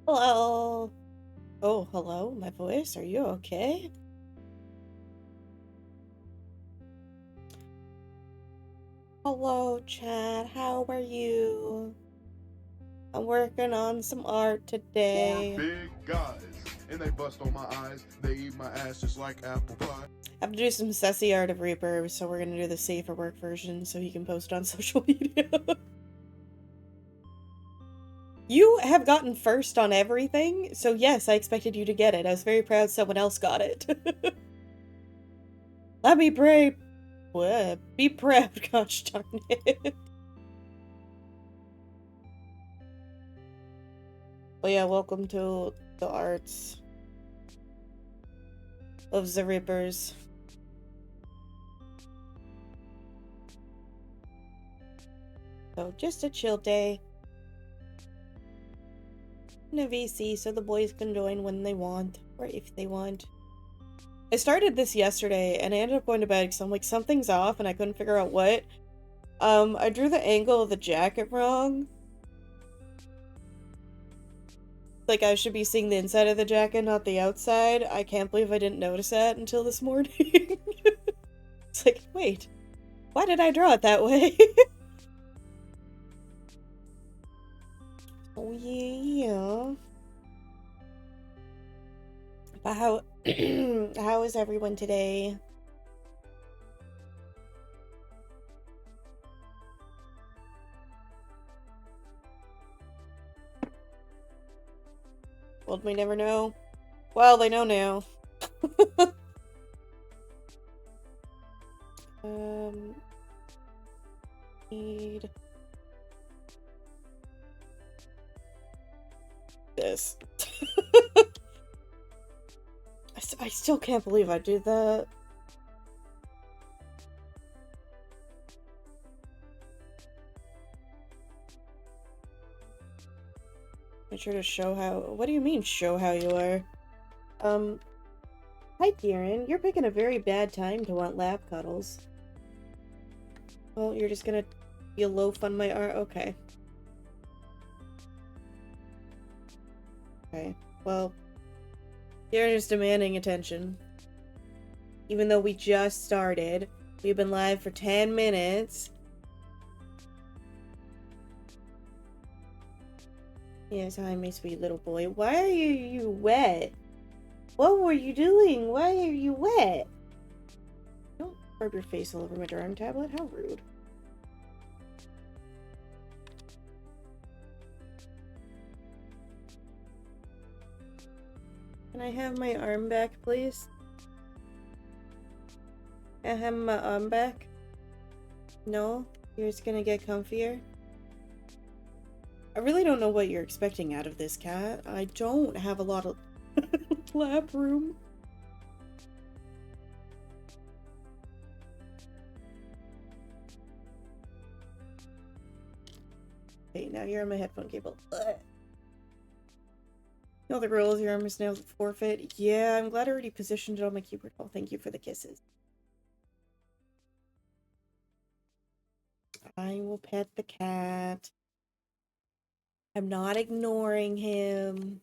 Hello. Oh, hello, my voice. Are you okay? Hello, Chad. How are you? I'm working on some art today. 4 big guys, and they bust on my eyes. They eat my ass just like apple pie. I have to do some sassy art of Reaper, so we're gonna do the safer work version so he can post on social media. You have gotten first on everything, so yes, I expected you to get it. I was very proud someone else got it. Let me pray. What? Be proud, gosh darn it. But yeah, welcome to the arts of the Rippers. So, just a chill day. In a VC so the boys can join when they want, or if they want. I started this yesterday, and I ended up going to bed because I'm like, something's off, and I couldn't figure out what. I drew the angle of the jacket wrong. Like, I should be seeing the inside of the jacket, not the outside. I can't believe I didn't notice that until this morning. It's like, wait, why did I draw it that way? Oh, yeah. But how, how is everyone today? World may never know. Well, they know now. Need this. I still can't believe I did that. Make sure to show how. What do you mean, show how you are? Hi, Kieran. You're picking a very bad time to want lap cuddles. Well, you're just gonna be a loaf on my art? Okay. Okay. Well, Kieran is demanding attention. Even though we just started. We've been live for 10 minutes. Yes, hi, my sweet little boy. Why are you wet? What were you doing? Why are you wet? Don't rub your face all over my drawing tablet. How rude. Can I have my arm back, please? Can I have my arm back? No? You're just gonna get comfier? I really don't know what you're expecting out of this cat. I don't have a lot of lap room. Okay, now you're on my headphone cable. Ugh. No, the rules, your arm is now forfeit. Yeah, I'm glad I already positioned it on my keyboard. Oh, thank you for the kisses. I will pet the cat. I'm not ignoring him.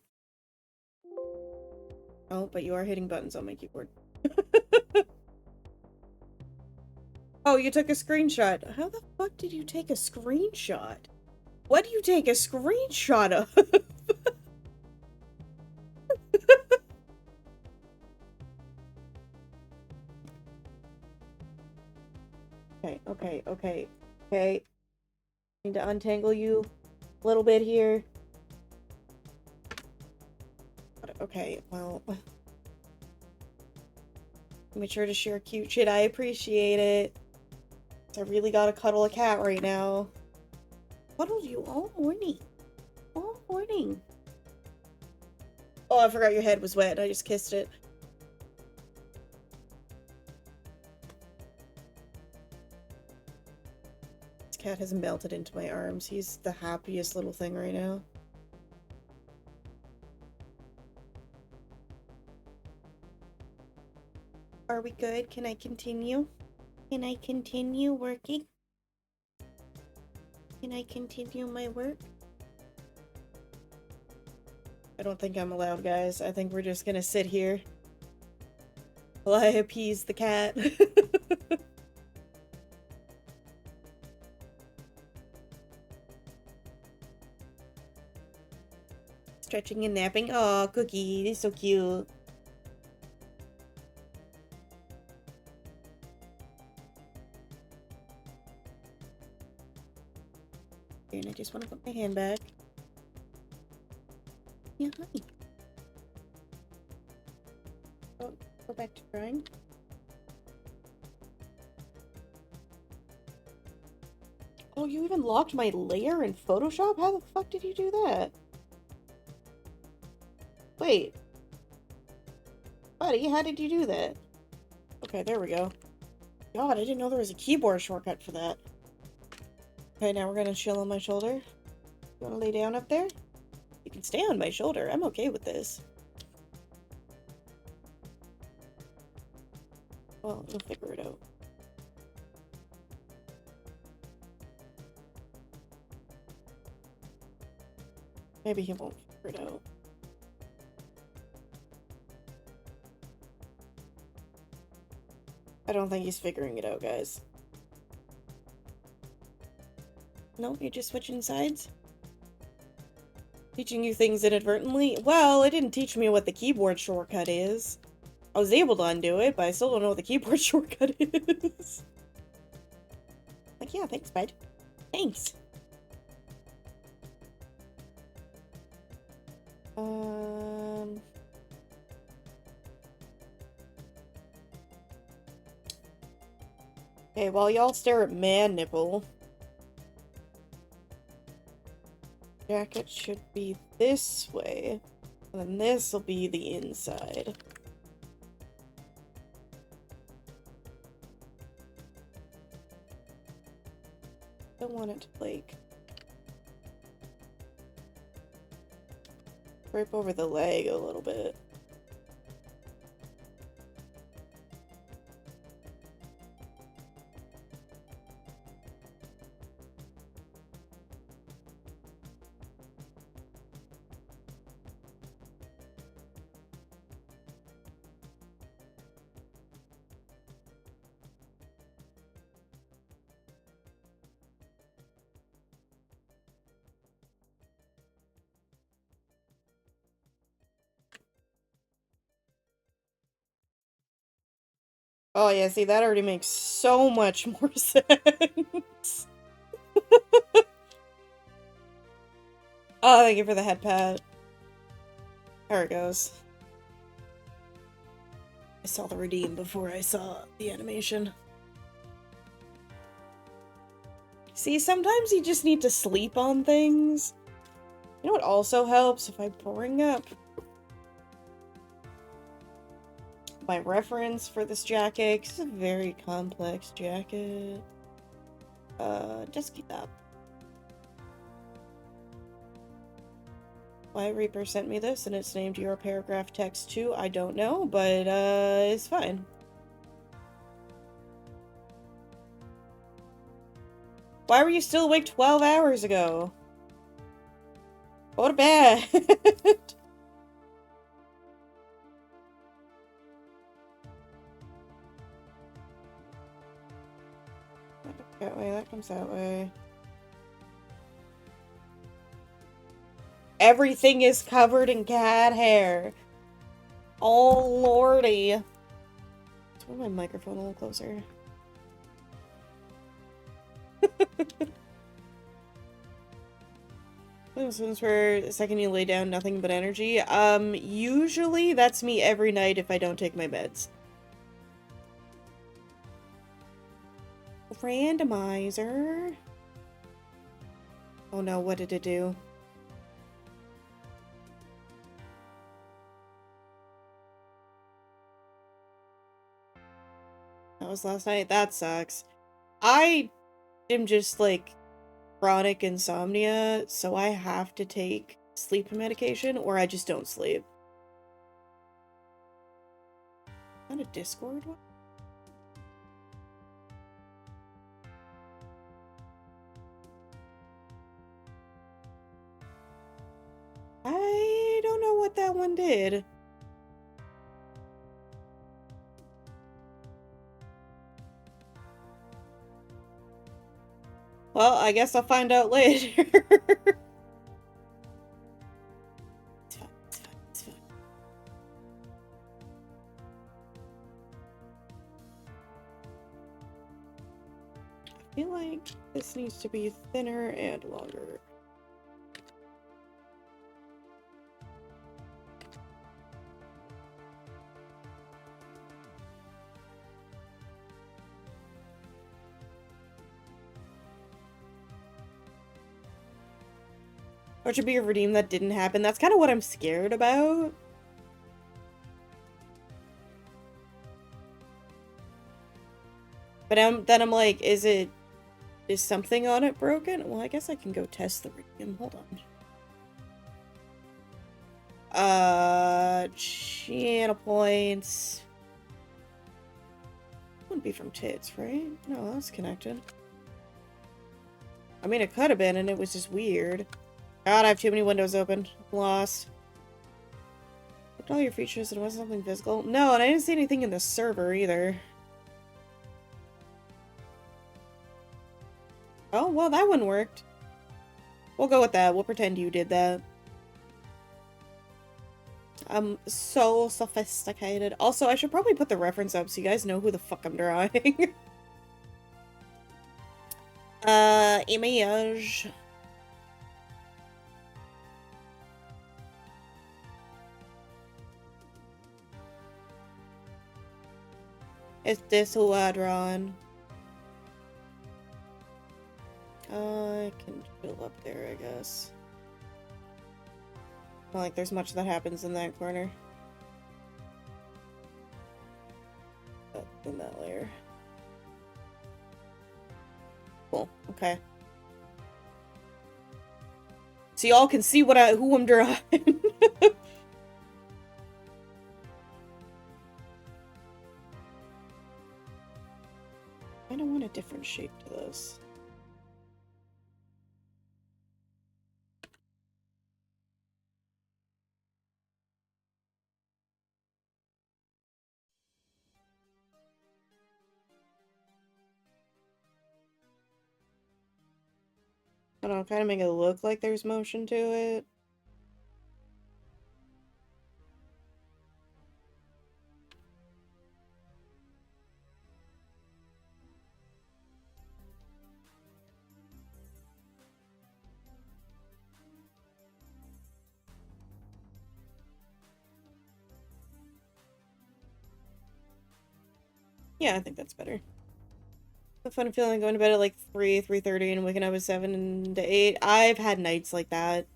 Oh, but you are hitting buttons on my keyboard. Oh, you took a screenshot. How the fuck did you take a screenshot? What do you take a screenshot of? Okay. Need to untangle you a little bit here. Okay, well. Make sure to share cute shit. I appreciate it. I really gotta cuddle a cat right now. Cuddled you all morning. All morning. Oh, I forgot your head was wet. I just kissed it. This cat has melted into my arms. He's the happiest little thing right now. Are we good? Can I continue? Can I continue working? Can I continue my work? I don't think I'm allowed, guys. I think we're just gonna sit here while I appease the cat. Stretching and napping. Aw, Cookie, they're so cute. And I just want to put my hand back. Yeah, honey. Oh, go back to crying. Oh, you even locked my layer in Photoshop? How the fuck did you do that? Wait. Buddy, how did you do that? Okay, there we go. God, I didn't know there was a keyboard shortcut for that. Okay, now we're gonna chill on my shoulder. You wanna lay down up there? You can stay on my shoulder. I'm okay with this. Well, we'll figure it out. Maybe he won't figure it out. I don't think he's figuring it out, guys. No, you're just switching sides? Teaching you things inadvertently? Well, it didn't teach me what the keyboard shortcut is. I was able to undo it, but I still don't know what the keyboard shortcut is. Like, yeah, thanks, bud. Thanks. Okay, while y'all stare at man nipple. Jacket should be this way. And then this will be the inside. Don't want it to, like, drape over the leg a little bit. Oh yeah, see, that already makes so much more sense. Oh, thank you for the head pat. There it goes. I saw the redeem before I saw the animation. See, sometimes you just need to sleep on things. You know what also helps? If I bring up my reference for this jacket, 'cause it's a very complex jacket. Just keep that. Why Reaper sent me this and it's named your paragraph text too, I don't know, but it's fine. Why were you still awake 12 hours ago? Go to bed. That way, that comes that way. Everything is covered in cat hair. Oh lordy. Let's move my microphone a little closer. Since for the second you lay down, nothing but energy. Usually that's me every night if I don't take my meds. Randomizer. Oh no, what did it do? That was last night. That sucks. I am just like chronic insomnia, so I have to take sleep medication or I just don't sleep. Is that a Discord one? I don't know what that one did. Well, I guess I'll find out later. It's fine, it's fine, it's fine. I feel like this needs to be thinner and longer. Or should be a redeem that didn't happen. That's kind of what I'm scared about. But then I'm like, is something on it broken? Well, I guess I can go test the redeem. Hold on. Channel points. Wouldn't be from tits, right? No, that's connected. I mean, it could have been, and it was just weird. God, I have too many windows open. I'm lost. Looked at all your features and it wasn't something physical. No, and I didn't see anything in the server either. Oh, well, that one worked. We'll go with that. We'll pretend you did that. I'm so sophisticated. Also, I should probably put the reference up so you guys know who the fuck I'm drawing. Image. Is this who I drawn? I can fill up there, I guess. Not like there's much that happens in that corner. But in that layer. Cool. Okay. So y'all can see who I'm drawing. I don't want a different shape to this. I don't know, kind of make it look like there's motion to it. Yeah, I think that's better. The fun feeling going to bed at like 3:30 and waking up at 7 to 8. I've had nights like that.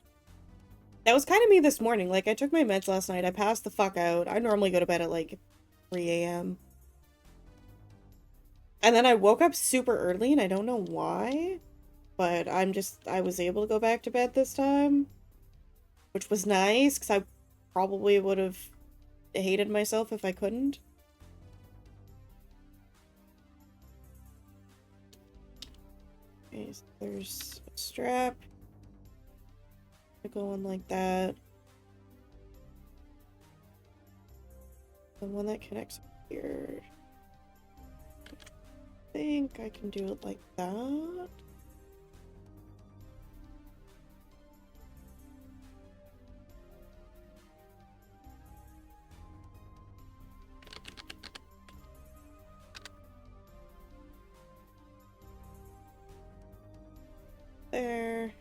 That was kind of me this morning. Like, I took my meds last night. I passed the fuck out. I normally go to bed at like 3 a.m. And then I woke up super early and I don't know why. But I was able to go back to bed this time. Which was nice, because I probably would have hated myself if I couldn't. Okay, so there's a strap. Go on like that. The one that connects here. I think I can do it like that. There.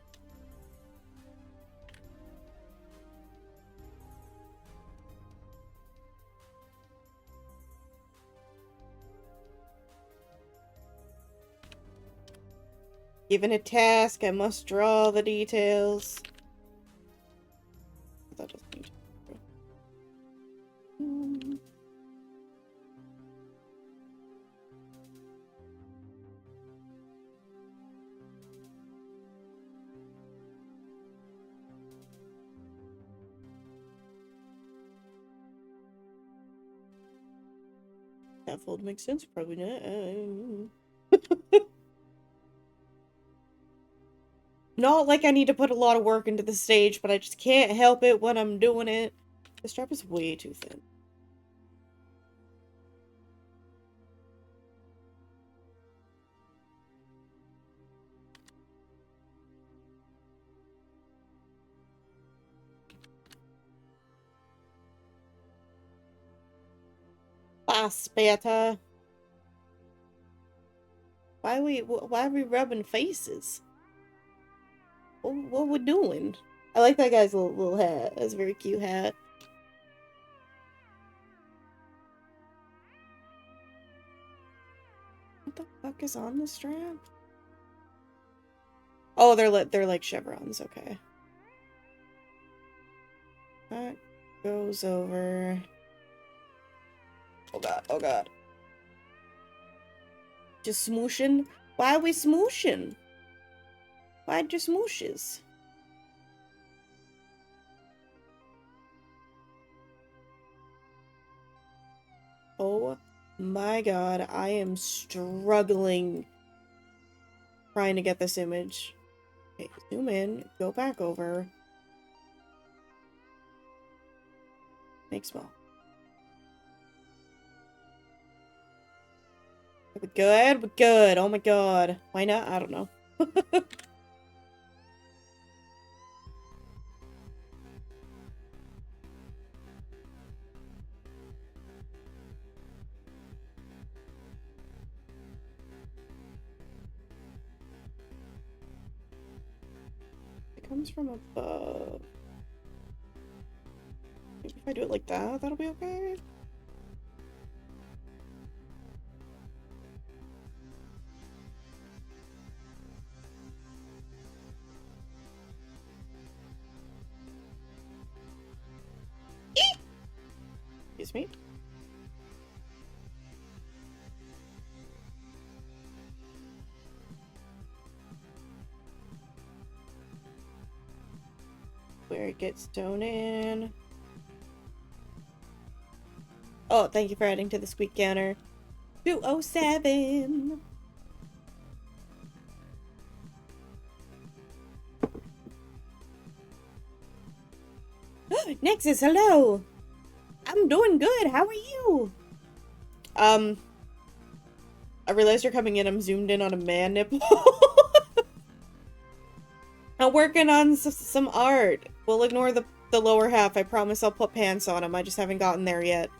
Given a task, I must draw the details. That doesn't need to. That fold makes sense, probably not. Not like I need to put a lot of work into the stage, but I just can't help it when I'm doing it. The strap is way too thin. That's better. Why are we rubbing faces? What we doing? I like that guy's little hat. That's a very cute hat. What the fuck is on the strap? Oh, they're like chevrons. Okay. That goes over. Oh god. Oh god. Just smooshing? Why are we smooshing? Why just smooshes? Oh my god, I am struggling trying to get this image. Okay, zoom in, go back over. Make small. We're good? We're good. Oh my god. Why not? I don't know. It comes from above. Maybe if I do it like that, that'll be okay. Excuse me. Where it gets sewn in. Oh, thank you for adding to the squeak counter. 207. Nexus, hello. I'm doing good. How are you? I realized you're coming in. I'm zoomed in on a man nipple. I'm working on some art. We'll ignore the lower half. I promise I'll put pants on him. I just haven't gotten there yet.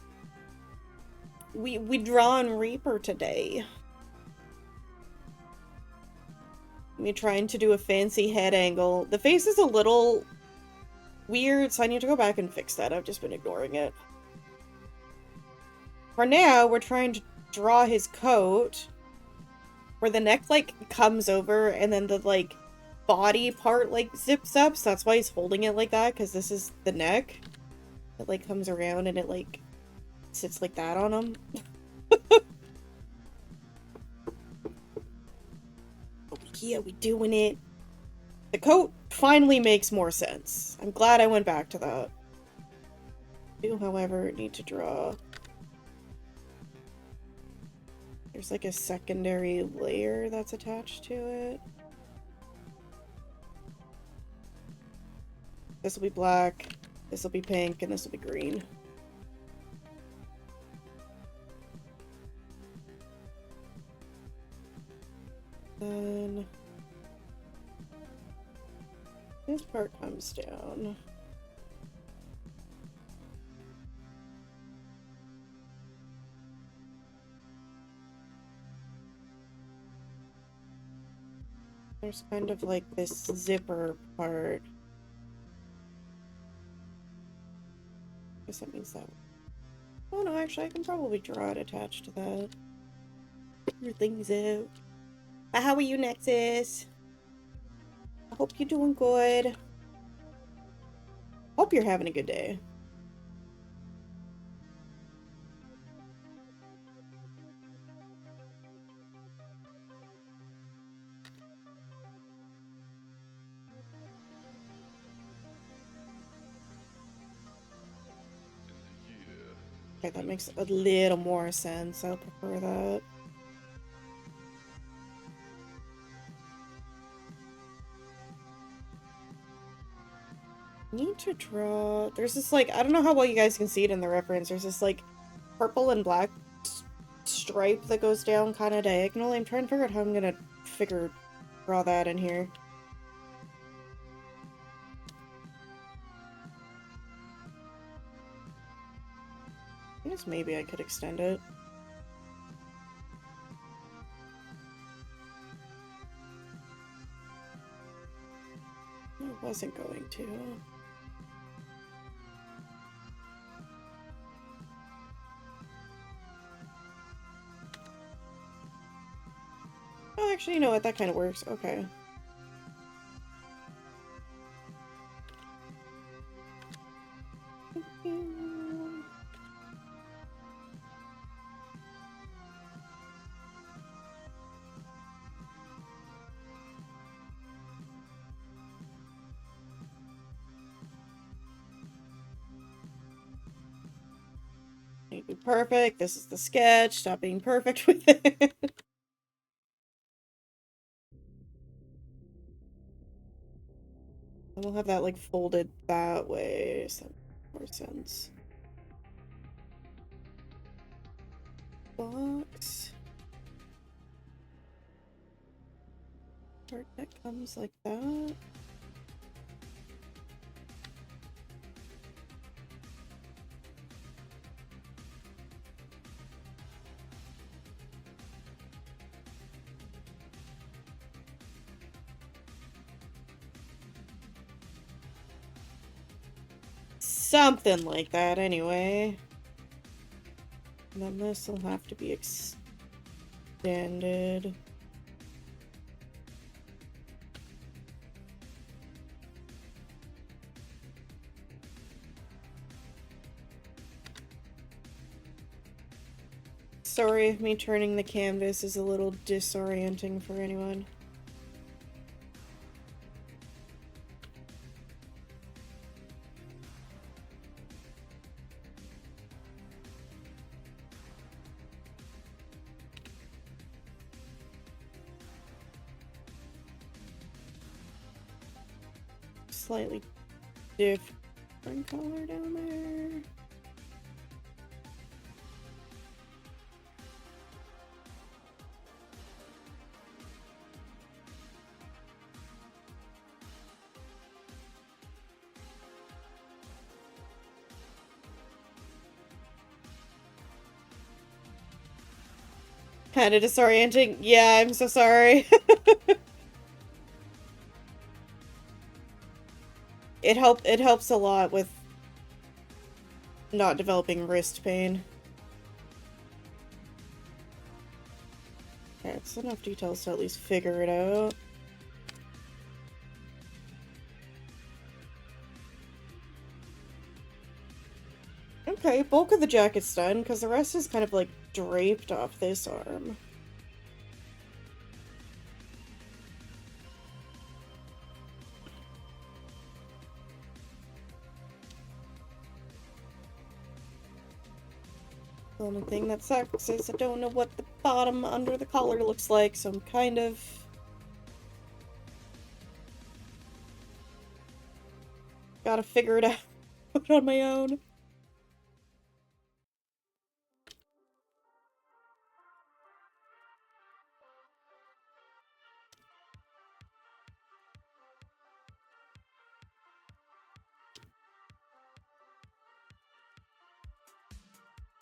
We draw on Reaper today. Me trying to do a fancy head angle. The face is a little weird, so I need to go back and fix that. I've just been ignoring it. For now, we're trying to draw his coat where the neck, like, comes over and then the, like, body part, like, zips up. So that's why he's holding it like that, because this is the neck. It, like, comes around and it, like, sits like that on him. Yeah, we doing it. The coat finally makes more sense. I'm glad I went back to that. I do, however, need to draw. There's like a secondary layer that's attached to it. This will be black, this will be pink, and this will be green. Then this part comes down. There's kind of like this zipper part. I guess that means that. Oh no, actually I can probably draw it attached to that. Your things out. How are you, Nexus? I hope you're doing good. Hope you're having a good day. Okay, that makes a little more sense. I'll prefer that. Need to draw. There's this, like, I don't know how well you guys can see it in the reference. There's this, like, purple and black stripe that goes down kind of diagonally. I'm trying to figure out how I'm gonna draw that in here. I guess maybe I could extend it. I wasn't going to. Oh, actually, you know what? That kind of works. Okay. Perfect. This is the sketch. Stop being perfect with it. And we'll have that, like, folded that way, so that makes more sense. Box. Part that comes like that. Something like that, anyway. And then this will have to be extended. Sorry if me turning the canvas is a little disorienting for anyone. Slightly different color down there. Kinda disorienting. Yeah, I'm so sorry. It helps a lot with not developing wrist pain. Okay, it's enough details to at least figure it out. Okay, bulk of the jacket's done, because the rest is kind of like draped off this arm. The only thing that sucks is I don't know what the bottom under the collar looks like, so I'm kind of... gotta figure it out on my own.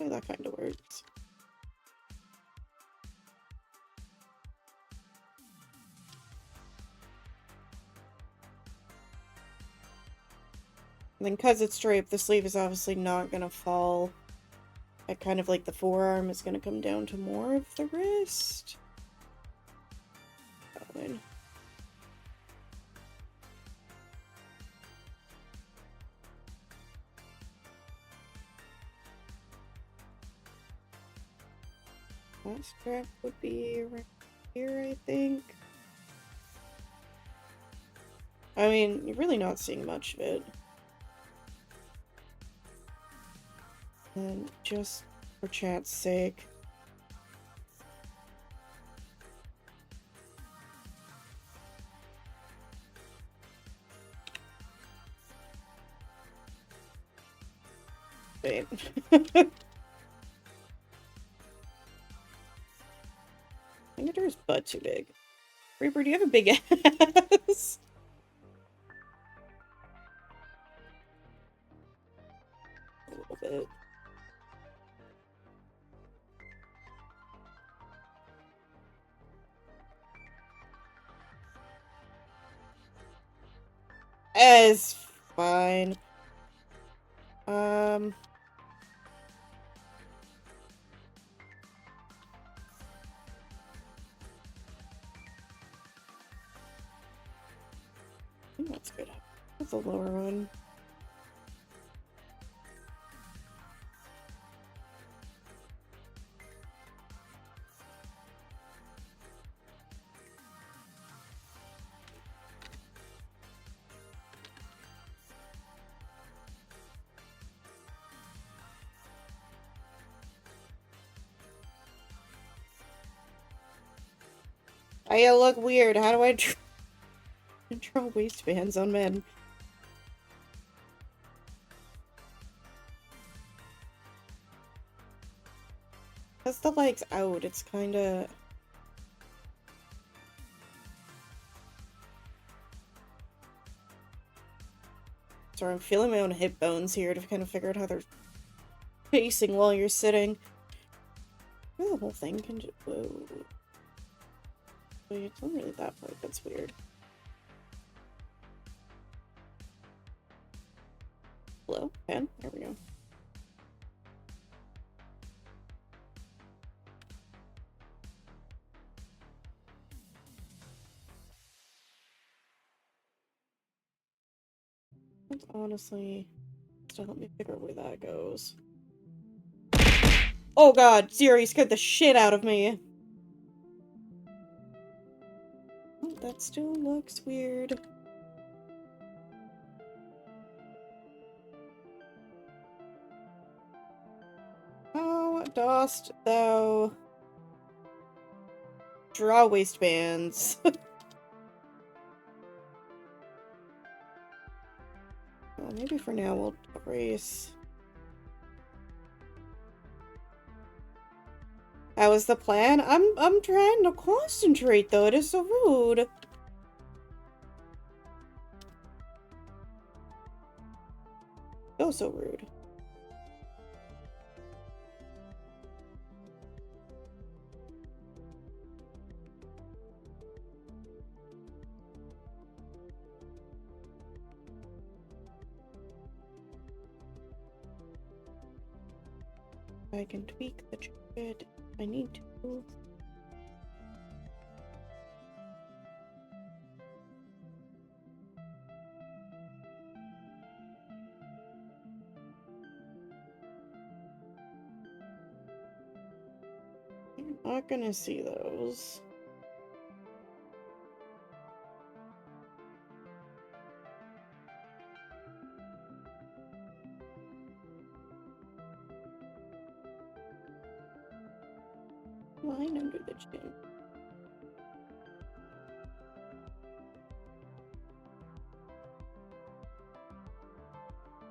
Okay, that kind of works. And then because it's draped, the sleeve is obviously not gonna fall at kind of like the forearm. It's gonna come down to more of the wrist. Fine. That strap would be right here, I think. I mean, you're really not seeing much of it. And just for chat's sake. Wait. I think his butt too big. Reaper, do you have a big ass? A little bit. It's fine. I think that's good. That's a lower one. I look weird. How do I draw waistbands on men? Because the leg's out, it's kinda... Sorry, I'm feeling my own hip bones here to kind of figure out how they're facing while you're sitting. Maybe the whole thing can just... Whoa. Wait, it's not really that part. That's weird. Hello? Pen? There we go. That's honestly... Still help me figure out where that goes. Oh god! Zero, scared the shit out of me! Oh, that still looks weird. How dost thou draw waistbands? Well, maybe for now we'll erase. That was the plan. I'm trying to concentrate though. It is so rude. Oh, so rude. I can tweak the jacket if I need to. Not gonna see those. Line under the chin.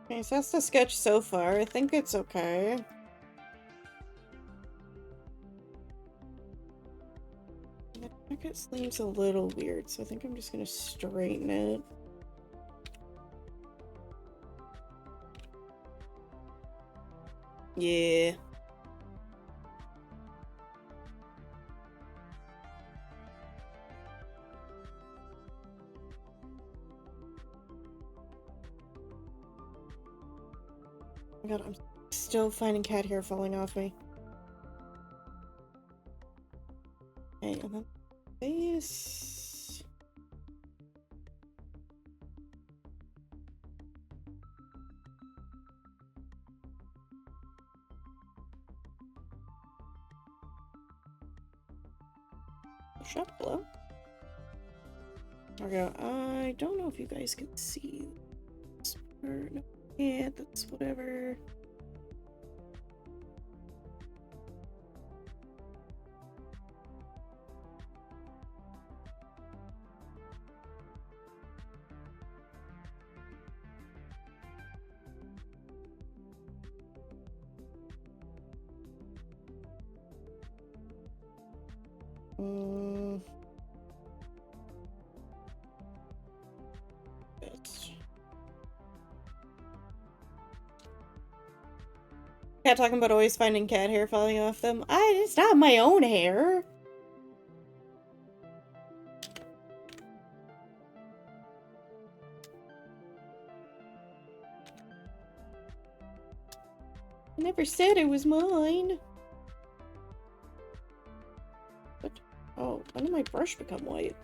Okay, so that's the sketch so far. I think it's okay. The pocket sleeve's a little weird, so I think I'm just gonna straighten it. Yeah. Oh my god, I'm still finding cat hair falling off me. Okay, and then face. Shut below. There we go. I don't know if you guys can see this part. No, yeah, that's whatever. Cat talking about always finding cat hair falling off them. It's not my own hair. I never said it was mine. What? Oh, when did my brush become white?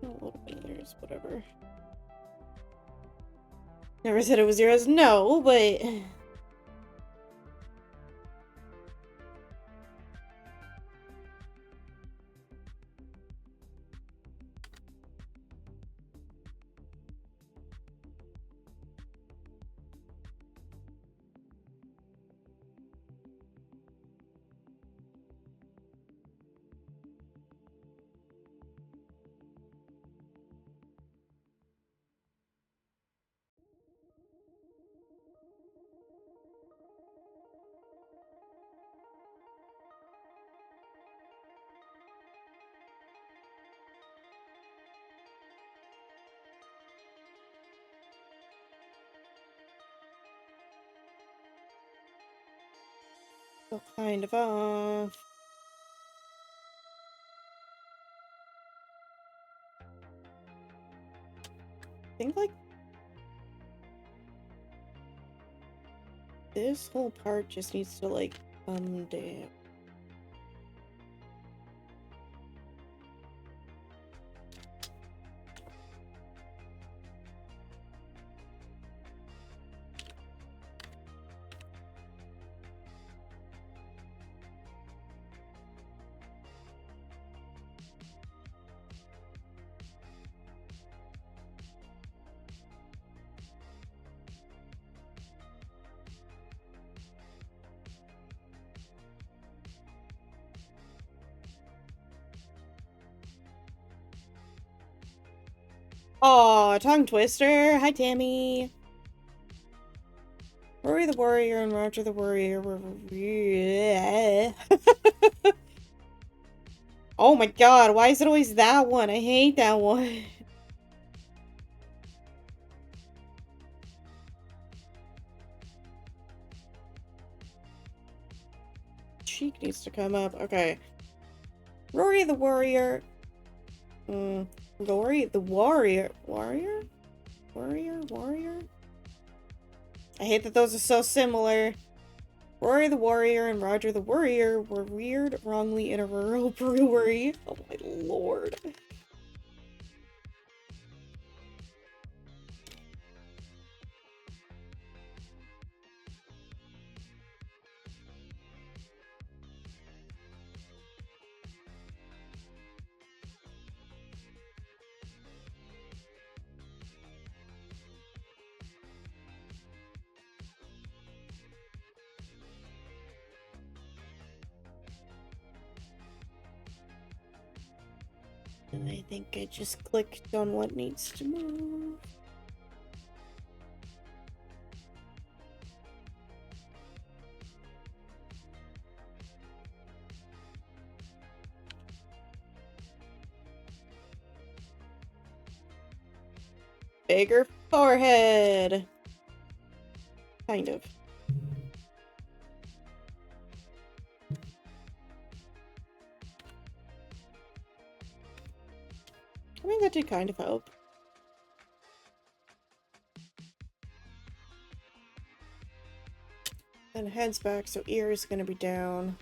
Oh, little fingers, whatever. Never said it was yours. No, but... still kind of off. I think, like, this whole part just needs to, like, come down. Aw, tongue twister. Hi, Tammy. Rory the Warrior and Roger the Warrior were... Oh my god, why is it always that one? I hate that one. Cheek needs to come up. Okay. Rory the Warrior... Rory the Warrior... Warrior? Warrior? I hate that those are so similar. Rory the Warrior and Roger the Warrior were reared wrongly in a rural brewery. Oh my lord. And I think I just clicked on what needs to move. Bigger forehead. Kind of. I mean, that did kind of help. And head's back, so ear is gonna be down.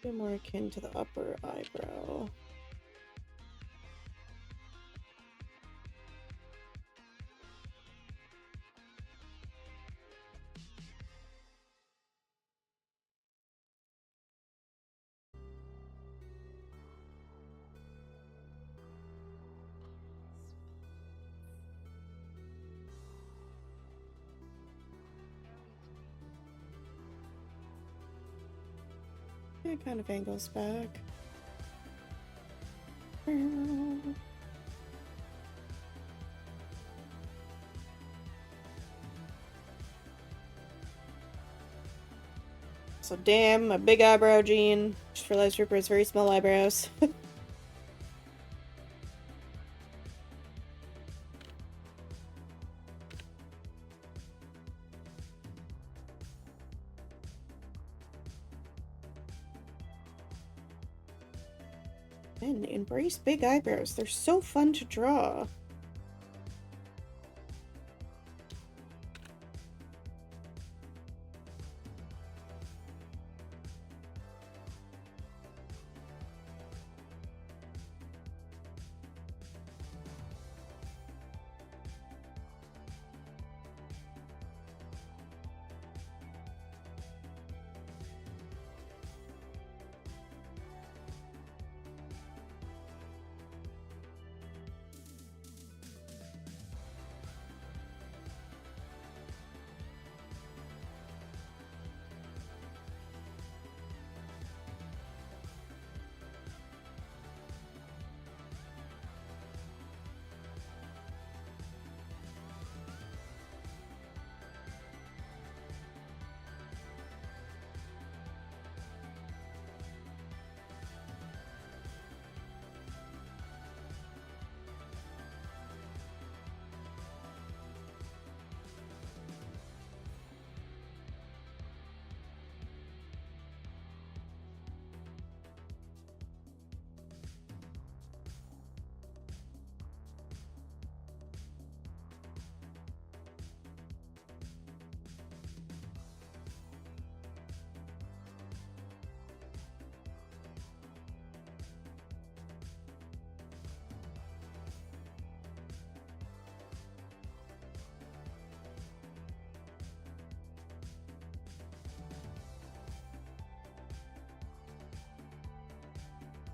A bit more akin to the upper eyebrow. It kind of angles back. So damn, a big eyebrow gene. Just realized Ripper has very small eyebrows. Men, embrace big eyebrows. They're so fun to draw.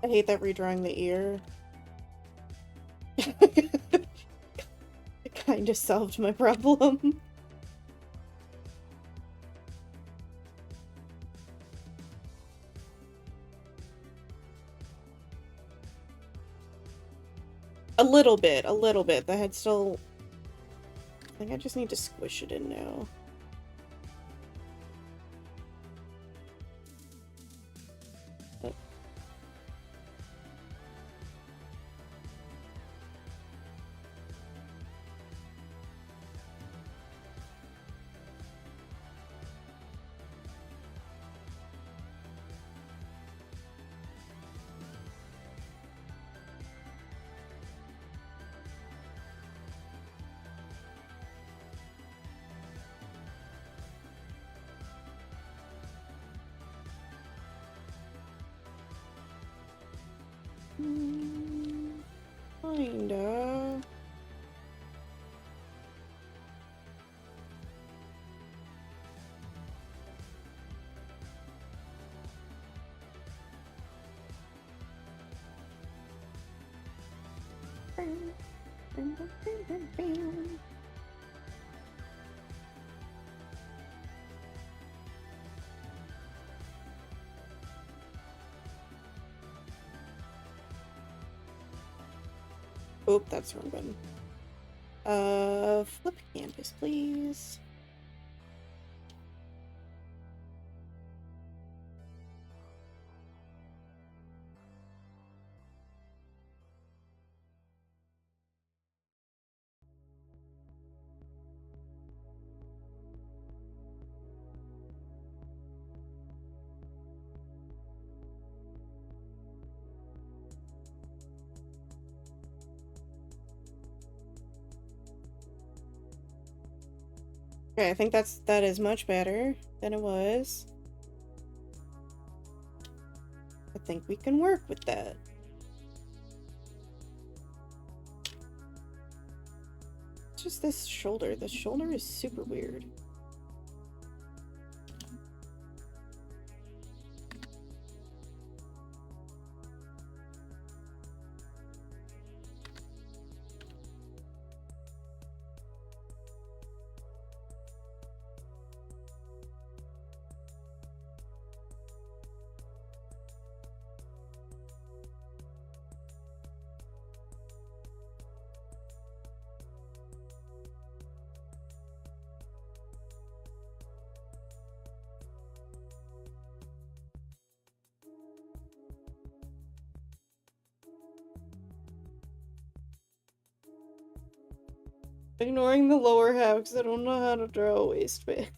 I hate that redrawing the ear. It kind of solved my problem. A little bit, a little bit. The head still... I think I just need to squish it in now. Kinda. Oh, that's the wrong button. Flip canvas, please. Okay, I think that is much better than it was. I think we can work with that. It's just this shoulder. The shoulder is super weird. Ignoring the lower half because I don't know how to draw a waistband.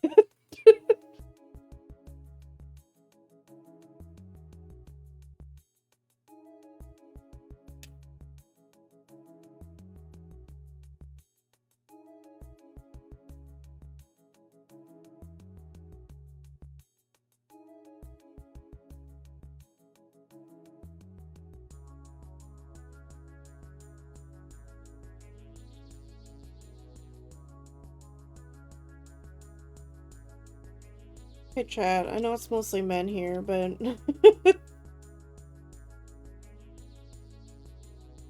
Hey chat, I know it's mostly men here, but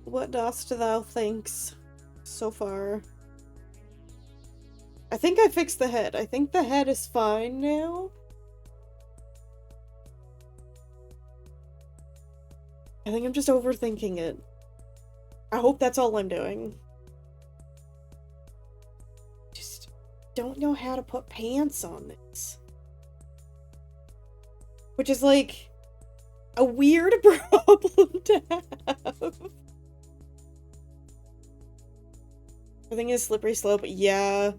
what dost thou thinks so far? I think I fixed the head. I think the head is fine now. I think I'm just overthinking it. I hope that's all I'm doing. Just don't know how to put pants on this. Which is like a weird problem to have. I think it's slippery slope. Yeah.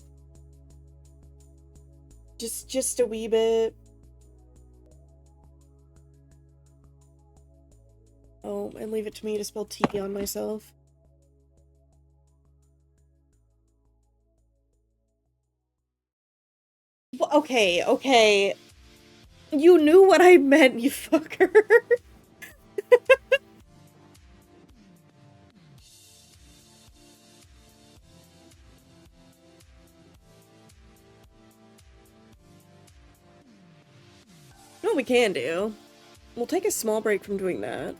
Just a wee bit. Oh, and leave it to me to spell tea on myself. Okay. You knew what I meant, you fucker. No, we can do. We'll take a small break from doing that.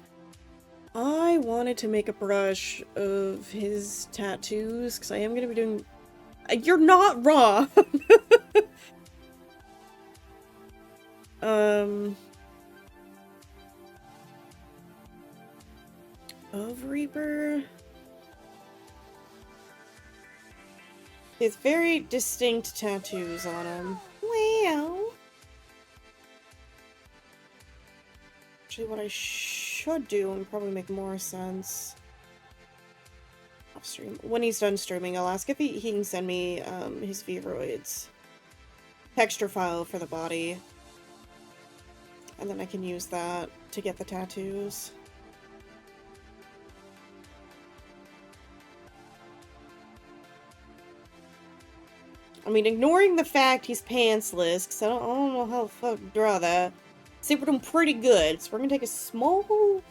I wanted to make a brush of his tattoos, because I am going to be doing... You're not wrong! Of Reaper... He has very distinct tattoos on him. Well... Actually, what I should do and probably make more sense... Off stream. When he's done streaming, I'll ask if he can send me his Vroids texture file for the body. And then I can use that to get the tattoos. I mean, ignoring the fact he's pantsless, because I don't know how the fuck to draw that. See, we're doing pretty good, so we're gonna take a small...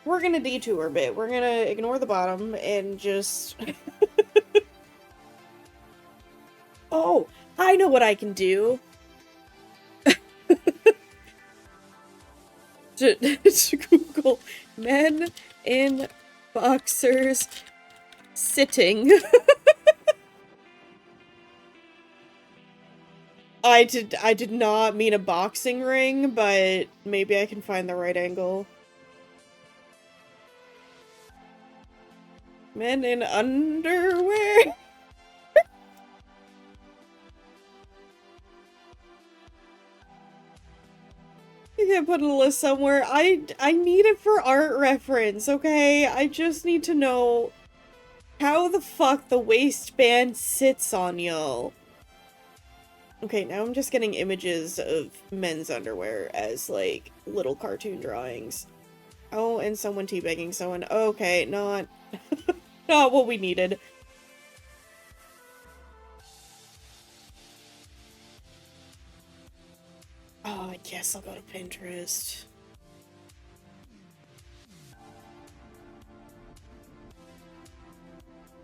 We're gonna detour a bit. We're gonna ignore the bottom and just... Oh! I know what I can do! to Google men in boxers sitting. I did not mean a boxing ring, but maybe I can find the right angle. Men in underwear? You can put a list somewhere. I need it for art reference, okay? I just need to know how the fuck the waistband sits on y'all. Okay, now I'm just getting images of men's underwear as, like, little cartoon drawings. Oh, and someone teabagging someone. Okay, not... not what we needed. Oh, I guess I'll go to Pinterest.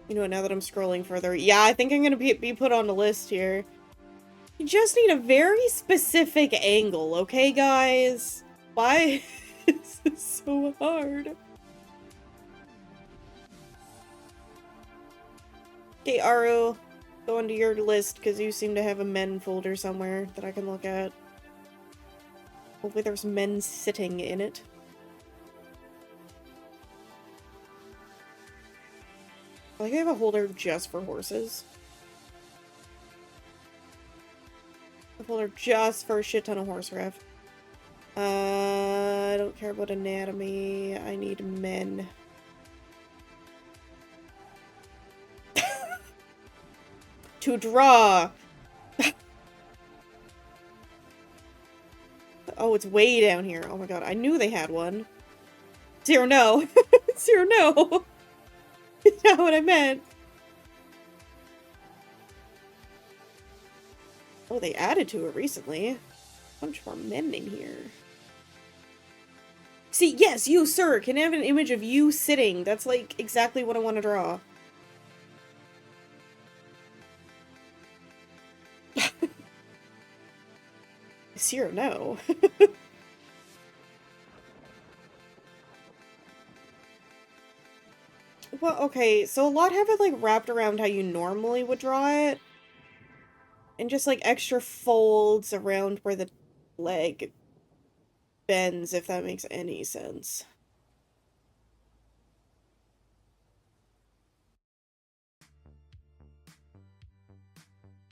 You know what, now that I'm scrolling further, yeah, I think I'm gonna be put on the list here. You just need a very specific angle, okay, guys? Why is this so hard? Okay, Aru, go into your list, because you seem to have a men folder somewhere that I can look at. Hopefully there's men sitting in it. I think I have a holder just for horses. A folder just for a shit ton of horse ref. I don't care about anatomy. I need men. To draw! Oh, it's way down here. Oh my god, I knew they had one. Zero no. Zero no. That's not what I meant. Oh, they added to it recently. A bunch more men in here. See, yes, you, sir, can have an image of you sitting. That's, like, exactly what I want to draw. Zero no. Well, okay, so a lot have it, like, wrapped around how you normally would draw it. And just, like, extra folds around where the leg bends, if that makes any sense.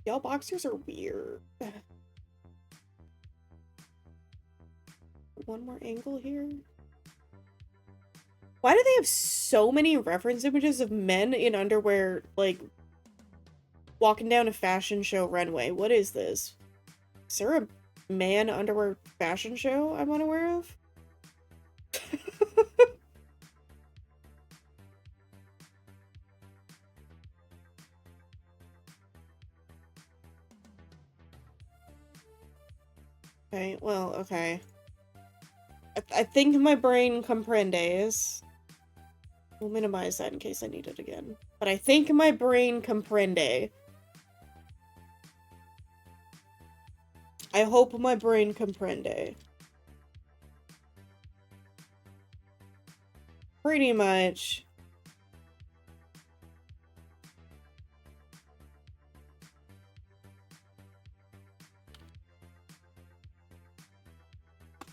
Y'all boxers are weird. One more angle here. Why do they have so many reference images of men in underwear, like, walking down a fashion show runway? What is this? Is there a man underwear fashion show I'm unaware of? Okay, well, okay. I think my brain comprendes. We'll minimize that in case I need it again. But I think my brain comprende. I hope my brain comprende. Pretty much.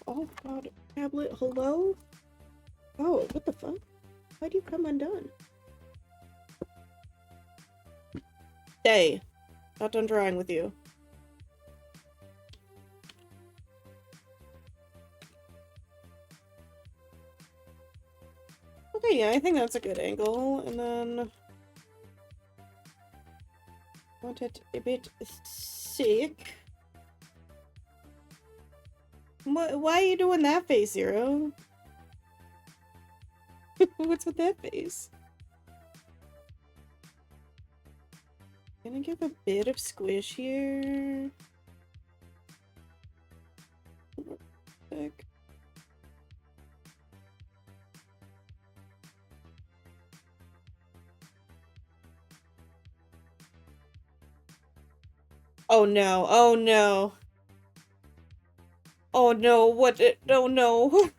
Oh god, tablet, hello? Oh, what the fuck? Why'd you come undone? Stay. Not done drawing with you. Okay, yeah, I think that's a good angle. And then... want it a bit sick. Why are you doing that face, Zero? What's with that face? Gonna give a bit of squish here. Sick. Oh no, oh no. Oh no, what it, oh no.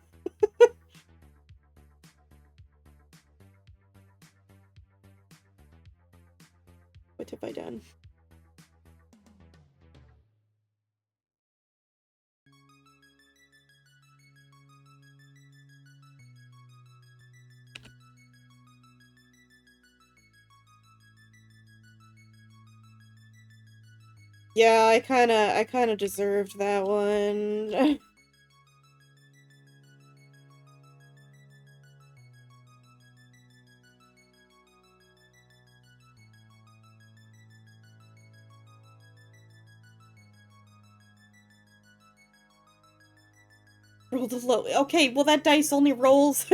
What have I done? Yeah, I kinda deserved that one. Roll the low. Okay, well that dice only rolls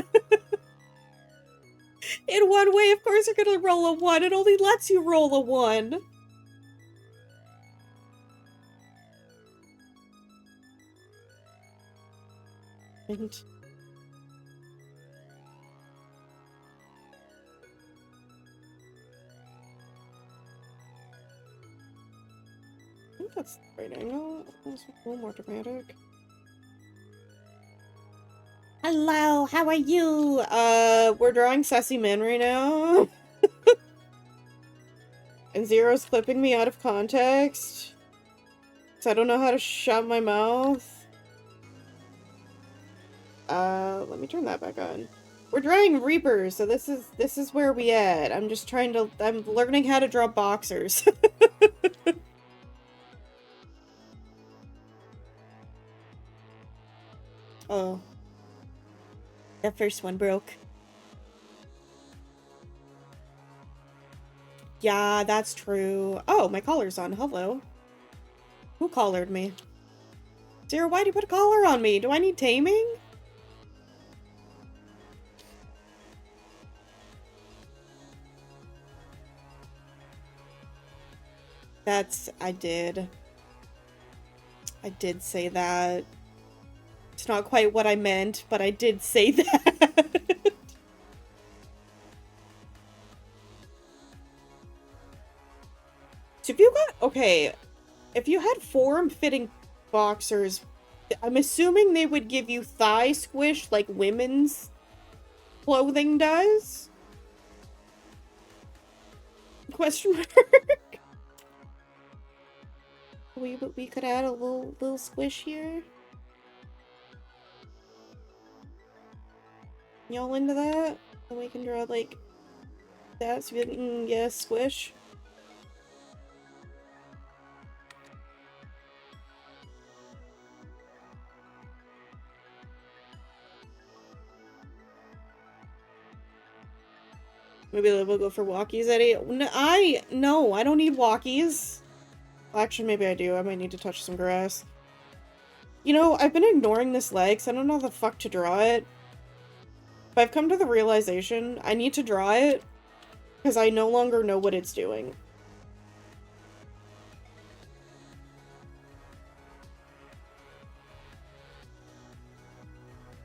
in one way. Of course you're gonna roll a 1. It only lets you roll a 1. And I think that's the right angle. That's a little more dramatic. Hello, how are you? We're drawing Sassy Men right now. And Zero's clipping me out of context. So I don't know how to shut my mouth. Let me turn that back on. We're drawing Reapers, so this is where we at. I'm learning how to draw boxers. Oh. That first one broke. Yeah, that's true. Oh, my collar's on. Hello. Who collared me? Zero, why'd you put a collar on me? Do I need taming? I did. I did say that. It's not quite what I meant, but I did say that. So if you got, okay, if you had form-fitting boxers, I'm assuming they would give you thigh squish like women's clothing does? Question mark? We could add a little squish here. Y'all into that? And we can draw like that so we can get a squish. Maybe we'll go for walkies, Eddie. No, I don't need walkies. Well, actually, maybe I do. I might need to touch some grass. You know, I've been ignoring this leg, so I don't know how the fuck to draw it. But I've come to the realization I need to draw it because I no longer know what it's doing.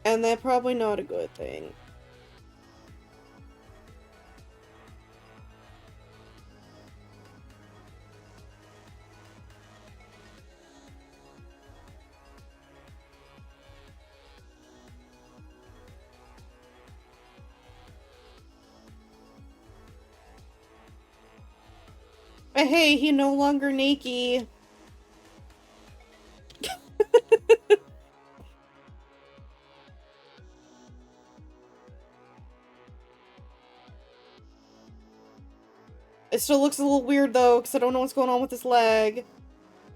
And that's probably not a good thing. But hey, he no longer naked. It still looks a little weird though, because I don't know what's going on with this leg.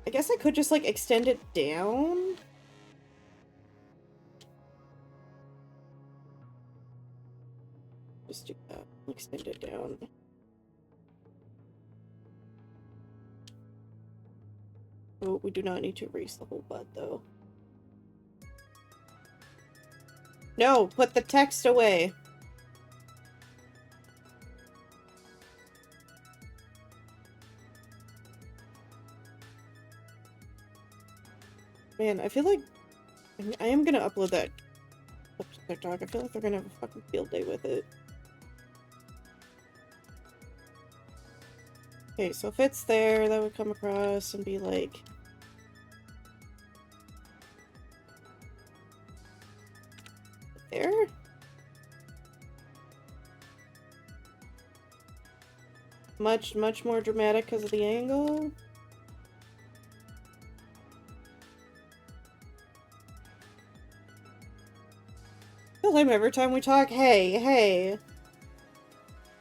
I guess I could just like extend it down. Just do that. Extend it down. Oh, we do not need to erase the whole butt though. No, put the text away. Man, I feel like I am gonna upload that up to TikTok. I feel like they're gonna have a fucking field day with it. Okay, so if it's there, that would come across and be like... There? Much more dramatic because of the angle. I feel like every time we talk, hey.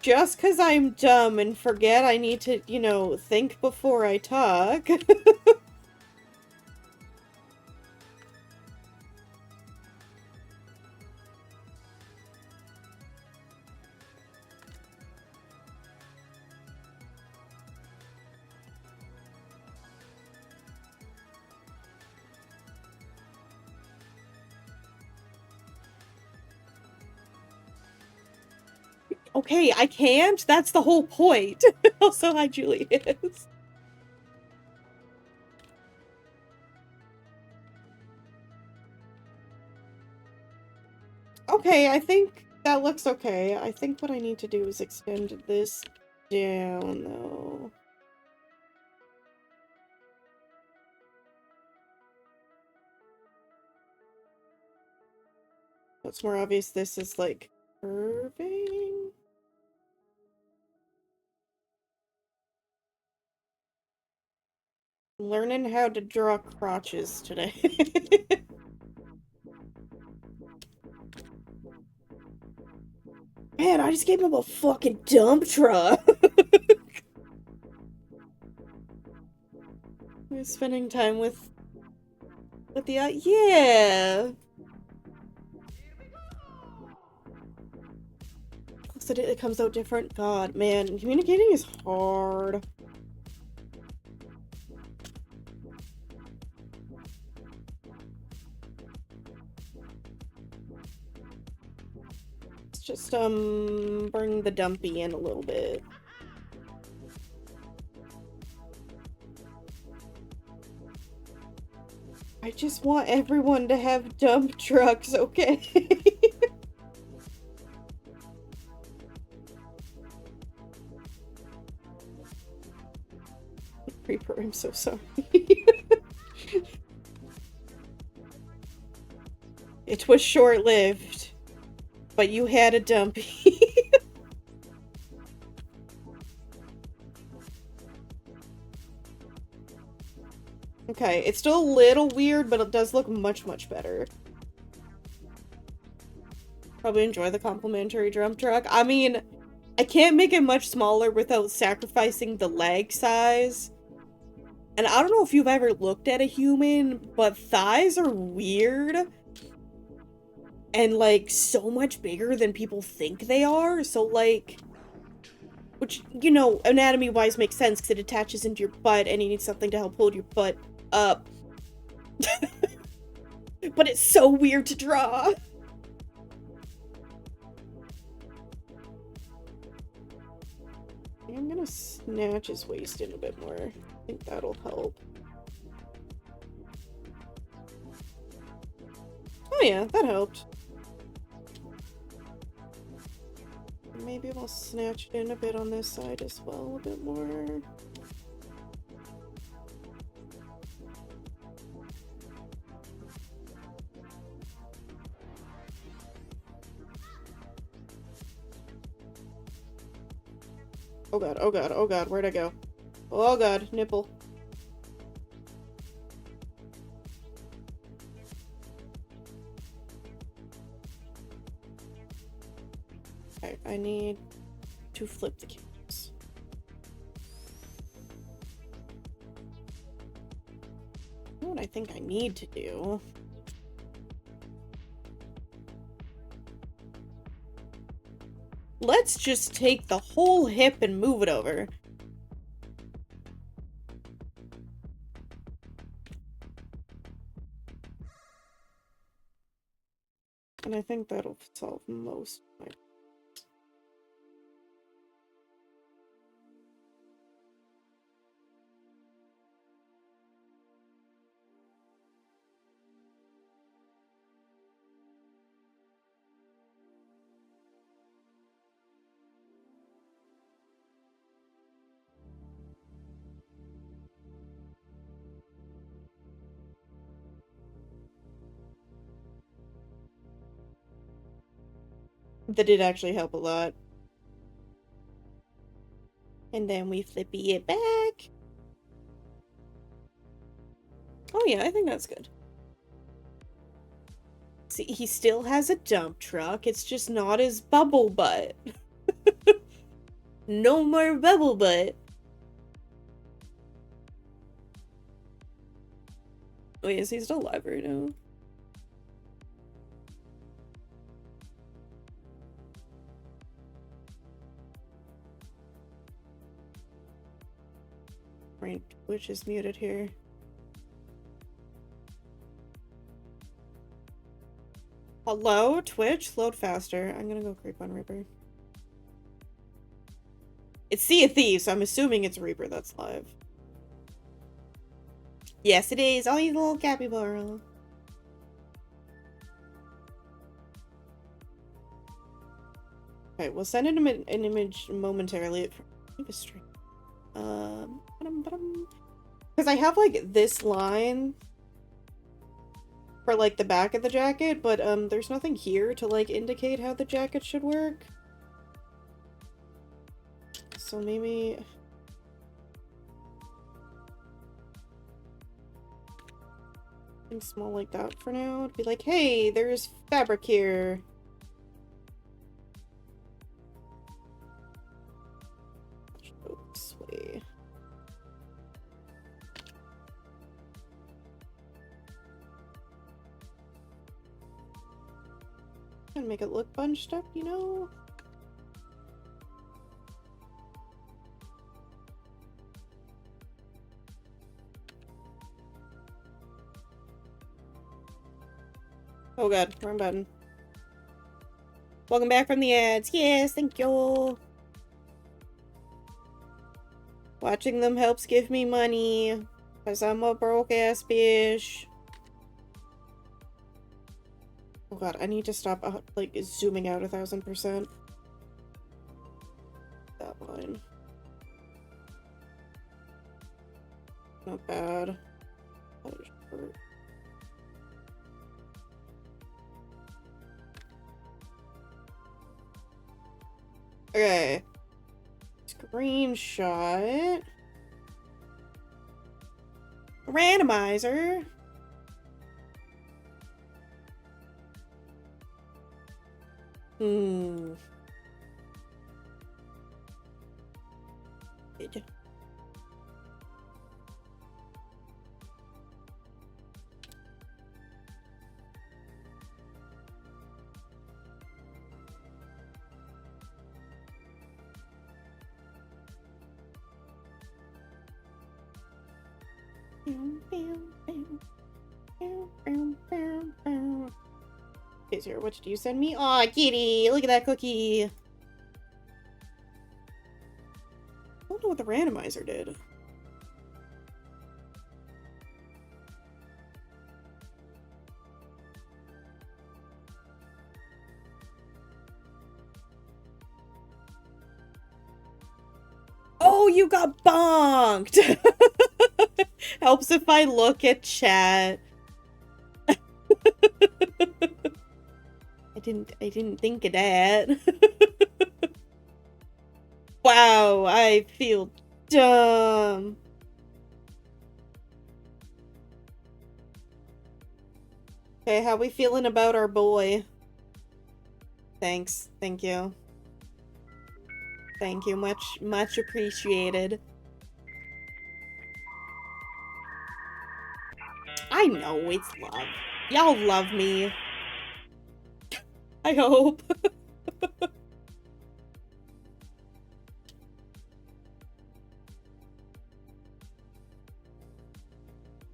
Just because I'm dumb and forget I need to, you know, think before I talk. Okay, I can't? That's the whole point. Also, hi, Julius. Okay, I think that looks okay. I think what I need to do is extend this down, though. It's more obvious this is, like, curving. Learning how to draw crotches today. Man, I just gave him a fucking dump truck. We're spending time with the yeah. So it comes out different. God, man, communicating is hard. Let's just bring the dumpy in a little bit. I just want everyone to have dump trucks, okay? Creeper, I'm so sorry. It was short-lived, but you had a dumpy. Okay, it's still a little weird, but it does look much, much better. Probably enjoy the complimentary dump truck. I mean, I can't make it much smaller without sacrificing the leg size. And I don't know if you've ever looked at a human, but thighs are weird. And, like, so much bigger than people think they are. So, like, which, you know, anatomy-wise makes sense because it attaches into your butt and you need something to help hold your butt up. But it's so weird to draw. I'm gonna snatch his waist in a bit more. I think that'll help. Oh yeah, that helped. Maybe we'll snatch it in a bit on this side as well, a bit more. Oh god, oh god, oh god, where'd I go? Oh god, nipple. Okay, I need to flip the cameras. You know what I think I need to do? Let's just take the whole hip and move it over. And I think that'll solve most of my... That did actually help a lot. And then we flippy it back. Oh yeah, I think that's good. See, he still has a dump truck. It's just not his bubble butt. No more bubble butt. Wait, is he still alive right now? Right, Twitch is muted here. Hello, Twitch? Load faster. I'm gonna go creep on Reaper. It's Sea of Thieves, so I'm assuming it's Reaper that's live. Yes, it is. Oh, you little capybara. Okay, we'll send him an image momentarily. Because I have like this line for like the back of the jacket, but there's nothing here to like indicate how the jacket should work. So maybe something small like that for now. It'd be like, hey, there's fabric here. Oops, wait. And make it look bunched up, you know? Oh god, wrong button. Welcome back from the ads. Yes, thank you. Watching them helps give me money. Cause I'm a broke ass bitch. Oh god, I need to stop like zooming out 1000%. That line. Not bad. That is short. Okay. Screenshot. Randomizer. Good. Okay, Zero, what did you send me? Aw, kitty! Look at that cookie! I don't know what the randomizer did. Oh, you got bonked! Helps if I look at chat. I didn't think of that. Wow, I feel dumb. Okay, how we feeling about our boy? Thanks. Thank you. Thank you. Much appreciated. I know it's love. Y'all love me. I hope.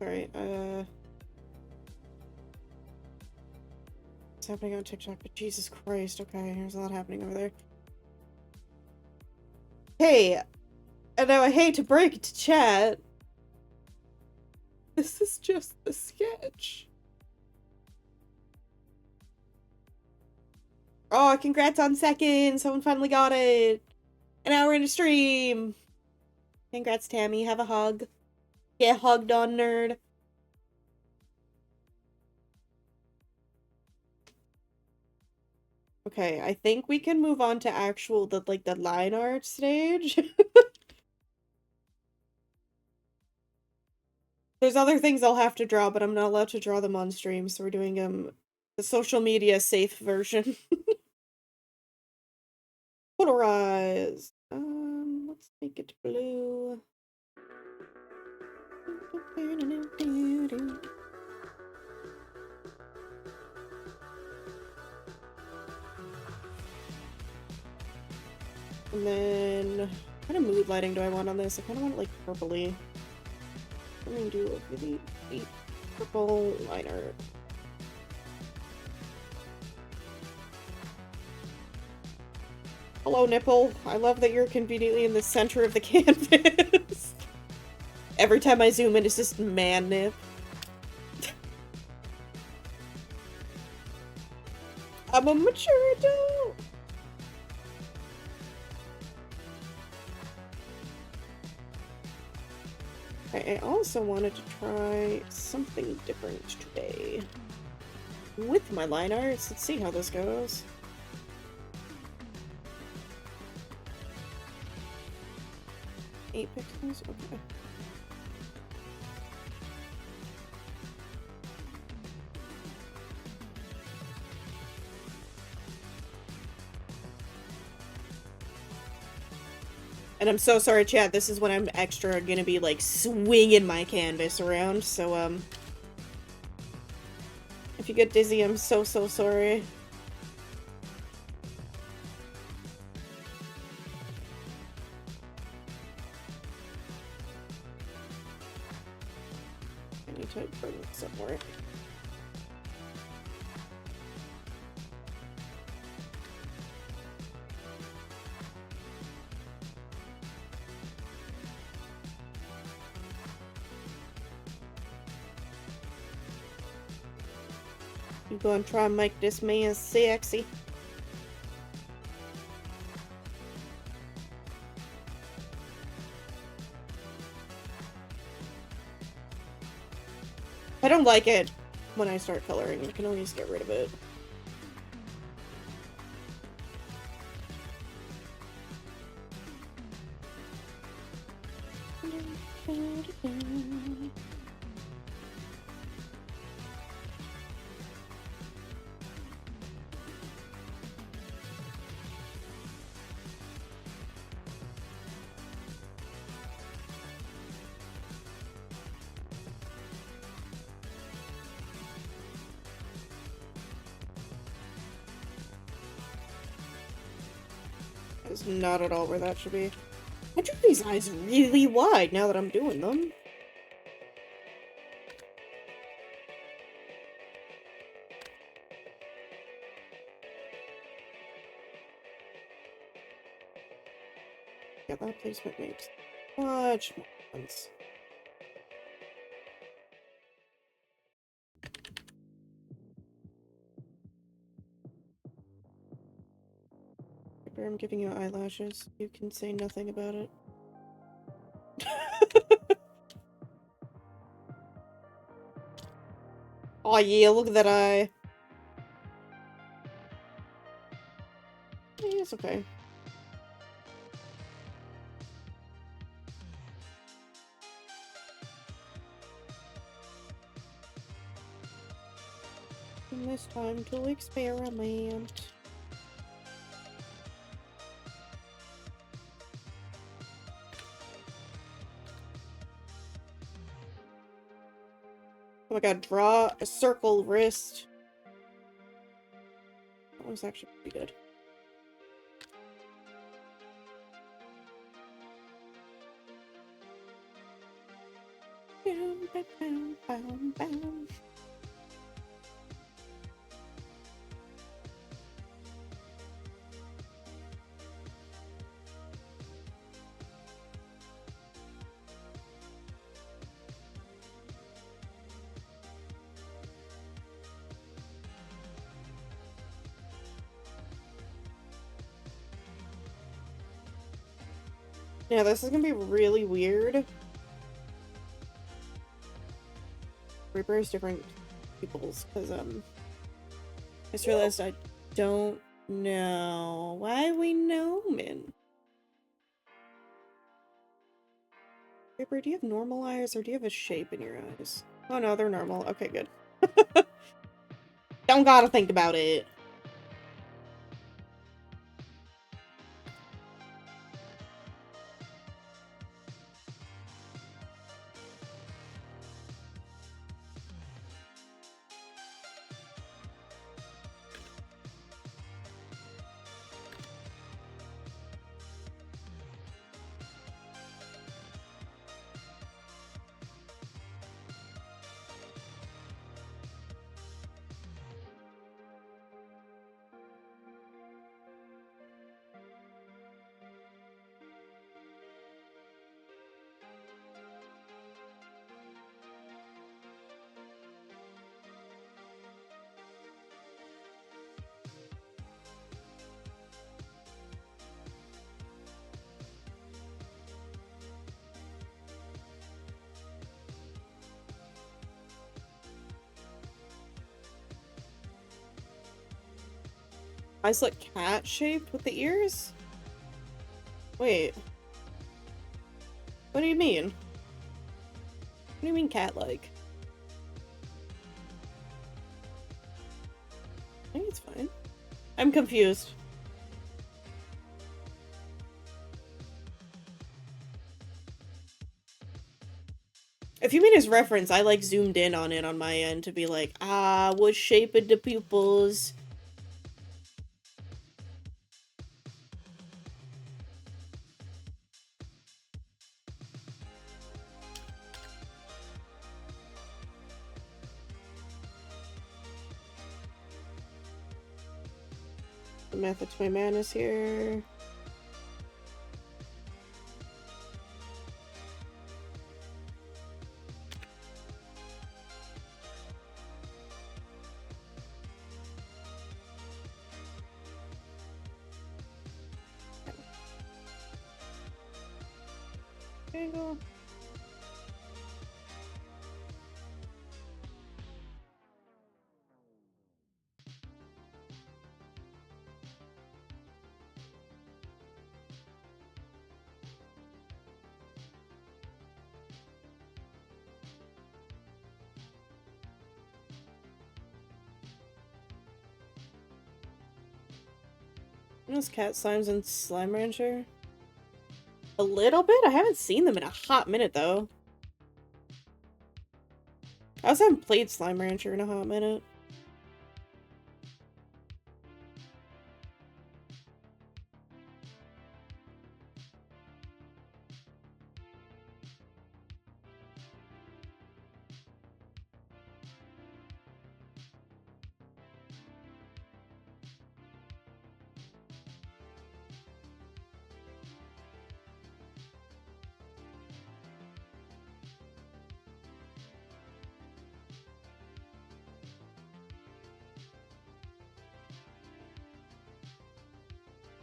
Alright, what's happening on TikTok? But Jesus Christ, okay, there's a lot happening over there. Hey, and now I hate to break it to chat. This is just the sketch. Oh, congrats on second! Someone finally got it! An hour into stream! Congrats, Tammy. Have a hug. Get hugged on, nerd. Okay, I think we can move on to actual, the line art stage. There's other things I'll have to draw, but I'm not allowed to draw them on stream, so we're doing, the social media safe version. Polarize. Let's make it blue. And then, what kind of mood lighting do I want on this? I kind of want it like purpley. I'm gonna do a really deep purple liner. Hello, nipple. I love that you're conveniently in the center of the canvas. Every time I zoom in, it's just man nip. I'm a mature adult. I also wanted to try something different today with my line arts. Let's see how this goes. Eight pixels? Okay. And I'm so sorry, chat. This is when I'm extra gonna be, like, swinging my canvas around, so, if you get dizzy, I'm so sorry. I need to bring this somewhere. You go and try and make this man sexy. I don't like it when I start coloring. I can always get rid of it. That's not at all where that should be. I drew these eyes really wide now that I'm doing them. Yeah, that placement makes much more sense. I'm giving you eyelashes. You can say nothing about it. Oh yeah, look at that eye. Yeah, it's okay. And this time to experiment. Oh my god, draw a circle wrist. That was actually pretty good. Yeah, this is gonna be really weird. Reaper is different people's, because, I just realized I don't know why we gnoming. Reaper, do you have normal eyes, or do you have a shape in your eyes? Oh no, they're normal. Okay, good. Don't gotta think about it. Eyes look cat-shaped with the ears? Wait. What do you mean? What do you mean cat-like? I think it's fine. I'm confused. If you mean his reference, I like zoomed in on it on my end to be like, ah, what shape of the pupils? The method to my madness here. There you go. Those cat slimes in Slime Rancher? A little bit? I haven't seen them in a hot minute, though. I also haven't played Slime Rancher in a hot minute.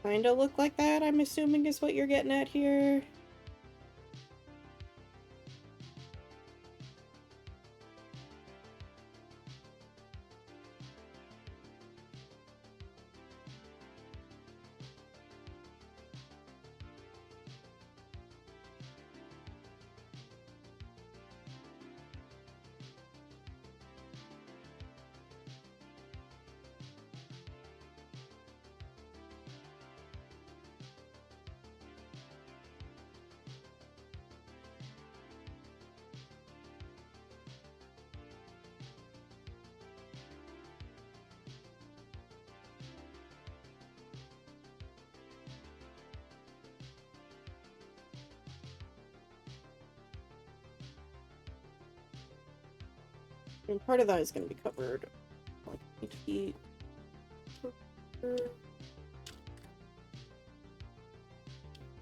Kinda look like that, I'm assuming is what you're getting at here. And part of that is going to be covered. Like 8 feet.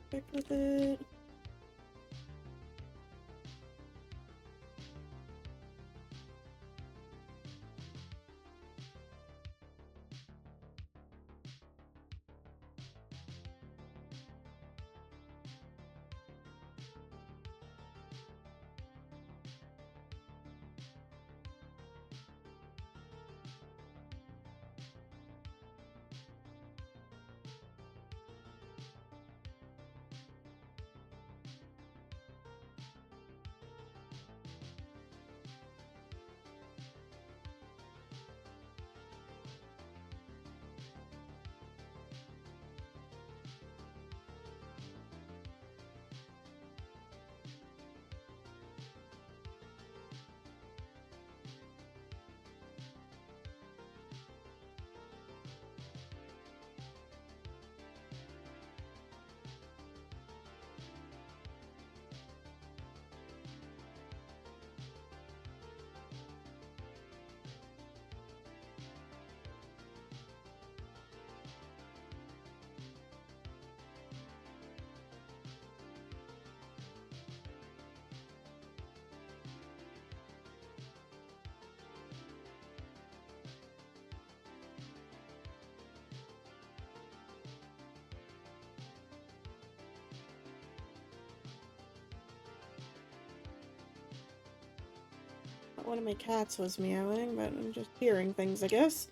Back with it. One of my cats was meowing, but I'm just hearing things, I guess.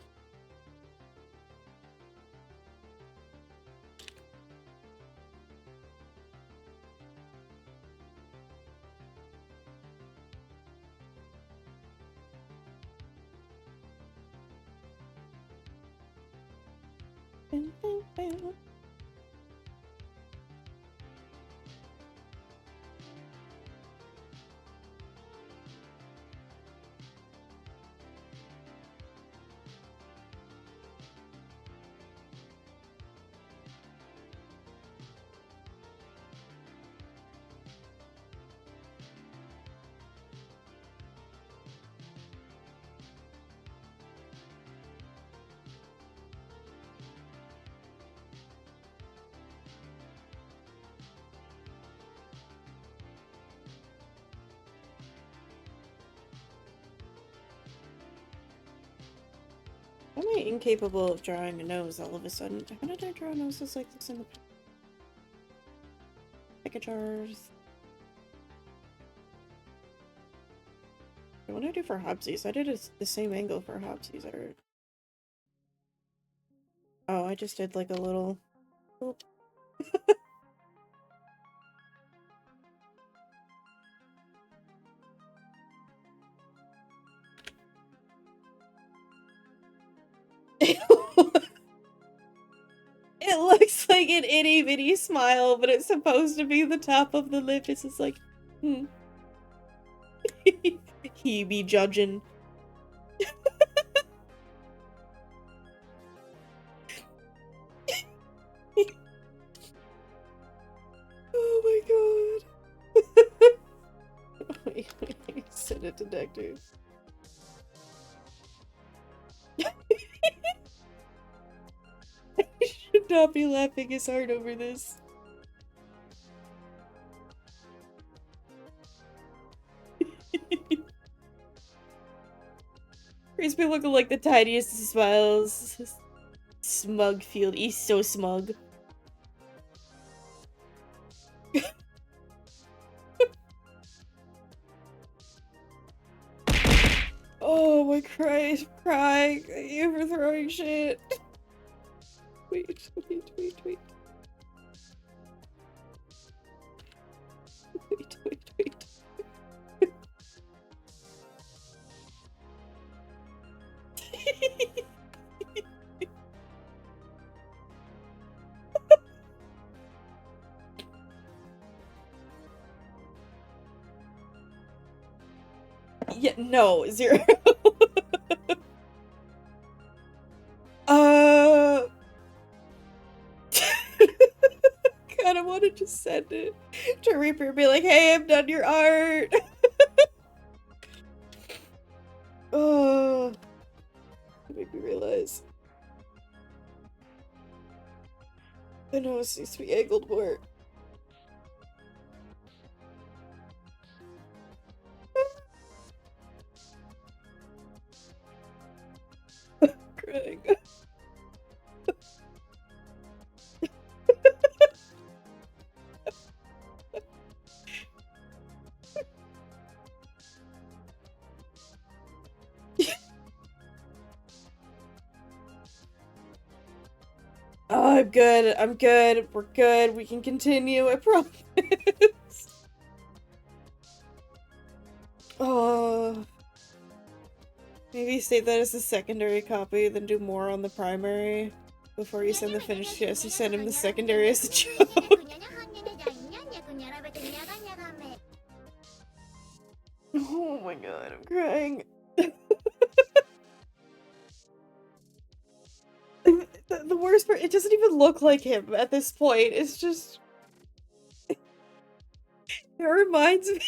Why am I incapable of drawing a nose all of a sudden? How did I draw noses like this in the pictures? What did I do for Hopsies? I did the same angle for Hopsies. Oh, I just did like a little... It looks like an itty bitty smile, but it's supposed to be the top of the lip. It's just like, he be judging. Oh my god. Wait, send it to Nectar. I should not be laughing as hard over this. Crispy looking like the tiniest of smiles. Smug field. He's so smug. Oh my Christ, I'm crying. You for throwing shit. Wait. Wait. Yeah, no, 0. Kinda wanted to send it to Reaper and be like, hey, I've done your art. Oh, make me realize. The nose needs to be angled more. Crying. Oh, I'm good. We're good. We can continue, I promise. Oh. Maybe save that as a secondary copy, then do more on the primary. Before you send the finished yes, you send him the secondary as a joke. Oh my god, I'm crying. The worst part, it doesn't even look like him at this point. It's just... It reminds me...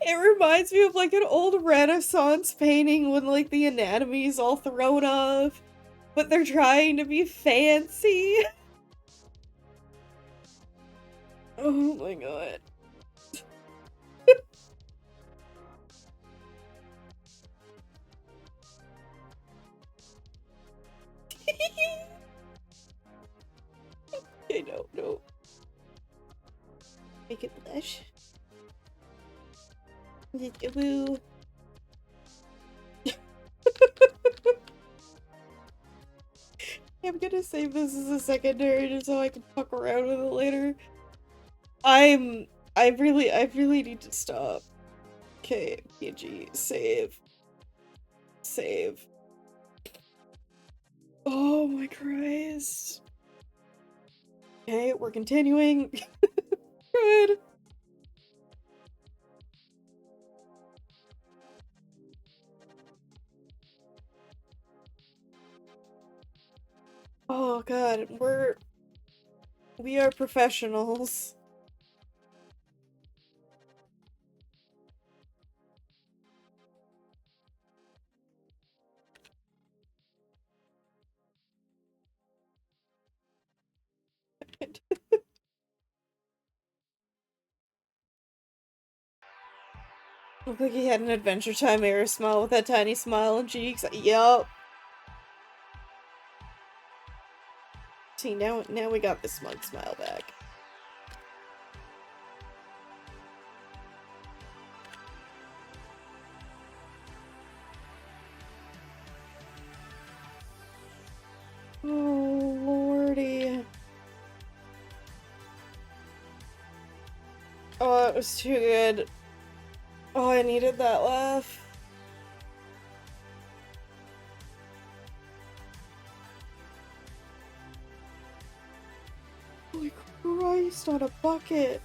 It reminds me of like an old Renaissance painting when like the anatomy's all thrown off, but they're trying to be fancy. Oh my god. Okay, no. Make it blush. Woo. I'm gonna save this as a secondary just so I can fuck around with it later. I really need to stop. Okay, PNG, save. save. Oh my Christ. Okay, we're continuing. Good. Oh god, we are professionals. Looked like he had an Adventure Time era smile with that tiny smile on cheeks. Yup. See, now we got the smug smile back. Oh, lordy. Oh, it was too good. Oh, I needed that laugh. Holy Christ, on a bucket.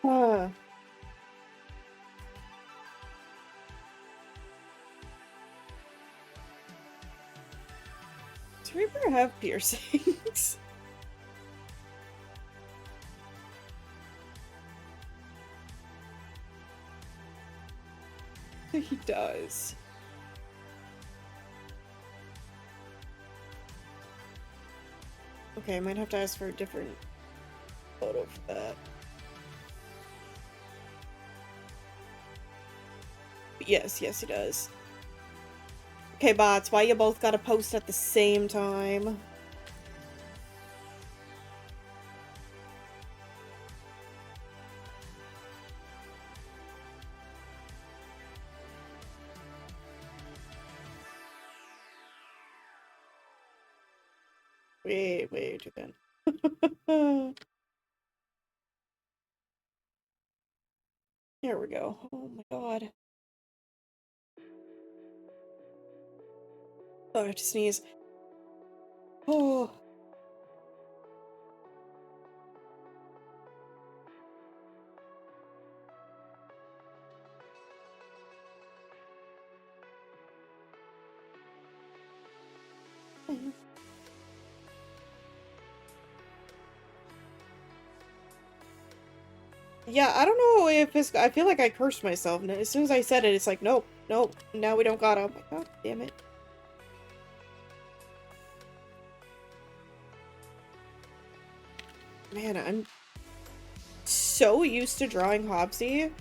Huh. Does Reaper have piercings? He does. Okay, I might have to ask for a different photo for that. Yes, yes, he does. Okay, bots, why you both gotta post at the same time? Wait, too good. There we go. Oh my god. Oh, I have to sneeze. Oh. Yeah, I don't know if it's. I feel like I cursed myself, and as soon as I said it, it's like, nope, nope, now we don't got him. Like, god damn it. Man, I'm so used to drawing Hobbsy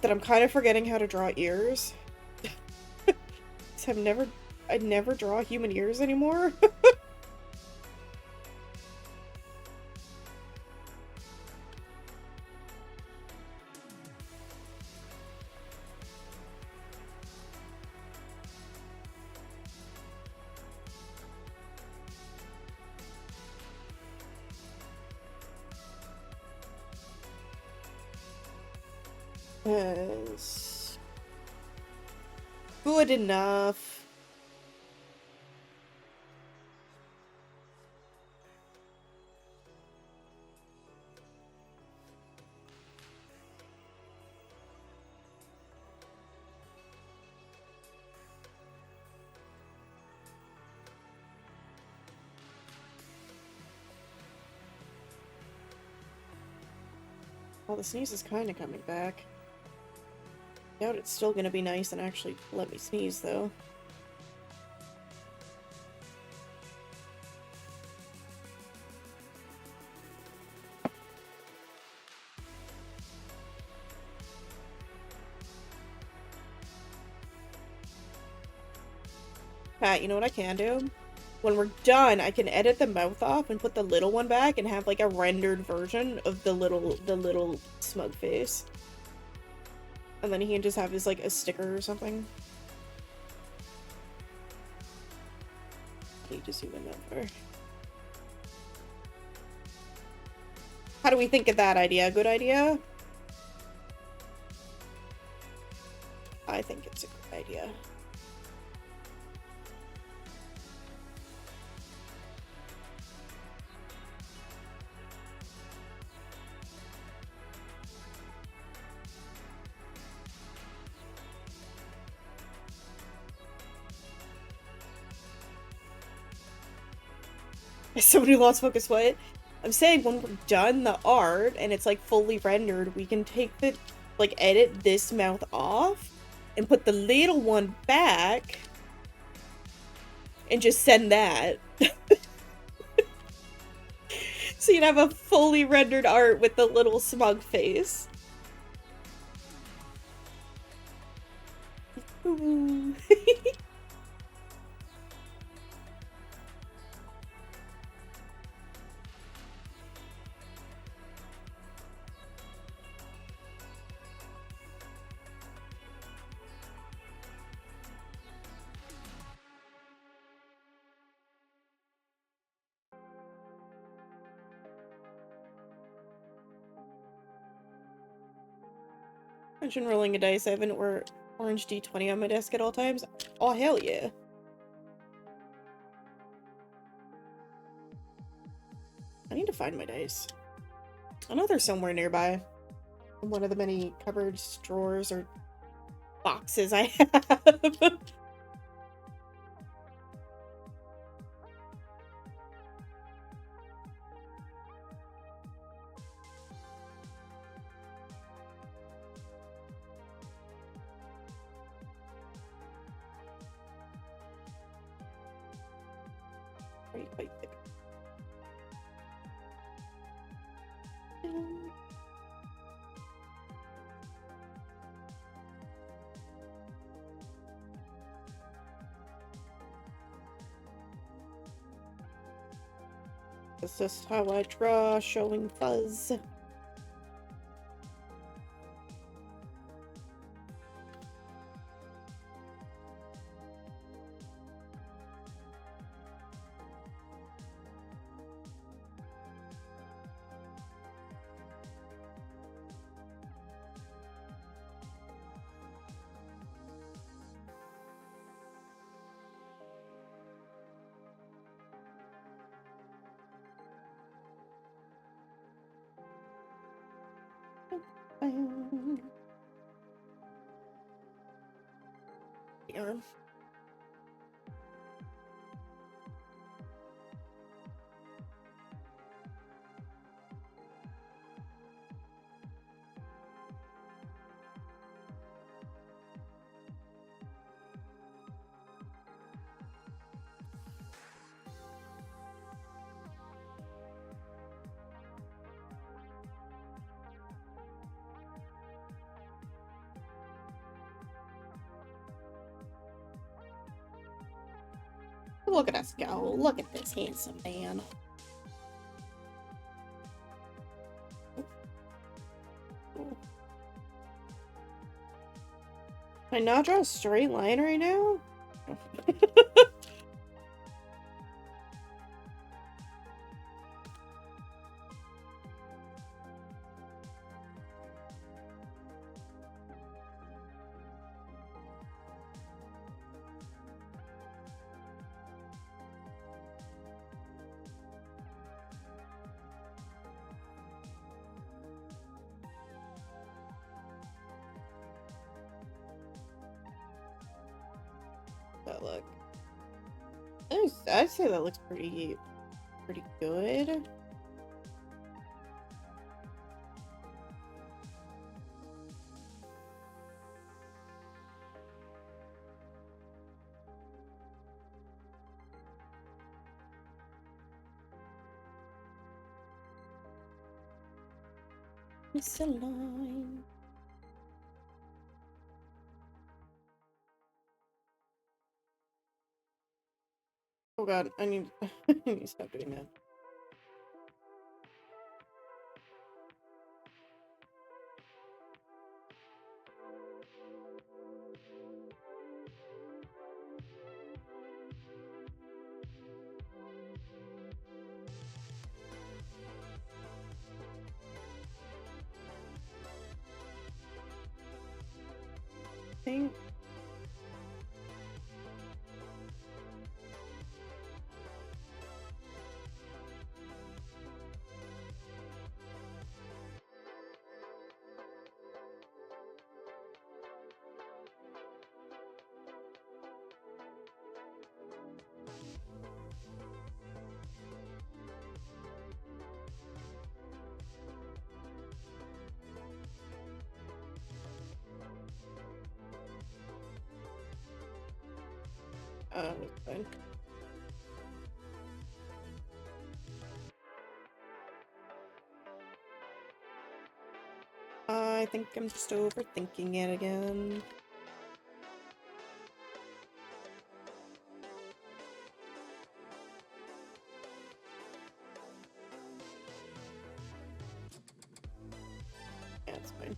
that I'm kind of forgetting how to draw ears. I never draw human ears anymore. Yes. Good enough. Well, the sneeze is kind of coming back. Doubt it's still gonna be nice and actually let me sneeze, though. Pat, you know what I can do? When we're done, I can edit the mouth off and put the little one back and have like a rendered version of the little smug face. And then he can just have his like a sticker or something. I need to zoom in that far. How do we think of that idea? Good idea? I think it's a good idea. As somebody who lost focus, what? I'm saying when we're done the art and it's like fully rendered, we can take the, like, edit this mouth off and put the little one back and just send that. So you'd have a fully rendered art with the little smug face. Ooh. Imagine rolling a dice. I have an orange D20 on my desk at all times. Oh, hell yeah. I need to find my dice. I know they're somewhere nearby. In one of the many cupboards, drawers, or boxes I have. Quite thick. This is how I draw, showing fuzz. The arm. Look at us go. Look at this handsome man. Can I not draw a straight line right now? That look. I'd say that looks pretty good. Misaligned. Oh god, I need I need to stop doing that. Think it's fine. I think I'm just overthinking it again. Yeah, it's fine.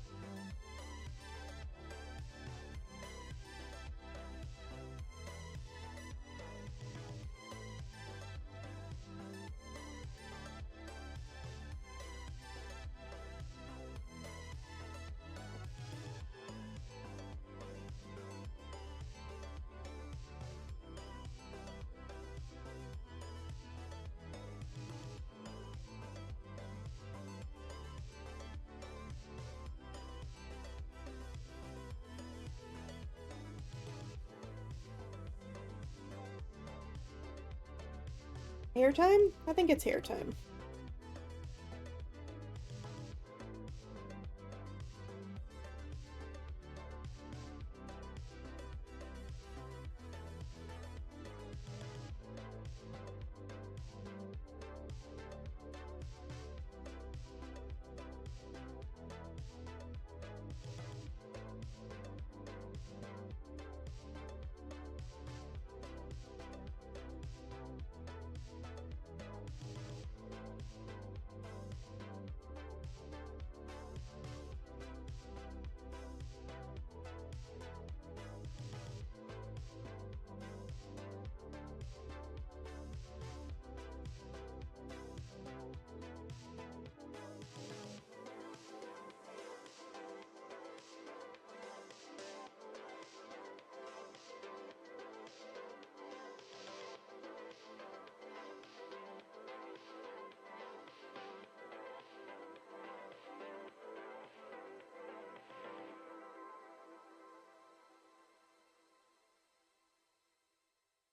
Hair time? I think it's hair time.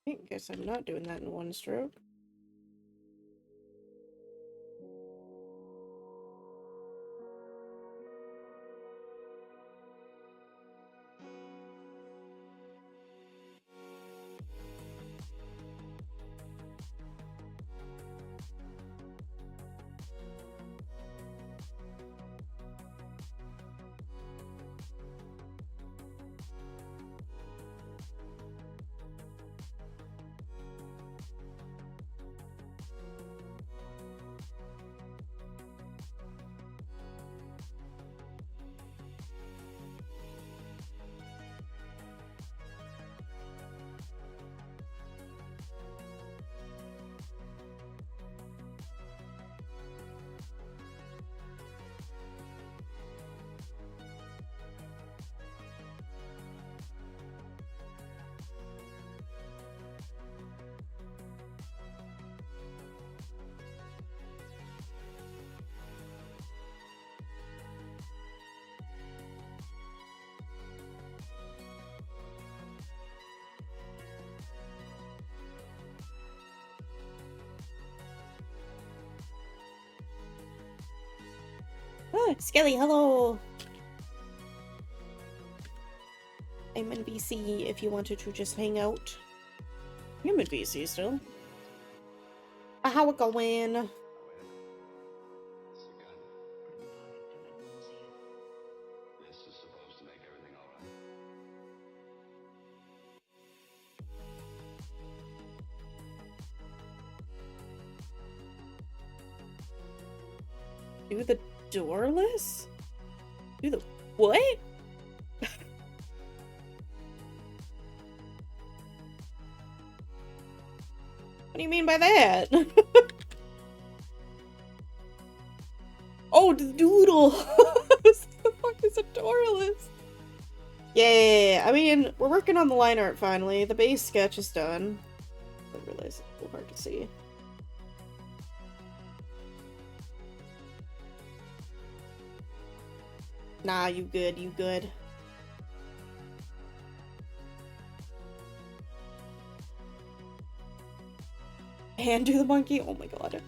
I guess I'm not doing that in one stroke. Ah, Skelly, hello! I'm in BC if you wanted to just hang out. I'm in BC still. How it going? Do the doorless? Do the what? What do you mean by that? Oh, the doodle! What the fuck is a doorless? Yeah, I mean, we're working on the line art finally. The base sketch is done. I realize it's a little hard to see. Nah, you good, you good. And do the monkey? Oh my god.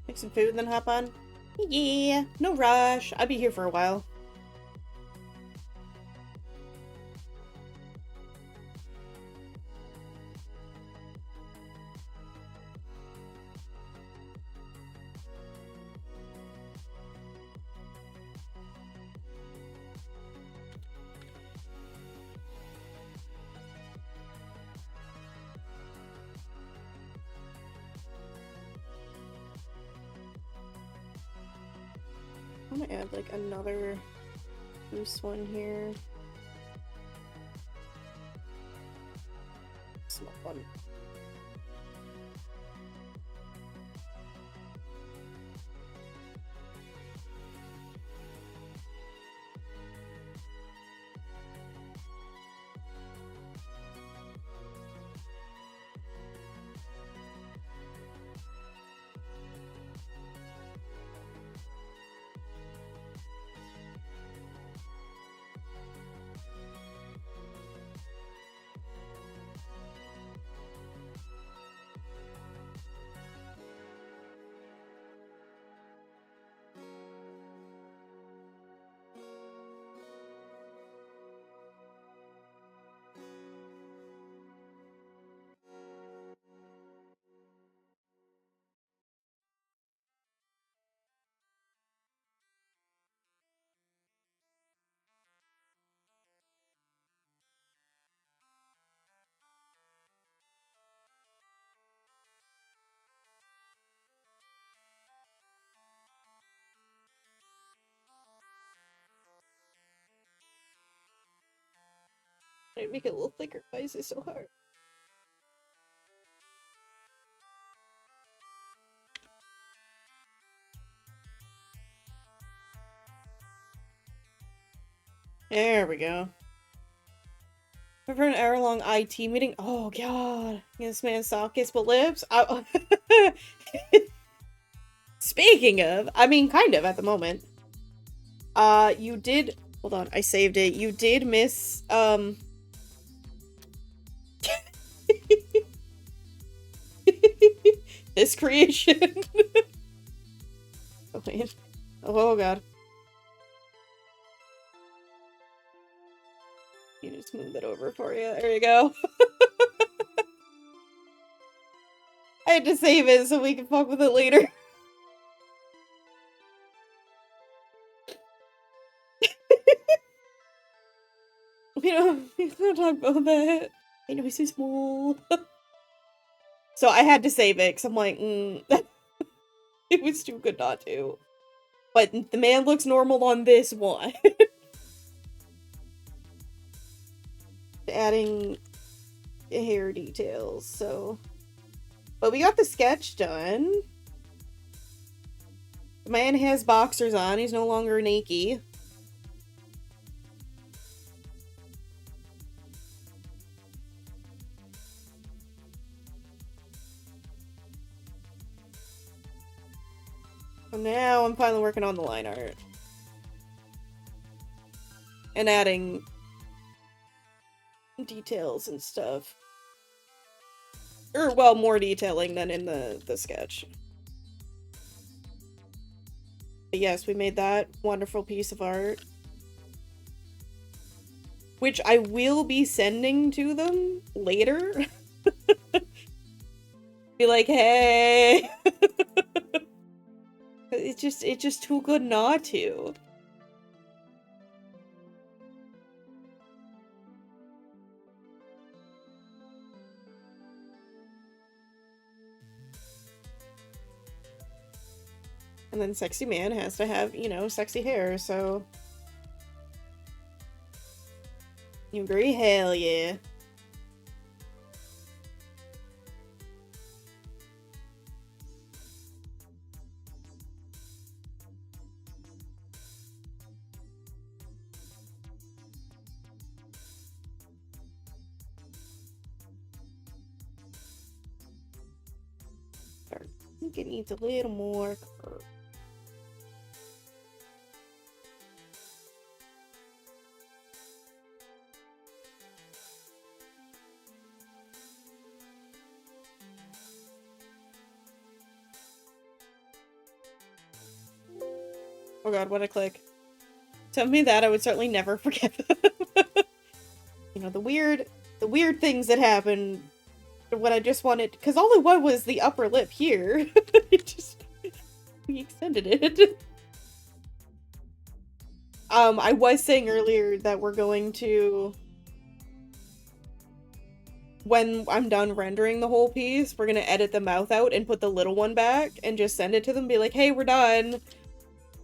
Make some food and then hop on? Yeah, no rush. I'll be here for a while. I'm gonna add like another loose one here. Small one. I make it a little thicker. Why is it so hard? There we go. For an hour-long IT meeting. Oh god, this man's sockets but lips. Speaking of, I mean, kind of at the moment. You did. Hold on, I saved it. You did miss. This creation. Oh man. Oh god. You just move it over for you. There you go. I had to save it so we can fuck with it later. We don't talk about that. I know he's so small. So I had to save it because I'm like, it was too good not to. But the man looks normal on this one. Adding hair details, so. But we got the sketch done. The man has boxers on, he's no longer naked. So now I'm finally working on the line art. And adding details and stuff. Or, well, more detailing than in the sketch. But yes, we made that wonderful piece of art. Which I will be sending to them later. Be like, hey! It's just too good not to. And then sexy man has to have, you know, sexy hair, so... You agree? Hell yeah. I think it needs a little more curve. Oh god, what a click. Tell me that, I would certainly never forget them. You know, the weird things that happen when I just wanted, because all it was the upper lip here. We extended it. I was saying earlier that we're going to, when I'm done rendering the whole piece, we're gonna edit the mouth out and put the little one back and just send it to them, be like, hey, we're done.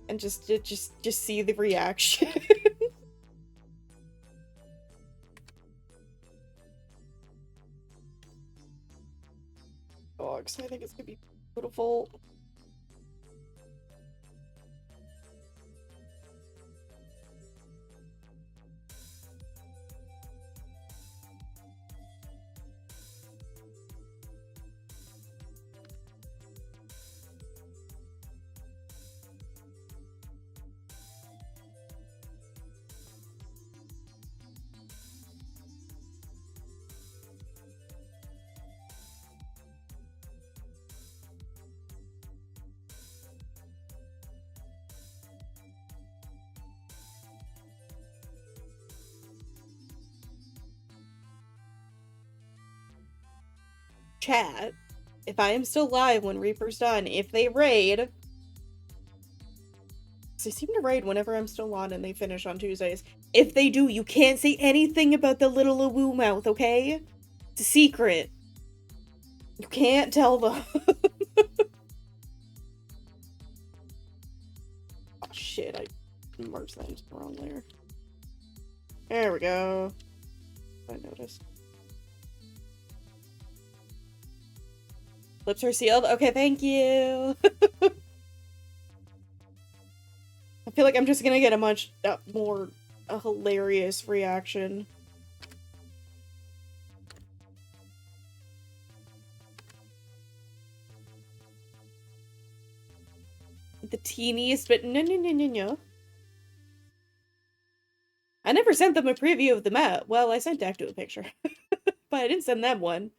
And just see the reaction. Dogs, I think it's gonna be beautiful. Chat, if I am still live when Reaper's done, if they raid, they seem to raid whenever I'm still on and they finish on Tuesdays. If they do, you can't say anything about the little awoo mouth, okay? It's a secret. You can't tell them. Oh shit, I merged that into the wrong layer. There we go. I noticed. Lips are sealed? Okay, thank you! I feel like I'm just gonna get a much more hilarious reaction. The teeniest, but no. I never sent them a preview of the map. Well, I sent Dak a picture. But I didn't send them one.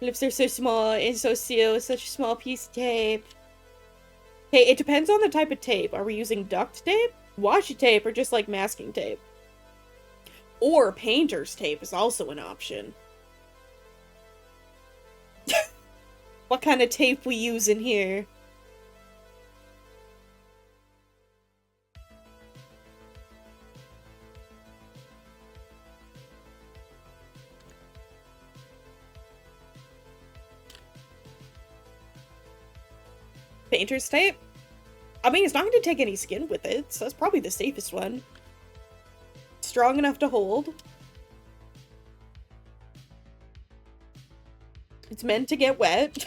Lips are so small and so sealed, such a small piece of tape. Hey, it depends on the type of tape. Are we using duct tape, washi tape, or just like masking tape? Or painter's tape is also an option. What kind of tape we use in here? Painter's tape? I mean, it's not going to take any skin with it, so that's probably the safest one. Strong enough to hold. It's meant to get wet.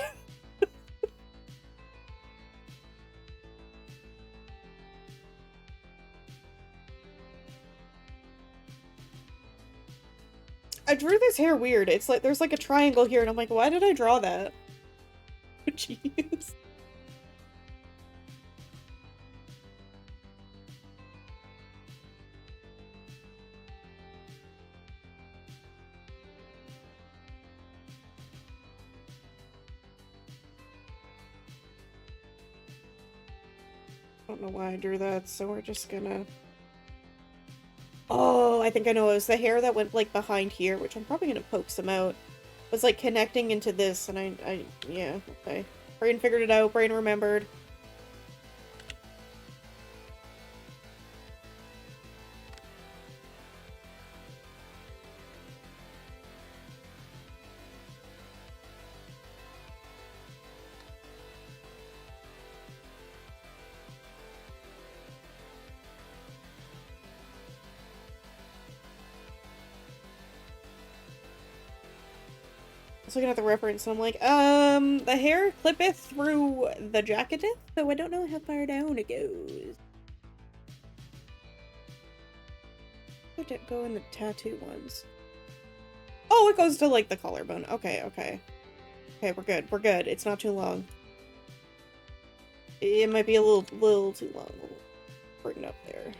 I drew this hair weird. It's like, there's like a triangle here, and I'm like, why did I draw that? I don't know why I drew that, so we're just gonna... Oh, I think I know. It was the hair that went, like, behind here, which I'm probably gonna poke some out. It was, like, connecting into this, and yeah, okay. Brain figured it out, brain remembered. I was looking at the reference, and I'm like, the hair clippeth through the jacketeth, so I don't know how far down it goes. Let it go in the tattoo ones. Oh, it goes to, like, the collarbone. Okay, okay. Okay, we're good. We're good. It's not too long. It might be a little too long. We'll bring it up there.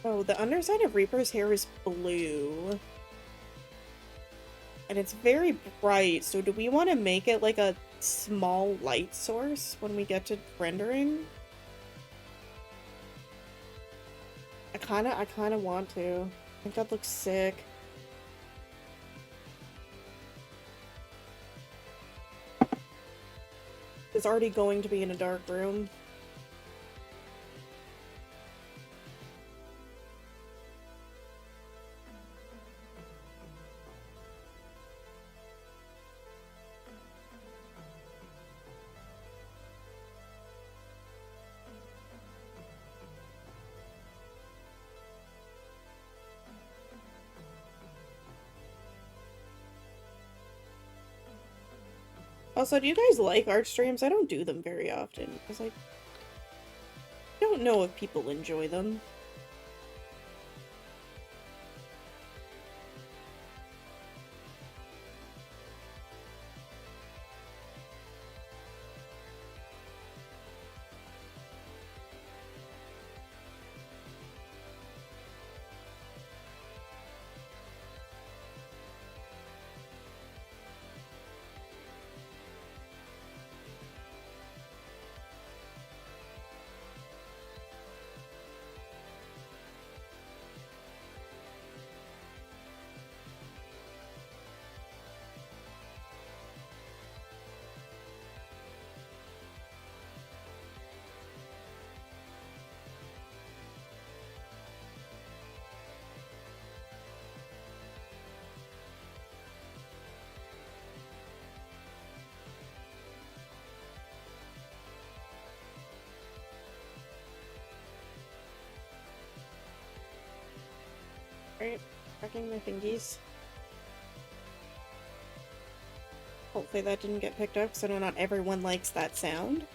Oh, the underside of Reaper's hair is blue. And it's very bright, so do we want to make it like a small light source when we get to rendering? I kinda want to. I think that looks sick. It's already going to be in a dark room. Also, do you guys like art streams? I don't do them very often, because I don't know if people enjoy them. Alright, cracking my fingies. Hopefully that didn't get picked up, because I know not everyone likes that sound.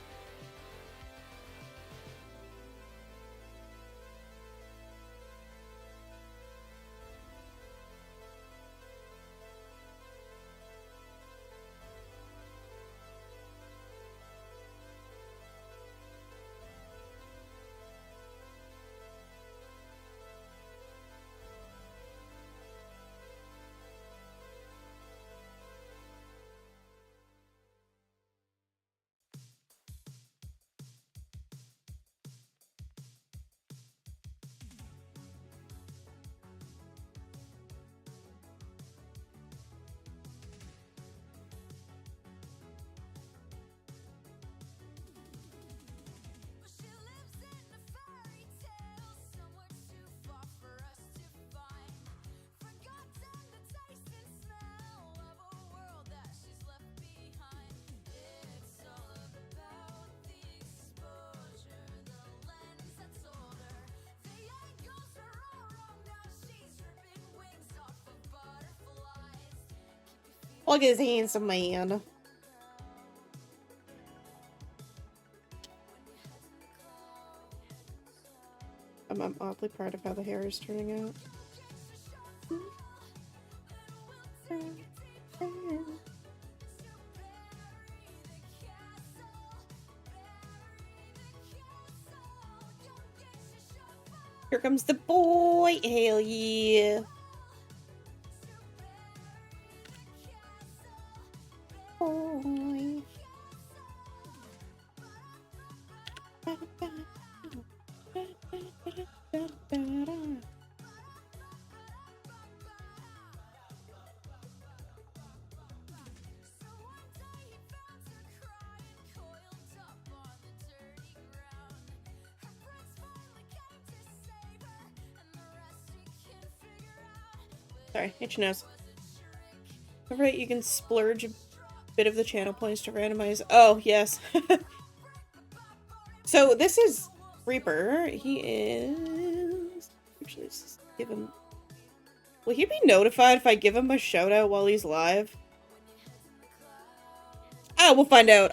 Look at his handsome man. I'm awfully proud of how the hair is turning out. Here comes the boy! Hell yeah! Boy. Sorry, itch nose. Alright, you can splurge a bit of the channel points to randomize. Oh, yes. So, this is Reaper. He is... Actually, let's just give him... Will he be notified if I give him a shout out while he's live? Oh, we'll find out.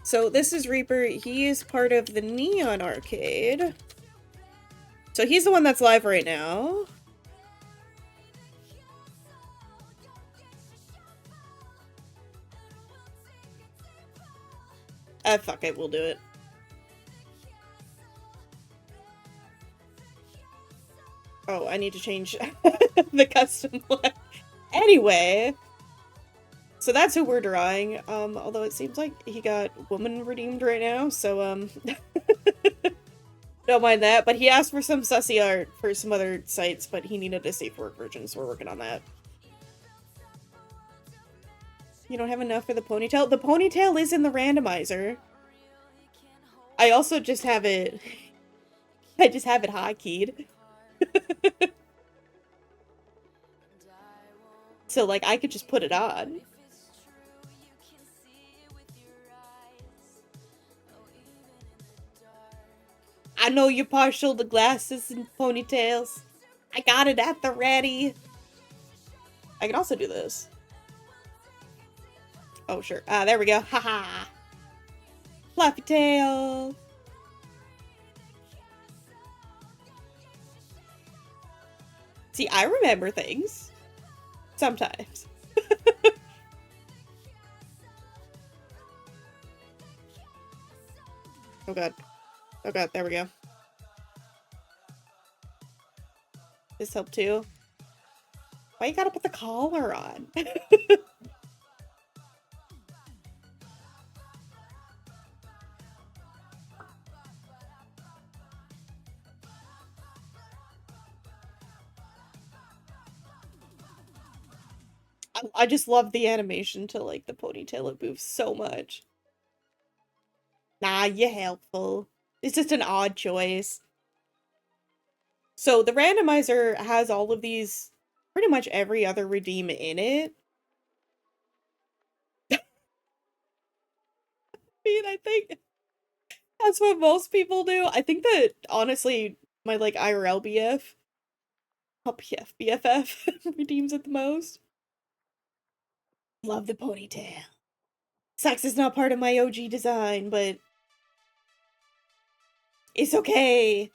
So this is Reaper. He is part of the Neon Arcade. So he's the one that's live right now. Fuck it, we'll do it. Oh, I need to change the custom one. Anyway. So that's who we're drawing. Although it seems like he got woman redeemed right now, so, don't mind that. But he asked for some sussy art for some other sites, but he needed a safe work version, so we're working on that. You don't have enough for the ponytail? The ponytail is in the randomizer. I also just have it... I just have it hotkeyed. So, like, I could just put it on. I know you're partial to glasses and ponytails. I got it at the ready. I can also do this. Oh, sure. There we go. Haha. Fluffy tail. See, I remember things. Sometimes. Oh god. Oh god, there we go. This helped too. Why you gotta put the collar on? I just love the animation to, like, the ponytail. It moves so much. Nah, you're helpful. It's just an odd choice. So, the randomizer has all of these, pretty much every other redeem in it. I mean, I think that's what most people do. I think that, honestly, my, like, IRL BF, oh, BFF redeems it the most. Love the ponytail. Sucks is not part of my OG design, but it's okay. If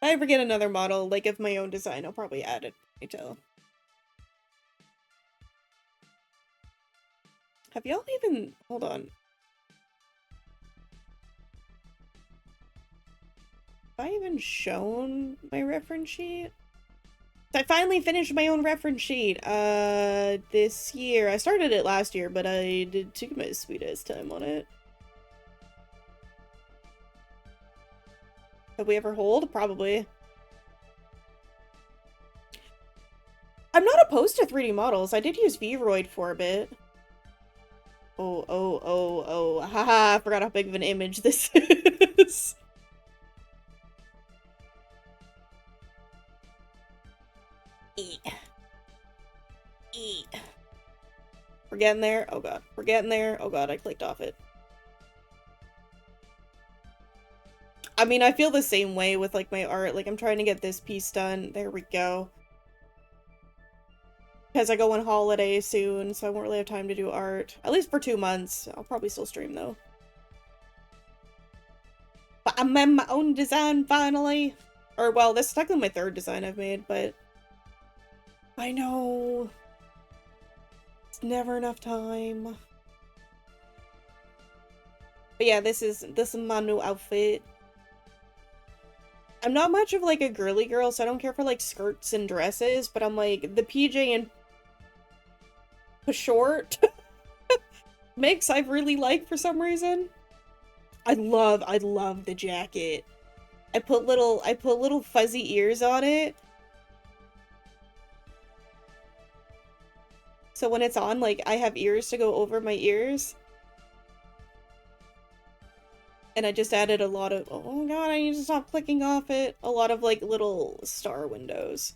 I ever get another model, like, of my own design, I'll probably add a ponytail. Have y'all even... Hold on. Have I even shown my reference sheet? I finally finished my own reference sheet, this year. I started it last year, but I took my sweetest time on it. Have we ever hold? Probably. I'm not opposed to 3D models. I did use Vroid for a bit. Oh. Haha, I forgot how big of an image this is. Eat. We're getting there. Oh god. We're getting there. Oh god, I clicked off it. I mean, I feel the same way with, like, my art. Like, I'm trying to get this piece done. There we go. Because I go on holiday soon, so I won't really have time to do art. At least for 2 months. I'll probably still stream, though. But I made my own design, finally! Or, well, this is technically my 3rd design I've made, but... I know... It's never enough time. But yeah, this is my new outfit. I'm not much of, like, a girly girl, so I don't care for, like, skirts and dresses, but I'm, like, the PJ and short mix I really like for some reason. I love the jacket. I put little fuzzy ears on it. So when it's on, like, I have ears to go over my ears. And I just added a lot of, oh god, I need to stop clicking off it. A lot of, like, little star windows.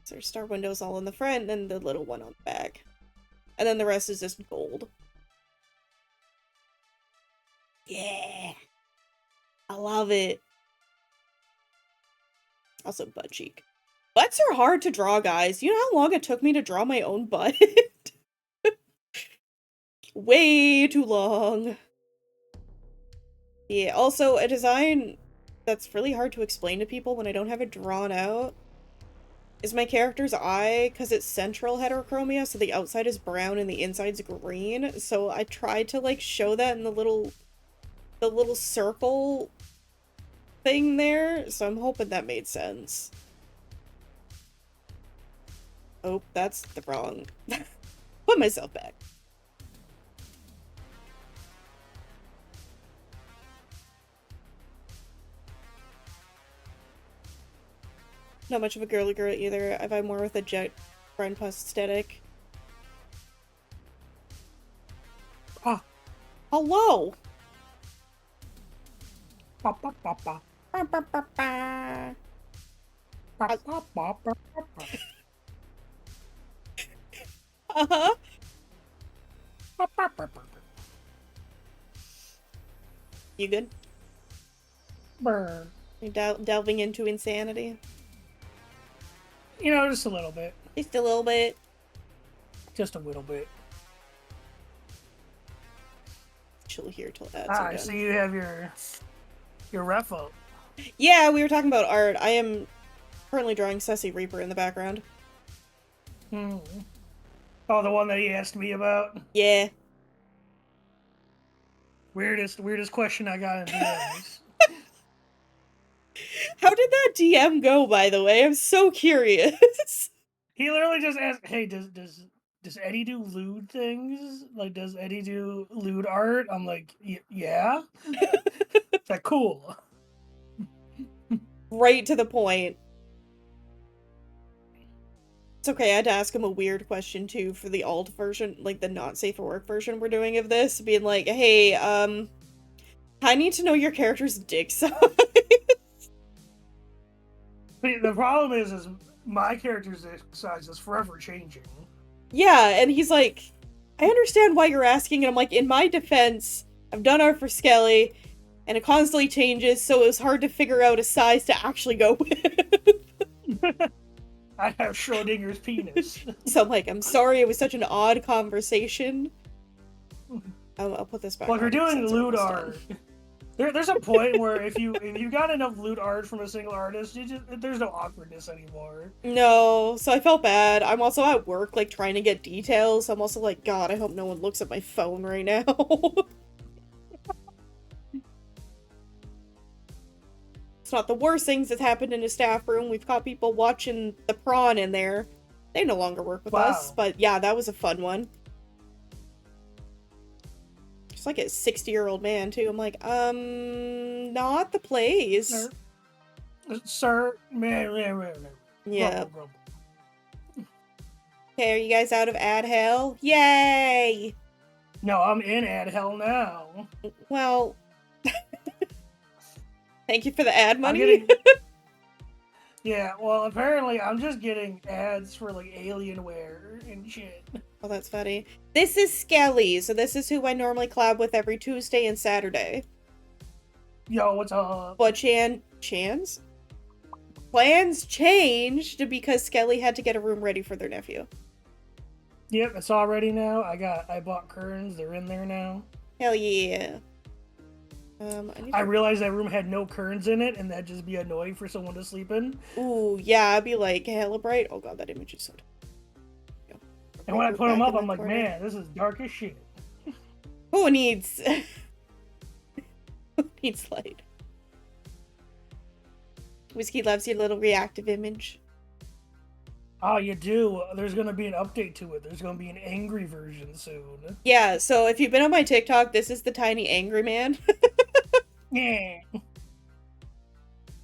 So there's star windows all in the front and the little one on the back. And then the rest is just gold. Yeah! I love it. Also butt cheek. Butts are hard to draw, guys. You know how long it took me to draw my own butt? Way too long. Yeah, also a design that's really hard to explain to people when I don't have it drawn out is my character's eye, because it's central heterochromia, so the outside is brown and the inside's green. So I tried to, like, show that in the little circle thing there, so I'm hoping that made sense. Oh, that's the wrong... Put myself back. Not much of a girly girl either. I vibe more with a jet friend plus aesthetic. Ah, hello. Uh-huh. You good? Brr. You delving into insanity? You know, just a little bit. Just a little bit. Just a little bit. Chill here till ads Ah, are done. so you have your ref up. Yeah, we were talking about art. I am currently drawing Ceci Reaper in the background. Hmm. Oh, the one that he asked me about? Yeah. Weirdest question I got in DMs. How did that DM go, by the way? I'm so curious. He literally just asked, hey, does Eddie do lewd things? Like, does Eddie do lewd art? I'm like, yeah? It's like, cool. Right to the point. It's okay, I had to ask him a weird question, too, for the alt version, like, the not safe for work version we're doing of this, being like, hey, I need to know your character's dick size. The problem is my character's size is forever changing. Yeah, and he's like, I understand why you're asking, and I'm like, in my defense, I've done art for Skeley, and it constantly changes, so it was hard to figure out a size to actually go with. I have Schrodinger's penis. So I'm like, I'm sorry, it was such an odd conversation. I'll put this back. Well, if you're doing lewd art, there's a point where if you got enough lewd art from a single artist, there's no awkwardness anymore. No, so I felt bad. I'm also at work, like, trying to get details. I'm also like, God, I hope no one looks at my phone right now. It's not the worst things that's happened in a staff room. We've got people watching the prawn in there. They no longer work with us, but yeah, that was a fun one. It's like a 60-year-old man, too. I'm like, not the place. Sir, man. Yeah. Okay, are you guys out of ad hell? Yay! No, I'm in ad hell now. Well, thank you for the ad money. Yeah, well, apparently I'm just getting ads for, like, Alienware and shit. Oh, that's funny. This is Skeley, so this is who I normally collab with every Tuesday and Saturday. Yo, what's up? But Plans changed because Skeley had to get a room ready for their nephew. Yep, it's all ready now. I bought curtains. They're in there now. Hell yeah. I realized that room had no curtains in it, and that'd just be annoying for someone to sleep in. Ooh, yeah, I'd be like, hella bright. Oh god, that image is so... And when I put them up, I'm like, man, this is dark as shit. Who needs... Who needs light? Whiskey loves your little reactive image. Oh, you do? There's going to be an update to it. There's going to be an angry version soon. Yeah, so if you've been on my TikTok, this is the tiny angry man. Yeah.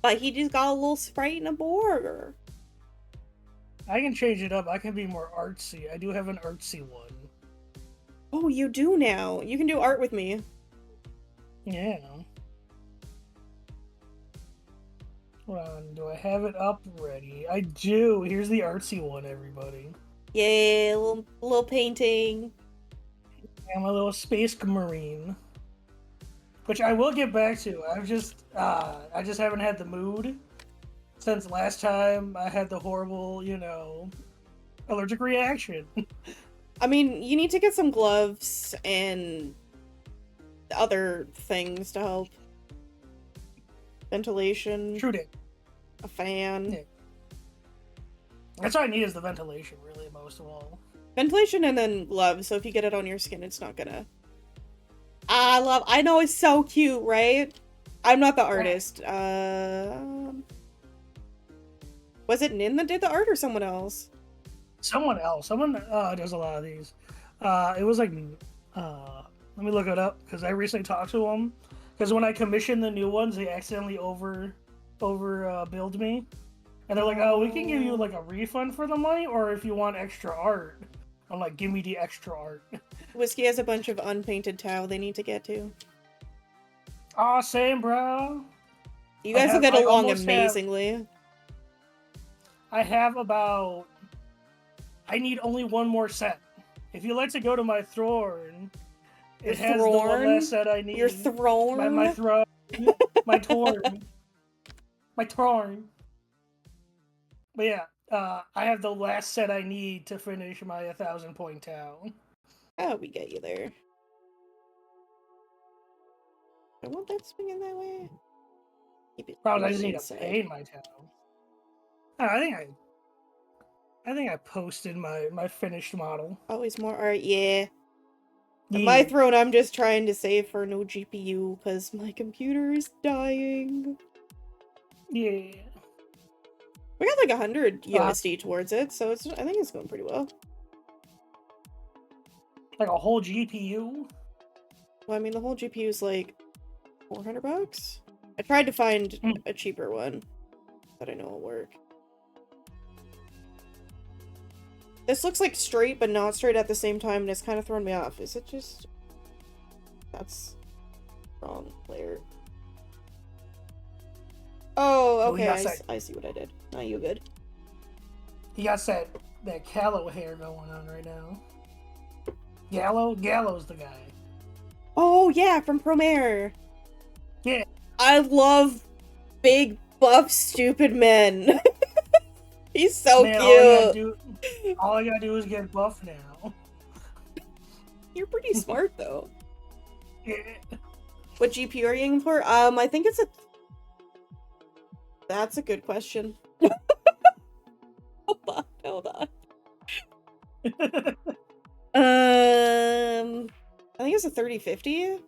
But he just got a little Sprite and a burger. I can change it up. I can be more artsy. I do have an artsy one. Oh, you do now. You can do art with me. Yeah. Hold on. Do I have it up ready? I do. Here's the artsy one, everybody. Yeah, little painting. I'm a little space marine. Which I will get back to. I just haven't had the mood since last time I had the horrible, allergic reaction. I mean, you need to get some gloves and other things to help. Ventilation. True that. A fan. Yeah. That's all I need is the ventilation, really, most of all. Ventilation and then gloves, so if you get it on your skin, it's not gonna... I know it's so cute, right? I'm not the artist. Was it Nin that did the art or someone else? Someone else. Someone does a lot of these. It was like, let me look it up, because I recently talked to him. Because when I commissioned the new ones, they accidentally billed me. And they're like, oh, we can give you like a refund for the money, or if you want extra art. I'm like, give me the extra art. Whiskey has a bunch of unpainted towel they need to get to. Aw, same, bro. You guys will get along amazingly. I have about... I need only one more set. If you like to go to my throne, it has the one last set I need. Your throne? My throne. My torn. My torn. But yeah, I have the last set I need to finish my 1,000-point town. Oh, we get you there. I want that swinging that way. Keep it. Probably I just need to paint my town. I think I posted my finished model. Always more art, yeah. My throne, I'm just trying to save for no GPU because my computer is dying. Yeah. We got like 100 USD towards it, so I think it's going pretty well. Like a whole GPU? Well, I mean, the whole GPU is like $400. I tried to find a cheaper one that I know will work. This looks like straight, but not straight at the same time, and it's kind of thrown me off. Is it just... That's... wrong layer. Oh, okay, I see what I did. Now you good. He got that callow hair going on right now. Gallo's the guy. Oh, yeah, from Promare. Yeah. I love big, buff, stupid men. He's so cute. All I gotta do is get buff now. You're pretty smart, though. Yeah. What GPU are you aiming for? I think it's a... That's a good question. Hold on. I think it's a 3050.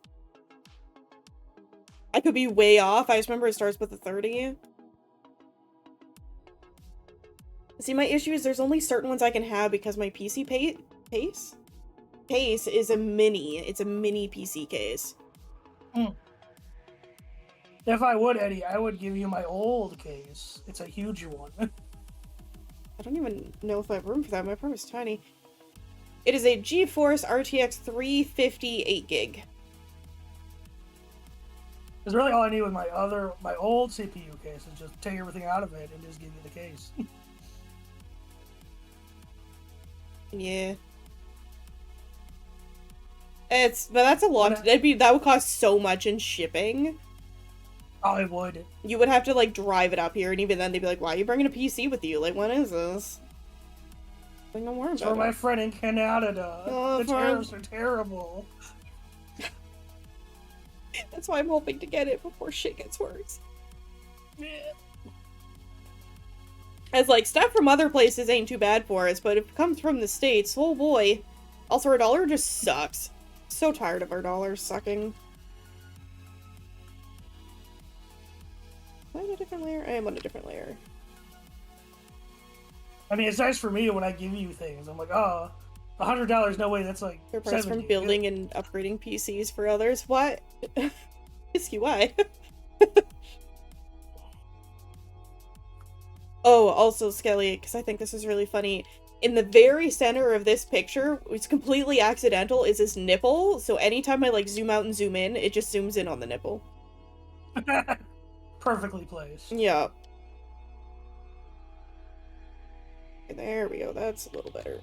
I could be way off. I just remember it starts with a 30. See, my issue is there's only certain ones I can have because my PC case is a mini. It's a mini PC case. If I would, Eddie, I would give you my old case. It's a huge one. I don't even know if I have room for that. My room is tiny. It is a GeForce RTX 350 8GB. Because really all I need with my old CPU case is just take everything out of it and just give you the case. Yeah. But that's a lot. That would cost so much in shipping. Oh, it would. You would have to, like, drive it up here, and even then they'd be like, why are you bringing a PC with you? Like, what is this? Don't worry For about my it. friend in Canada, Oh, the fine. tariffs are terrible. That's why I'm hoping to get it before shit gets worse. Yeah. As like, stuff from other places ain't too bad for us, but if it comes from the States, oh boy. Also, our dollar just sucks. So tired of our dollar sucking. Am I on a different layer? I am on a different layer. I mean, it's nice for me when I give you things. I'm like, oh, $100, no way, that's like Their price from 70. building and upgrading PCs for others. What? Whisky, why? Oh, also, Skelly, because I think this is really funny. In the very center of this picture, it's completely accidental, is this nipple. So anytime I like zoom out and zoom in, it just zooms in on the nipple. Perfectly placed. Yeah. There we go. That's a little better.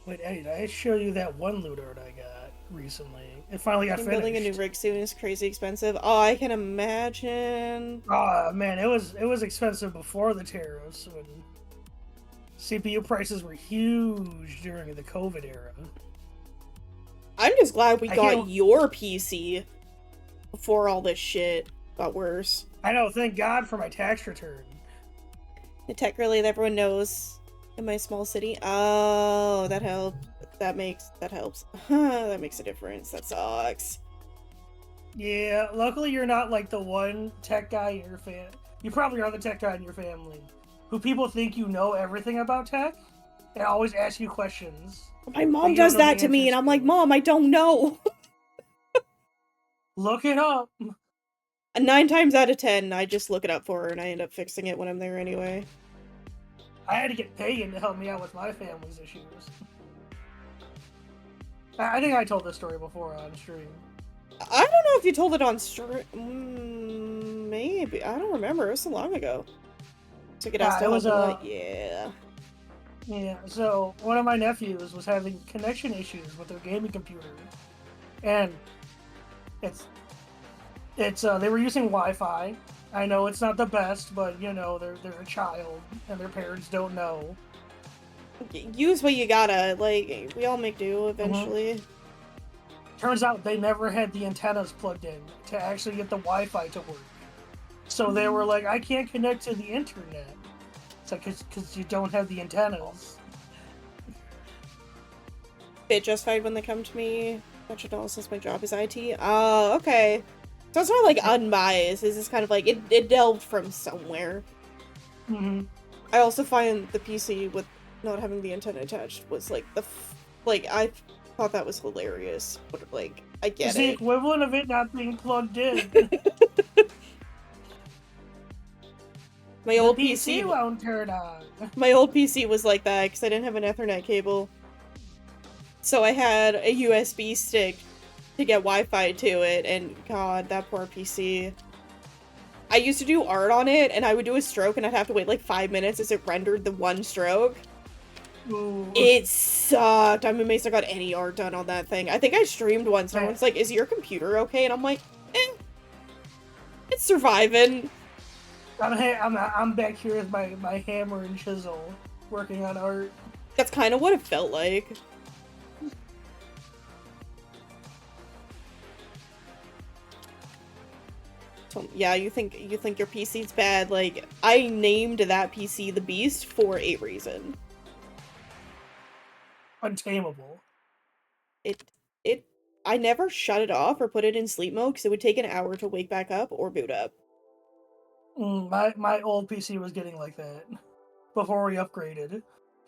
Wait, Eddie, did I show you that one loot art I got recently? It finally got finished. Building a new rig soon is crazy expensive. Oh, I can imagine. Oh man, it was expensive before the tariffs when CPU prices were huge during the COVID era. I'm just glad we I got can't- your PC before all this shit got worse. I know, thank God for my tax return. The tech relay that everyone knows in my small city. Oh, that helps. That helps. That makes a difference. That sucks. Yeah, luckily you're not like the one tech guy in your family. You probably are the tech guy in your family who people think you know everything about tech and always ask you questions. My mom does that to me, and I'm like, Mom, I don't know. Look it up. 9 times out of 10, I just look it up for her, and I end up fixing it when I'm there anyway. I had to get Pagan to help me out with my family's issues. I think I told this story before on stream. I don't know if you told it on stream. Maybe. I don't remember. It was so long ago. Took it out. It was yeah. Yeah, so one of my nephews was having connection issues with their gaming computer. And it's they were using Wi-Fi. I know it's not the best, but you know, they're a child and their parents don't know. Use what you gotta. Like, we all make do eventually. Turns out they never had the antennas plugged in to actually get the Wi-Fi to work. So they were like, I can't connect to the internet. It's like, because you don't have the antennas. Bit justified when they come to me. That should know since my job is IT. Oh, okay. So it's not like unbiased. It's just kind of like, it delved from somewhere. Mm-hmm. I also find the PC with not having the antenna attached was like I thought that was hilarious. But like, I get It's it. the equivalent of it not being plugged in. My old the PC won't turn on. My old PC was like that because I didn't have an Ethernet cable. So I had a USB stick to get Wi-Fi to it, and god, that poor PC. I used to do art on it, and I would do a stroke, and I'd have to wait like 5 minutes as it rendered the one stroke. Ooh. It sucked. I'm amazed I got any art done on that thing. I think I streamed once, and everyone's like, is your computer okay? And I'm like, it's surviving. I'm back here with my hammer and chisel, working on art. That's kind of what it felt like. So, yeah, you think your PC's bad? Like, I named that PC the Beast for a reason. Untamable. I never shut it off or put it in sleep mode because it would take an hour to wake back up or boot up. My old PC was getting like that before we upgraded.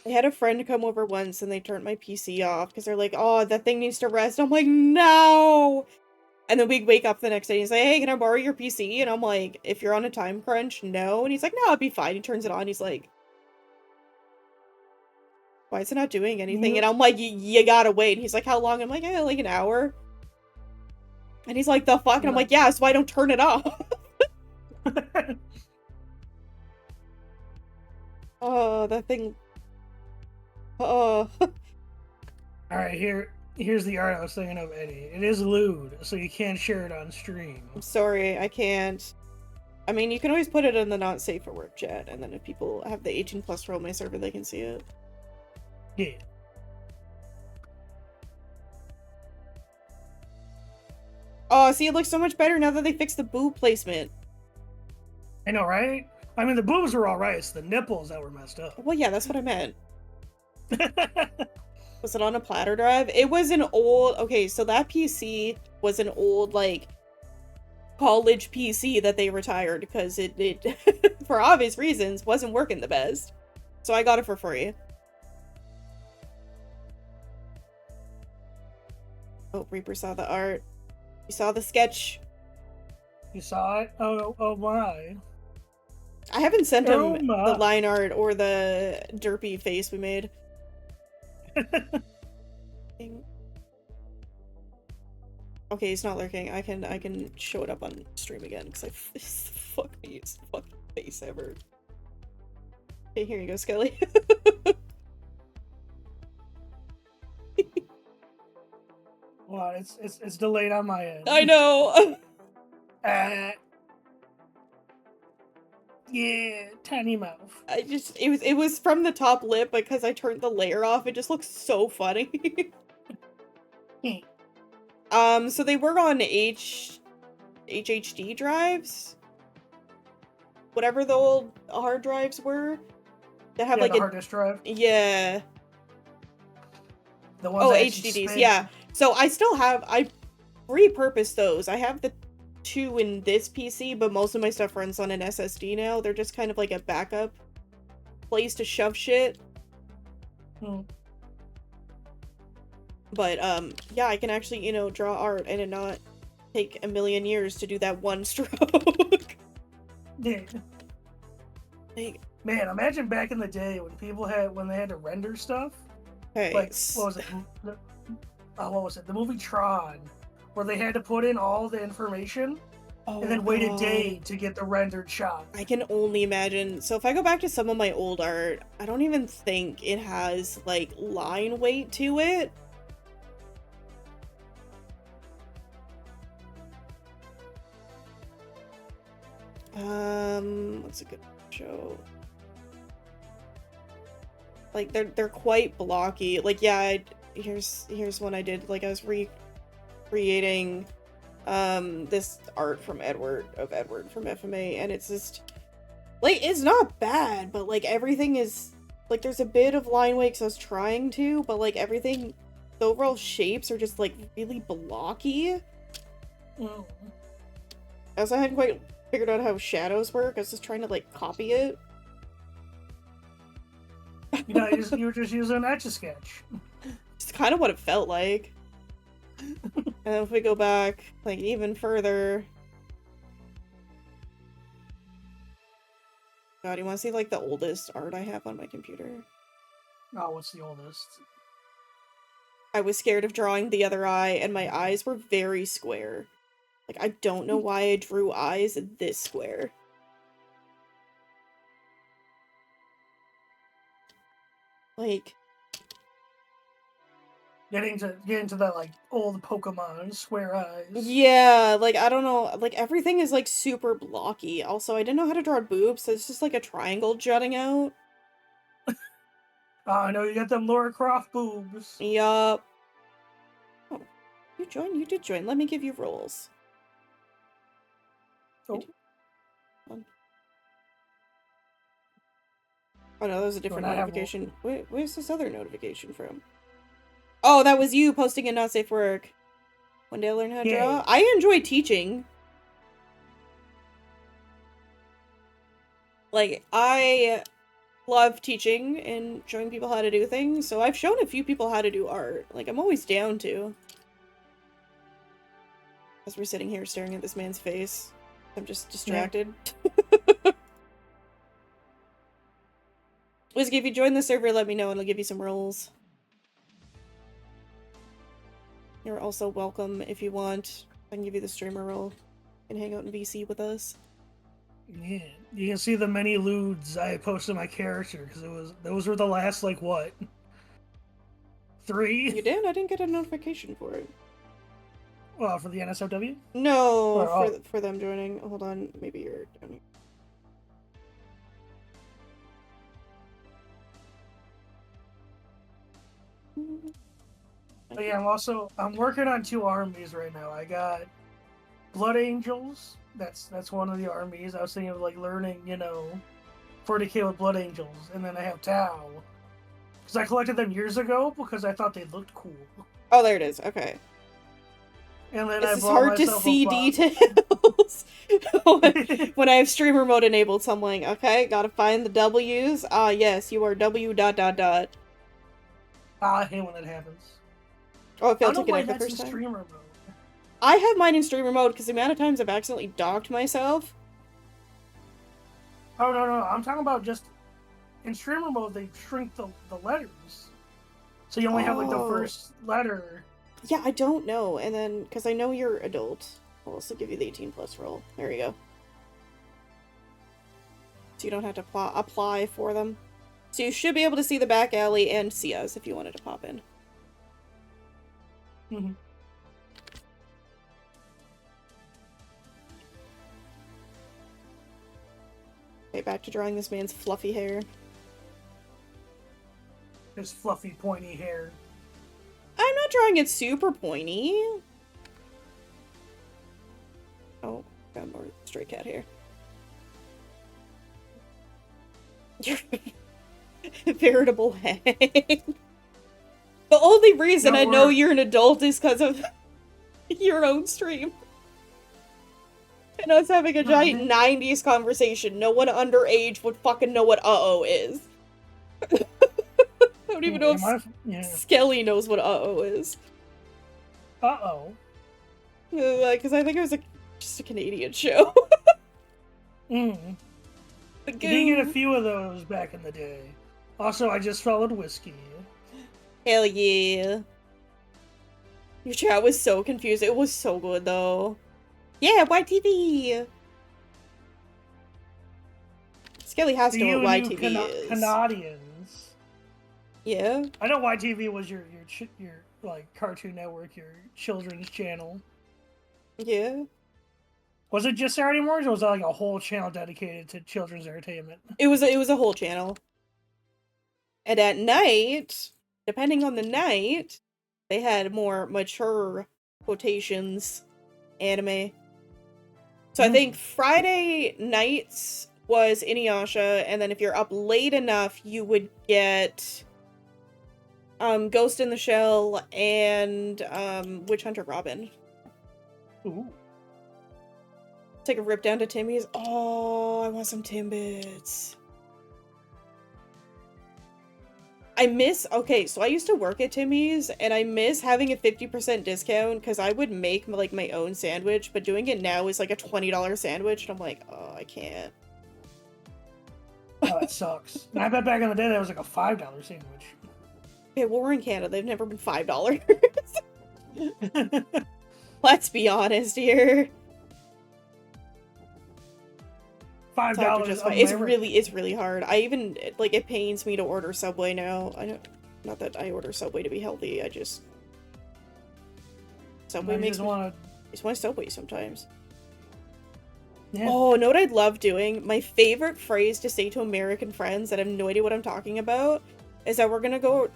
I had a friend come over once and they turned my PC off because they're like, oh, that thing needs to rest. I'm like, no! And then we wake up the next day and he's like, hey, can I borrow your PC? And I'm like, if you're on a time crunch, no. And he's like, no, it'll be fine. He turns it on. He's like, why is it not doing anything? And I'm like, you gotta wait. And he's like, how long? I'm like, like an hour. And he's like, the fuck? And I'm like, yeah, so I don't turn it off. Oh, that thing. Oh. Alright, here's the art I was thinking of, Eddie. It is lewd, so you can't share it on stream. I'm sorry, I can't. I mean, you can always put it in the not safe for work chat, and then if people have the 18+ role my server, they can see it. Yeah. Oh, see, it looks so much better now that they fixed the boob placement. I know, right? I mean, the boobs were all right. It's the nipples that were messed up. Well, yeah, that's what I meant. Was it on a platter drive? It was an old... Okay, so that PC was an old, like, college PC that they retired because it for obvious reasons, wasn't working the best. So I got it for free. Oh, Reaper saw the art. You saw the sketch. You saw it? Oh my. I haven't sent him Oh my. the line art or the derpy face we made. Okay, he's not lurking. I can show it up on stream again because it's the fucking face ever. Okay, here you go, Skelly. Wow, it's delayed on my end. I know. Yeah, tiny mouth. It was from the top lip because I turned the layer off. It just looks so funny. So they were on HHD drives, whatever the old hard drives were. That have like the hard disk drive. Yeah. The ones HDDs. Yeah. So I repurposed those. I have the 2 in this PC, but most of my stuff runs on an SSD now. They're just kind of like a backup place to shove shit. But, yeah, I can actually, you know, draw art and it not take a million years to do that one stroke. Yeah. Man, imagine back in the day when they had to render stuff. Hey, like, what was it? What was it? The movie Tron, where they had to put in all the information and then wait a day to get the rendered shot. I can only imagine. So if I go back to some of my old art, I don't even think it has, like, line weight to it. What's a good show? Like, they're quite blocky. Like, yeah, here's one I did. Like, I was recreating this art from Edward from FMA, and it's just like, it's not bad, but like everything is like, there's a bit of line weight because I was trying to, but like everything, the overall shapes are just like really blocky. Also, I hadn't quite figured out how shadows work. I was just trying to like copy it. You know, you were just using an Etch-a-Sketch. It's kind of what it felt like. And then if we go back, like, even further... God, you want to see, like, the oldest art I have on my computer? Oh, what's the oldest? I was scared of drawing the other eye, and my eyes were very square. Like, I don't know why I drew eyes this square. Like... Getting to that, like, old Pokemon square eyes. Yeah, like, I don't know, like, everything is, like, super blocky. Also, I didn't know how to draw boobs, so it's just, like, a triangle jutting out. Oh, I know, you got them Laura Croft boobs. Yup. Oh, you did join. Let me give you roles. Oh. Oh no, that was a different notification. Where's this other notification from? Oh, that was you posting in Not Safe Work. One day I'll learn how to draw. I enjoy teaching. Like, I love teaching and showing people how to do things, so I've shown a few people how to do art. Like, I'm always down to. As we're sitting here staring at this man's face, I'm just distracted. Yeah. Whisky, if you join the server, let me know and I'll give you some roles. You're also welcome if you want. I can give you the streamer role and hang out in VC with us. Yeah, you can see the many lewds I posted my character because those were the last, like, what, 3? You did? I didn't get a notification for it. Well, for the NSFW? No, Or, oh. for them joining. Hold on, maybe you're down here. But yeah, I'm working on 2 armies right now. I got Blood Angels. That's one of the armies. I was thinking of like learning, 40k with Blood Angels, and then I have Tau. Because I collected them years ago because I thought they looked cool. Oh, there it is. Okay. And then It's hard to see details. When I have streamer mode enabled, so I'm like, okay, gotta find the W's. Ah, yes, you are W dot dot dot. I hate when that happens. Oh, it failed I to don't know why connect the that's in first time. streamer mode. I have mine in streamer mode because the amount of times I've accidentally docked myself. Oh, no. I'm talking about just in streamer mode, they shrink the letters. So you only have like the first letter. Yeah, I don't know. And then, because I know you're adult, I'll also give you the 18+ roll. There you go. So you don't have to apply for them. So you should be able to see the back alley and see us if you wanted to pop in. Mm-hmm. Okay, back to drawing this man's fluffy hair. His fluffy, pointy hair. I'm not drawing it super pointy. Oh, got more stray cat hair. Veritable hang. The only reason I know you're an adult is because of your own stream. And us having a giant 90s conversation. No one underage would fucking know what uh-oh is. I don't even know if Skelly knows what uh-oh is. Uh-oh. Because I think it was just a Canadian show. You did get a few of those back in the day. Also, I just followed Whiskey. Hell yeah. Your chat was so confused. It was so good, though. Yeah, YTV! Skelly has to know what YTV is. Canadians. Yeah? I know YTV was your like, Cartoon Network, your children's channel. Yeah. Was it just Saturday mornings, or was that like a whole channel dedicated to children's entertainment? It was a whole channel. And at night, depending on the night, they had more mature quotations anime. So I think Friday nights was Inuyasha, and then if you're up late enough, you would get Ghost in the Shell and Witch Hunter Robin. Ooh. Take a rip down to Timmy's. Oh, I want some Timbits. Okay, so I used to work at Timmy's, and I miss having a 50% discount, because I would make, like, my own sandwich, but doing it now is, like, a $20 sandwich, and I'm like, oh, I can't. Oh, that sucks. And I bet back in the day that was, like, a $5 sandwich. Okay, well, we're in Canada. They've never been $5. Let's be honest here. $5. It's really hard. I even, like, it pains me to order Subway now. Not that I order Subway to be healthy. I just Subway makes me. I just want Subway sometimes. Yeah. Oh, know what I'd love doing? My favorite phrase to say to American friends that have no idea what I'm talking about is that we're gonna go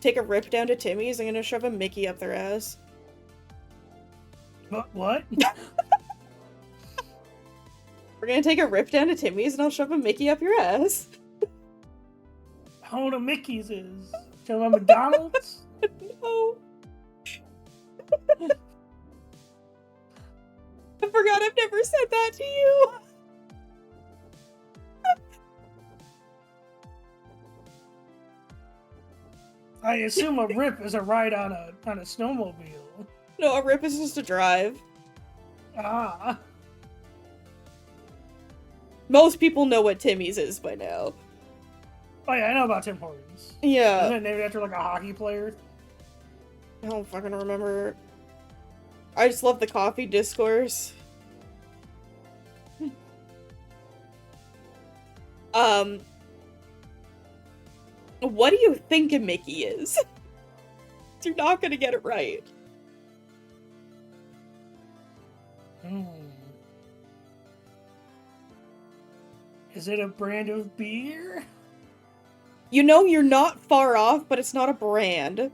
take a rip down to Timmy's and I'm gonna shove a Mickey up their ass. What? We're gonna take a rip down to Timmy's and I'll shove a Mickey up your ass. I don't know what a Mickey's is. Tell them McDonald's? No. I forgot I've never said that to you. I assume a rip is a ride on a snowmobile. No, a rip is just a drive. Ah. Most people know what Timmy's is by now. Oh yeah, I know about Tim Hortons. Yeah. Isn't it named after like a hockey player? I don't fucking remember. I just love the coffee discourse. What do you think a Mickey is? You're not gonna get it right. Hmm. Is it a brand of beer? You know, you're not far off, but it's not a brand.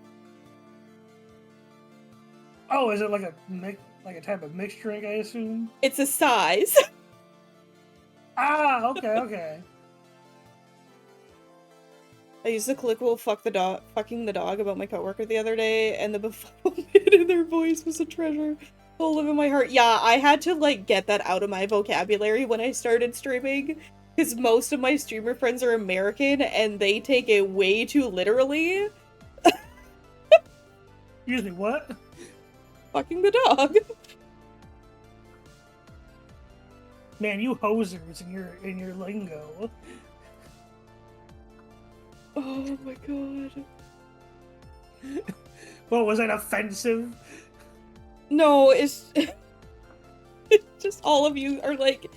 Oh, is it like a type of mixed drink, I assume? It's a size. Ah, okay. I used the clickable fucking the dog about my coworker the other day, and the befuddlement in their voice was a treasure. It'll live in my heart. Yeah, I had to, like, get that out of my vocabulary when I started streaming, because most of my streamer friends are American, and they take it way too literally. Usually what? Fucking the dog. Man, you hosers in your lingo. Oh my god. What, was that offensive? No, it's just all of you are like,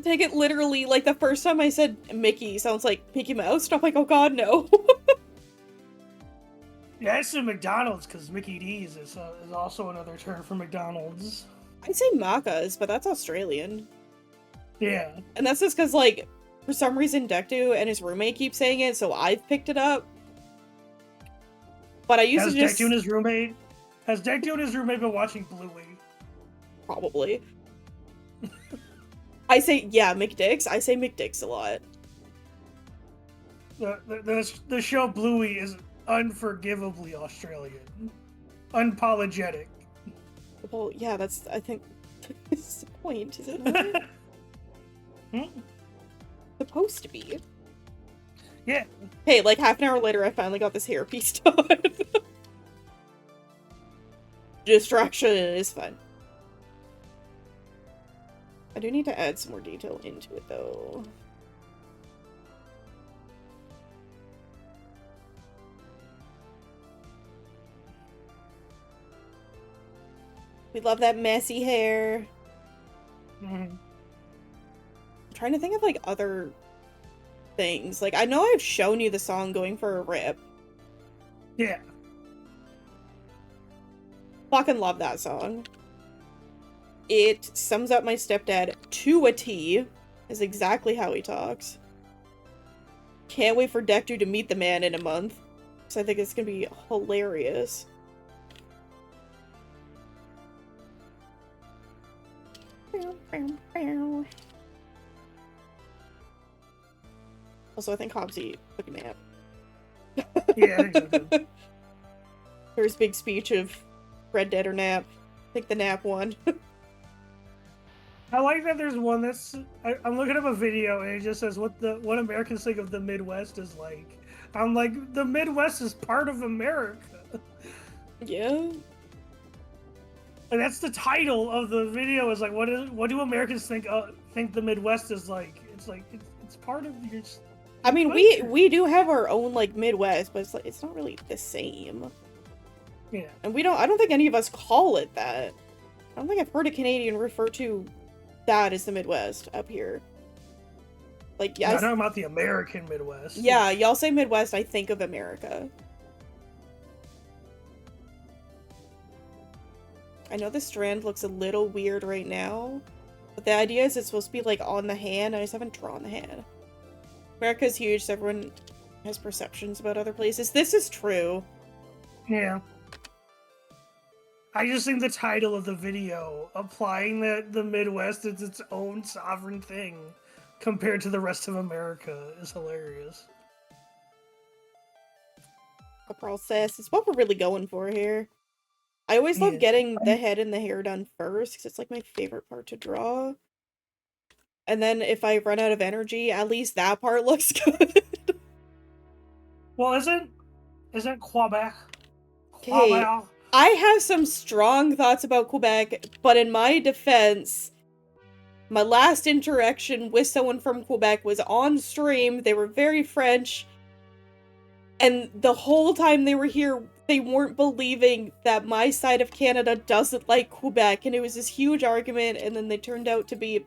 take it literally. Like, the first time I said Mickey sounds like Mickey Mouse, and I'm like, oh god, no. Yeah, it's in McDonald's because Mickey D's is also another term for McDonald's. I'd say Macca's, but that's Australian. Yeah. And that's just because, like, for some reason Dekdu and his roommate keep saying it, so I've picked it up. But I used to just... Has Dekdu and his roommate been watching Bluey? Probably. I say, yeah, McDicks. I say McDicks a lot. The show Bluey is unforgivably Australian. Unapologetic. Well, yeah, that's, I think, that's the point, is it not? Supposed to be. Yeah. Hey, like, half an hour later, I finally got this hairpiece done. Distraction is fun. I do need to add some more detail into it, though. We love that messy hair. Mm-hmm. I'm trying to think of, like, other things. Like, I know I've shown you the song Going for a Rip. Yeah. Fucking love that song. It sums up my stepdad to a T. Is exactly how he talks. Can't wait for Dekdu to meet the man in a month. So I think it's gonna be hilarious. Also, I think Hobbsy took a nap. Yeah, I think so too. There's big speech of Red Dead or nap. Take the nap one. I like that there's one that's... I'm looking up a video and it just says what Americans think of the Midwest is like. I'm like, the Midwest is part of America. Yeah. And that's the title of the video, is like, what do Americans think the Midwest is like? It's like, it's part of your... I mean, we do have our own, like, Midwest, but it's like, it's not really the same. Yeah. And I don't think any of us call it that. I don't think I've heard a Canadian refer to that as the Midwest up here. Like, yeah. I'm talking about the American Midwest. Yeah, y'all say Midwest, I think of America. I know the strand looks a little weird right now, but the idea is it's supposed to be, like, on the hand. I just haven't drawn the hand. America's huge, so everyone has perceptions about other places. This is true. Yeah. I just think the title of the video, applying that the Midwest is its own sovereign thing compared to the rest of America, is hilarious. The process is what we're really going for here. I always love getting the head and the hair done first, because it's, like, my favorite part to draw. And then if I run out of energy, at least that part looks good. Well, isn't Quebec? Okay, I have some strong thoughts about Quebec, but in my defense, my last interaction with someone from Quebec was on stream. They were very French, and the whole time they were here, they weren't believing that my side of Canada doesn't like Quebec, and it was this huge argument, and then they turned out to be a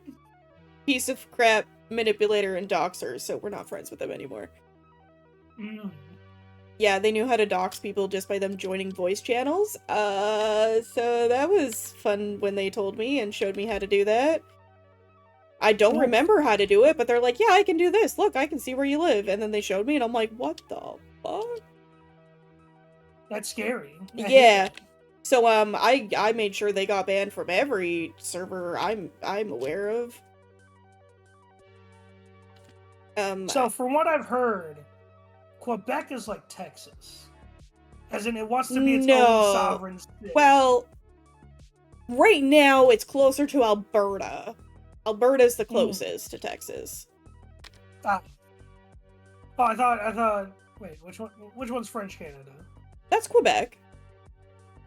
piece of crap manipulator and doxer, so we're not friends with them anymore. Mm. Yeah, they knew how to dox people just by them joining voice channels. So that was fun when they told me and showed me how to do that. I don't remember how to do it, but they're like, yeah, I can do this. Look, I can see where you live. And then they showed me, and I'm like, what the fuck? That's scary. Yeah. So, I made sure they got banned from every server I'm aware of. So from what I've heard, Quebec is like Texas. As in, it wants to be its own sovereign state. Well, right now, it's closer to Alberta. Alberta's the closest to Texas. Oh, I thought. Wait, which one's French Canada? That's Quebec.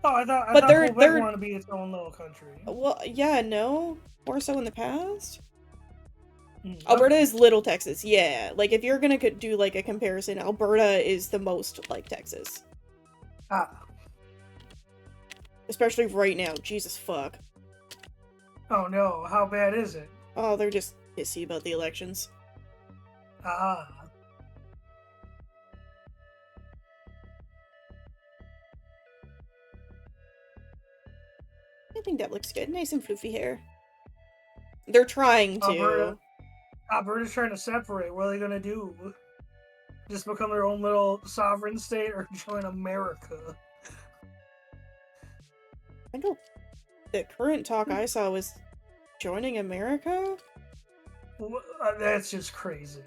Oh, I thought they're wanted to be its own little country. Well, yeah, no, more so in the past. Alberta is Little Texas, yeah. Like, if you're gonna do, like, a comparison, Alberta is the most like Texas. Especially right now, Jesus fuck. Oh no, how bad is it? Oh, they're just pissy about the elections. I think that looks good. Nice and floofy hair. They're trying to. Alberta's trying to separate. What are they gonna do? Just become their own little sovereign state or join America? I don't. The current talk I saw was joining America? That's just crazy.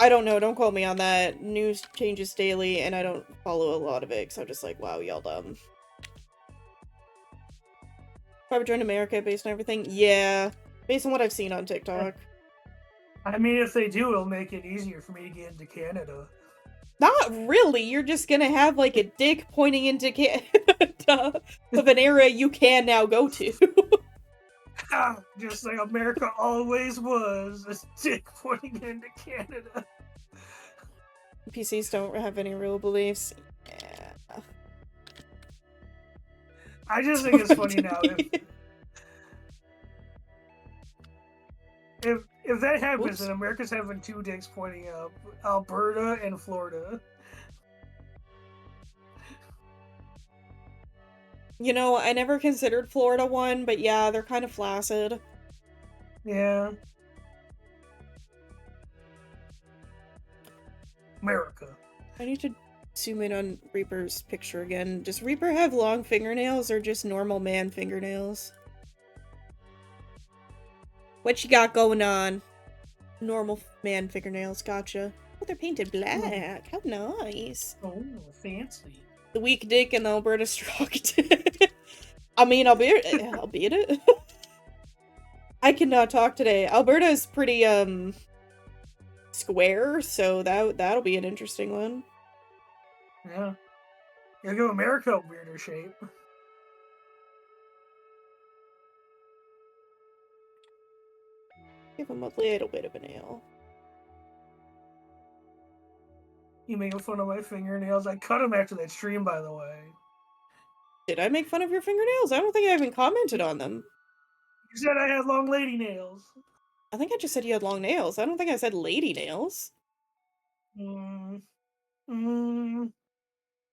I don't know. Don't quote me on that. News changes daily, and I don't follow a lot of it, so I'm just like, wow, y'all dumb. Probably join America based on everything? Yeah. Based on what I've seen on TikTok. I mean, if they do, it'll make it easier for me to get into Canada. Not really. You're just gonna have, like, a dick pointing into Canada of an area you can now go to. Just like America always was, a dick pointing into Canada. PCs don't have any real beliefs. Yeah. I just think it's funny now. If that happens, then America's having two dicks pointing up. Alberta and Florida. You know, I never considered Florida one, but yeah, they're kind of flaccid. Yeah. America. I need to zoom in on Reaper's picture again. Does Reaper have long fingernails or just normal man fingernails? What you got going on? Normal man fingernails, gotcha. Oh, they're painted black. How nice. Oh, fancy. The weak dick and the Alberta strong dick. I mean, I'll be it. I cannot talk today. Alberta is pretty, square, so that'll be an interesting one. Yeah. You'll give America a weirder shape. Give him a little bit of a nail. You making fun of my fingernails? I cut them after that stream, by the way. Did I make fun of your fingernails? I don't think I even commented on them. You said I had long lady nails. I think I just said you had long nails. I don't think I said lady nails.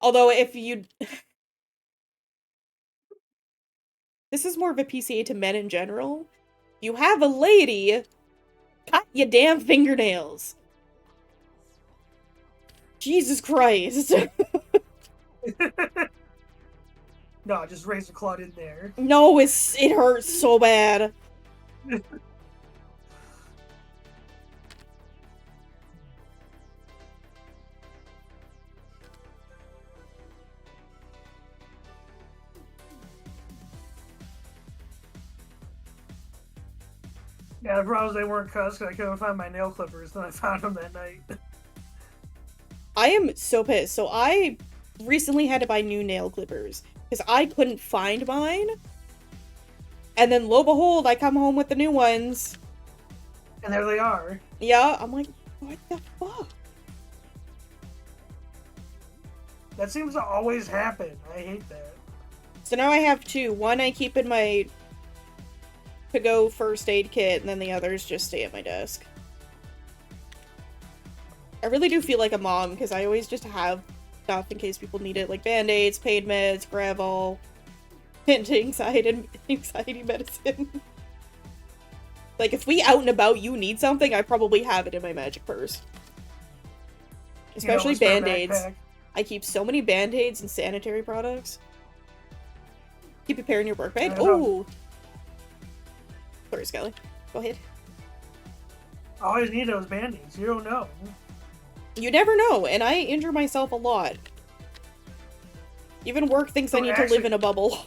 Although, if you... This is more of a PCA to men in general. You have a lady, cut your damn fingernails. Jesus Christ. No, just razor clawed in there. No, it hurts so bad. Yeah, the problem is they weren't cuts because I couldn't find my nail clippers, then I found them that night. I am so pissed. So I recently had to buy new nail clippers because I couldn't find mine. And then lo and behold, I come home with the new ones. And there they are. Yeah, I'm like, what the fuck? That seems to always happen. I hate that. So now I have two. One I keep in my to-go first aid kit, and then the others just stay at my desk. I really do feel like a mom, because I always just have stuff in case people need it, like Band-Aids, pain meds, Gravol, and anxiety medicine. Like, if we out and about, you need something, I probably have it in my magic purse. Especially Band-Aids. I keep so many Band-Aids and sanitary products. Keep a pair in your work bag. Oh! Sorry, Skelly. Go ahead. I always need those Band-Aids. You don't know. You never know, and I injure myself a lot. Even work thinks I need to live in a bubble.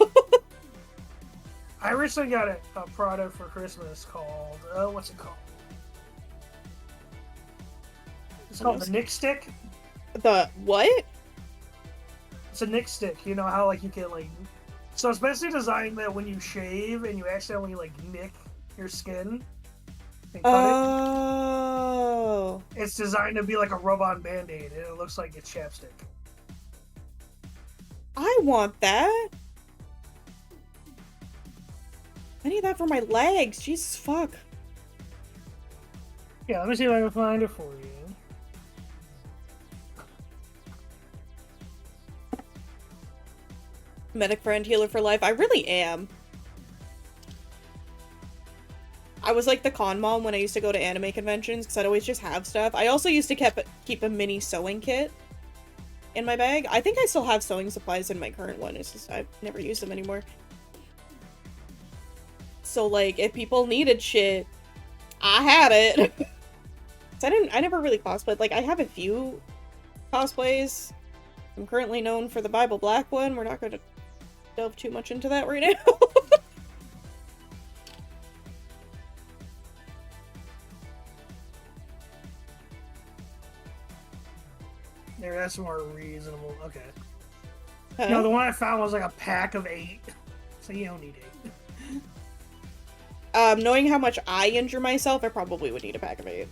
I recently got a product for Christmas called, what's it called? It's called the Nick Stick. The what? It's a Nick Stick. You know how, like, you can, like... So it's basically designed that when you shave and you accidentally, like, nick your skin and cut it, it's designed to be like a rub-on Band-Aid, and it looks like it's chapstick. I want that. I need that for my legs. Jesus fuck. Yeah, let me see if I can find it for you. Medic friend, healer for life. I really am. I was like the con mom when I used to go to anime conventions because I'd always just have stuff. I also used to keep a mini sewing kit in my bag. I think I still have sewing supplies in my current one. It's just I've never used them anymore. So like if people needed shit, I had it. So I never really cosplayed. Like I have a few cosplays. I'm currently known for the Bible Black one. We're not going to delve too much into that right now. There, that's more reasonable. Okay. Huh? No, the one I found was like a pack of 8. So you don't need 8. Knowing how much I injure myself, I probably would need a pack of 8.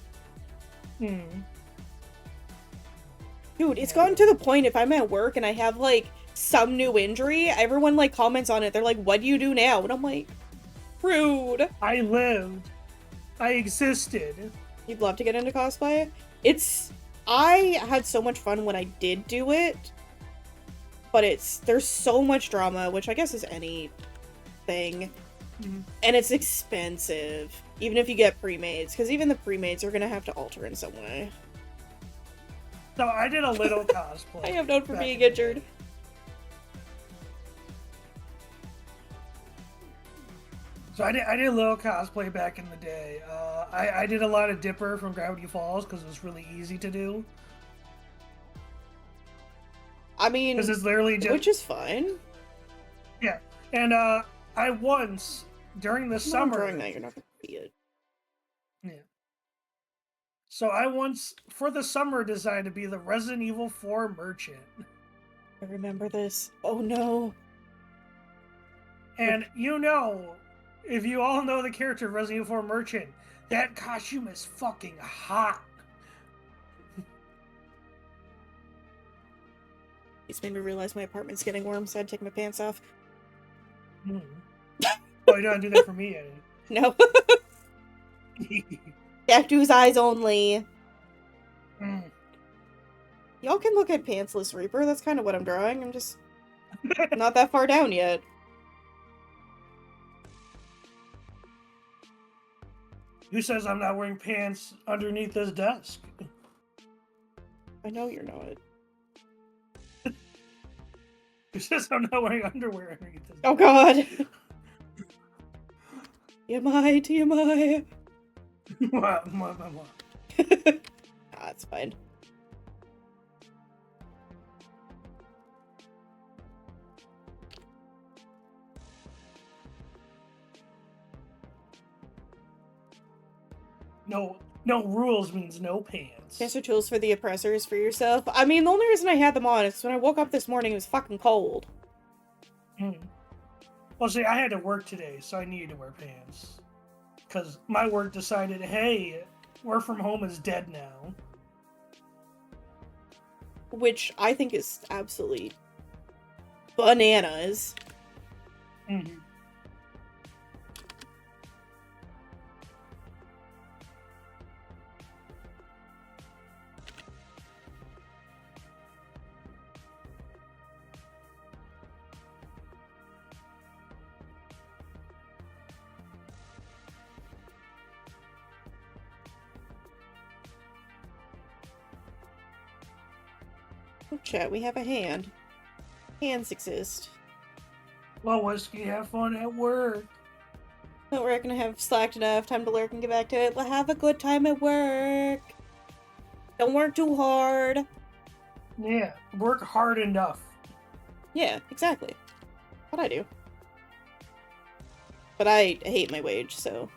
Dude, it's gotten to the point if I'm at work and I have, like, some new injury, everyone, like, comments on it. They're like, what do you do now? And I'm like, rude. I lived. I existed. You'd love to get into cosplay? I had so much fun when I did do it, but there's so much drama, which I guess is anything, and it's expensive, even if you get pre-mades, because even the pre-mades are gonna have to alter in some way. So I did a little cosplay. I am known for being injured. So I did a little cosplay back in the day. I did a lot of Dipper from Gravity Falls because it was really easy to do. I mean, because it's literally just, which is fine. Yeah, and I once during the summer. During that, you're not gonna see it. Yeah. So I once for the summer decided to be the Resident Evil 4 merchant. I remember this. Oh no. And you know. If you all know the character of Resident Evil 4 Merchant, that costume is fucking hot. It's made me realize my apartment's getting warm, so I'd take my pants off. Oh, you don't do that for me, Eddie. No. Cactus eyes only. Y'all can look at Pantsless Reaper. That's kind of what I'm drawing. I'm just not that far down yet. Who says I'm not wearing pants underneath this desk? I know you're not. Who says I'm not wearing underwear underneath this desk? Oh god! TMI. Ah, it's fine. No rules means no pants. Cancer tools for the oppressors for yourself. I mean, the only reason I had them on is when I woke up this morning, it was fucking cold. Well, see, I had to work today, so I needed to wear pants. Because my work decided, hey, work from home is dead now. Which I think is absolutely bananas. Oh, chat, we have a hand. Hands exist. Well, Whiskey, have fun at work. Don't reckon I have slacked enough. Time to lurk and get back to it. Well, have a good time at work. Don't work too hard. Yeah, work hard enough. Yeah, exactly. What I do. But I hate my wage, so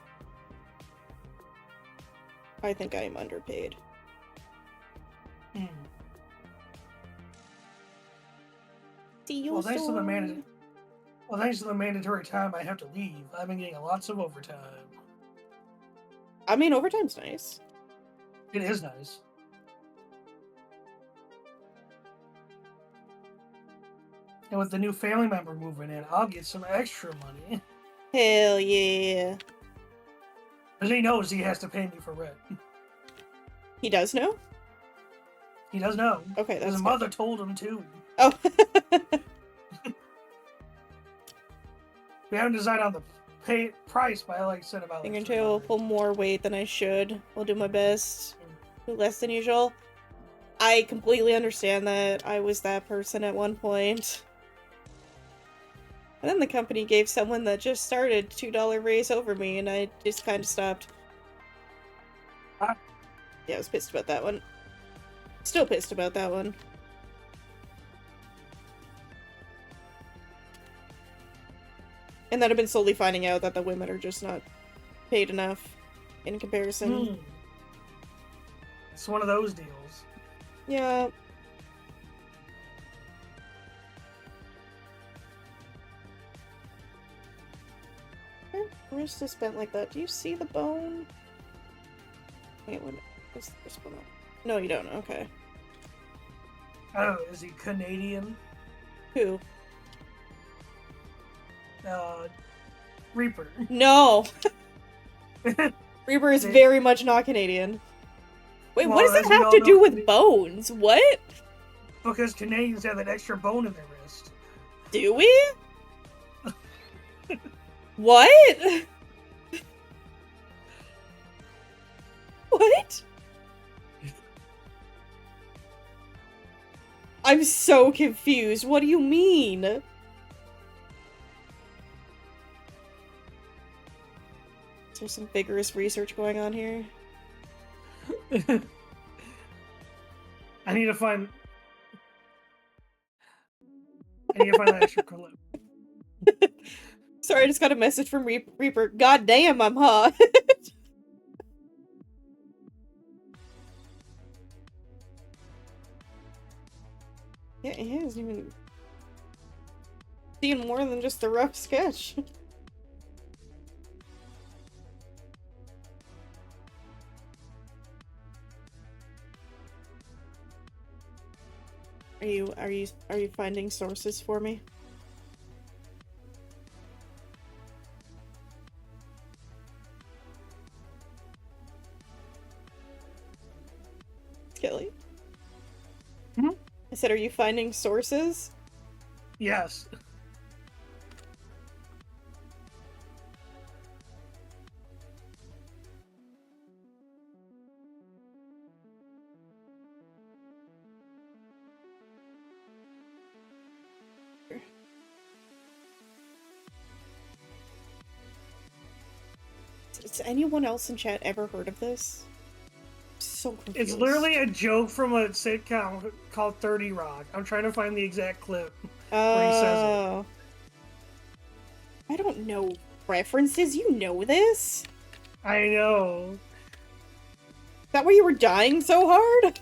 I think I am underpaid. Hmm. See you Well, thanks to the soon. thanks to the mandatory time I have to leave, I've been getting lots of overtime. I mean, overtime's nice. It is nice. And with the new family member moving in, I'll get some extra money. Hell yeah. Because he knows he has to pay me for rent. He does know? He does know. Okay, that's his good. mother told him too. Oh. We haven't decided on the price, but I said about. I'm going to pull more weight than I should. I'll do my best. Do less than usual. I completely understand that. I was that person at one point. And then the company gave someone that just started $2 raise over me, and I just kind of stopped. Yeah, I was pissed about that one. Still pissed about that one. And then I've been slowly finding out that the women are just not paid enough in comparison. It's one of those deals. Yeah. Where's this bent like that? Do you see the bone? Wait, what is this one? No, you don't. Okay. Oh, is he Canadian? Who? Reaper. No! Reaper is very much not Canadian. Wait, what does that have to do with bones? What? Because Canadians have that extra bone in their wrist. Do we? What? What? I'm so confused. What do you mean? Is there some vigorous research going on here? I need to find that extra clip. Sorry, I just got a message from Reaper. God damn, I'm hot. Yeah, he hasn't even seen more than just the rough sketch. Are you finding sources for me? Skelly? Hmm? I said, are you finding sources? Yes. Has anyone else in chat ever heard of this? I'm so confused. It's literally a joke from a sitcom called 30 Rock. I'm trying to find the exact clip where he says it. I don't know references. You know this? I know. Is that why you were dying so hard?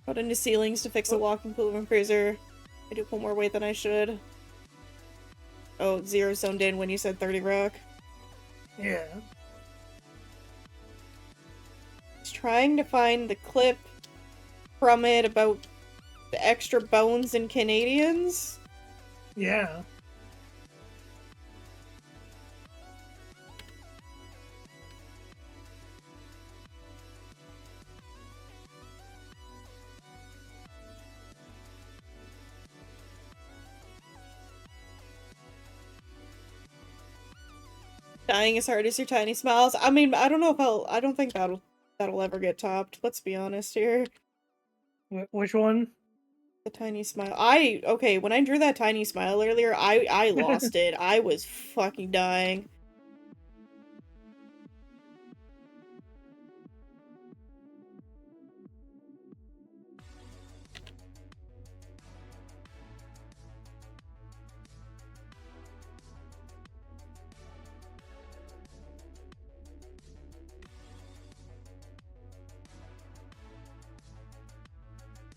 Got into ceilings to fix a walking Pilgrim Cruiser. I do pull more weight than I should. Oh, Zero zoned in when you said 30 Rock. Yeah. Just trying to find the clip from it about the extra bones in Canadians. Yeah. Dying as hard as your tiny smiles. I mean, I don't know if I don't think that'll ever get topped. Let's be honest here. Which one? The tiny smile. Okay, when I drew that tiny smile earlier, I lost it. I was fucking dying.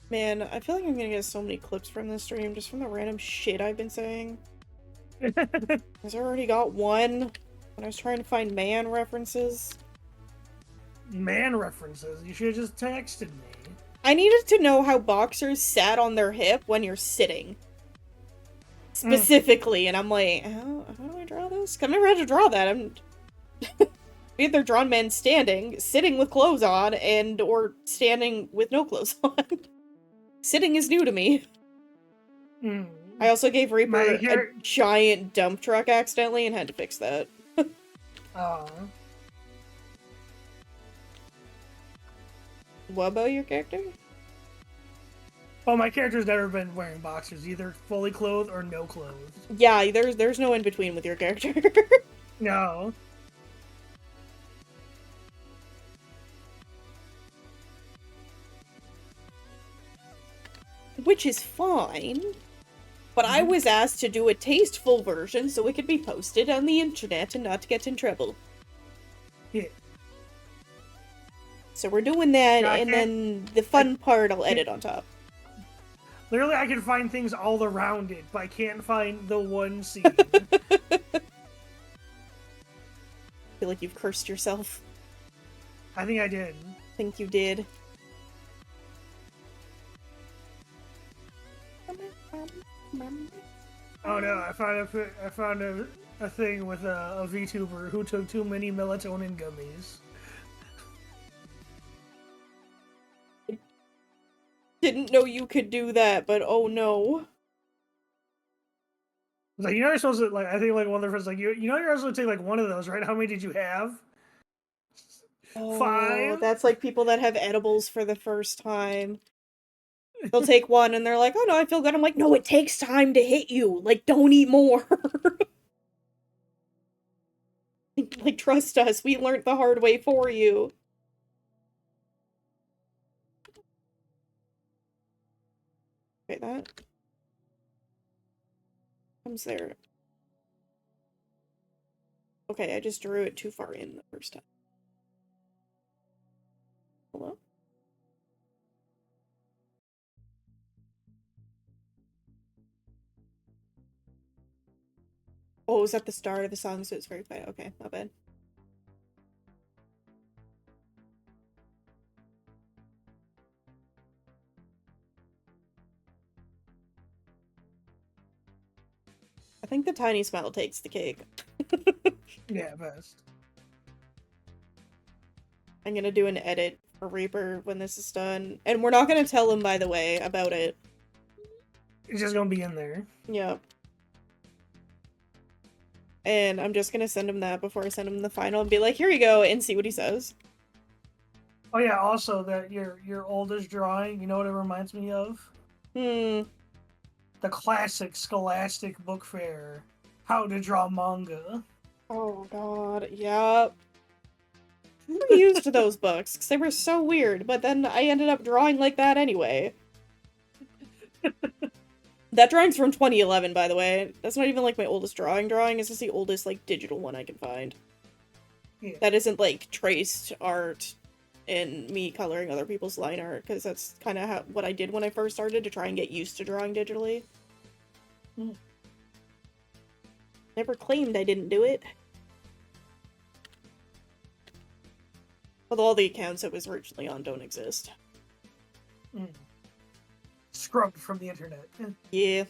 Man, I feel like I'm gonna get so many clips from this stream just from the random shit I've been saying. Because I already got one when I was trying to find man references. Man references. You should have just texted me. I needed to know how boxers sat on their hip when you're sitting. Specifically, and I'm like, how do I draw this? I've never had to draw that. I'm either drawn men standing, sitting with clothes on, or standing with no clothes on. Sitting is new to me. I also gave Reaper a giant dump truck accidentally and had to fix that. What about your character? Oh, my character's never been wearing boxers, either fully clothed or no clothes. Yeah, there's no in between with your character. No. Which is fine. But I was asked to do a tasteful version so it could be posted on the internet and not get in trouble. Yeah. So we're doing that, and then the fun part I'll edit on top. Literally, I can find things all around it, but I can't find the one scene. I feel like you've cursed yourself. I think I did. I think you did. Oh no, I found a thing with a VTuber who took too many melatonin gummies. Didn't know you could do that, but oh no. Like, you know you're supposed to, like, I think, like, one of their friends, like, you know you're supposed to take, like, one of those, right? How many did you have? Oh, 5? that's like people that have edibles for the first time. They'll take one and they're like, oh no, I feel good. I'm like, no, it takes time to hit you. Like, don't eat more. Like, trust us. We learned the hard way for you. Okay, that comes there. Okay, I just drew it too far in the first time. Hello? Oh, it was at the start of the song, so it's very quiet. Okay, my bad. I think the tiny smile takes the cake. Yeah, best. I'm gonna do an edit for Reaper when this is done. And we're not gonna tell him, by the way, about it. It's just gonna be in there. Yep. And I'm just gonna send him that before I send him the final and be like, here you go, and see what he says. Oh yeah, also, that your oldest drawing, you know what it reminds me of? The classic Scholastic Book Fair. How to Draw Manga. Oh god, yep. I used those books, because they were so weird, but then I ended up drawing like that anyway. That drawing's from 2011, by the way. That's not even, like, my oldest drawing, it's just the oldest, like, digital one I can find. Yeah. That isn't, like, traced art and me coloring other people's line art, because that's kind of what I did when I first started to try and get used to drawing digitally. Never claimed I didn't do it. Although all the accounts I was originally on don't exist. Scrubbed from the internet. Yeah.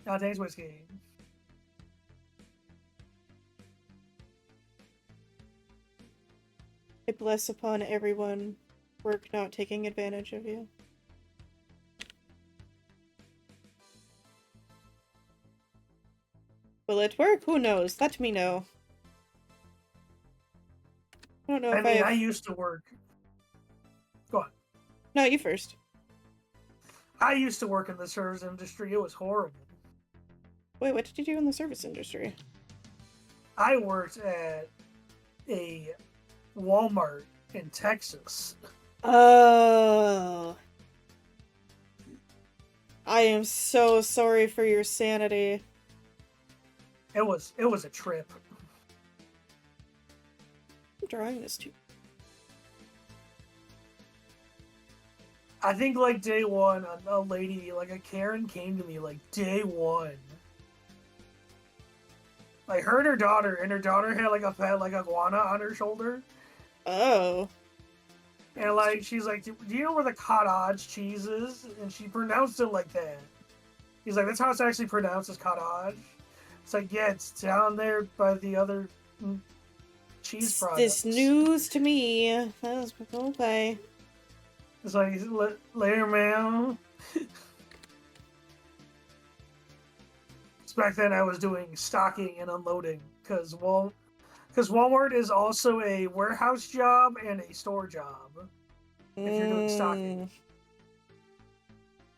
Oh, thanks, Whiskey. I bless upon everyone. Work not taking advantage of you. Will it work? Who knows? Let me know. I don't know if I used to work. Go on. No, you first. I used to work in the service industry. It was horrible. Wait, what did you do in the service industry? I worked at a Walmart in Texas. Oh. I am so sorry for your sanity. It was a trip. I'm drawing this too. I think like day one, a lady, like a Karen came to me like day one. Like her and her daughter had like a pet like iguana on her shoulder. Oh. And like she's like, do you know where the cottage cheese is? And she pronounced it like that. He's like, that's how it's actually pronounced, as cottage. It's like, yeah, it's down there by the other cheese products. This news to me. That's okay. It's like, later, ma'am. Back then I was doing stocking and unloading because Walmart is also a warehouse job and a store job if you're doing stocking,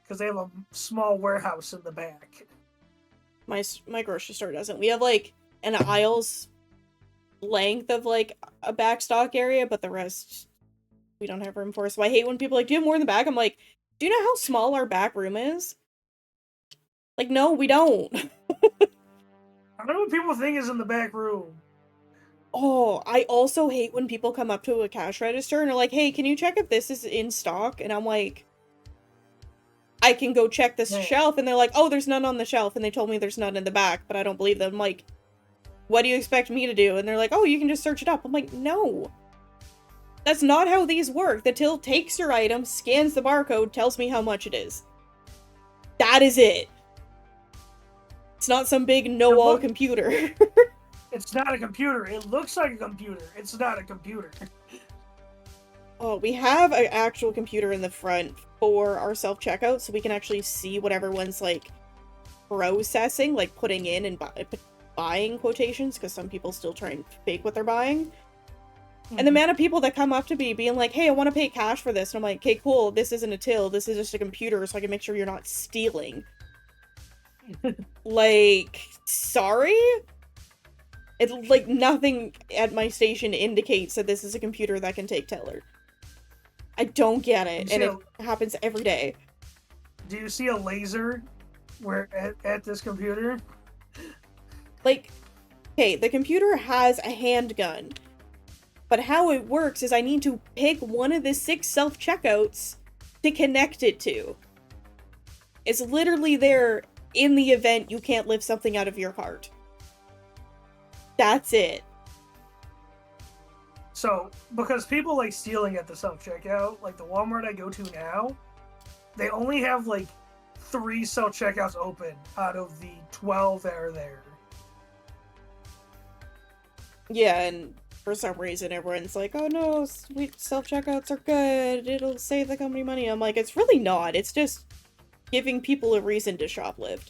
because they have a small warehouse in the back. My grocery store doesn't. We have like an aisle's length of like a back stock area, but the rest we don't have room for. So I hate when people are like, do you have more in the back? I'm like, do you know how small our back room is? Like, no, we don't. I don't know what people think is in the back room. Oh, I also hate when people come up to a cash register and are like, hey, can you check if this is in stock? And I'm like, I can go check this shelf. And they're like, oh, there's none on the shelf. And they told me there's none in the back, but I don't believe them. I'm like, what do you expect me to do? And they're like, oh, you can just search it up. I'm like, no. That's not how these work. The till takes your item, scans the barcode, tells me how much it is. That is it. It's not some big know-all computer. It's not a computer. It looks like a computer. It's not a computer. Oh, we have an actual computer in the front for our self-checkout, so we can actually see what everyone's, like, processing, like, putting in and buying quotations, because some people still try and fake what they're buying. And the amount of people that come up to me being like, hey, I want to pay cash for this. And I'm like, okay, cool. This isn't a till. This is just a computer, so I can make sure you're not stealing. Like, sorry? It, like, nothing at my station indicates that this is a computer that can take teller. I don't get it, and it happens every day. Do you see a laser at this computer? Like, okay, the computer has a handgun, but how it works is I need to pick one of the 6 self-checkouts to connect it to. It's literally there in the event you can't lift something out of your cart. That's it. So, because people like stealing at the self-checkout, like the Walmart I go to now, they only have like 3 self-checkouts open out of the 12 that are there. Yeah, and for some reason everyone's like, oh no, self-checkouts are good, it'll save the company money. I'm like, it's really not. It's just giving people a reason to shoplift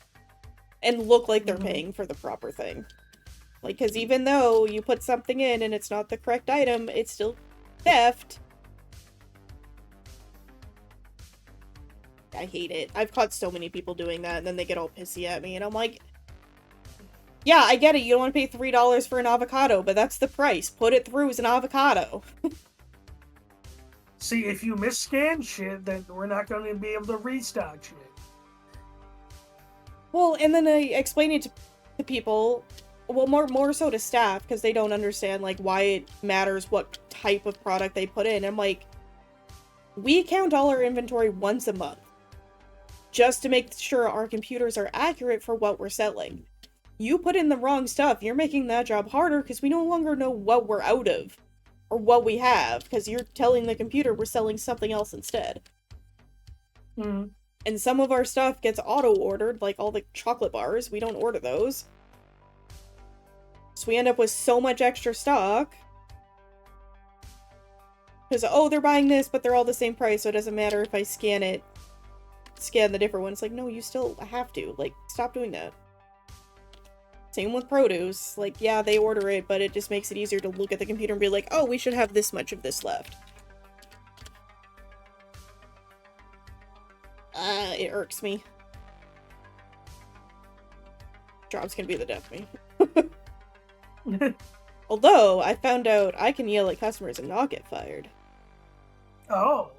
and look like they're paying for the proper thing. Like, because even though you put something in and it's not the correct item, it's still theft. I hate it. I've caught so many people doing that, and then they get all pissy at me, and I'm like, yeah, I get it, you don't want to pay $3 for an avocado, but that's the price. Put it through as an avocado. See, if you misscan shit, then we're not going to be able to restock shit. Well, and then I explain it to people, well, more so to staff, because they don't understand, like, why it matters what type of product they put in. I'm like, we count all our inventory once a month, just to make sure our computers are accurate for what we're selling. You put in the wrong stuff, you're making that job harder, because we no longer know what we're out of, or what we have, because you're telling the computer we're selling something else instead. And some of our stuff gets auto-ordered, like all the chocolate bars, we don't order those. So we end up with so much extra stock. Because, oh, they're buying this, but they're all the same price, so it doesn't matter if I scan the different ones. Like, no, you still have to. Like, stop doing that. Same with produce. Like, yeah, they order it, but it just makes it easier to look at the computer and be like, oh, we should have this much of this left. It irks me. Job's gonna be the death of me. Although, I found out I can yell at customers and not get fired. Oh,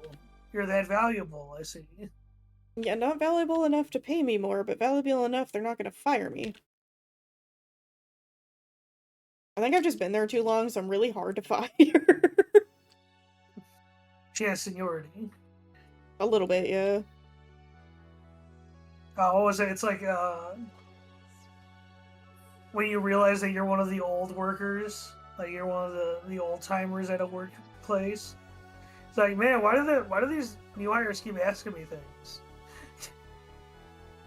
you're that valuable, I see. Yeah, not valuable enough to pay me more, but valuable enough they're not gonna fire me. I think I've just been there too long, so I'm really hard to fire. She has seniority. A little bit, yeah. What was it? It's like, when you realize that you're one of the old workers, like you're one of the old timers at a workplace. It's like, man, why do these new hires keep asking me things?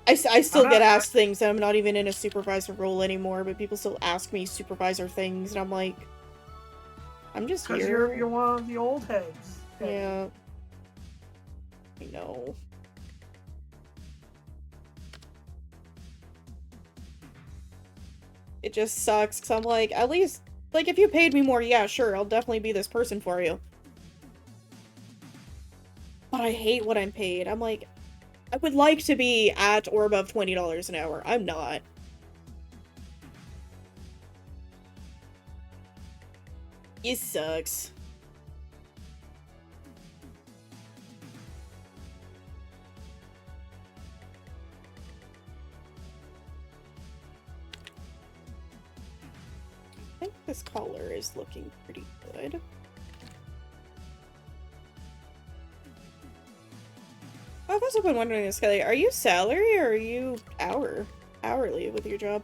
I still get asked things, and I'm not even in a supervisor role anymore, but people still ask me supervisor things, and I'm like, I'm just here. Because you're one of the old heads. Yeah. I know. It just sucks, because I'm like, at least, like, if you paid me more, yeah, sure, I'll definitely be this person for you. But I hate what I'm paid. I'm like, I would like to be at or above $20 an hour. I'm not. It sucks. I think this collar is looking pretty good. I've also been wondering this, Skelly. Are you salary or are you hourly with your job?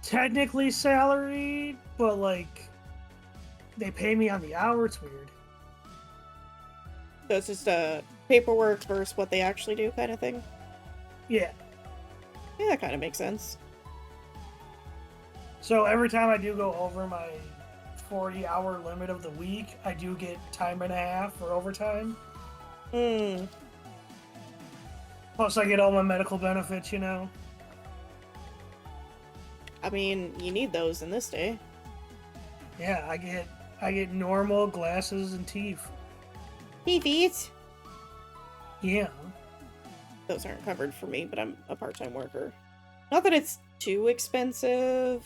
Technically salaried, but like they pay me on the hour. It's weird. So it's just paperwork versus what they actually do kind of thing? Yeah. Yeah, that kind of makes sense. So every time I do go over my 40-hour limit of the week, I do get time and a half for overtime. Plus, I get all my medical benefits, you know? I mean, you need those in this day. Yeah, I get normal glasses and teeth. Teeth? Yeah. Those aren't covered for me, but I'm a part-time worker. Not that it's too expensive.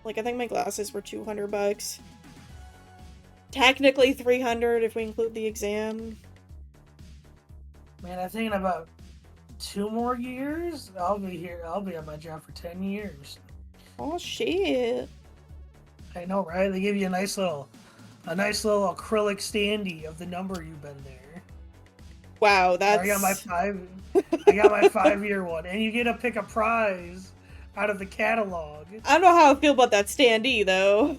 Like, I think my glasses were $200. Technically $300 if we include the exam. Man, I think in about 2 more years, I'll be at my job for 10 years. Oh, shit. I know, right? They give you a nice little acrylic standee of the number you've been there. Wow, that's... I got my 5-year one, and you get to pick a prize out of the catalog. I don't know how I feel about that standee, though.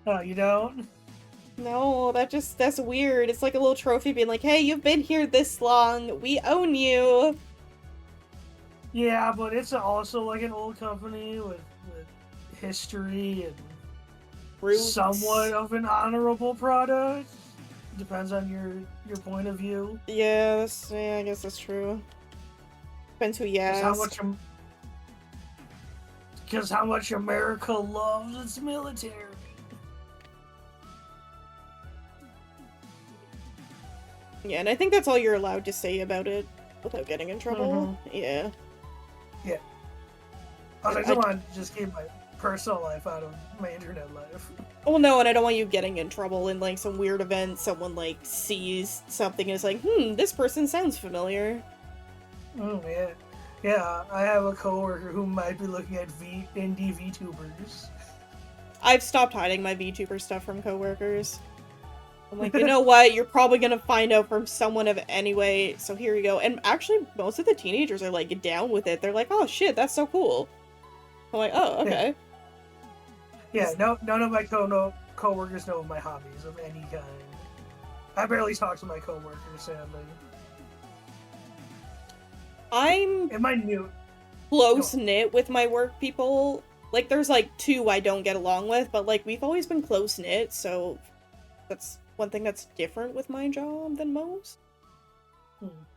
Oh, you don't? No, that's weird. It's like a little trophy being like, hey, you've been here this long. We own you. Yeah, but it's also like an old company with history and Roots. somewhat of an honorable product. Depends on your point of view. Yeah, I guess that's true. Depends who you ask. Because how much America loves its military. Yeah, and I think that's all you're allowed to say about it without getting in trouble. Yeah. Yeah. I don't want to just keep my personal life out of my internet life. Well, no, and I don't want you getting in trouble in, like, some weird event. Someone, like, sees something and is like, this person sounds familiar. Yeah. Yeah, I have a coworker who might be looking at indie VTubers. I've stopped hiding my VTuber stuff from coworkers. I'm like, you know what? You're probably gonna find out from someone of anyway, so here you go. And actually, most of the teenagers are, like, down with it. They're like, oh, shit, that's so cool. I'm like, oh, okay. Yeah, none of my coworkers know my hobbies of any kind. I barely talk to my coworkers, sadly. I'm close-knit with my work people. Like, there's, like, 2 I don't get along with, but, like, we've always been close-knit, so that's one thing that's different with my job than most.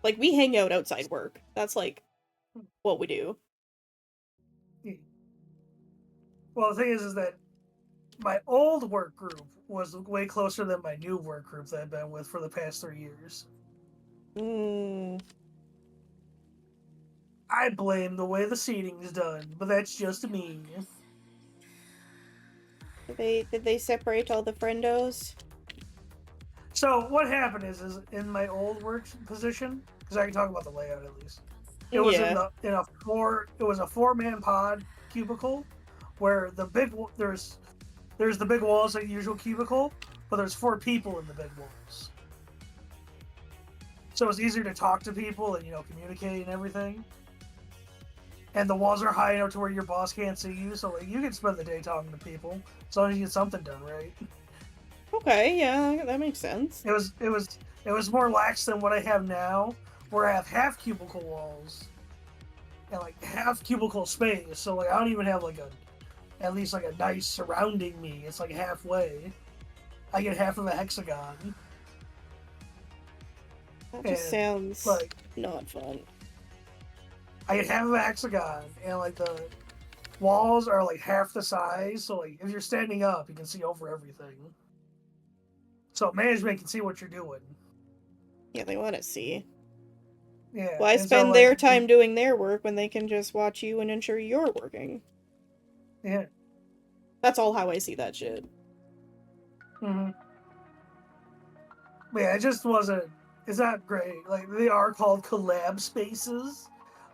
Like, we hang out outside work. That's, like, what we do. Well, the thing is that my old work group was way closer than my new work group that I've been with for the past 3 years. I blame the way the seating is done, but that's just me. Did they separate all the friendos? So what happened is in my old work position, because I can talk about the layout at least. It was Yeah. in a 4-man pod cubicle, where there's the big walls like the usual cubicle, but there's 4 people in the big walls. So it's easier to talk to people and communicate and everything. And the walls are high enough to where your boss can't see you, so like you can spend the day talking to people as long as you get something done, right? Okay, yeah, that makes sense. It was more lax than what I have now, where I have half cubicle walls and like half cubicle space. So like I don't even have at least a nice surrounding me. It's like halfway. I get half of a hexagon. That just sounds like not fun. I get half of a hexagon, and like the walls are like half the size. So like if you're standing up, you can see over everything. So management can see what you're doing. Yeah, they want to see. Yeah. Why spend their time doing their work when they can just watch you and ensure you're working? Yeah. That's all how I see that shit. Mm-hmm. Yeah, it just wasn't. It's not great. Like they are called collab spaces,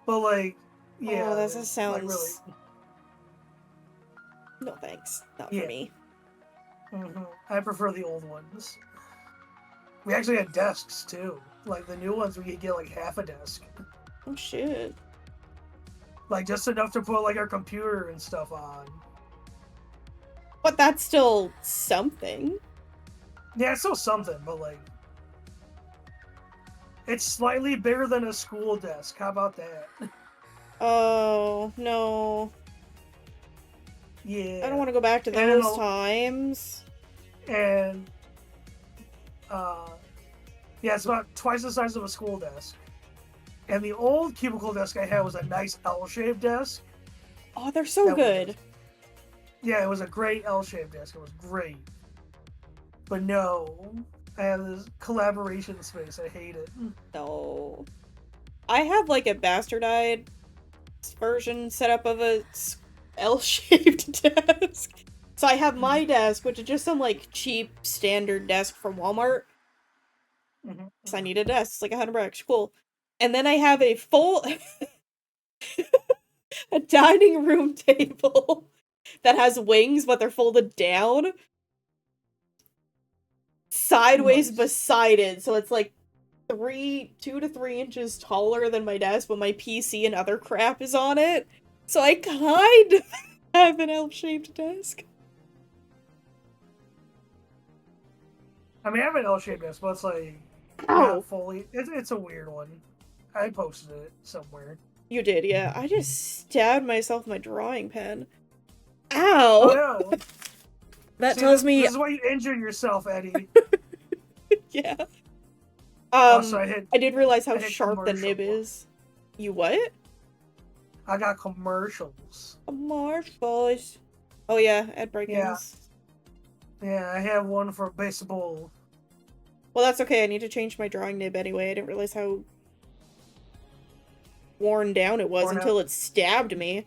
but like, yeah. Oh, that just sounds. Like, really. No thanks, not for me. Mm-hmm. I prefer the old ones. We actually had desks too. Like the new ones, we could get like half a desk. Oh shit. Like just enough to put like our computer and stuff on. But that's still something. Yeah, it's still something, but like, it's slightly bigger than a school desk. How about that? Oh no. Yeah. I don't want to go back to those times. And yeah, it's about twice the size of a school desk. And the old cubicle desk I had was a nice L-shaped desk. Oh, they're so good. Yeah, it was a great L-shaped desk. It was great. But no, I have this collaboration space. I hate it. No. I have like a bastardized version set up of a L-shaped desk. So I have my desk, which is just some like cheap standard desk from Walmart. Because I need a desk. It's like $100. Cool. And then I have a full a dining room table that has wings, but they're folded down sideways beside it. So it's like 2 to 3 inches taller than my desk, but my PC and other crap is on it. So I kind of have an L-shaped desk. I mean, I have an L-shaped desk, but it's like not fully. It's a weird one. I posted it somewhere. You did, yeah. I just stabbed myself with my drawing pen. Ow! Oh no! That tells me. This is why you injured yourself, Eddie. Yeah. Also, I did realize how sharp the nib is. You what? I got commercials. Commercials. Oh yeah, Ed break-ins. Yeah, I have one for baseball. Well, that's okay. I need to change my drawing nib anyway. I didn't realize how worn down it was until it stabbed me.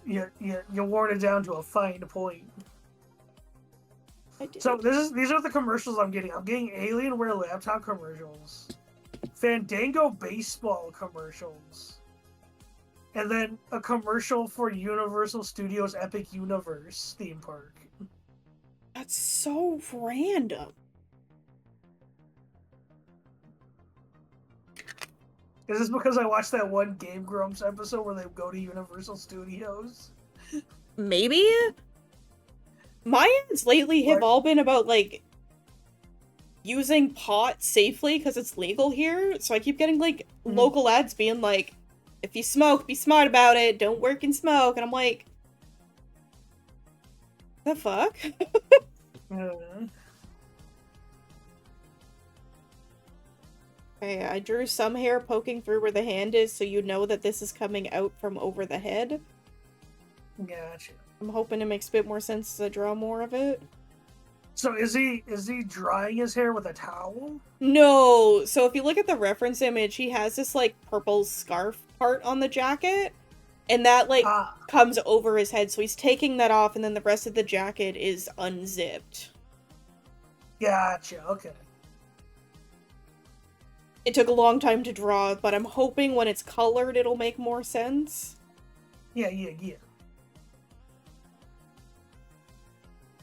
You worn it down to a fine point. I did. So these are the commercials I'm getting. I'm getting Alienware laptop commercials, Fandango baseball commercials, and then a commercial for Universal Studios Epic Universe theme park. That's so random. Is this because I watched that one Game Grumps episode where they go to Universal Studios? Maybe? My ads lately have all been about, like, using pot safely because it's legal here. So I keep getting, like, local ads being like, if you smoke, be smart about it. Don't work and smoke. And I'm like, the fuck? Okay, I drew some hair poking through where the hand is, so you know that this is coming out from over the head. Gotcha. I'm hoping it makes a bit more sense as I draw more of it. So is he drying his hair with a towel? No, so if you look at the reference image, he has this, like, purple scarf part on the jacket, and that, like, comes over his head, so he's taking that off, and then the rest of the jacket is unzipped. Gotcha, okay. It took a long time to draw, but I'm hoping when it's colored, it'll make more sense. Yeah.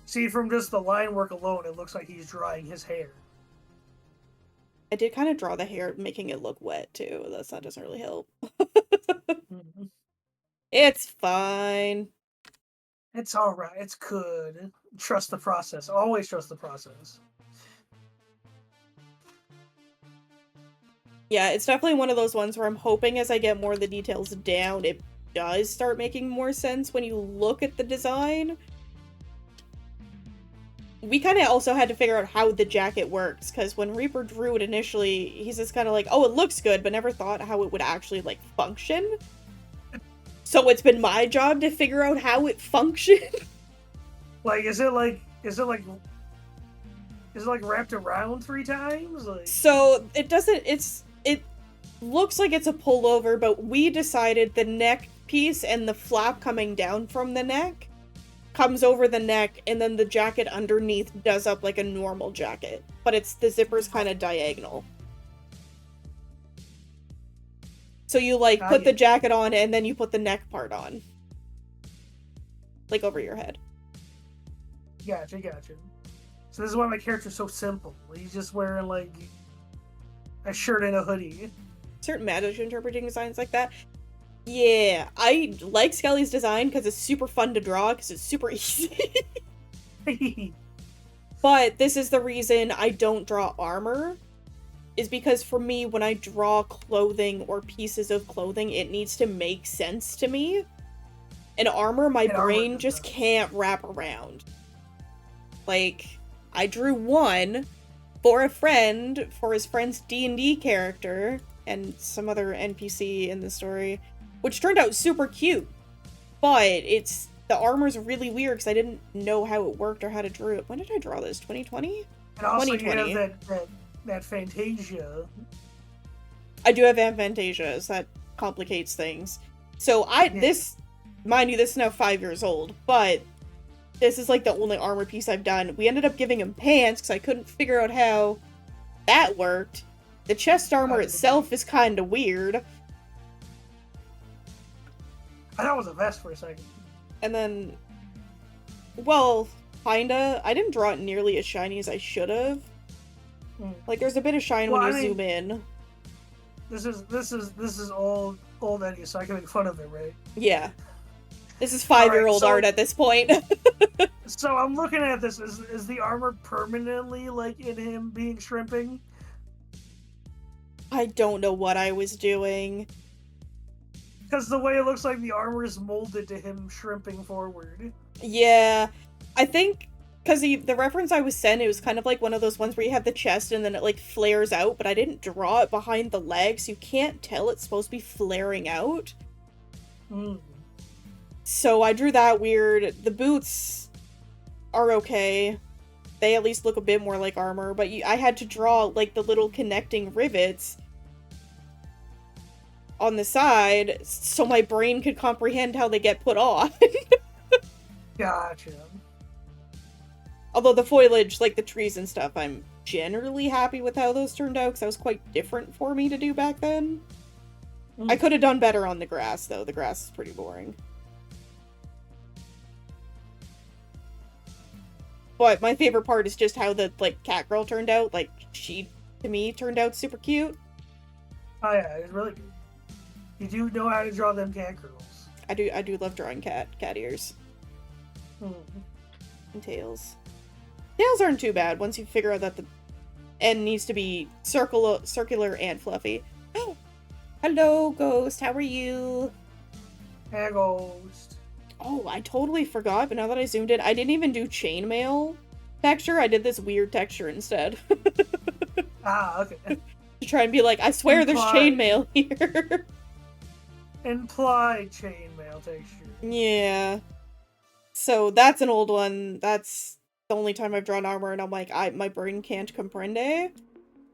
See, from just the line work alone, it looks like he's drying his hair. I did kind of draw the hair, making it look wet, too. That doesn't really help. Mm-hmm. It's fine. It's alright. It's good. Trust the process. Always trust the process. Yeah, it's definitely one of those ones where I'm hoping as I get more of the details down, it does start making more sense when you look at the design. We kind of also had to figure out how the jacket works, because when Reaper drew it initially, he's just kind of like, oh, it looks good, but never thought how it would actually, like, function. So it's been my job to figure out how it functions. Like, is it like wrapped around 3 times? Like... So it looks like it's a pullover, but we decided the neck piece and the flap coming down from the neck comes over the neck, and then the jacket underneath does up like a normal jacket, but the zipper's kind of diagonal. So you, like, put the jacket on, and then you put the neck part on. Like, over your head. Gotcha. So this is why my character's so simple. He's just wearing, like, a shirt and a hoodie. Certain magic interpreting designs like that. Yeah, I like Skelly's design because it's super fun to draw, because it's super easy. But this is the reason I don't draw armor, is because for me, when I draw clothing or pieces of clothing, it needs to make sense to me. And armor, my brain just can't wrap around. Like, I drew one for a friend, for his friend's D&D character, and some other NPC in the story, which turned out super cute. But the armor's really weird because I didn't know how it worked or how to draw it. When did I draw this? 2020? And also you have that Fantasia. I do have Fantasia, so that complicates things. So mind you, this is now 5 years old, but this is like the only armor piece I've done. We ended up giving him pants because I couldn't figure out how that worked. The chest armor itself is kind of weird. I thought it was a vest for a second. And then, well, kinda. I didn't draw it nearly as shiny as I should have. Like, there's a bit of shine when you zoom in. This is old Eddie, so I can make fun of it, right? Yeah. This is 5-year-old art at this point. So I'm looking at this. Is the armor permanently, like, in him being shrimping? I don't know what I was doing. Because the way it looks like the armor is molded to him shrimping forward. Yeah. I think, because the reference I was sent, it was kind of like one of those ones where you have the chest and then it, like, flares out, but I didn't draw it behind the legs. You can't tell it's supposed to be flaring out. So I drew that weird. The boots are okay. They at least look a bit more like armor, but I had to draw, like, the little connecting rivets on the side so my brain could comprehend how they get put on. Gotcha. Although the foliage, like the trees and stuff, I'm generally happy with how those turned out, because that was quite different for me to do back then. I could have done better on the grass, though. The grass is pretty boring. But my favorite part is just how the, like, cat girl turned out. Like, she, to me, turned out super cute. Oh yeah, it's really good. You do know how to draw them cat girls. I do love drawing cat ears. And tails. Tails aren't too bad once you figure out that the end needs to be circular and fluffy. Oh, hello, Ghost. How are you? Hey, Ghost. Oh, I totally forgot, but now that I zoomed in, I didn't even do chainmail texture. I did this weird texture instead. Okay. To try and be like, I swear there's Implied. chainmail here. Implied chainmail texture. Yeah. So that's an old one. That's the only time I've drawn armor, and I'm like, my brain can't comprende.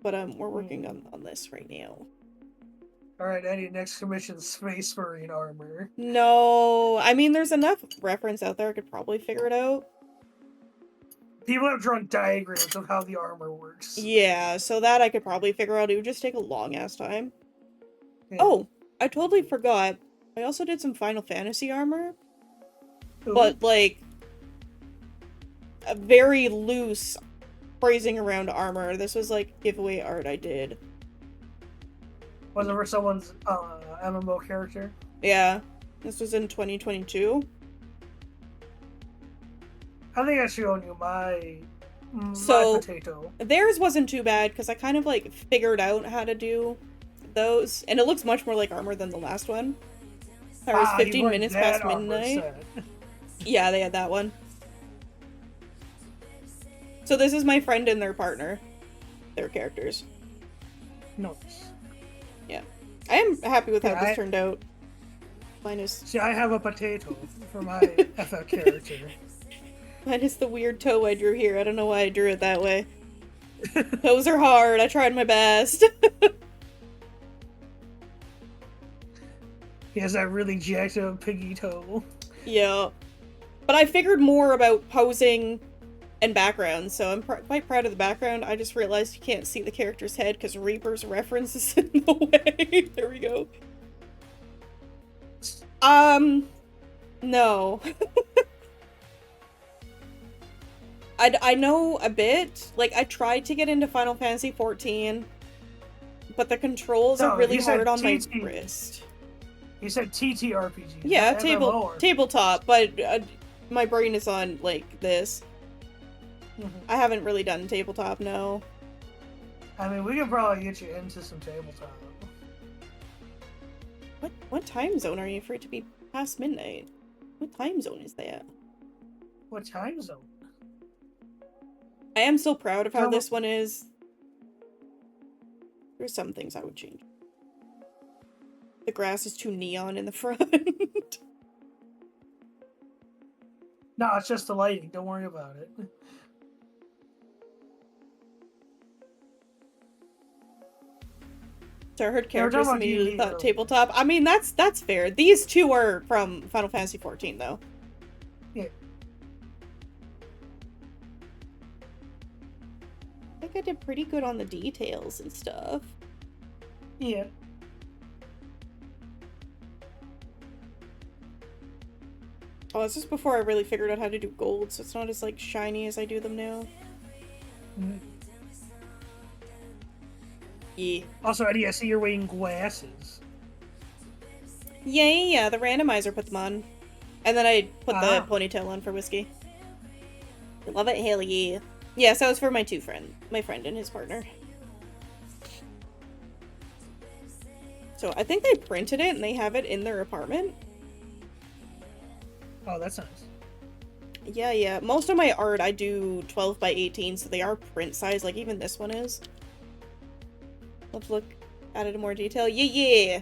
But we're working on this right now. Alright, Eddie, next commission, Space Marine armor. No, I mean, there's enough reference out there, I could probably figure it out. People have drawn diagrams of how the armor works. Yeah, so that I could probably figure out. It would just take a long-ass time. Yeah. Oh, I totally forgot. I also did some Final Fantasy armor. Ooh. But, like, a very loose phrasing around armor. This was, like, giveaway art I did. Was it for someone's MMO character? Yeah. This was in 2022. I think I showed you my potato. Theirs wasn't too bad, because I kind of, like, figured out how to do those. And it looks much more like armor than the last one. I was 15 minutes past midnight. Yeah, they had that one. So this is my friend and their partner. Their characters. Nice. Yeah. I am happy with how this turned out. Minus... See, I have a potato for my FF character. Minus the weird toe I drew here. I don't know why I drew it that way. Toes are hard. I tried my best. He has that really jacked up piggy toe. Yeah. But I figured more about posing and background, so I'm quite proud of the background. I just realized you can't see the character's head because Reaper's reference is in the way. There we go. No. I know a bit. Like, I tried to get into Final Fantasy 14, but the controls are really hard on my wrist. You said TTRPG. Yeah, tabletop, but my brain is on, like, this. I haven't really done tabletop, no. I mean, we can probably get you into some tabletop. What time zone are you for it to be past midnight? What time zone is that? What time zone? I am so proud of how this one is. There's some things I would change. The grass is too neon in the front. No, it's just the lighting. Don't worry about it. So I heard characters immediately thought tabletop. I mean, that's fair. These two are from Final Fantasy 14, though. Yeah. I think I did pretty good on the details and stuff. Yeah. Oh, this is before I really figured out how to do gold, so it's not as, like, shiny as I do them now. Yeah. Also, Eddie, I see you're wearing glasses. Yeah, the randomizer put them on. And then I put the ponytail on for Whiskey. Love it, hell yeah. Yeah, so it's for my my friend and his partner. So I think they printed it and they have it in their apartment. Oh, that's nice. Yeah. Most of my art I do 12 by 18, so they are print size, like even this one is. Let's look at it in more detail. Yeah.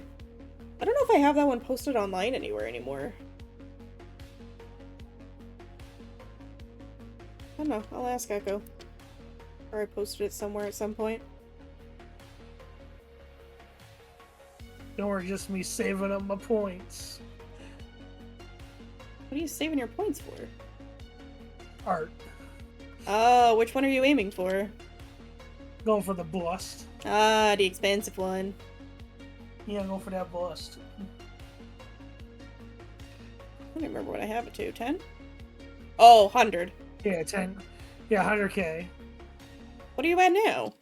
I don't know if I have that one posted online anywhere anymore. I don't know. I'll ask Echo. Or I posted it somewhere at some point. Don't worry, just me saving up my points. What are you saving your points for? Art. Oh, which one are you aiming for? Going for the bust. Ah, the expensive one. Yeah, go for that bust. I don't remember what I have it to. 10? Oh, 100. Yeah, 10. Yeah, 100k. What are you at now?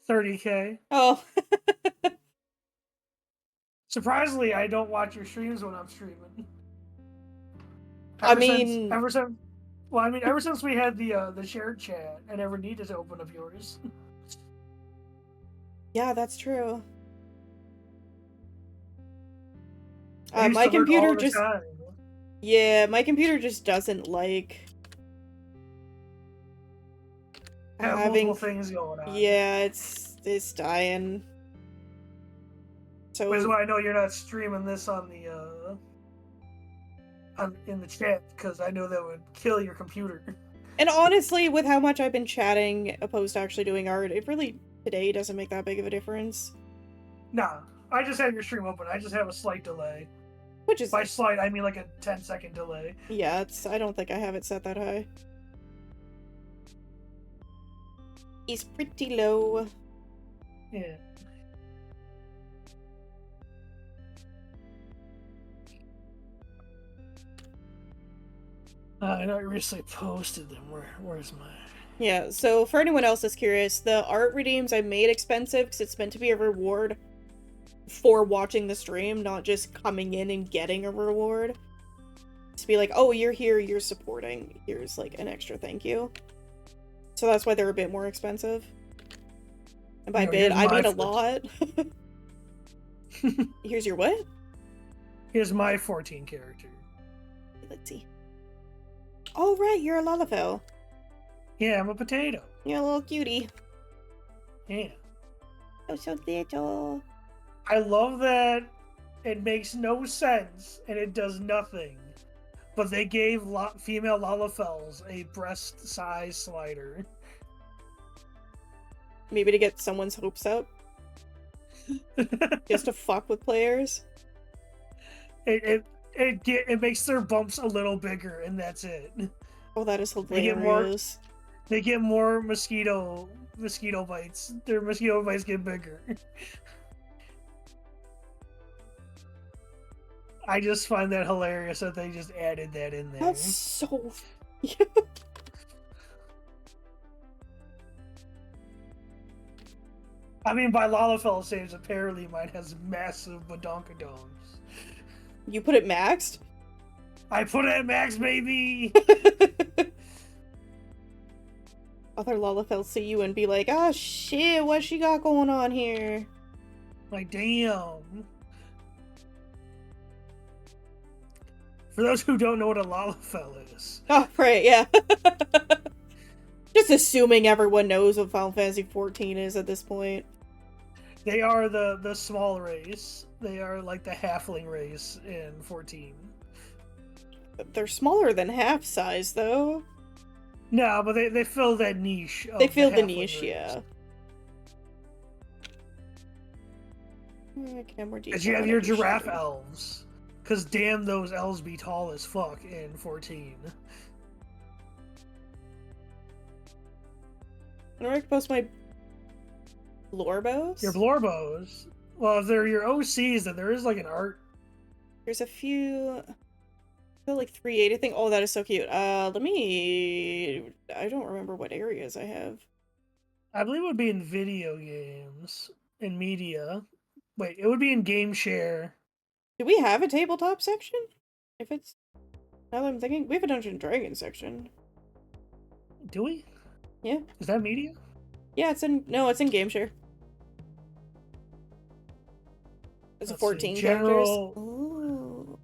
30k. Oh. Surprisingly, I don't watch your streams when I'm streaming. Ever since we had the shared chat, I never needed to open up yours. Yeah, that's true. My computer just... Yeah, my computer just doesn't like... having multiple things going on. Yeah, it's It's dying. So Which is why I know you're not streaming this on the in the chat, because I know that would kill your computer. And honestly, with how much I've been chatting opposed to actually doing art, it really today doesn't make that big of a difference. Nah, I just have your stream open. I just have a slight delay. Which is by slight, I mean like a 10-second delay. Yeah, I don't think I have it set that high. He's pretty low. Yeah. I know I recently posted them. Where's my... Yeah, so for anyone else that's curious, the art redeems I made expensive because it's meant to be a reward for watching the stream, not just coming in and getting a reward. To be like, oh, you're here, you're supporting. Here's like an extra thank you. So that's why they're a bit more expensive. And by bit, I mean a lot. Here's your what? Here's my 14 character. Let's see. Oh, right, you're a Lalafell. Yeah, I'm a potato. You're a little cutie. Yeah. Oh, so little. I love that it makes no sense and it does nothing. But they gave female Lalafells a breast size slider. Maybe to get someone's hopes up. Just to fuck with players. It makes their bumps a little bigger, and that's it. Oh, that is hilarious. They get more mosquito bites. Their mosquito bites get bigger. I just find that hilarious that they just added that in there. That's so... I mean, by Lalafell saves, apparently mine has massive badonkadons. You put it maxed? I put it at max, baby! Other Lalafells see you and be like, oh shit, what she got going on here? Like, damn. For those who don't know what a Lalafell is. Oh, right, yeah. Just assuming everyone knows what Final Fantasy XIV is at this point. They are the small race. They are like the halfling race in 14. They're smaller than half size, though. No, but they fill that niche. They fill the niche, race. Yeah. Because you have your giraffe elves. Because damn, those elves be tall as fuck in 14. I'm gonna post my Blorbos? Your Blorbos? Well, if they're your OCs, then there is like an art. There's a few... I feel like 380 thing. Oh, that is so cute. Let me... I don't remember what areas I have. I believe it would be in video games. In media. Wait, it would be in game share. Do we have a tabletop section? If it's... Now that I'm thinking, we have a Dungeons & Dragons section. Do we? Yeah. Is that media? Yeah, it's in... No, it's in game share. It's a 14 General... Ooh.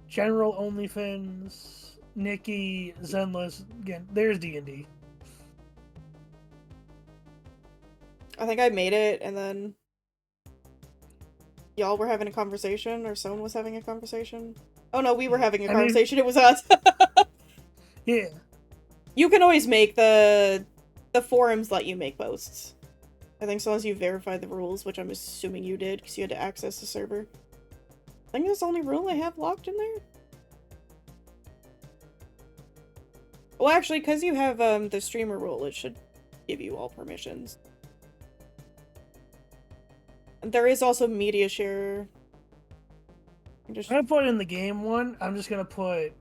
General OnlyFans, Nikki, Zenless. Again, there's D&D. I think I made it, and then... Y'all were having a conversation, or someone was having a conversation? Oh no, we were having a conversation, it was us! Yeah. You can always make the forums let you make posts. I think so long as you verified the rules, which I'm assuming you did, because you had to access the server. I think that's the only rule I have locked in there. Well, actually, because you have the streamer rule, it should give you all permissions. And there is also media share. I'm gonna put in the game one. I'm just gonna put...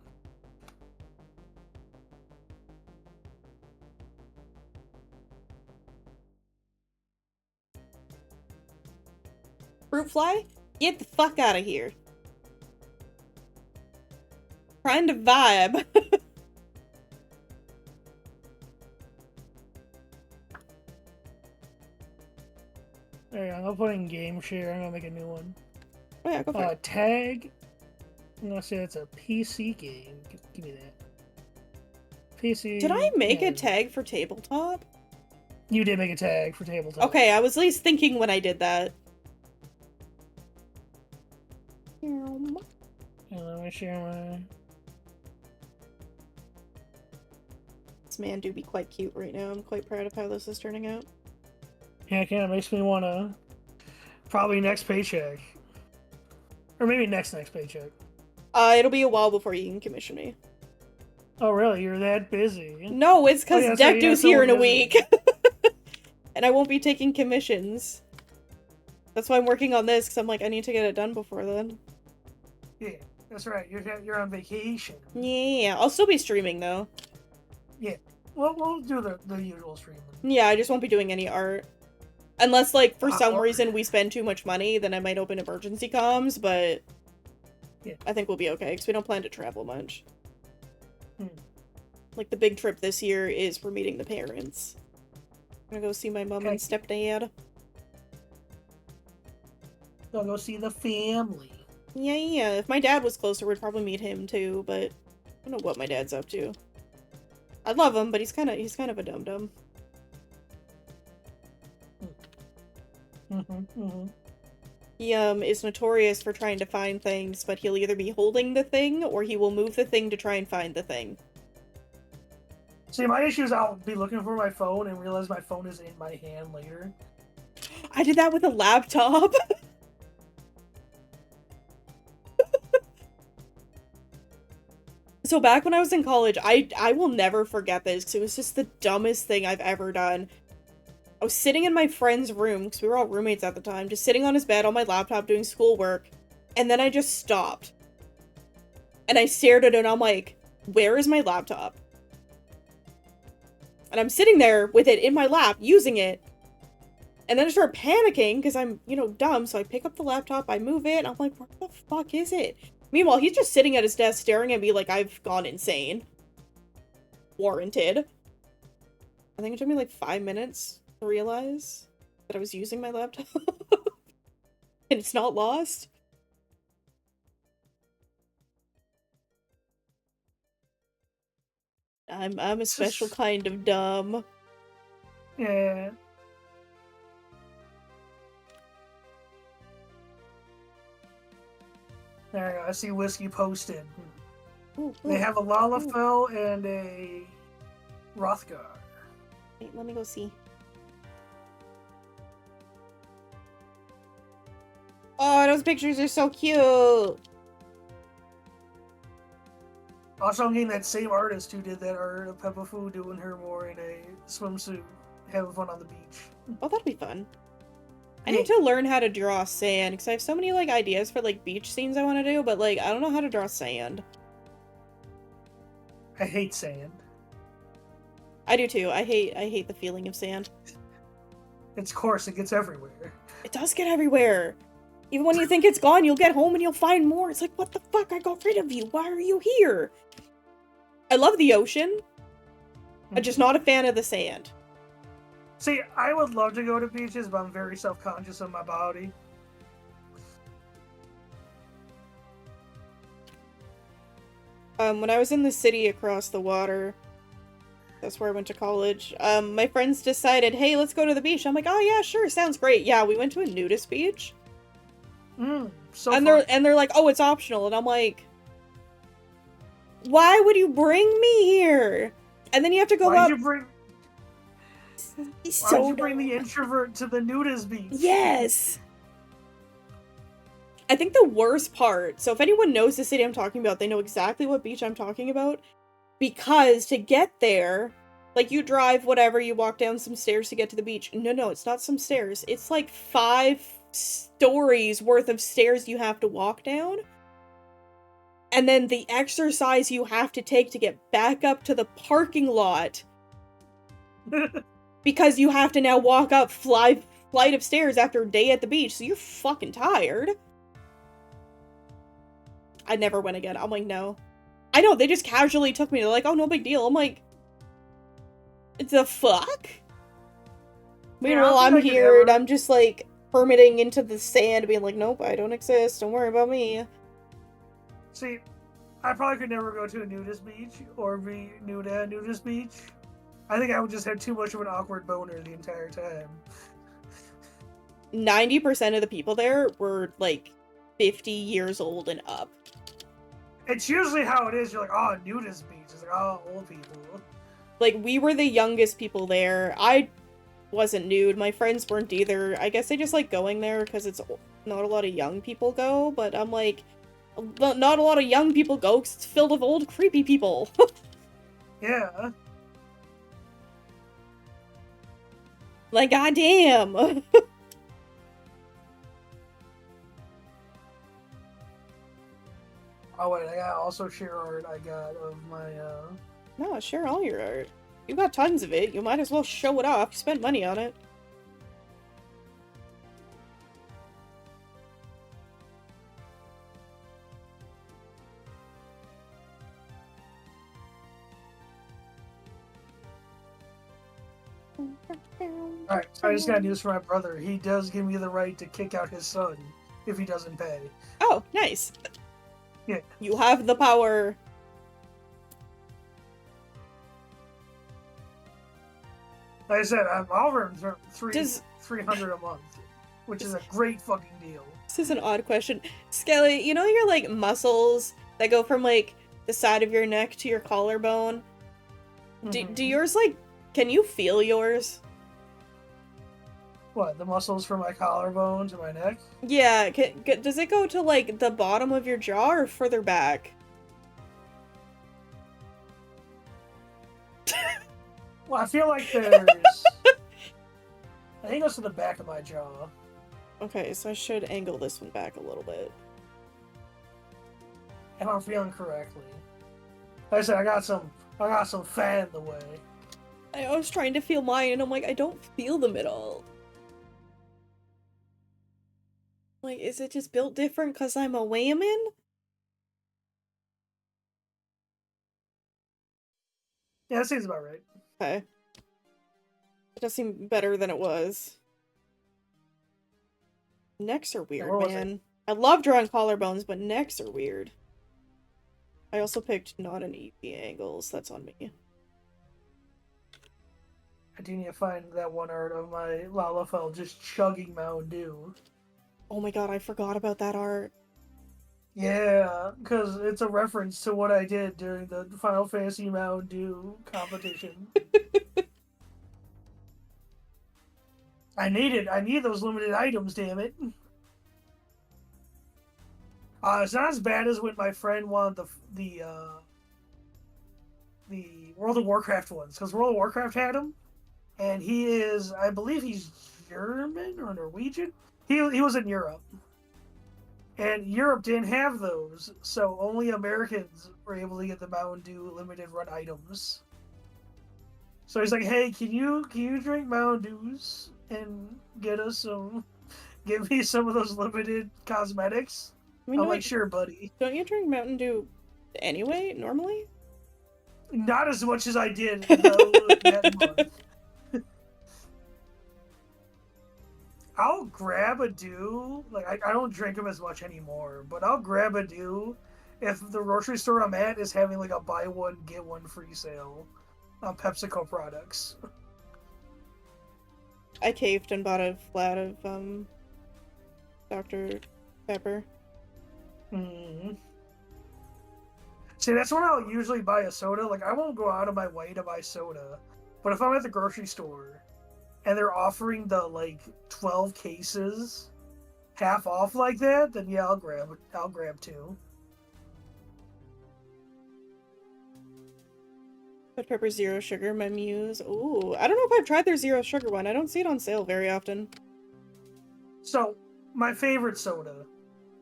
Fruit fly? Get the fuck out of here. Trying to vibe. There you go. I'll put in game share. I'm gonna make a new one. Oh yeah, go for it. Tag. I'm gonna say it's a PC game. Give me that. PC. Did I make a tag for tabletop? You did make a tag for tabletop. Okay, I was at least thinking when I did that. Let me share my... This man do be quite cute right now. I'm quite proud of how this is turning out. Yeah, it kind of makes me want to... Probably next paycheck. Or maybe next paycheck. It'll be a while before you can commission me. Oh, really? You're that busy? No, it's because Deckdu's here in a week. And I won't be taking commissions. That's why I'm working on this, because I'm like, I need to get it done before then. Yeah, that's right. You're on vacation. Yeah, I'll still be streaming, though. Yeah. Well, we'll do the usual streaming. Yeah, I just won't be doing any art. Unless, like, for some reason we spend too much money, then I might open emergency comms, but... Yeah. I think we'll be okay, because we don't plan to travel much. Hmm. Like, the big trip this year is for meeting the parents. I'm gonna go see my mom and stepdad. I'll go see the family. Yeah. If my dad was closer, we'd probably meet him, too, but... I don't know what my dad's up to. I love him, but he's kind of a dum-dum. He, is notorious for trying to find things, but he'll either be holding the thing, or he will move the thing to try and find the thing. See, my issue is I'll be looking for my phone and realize my phone is in my hand later. I did that with a laptop! So back when I was in college, I will never forget this, because it was just the dumbest thing I've ever done. I was sitting in my friend's room, because we were all roommates at the time, just sitting on his bed on my laptop doing schoolwork, and then I just stopped. And I stared at it, and I'm like, where is my laptop? And I'm sitting there with it in my lap, using it, and then I start panicking, because I'm, dumb, so I pick up the laptop, I move it, and I'm like, where the fuck is it? Meanwhile, he's just sitting at his desk staring at me like I've gone insane. Warranted. I think it took me like 5 minutes to realize that I was using my laptop. And it's not lost. I'm a special kind of dumb. Yeah. There you go. I see Whiskey posted. Ooh, They have a Lalafell and a Rothgar. Wait, let me go see. Oh, those pictures are so cute! Also, I'm getting that same artist who did that art of Peppa Fu doing her more in a swimsuit, having fun on the beach. Oh, that'd be fun. I need to learn how to draw sand, because I have so many, ideas for, beach scenes I want to do, but, I don't know how to draw sand. I hate sand. I do too. I hate the feeling of sand. It's coarse, it gets everywhere. It does get everywhere. Even when you think it's gone, you'll get home and you'll find more. It's like, what the fuck? I got rid of you. Why are you here? I love the ocean. I'm just not a fan of the sand. See, I would love to go to beaches, but I'm very self-conscious of my body. When I was in the city across the water, that's where I went to college, my friends decided, hey, let's go to the beach. I'm like, oh yeah, sure, sounds great. Yeah, we went to a nudist beach. So and fun. they're like, oh, it's optional. And I'm like, why would you bring me here? And then you have to go up. Why'd you bring the introvert to the nudist beach? Yes! I think the worst part, so if anyone knows the city I'm talking about, they know exactly what beach I'm talking about. Because to get there, you drive, whatever, you walk down some stairs to get to the beach. No, it's not some stairs. It's 5 stories worth of stairs you have to walk down. And then the exercise you have to take to get back up to the parking lot. Because you have to now walk up flight of stairs after a day at the beach, so you're fucking tired. I never went again. I'm like, no. I know, they just casually took me. They're like, oh, no big deal. I'm like, the fuck? Meanwhile, I'm here, and I'm just, hermiting into the sand, being like, nope, I don't exist. Don't worry about me. See, I probably could never go to a nudist beach, or be nude at a nudist beach. I think I would just have too much of an awkward boner the entire time. 90% of the people there were like 50 years old and up. It's usually how it is. You're like, oh, nudist beach. It's like, oh, old people. Like, we were the youngest people there. I wasn't nude. My friends weren't either. I guess they just like going there because it's not a lot of young people go, but I'm like, not a lot of young people go because it's filled with old creepy people. Yeah. Like, goddamn. Oh wait, I got also share art I got of my No, share all your art. You got tons of it. You might as well show it off. You spent money on it. Alright, so I just got news from my brother. He does give me the right to kick out his son if he doesn't pay. Oh, nice. Yeah. You have the power. Like I said, I'm offering Does- 300 a month, which is a great fucking deal. This is an odd question. Skelly, you know your, like, muscles that go from, like, the side of your neck to your collarbone? Do yours, like, can you feel yours? What, the muscles from my collarbone to my neck? Yeah, does it go to, like, the bottom of your jaw or further back? Well, I feel like there's... I think it goes to the back of my jaw. Okay, so I should angle this one back a little bit. If I'm feeling correctly. Like I said, I got some fat in the way. I was trying to feel mine, and I'm like, I don't feel them at all. Like, is it just built different because I'm a woman? Yeah, that seems about right. Okay. It does seem better than it was. Necks are weird, man. I love drawing collarbones, but necks are weird. I also picked not an easy angles. That's on me. I do need to find that one art of my Lalafell just chugging Mountain Dew. Oh my god, I forgot about that art. Yeah, because it's a reference to what I did during the Final Fantasy Mountain Dew competition. I need those limited items, damn it. It's not as bad as when my friend wanted the World of Warcraft ones, because World of Warcraft had them, and he is, I believe he's German or Norwegian. He was in Europe. And Europe didn't have those, so only Americans were able to get the Mountain Dew limited run items. So he's like, "Hey, can you drink Mountain Dews and give me some of those limited cosmetics?" I mean, I'm like, "Sure, buddy." Don't you drink Mountain Dew anyway, normally? Not as much as I did that month. I'll grab a Dew. Like, I don't drink them as much anymore, but I'll grab a Dew if the grocery store I'm at is having like a buy one get one free sale on PepsiCo products. I caved and bought a flat of Dr. Pepper. See, that's when I'll usually buy a soda. Like, I won't go out of my way to buy soda, but if I'm at the grocery store and they're offering the, like, 12 cases half off like that, then yeah, I'll grab two. But Pepper Zero Sugar, my muse. Ooh, I don't know if I've tried their Zero Sugar one. I don't see it on sale very often. So, my favorite soda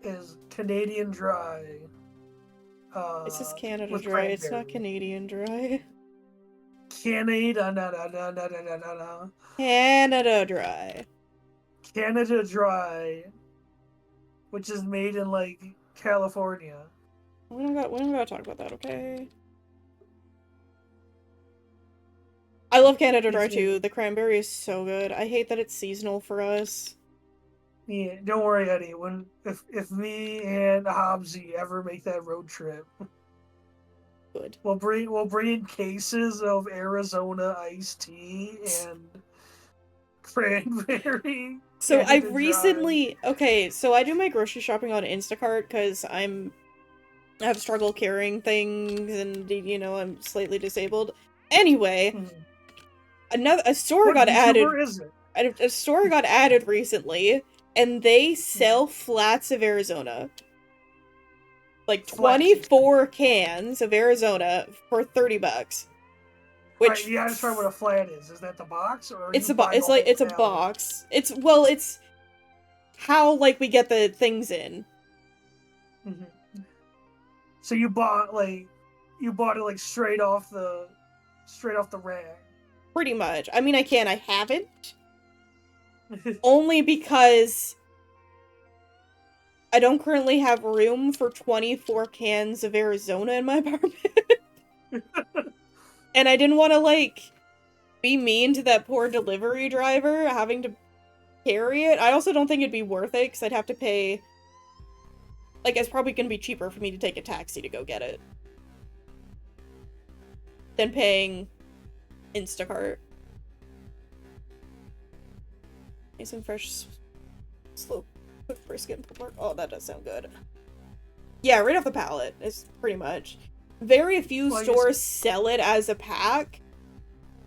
is Canadian Dry. This is Canada Dry. It's not Canadian Dry. Canada Dry. Canada Dry, which is made in, like, California. We don't gotta talk about that, okay? I love Canada Dry too. The cranberry is so good. I hate that it's seasonal for us. Yeah, don't worry, Eddie. If me and Hobbsy ever make that road trip, Good. We'll bring in cases of Arizona iced tea and cranberry. So Candy to so I do my grocery shopping on Instacart because I have struggle carrying things and, you know, I'm slightly disabled. Anyway, a store What got added. VTuber is it? A store got added recently, and they sell flats of Arizona. Like 24 cans of Arizona for $30. Which right, yeah, I just remember what a flat is. Is that the box, or it's a box. It's how like we get the things in. Mm-hmm. So you bought it like straight off the rack. Pretty much. I mean, I haven't. Only because I don't currently have room for 24 cans of Arizona in my apartment. And I didn't want to, like, be mean to that poor delivery driver having to carry it. I also don't think it'd be worth it, because I'd have to pay... Like, it's probably gonna be cheaper for me to take a taxi to go get it than paying Instacart. Need some fresh, slow cooked brisket and pulled pork. Oh, that does sound good. Yeah, right off the pallet. It's pretty much. Very few stores sell it as a pack,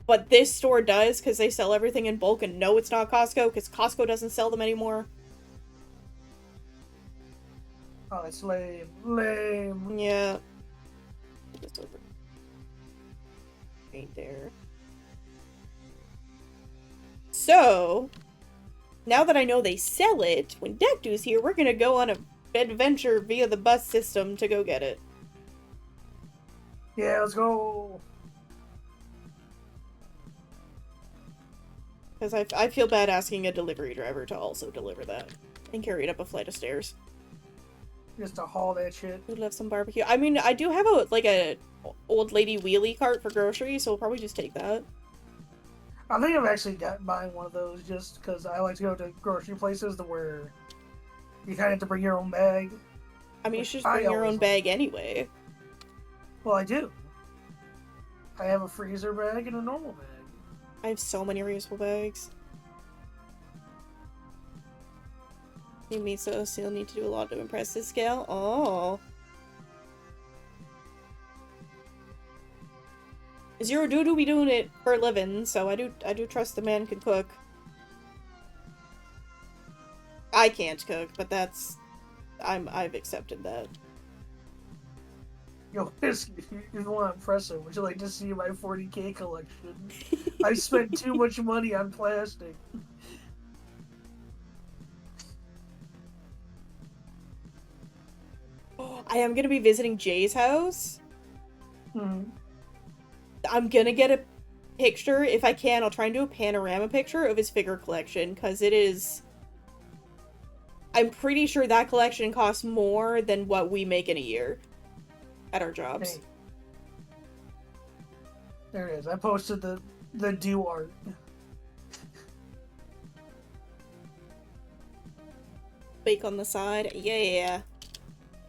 but this store does because they sell everything in bulk. And no, it's not Costco because Costco doesn't sell them anymore. Oh, it's lame. Lame. Yeah. Just over. Right there. So, now that I know they sell it, when Deckdu's here, we're gonna go on a adventure via the bus system to go get it. Yeah, let's go. Because I feel bad asking a delivery driver to also deliver that and carry it up a flight of stairs. Just to haul that shit. We'd love some barbecue. I mean, I do have a old lady wheelie cart for groceries, so we'll probably just take that. I think I've actually buying one of those just because I like to go to grocery places where you kind of have to bring your own bag. I mean, you should just bring your own bag anyway. Well, I do. I have a freezer bag and a normal bag. I have so many reusable bags. You mean so you'll need to do a lot to impress this gal? Oh. Zero do be doing it for a living, so I do trust the man can cook. I can't cook, but I've accepted that. Yo, if you want to impress him, would you like to see my 40K collection? I spent too much money on plastic. I am gonna be visiting Jay's house. Mm-hmm. I'm gonna get a picture, if I can, I'll try and do a panorama picture of his figure collection, because it is... I'm pretty sure that collection costs more than what we make in a year at our jobs. Hey. There it is. I posted the do art. Bake on the side. Yeah.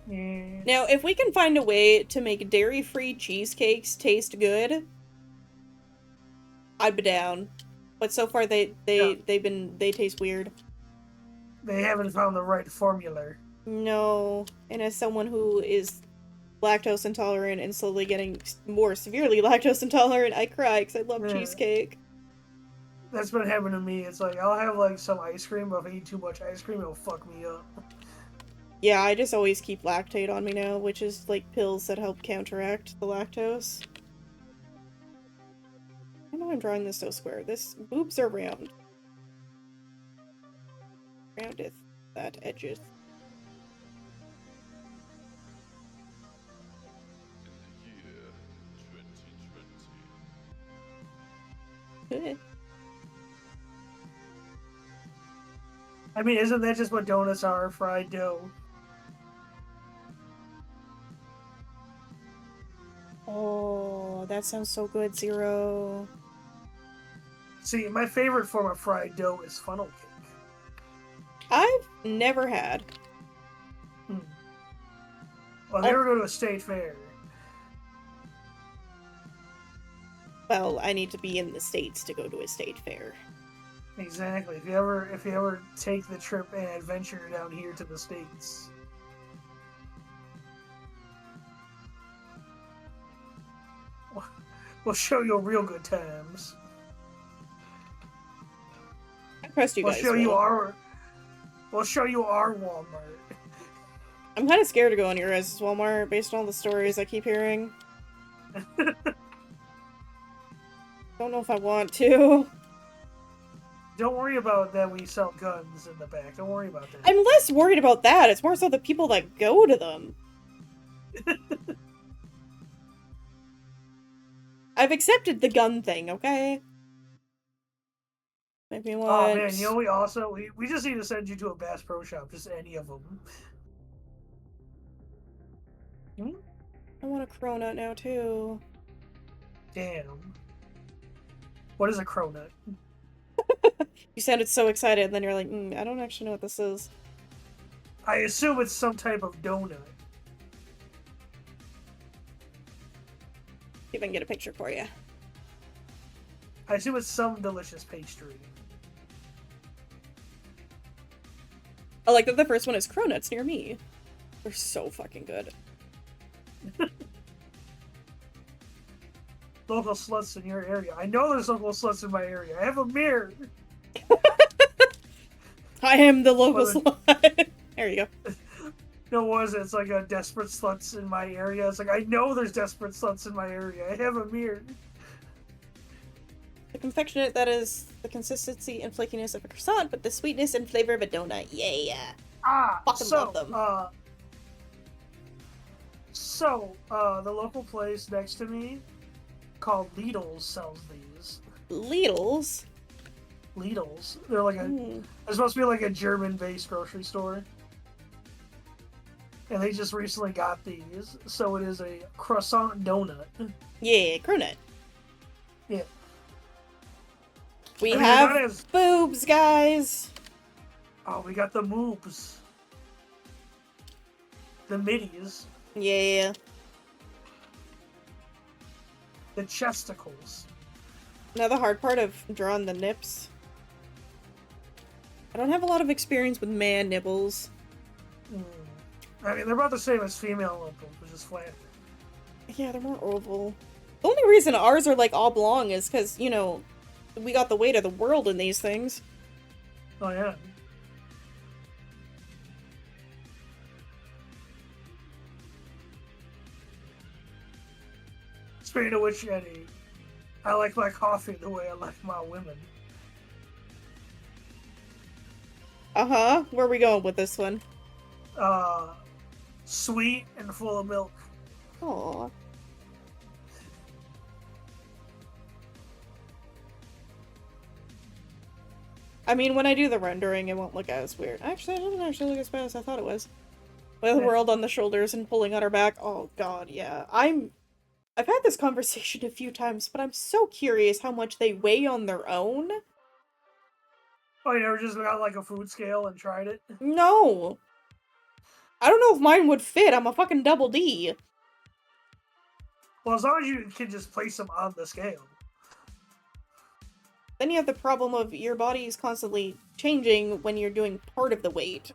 Yeah. Now, if we can find a way to make dairy-free cheesecakes taste good, I'd be down. But so far they taste weird. They haven't found the right formula. No. And as someone who is lactose intolerant and slowly getting more severely lactose intolerant, I cry because I love cheesecake. That's been happening to me. It's like, I'll have like some ice cream, but if I eat too much ice cream, it'll fuck me up. Yeah, I just always keep Lactate on me now, which is like pills that help counteract the lactose. I know I'm drawing this so square. This boobs are round. Roundeth that edgeth. I mean, isn't that just what donuts are? Fried dough. Oh, that sounds so good, Zero. See, my favorite form of fried dough is funnel cake. I've never had. Well, they ever go to a state fair. Well, I need to be in the States to go to a state fair. Exactly. If you ever take the trip and adventure down here to the States. We'll show you real good times. I trust you guys. We'll show you our Walmart. I'm kind of scared to go on your guys' Walmart based on all the stories I keep hearing. Don't know if I want to. Don't worry about that we sell guns in the back. Don't worry about that. I'm less worried about that. It's more so the people that go to them. I've accepted the gun thing, okay? Maybe want... Oh man, you know we just need to send you to a Bass Pro Shop, just any of them. I want a cronut now too. Damn. What is a cronut? You sounded so excited, and then you're like, I don't actually know what this is. I assume it's some type of donut. See if I can get a picture for you. I assume it's some delicious pastry. I like that the first one is cronuts near me. They're so fucking good. Local sluts in your area. I know there's local sluts in my area. I have a mirror. I am the local slut. There you go. No, what is it? It's like a desperate sluts in my area. It's like, I know there's desperate sluts in my area. I have a mirror. The confectionate that is the consistency and flakiness of a croissant, but the sweetness and flavor of a donut. Yeah. Fucking love them. The local place next to me called Lidl's sells these. Lidl's? Lidl's. They're like they're supposed to be like a German-based grocery store. And they just recently got these. So it is a croissant donut. Yeah, cronut. Yeah. We have boobs, guys. Oh, we got the moobs. The middies. Yeah. The chesticles. Now the hard part of drawing the nips. I don't have a lot of experience with man nibbles. I mean, they're about the same as female nipples, which is flat. Yeah, they're more oval. The only reason ours are like oblong is because, you know, we got the weight of the world in these things. Oh, yeah. Speaking of which, Eddie, I like my coffee the way I like my women. Uh-huh. Where are we going with this one? Sweet and full of milk. Aww. I mean, when I do the rendering, it won't look as weird. Actually, it doesn't actually look as bad as I thought it was. With the world on the shoulders and pulling on her back. Oh god, yeah. I've had this conversation a few times, but I'm so curious how much they weigh on their own. Oh, you never just got like a food scale and tried it? No. I don't know if mine would fit. I'm a fucking double D. Well, as long as you can just place them on the scale. Then you have the problem of your body is constantly changing when you're doing part of the weight.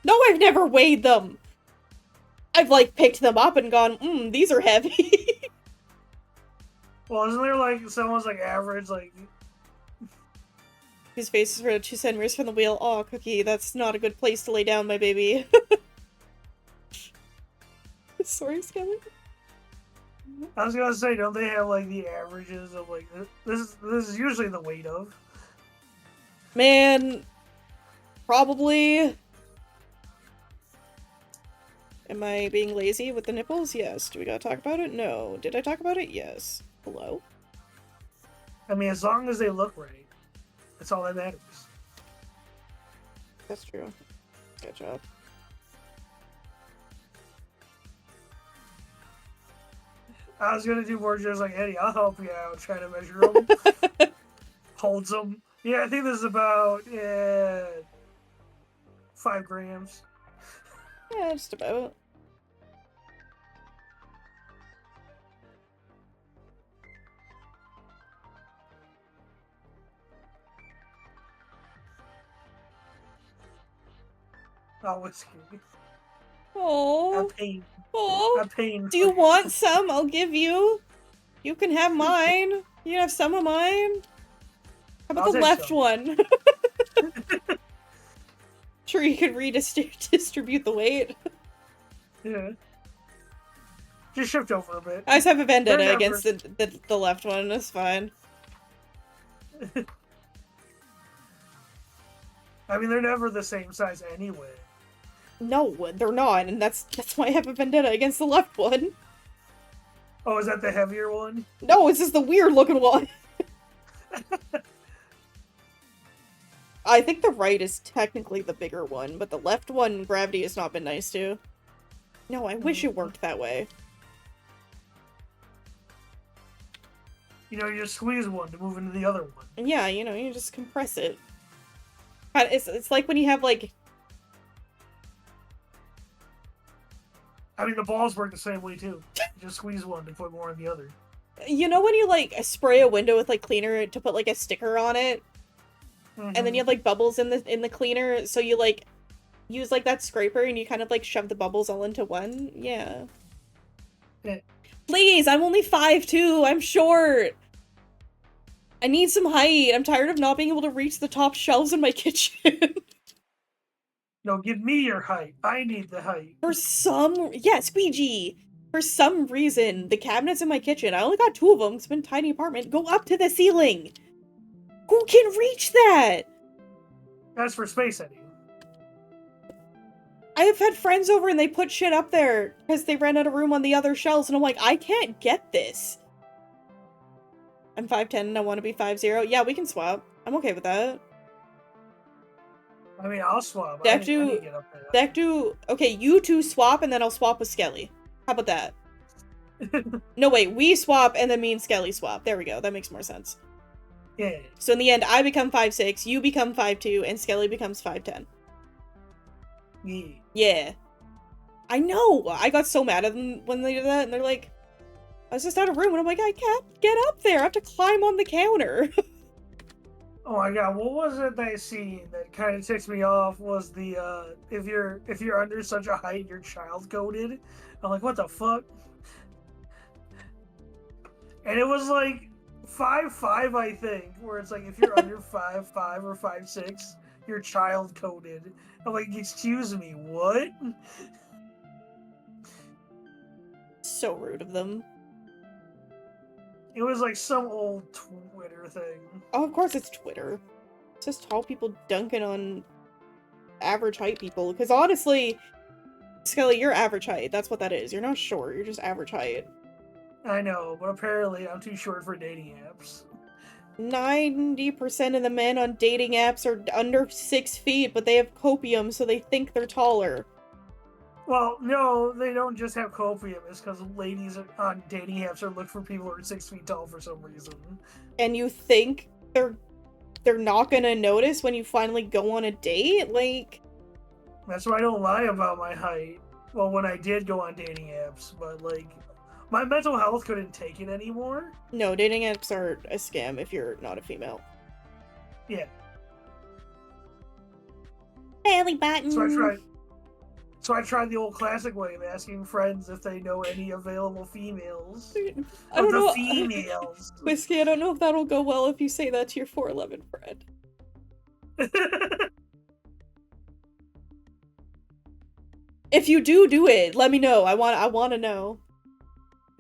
No, I've never weighed them! I've, like, picked them up and gone, these are heavy. Well, isn't there, like, someone's, like, average, like... His face is for 2 centimeters from the wheel. Aw, Cookie, that's not a good place to lay down, my baby. Sorry, Skelly. I was gonna say, don't they have, like, the averages of, like... This is usually the weight of. Man... Probably... Am I being lazy with the nipples? Yes. Do we gotta talk about it? No. Did I talk about it? Yes. Hello? I mean, as long as they look right. That's all that matters. That's true. Good job. I was gonna do more just like, Eddie, I'll help you out, try to measure them. Holds them. Yeah, I think this is about 5 grams. Yeah, just about. Oh, whiskey. Oh. A pain. Oh. A pain. Do you want some? I'll give you. You can have mine. You can have some of mine. How about I'll the take left some. one? Sure, you can redistribute the weight. Yeah. Just shift over a bit. I just have a vendetta They're against the left one. That's fine. I mean, they're never the same size anyway. No, they're not, and that's why I have a vendetta against the left one. Oh, is that the heavier one? No, it's just the weird looking one. I think the right is technically the bigger one, but the left one, gravity has not been nice to. No, I wish it worked that way. You know, you just squeeze one to move into the other one. And yeah, you know, you just compress it. It's like when you have, like... I mean, the balls work the same way, too. You just squeeze one to put more in the other. You know when you, like, spray a window with, like, cleaner to put, like, a sticker on it? Mm-hmm. And then you have, like, bubbles in the cleaner, so you, like, use, like, that scraper and you kind of, like, shove the bubbles all into one? Yeah. Yeah. Please, I'm only 5'2", I'm short! I need some height. I'm tired of not being able to reach the top shelves in my kitchen. No, give me your height. I need the height. Yeah, squeegee! For some reason, the cabinets in my kitchen, I only got 2 of them, it's been a tiny apartment, go up to the ceiling! Who can reach that? That's for space, Eddie. I have had friends over and they put shit up there because they ran out of room on the other shelves, and I'm like, I can't get this. I'm 5'10" and I want to be 5'0". Yeah, we can swap. I'm okay with that. I mean, I'll swap. Deck I need to get up there. Okay, you two swap and then I'll swap with Skelly. How about that? No, wait, we swap and then me and Skelly swap. There we go, that makes more sense. Yeah. So in the end, I become 5'6", you become 5'2", and Skelly becomes 5'10". Yeah. Yeah. I know! I got so mad at them when they did that, and they're like, I was just out of room, and I'm like, I can't get up there, I have to climb on the counter. Oh my god, what was it that scene that kind of ticks me off was the, if you're under such a height, you're child coded. I'm like, what the fuck? And it was like 5'5", I think, where it's like, if you're under 5'5" or 5'6", you're child coded. I'm like, excuse me, what? So rude of them. It was like some old Twitter thing. Oh, of course it's Twitter. It's just tall people dunking on average height people. Because honestly, Skelly, you're average height. That's what that is. You're not short. You're just average height. I know, but apparently I'm too short for dating apps. 90% of the men on dating apps are under 6 feet, but they have copium, so they think they're taller. Well, no, they don't just have copium. It's because ladies on dating apps are looking for people who are 6 feet tall for some reason. And you think they're not gonna notice when you finally go on a date? Like... That's why I don't lie about my height. Well, when I did go on dating apps, but, like, my mental health couldn't take it anymore. No, dating apps are a scam if you're not a female. Yeah. Belly button! So I tried the old classic way of asking friends if they know any available females. I don't know. Females. Whiskey, I don't know if that'll go well if you say that to your 4'11" friend. If you do it. Let me know. I want to know.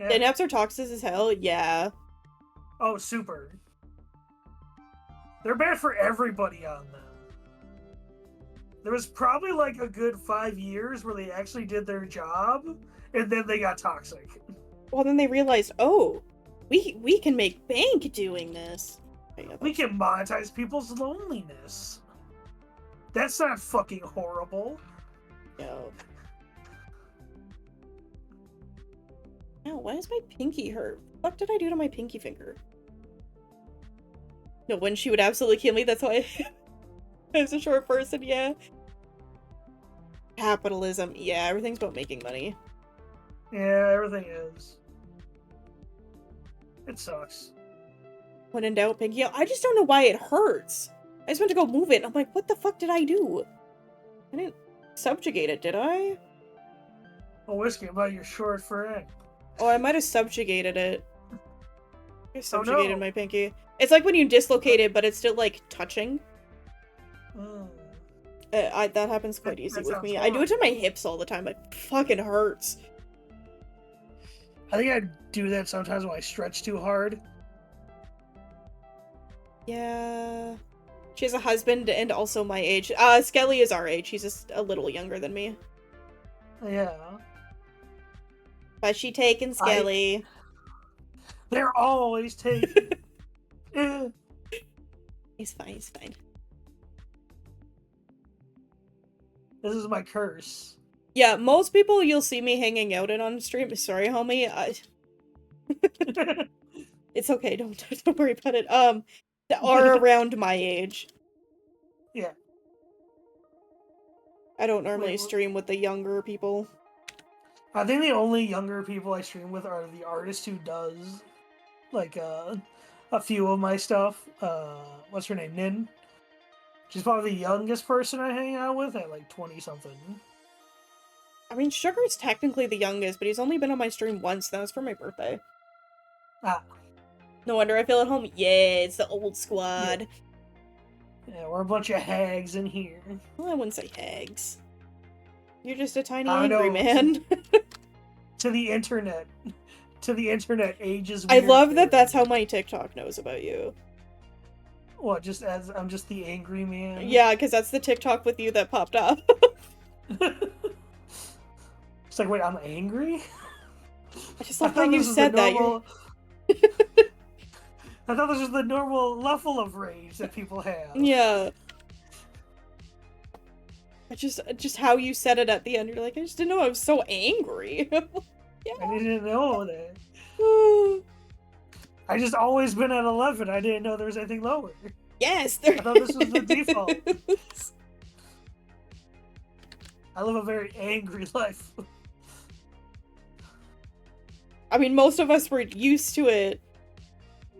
Yeah. Dating apps are toxic as hell. Yeah. Oh, super. They're bad for everybody on them. There was probably like a good 5 years where they actually did their job, and then they got toxic. Well, then they realized, oh, we can make bank doing this. We can monetize people's loneliness. That's not fucking horrible. No. Ow, why does my pinky hurt? What did I do to my pinky finger? No, when she would absolutely kill me, that's why I was a short person, yeah. Capitalism. Yeah, everything's about making money. Yeah, everything is. It sucks. When in doubt, pinky out. I just don't know why it hurts. I just went to go move it, and I'm like, what the fuck did I do? I didn't... subjugate it, did I? Oh, Whiskey, about your short friend. Oh, I might have subjugated it. I subjugated no. my pinky. It's like when you dislocate it, but it's still, like, touching. Mm. That happens quite easy with me. I do it to my hips all the time. It fucking hurts. I think I do that sometimes when I stretch too hard. Yeah. She has a husband and also my age. Skeley is our age. She's just a little younger than me. Yeah. But she taken Skeley. They're always taken. He's fine, he's fine. This is my curse. Yeah, most people you'll see me hanging out in on stream. Sorry, homie. It's okay. Don't worry about it. That are around my age. Yeah. I don't normally stream with the younger people. I think the only younger people I stream with are the artist who does, like, a few of my stuff. What's her name? Nin. She's probably the youngest person I hang out with at, like, 20-something. I mean, Sugar's technically the youngest, but he's only been on my stream once. That was for my birthday. Ah. No wonder I feel at home. Yeah, it's the old squad. Yeah, we're a bunch of hags in here. Well, I wouldn't say hags. You're just a tiny angry man. To the internet. To the internet ages. I love that that's how my TikTok knows about you. What, just as I'm just the angry man? Yeah, because that's the TikTok with you that popped up. It's like, wait, I'm angry? I just love how you said that. I thought this was the normal level of rage that people have. Yeah. Just how you said it at the end. You're like, I just didn't know I was so angry. Yeah. I didn't know that. I just always been at 11. I didn't know there was anything lower. Yes, I thought this was the default. I live a very angry life. I mean, most of us were used to it.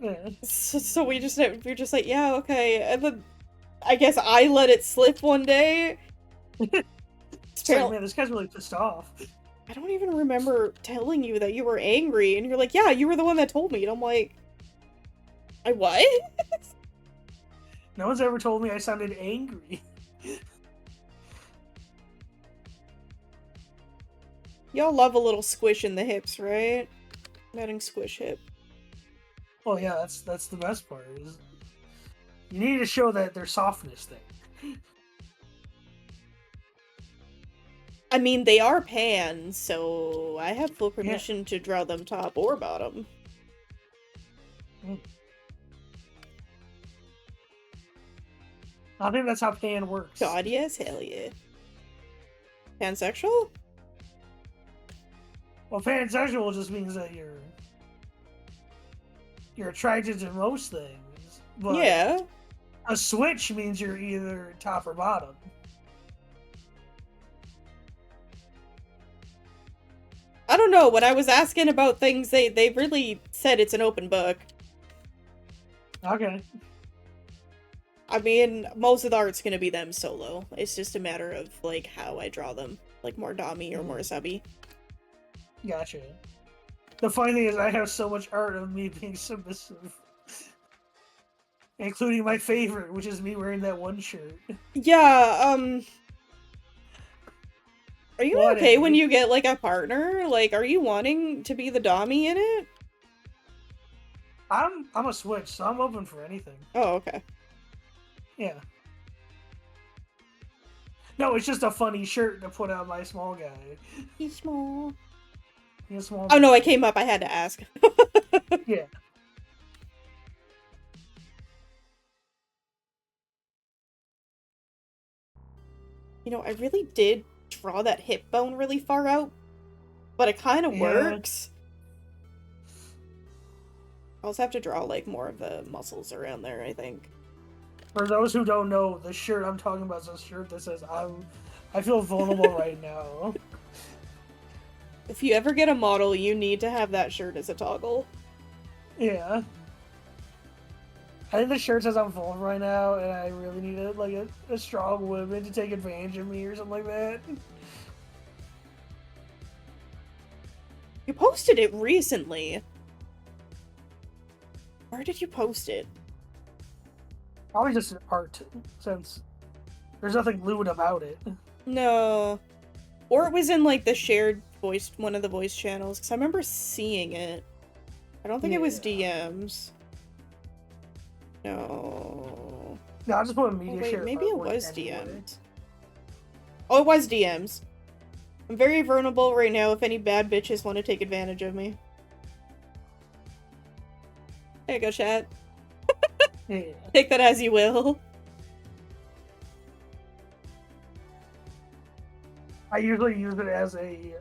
Yeah. So we're just like, yeah, okay. And then I guess I let it slip one day. It's like, man, this guy's really pissed off. I don't even remember telling you that you were angry, and you're like, yeah, you were the one that told me, and I'm like, I what? No one's ever told me I sounded angry. Y'all love a little squish in the hips, right? I'm adding squish hip. Well, yeah, that's the best part. Is you need to show that their softness thing. I mean, they are pans, so I have full permission to draw them top or bottom. I think that's how pan works. God, yes, hell yeah. Pansexual? Well, pansexual just means that you're attracted to most things. But yeah. A switch means you're either top or bottom. I don't know. When I was asking about things, they really said it's an open book. Okay. I mean, most of the art's gonna be them solo. It's just a matter of, like, how I draw them. Like, more dommy or more subby. Gotcha. The funny thing is I have so much art of me being submissive. Including my favorite, which is me wearing that one shirt. Yeah, are you okay when you get, like, a partner? Like, are you wanting to be the dommy in it? I'm a switch, so I'm open for anything. Oh, okay. Yeah. No, it's just a funny shirt to put on my small guy. He's small. He's small. Oh, no, I came up. I had to ask. Yeah. You know, I really did draw that hip bone really far out, but it kind of works. I'll just have to draw, like, more of the muscles around there, I think. For those who don't know, the shirt I'm talking about is a shirt that says, I feel vulnerable right now. If you ever get a model, you need to have that shirt as a toggle. Yeah. I think the shirt says I'm full right now, and I really need a strong woman to take advantage of me or something like that. You posted it recently. Where did you post it? Probably just art, since there's nothing lewd about it. No. Or it was in, like, the shared voice, one of the voice channels, because I remember seeing it. I don't think it was DMs. No. No, I'll just put a media Oh, wait, share. maybe it was anyway. DMs. Oh, it was DMs. I'm very vulnerable right now if any bad bitches want to take advantage of me. There you go, chat. Yeah. Take that as you will. I usually use it as a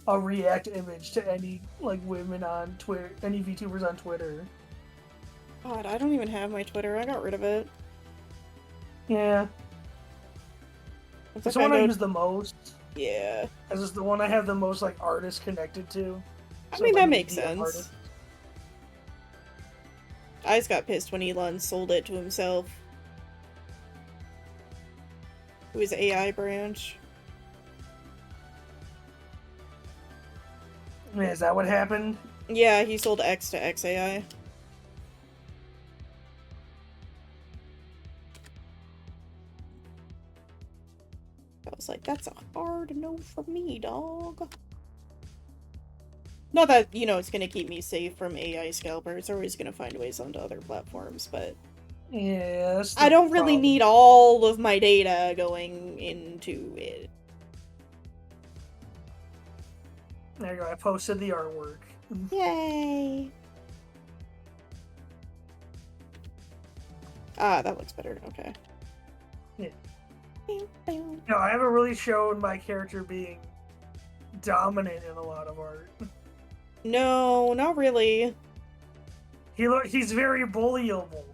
react image to any like women on Twitter, any VTubers on Twitter. God, I don't even have my Twitter. I got rid of it. Yeah. It's the one I use the most. Yeah. This is the one I have the most like artists connected to. I mean, that makes sense. I just got pissed when Elon sold it to himself. To his AI branch. Is that what happened? Yeah, he sold X to XAI. I was like, that's a hard no for me, dog. Not that, you know, it's gonna keep me safe from AI scalpers. They're always gonna find ways onto other platforms, but... Yeah, I don't really need all of my data going into it. There you go, I posted the artwork. Yay! Ah, that looks better. Okay. Yeah. No, I haven't really shown my character being dominant in a lot of art. No, not really. He's very bullyable.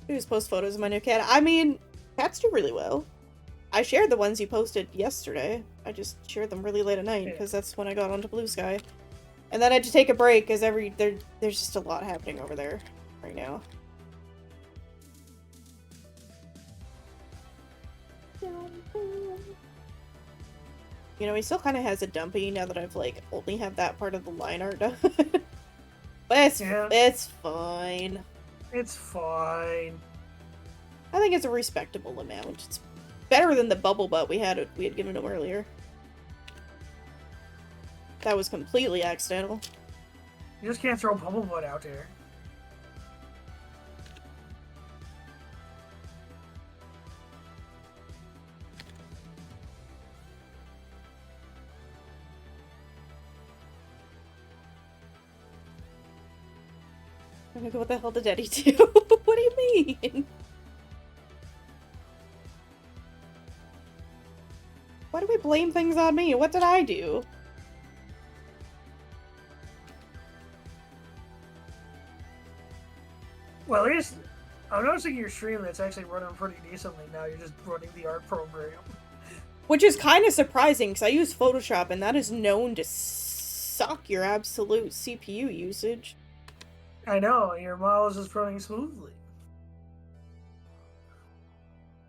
I just post photos of my new cat. I mean, cats do really well. I shared the ones you posted yesterday. I just shared them really late at night because that's when I got onto Blue Sky. And then I had to take a break because there's just a lot happening over there right now. You know, he still kind of has a dumpy now that I've, like, only have that part of the line art done. But it's fine. It's fine. I think it's a respectable amount. It's better than the bubble butt we had given him earlier. That was completely accidental. You just can't throw bubble butt out there. I'm like, what the hell did Daddy do? What do you mean? Why do we blame things on me? What did I do? Well, at least I'm noticing your stream that's actually running pretty decently now. You're just running the art program. Which is kind of surprising, because I use Photoshop, and that is known to suck your absolute CPU usage. I know, your model is just running smoothly.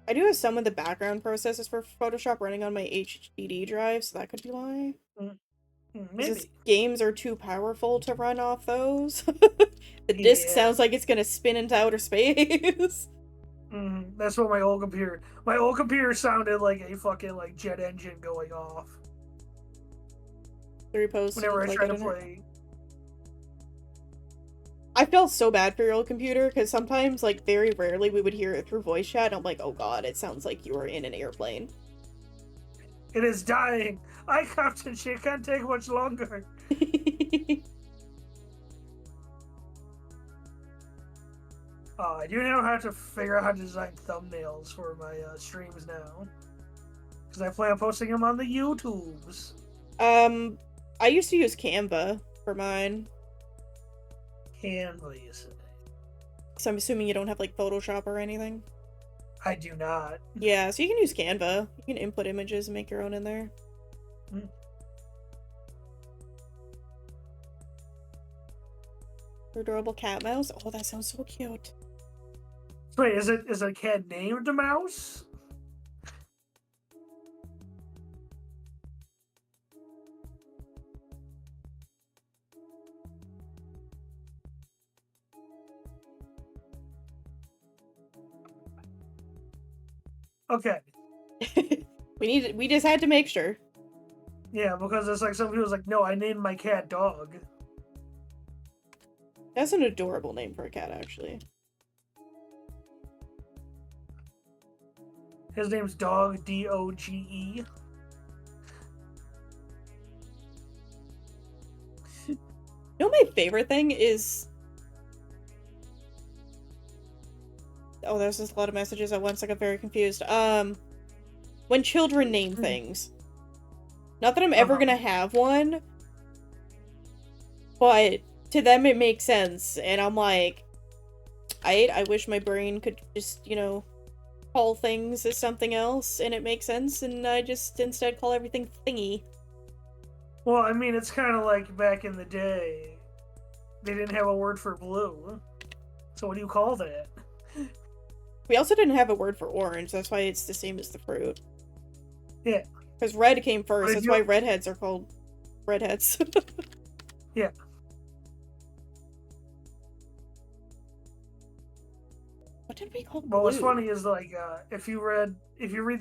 I do have some of the background processes for Photoshop running on my HDD drive, so that could be why. Maybe. Games are too powerful to run off those. The disc sounds like it's gonna spin into outer space. That's what my old computer... My old computer sounded like a fucking, like, jet engine going off. Whenever I try to play... I felt so bad for your old computer, because sometimes, like, very rarely we would hear it through voice chat, and I'm like, oh god, it sounds like you were in an airplane. It is dying! I Captain, she can't take much longer! I do now have to figure out how to design thumbnails for my streams now. Because I plan on posting them on the YouTubes. I used to use Canva for mine. Canva, you say? So I'm assuming you don't have, like, Photoshop or anything? I do not. Yeah, so you can use Canva. You can input images and make your own in there. Adorable cat mouse. Oh, that sounds so cute. Wait, is a cat named Mouse? Okay. We just had to make sure. Yeah, because it's like somebody was like, no, I named my cat Dog. That's an adorable name for a cat, actually. His name's Dog, D-O-G-E. You know, my favorite thing is... Oh, there's just a lot of messages at once. I got very confused. When children name things. Not that I'm ever gonna have one, but to them it makes sense, and I'm like, I wish my brain could just, you know, call things as something else, and it makes sense, and I just instead call everything thingy. Well, I mean, it's kind of like back in the day, they didn't have a word for blue, so what do you call that? We also didn't have a word for orange, that's why it's the same as the fruit. Yeah. Because red came first, that's why you... redheads are called redheads. Yeah. What did we call blue? Well, what's funny is, like, if you read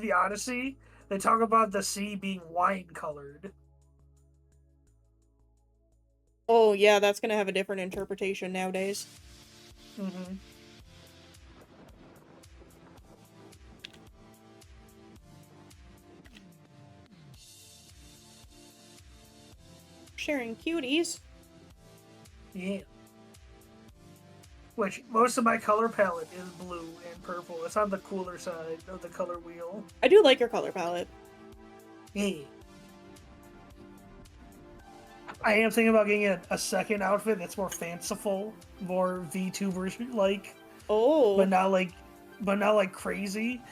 the Odyssey, they talk about the sea being wine-colored. Oh, yeah, that's gonna have a different interpretation nowadays. Mm-hmm. Sharing cuties. Yeah. Which, most of my color palette is blue and purple. It's on the cooler side of the color wheel. I do like your color palette. Yeah. I am thinking about getting a second outfit that's more fanciful, more VTuber like. Oh. But not like crazy.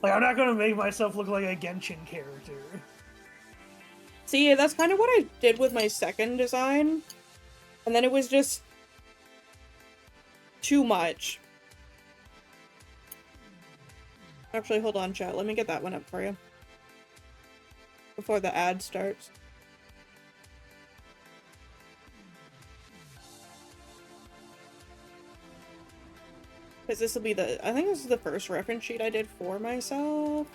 Like, I'm not gonna make myself look like a Genshin character. See, that's kind of what I did with my second design. And then it was just too much. Actually, hold on, chat. Let me get that one up for you. Before the ad starts. Because this will be I think this is the first reference sheet I did for myself.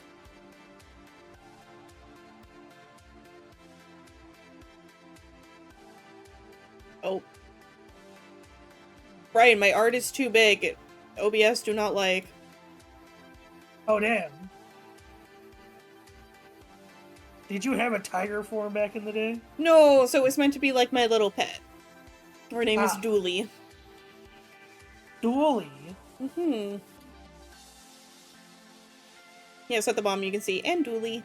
Oh. Brian, my art is too big. OBS do not like. Oh, damn. Did you have a tiger form back in the day? No, so it was meant to be like my little pet. Her name is Dooley. Dooley? Mm-hmm. Yes, at the bottom you can see, and Dooley.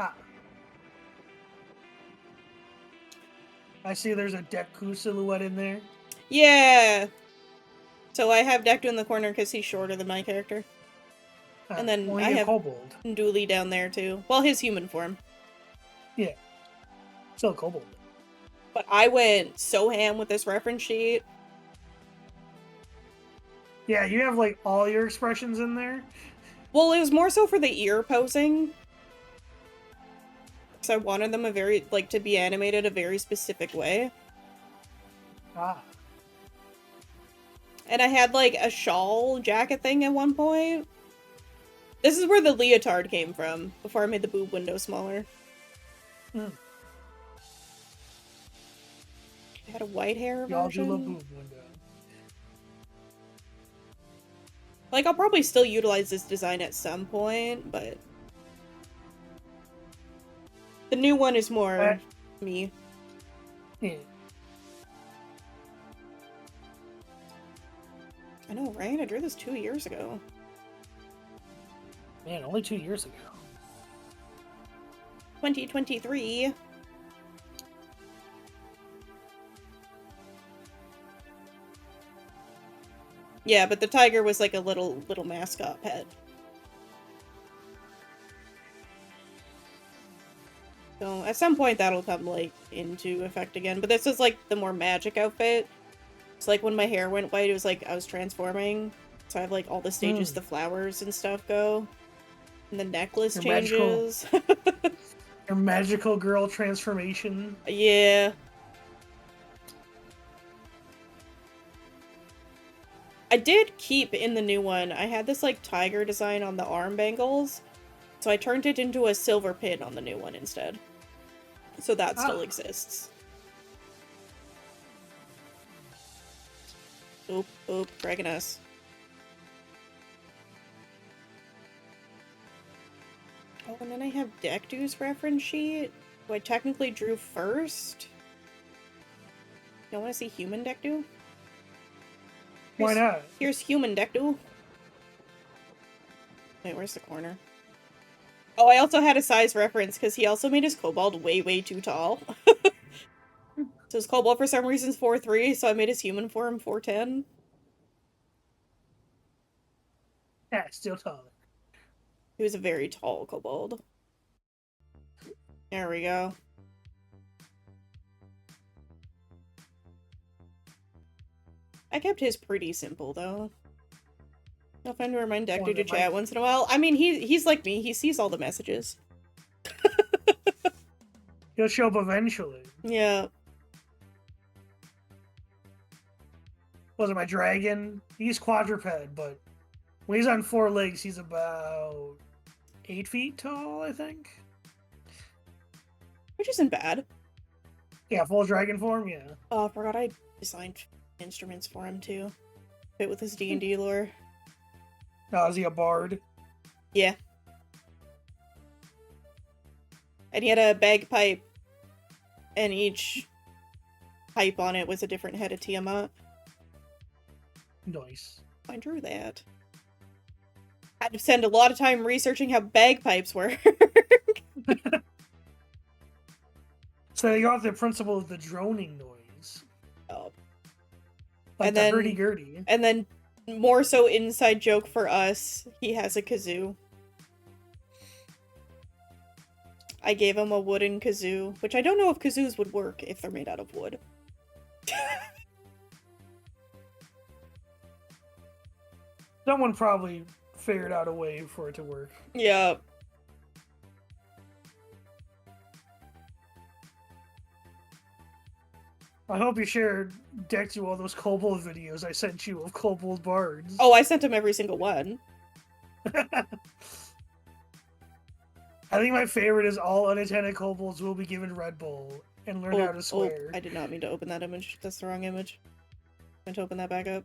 Ah. I see there's a Deku silhouette in there. Yeah! So I have Deku in the corner because he's shorter than my character. And then I have Kobold. Dooley down there too. Well, his human form. Yeah. Still Kobold. But I went so ham with this reference sheet. Yeah, you have like all your expressions in there. Well, it was more so for the ear posing. Because I wanted them to be animated a very specific way. Ah. And I had like a shawl jacket thing at one point. This is where the leotard came from, before I made the boob window smaller. Mm. I had a white hair version. Y'all do love boob window. Like, I'll probably still utilize this design at some point, but... The new one is more me. Yeah. I know, right? I drew this 2 years ago. Man, only 2 years ago. 2023. Yeah, but the tiger was like a little mascot pet. So at some point that'll come like into effect again. But this is like the more magic outfit. It's like when my hair went white, it was like I was transforming. So I have like all the stages the flowers and stuff go. And the necklace Your changes. Your magical girl transformation. Yeah. I did keep in the new one. I had this like tiger design on the arm bangles. So I turned it into a silver pin on the new one instead. So that still exists. Oop, dragging us. Oh, and then I have deck dues reference sheet, who I technically drew first. You want to see human deck do? Why not? Here's human deck do. Wait, where's the corner? Oh, I also had a size reference because he also made his kobold way, way too tall. So his kobold for some reason is 4'3", so I made his human form 4'10". Yeah, still taller. He was a very tall kobold. There we go. I kept his pretty simple, though. I'll find to remind Dector to chat once in a while. I mean, he's like me. He sees all the messages. He'll show up eventually. Yeah. Was it my dragon? He's quadruped, but when he's on 4 legs, he's about 8 feet tall, I think. Which isn't bad. Yeah, full dragon form, yeah. Oh, I forgot I designed instruments for him, too. Fit with his D&D lore. Oh, is he a bard? Yeah. And he had a bagpipe, and each pipe on it was a different head of Tiamat. Nice. I drew that. I had to spend a lot of time researching how bagpipes work. So they got the principle of the droning noise. Oh. Like and the then, hurdy-gurdy. And then, more so inside joke for us, he has a kazoo. I gave him a wooden kazoo, which I don't know if kazoos would work if they're made out of wood. Someone probably figured out a way for it to work. Yeah. I hope you shared Deck to all those kobold videos I sent you of kobold bards. Oh, I sent him every single one. I think my favorite is all unattended kobolds will be given Red Bull and learn how to swear. Oh, I did not mean to open that image. That's the wrong image. I'm going to open that back up.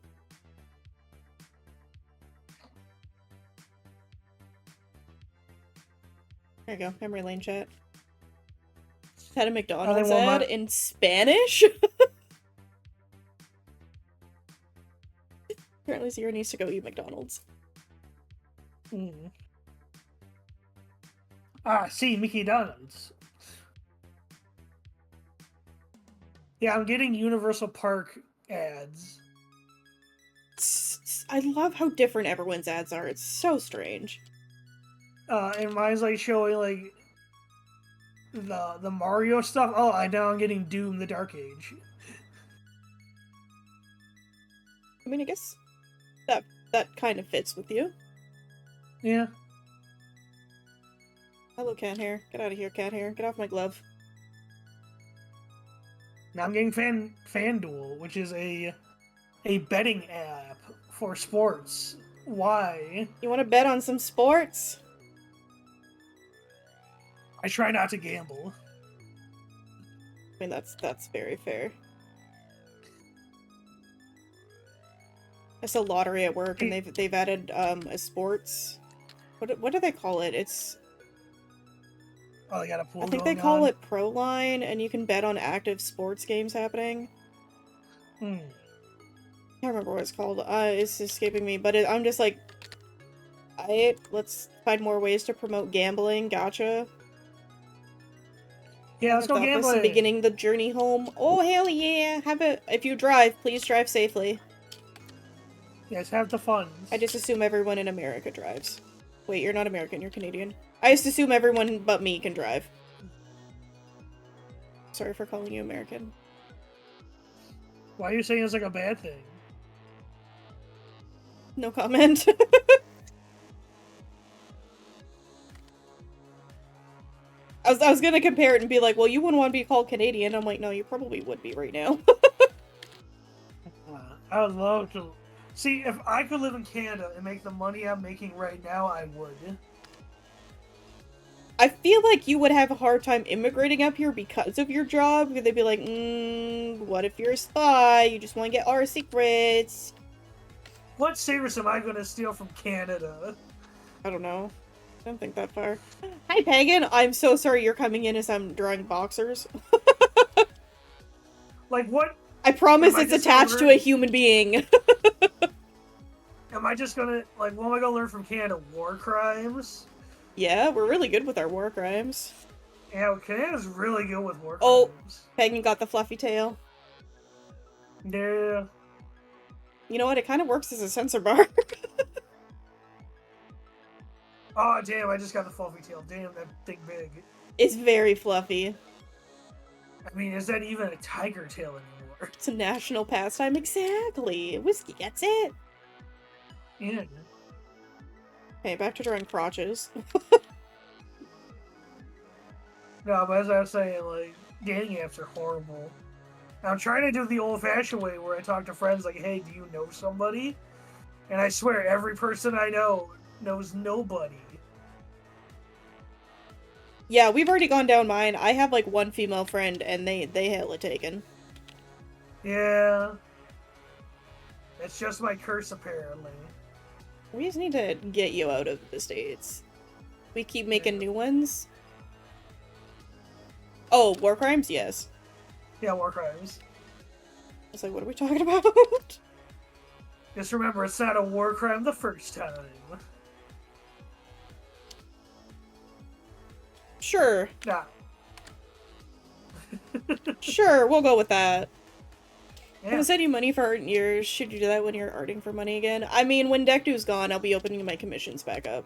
There you go. Memory lane chat. Had a McDonald's ad in Spanish? Apparently Zero needs to go eat McDonald's. Mm. Ah, see, Mickey Donald's. Yeah, I'm getting Universal Park ads. I love how different everyone's ads are. It's so strange. And mine's like showing like the Mario stuff. Oh, now I'm getting Doom: The Dark Age. I mean, I guess that kind of fits with you. Yeah. Hello, cat hair. Get out of here, cat hair. Get off my glove. Now I'm getting FanDuel, which is a betting app for sports. Why? You want to bet on some sports? I try not to gamble. I mean, that's very fair. It's a lottery at work, and they've added a sports. What do they call it? It's. Oh, they got a pool. I think they call it Proline, and you can bet on active sports games happening. Hmm. I can't remember what it's called. It's escaping me, but I'm just like, let's find more ways to promote gambling. Gotcha. Yeah, let's go gambling. Beginning the journey home. Oh hell yeah! If you drive, please drive safely. Yes, have the fun. I just assume everyone in America drives. Wait, you're not American, you're Canadian. I just assume everyone but me can drive. Sorry for calling you American. Why are you saying it's like a bad thing? No comment. I was gonna compare it and be like, well, you wouldn't want to be called Canadian. I'm like, no, you probably would be right now. I would love to. See, if I could live in Canada and make the money I'm making right now, I would. I feel like you would have a hard time immigrating up here because of your job. They'd be like, what if you're a spy? You just want to get our secrets. What secrets am I going to steal from Canada? I don't know. I don't think that far. Hi, Pagan. I'm so sorry you're coming in as I'm drawing boxers. Like, what? I promise it's attached to a human being. Am I just gonna, like, what am I gonna learn from Canada? War crimes? Yeah, we're really good with our war crimes. Yeah, Canada's really good with war crimes. Oh, Pagan got the fluffy tail. Yeah. You know what? It kind of works as a sensor bar. Oh, damn, I just got the fluffy tail. Damn, that thing big. It's very fluffy. I mean, is that even a tiger tail anymore? It's a national pastime. Exactly. Whiskey gets it. Yeah. Okay, back to drawing crotches. No, but as I was saying, like, dating apps are horrible. I'm trying to do the old-fashioned way where I talk to friends like, hey, do you know somebody? And I swear, every person I know knows nobody. Yeah, we've already gone down mine. I have, like, one female friend, and they had it taken. Yeah. It's just my curse, apparently. We just need to get you out of the States. We keep making new ones. Oh, war crimes? Yes. Yeah, war crimes. I was like, what are we talking about? Just remember, it's not a war crime the first time. Sure. Nah. Sure, we'll go with that. Yeah. I'm gonna send you money for art in years. Should you do that when you're arting for money again? I mean, when Deck Du's gone, I'll be opening my commissions back up.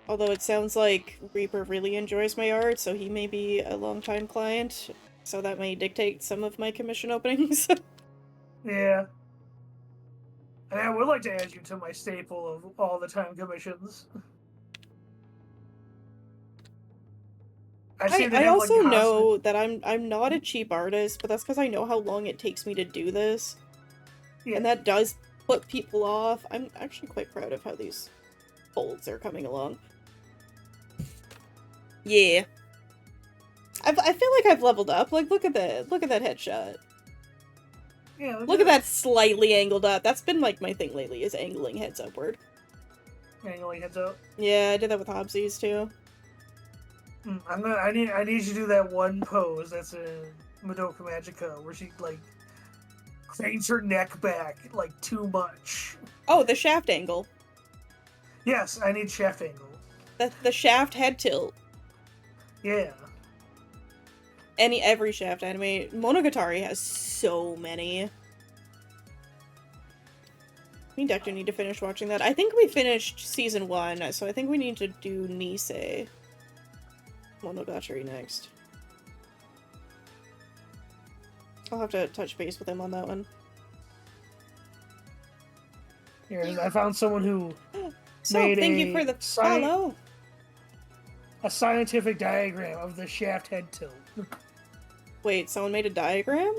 Although it sounds like Reaper really enjoys my art, so he may be a long-time client, so that may dictate some of my commission openings. Yeah. And I would like to add you to my staple of all the time commissions. I also know that I'm not a cheap artist, but that's because I know how long it takes me to do this. Yeah. And that does put people off. I'm actually quite proud of how these folds are coming along. Yeah. I feel like I've leveled up. Like, look at that headshot. Yeah, look at that slightly angled up. That's been, like, my thing lately, is angling heads upward. Angling heads up? Yeah, I did that with Hobbsies, too. I need you to do that one pose that's in Madoka Magica, where she, like, cranes her neck back, like, too much. Oh, the shaft angle. Yes, I need shaft angle. The shaft head tilt. Yeah. Every shaft anime. Monogatari has so many. Me and Dector need to finish watching that. I think we finished season 1, so I think we need to do Nisei Monogatari next. I'll have to touch base with him on that one. Here, I found someone who made thank you for the follow. A scientific diagram of the shaft head tilt. Wait, someone made a diagram?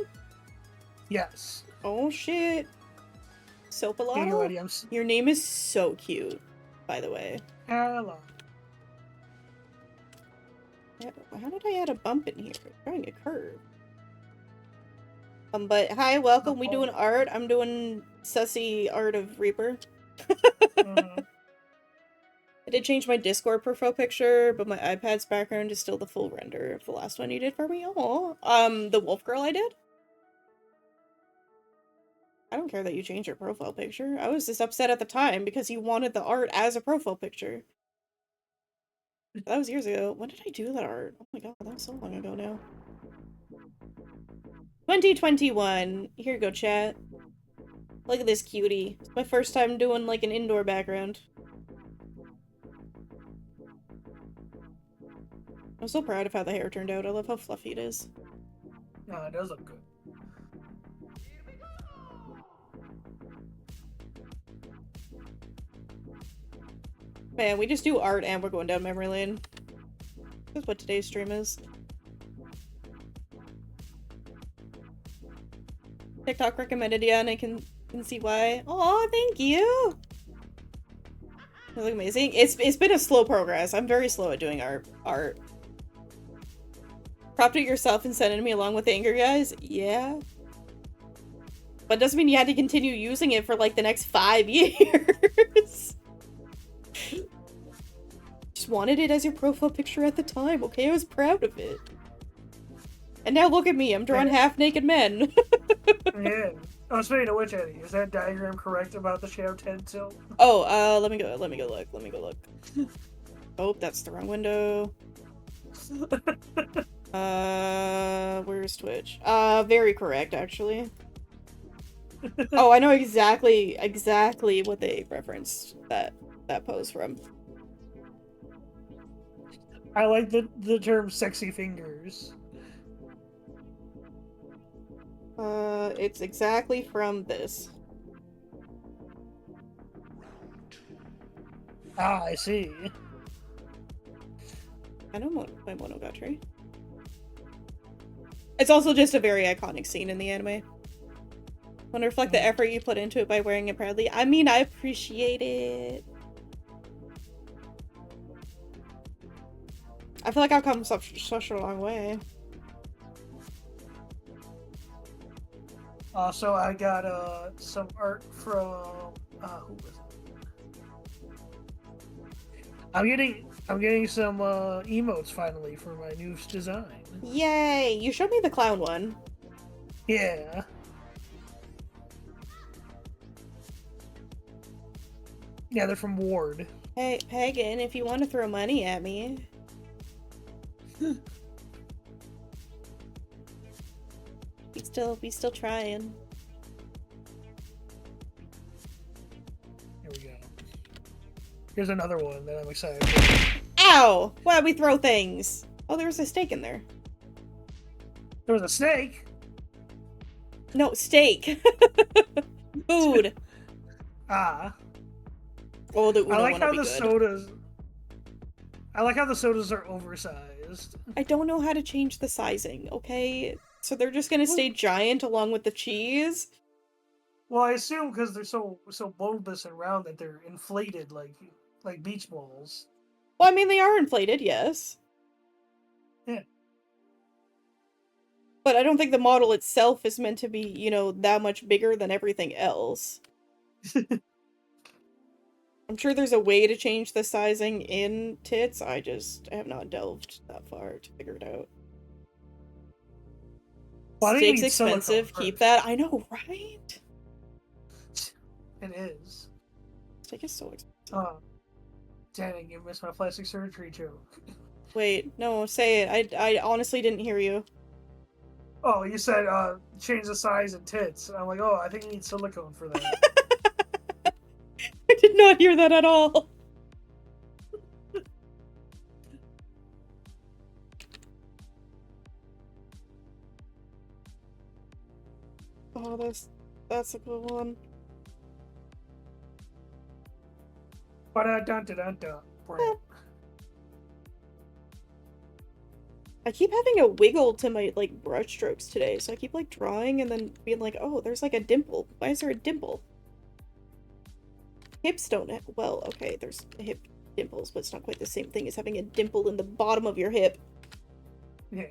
Yes. Oh shit. Sopalato? Your name is so cute, by the way. Hello. How did I add a bump in here? I'm trying a curve. But hi, welcome. We doing art. I'm doing sussy art of Reaper. I did change my Discord profile picture, but my iPad's background is still the full render of the last one you did for me. Oh, the wolf girl I did? I don't care that you changed your profile picture. I was just upset at the time because you wanted the art as a profile picture. That was years ago. When did I do that art? Oh my god, that was so long ago now. 2021. Here you go, chat. Look at this cutie. It's my first time doing, like, an indoor background. I'm so proud of how the hair turned out. I love how fluffy it is. No, it does look good. Man, we just do art and we're going down memory lane. That's what today's stream is. TikTok recommended, yeah, and I can see why. Oh, thank you! You look amazing. It's been a slow progress. I'm very slow at doing art. Cropped it yourself and sent it to me along with the angry guys? Yeah. But it doesn't mean you had to continue using it for like the next 5 years. Just wanted it as your profile picture at the time, okay? I was proud of it. And now look at me, I'm drawing half-naked men. Yeah. Oh, speaking of which, Eddie, is that diagram correct about the shadow tent tilt? Oh, let me go look. Oh, that's the wrong window. Where's Twitch? Very correct, actually. Oh, I know exactly what they referenced that pose from. I like the term sexy fingers. It's exactly from this. Ah, I see. I know my Monogatari. It's also just a very iconic scene in the anime. Want to reflect the effort you put into it by wearing it proudly. I mean, I appreciate it. I feel like I've come such a long way. Also, I got some art from who was it? I'm getting some emotes finally for my new design. Yay! You showed me the clown one. Yeah. Yeah, they're from Ward. Hey, Pagan, if you want to throw money at me. We still trying. Here we go. Here's another one that I'm excited for. Ow! Why'd we throw things? Oh, there was a steak in there. There was a snake. No, steak. Food. Ah. Oh, the Uno I like one how will be the good. sodas. I like how the sodas are oversized. I don't know how to change the sizing, okay? So they're just gonna stay giant along with the cheese? Well, I assume because they're so bulbous and round that they're inflated like beach balls. Well, I mean, they are inflated, yes. Yeah. But I don't think the model itself is meant to be, you know, that much bigger than everything else. I'm sure there's a way to change the sizing in tits. I have not delved that far to figure it out. Well, Steak's expensive. Keep that. I know, right? It is. Steak is so expensive. Oh, dang! You missed my plastic surgery joke. Wait, no, say it. I honestly didn't hear you. Oh, you said change the size and tits. And I'm like, oh, I think you need silicone for that. I did not hear that at all. Oh, that's a good one. I keep having a wiggle to my, like, brush strokes today, so I keep, like, drawing and then being like, oh, there's, like, a dimple. Why is there a dimple? Hips don't have, well, okay, there's hip dimples, but it's not quite the same thing as having a dimple in the bottom of your hip. Yeah.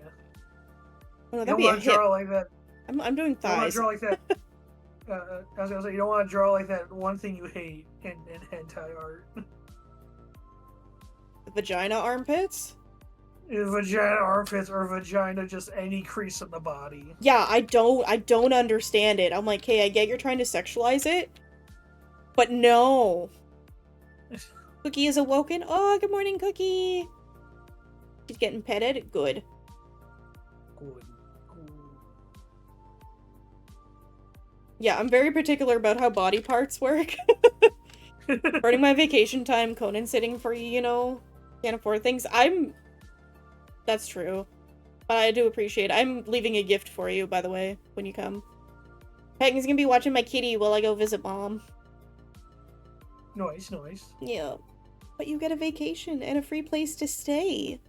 Oh, no, You that'd don't be a want to hip. draw like that. I'm doing You don't want thighs. to draw like that. I was gonna say, you don't want to draw like that one thing you hate in hentai art. Vagina armpits? Vagina armpits or vagina, just any crease in the body. Yeah, I don't understand it. I'm like, hey, I get you're trying to sexualize it, but no. Cookie is awoken. Oh, good morning, Cookie. He's getting petted. Good. Good. Yeah, I'm very particular about how body parts work. Burning my vacation time, Conan sitting for you, you know, can't afford things. I'm That's true. But I do appreciate it. I'm leaving a gift for you, by the way, when you come. Pagan's gonna be watching my kitty while I go visit mom. Nice, nice. Yeah. But you get a vacation and a free place to stay.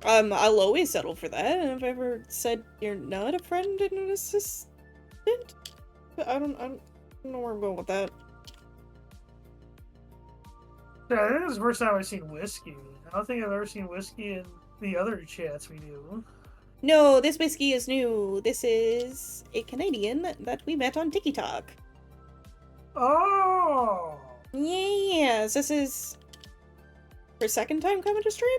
I'll always settle for that. And if I ever said you're not a friend and an assistant, I don't know where I'm going with that. Yeah, I think this is the first time I've seen Whiskey. I don't think I've ever seen Whiskey in the other chats we do. No, this whiskey is new. This is a Canadian that we met on TikTok. Oh! Yes, this is her second time coming to stream?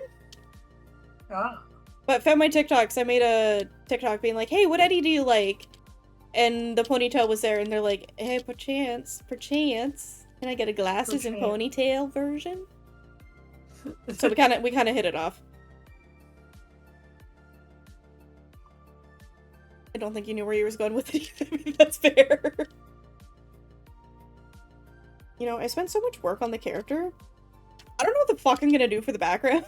Ah. But found my TikToks. I made a TikTok being like, hey, what Eddie do you like? And the ponytail was there, and they're like, hey, perchance, can I get a glasses and ponytail version? So we kind of hit it off. I don't think you knew where you was going with it either. That's fair. You know, I spent so much work on the character. I don't know what the fuck I'm gonna do for the background.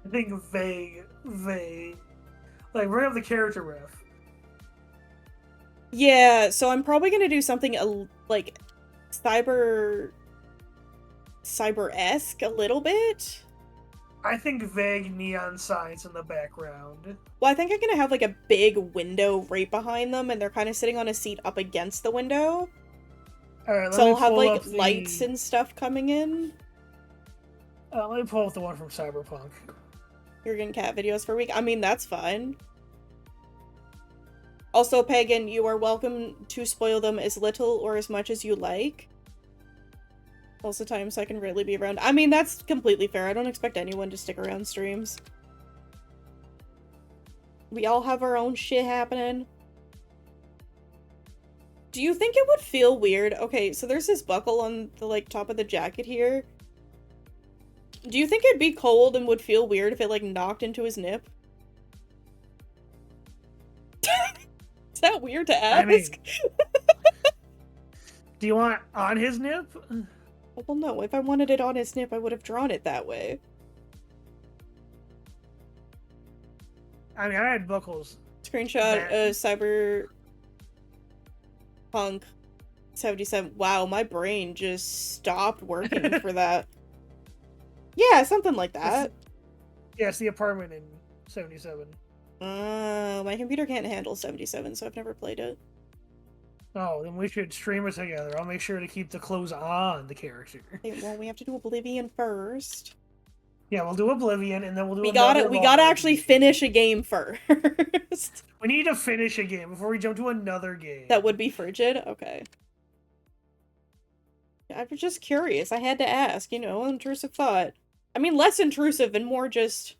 I think vague. Like, bring up the character ref. Yeah, so I'm probably gonna do something like cyber-esque a little bit. I think vague neon signs in the background. Well, I think I'm gonna have like a big window right behind them, and they're kind of sitting on a seat up against the window. Alright, So I'll have like lights and stuff coming in. Let me pull up the one from Cyberpunk. You're getting cat videos for a week? I mean, that's fine. Also, Pagan, you are welcome to spoil them as little or as much as you like. Most of the time, so I can really be around. I mean, that's completely fair. I don't expect anyone to stick around streams. We all have our own shit happening. Do you think it would feel weird? Okay, so there's this buckle on the, like, top of the jacket here. Do you think it'd be cold and would feel weird if it, like, knocked into his nip? Is that weird to ask? I mean, do you want on his nip? Well, no. If I wanted it on his nip, I would have drawn it that way. I mean, I had buckles. Screenshot Cyberpunk 77. Wow, my brain just stopped working for that. Yeah, something like that. Yeah, it's the apartment in 77. My computer can't handle 77, so I've never played it. Oh, then we should stream it together. I'll make sure to keep the clothes on the character. Okay, well, we have to do Oblivion first. Yeah, we'll do Oblivion, and then we'll do We gotta actually finish a game first. We need to finish a game before we jump to another game. That would be frigid? Okay. I was just curious. I had to ask, you know, intrusive thought. I mean, less intrusive and more just...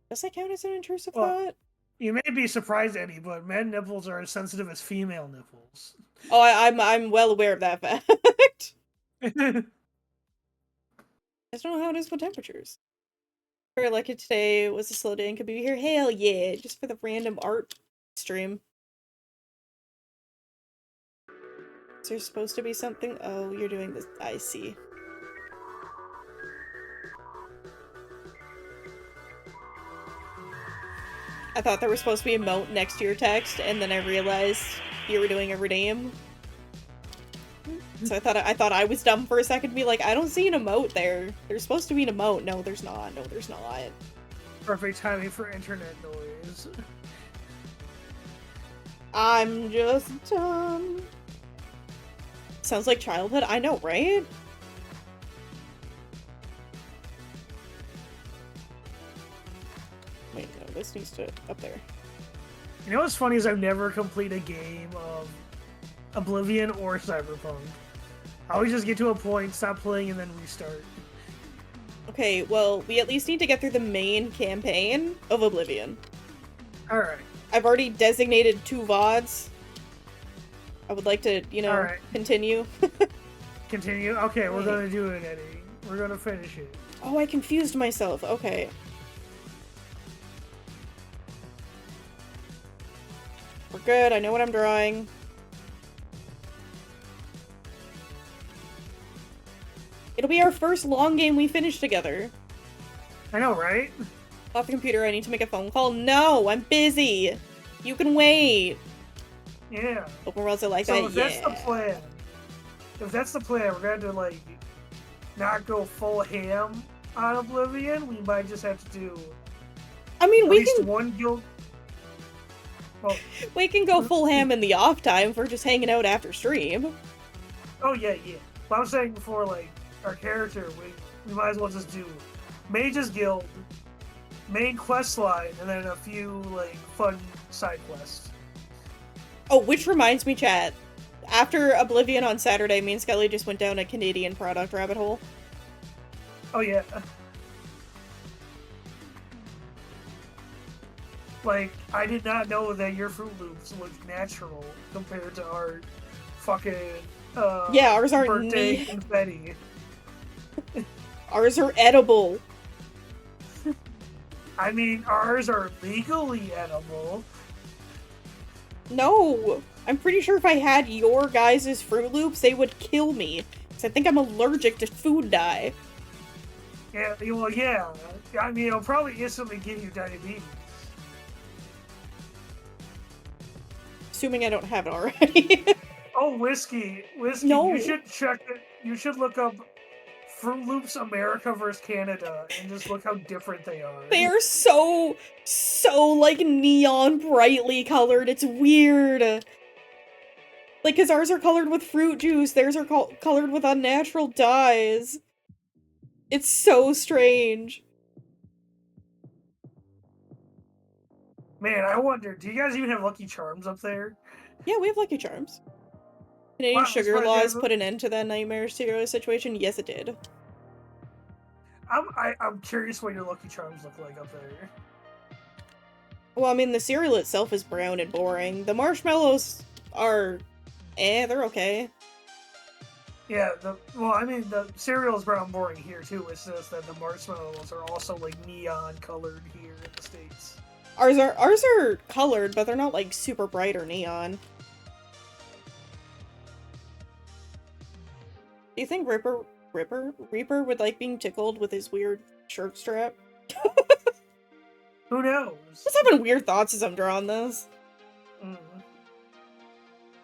Does that count as an intrusive thought? You may be surprised, Eddie, but men nipples are as sensitive as female nipples. Oh, I'm well aware of that fact. I just don't know how it is with temperatures. Very lucky today was a slow day and could be here. Hell yeah, just for the random art stream. Is there supposed to be something? Oh, you're doing this. I see. I thought there was supposed to be a emote next to your text, and then I realized you were doing a redeem. So I thought I was dumb for a second to be like, I don't see an emote there. There's supposed to be an emote. No, there's not. No, there's not. Perfect timing for internet noise. I'm just dumb. Sounds like childhood. I know, right? Wait, no, this needs to... up there. You know what's funny is I've never completed a game of Oblivion or Cyberpunk. I always just get to a point, stop playing, and then restart. Okay, well, we at least need to get through the main campaign of Oblivion. Alright. I've already designated 2 VODs. I would like to, you know, continue. Continue? Okay, we're gonna do it, Eddie. We're gonna finish it. Oh, I confused myself. Okay. We're good. I know what I'm drawing. It'll be our first long game we finish together. I know, right? Off the computer, I need to make a phone call. No, I'm busy. You can wait. Yeah. Open worlds are like So that, if that's the plan, we're going to, like, not go full ham on Oblivion. We might just have to do I mean, at we least can one guild. Well, we can go full ham in the off time for just hanging out after stream. oh, yeah. But I'm saying before, like, our character, we might as well just do Mage's Guild, main quest line, and then a few, like, fun side quests. Oh, which reminds me, chat. After Oblivion on Saturday, me and Skelly just went down a Canadian product rabbit hole. Oh, yeah. Like, I did not know that your Fruit Loops looked natural compared to our fucking, yeah, ours aren't birthday confetti. Ours are edible. I mean, ours are legally edible. No, I'm pretty sure if I had your guys' Fruit Loops, they would kill me. Because I think I'm allergic to food dye. Yeah, well, yeah. I mean, it'll probably instantly give you diabetes. Assuming I don't have it already. Oh, whiskey. No. You should check it. You should look up Fruit Loops America versus Canada and just look how different they are. They are so, like, neon brightly colored. It's weird. Like, because ours are colored with fruit juice. Theirs are colored with unnatural dyes. It's so strange. Man, I wonder, do you guys even have Lucky Charms up there? Yeah, we have Lucky Charms. Canadian Wow, sugar that's laws why put an end to that nightmare situation? Yes, it did. I'm curious what your Lucky Charms look like up there. Well, I mean, the cereal itself is brown and boring. The marshmallows are... they're okay. Yeah, the cereal is brown boring here too. It's just that the marshmallows are also like neon colored here in the States. Ours are colored, but they're not like super bright or neon. Do you think Reaper would like being tickled with his weird shirt strap? Who knows? Just having weird thoughts as I'm drawing this. Mm.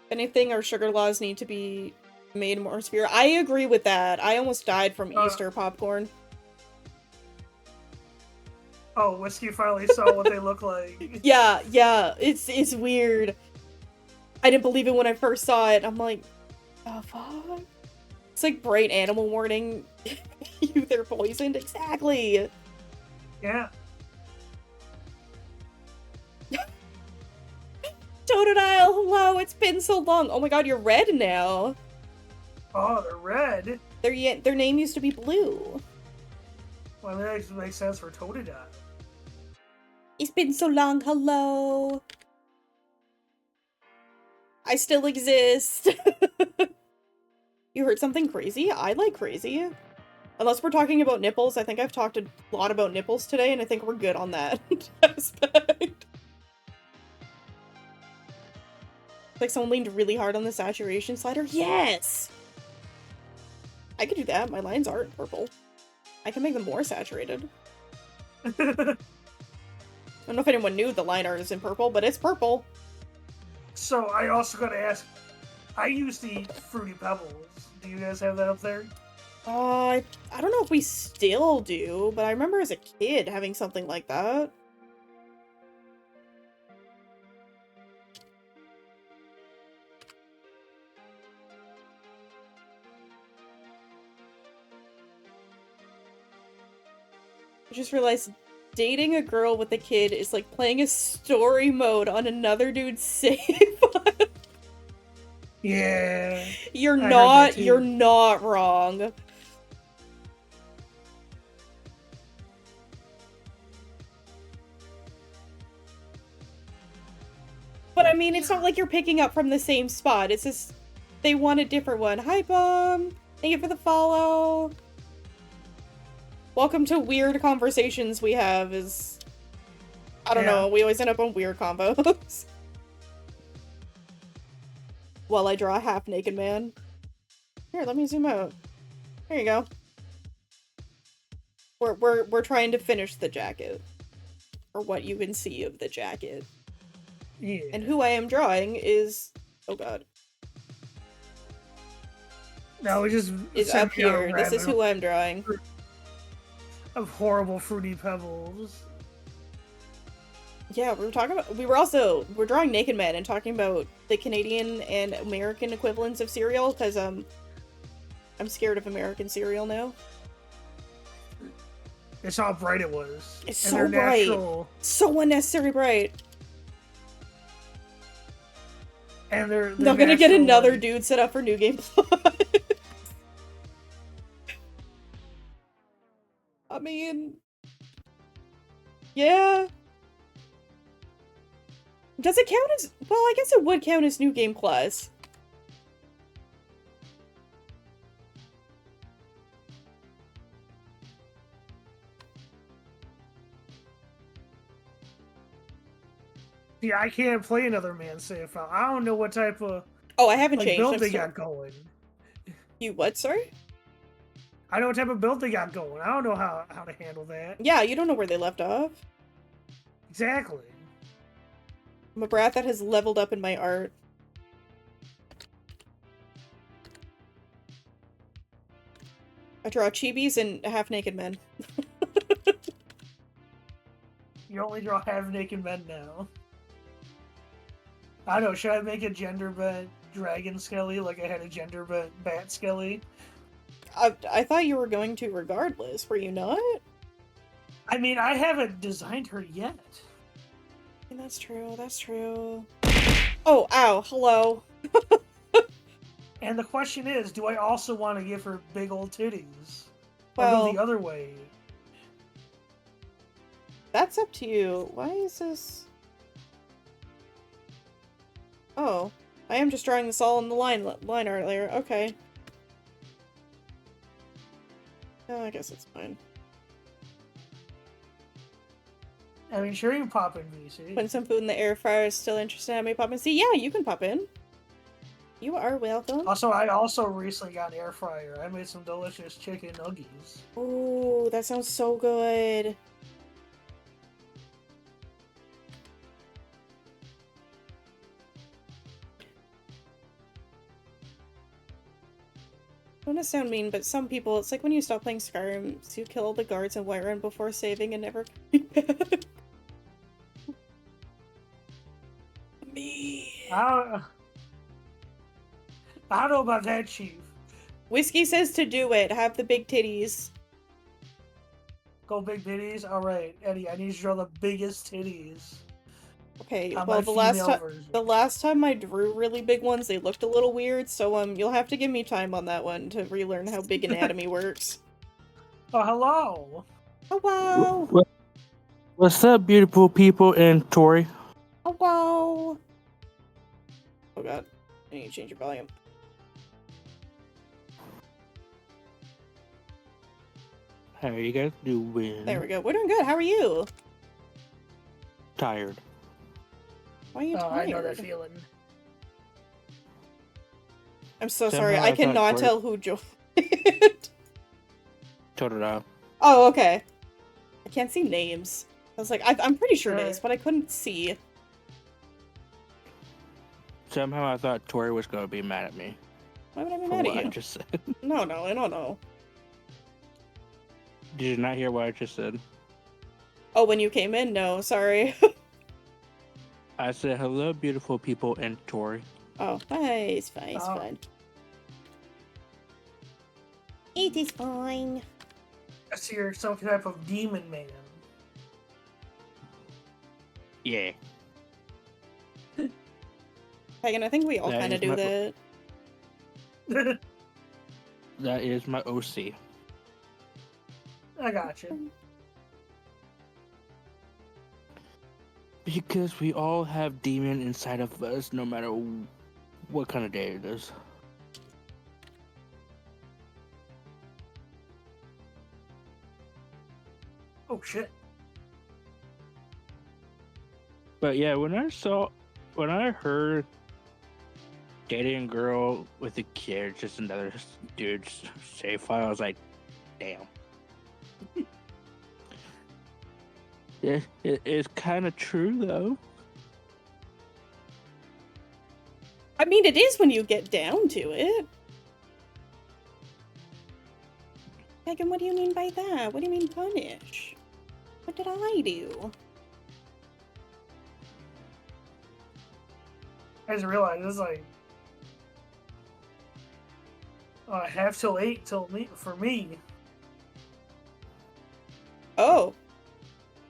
If anything, our sugar laws need to be made more severe. I agree with that. I almost died from Easter popcorn. Oh, Whiskey finally saw what they look like. Yeah, it's weird. I didn't believe it when I first saw it. I'm like, oh fuck. It's like bright animal warning. They're poisoned. Exactly. Yeah. Totodile, hello, it's been so long. Oh my god, you're red now. Oh, they're red. Their name used to be blue. Well, that actually makes sense for Totodile. It's been so long, hello. I still exist. You heard something crazy? I like crazy. Unless we're talking about nipples, I think I've talked a lot about nipples today, and I think we're good on that aspect. Like someone leaned really hard on the saturation slider? Yes! I could do that. My lines aren't purple. I can make them more saturated. I don't know if anyone knew the line art is in purple, but it's purple. So, I also gotta ask, I used to eat Fruity Pebbles. Do you guys have that up there? I don't know if we still do, but I remember as a kid having something like that. I just realized dating a girl with a kid is like playing a story mode on another dude's save. Yeah. You're not wrong. But I mean, it's not like you're picking up from the same spot. It's just they want a different one. Hi, Bum. Thank you for the follow. Welcome to weird conversations we have is... I don't know, we always end up on weird combos. While I draw a half-naked man. Here, let me zoom out. There you go. We're trying to finish the jacket. Or what you can see of the jacket. Yeah. And who I am drawing is... Oh god. No, we just Is sent up me down a here. This is rabbit who I'm drawing. of horrible fruity pebbles. Yeah, we're drawing naked men and talking about the Canadian and American equivalents of cereal, because I'm scared of American cereal now. It's how bright it was. It's and so they're bright. natural, So unnecessary bright. and they're I'm gonna get natural, another like- dude set up for New Game Plus. I mean... Yeah. Does it count as... Well, I guess it would count as New Game Plus. Yeah, I can't play another man save file. I don't know what type of Oh, I haven't changed. build I'm they still... got going. You what, sorry? I know what type of build they got going. I don't know how to handle that. Yeah, you don't know where they left off. Exactly. I'm a brat that has leveled up in my art. I draw chibis and half-naked men. You only draw half-naked men now. I don't know, should I make a gender-bent dragon Skelly like I had a gender-bent bat Skelly? I thought you were going to regardless, were you not? I mean, I haven't designed her yet. And that's true, that's true. Oh, ow, hello. And the question is, do I also want to give her big old titties? Or Well, go the other way? that's up to you. Why is this... Oh, I am just drawing this all in the line art layer. Okay. Oh, I guess it's fine. I mean, sure, you can pop in, VC. When some food in the air fryer is still interested in me pop in. See, yeah, you can pop in. You are welcome. Also, I also recently got an air fryer. I made some delicious chicken nuggies. Ooh, that sounds so good. I don't want to sound mean, but some people, it's like when you stop playing Skyrim, so you kill all the guards in Whiterun before saving and never coming back. Me. I don't know about that, Chief. Whiskey says to do it. Have the big titties. Go big titties? Alright, Eddie, I need you to draw the biggest titties. Okay, on well, my the female version. last time I drew really big ones, they looked a little weird, so you'll have to give me time on that one to relearn how big anatomy works. Oh, hello! Hello! What's up, beautiful people and Tori? Hello! Oh god, I need to change your volume. How are you guys doing? There we go. We're doing good. How are you? Tired. Why are you Oh, tired? I know that feeling. I'm so Somehow sorry. I I thought cannot Tori- tell who joined. Totoro. Oh, okay. I can't see names. I was like, I'm pretty sure it Right. is, but I couldn't see. Somehow I thought Tori was going to be mad at me Why would I be for mad what at I you? just said. No, I don't know. Did you not hear what I just said? Oh, when you came in? No, sorry. I said, hello, beautiful people and Tori. Oh, it's fine, it's Oh. fine. It is fine. I see you're some type of demon man. Yeah. Pagan, I think we all That kind of is do my- that. That is my OC. I got you. Because we all have demon inside of us, no matter what kind of day it is. Oh shit. But yeah, when I heard dating a girl with a kid, just another dude's save file, I was like, damn. It's kind of true though. I mean, it is when you get down to it. Megan, what do you mean by that? What do you mean punish? What did I do? I just realized it's like half till 8 for me. Oh.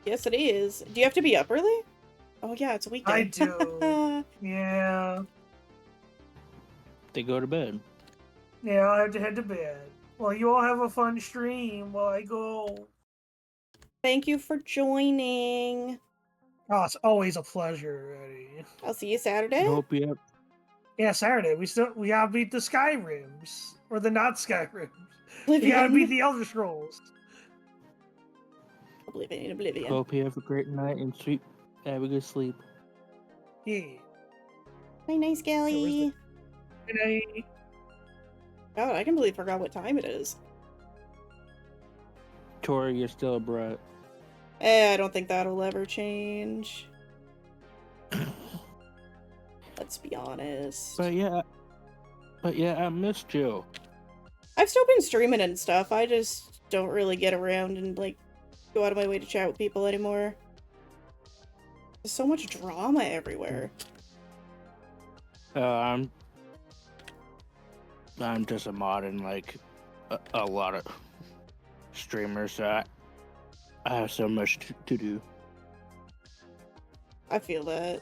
Yes, it is. Do you have to be up early? Oh, yeah, it's a weekday. I do. Yeah. They go to bed. Yeah, I have to head to bed. Well, you all have a fun stream while I go. Thank you for joining. Oh, it's always a pleasure, Eddie. I'll see you I Saturday. hope you have. Yeah, Saturday. We gotta beat the Skyrims. Or the not Skyrims. We gotta beat Oblivion. the Elder Scrolls. Oblivion. Hope you have a great night and have a good sleep. Yeah. Night, night, Skelly. Good night. God, I completely forgot what time it is. Tori, you're still a brat. I don't think that'll ever change. Let's be honest. But yeah, I missed you. I've still been streaming and stuff. I just don't really get around and, like, go out of my way to chat with people anymore. There's so much drama everywhere. I'm just a mod in like a lot of streamers. So I have so much to do. I feel that.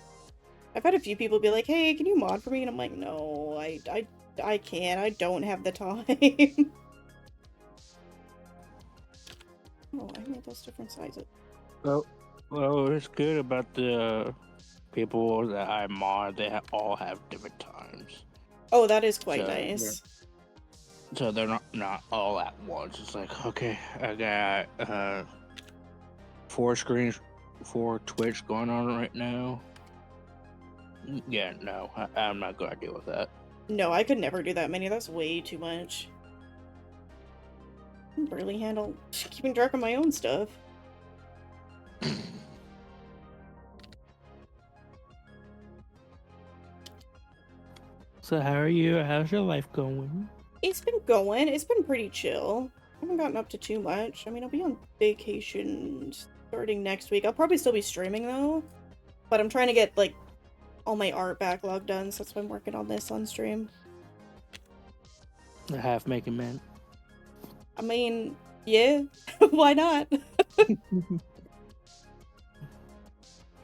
I've had a few people be like, hey, can you mod for me? And I'm like, no, I can't. I don't have the time. Oh, I made those different sizes. Well, it's good about the people that I mod. They all have different times, Oh, that is quite So, nice. so they're not all at once. It's like, okay, I got 4 screens for Twitch going on right now. Yeah, no, I'm not gonna deal with that. No, I could never do that many. That's way too much. I can barely handle keeping track of my own stuff. So how are you? How's your life going? It's been going. It's been pretty chill. I haven't gotten up to too much. I mean, I'll be on vacation starting next week. I'll probably still be streaming though. But I'm trying to get, like, all my art backlog done, so that's why I'm working on this on stream. The half making man. I mean, yeah, why not?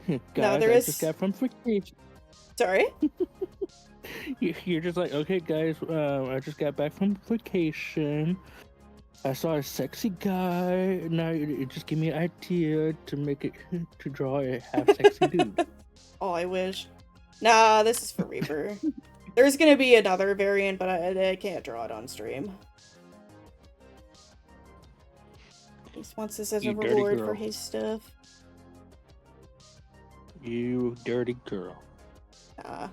Guys, there I is- just got from vacation. Sorry? You're just like, okay, guys, I just got back from vacation. I saw a sexy guy. Now you just give me an idea to make it to draw a half sexy dude. Oh, I wish. Nah, this is for Reaper. There's gonna be another variant, but I can't draw it on stream. He just wants this as a You dirty reward for girl. his stuff. You dirty girl. Nah.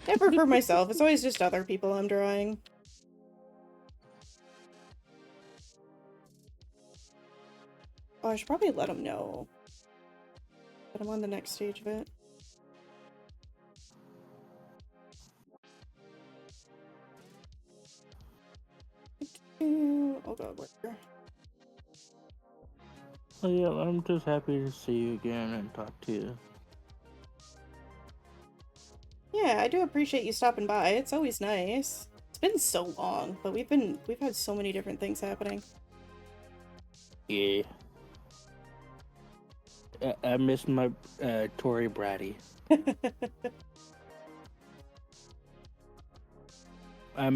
Never for myself. It's always just other people I'm drawing. Oh, I should probably let him know that I'm on the next stage of it. Oh god, where? Oh yeah, I'm just happy to see you again and talk to you. Yeah, I do appreciate you stopping by. It's always nice. It's been so long, but we've had so many different things happening. Yeah. I miss my Tory Bratty. I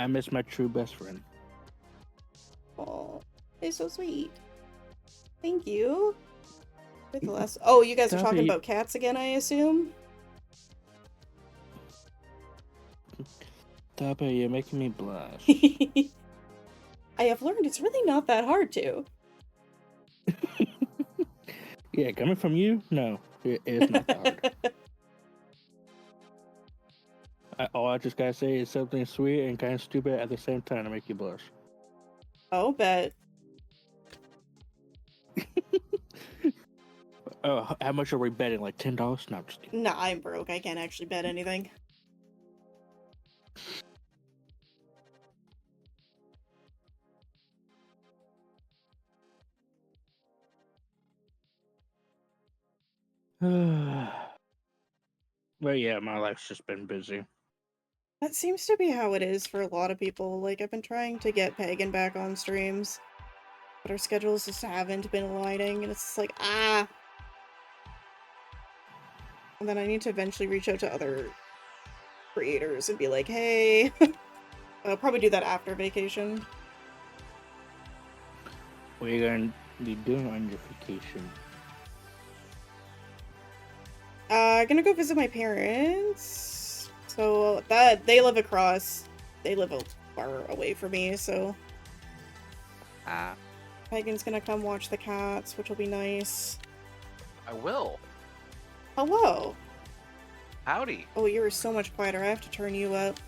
miss my true best friend. Oh, it's so sweet. Thank you. With the last... Oh, you guys are Stop talking it. about cats again, I assume? Stop it, you're making me blush. I have learned it's really not that hard to. Yeah, coming from you? No, it's not hard. All I just gotta say is something sweet and kind of stupid at the same time to make you blush. Oh, bet. How much are we betting? Like $10? No, I'm just kidding. Nah, I'm broke. I can't actually bet anything. But yeah, my life's just been busy. That seems to be how it is for a lot of people. Like, I've been trying to get Pagan back on streams, but our schedules just haven't been aligning, and it's just like, ah! And then I need to eventually reach out to other creators and be like, hey! I'll probably do that after vacation. What are you going to be doing on your vacation? Gonna go visit my parents. So that they live across. They live far away from me, so Pagan's gonna come watch the cats, which will be nice. I will. Hello. Howdy. Oh, you're so much quieter. I have to turn you up.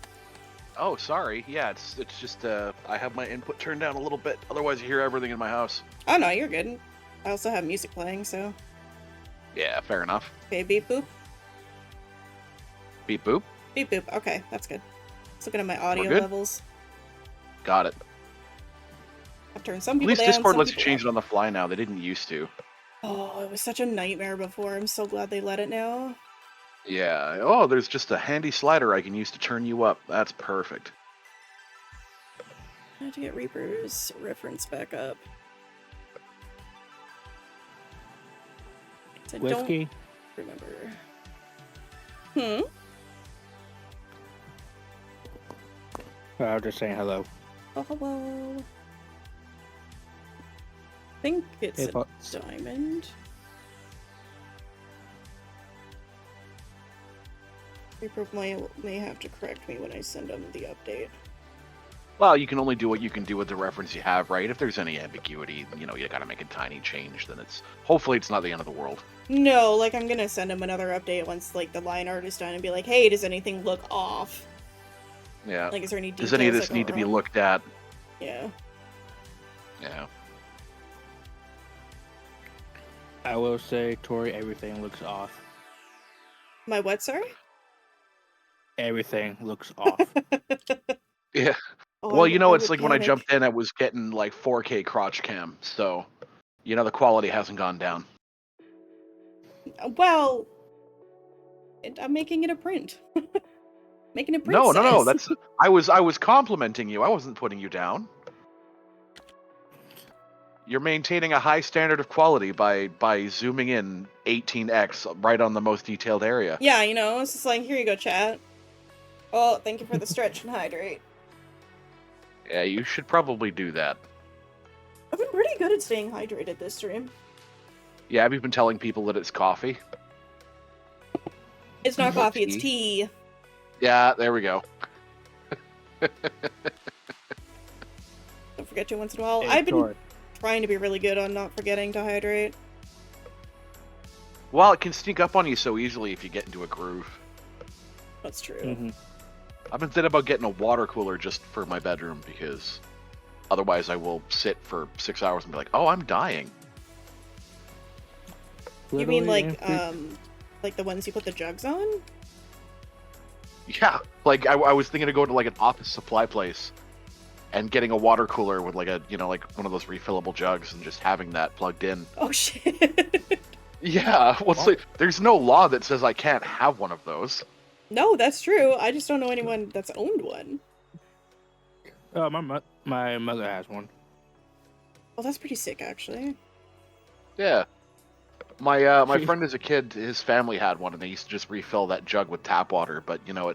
Oh, sorry. Yeah, it's just I have my input turned down a little bit. Otherwise, you hear everything in my house. Oh no, you're good. I also have music playing, so. Yeah, fair enough. Okay, beep boop. Beep boop. Beep boop. Okay, that's good. Just looking at my audio good? levels. Got it. I've turned some At people least down, Discord some lets you people change up. it on the fly now. They didn't used to. Oh, it was such a nightmare before. I'm so glad they let it now. Yeah. Oh, there's just a handy slider I can use to turn you up. That's perfect. I have to get Reaper's reference back up. I Whiskey? don't remember. I was just saying hello. Oh, hello. I think it's Hey, a diamond. Reaper may have to correct me when I send them the update. Well, you can only do what you can do with the reference you have, right? If there's any ambiguity, you gotta make a tiny change, then hopefully it's not the end of the world. No, like, I'm gonna send him another update once, like, the line art is done and be like, hey, does anything look off? Yeah. Like, is there any details Does any of this that need go to be wrong? looked at? Yeah. Yeah. I will say, Tori, everything looks off. My what, sorry? Everything looks off. Yeah. Oh, Well, I it's would like when I panic. jumped in, I was getting like 4K crotch cam, so the quality hasn't gone down. Well, I'm making it a print. Making it print No, size. that's I was complimenting you. I wasn't putting you down. You're maintaining a high standard of quality by zooming in 18x right on the most detailed area. Yeah, it's just like, here you go, chat. Oh, thank you for the stretch and hydrate. Yeah, you should probably do that. I've been pretty good at staying hydrated this stream. Yeah, have you been telling people that it's coffee? It's not Or coffee, it's tea? tea. Yeah, there we go. Don't forget to once in a while. Hey, I've been Tori. trying to be really good on not forgetting to hydrate. Well, it can sneak up on you so easily if you get into a groove. That's true. Mm-hmm. I've been thinking about getting a water cooler just for my bedroom because otherwise I will sit for 6 hours and be like, oh, I'm dying. You mean Literally like the ones you put the jugs on? Yeah, like I was thinking of going to like an office supply place and getting a water cooler with like a like one of those refillable jugs and just having that plugged in. Oh shit. Yeah, there's no law that says I can't have one of those. No, that's true. I just don't know anyone that's owned one. Oh, my mother has one. Well, that's pretty sick, actually. Yeah. My She- friend as a kid, his family had one, and they used to just refill that jug with tap water. But Well-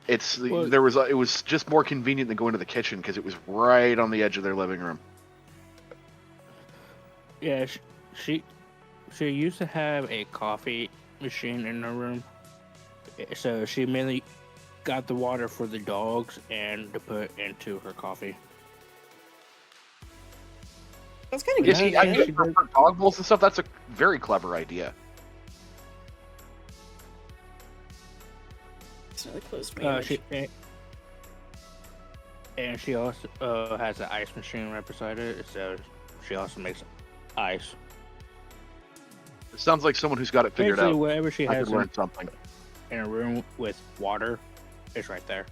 it was just more convenient than going to the kitchen because it was right on the edge of their living room. Yeah, she used to have a coffee machine in her room, so she mainly got the water for the dogs and to put into her coffee. That's kind of Yeah, good. see, Yeah, I yeah, think she for did. dog bowls and stuff, that's a very clever idea. Accidentally closed my image. And she also has an ice machine right beside it, so she also makes ice. It sounds like someone who's got it figured Basically, out. whatever she I has could learn something. in a room with water is right there.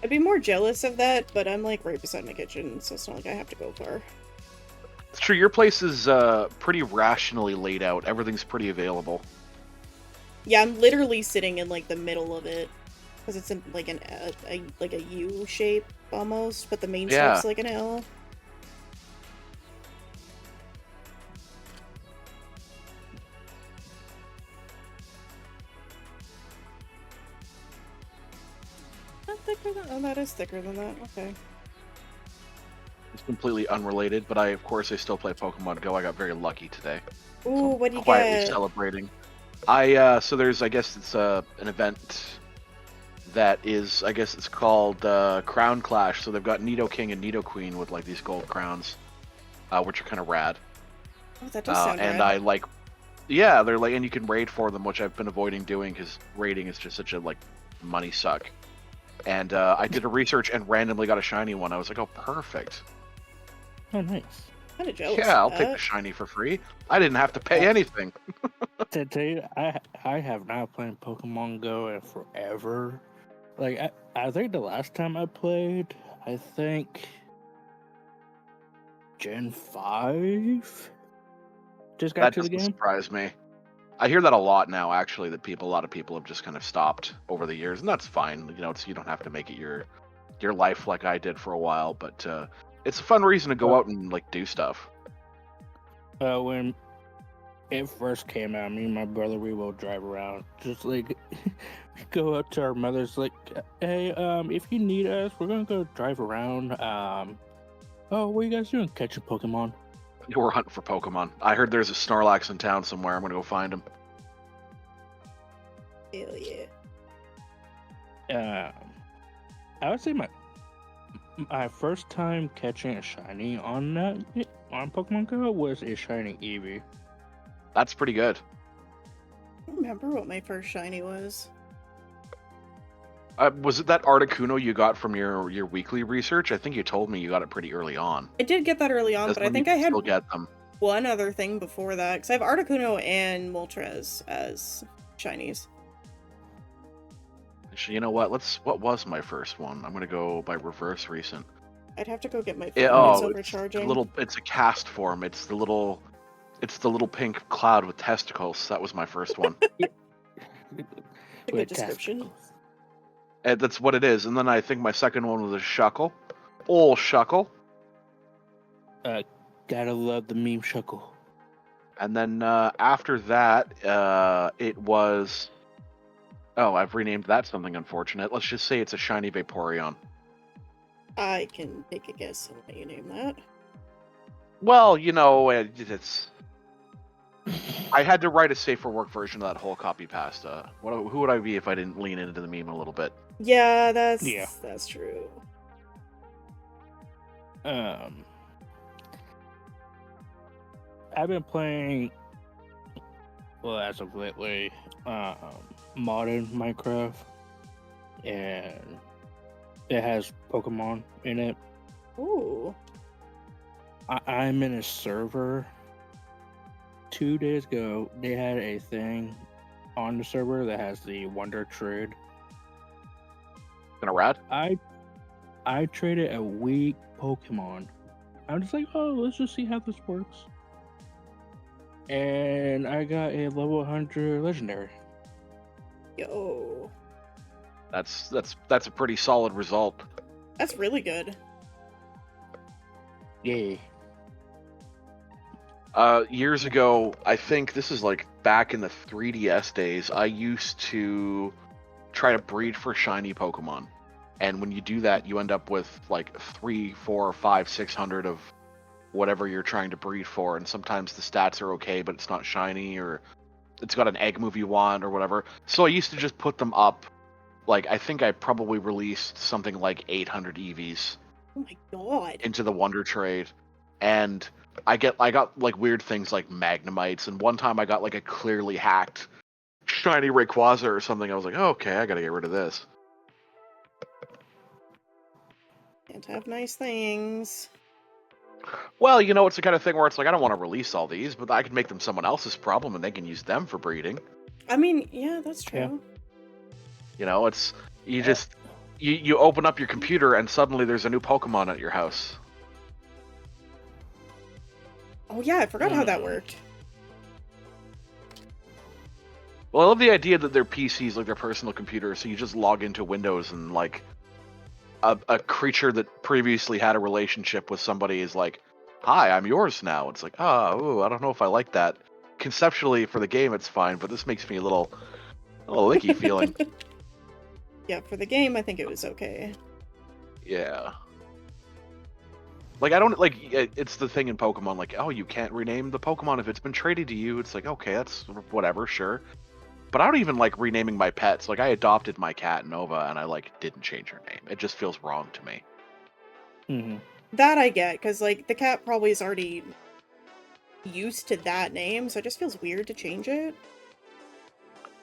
I'd be more jealous of that, but I'm like right beside my kitchen, so it's not like I have to go far. It's true. Your place is pretty rationally laid out. Everything's pretty available. Yeah, I'm literally sitting in like the middle of it because it's in like like a U shape almost, but the main Yeah. stuff's like an L. Not thicker than oh, that is thicker than that. Okay. It's completely unrelated, but of course I still play Pokemon Go. I got very lucky today. Ooh, So I'm what do you quietly get? celebrating. So there's, I guess it's an event that is, I guess it's called Crown Clash. So they've got Nidoking and Nidoqueen with like these gold crowns, which are kind of rad. Oh, that does sound And rad. I like, yeah, they're like, and you can raid for them, which I've been avoiding doing because raiding is just such a like money suck. And I did a research and randomly got a shiny one. I was like, oh, perfect. Oh, nice. Kind of jealous. Yeah, I'll of take the that. shiny for free. I didn't have to pay anything. To tell you, I have not played Pokemon Go in forever. Like I think the last time I played, I think Gen 5 just got That to the doesn't game. surprise me. I hear that a lot now, actually, that a lot of people have just kind of stopped over the years, and that's fine. You know, you don't have to make it your life like I did for a while, but it's a fun reason to go out and like do stuff. When it first came out, me and my brother, we will drive around, just like go up to our mothers, like, hey, if you need us, we're gonna go drive around. Oh, what are you guys doing? Catching Pokemon. We're hunting for Pokemon. I heard there's a Snorlax in town somewhere. I'm gonna go find him. Hell yeah. I would say my first time catching a shiny on Pokemon Go was a shiny Eevee. That's pretty good. I don't remember what my first shiny was. Was it that Articuno you got from your weekly research? I think you told me you got it pretty early on. I did get that early on, That's but I when you think I can had still get them. one other thing before that, because I have Articuno and Moltres as shinies. Actually, you know what? What was my first one? I'm gonna go by reverse recent. I'd have to go get my phone. It's overcharging. It's a cast form. It's the little pink cloud with testicles. That was my first one. A good With description. testicles. And that's what it is. And then I think my second one was a Shuckle. Old Shuckle. Gotta love the meme Shuckle. And then after that, it was... Oh, I've renamed that something unfortunate. Let's just say it's a shiny Vaporeon. I can take a guess on how you name that. Well, you know, it's... I had to write a safer work version of that whole copy pasta. Who would I be if I didn't lean into the meme a little bit? Yeah, that's true. I've been playing, well, as of lately, modern Minecraft, and it has Pokemon in it. Ooh. I'm in a server. 2 days ago, they had a thing on the server that has the Wonder Trade. Kinda rad? I traded a weak Pokemon. I'm just like, oh, let's just see how this works. And I got a level 100 legendary. Yo. That's a pretty solid result. That's really good. Yay. Years ago, I think this is like back in the 3DS days, I used to try to breed for shiny Pokemon. And when you do that, you end up with like 3, 4, 5, 600 of whatever you're trying to breed for. And sometimes the stats are okay, but it's not shiny, or it's got an egg move you want, or whatever. So I used to just put them up. Like, I think I probably released something like 800 EVs Oh my god. into the Wonder Trade. And I got like weird things like Magnemites, and one time I got like a clearly hacked shiny Rayquaza or something. I was like, oh, okay, I gotta get rid of this. Can't have nice things. Well, you know, it's the kind of thing where it's like I don't want to release all these, but I could make them someone else's problem, and they can use them for breeding. I mean, yeah, that's true. Yeah. You know, it's you just you open up your computer and suddenly there's a new Pokemon at your house. Oh yeah, I forgot how that worked. Well, I love the idea that their PCs, like their personal computers, so you just log into Windows and like a creature that previously had a relationship with somebody is like, "Hi, I'm yours now." It's like, ooh, I don't know if I like that. Conceptually, for the game, it's fine, but this makes me a little icky feeling. Yeah, for the game, I think it was okay. Yeah. Like, I don't, like, it's the thing in Pokemon, like, oh, you can't rename the Pokemon if it's been traded to you. It's like, okay, that's whatever, sure. But I don't even like renaming my pets. Like, I adopted my cat, Nova, and I, like, didn't change her name. It just feels wrong to me. Mm-hmm. That I get, because, like, the cat probably is already used to that name, so it just feels weird to change it.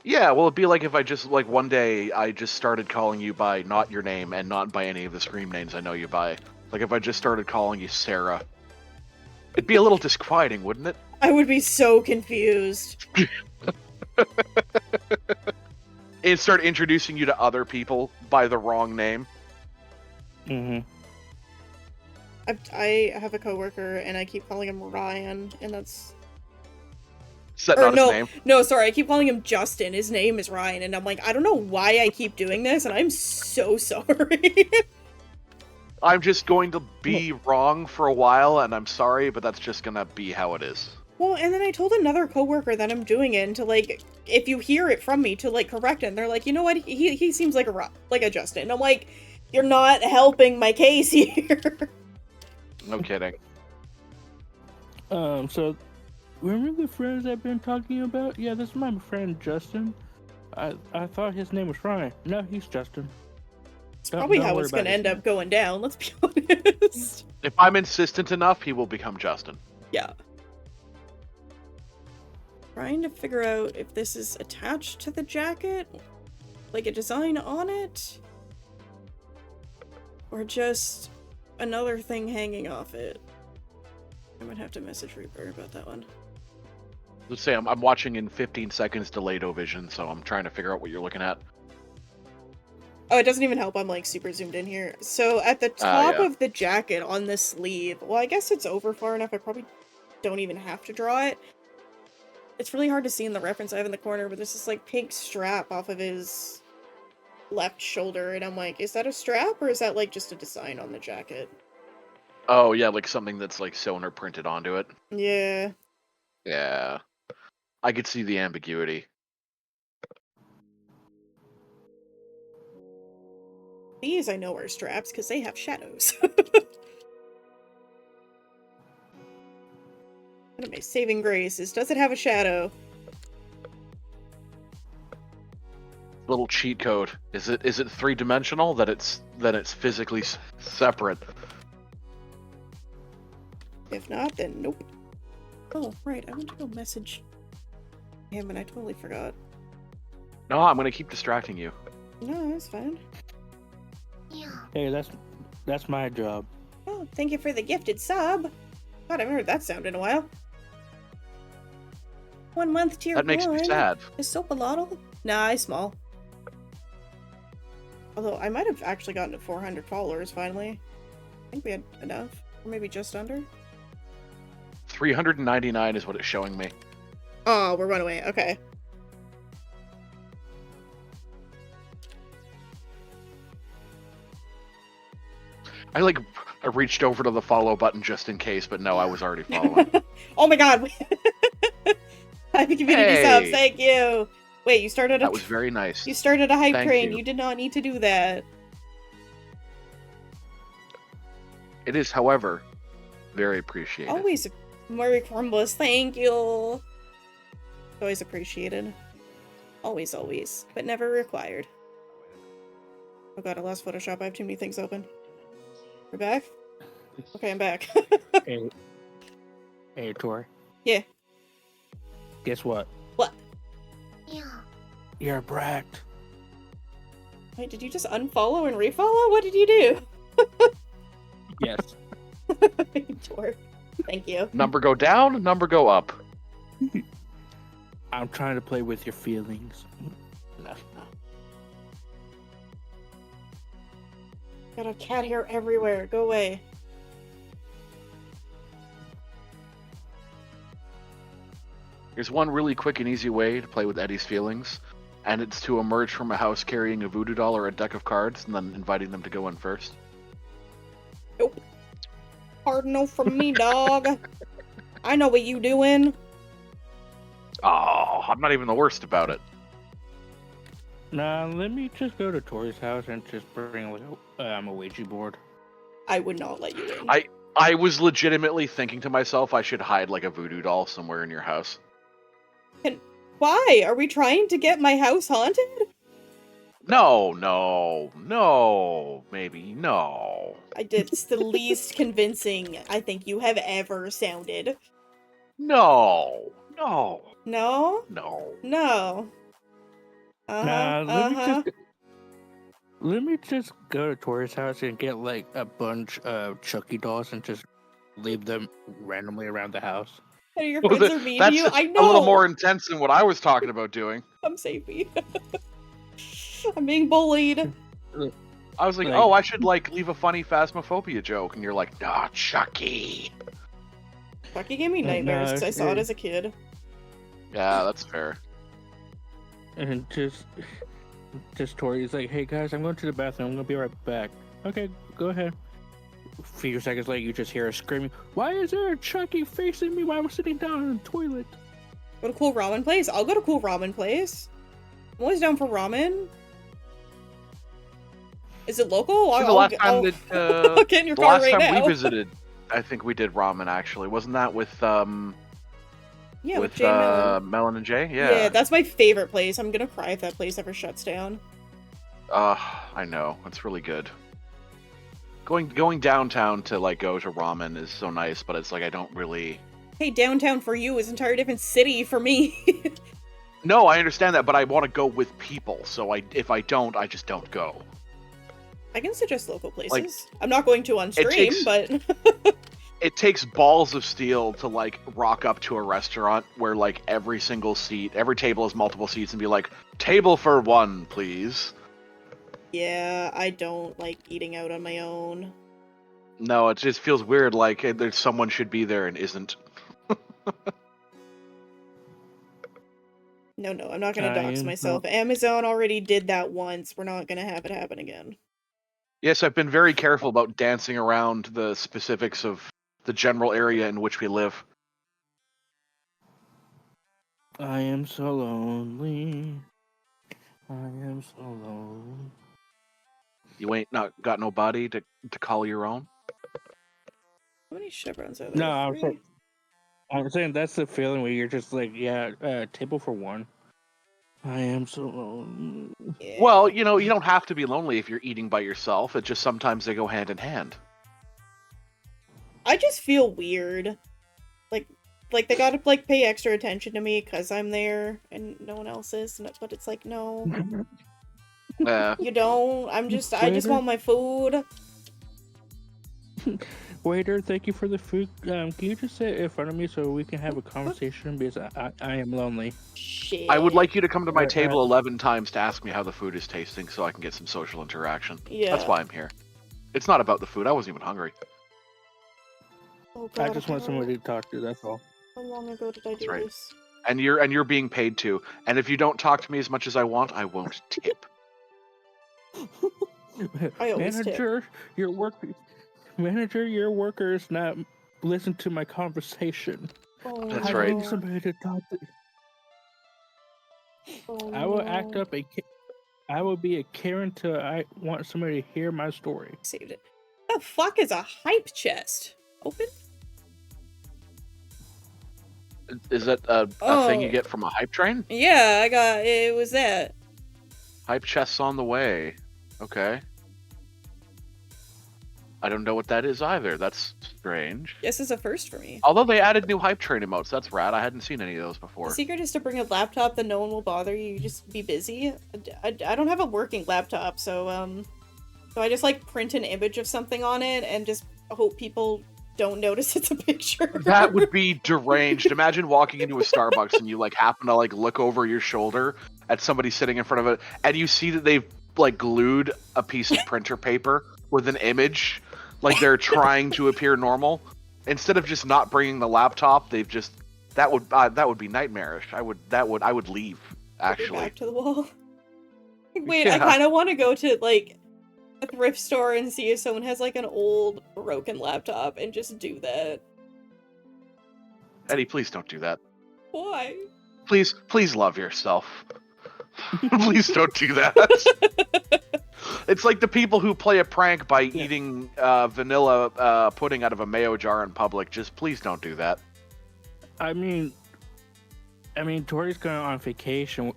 Yeah, well, it'd be like if I just, like, one day I just started calling you by not your name and not by any of the scream names I know you by. Like, if I just started calling you Sarah. It'd be a little disquieting, wouldn't it? I would be so confused. And start introducing you to other people by the wrong name. Mm-hmm. I have a coworker, and I keep calling him Ryan, and that's... Is that not his name? No, sorry, I keep calling him Justin. His name is Ryan, and I'm like, I don't know why I keep doing this, and I'm so sorry. I'm just going to be wrong for a while, and I'm sorry, but that's just gonna be how it is. Well, and then I told another coworker that I'm doing it, and to, like, if you hear it from me, to, like, correct it, and they're like, you know what, he seems like a Justin. And I'm like, you're not helping my case here. No kidding. So, remember the friends I've been talking about? Yeah, this is my friend Justin. I thought his name was Ryan. No, he's Justin. It's probably how it's gonna end up going down, let's be honest. If I'm insistent enough, he will become Justin. Yeah. Trying to figure out if this is attached to the jacket, like a design on it, or just another thing hanging off it. I might have to message Reaper about that one. Let's say I'm watching in 15 seconds delayed vision, so I'm trying to figure out what you're looking at. Oh, it doesn't even help. I'm like super zoomed in here. So at the top yeah. of the jacket on the sleeve, well, I guess it's over far enough. I probably don't even have to draw it. It's really hard to see in the reference I have in the corner, but there's this like pink strap off of his left shoulder, and I'm like, is that a strap or is that like just a design on the jacket? Oh yeah, like something that's like sewn or printed onto it. Yeah. Yeah. I could see the ambiguity. These I know are straps because they have shadows. One of my saving grace is, does it have a shadow? Little cheat code. Is it 3-dimensional that it's physically separate? If not, then nope. Oh, right, I went to go message him and I totally forgot. No, I'm gonna keep distracting you. No, that's fine. Hey, that's my job. Oh, thank you for the gifted sub. God, I haven't heard that sound in a while. 1 month tier 1. That makes me sad. Is Soapalotl? Nah, I'm small. Although, I might have actually gotten to 400 followers finally. I think we had enough. Or maybe just under. 399 is what it's showing me. Oh, we're running away. Okay. I reached over to the follow button just in case, but no, I was already following. Oh my god! Happy community subs, thank you! Wait, you started a- That was very nice. You started a hype Thank train, you. you did not need to do that. It is, however, very appreciated. Always, Murray Crumbles, thank you! Always appreciated. Always, always. But never required. Oh god, I lost Photoshop, I have too many things open. We're back? Okay, I'm back. Hey, Tori. Yeah. Guess what? What? You're a brat. Wait, did you just unfollow and refollow? What did you do? Yes. Dwarf. Thank you. Number go down, number go up. I'm trying to play with your feelings. No. Got a cat hair everywhere. Go away. There's one really quick and easy way to play with Eddie's feelings, and it's to emerge from a house carrying a voodoo doll or a deck of cards, and then inviting them to go in first. Nope. Hard no from me, dog. I know what you doing. Oh, I'm not even the worst about it. Nah, let me just go to Tori's house and just bring like a Ouija board. I would not let you in. I was legitimately thinking to myself I should hide like a voodoo doll somewhere in your house. Why? Are we trying to get my house haunted? No, maybe, no. It's the least convincing I think you have ever sounded. No. No? No. No. Let me just go to Tori's house and get like a bunch of Chucky dolls and just leave them randomly around the house. Hey, your friends are mean to That's you? I know! a little more intense than what I was talking about doing. I'm safety. I'm being bullied. I was like, oh, I should like leave a funny phasmophobia joke, and you're like, nah, Chucky. Chucky gave me nightmares because I saw it as a kid. Yeah, that's fair. And just Tori's like, hey guys, I'm going to the bathroom. I'm gonna be right back. Okay, go ahead. A few seconds later, you just hear her screaming, why is there a Chucky facing me while I'm sitting down in the toilet? Go to Cool Ramen Place? I'll go to Cool Ramen Place. I'm always down for ramen. Is it local? The last time I'll get in your car right now. we visited, I think we did ramen actually. Wasn't that with yeah, with Jay Mellon. Mellon and Jay? Yeah. Yeah, that's my favorite place. I'm gonna cry if that place ever shuts down. I know. It's really good. Going downtown to like go to ramen is so nice, but it's like I don't really. Hey, downtown for you is an entire different city for me. No, I understand that, but I want to go with people. So if I don't, I just don't go. I can suggest local places. Like, I'm not going to on stream, but it takes balls of steel to like rock up to a restaurant where like every table has multiple seats and be like, table for one, please. Yeah, I don't like eating out on my own. No, it just feels weird, like there's someone should be there and isn't. No, I'm not gonna dox myself. Amazon already did that once. We're not gonna have it happen again. Yes, I've been very careful about dancing around the specifics of the general area in which we live. I am so lonely. I am so lonely. You ain't not got nobody to call your own? How many chevrons are there? No, I'm saying that's the feeling where you're just like, yeah, table for one. I am so lonely. Yeah. Well, you don't have to be lonely if you're eating by yourself. It just sometimes they go hand in hand. I just feel weird. Like they gotta like pay extra attention to me because I'm there and no one else is. But it's like, no, you don't. I just want my food. Waiter, thank you for the food. Can you just sit in front of me so we can have a conversation because I am lonely. Shit. I would like you to come to my table 11 times to ask me how the food is tasting so I can get some social interaction. Yeah. That's why I'm here. It's not about the food. I wasn't even hungry. Oh, God, I just want somebody to talk to, that's all. How long ago did I do this? And you're being paid to. And if you don't talk to me as much as I want, I won't tip. I always Manager, tip. Manager, your workers not listen to my conversation. Oh, That's no. right. I need somebody to talk to. Oh, I will no. act up I will be a Karen till I want somebody to hear my story. Saved it. The fuck is a hype chest? Open? Is that a thing you get from a hype train? Yeah, it was that. Hype chests on the way. Okay. I don't know what that is either. That's strange. This is a first for me. Although they added new hype train emotes, that's rad. I hadn't seen any of those before. The secret is to bring a laptop that no one will bother you. You just be busy. I don't have a working laptop, so I just like print an image of something on it and just hope people don't notice it's a picture. That would be deranged. Imagine walking into a Starbucks and you like happen to like look over your shoulder at somebody sitting in front of it, and you see that they've like glued a piece of printer paper with an image, like they're trying to appear normal. Instead of just not bringing the laptop, they've just that would be nightmarish. I would leave actually. Back to the wall. Wait, Yeah. I kind of want to go to like a thrift store and see if someone has like an old broken laptop and just do that. Eddie, please don't do that. Why? Please love yourself. Please don't do that. It's like the people who play a prank by eating vanilla pudding out of a mayo jar in public. Just please don't do that. I mean, Tori's going on vacation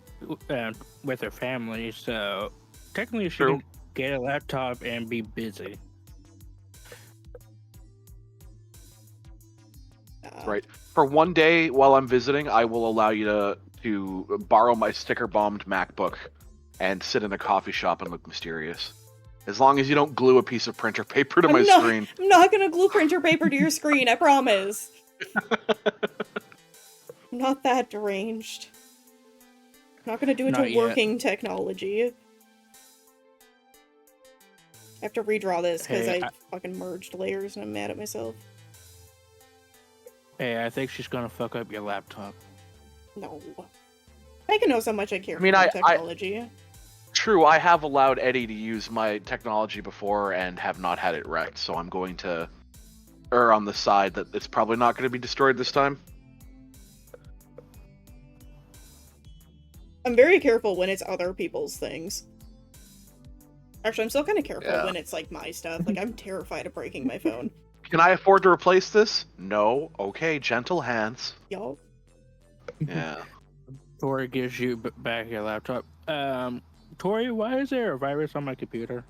with her family, so technically she can get a laptop and be busy. Right. For one day while I'm visiting, I will allow you to borrow my sticker-bombed MacBook and sit in a coffee shop and look mysterious. As long as you don't glue a piece of printer paper to my screen. I'm not gonna glue printer paper to your screen, I promise. I'm not that deranged. I'm not gonna do it Not to yet. working technology. I have to redraw this because Hey, I fucking merged layers and I'm mad at myself. Hey, I think she's gonna fuck up your laptop. No. Pagan knows how much I care I mean, for technology. True, I have allowed Eddie to use my technology before and have not had it wrecked, so I'm going to err on the side that it's probably not going to be destroyed this time. I'm very careful when it's other people's things. Actually, I'm still kind of careful when it's like my stuff. Like, I'm terrified of breaking my phone. Can I afford to replace this? No. Okay, gentle hands. Y'all. Yeah. Tori gives you back your laptop. Tori, why is there a virus on my computer?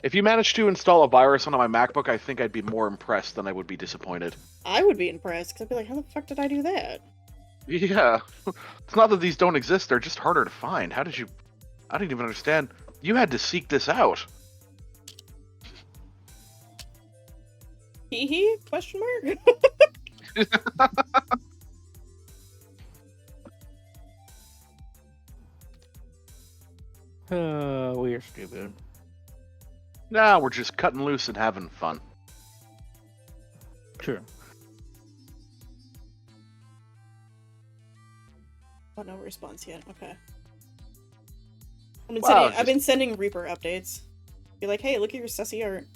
If you managed to install a virus onto my MacBook, I think I'd be more impressed than I would be disappointed. I would be impressed, because I'd be like, how the fuck did I do that? Yeah. It's not that these don't exist, they're just harder to find. I didn't even understand. You had to seek this out. Hee hee? Question mark? We're stupid. Nah, we're just cutting loose and having fun. Sure. Oh, no response yet. Okay. I've been sending Reaper updates. Be like, hey, look at your sussy art.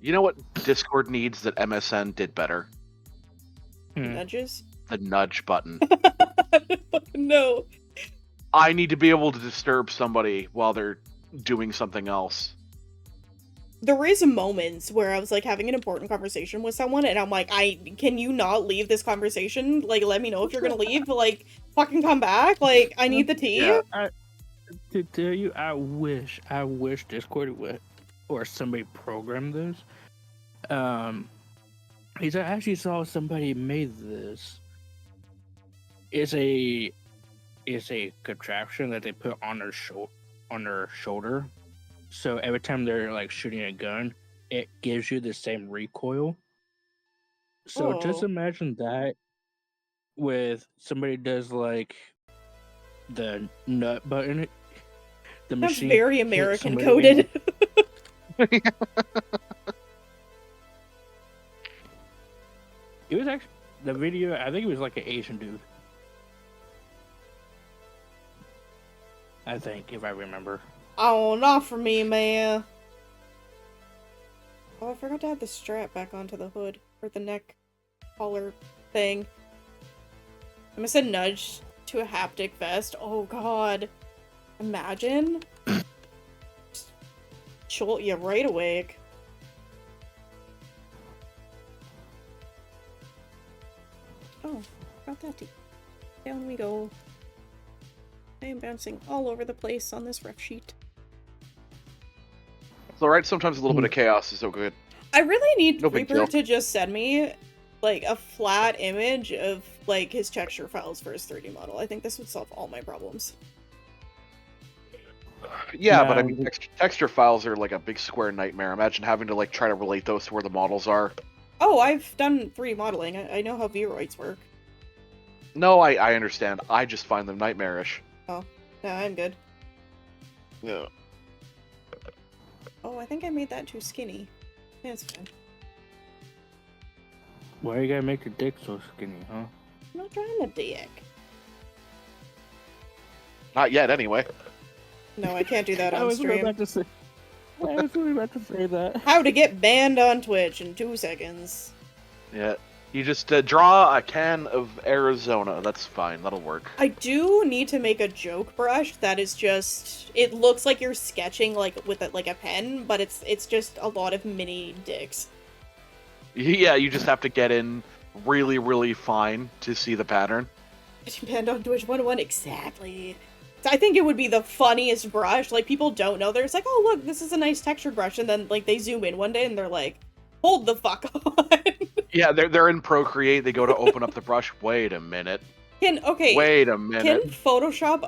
You know what Discord needs that MSN did better? Nudges? The nudge button. No. I need to be able to disturb somebody while they're doing something else. There is moments where I was like having an important conversation with someone and I'm like, can you not leave this conversation? Like, let me know if you're gonna leave, but like, fucking come back. Like, I need the tea. Yeah. To tell you, I wish Discord would, or somebody programmed this. Because I actually saw somebody made this. It's a contraption that they put on their shoulder. So every time they're like shooting a gun, it gives you the same recoil. So just imagine that with somebody does like the nut button. The That's machine very American coded. It was actually the video. I think it was like an Asian dude. I think, if I remember. Oh, not for me, man. Oh, I forgot to add the strap back onto the hood. Or the neck collar thing. I must have nudged to a haptic vest. Oh, God. Imagine. Just jolt you right awake. Oh, got that too. Down we go. I am bouncing all over the place on this ref sheet. It's alright, sometimes a little bit of chaos is so good. I really need No big Reaper deal. to just send me, like, a flat image of, like, his texture files for his 3D model. I think this would solve all my problems. Yeah, but I No. mean, texture files are like a big square nightmare. Imagine having to like try to relate those to where the models are. Oh, I've done 3D modeling. I know how Vroids work. No, I understand. I just find them nightmarish. Oh, no, I'm good. Yeah. Oh, I think I made that too skinny. Yeah, it's fine. Why you gotta make your dick so skinny, huh? I'm not trying to dick. Not yet, anyway. No, I can't do that I on was stream. about to say. I was really about to say that. How to get banned on Twitch in 2 seconds. Yeah. You just draw a can of Arizona. That's fine. That'll work. I do need to make a joke brush that is just... It looks like you're sketching like with a pen, but it's just a lot of mini dicks. Yeah, you just have to get in really, really fine to see the pattern. Banned on Twitch 101, exactly. So I think it would be the funniest brush. Like, people don't know. They're just like, oh, look, this is a nice textured brush. And then, like, they zoom in one day and they're like, hold the fuck on. Yeah, they're in Procreate. They go to open up the brush. Wait a minute. Wait a minute. Can Photoshop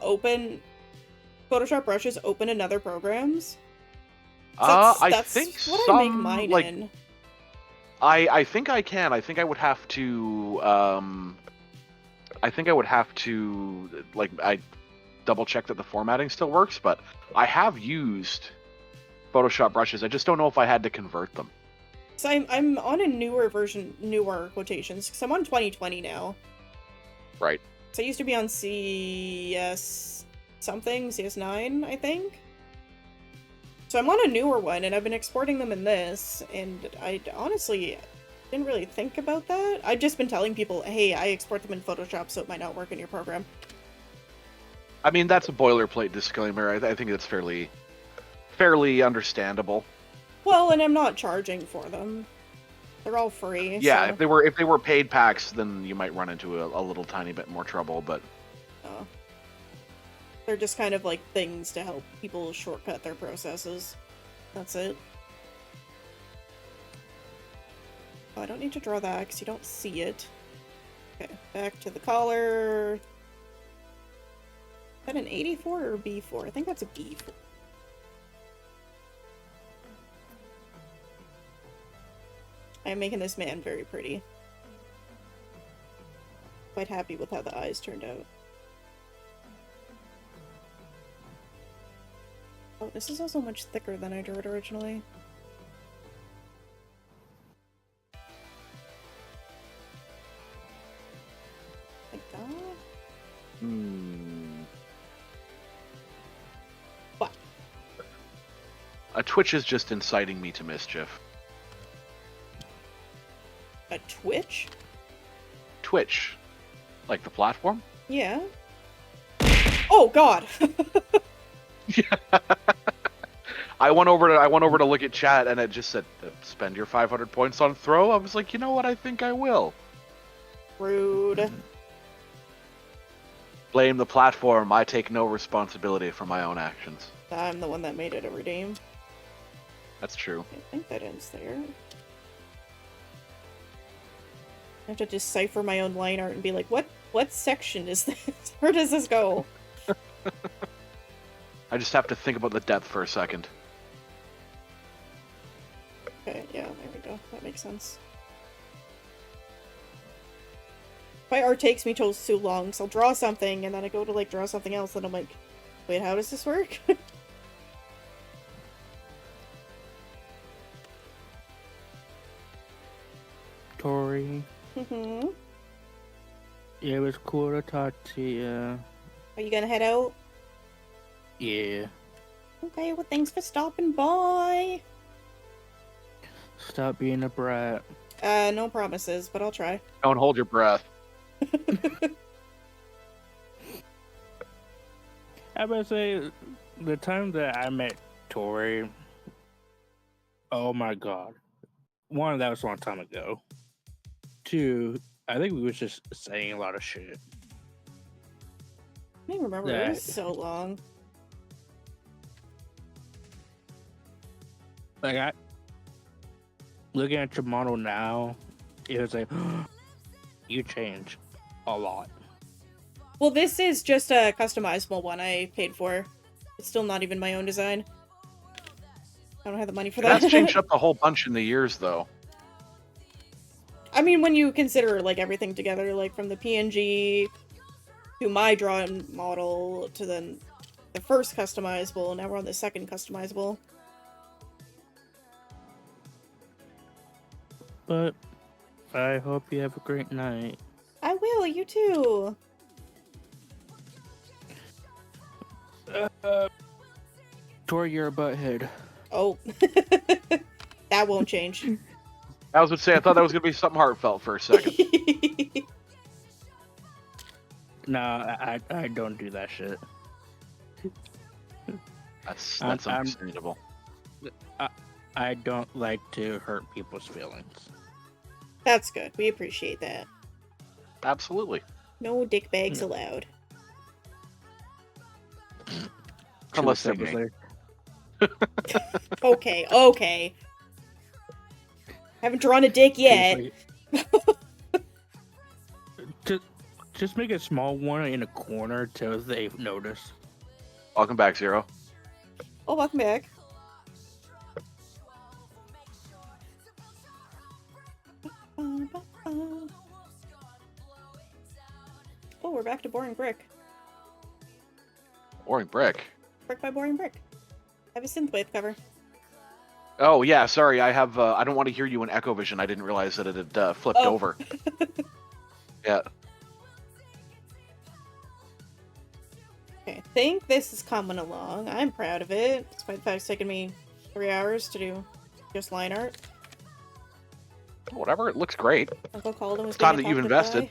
brushes open in other programs? I think what some, I make mine like, in. I think I can. I think I would have to, I double check that the formatting still works, but I have used Photoshop brushes. I just don't know if I had to convert them. So I'm on a newer quotations, because I'm on 2020 now. Right. So I used to be on CS something, CS9, I think. So I'm on a newer one, and I've been exporting them in this, and I honestly didn't really think about that. I've just been telling people, hey, I export them in Photoshop, so it might not work in your program. I mean, that's a boilerplate disclaimer. I think that's fairly understandable. Well, and I'm not charging for them. They're all free. Yeah, so... if they were paid packs, then you might run into a little tiny bit more trouble, but... They're just kind of like things to help people shortcut their processes. That's it. Oh, I don't need to draw that because you don't see it. Okay, back to the collar. Is that an 84 or B4? I think that's a B4. I'm making this man very pretty. Quite happy with how the eyes turned out. Oh, this is also much thicker than I drew it originally. Like that? What? A Twitch is just inciting me to mischief. A Twitch? Twitch. Like the platform? Yeah. Oh god! Yeah. I went over to look at chat and it just said, spend your 500 points on throw. I was like, you know what? I think I will. Rude. Blame the platform. I take no responsibility for my own actions. I'm the one that made it a redeem. That's true. I think that ends there. I have to decipher my own line art and be like, what section is this? Where does this go? I just have to think about the depth for a second. Okay, yeah, there we go. That makes sense. My art takes me too long, so I'll draw something, and then I go to, like, draw something else, and I'm like, wait, how does this work? Tori. Mm-hmm. Yeah, it was cool to talk to you. Are you gonna head out? Yeah. Okay, well, thanks for stopping by. Stop being a brat. No promises, but I'll try. Don't hold your breath. I would say the time that I met Tori, oh my god. One, that was a long time ago. Two, I think we was just saying a lot of shit. I don't remember, it was so long. Like, looking at your model now, it was like, you changed a lot. Well, this is just a customizable one I paid for. It's still not even my own design. I don't have the money for that. That's changed up a whole bunch in the years, though. I mean, when you consider, like, everything together, like, from the PNG to my drawn model to then the first customizable, now we're on the second customizable. But I hope you have a great night. I will, you too. Tor, you're a butthead. Oh. That won't change. I was gonna say, I thought that was gonna be something heartfelt for a second. No, I don't do that shit. That's I'm- understandable. I don't like to hurt people's feelings. That's good. We appreciate that. Absolutely. No dick bags allowed. Unless they're 2 seconds me. later. Okay, okay. Haven't drawn a dick yet. Just make a small one in a corner till they notice. Welcome back, Zero. Oh, welcome back. Oh, we're back to Boring Brick. Boring brick. Brick by Boring Brick. I have a synthwave cover. Oh yeah, sorry. I have. I don't want to hear you in Echo Vision. I didn't realize that it had flipped Oh. over. Yeah. Okay, I think this is coming along. I'm proud of it. Despite the fact it's taken me 3 hours to do just line art. Whatever. It looks great. Uncle Calden was It's time being a that you've talkative invested. guy.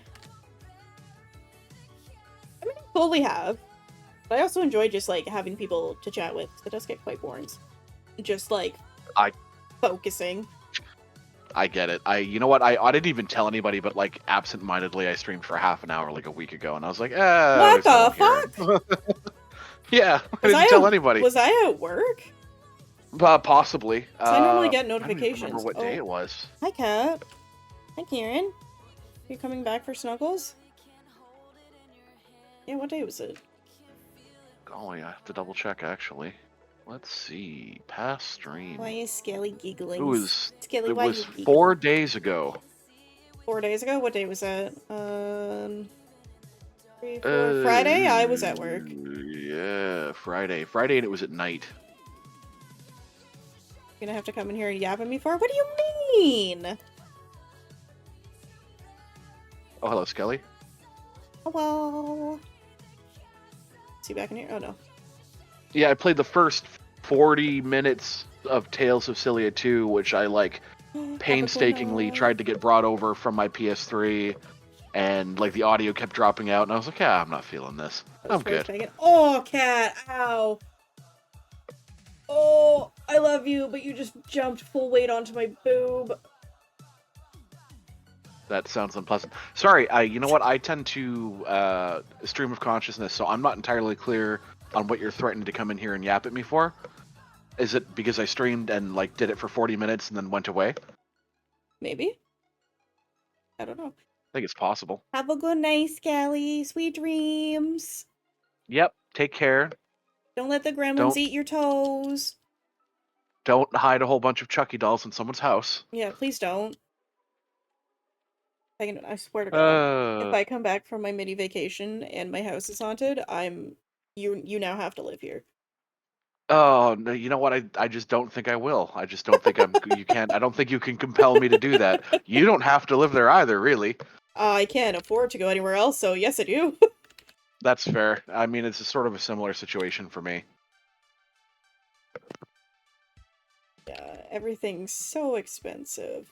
I mean, I totally have. But I also enjoy just, like, having people to chat with. It does get quite boring. Just, like, focusing. I get it. You know what? I didn't even tell anybody, but like absent-mindedly, I streamed for half an hour like a week ago, and I was like, What the fuck? Yeah, I didn't Was tell anybody. Was I at work? Possibly. So I normally get I don't even notifications. remember what day Oh. it was. Hi, Kat. Hi, Kieran. You coming back for Snuggles? Yeah, what day was it? Golly, I have to double check actually. Let's see. Past stream. Why is Skelly giggling? It was. Skelly, It why was you giggling? 4 days ago. 4 days ago? What day was that? 3, 4... Friday? I was at work. Yeah, Friday. Friday, and it was at night. You're gonna have to come in here and yap at me for? What do you mean? Oh, hello, Skelly. Hello. Is he back in here? Oh, no. Yeah, I played the first 40 minutes of Tales of Cilia 2, which I like painstakingly tried to get brought over from my PS3, and like the audio kept dropping out, and I was like, yeah, I'm not feeling this. I'm good. Oh, Cat! Ow! Oh, I love you, but you just jumped full weight onto my boob. That sounds unpleasant. Sorry, you know what? I tend to stream of consciousness, so I'm not entirely clear on what you're threatening to come in here and yap at me for. Is it because I streamed and like did it for 40 minutes and then went away? Maybe. I don't know. I think it's possible. Have a good night, Skelly. Sweet dreams. Yep. Take care. Don't let the gremlins Don't- eat your toes. Don't hide a whole bunch of Chucky dolls in someone's house. Yeah, please don't. I swear to God, if I come back from my mini vacation and my house is haunted, you now have to live here. Oh, no, you know what? I just don't think I will. I just don't think you can't. I don't think you can compel me to do that. You don't have to live there either, really. I can't afford to go anywhere else, so yes, I do. That's fair. I mean, it's a sort of a similar situation for me. Yeah, everything's so expensive.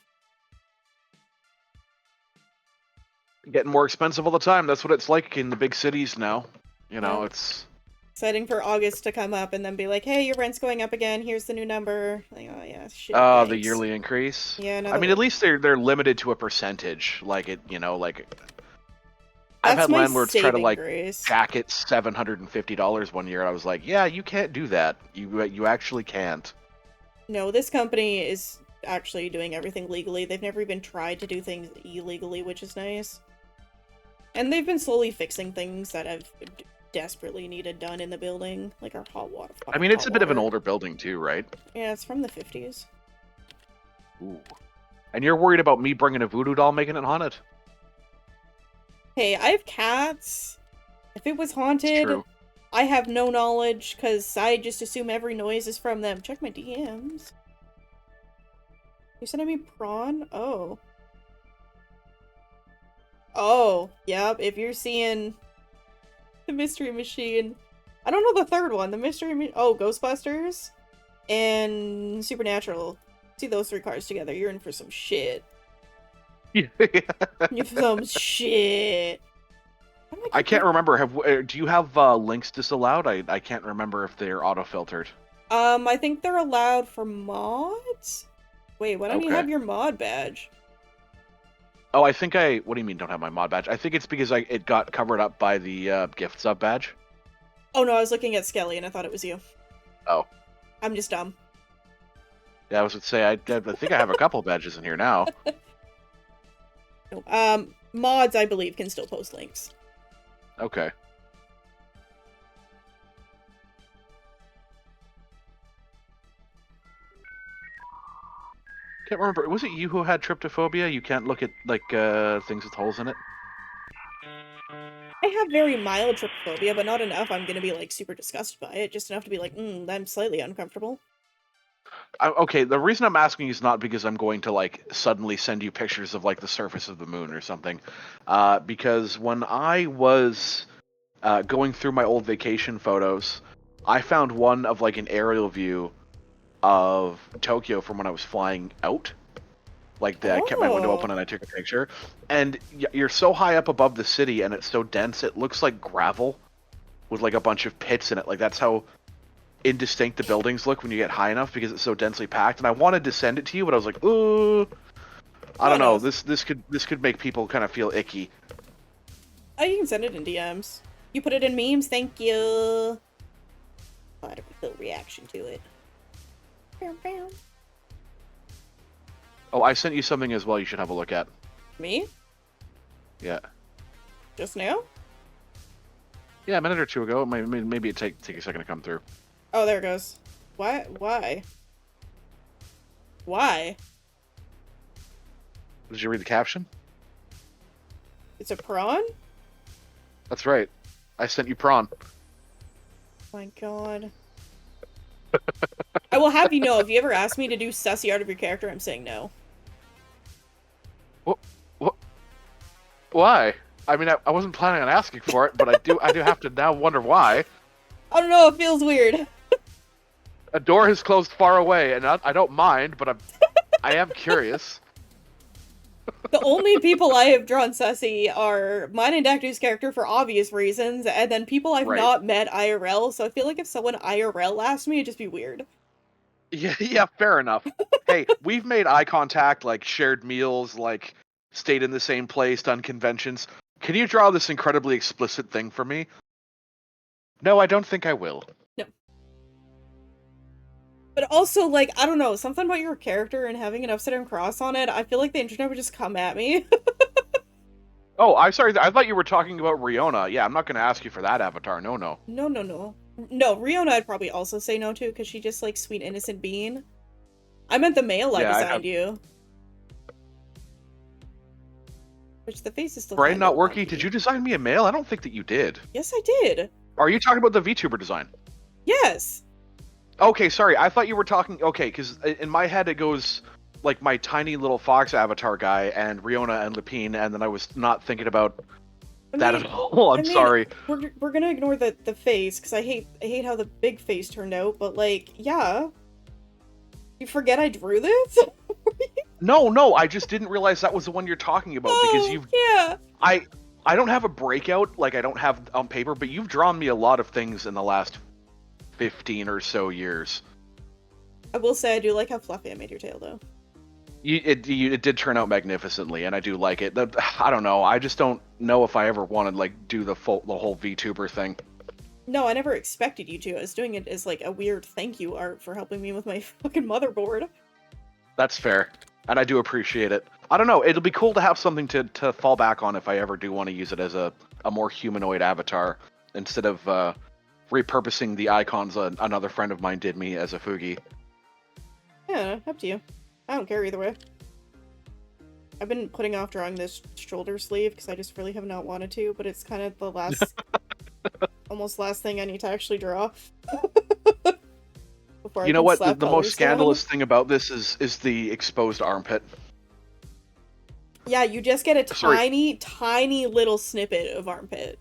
Getting more expensive all the time. That's what it's like in the big cities now. You know, Yeah. it's... Exciting for August to come up and then be like, hey, your rent's going up again, here's the new number. Like, oh yeah, shit. Oh, the thanks. yearly increase? Yeah, I mean, at least they're limited to a percentage. Like, it, you know, like... I've That's had my landlords try to, saving like, grace. jacket $750 one year, and I was like, yeah, you can't do that. You actually can't. No, this company is actually doing everything legally. They've never even tried to do things illegally, which is nice. And they've been slowly fixing things that have desperately needed done in the building, like our hot water. I mean, it's a bit of an older building too, right? Yeah, it's from the 50s. Ooh. And you're worried about me bringing a voodoo doll making it haunted? Hey, I have cats. If it was It's haunted, true. I have no knowledge, because I just assume every noise is from them. Check my DMs. You sending me prawn? Oh. Oh, yep, if you're seeing the Mystery Machine. I don't know the third one. The Oh, Ghostbusters and Supernatural. See those 3 cars together, you're in for some shit. You're for some shit. I can't remember. Do you have links disallowed? I can't remember if they're auto-filtered. I think they're allowed for mods? Wait, why don't you Okay. have your mod badge? Oh, I think what do you mean don't have my mod badge? I think it's because it got covered up by the gift sub badge. Oh no, I was looking at Skelly and I thought it was you. Oh. I'm just dumb. Yeah, I was going to say, I think I have a couple badges in here now. No, mods, I believe, can still post links. Okay. Can't remember. Was it you who had tryptophobia? You can't look at, like, things with holes in it? I have very mild trypophobia, but not enough I'm gonna be, like, super disgusted by it. Just enough to be like, I'm slightly uncomfortable. Okay, the reason I'm asking is not because I'm going to, like, suddenly send you pictures of, like, the surface of the moon or something. Because when I was going through my old vacation photos, I found one of, like, an aerial view of Tokyo from when I was flying out. Like, I kept my window open and I took a picture. And you're so high up above the city and it's so dense, it looks like gravel with, like, a bunch of pits in it. Like, that's how indistinct the buildings look when you get high enough because it's so densely packed. And I wanted to send it to you, but I was like, ooh, I don't know. This could make people kind of feel icky. Oh, you can send it in DMs. You put it in memes, thank you. I'll add a little reaction to it. Oh, I sent you something as well you should have a look at. Me? Yeah. Just now? Yeah, a minute or two ago. Maybe it take a second to come through. Oh, there it goes. Why? Why? Why? Did you read the caption? It's a prawn? That's right. I sent you prawn. Oh my god. I will have you know, if you ever ask me to do sussy art of your character, I'm saying no. What? Why? I mean, I wasn't planning on asking for it, but I do have to now wonder why. I don't know, it feels weird. A door has closed far away, and I don't mind, but I am curious. The only people I have drawn sussy are mine and Daktu's character for obvious reasons, and then people I've not met IRL, so I feel like if someone IRL asked me, it'd just be weird. Yeah, fair enough. Hey, we've made eye contact, like, shared meals, like, stayed in the same place, done conventions. Can you draw this incredibly explicit thing for me? No, I don't think I will. No. But also, like, I don't know, something about your character and having an upside down cross on it, I feel like the internet would just come at me. Oh, I'm sorry, I thought you were talking about Riona. Yeah, I'm not going to ask you for that avatar, no. No. No, Riona I'd probably also say no to, because she just, like, sweet innocent bean. I meant the male I designed you. Which the face is still Brain not working. Did you design me a male? I don't think that you did. Yes, I did. Are you talking about the VTuber design? Yes. Okay, sorry. I thought you were talking... Okay, because in my head it goes, like, my tiny little fox avatar guy and Riona and Lapine, and then I was not thinking about that at all. I'm sorry. We're gonna ignore the face, because I hate how the big face turned out, but, like, yeah. You forget I drew this? No, I just didn't realize that was the one you're talking about, because you've... Yeah. I don't have a breakout, like I don't have on paper, but you've drawn me a lot of things in the last 15 or so years. I will say I do like how fluffy I made your tail, though. It did turn out magnificently, and I do like it. I don't know. I just don't know if I ever want to, like, do the whole VTuber thing. No, I never expected you to. I was doing it as, like, a weird thank you art for helping me with my fucking motherboard. That's fair, and I do appreciate it. I don't know. It'll be cool to have something to fall back on if I ever do want to use it as a more humanoid avatar. instead of repurposing the icons another friend of mine did me as a Fugi. Yeah, up to you. I don't care either way. I've been putting off drawing this shoulder sleeve because I just really have not wanted to, but it's kind of the last, almost last thing I need to actually draw. Before You know what? The most scandalous thing about this is the exposed armpit. Yeah, you just get a tiny little snippet of armpit.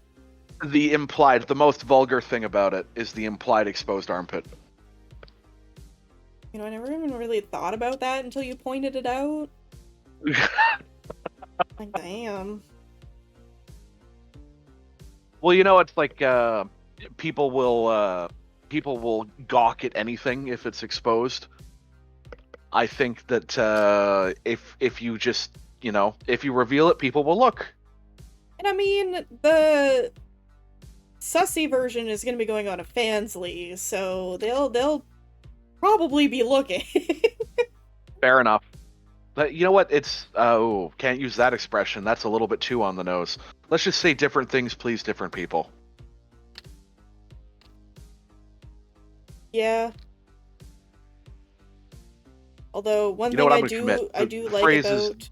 The most vulgar thing about it is the implied exposed armpit. You know, I never even really thought about that until you pointed it out. Like, damn. Well, you know, it's like people will gawk at anything if it's exposed. I think that if you just, you know, if you reveal it, people will look. And I mean, the sussy version is going to be going on a Fansly, so they'll probably be looking. Fair enough. But you know what? It's can't use that expression. That's a little bit too on the nose. Let's just say different things please different people. Yeah. Although one You know thing what, I do like about.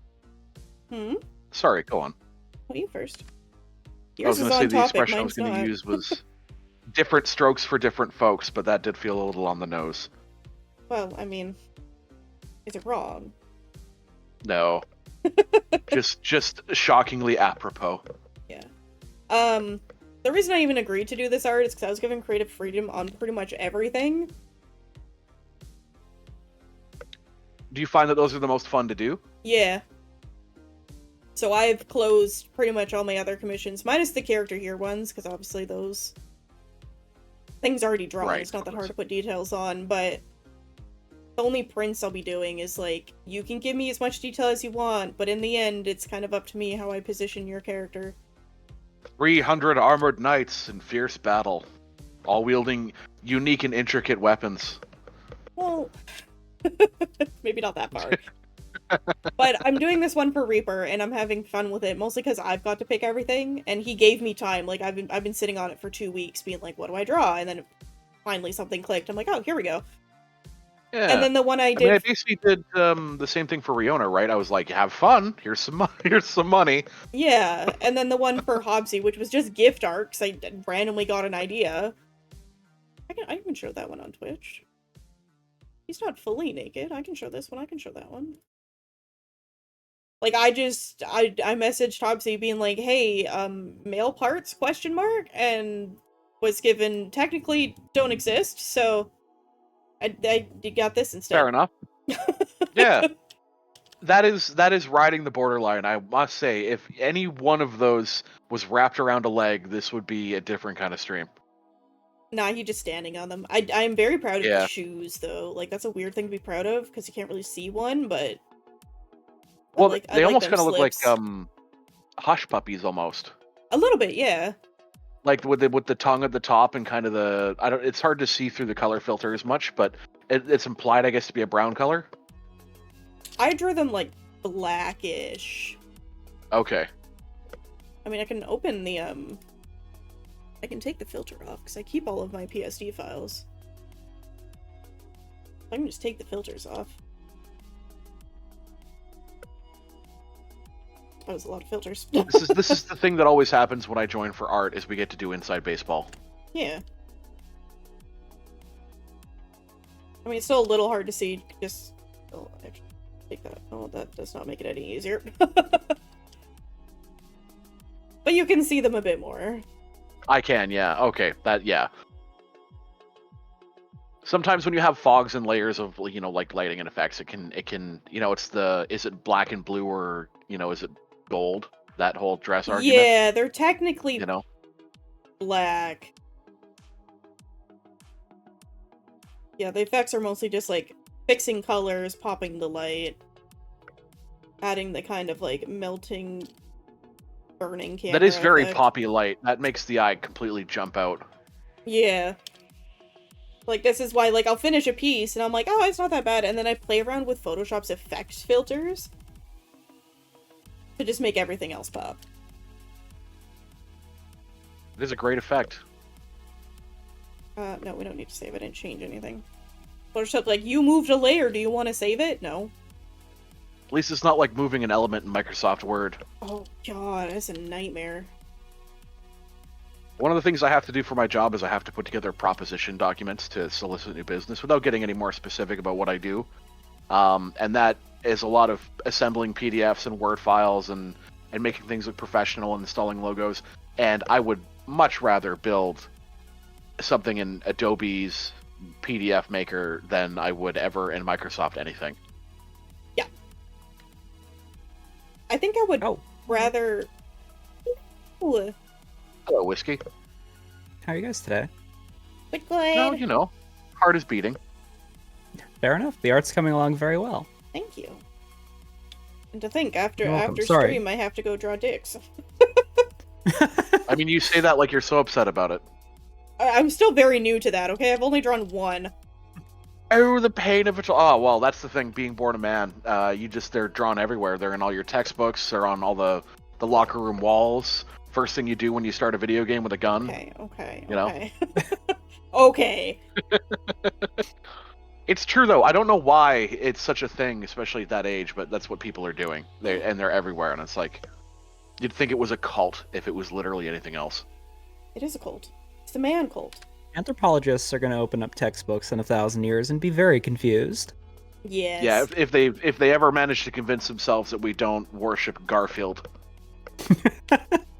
Sorry, go on. Well, you first. I was Yours going is to say on the topic, expression I was mine's going to not. use was different strokes for different folks, but that did feel a little on the nose. Well, I mean, is it wrong? No. just shockingly apropos. Yeah. The reason I even agreed to do this art is because I was given creative freedom on pretty much everything. Do you find that those are the most fun to do? Yeah. So I've closed pretty much all my other commissions, minus the character here ones, because obviously those things already drawn. Right, It's not that hard to put details on, but the only prints I'll be doing is like, you can give me as much detail as you want, but in the end, it's kind of up to me how I position your character. 300 armored knights in fierce battle, all wielding unique and intricate weapons. Well, maybe not that far. But I'm doing this one for Reaper, and I'm having fun with it, mostly because I've got to pick everything, and he gave me time. Like, I've been sitting on it for 2 weeks, being like, what do I draw? And then finally something clicked. I'm like, oh, here we go. Yeah. And then the one I did... I basically did the same thing for Riona, right? I was like, have fun, here's some money. Yeah, and then the one for Hobbsy, which was just gift art, because I randomly got an idea. I can show that one on Twitch. He's not fully naked. I can show this one, I can show that one. Like, I messaged Hobbsy being like, hey, male parts, ? And was given, technically don't exist, so I got this instead. Fair enough. Yeah. That is riding the borderline. I must say, if any one of those was wrapped around a leg, this would be a different kind of stream. Nah, he's just standing on them. I'm very proud of the shoes, though. Like, that's a weird thing to be proud of, because you can't really see one, but... Well, they almost kind of look like hush puppies, almost. A little bit, yeah. Like with the tongue at the top and kind of the it's hard to see through the color filter as much, but it's implied, I guess, to be a brown color. I drew them like blackish. Okay. I mean, I can open the I can take the filter off because I keep all of my PSD files. I can just take the filters off. That was a lot of filters. This is the thing that always happens when I join for art, is we get to do inside baseball. Yeah. I mean, it's still a little hard to see. Just actually take that. Oh, that does not make it any easier. But you can see them a bit more. I can, yeah. Okay, yeah. Sometimes when you have fogs and layers of, you know, like lighting and effects, it can, you know, is it black and blue, or, you know, is it gold? That whole dress argument. Yeah, they're technically, you know, black. Yeah, the effects are mostly just like fixing colors, popping the light, adding the kind of like melting, burning camera. That is very effect. poppy light. That makes the eye completely jump out. Yeah. Like, this is why, like, I'll finish a piece and I'm like, oh, it's not that bad, and then I play around with Photoshop's effects filters to just make everything else pop. It is a great effect. No, we don't need to save it. I didn't change anything. Photoshop, like, you moved a layer. Do you want to save it? No. At least it's not like moving an element in Microsoft Word. Oh, God, that's a nightmare. One of the things I have to do for my job is I have to put together proposition documents to solicit new business without getting any more specific about what I do. And that is a lot of assembling PDFs and Word files and making things look professional and installing logos. And I would much rather build something in Adobe's PDF Maker than I would ever in Microsoft anything. Yeah. I think I would rather... Ooh. Hello, Whiskey. How are you guys today? Good. No, you know, heart is beating. Fair enough. The art's coming along very well. Thank you. And to think, after Sorry. stream, I have to go draw dicks. I mean, you say that like you're so upset about it. I'm still very new to that, okay? I've only drawn one. Oh, the pain of it. Oh, well, that's the thing, being born a man. They're drawn everywhere. They're in all your textbooks. They're on all the locker room walls. First thing you do when you start a video game with a gun. Okay. You know? Okay. It's true, though. I don't know why it's such a thing, especially at that age, but that's what people are doing. They're everywhere, and it's like, you'd think it was a cult if it was literally anything else. It is a cult. It's the man cult. Anthropologists are going to open up textbooks in 1,000 years and be very confused. Yes. Yeah, if they ever manage to convince themselves that we don't worship Garfield.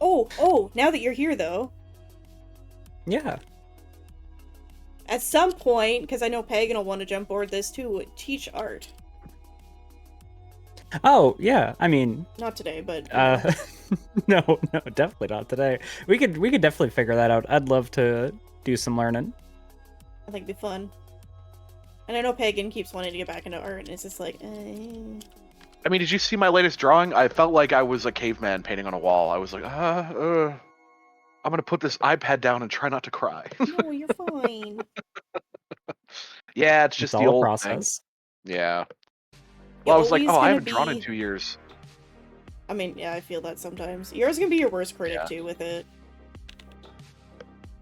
Oh, now that you're here, though. Yeah. At some point, because I know Pagan will want to jump board this too, teach art. Oh, yeah. I mean... Not today, but... no, definitely not today. We could definitely figure that out. I'd love to do some learning. I think it'd be fun. And I know Pagan keeps wanting to get back into art, and it's just like, I mean, did you see my latest drawing? I felt like I was a caveman painting on a wall. I was like, I'm gonna put this iPad down and try not to cry. No, you're fine. Yeah, it's just It's the all a old process. thing. Yeah. You're Well, I was like, always I gonna haven't drawn in be- 2 years. I mean, yeah, I feel that sometimes. You're always gonna be your worst critic, Yeah. too, with it.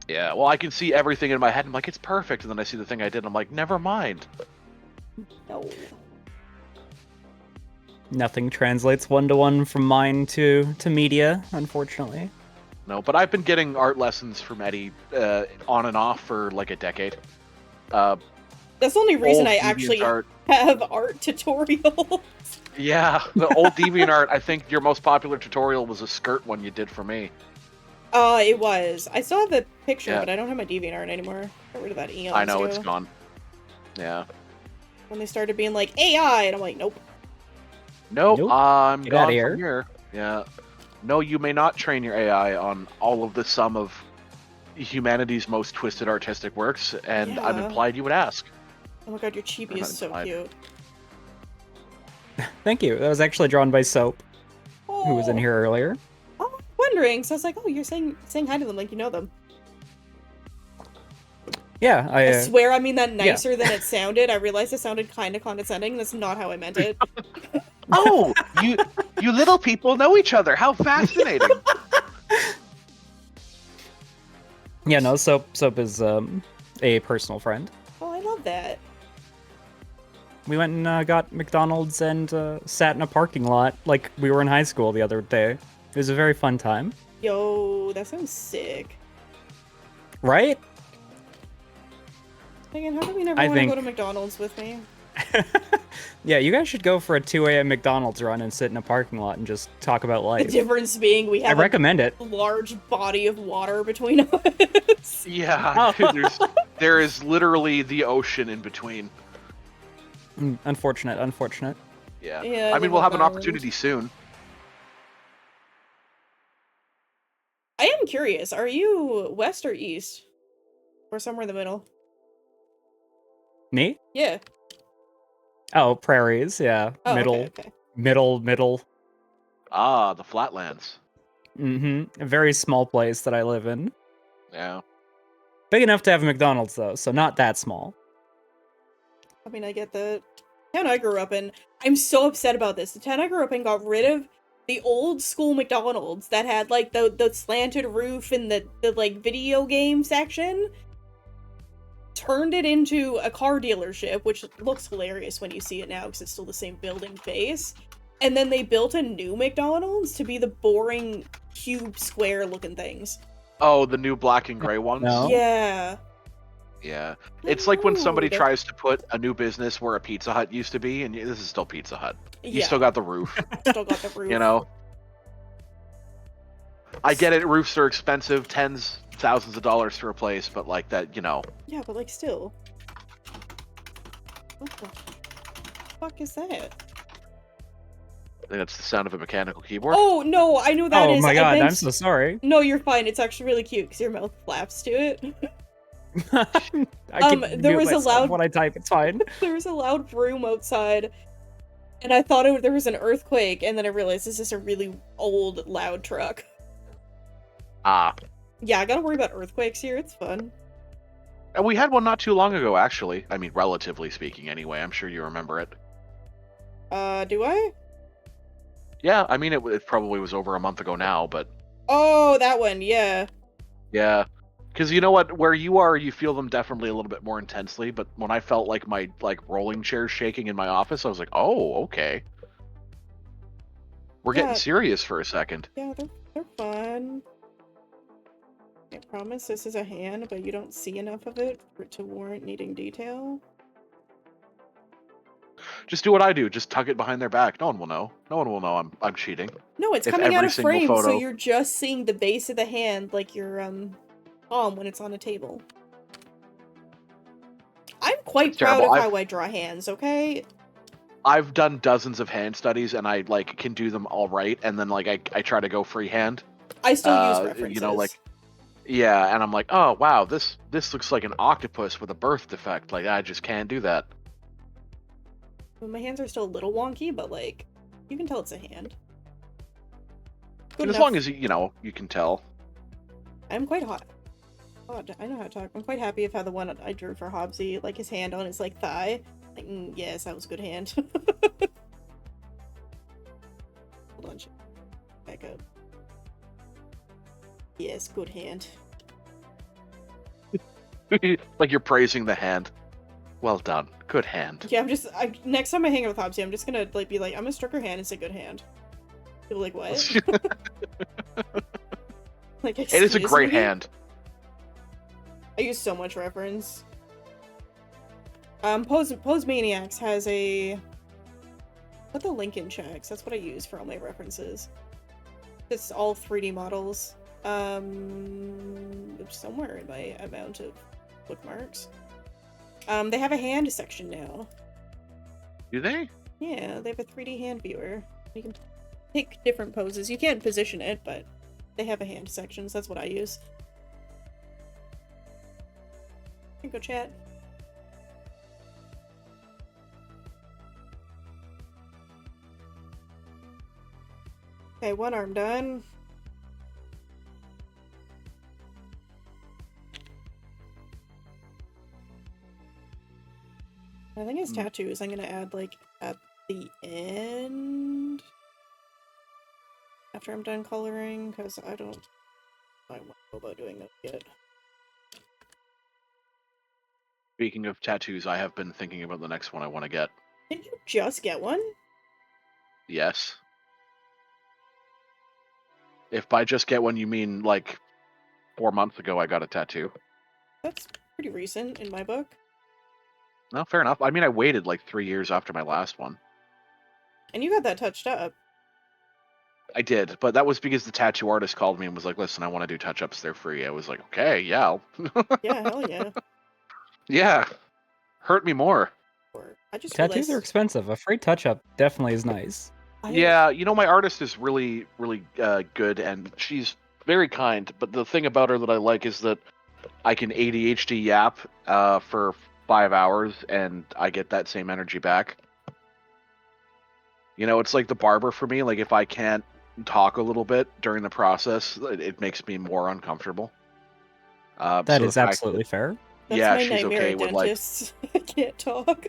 Yeah, well, I can see everything in my head. I'm like, it's perfect. And then I see the thing I did, and I'm like, never mind. No. Nothing translates one-to-one from mine to media, unfortunately. No, but I've been getting art lessons from Eddie on and off for like a decade. That's the only reason Old I actually DeviantArt. have art tutorials. Yeah, the old DeviantArt, I think your most popular tutorial was a skirt one you did for me. It was. I still have the picture, Yeah. but I don't have my DeviantArt anymore. Got rid of that eons I know, ago. it's gone. Yeah. When they started being like, AI, and I'm like, nope. Nope, Nope. I'm Get gone outta from here. Yeah. No, you may not train your AI on all of the sum of humanity's most twisted artistic works, and I'm Yeah. implied you would ask. Oh my god, your chibi Or not is so implied. cute. Thank you. That was actually drawn by Soap, Oh. who was in here earlier. I was wondering, so I was like, oh, you're saying hi to them like you know them. Yeah, I swear I mean that nicer than it sounded. I realized it sounded kind of condescending. That's not how I meant it. Oh, you little people know each other. How fascinating. Yeah, no, Soap is a personal friend. Oh, I love that. We went and got McDonald's and sat in a parking lot like we were in high school the other day. It was a very fun time. Yo, that sounds sick. Right? Megan, how come you never I want to think- go to McDonald's with me? Yeah, you guys should go for a 2 a.m. McDonald's run and sit in a parking lot and just talk about The life. difference being we I have recommend it. a large body of water between us. Yeah, there is literally the ocean in between. Unfortunate. Yeah. Yeah, I mean, live we'll on have an an island. opportunity soon. I am curious, are you west or east? Or somewhere in the middle? Me? Yeah. Oh, prairies, yeah. Oh, middle, okay. middle. Ah, the flatlands. A very small place that I live in. Yeah. Big enough to have a McDonald's, though, so not that small. I mean, I get the town I grew up in. I'm so upset about this. The town I grew up in got rid of the old school McDonald's that had like the slanted roof and the like video game section, turned it into a car dealership, which looks hilarious when you see it now because it's still the same building face. And then they built a new McDonald's to be the boring cube square looking things. Oh, the new black and gray ones? No. Yeah. Yeah. It's like when somebody Dude. tries to put a new business where a Pizza Hut used to be, and this is still Pizza Hut. You Yeah. still got the roof, Still got the roof. you know? I get it, roofs are expensive, tens, thousands of dollars to replace, but like that, you know. Yeah, but like still. What the fuck is that? I think that's the sound of a mechanical keyboard. Oh no, I know that Oh is. my I god, meant- I'm so sorry. No, you're fine. It's actually really cute because your mouth flaps to it. I can there mute was a myself loud- when I type. It's fine. There was a loud vroom outside, and I thought there was an earthquake, and then I realized this is a really old, loud truck. Ah. Yeah, I gotta worry about earthquakes here. It's fun. And we had one not too long ago, actually. I mean, relatively speaking, anyway. I'm sure you remember it. Do I? Yeah, I mean, it probably was over a month ago now, but Oh, that one. Yeah. yeah. Because you know what? Where you are, you feel them definitely a little bit more intensely, but when I felt like my rolling chair shaking in my office, I was like, oh, okay. We're Yeah. getting serious for a second. Yeah, they're fun. I promise this is a hand, but you don't see enough of it for it to warrant needing detail. Just do what I do. Just tuck it behind their back. No one will know. No one will know I'm cheating. No, it's If coming out every of single frame, so photo- you're just seeing the base of the hand like your palm when it's on a table. I'm quite It's proud terrible. of how I draw hands, okay? I've done dozens of hand studies, and I like can do them all right, and then like I try to go freehand. I still use You references. know, like, yeah, and I'm like, oh wow, this looks like an octopus with a birth defect. Like, I just can't do that. Well, my hands are still a little wonky, but like, you can tell it's a hand. Good As enough. long as you know, you can tell. I'm quite hot. God, I know how to talk. I'm quite happy of how the one I drew for Hobbsy, like his hand on his like thigh. Like, yes, that was a good hand. Hold on, back up. Yes, good hand. Like you're praising the hand. Well done, good hand. Yeah, next time I hang out with Hobbsy, I'm just gonna like be like, I'm gonna stroke her hand and say good hand. People are like, what? Like, It is a excuse great me? hand. I use so much reference. Pose Maniacs has a... What the Lincoln checks? That's what I use for all my references. It's all 3D models. Somewhere in my amount of bookmarks. They have a hand section now. Do they? Yeah, they have a 3D hand viewer. You can pick different poses. You can't position it, but they have a hand section, so that's what I use. You can go chat. Okay, one arm done. I think his tattoos I'm gonna add like at the end after I'm done coloring, because I don't know about doing that yet. Speaking of tattoos, I have been thinking about the next one I want to get. Didn't you just get one? Yes. If by just get one you mean like 4 months ago I got a tattoo. That's pretty recent in my book. No, fair enough. I mean, I waited like 3 years after my last one. And you got that touched up. I did, but that was because the tattoo artist called me and was like, listen, I want to do touch-ups, they're free. I was like, okay, yeah. Yeah, hell yeah. Yeah. Hurt me more. Or I just Tattoos are realized expensive. A free touch-up definitely is nice. Yeah, you know, my artist is really, really good, and she's very kind, but the thing about her that I like is that I can ADHD yap for 5 hours, and I get that same energy back. You know, it's like the barber for me. Like, if I can't talk a little bit during the process, it makes me more uncomfortable. That so is the fact absolutely fair. That's yeah, my she's nightmare okay at with, like- dentists. I can't talk.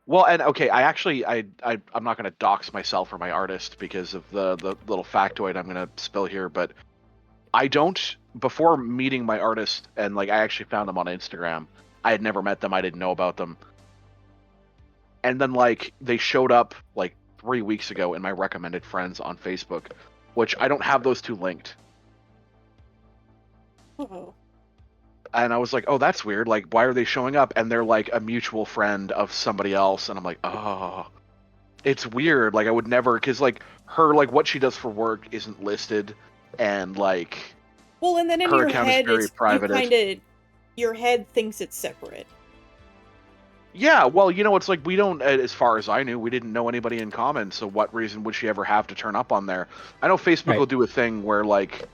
Well, and okay, I'm not going to dox myself or my artist because of the little factoid I'm going to spill here, but I don't, before meeting my artist, and like I actually found them on Instagram. I had never met them. I didn't know about them. And then like they showed up like 3 weeks ago in my recommended friends on Facebook, which I don't have those two linked. Oh. And I was like, oh, that's weird. Like, why are they showing up? And they're like a mutual friend of somebody else. And I'm like, oh, it's weird. Like, I would never, because like her, like what she does for work isn't listed. And like, Well, and then in her your account is head, very it's, you private. kind of, your head thinks it's separate. Yeah, well, you know, it's like we don't, as far as I knew, we didn't know anybody in common. So what reason would she ever have to turn up on there? I know Facebook Right. will do a thing where like,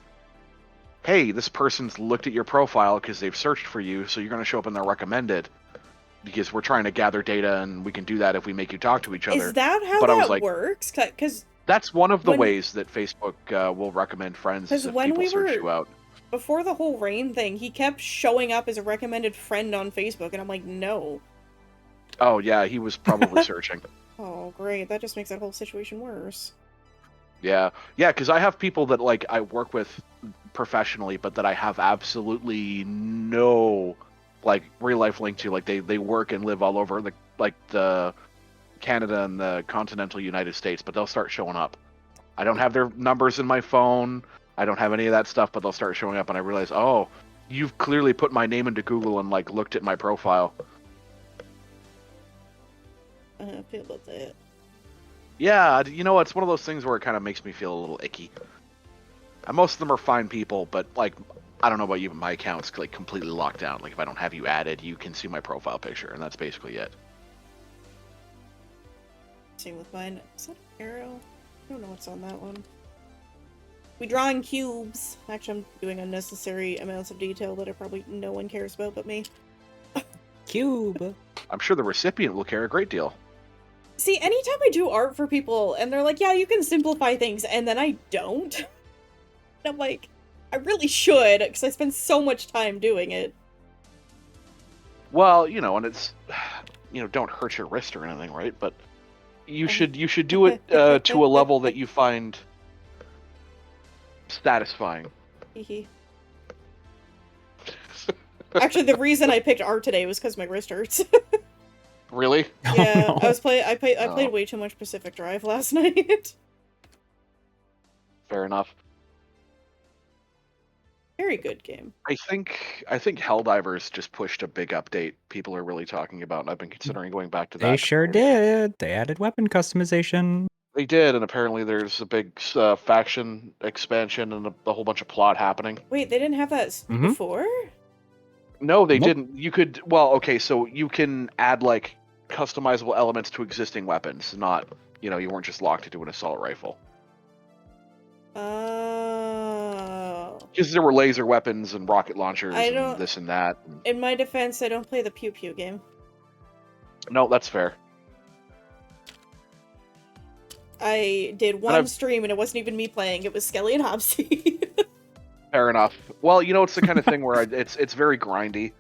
hey, this person's looked at your profile because they've searched for you, so you're going to show up in their recommended because we're trying to gather data, and we can do that if we make you talk to each other. Is that how But I was that like, works? Because that's one of the when- ways that Facebook will recommend friends is if when people we search were- you out. before the whole rain thing, he kept showing up as a recommended friend on Facebook, and I'm like, no. Oh yeah, he was probably searching. Oh, great. That just makes that whole situation worse. Yeah, because I have people that like I work with professionally, but that I have absolutely no like real life link to. Like they work and live all over the Canada and the continental United States, but they'll start showing up. I don't have their numbers in my phone. I don't have any of that stuff, but they'll start showing up, and I realize, oh, you've clearly put my name into Google and like looked at my profile. I feel about that. Yeah, you know, it's one of those things where it kind of makes me feel a little icky. And most of them are fine people, but like, I don't know about you, but my account's like completely locked down. Like if I don't have you added, you can see my profile picture, and that's basically it. Same with mine. Is that an arrow? I don't know what's on that one. We draw in cubes. Actually, I'm doing unnecessary amounts of detail that probably no one cares about but me. Cube. I'm sure the recipient will care a great deal. See, anytime I do art for people, and they're like, yeah, you can simplify things, and then I don't. And I'm like, I really should, because I spend so much time doing it. Well, you know, and it's, you know, don't hurt your wrist or anything, right? But you should do it to a level that you find satisfying. Hehe. Actually, the reason I picked art today was because my wrist hurts. Really? Yeah, Oh, no. I played Oh. way too much Pacific Drive last night. Fair enough. Very good game. I think Helldivers just pushed a big update people are really talking about, and I've been considering going back to that. They sure did. They added weapon customization. They did, and apparently there's a big faction expansion and a whole bunch of plot happening. Wait, they didn't have that Mhm. before? No, they Nope. didn't. You could, well, okay, so you can add like customizable elements to existing weapons, not, you know, you weren't just locked into an assault rifle. Oh. Because there were laser weapons and rocket launchers I and don't- this and that. In my defense, I don't play the Pew Pew game. No, that's fair. I did one I've- stream and it wasn't even me playing, it was Skelly and Hopsy. Fair enough. Well, you know, it's the kind of thing where it's very grindy.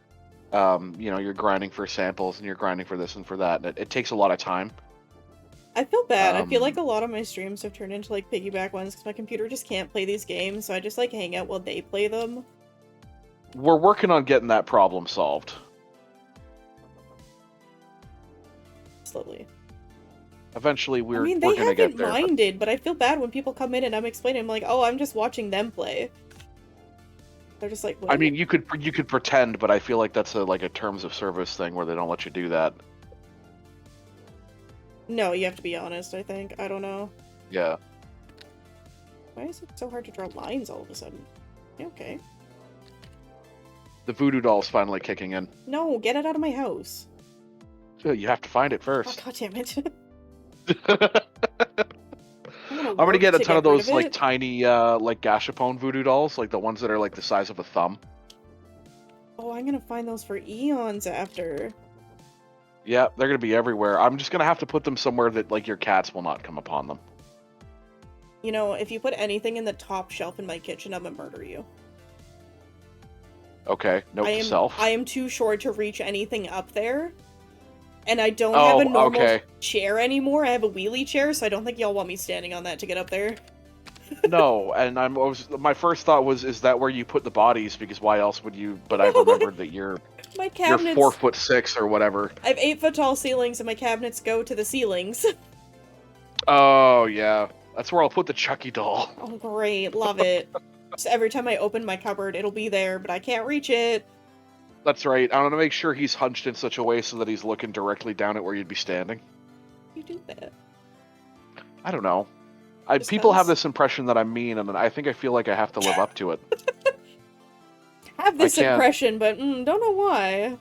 You know, you're grinding for samples and you're grinding for this and for that, and it takes a lot of time. I feel bad. I feel like a Um, lot of my streams have turned into like piggyback ones because my computer just can't play these games, so I just like hang out while they play them. We're working on getting that problem solved. Slowly. Eventually, I we're mean, they gonna get haven't there. but- minded, but I feel bad when people come in and I'm explaining, I'm like, oh, I'm just watching them play. They're just like, I what? mean, you could pretend, but I feel like that's a terms of service thing where they don't let you do that. No, you have to be honest, I think. I don't know. Yeah. Why is it so hard to draw lines all of a sudden? Okay. The voodoo doll's finally kicking in. No, get it out of my house. You have to find it Oh, first. god damn it. I'm gonna get a ton of those like it. tiny like gashapon voodoo dolls, like the ones that are like the size of a thumb. Oh, I'm gonna find those for eons after. Yeah, they're gonna be everywhere. I'm just gonna have to put them somewhere that like your cats will not come upon them. You know, if you put anything in the top shelf in my kitchen, I'm gonna murder you. Okay, note to self. I am too short to reach anything up there. And I don't have a normal okay. chair anymore. I have a wheelie chair, so I don't think y'all want me standing on that to get up there. No, and my first thought was, is that where you put the bodies? Because why else would you? But I've remembered that you're My cabinets... 4'6" or whatever. I have 8-foot tall ceilings, and my cabinets go to the ceilings. Oh yeah, that's where I'll put the Chucky doll. Oh, great. Love it. So every time I open my cupboard, it'll be there, but I can't reach it. That's right. I want to make sure he's hunched in such a way so that he's looking directly down at where you'd be standing. You do that. I don't know. Just People have cause. this impression that I'm mean, and I think I feel like I have to live up to it. Have this I can't. impression, but don't know why.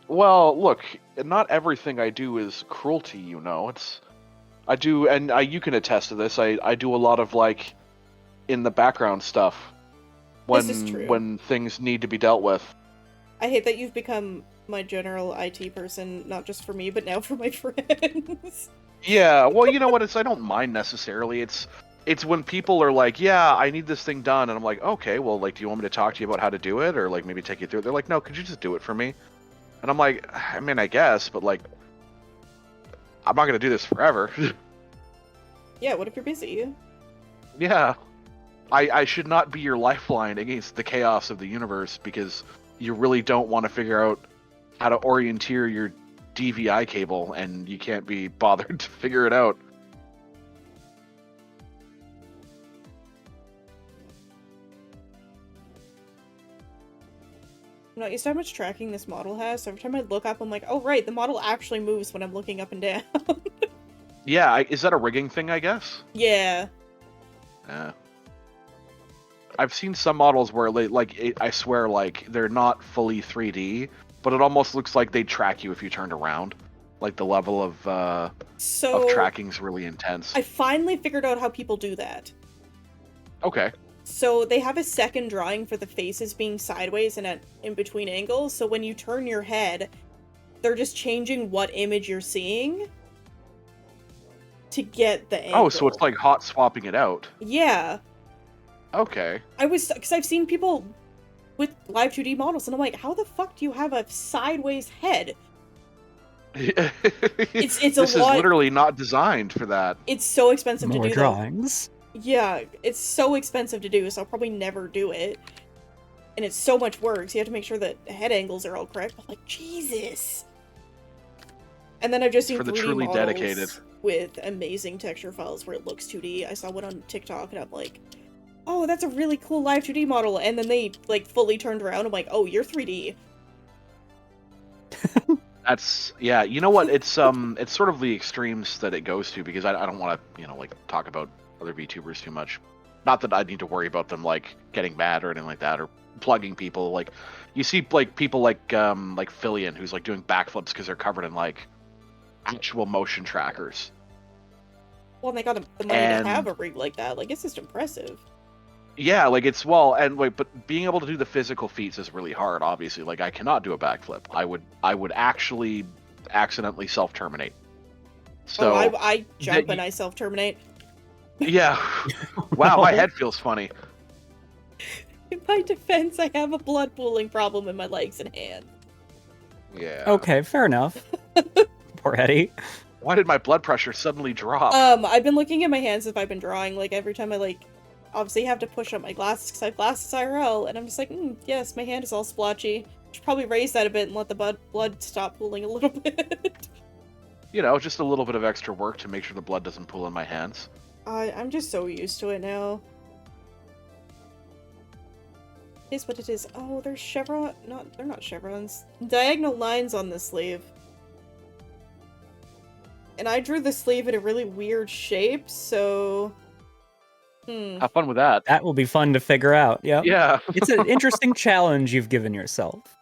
Well, look, not everything I do is cruelty, you know. I do, and you can attest to this. I do a lot of like in the background stuff This is true. when things need to be dealt with. I hate that you've become my general IT person, not just for me, but now for my friends. Yeah, well, you know what? I don't mind necessarily. It's when people are like, "Yeah, I need this thing done," and I'm like, "Okay, well, like, do you want me to talk to you about how to do it, or like maybe take you through it?" They're like, "No, could you just do it for me?" And I'm like, "I mean, I guess, but like, I'm not gonna do this forever." Yeah, what if you're busy? Yeah, I should not be your lifeline against the chaos of the universe because you really don't want to figure out how to orienteer your DVI cable and you can't be bothered to figure it out. I'm not used to how much tracking this model has, so every time I look up, I'm like, oh right, the model actually moves when I'm looking up and down. Yeah, is that a rigging thing, I guess? Yeah. Yeah. I've seen some models where, I swear, like, they're not fully 3D, but it almost looks like they'd track you if you turned around. Like, the level of tracking's really intense. I finally figured out how people do that. Okay. So they have a second drawing for the faces being sideways and at in between angles, so when you turn your head, they're just changing what image you're seeing to get the angle. Oh, so it's like hot swapping it out. Yeah. Okay. Because I've seen people with live 2D models, and I'm like, how the fuck do you have a sideways head? It's This a is lot. literally not designed for that. It's so expensive to More do. drawings. Yeah, it's so expensive to do, so I'll probably never do it. And it's so much work, so you have to make sure that head angles are all correct. I'm like, Jesus. And then I've just seen For the 3D truly models dedicated. with amazing texture files where it looks 2D. I saw one on TikTok, and I'm like, oh, that's a really cool live 2D model. And then they, like, fully turned around. I'm like, oh, you're 3D. That's, yeah, you know what, it's sort of the extremes that it goes to, because I don't want to, like, talk about other VTubers too much. Not that I need to worry about them, like, getting mad or anything like that, or plugging people. Like, you see, like, people like Fillion, who's, like, doing backflips because they're covered in, like, actual motion trackers. Well, and they got the money to have a rig like that. Like, it's just impressive. Yeah, like, it's, well, and, like, but being able to do the physical feats is really hard, obviously. Like, I cannot do a backflip. I would actually accidentally self-terminate. So, I jump and I self-terminate. Yeah. Wow, my head feels funny. In my defense, I have a blood pooling problem in my legs and hands. Yeah. Okay, fair enough. Poor Eddie. Why did my blood pressure suddenly drop? I've been looking at my hands if I've been drawing, like, every time I, like, obviously have to push up my glasses because I have glasses IRL, and I'm just like, yes, my hand is all splotchy. Should probably raise that a bit and let the blood stop pooling a little bit. You know, just a little bit of extra work to make sure the blood doesn't pool in my hands. I'm just so used to it now. It is what it is. Oh, there's chevron. They're not chevrons. Diagonal lines on the sleeve. And I drew the sleeve in a really weird shape, so... Have fun with that. That will be fun to figure out, yep. Yeah. It's an interesting challenge you've given yourself.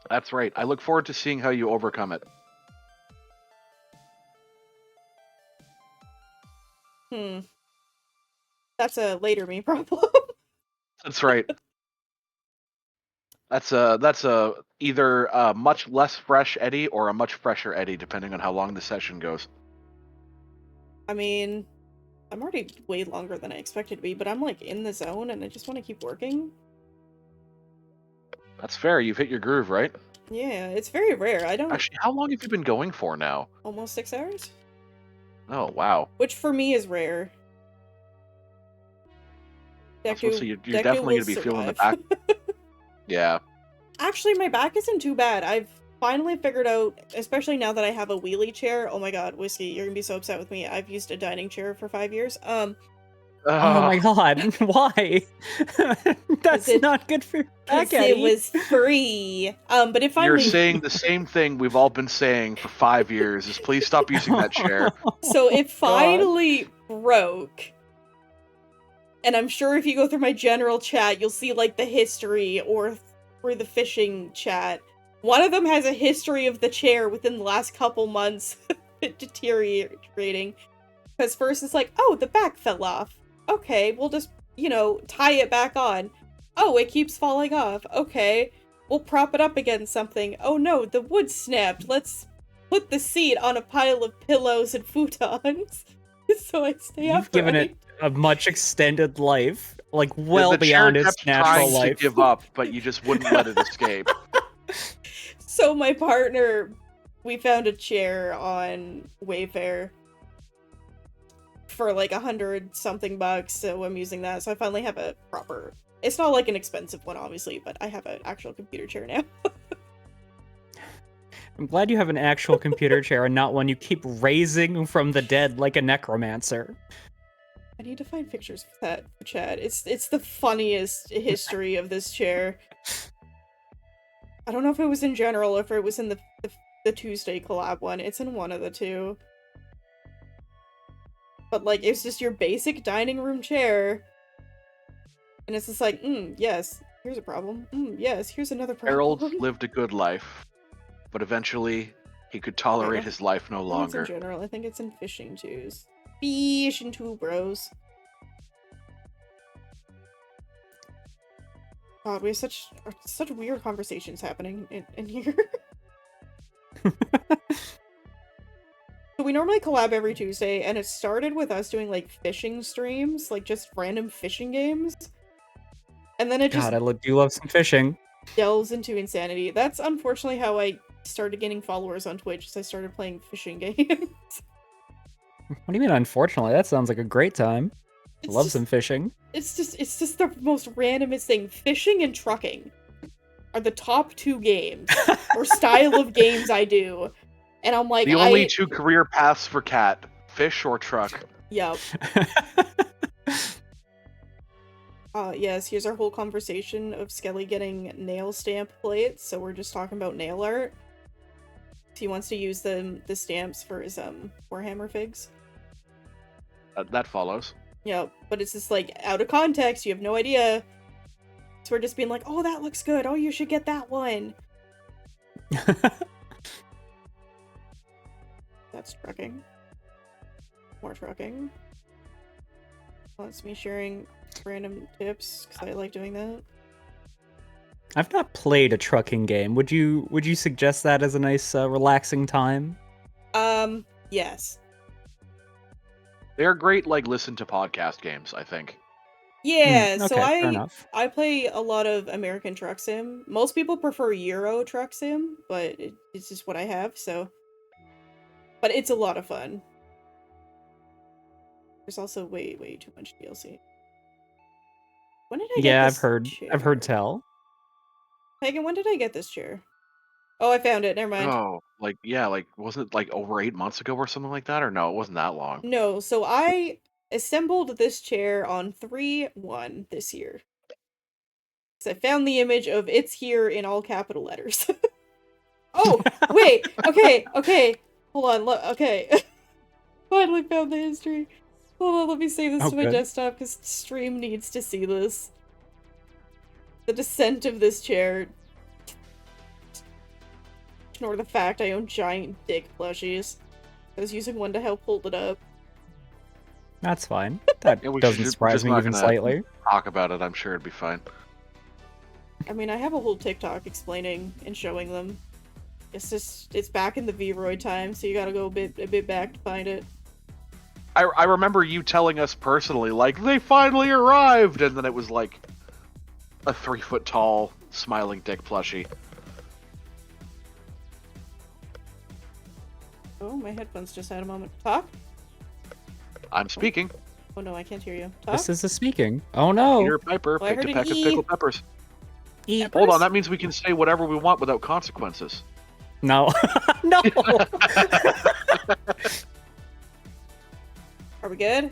That's right. I look forward to seeing how you overcome it. That's a later me problem. That's right. That's a either a much less fresh Eddie or a much fresher Eddie, depending on how long the session goes. I mean, I'm already way longer than I expected to be, but I'm like in the zone and I just want to keep working. That's fair. You've hit your groove, right? Yeah, it's very rare. I don't... Actually, how long have you been going for now? Almost 6 hours? Oh, wow. Which for me is rare. I was supposed to say, you're Deku definitely will going to be feeling the survive. back. Yeah. Actually, my back isn't too bad. I've finally figured out, especially now that I have a wheelie chair. Oh my god, Whiskey, you're gonna be so upset with me. I've used a dining chair for 5 years. Oh my god, why? That's not good for your back, Because it was free. But it finally... You're saying the same thing we've all been saying for 5 years, is please stop using that chair. So it finally broke. And I'm sure if you go through my general chat, you'll see, like, the history, or through the fishing chat. One of them has a history of the chair within the last couple months deteriorating. Because first it's like, oh, the back fell off. Okay, we'll just, tie it back on. Oh, it keeps falling off. Okay, we'll prop it up against something. Oh no, the wood snapped. Let's put the seat on a pile of pillows and futons. So I stay upright. You've given it a much extended life, like well the beyond chair its kept natural trying life. to give up, but you just wouldn't let it escape. So my partner, we found a chair on Wayfair for like $100-something bucks, so I'm using that. So I finally have a proper... It's not like an expensive one, obviously, but I have an actual computer chair now. I'm glad you have an actual computer chair and not one you keep raising from the dead like a necromancer. I need to find pictures for that, Chad. It's the funniest history of this chair. I don't know if it was in general or if it was in the Tuesday collab one. It's in one of the two. But, like, it's just your basic dining room chair. And it's just like, yes, here's a problem. Yes, here's another problem. Harold lived a good life, but eventually he could tolerate his life no longer. In general, I think it's in fishing twos. Fishing two bros. God, we have such weird conversations happening in here. So we normally collab every Tuesday, and it started with us doing, like, fishing streams, like, just random fishing games. And then it just... God, I do love some fishing. Delves into insanity. That's unfortunately how I started getting followers on Twitch, is I started playing fishing games. What do you mean, unfortunately? That sounds like a great time. Love some fishing. It's just the most randomest thing. Fishing and trucking are the top 2 games, or style of games I do. And I'm like, the only 2 career paths for Cat: fish or truck. Yep. Yes, here's our whole conversation of Skelly getting nail stamp plates, so we're just talking about nail art. He wants to use the stamps for his Warhammer figs. That follows. Yep, but it's just like out of context, you have no idea. So we're just being like, oh, that looks good. Oh, you should get that one. That's trucking. More trucking. That's me sharing random tips, because I like doing that. I've not played a trucking game. Would you suggest that as a nice, relaxing time? Yes. They're great, like, listen to podcast games, I think. Yeah, okay, so fair enough. I play a lot of American Truck Sim. Most people prefer Euro Truck Sim, but it's just what I have, so... But it's a lot of fun. There's also way too much DLC. When did I get this chair? I've heard tell. Pagan, when did I get this chair? Oh, I found it. Never mind. Oh, wasn't it like over 8 months ago or something like that? Or no, it wasn't that long. No, so I assembled this chair on 3/1 this year. So I found the image of "It's here" in all capital letters. Oh, wait. Okay. Hold on. Look. Okay. Finally found the history. Hold on. Let me save this to my desktop because stream needs to see this. The descent of this chair. Ignore the fact I own giant dick plushies. I was using one to help hold it up. That's fine. That doesn't surprise me even slightly. Talk about it. I'm sure it'd be fine. I mean, I have a whole TikTok explaining and showing them. It's back in the V-Roid time, so you gotta go a bit back to find it. I remember you telling us personally, like, they finally arrived, and then it was like a 3-foot tall smiling dick plushie. Oh, my headphones just had a moment. Talk? I'm speaking. Oh no, I can't hear you. Talk? This is the speaking. Oh no. Peter Piper Well, I picked a heard peck an of E. pickled peppers. Eat. Hold on, that means we can say whatever we want without consequences. No. No. Are we good?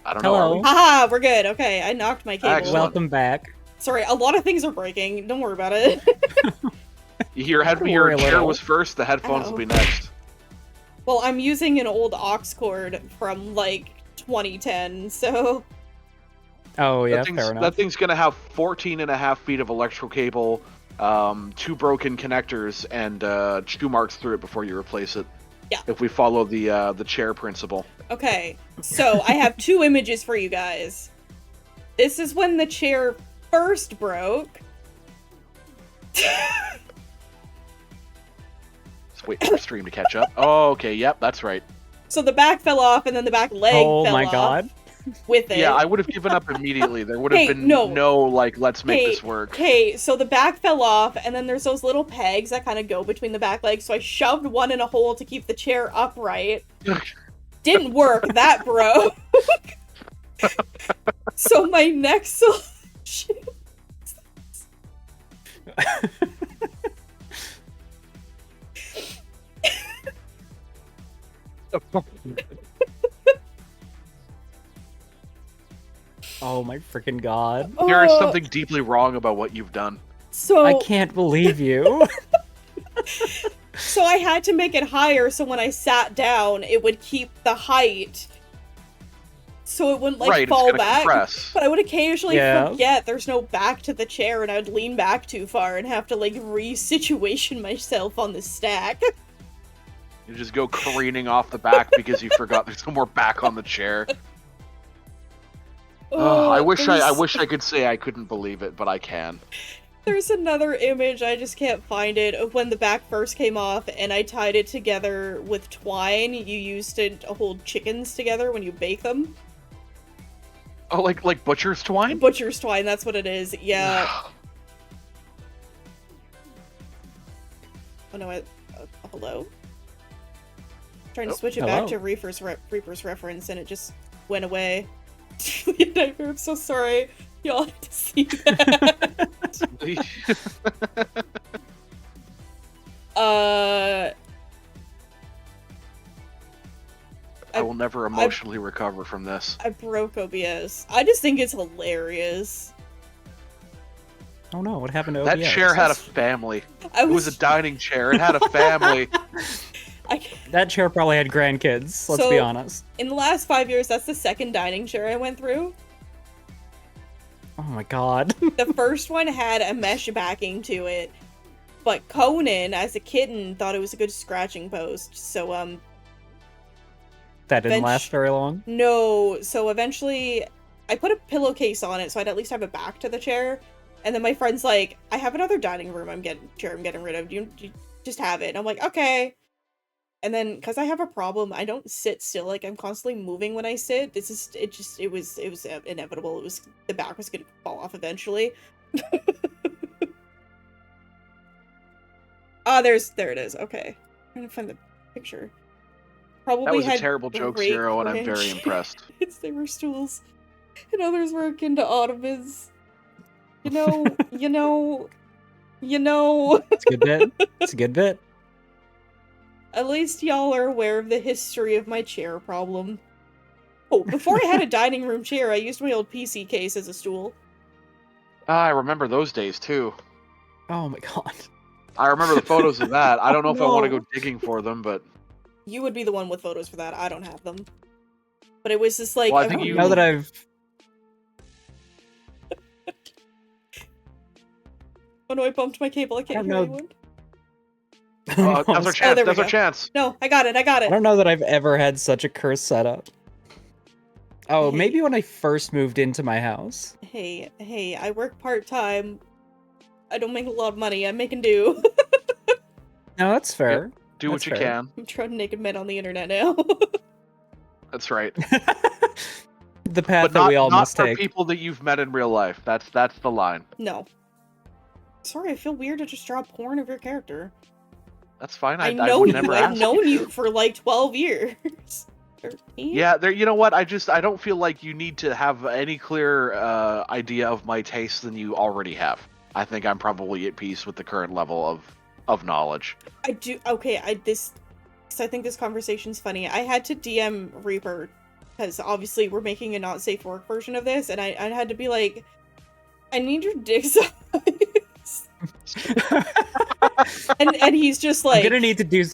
I don't know. Are Hello. we? Haha, we're good. Okay, I knocked my cable. Excellent. Welcome back. Sorry, a lot of things are breaking. Don't worry about it. Your Don't worry your a chair little. was first. The headphones will be next. Well, I'm using an old aux cord from like 2010, so Oh yeah, that thing's, fair enough. that thing's gonna have 14.5 feet of electrical cable, 2 broken connectors, and chew marks through it before you replace it. Yeah. If we follow the chair principle. okay. So I have 2 images for you guys. This is when the chair first broke. Just wait for stream to catch up. Oh, okay. Yep, that's right. So the back fell off, and then the back leg Oh fell my off god. with it. Yeah, I would have given up immediately. There would have Hey, been no. like, let's make this work. Okay, so the back fell off, and then there's those little pegs that kind of go between the back legs, so I shoved one in a hole to keep the chair upright. Didn't work, that broke. So my next solution... Oh my freaking god. There is Oh, something deeply wrong about what you've done. So, I can't believe you. so I had to make it higher so when I sat down, it would keep the height. So it wouldn't, like, Right, it's fall gonna back. compress. But I would occasionally Yeah. forget there's no back to the chair, and I would lean back too far and have to, like, re-situation myself on the stack. You just go careening off the back because you forgot there's no more back on the chair. Oh, I wish I could say I couldn't believe it, but I can. There's another image, I just can't find it, of when the back first came off, and I tied it together with twine you used to hold chickens together when you bake them. Oh, like butcher's twine? Butcher's twine, that's what it is. Yeah. Oh no, hello? Trying to switch it back Hello. to Reaper's reference, and it just went away. Nightmare, I'm so sorry. Y'all have to see that. I will never emotionally recover from this. I broke OBS. I just think it's hilarious. Oh no, what happened to That OBS? chair had a family. I It was a dining chair. It had a family. That chair probably had grandkids, let's So- be honest. In the last 5 years, that's the second dining chair I went through. Oh my god. The first one had a mesh backing to it, but Conan, as a kitten, thought it was a good scratching post. So, That didn't bench- last very long. no. So eventually, I put a pillowcase on it, so I'd at least have a back to the chair. And then my friend's like, "I have another dining room chair I'm getting rid of. Do you just have it?" And I'm like, "Okay." And then, because I have a problem, I don't sit still. Like, I'm constantly moving when I sit. It was inevitable. The back was gonna fall off eventually. There it is. Okay. I'm trying to find the picture. Probably That was a had terrible joke, great Zero, and I'm very grandkids. impressed. They were stools. And others were akin to ottomans. You know. It's a good bit. It's a good bit. At least y'all are aware of the history of my chair problem. Oh, before I had a dining room chair, I used my old PC case as a stool. I remember those days too. Oh my god. I remember the photos of that. I don't know if I want to No. go digging for them, but You would be the one with photos for that. I don't have them. But it was just like... Well, I I think don't you- know that I've... Oh no, I bumped my cable. I can't I hear don't know. anyone. that's our chance. there we That's our go. chance. No, I got it. I don't know that I've ever had such a cursed setup. Oh, Hey. maybe when I first moved into my house. Hey, I work part-time. I don't make a lot of money. I'm making do. No, that's fair. Do what That's you fair. can. I'm trying naked men on the internet now. That's right. The path But that not, we all not must for take. people that you've met in real life. That's the line. No. Sorry, I feel weird to just draw porn of your character. That's fine. I I know would you. never I've ask known you. you for like 12 years. 13? Yeah, there. You know what? I don't feel like you need to have any clearer idea of my taste than you already have. I think I'm probably at peace with the current level of knowledge. I do. Okay, I think this conversation's funny. I had to DM Reaper because obviously we're making a not safe for work version of this, and I had to be like, I need your dick size. and he's just like, I'm gonna need to do.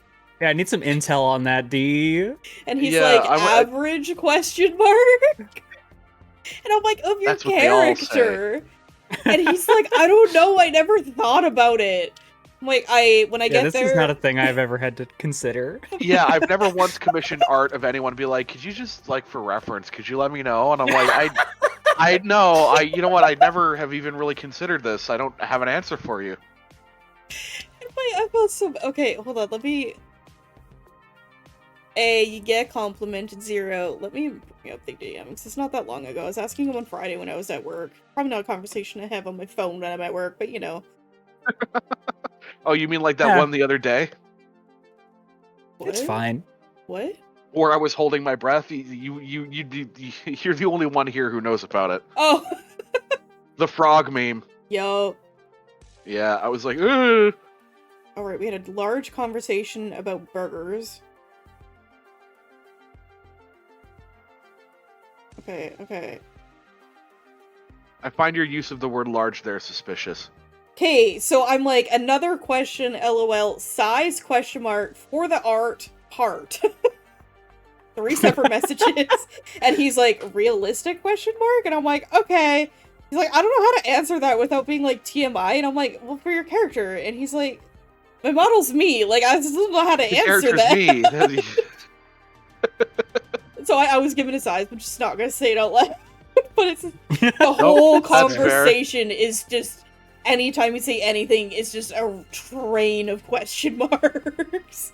Yeah, I need some intel on that, D. and he's Yeah, like, I- average question mark. And I'm like, of your That's what they all say. character. And he's like, I don't know, I never thought about it. I'm like, when I Yeah, get this there, is not a thing I've ever had to consider. Yeah, I've never once commissioned art of anyone be like, could you just like for reference, could you let me know? And I'm like, I know, you know what? I never have even really considered this. I don't have an answer for you. Wait, I felt so. Okay, hold on. Let me. A, you get complimented. 0. Let me bring up the DM because it's not that long ago. I was asking him on Friday when I was at work. Probably not a conversation I have on my phone when I'm at work, but you know. Oh, you mean like that Yeah. one the other day? It's What? fine. What? Or I was holding my breath. You're the only one here who knows about it. Oh. The frog meme. Yo. Yeah, I was like, ugh. Alright, we had a large conversation about burgers. Okay. I find your use of the word large there suspicious. Okay, so I'm like, another question, lol, size, question mark, for the art, heart. 3 separate messages. And he's like, realistic, question mark? And I'm like, okay. He's like, I don't know how to answer that without being like TMI. And I'm like, well, for your character. And he's like, my model's me. Like, I just don't know how to The answer character's that. me. So I was given a size, but just not gonna say it out loud. But it's the whole that's fair. conversation is just anytime you say anything, it's just a train of question marks.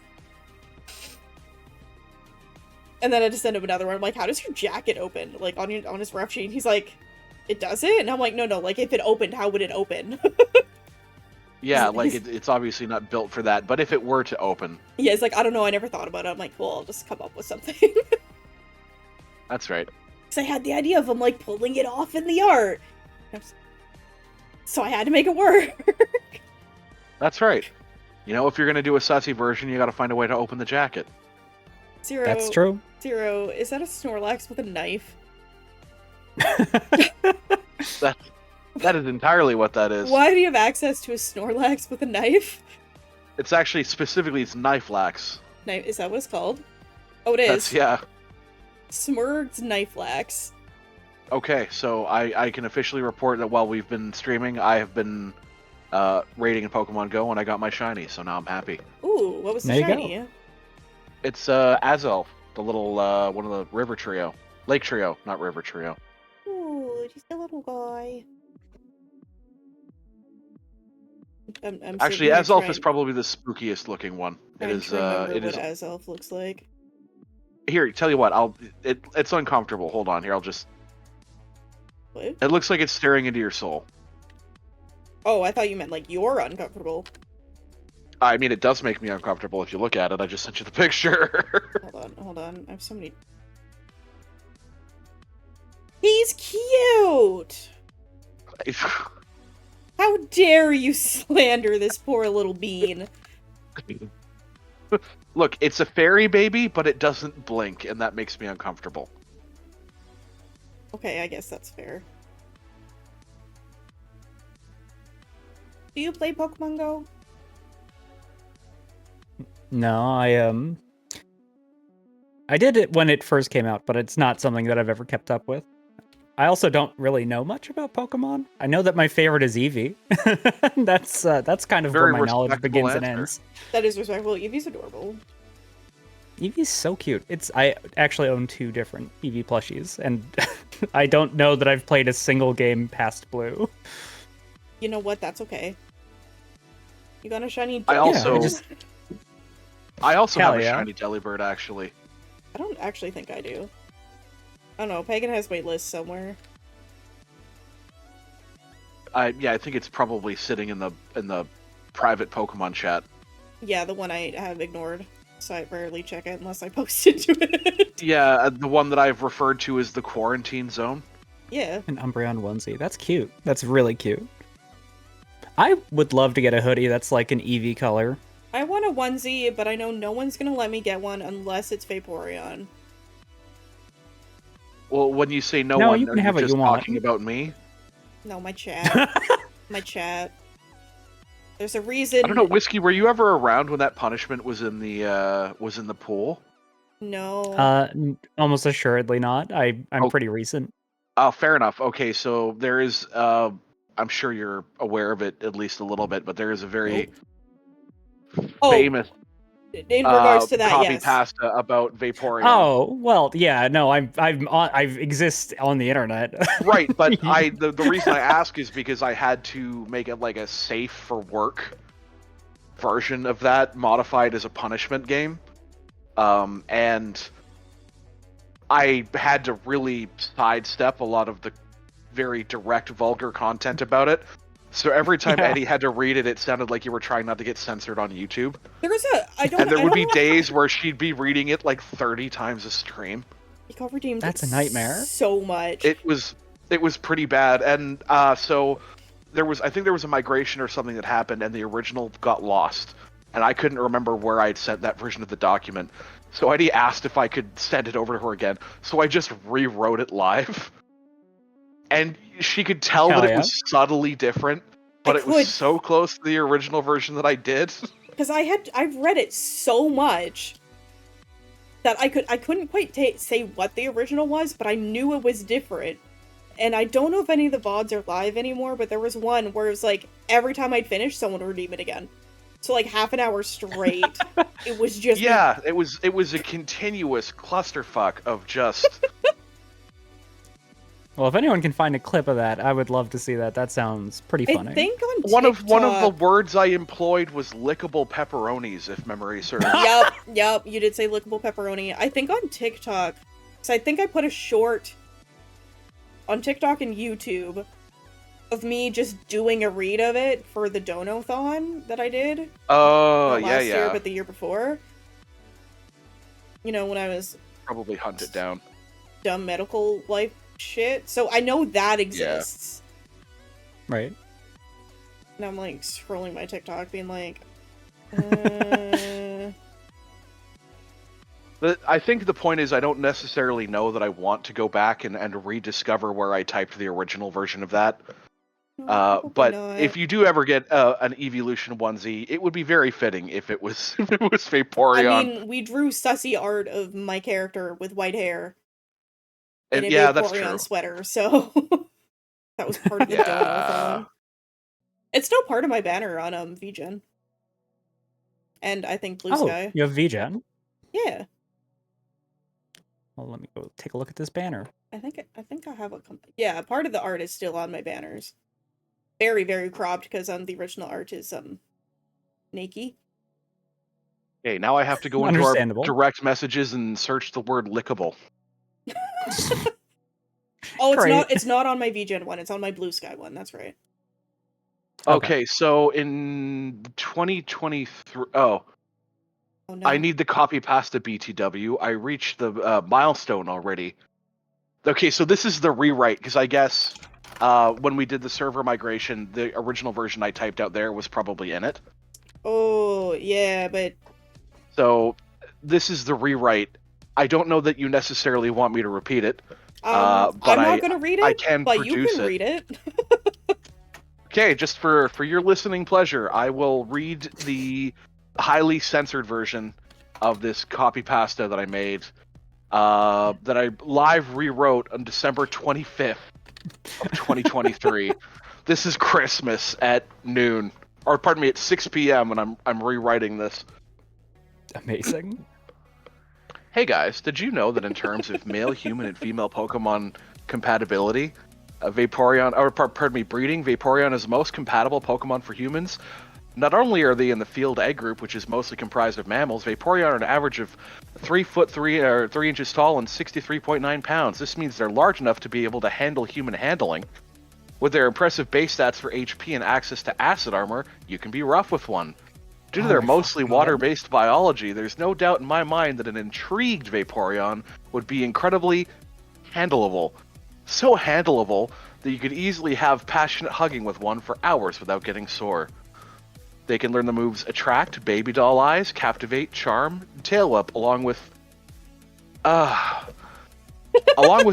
And then I just send him another one. I'm like, how does your jacket open? Like on his ref sheet, he's like, it doesn't? And I'm like, no, like if it opened, how would it open? Yeah, like it's obviously not built for that, but if it were to open. Yeah, it's like, I don't know, I never thought about it. I'm like, well, I'll just come up with something. That's right. Because I had the idea of him like pulling it off in the art. So I had to make it work. That's right. You know, if you're gonna do a sussy version, you gotta find a way to open the jacket. 0. That's true. 0. Is that a Snorlax with a knife? That is entirely what that is. Why do you have access to a Snorlax with a knife? It's actually specifically it's knife lax. Knife, is that what it's called? Oh, it is. That's yeah. Smurg's Knife Lax. Okay, so I can officially report that while we've been streaming, I have been raiding in Pokemon Go and I got my shiny, so now I'm happy. Ooh, what was the There you go. shiny? It's Azelf, the little one of the river trio. Lake trio, not river trio. Ooh, just a little guy. I'm Actually, sitting here Azelf trying- is probably the spookiest looking one. It trying is to remember it what is Azelf looks like. Here, tell you what, it's uncomfortable. Hold on, here I'll just What? it looks like it's staring into your soul. Oh, I thought you meant like you're uncomfortable. I mean, it does make me uncomfortable if you look at it. I just sent you the picture. Hold on. I have so many. He's cute! How dare you slander this poor little bean? Look, it's a fairy baby, but it doesn't blink, and that makes me uncomfortable. Okay, I guess that's fair. Do you play Pokemon Go? No, I did it when it first came out, but it's not something that I've ever kept up with. I also don't really know much about Pokemon. I know that my favorite is Eevee. That's kind of Very where my knowledge respectable begins and answer. ends. That is respectful. Eevee's adorable. Eevee's so cute. I actually own 2 different Eevee plushies, and I don't know that I've played a single game past Blue. You know what? That's okay. You got a shiny. I also Hell have a yeah. shiny Delibird, actually. I don't actually think I do. I don't know. Pagan has my list somewhere. I think it's probably sitting in the private Pokemon chat. Yeah, the one I have ignored, so I rarely check it unless I post it to it. Yeah, the one that I've referred to as the quarantine zone. Yeah. An Umbreon onesie. That's cute. That's really cute. I would love to get a hoodie that's like an Eevee color. I want a onesie, but I know no one's gonna let me get one unless it's Vaporeon. Well, when you say no, No, one, you can are have you what just you want. talking about me? No, my chat. My chat. There's a reason. I don't know, Whiskey. Were you ever around when that punishment was in the pool? No. Almost assuredly not. I'm Oh. pretty recent. Oh, fair enough. Okay, so there is. I'm sure you're aware of it at least a little bit, but there is a very Oh, famous in regards to that, copy yes. pasta about Vaporeon. Oh well, yeah. No, I exist on the internet. Right, but the reason I ask is because I had to make it like a safe for work version of that, modified as a punishment game, and I had to really sidestep a lot of the very direct, vulgar content about it. So every time Yeah. Eddie had to read it, it sounded like you were trying not to get censored on YouTube. There was a. And there would be days where she'd be reading it like 30 times a stream. It got redeemed. That's a nightmare. So much. It was pretty bad, and so I think there was a migration or something that happened, and the original got lost, and I couldn't remember where I'd sent that version of the document. So Eddie asked if I could send it over to her again, so I just rewrote it live, and she could tell Hell that yeah. it was subtly different, but it was so close to the original version that I did. Because I've read it so much that I couldn't quite say what the original was, but I knew it was different. And I don't know if any of the VODs are live anymore, but there was one where it was like every time I'd finish, someone would redeem it again. So like half an hour straight, it was just yeah, it was a continuous clusterfuck of just. Well, if anyone can find a clip of that, I would love to see that. That sounds pretty funny. I think on One of TikTok- the words I employed was lickable pepperonis, if memory serves. Yep, you did say lickable pepperoni. I think on TikTok, because I think I put a short on TikTok and YouTube of me just doing a read of it for the Dono-thon that I did. Oh, Not last year, but the year before. You know, when I was probably hunt it down. Dumb medical life shit. So I know that exists. Right. And I'm like scrolling my TikTok being like, But I think the point is I don't necessarily know that I want to go back and rediscover where I typed the original version of that. But not. if you do ever get an Evolution onesie, it would be very fitting if it was Vaporeon. I mean, we drew sussy art of my character with white hair. And in a yeah, that's Vaporeon true. sweater, so that was part of the Dono-thon. It's still part of my banner on VGen. And I think Blue Sky. You have VGen? Yeah. Well, let me go take a look at this banner. I think I have a yeah, part of the art is still on my banners. Very, very cropped because the original art is naked. Okay, now I have to go into our direct messages and search the word lickable. Oh, it's not on my VGen one, it's on my Blue Sky one, that's right. Okay, so in 2023 no. I need the copy pasta BTW. I reached the milestone already. Okay, so this is the rewrite, because I guess when we did the server migration, the original version I typed out there was probably in it. Oh, yeah, but... So, this is the rewrite. I don't know that you necessarily want me to repeat it. But I'm not going to read it, I can but you produce can read it. Okay, just for your listening pleasure, I will read the highly censored version of this copy pasta that I made, that I live rewrote on December 25th of 2023. This is Christmas at noon, or pardon me, at 6 p.m. when I'm rewriting this. Amazing. Hey guys, did you know that in terms of male human and female Pokemon compatibility, Vaporeon, or pardon me, breeding, Vaporeon is the most compatible Pokemon for humans? Not only are they in the field egg group, which is mostly comprised of mammals, Vaporeon are an average of 3 foot 3 inches tall and 63.9 pounds. This means they're large enough to be able to handle human handling. With their impressive base stats for HP and access to acid armor, you can be rough with one. Due to Oh their my mostly fucking God. water-based biology, there's no doubt in my mind that an intrigued Vaporeon would be incredibly handleable. So handleable that you could easily have passionate hugging with one for hours without getting sore. They can learn the moves Attract, Baby Doll Eyes, Captivate, Charm, and Tail Whip, along with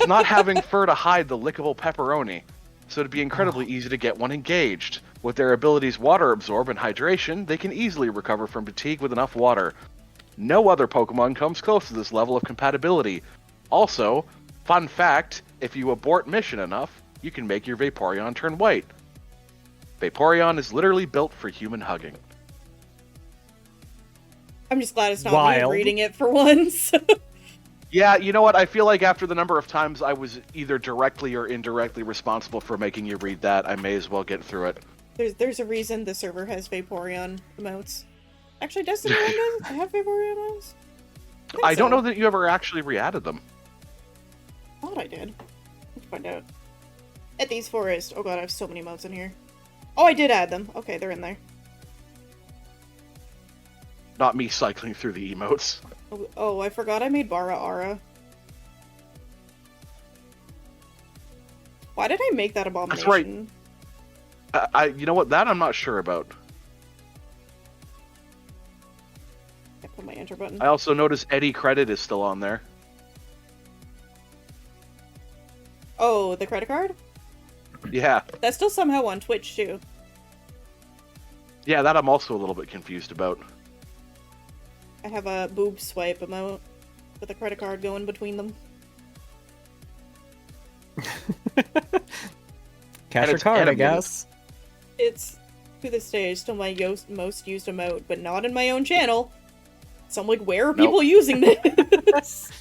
not having fur to hide the lickable pepperoni, so it'd be incredibly easy to get one engaged. With their abilities Water Absorb and Hydration, they can easily recover from fatigue with enough water. No other Pokemon comes close to this level of compatibility. Also, fun fact, if you abort mission enough, you can make your Vaporeon turn white. Vaporeon is literally built for human hugging. I'm just glad it's not Wild. me reading it for once. Yeah, you know what? I feel like after the number of times I was either directly or indirectly responsible for making you read that, I may as well get through it. There's a reason the server has Vaporeon emotes. Actually, does anyone have Vaporeon emotes? I don't know that you ever actually re-added them. I thought I did. Let's find out. At these forest. Oh god, I have so many emotes in here. Oh, I did add them. Okay, they're in there. Not me cycling through the emotes. Oh, I forgot I made Bara Ara. Why did I make that abomination? That's right. You know what? That I'm not sure about. I put my enter button. I also noticed Eddie Credit is still on there. Oh, the credit card? Yeah. That's still somehow on Twitch, too. Yeah, that I'm also a little bit confused about. I have a boob swipe emote with a credit card going between them. Cash or card, I guess. It's, to this day, still my most used emote, but not in my own channel. So I'm like, where are people using this?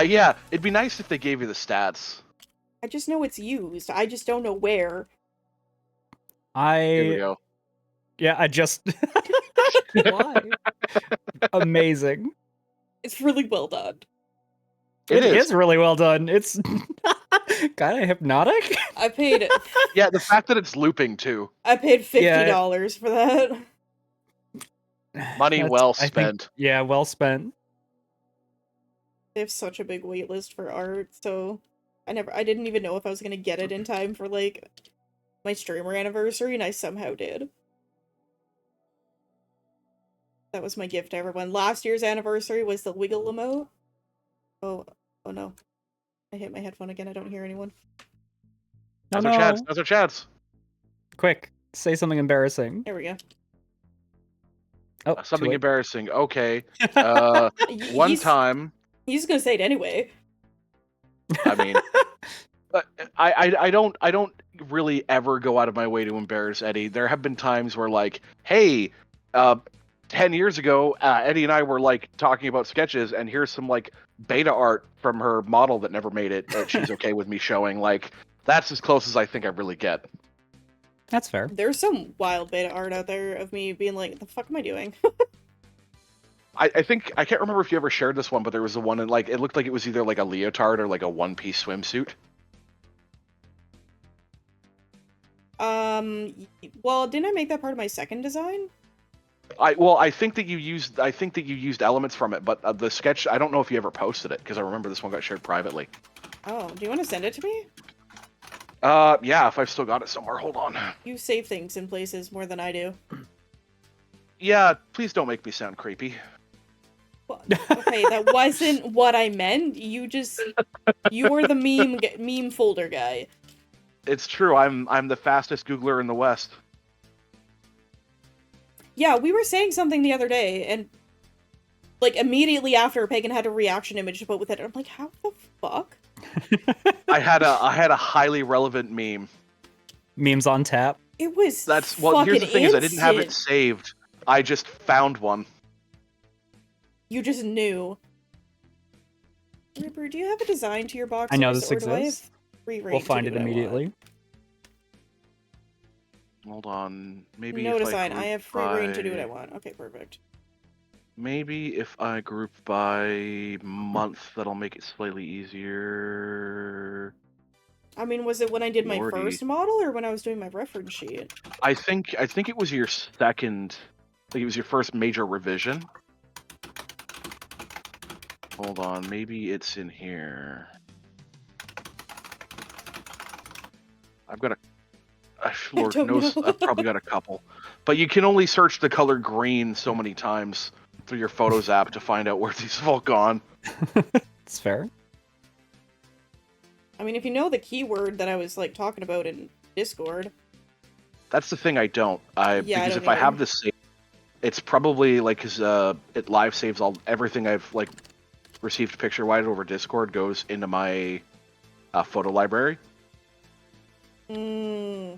Yeah, it'd be nice if they gave you the stats. I just know it's used. I just don't know where. Here we go. Yeah, I just... Why? Amazing. It's really well done. It is really well done. It's kind of hypnotic. I paid... Yeah, the fact that it's looping, too. I paid $50 for that. Money well spent. Yeah, well spent. They have such a big wait list for art, so... I didn't even know if I was gonna get it in time for, like, my streamer anniversary, and I somehow did. That was my gift to everyone. Last year's anniversary was the wiggle emote. Oh no. I hit my headphone again, I don't hear anyone. That's our chats. Quick, say something embarrassing. There we go. Oh, something embarrassing. Okay. One time... He's gonna say it anyway. I mean, I don't really ever go out of my way to embarrass Eddie. There have been times where, like, hey, 10 years ago, Eddie and I were, like, talking about sketches, and here's some, like, beta art from her model that never made it that she's okay with me showing. Like, that's as close as I think I really get. That's fair. There's some wild beta art out there of me being like, the fuck am I doing? I think, I can't remember if you ever shared this one, but there was the one in, like, it looked like it was either, like, a leotard or, like, a one-piece swimsuit. Well, didn't I make that part of my second design? I think that you used elements from it, but the sketch, I don't know if you ever posted it, because I remember this one got shared privately. Oh, do you want to send it to me? Yeah, if I've still got it somewhere. Hold on. You save things in places more than I do. Yeah, please don't make me sound creepy. Well, okay, that wasn't what I meant. You were the meme folder guy. It's true. I'm the fastest Googler in the West. Yeah, we were saying something the other day, and like immediately after, Pagan had a reaction image to put with it. And I'm like, how the fuck? I had a highly relevant meme. Memes on tap. It was here's the thing: is I didn't have it saved. I just found one. You just knew. Reaper, do you have a design to your box? I know this exists. We'll find it immediately. Hold on. Maybe no if design. I have free reign to do what I want. Okay, perfect. Maybe if I group by month, that'll make it slightly easier. I mean, was it when I did my first model or when I was doing my reference sheet? I think it was your second Like it was your first major revision. Hold on, maybe it's in here. I've got Lord don't knows, know. I've probably got a couple. But you can only search the color green so many times through your Photos app to find out where these have all gone. It's fair. I mean, if you know the keyword that I was like talking about in Discord. That's the thing I don't. Yeah, I because don't if I have either. this saved, it's probably like because it live saves everything I've like received picture-wise over Discord goes into my photo library. Mm.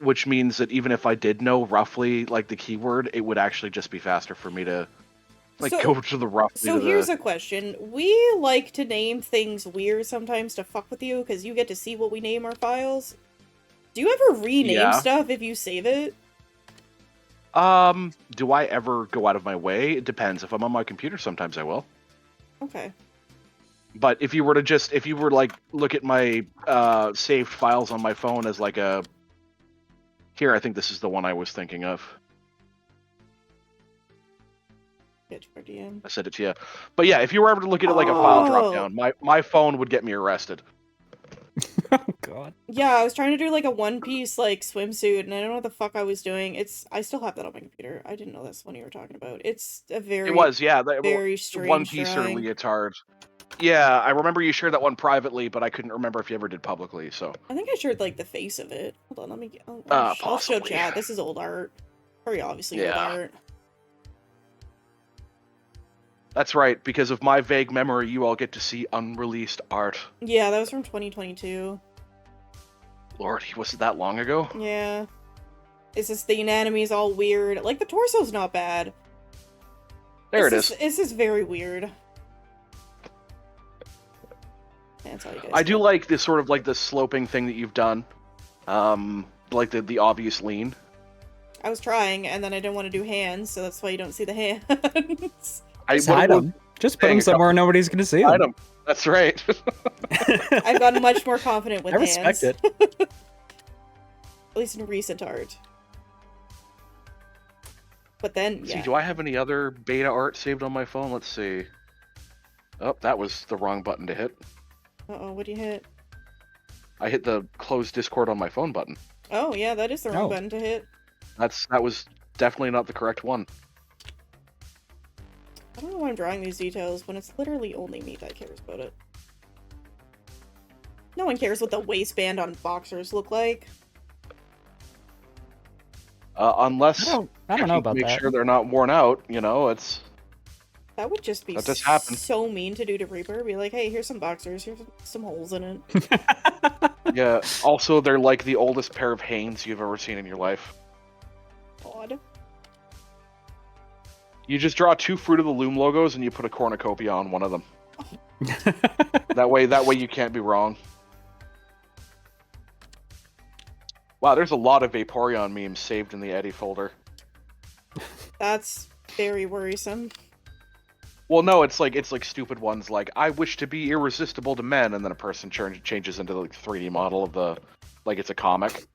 Which means that even if I did know roughly like the keyword, it would actually just be faster for me to like So- go to the roughly. So here's a question. We like to name things weird sometimes to fuck with you, because you get to see what we name our files. Do you ever rename Yeah. stuff if you save it? Do I ever go out of my way? It depends. If I'm on my computer, sometimes I will. Okay. But if you were like look at my saved files on my phone as like a here, I think this is the one I was thinking of. Bitch for DM. I said it to you. But yeah, if you were ever to look at it like a file drop Oh. down, my phone would get me arrested. Oh god. Yeah, I was trying to do like a one-piece like swimsuit, and I don't know what the fuck I was doing. I still have that on my computer. I didn't know that's what you were talking about. It's a very It was, yeah. very strange one piece or drawing. leotard. Yeah, I remember you shared that one privately, but I couldn't remember if you ever did publicly, so. I think I shared like the face of it. Hold on, let me get. I'll show Possibly. chat. This is old art. Very obviously old Yeah. art. That's right, because of my vague memory, you all get to see unreleased art. Yeah, that was from 2022. Lord, was it that long ago? Yeah. It's just the anatomy is all weird. Like the torso's not bad. There it It's is. This is very weird. That's all you guys I do get. like this sort of like the sloping thing that you've done. Like the obvious lean. I was trying, and then I didn't want to do hands, so that's why you don't see the hands. Just hide them. Just put Dang, them a couple- somewhere nobody's gonna see Hide them. 'em. That's right. I've gotten much more confident with I hands. respect it. At least in recent art. But then, See, yeah. do I have any other beta art saved on my phone? Let's see. Oh, that was the wrong button to hit. Uh-oh, what do you hit? I hit the close Discord on my phone button. Oh, yeah, that is the wrong Oh. button to hit. That was definitely not the correct one. I don't know why I'm drawing these details when it's literally only me that cares about it. No one cares what the waistband on boxers look like. Unless I don't know you about make that. sure they're not worn out. You know, it's That would just be That does happen. so mean to do to Reaper. Be like, hey, here's some boxers, here's some holes in it. yeah. Also, they're like the oldest pair of Hanes you've ever seen in your life. Odd. You just draw 2 Fruit of the Loom logos and you put a cornucopia on one of them. That way you can't be wrong. Wow, there's a lot of Vaporeon memes saved in the Eddie folder. That's very worrisome. Well, no, it's like stupid ones like I wish to be irresistible to men, and then a person changes into the 3D model of the like it's a comic.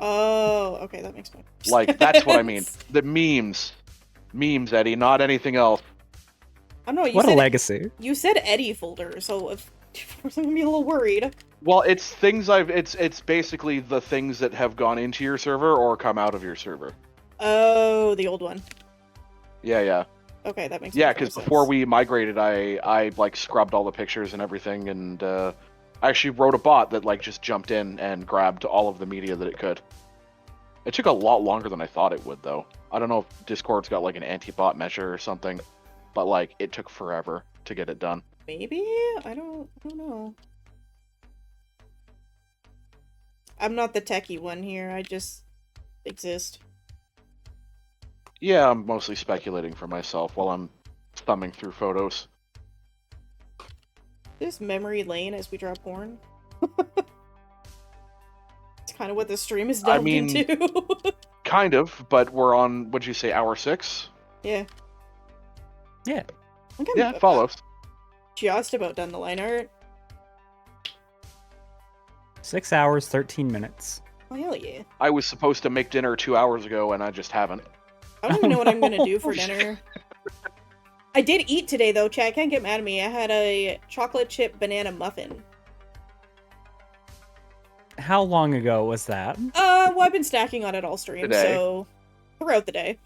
Oh, okay, that makes sense. Like that's what I mean. The memes, Eddie, not anything else. I don't know. What a legacy. You said Eddie folder, so if I'm gonna be a little worried. Well, it's things it's basically the things that have gone into your server or come out of your server. Oh, the old one. Yeah. Okay, that makes Yeah, much more because before sense. we migrated, I like scrubbed all the pictures and everything, and I actually wrote a bot that like just jumped in and grabbed all of the media that it could. It took a lot longer than I thought it would, though. I don't know if Discord's got like an anti-bot measure or something, but like it took forever to get it done. Maybe? I don't know. I'm not the techie one here. I just exist. Yeah, I'm mostly speculating for myself while I'm thumbing through photos. This memory lane as we draw porn. It's kind of what the stream is delved mean- into. Kind of, but we're on, what'd you say, hour 6? Yeah. Yeah. I think I'm Yeah, it follows. just about done the line art. 6 hours, 13 minutes. Oh, hell yeah. I was supposed to make dinner 2 hours ago, and I just haven't. I don't even know what I'm gonna do no. for dinner. I did eat today, though, Chad. Can't get mad at me. I had a chocolate chip banana muffin. How long ago was that? Well, I've been snacking on it all stream, Today. so throughout the day.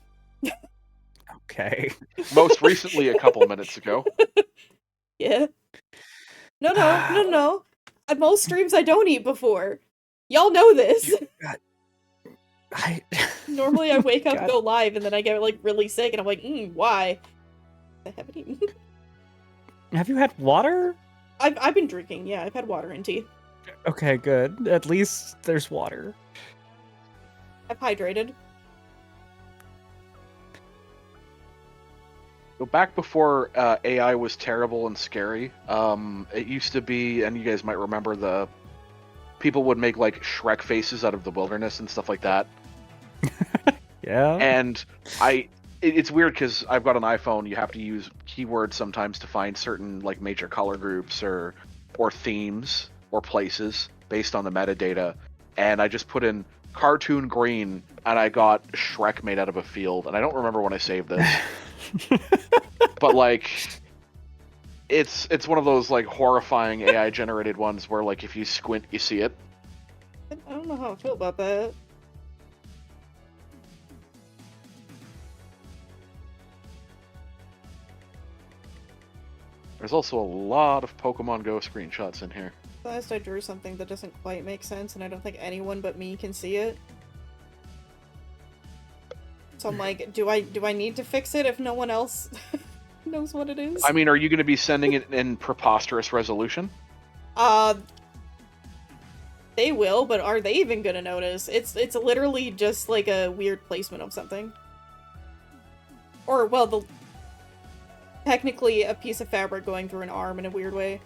Okay. Most recently, a couple minutes ago. Yeah. No. At most streams, I don't eat before. Y'all know this. Normally, I wake up, God. go live, and then I get, like, really sick, and I'm like, why? I haven't eaten. Have you had water? I've been drinking, yeah. I've had water and tea. Okay, good. At least there's water. I've hydrated. So back before AI was terrible and scary, it used to be, and you guys might remember, the people would make like Shrek faces out of the wilderness and stuff like that. Yeah. And it's weird because I've got an iPhone. You have to use keywords sometimes to find certain like major color groups or themes or places based on the metadata. And I just put in cartoon green, and I got Shrek made out of a field. And I don't remember when I saved this. But like, it's one of those like horrifying AI generated ones where like if you squint you see it. I don't know how I feel about that. There's also a lot of Pokemon Go screenshots in here. Last I drew something that doesn't quite make sense, and I don't think anyone but me can see it. So I'm like, do I need to fix it if no one else knows what it is? I mean, are you going to be sending it in preposterous resolution? They will, but are they even gonna notice? It's literally just like a weird placement of something. Or, well, technically a piece of fabric going through an arm in a weird way.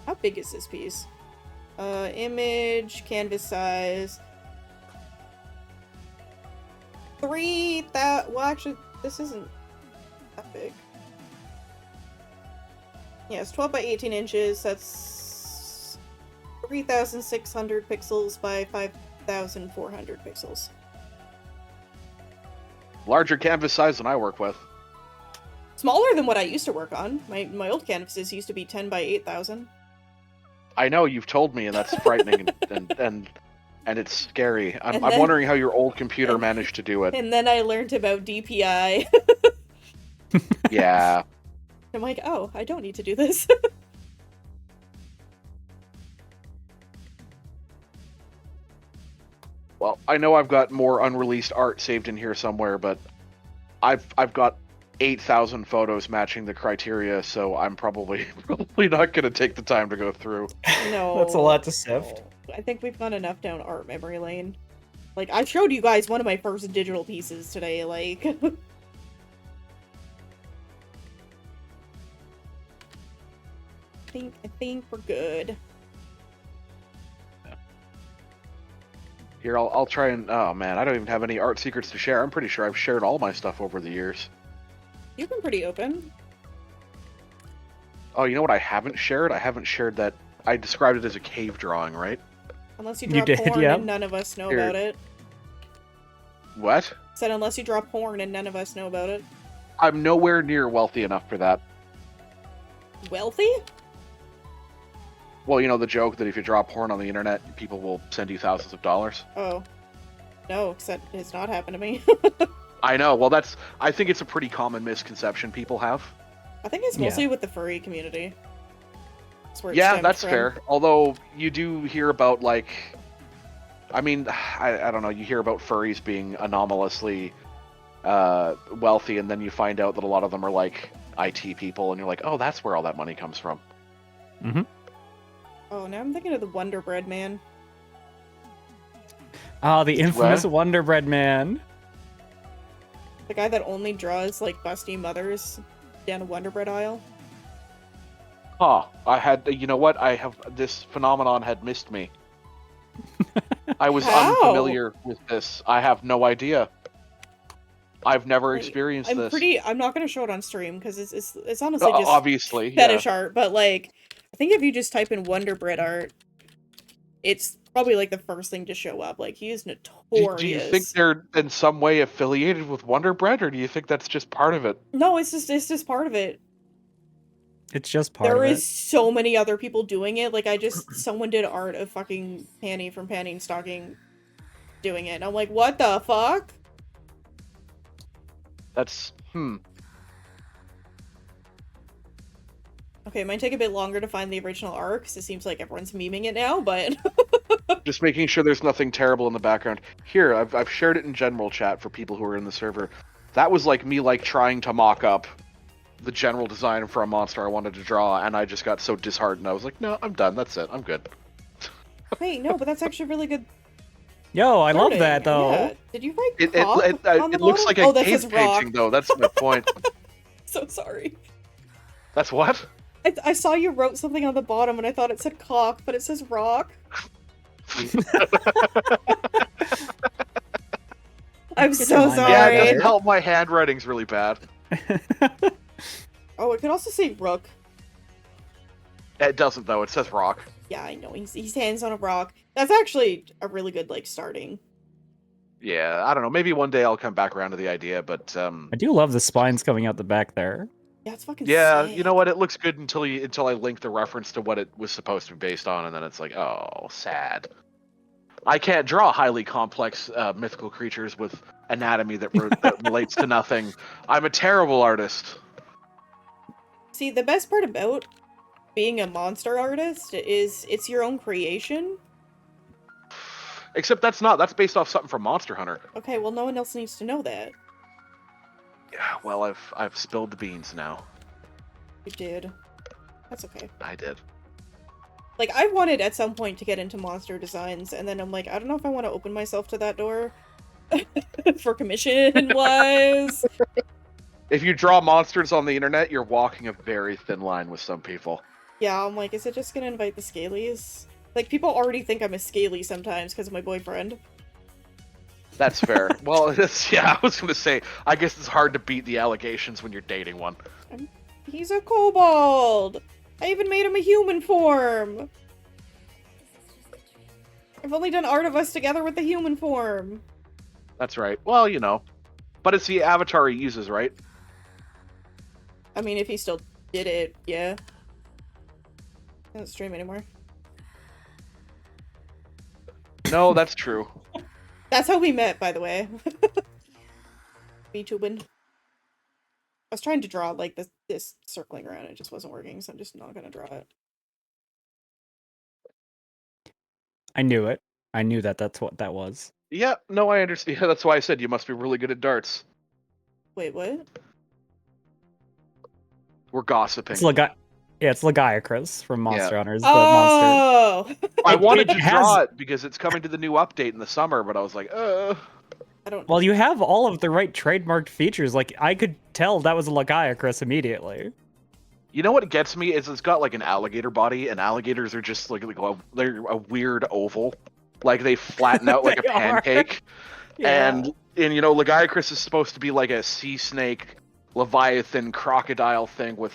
How big is this piece? Image, canvas size. 3,000. Well, actually, this isn't that big. Yeah, it's 12 by 18 inches. That's 3,600 pixels by 5,400 pixels. Larger canvas size than I work with. Smaller than what I used to work on. My old canvases used to be 10 by 8,000. I know, you've told me, and that's frightening and it's scary. I'm then- wondering how your old computer managed to do it. And then I learned about DPI. Yeah. I'm like, oh, I don't need to do this. Well, I know I've got more unreleased art saved in here somewhere, but I've got 8,000 photos matching the criteria, so I'm probably not going to take the time to go through. No. That's a lot to sift. No. I think we've gone enough down art memory lane. Like, I showed you guys one of my first digital pieces today, like... I think we're good. Here, I'll try and... Oh, man, I don't even have any art secrets to share. I'm pretty sure I've shared all my stuff over the years. You've been pretty open. Oh, you know what I haven't shared? I haven't shared that... I described it as a cave drawing, right? Unless you You drop did, porn yeah. and none of us know Here. about it. What? Said unless you drop porn and none of us know about it. I'm nowhere near wealthy enough for that. Wealthy? Well, you know the joke that if you drop porn on the internet, people will send you thousands of dollars. Oh. No, because that has not happened to me. I know. Well, I think it's a pretty common misconception people have. I think it's Yeah. mostly with the furry community. That's where it Yeah, stemmed that's from. fair. Although you do hear about like, I mean, I don't know. You hear about furries being anomalously wealthy, and then you find out that a lot of them are like IT people, and you're like, oh, that's where all that money comes from. Mm-hmm. Oh, now I'm thinking of the Wonder Bread man. Oh, the infamous What? Wonder Bread man. The guy that only draws, like, busty mothers down a Wonder Bread aisle. Huh. You know what? This phenomenon had missed me. I was How? unfamiliar with this. I have no idea. I've never experienced this. I'm not gonna show it on stream, because it's honestly just Obviously, fetish art, but, like, I think if you just type in Wonder Bread art, it's probably like the first thing to show up. Like, he is Do notorious. you think they're in some way affiliated with Wonder Bread, or do you think that's just part of it? No, it's just part of it. It's just part There of is it. so many other people doing it. Like, someone did art of fucking Panny from Panty and Stocking doing it. And I'm like, what the fuck? That's Okay, it might take a bit longer to find the original art, because it seems like everyone's memeing it now, but... just making sure there's nothing terrible in the background. Here, I've shared it in general chat for people who are in the server. That was like me trying to mock up the general design for a monster I wanted to draw, and I just got so disheartened. I was like, no, I'm done. That's it. I'm good. Wait, no, but that's actually really good. Yo, I love starting. that though. Yeah. Did you write It cock on the it looks like bottom? a that cave says rock. painting, though. That's my point. So sorry. That's what? I saw you wrote something on the bottom and I thought it said cock, but it says rock. I'm so reminder. Yeah, it sorry. doesn't help. My handwriting's really bad. Oh, it could also say rook. It doesn't, though. It says rock. Yeah, I know. He's hands on a rock. That's actually a really good, like, starting. Yeah, I don't know. Maybe one day I'll come back around to the idea, but I do love the spines coming out the back there. Yeah, it's fucking yeah, sick. you know what? It looks good until I link the reference to what it was supposed to be based on, and then it's like, oh, sad. I can't draw highly complex mythical creatures with anatomy that relates to nothing. I'm a terrible artist. See, the best part about being a monster artist is it's your own creation. Except that's based off something from Monster Hunter. Okay, well, no one else needs to know that. Yeah, well, I've spilled the beans now. You did. That's okay. I did. Like, I wanted at some point to get into monster designs, and then I'm like, I don't know if I want to open myself to that door. For commission-wise. If you draw monsters on the internet, you're walking a very thin line with some people. Yeah, I'm like, is it just gonna invite the Skeleys? Like, people already think I'm a Skeley sometimes because of my boyfriend. That's fair. Well, I was gonna say, I guess it's hard to beat the allegations when you're dating one. He's a kobold! I even made him a human form! I've only done art of us together with the human form. That's right. Well, you know. But it's the avatar he uses, right? I mean, if he still did it, yeah. I don't stream anymore. No, that's true. That's how we met, by the way. VTubing. I was trying to draw, like, this circling around, it just wasn't working, so I'm just not gonna draw it. I knew it. I knew that's what that was. Yeah, no, I understand. That's why I said you must be really good at darts. Wait, what? We're gossiping. It's Lagiacrus from Monster Hunters, the monster. Oh! I wanted to It draw has- it because it's coming to the new update in the summer, but I was like, I don't... Well, you have all of the right trademarked features. Like, I could tell that was a Lagiacrus immediately. You know what gets me is it's got like an alligator body, and alligators are just they're a weird oval, like they flatten out like a They are. pancake. Yeah. And you know, Lagiacrus is supposed to be like a sea snake, leviathan, crocodile thing with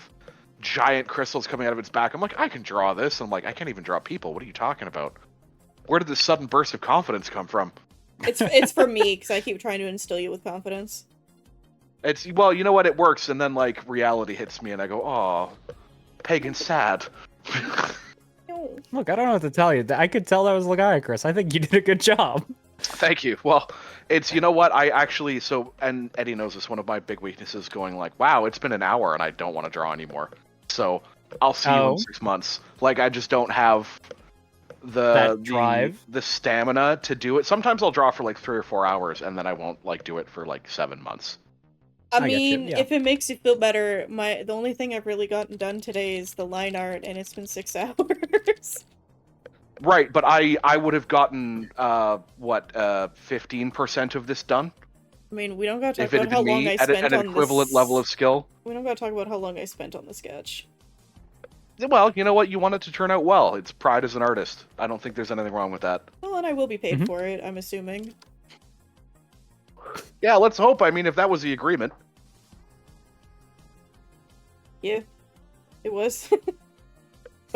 giant crystals coming out of its back. I'm like, I can draw this. I'm like, I can't even draw people. What are you talking about? Where did this sudden burst of confidence come from? It's for me, because I keep trying to instill you with confidence. Well, you know what? It works, and then like reality hits me, and I go, "Oh, Pagan's sad." No. Look, I don't know what to tell you. I could tell that was Lagiacrus. I think you did a good job. Thank you. Well, you know what? I actually and Eddie knows this. One of my big weaknesses, going like, "Wow, it's been an hour, and I don't want to draw anymore." So I'll see you in 6 months. Like I just don't have That drive, the stamina to do it. Sometimes I'll draw for like 3 or 4 hours, and then I won't like do it for like 7 months. I get you, mean, yeah. if it makes you feel better, the only thing I've really gotten done today is the line art, and it's been 6 hours. Right, but I would have gotten 15% of this done I mean, we don't gotta talk if it about had how been long me I at spent an on equivalent this... level of skill. We don't gotta talk about how long I spent on the sketch. Well, you know what? You want it to turn out well. It's pride as an artist. I don't think there's anything wrong with that. Well, and I will be paid Mhm. for it, I'm assuming. Yeah, let's hope. I mean, if that was the agreement. Yeah. It was.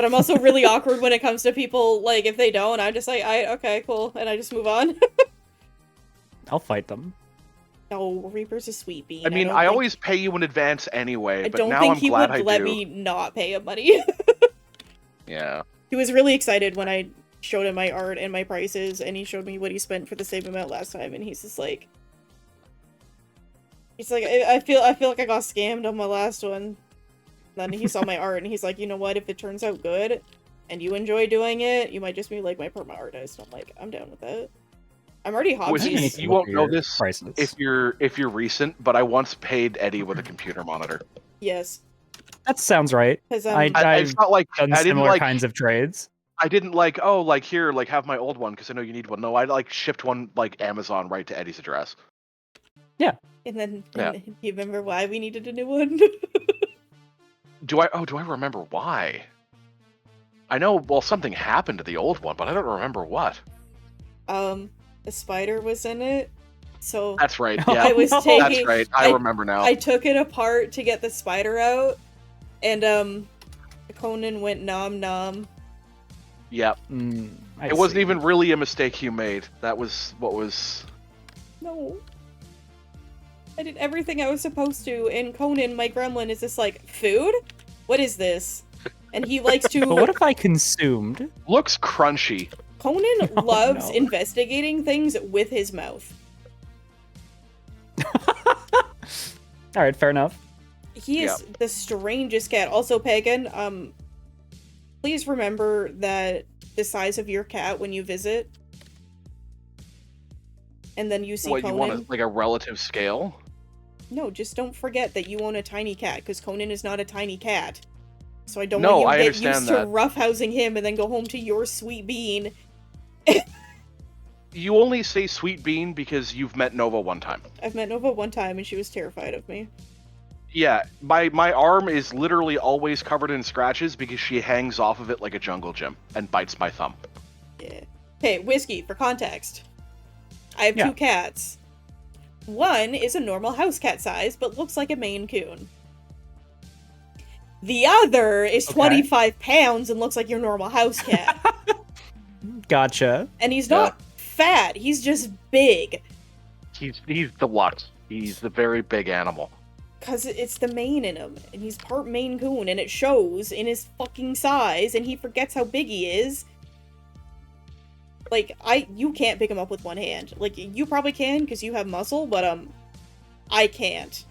But I'm also really awkward when it comes to people, like, if they don't, I'm just like, okay, cool, and I just move on. I'll fight them. No, Reaper's a sweet bean. I mean, don't I think- always pay you in advance anyway, I but don't now think I'm he glad would I let do. me not pay him money. Yeah. He was really excited when I showed him my art and my prices, and he showed me what he spent for the same amount last time, and he's just like... He's like, I feel like I got scammed on my last one. Then he saw my art, and he's like, you know what, if it turns out good, and you enjoy doing it, you might just be like my perma artist. I'm like, I'm down with that. I'm already Whiskey, hobbies. you won't know this prices. if you're recent, but I once paid Eddie with a computer monitor. Yes. That sounds right. Because I've It's not like done I didn't similar like kinds of trades. I didn't like here have my old one because I know you need one. No, I like shipped one like Amazon right to Eddie's address. And then Yeah. you remember why we needed a new one? Do I remember why? I know something happened to the old one, but I don't remember what. A spider was in it. So That's right. Oh, Yeah, I was no. taking that's right. I remember now. I took it apart to get the spider out, and Conan went nom nom. Yep. It wasn't even really a mistake you made. That was what was. No. I did everything I was supposed to, and Conan, my gremlin, is just like, food? What is this? And he likes to... But what if I consumed? Looks crunchy. Conan Oh, loves no. investigating things with his mouth. All right, fair enough. He is the strangest cat. Also, Pagan, please remember that the size of your cat when you visit, and then you see What Conan. you want? Like a relative scale? No, just don't forget that you own a tiny cat, because Conan is not a tiny cat. So I don't No, want I you to get understand used to that. roughhousing him and then go home to your sweet bean. You only say sweet bean because you've met Nova one time. I've met Nova one time and she was terrified of me. Yeah, my arm is literally always covered in scratches because she hangs off of it like a jungle gym and bites my thumb. Yeah. Hey, Whiskey, for context. I have Yeah. two cats. One is a normal house cat size, but looks like a Maine Coon. The other is Okay. 25 pounds and looks like your normal house cat. Gotcha. And he's not fat, he's just big. He's deluxe. He's the very big animal. Because it's the Maine in him, and he's part Maine Coon, and it shows in his fucking size, and he forgets how big he is. Like, you can't pick him up with one hand. Like, you probably can, because you have muscle, but, I can't.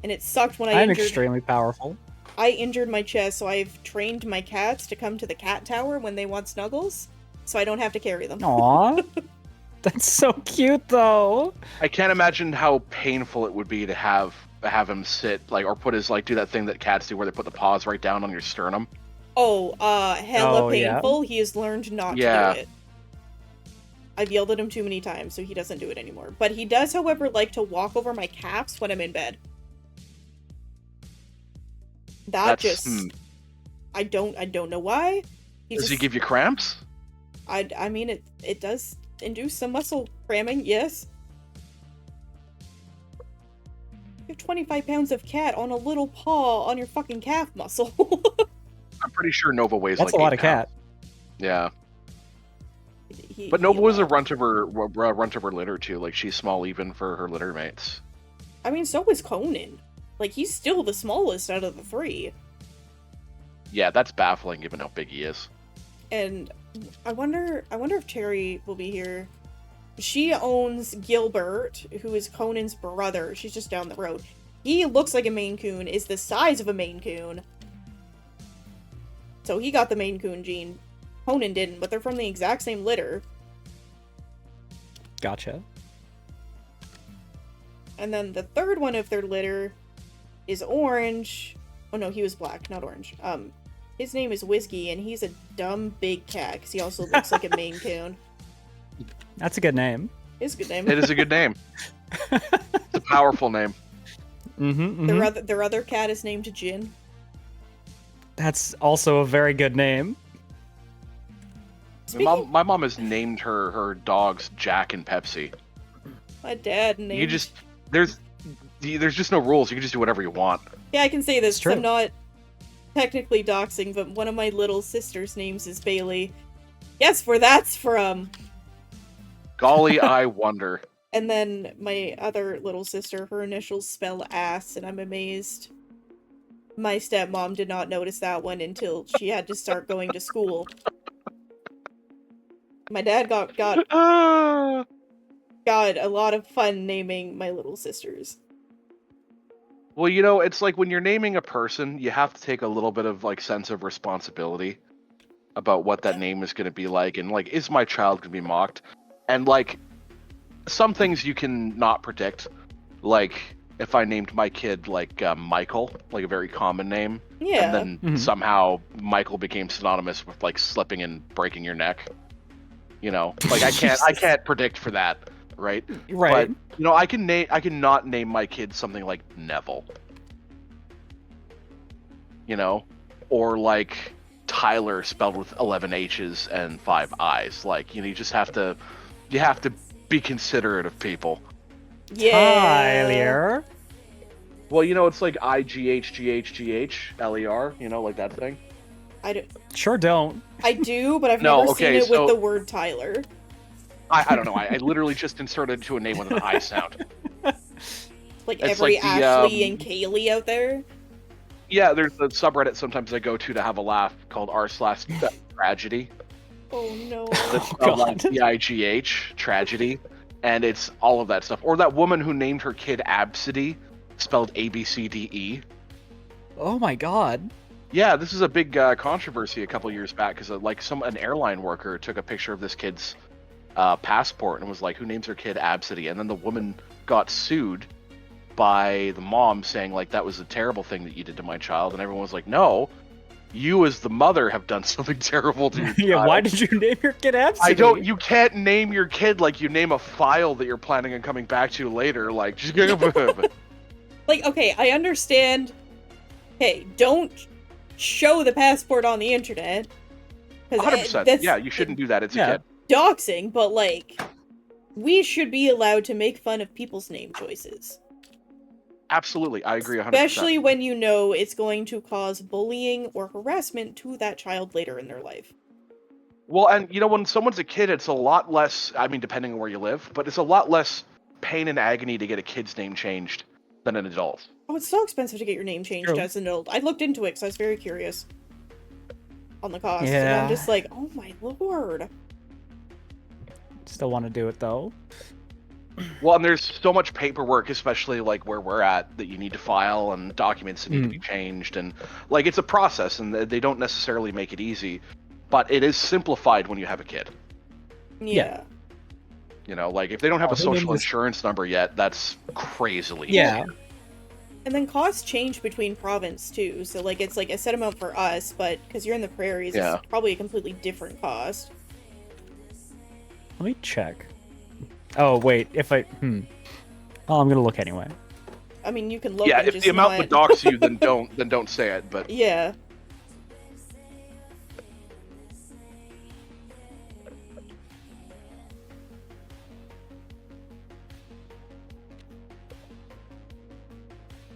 And it sucked when I'm extremely powerful. I injured my chest, so I've trained my cats to come to the cat tower when they want snuggles, so I don't have to carry them. Aw. That's so cute, though. I can't imagine how painful it would be to have him sit or put his do that thing that cats do where they put the paws right down on your sternum. Oh, hella Oh, yeah. painful. He has learned not Yeah. to do it. I've yelled at him too many times, so he doesn't do it anymore. But he does, however, like to walk over my calves when I'm in bed. I don't know why. Does he give you cramps? I mean, it does induce some muscle cramming, yes. You have 25 pounds of cat on a little paw on your fucking calf muscle. I'm pretty sure Nova weighs That's like a lot 8 of cat. pounds. Yeah, He- but Nova he was a allowed- runt of her litter too. Like she's small even for her litter mates. I mean, so is Conan. Like, he's still the smallest out of the three. Yeah, that's baffling given how big he is. And I wonder if Terry will be here. She owns Gilbert, who is Conan's brother. She's just down the road. He looks like a Maine Coon, is the size of a Maine Coon. So he got the Maine Coon gene. Conan didn't, but they're from the exact same litter. Gotcha. And then the third one of their litter is orange. Oh no, he was black, not orange. His name is Whiskey, and he's a dumb big cat, because he also looks like a Maine Coon. That's a good name. It's a good name. It is a good name. It's a powerful name. Mm-hmm. Their other cat is named Jin. That's also a very good name. My mom has named her dogs Jack and Pepsi. My dad named... You just there's just no rules. You can just do whatever you want. Yeah, I can say this. It's true. I'm not... technically doxing, but one of my little sister's names is Bailey. Guess where that's from? Golly, I wonder. And then my other little sister, her initials spell ass, and I'm amazed. My stepmom did not notice that one until she had to start going to school. My dad got Ah. a lot of fun naming my little sisters. Well, you know, it's like when you're naming a person, you have to take a little bit of like sense of responsibility about what that name is going to be like, and like, is my child going to be mocked? And like, some things you can not predict. Like, if I named my kid like Michael, like a very common name, Yeah. and then somehow Michael became synonymous with like slipping and breaking your neck. You know, like I can't predict for that, right? Right. But you know, I can not name my kid something like Neville. You know, or like Tyler spelled with 11 H's and 5 I's. Like, you know, you have to be considerate of people. Yeah. Tyler. Well, you know, it's like IGHGHGHLER, you know, like that thing. Sure don't. I do, but I've No, never okay, seen it so- with the word Tyler. I don't know. I literally just inserted to a name with an I sound. Like It's every like the, Ashley and Kaylee out there. Yeah, there's a subreddit sometimes I go to have a laugh called r/tragedy. Oh no. That's Oh, spelled like God. TIGH, tragedy, and it's all of that stuff. Or that woman who named her kid Absidy, spelled ABCDE. Oh my god. Yeah, this is a big controversy a couple years back because like an airline worker took a picture of this kid's passport and was like, "Who names her kid Absidy?" And then the woman got sued by the mom, saying like, "That was a terrible thing that you did to my child," and everyone was like, "No, you as the mother have done something terrible to your Yeah, child." why did you name your kid Absidy? You can't name your kid like you name a file that you're planning on coming back to later. Like, just Like, okay, I understand. Hey, don't show the passport on the internet. 100%. Yeah, you shouldn't do that. It's a kid. Doxing, but like, we should be allowed to make fun of people's name choices. Absolutely, I agree 100%. Especially when you know it's going to cause bullying or harassment to that child later in their life. Well, and you know, when someone's a kid, it's a lot less, I mean, depending on where you live, but it's a lot less pain and agony to get a kid's name changed than an adult. Oh, it's so expensive to get your name changed as an adult. I looked into it because I was very curious on the cost. And I'm just like, oh my lord. Still want to do it though. Well, and there's so much paperwork, especially like where we're at, that you need to file, and documents that need to be changed, and like it's a process, and they don't necessarily make it easy, but it is simplified when you have a kid. Yeah. You know, like if they don't have a social insurance number yet, that's crazily easy. And then costs change between province too, so like it's like a set amount for us, but because you're in the prairies, it's probably a completely different cost. Let me check. Oh wait, if I Oh, I'm gonna look anyway. I mean, you can look. Yeah, and if just the amount not... would dox you, then don't say it. But yeah.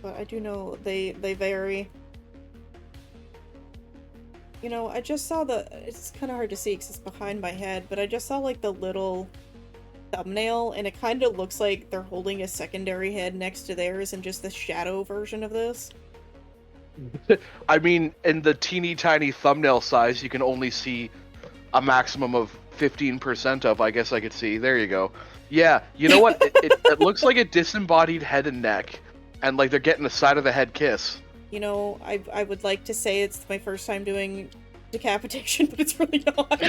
But I do know they vary. You know, I just saw it's kind of hard to see because it's behind my head, but I just saw like the little thumbnail, and it kind of looks like they're holding a secondary head next to theirs and just the shadow version of this. I mean, in the teeny tiny thumbnail size, you can only see a maximum of 15% of. I guess I could see. There you go. Yeah, you know what? It looks like a disembodied head and neck, and like they're getting a side of the head kiss. You know, I would like to say it's my first time doing decapitation, but it's really not.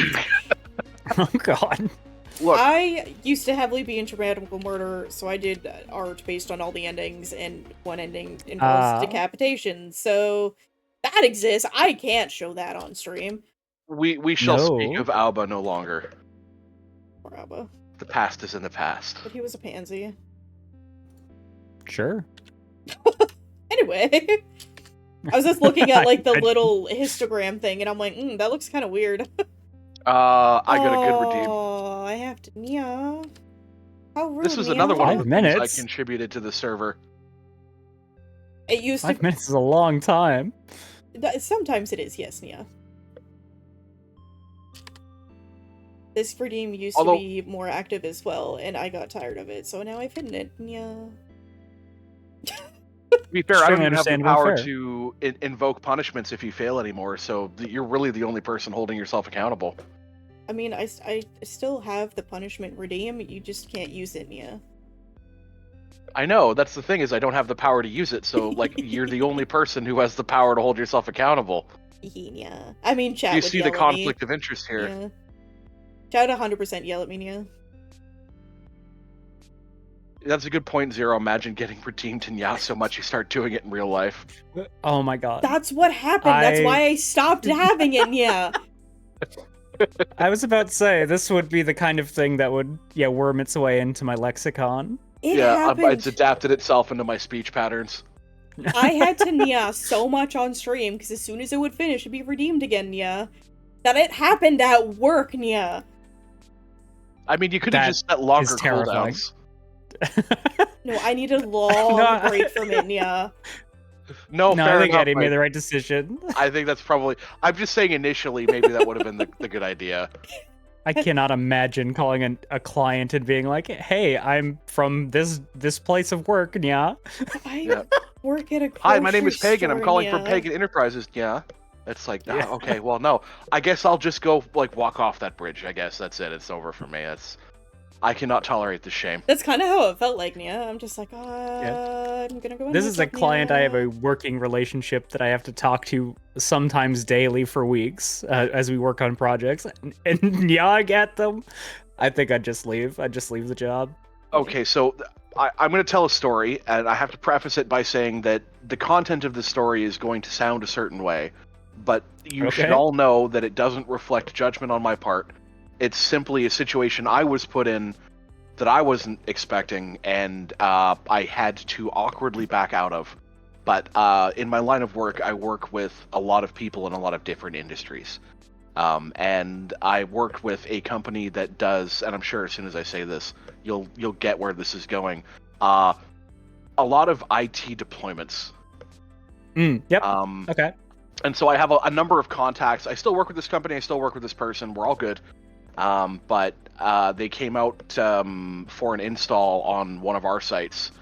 Oh god. Look, I used to heavily be into radical murder, so I did art based on all the endings, and one ending involves decapitation. So that exists. I can't show that on stream. we shall speak of Alba no longer. Poor Alba. The past is in the past. But he was a pansy. Sure. Anyway, I was just looking at like the little histogram thing, and I'm like, that looks kind of weird. I got a good redeem. Oh, I have to. Yeah. How rude. This was another one of the 5 things minutes. I contributed to the server. It used 5 to. minutes is a long time. Sometimes it is, yes, Nia. This redeem used Although- to be more active as well, and I got tired of it, so now I've hidden it. Yeah. To be fair, I don't Extremely even have the understandable, power fair. to invoke punishments if you fail anymore, so you're really the only person holding yourself accountable. I mean, I still have the punishment redeem, you just can't use it, Nia. I know, that's the thing, is I don't have the power to use it, so, like, you're the only person who has the power to hold yourself accountable. Yeah. I mean, chat You would see yell the at me. conflict of interest here. Yeah. Chat 100% yell at me, Nia. That's a good point, Zero. Imagine getting redeemed in YA so much you start doing it in real life. Oh my god. That's what happened. That's why I stopped having it, Nia. I was about to say, this would be the kind of thing that would, worm its way into my lexicon. It happened. It's adapted itself into my speech patterns. I had to Nia so much on stream, because as soon as it would finish, it'd be redeemed again, Nia. That it happened at work, Nia. I mean, you could have just set longer is terrifying. cooldowns. No, I need a long No, break from it, Nia. No, No, fair I think enough, Eddie made Mike. the right decision. I think that's probably... I'm just saying initially, maybe that would have been the good idea. I cannot imagine calling a client and being like, "Hey, I'm from this place of work, yeah." I work at a grocery Hi, my name is Pagan. I'm store, calling from Nia. Pagan Enterprises. Yeah. It's like, Yeah. okay, well, no. I guess I'll just go, like, walk off that bridge. I guess that's it. It's over for me. I cannot tolerate the shame. That's kind of how it felt like, Nia. I'm just like, I'm gonna go. This is a client I have a working relationship that I have to talk to sometimes daily for weeks as we work on projects. And yeah, I get them. I think I'd just leave. I'd just leave the job. Okay, so I'm going to tell a story, and I have to preface it by saying that the content of the story is going to sound a certain way, but you should all know that it doesn't reflect judgment on my part. It's simply a situation I was put in that I wasn't expecting, and I had to awkwardly back out of. But in my line of work, I work with a lot of people in a lot of different industries. And I worked with a company that does, and I'm sure as soon as I say this, you'll get where this is going. A lot of IT deployments. Yep. Okay. And so I have a number of contacts. I still work with this company. I still work with this person. We're all good. But they came out for an install on one of our sites,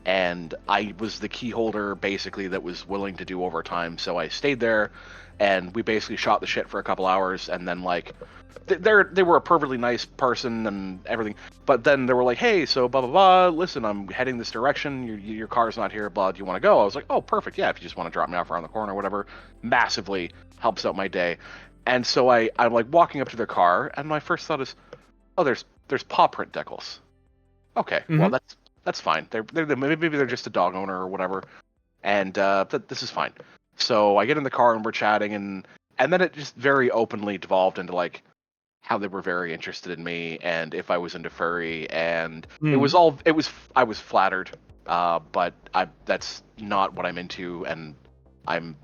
and I was the key holder basically that was willing to do overtime. So I stayed there, and we basically shot the shit for a couple hours, and then like they were a perfectly nice person and everything, but then they were like, hey, so blah blah blah, listen, I'm heading this direction, your car's not here, blah, do you want to go? I was like, oh, perfect, yeah, if you just want to drop me off around the corner or whatever. Massively helps out my day. And so I'm like walking up to their car, and my first thought is, oh, there's paw print decals. Okay, well that's fine. Maybe they're just a dog owner or whatever, and this is fine. So I get in the car and we're chatting, and then it just very openly devolved into like how they were very interested in me and if I was into furry, and I was flattered, but that's not what I'm into, and I'm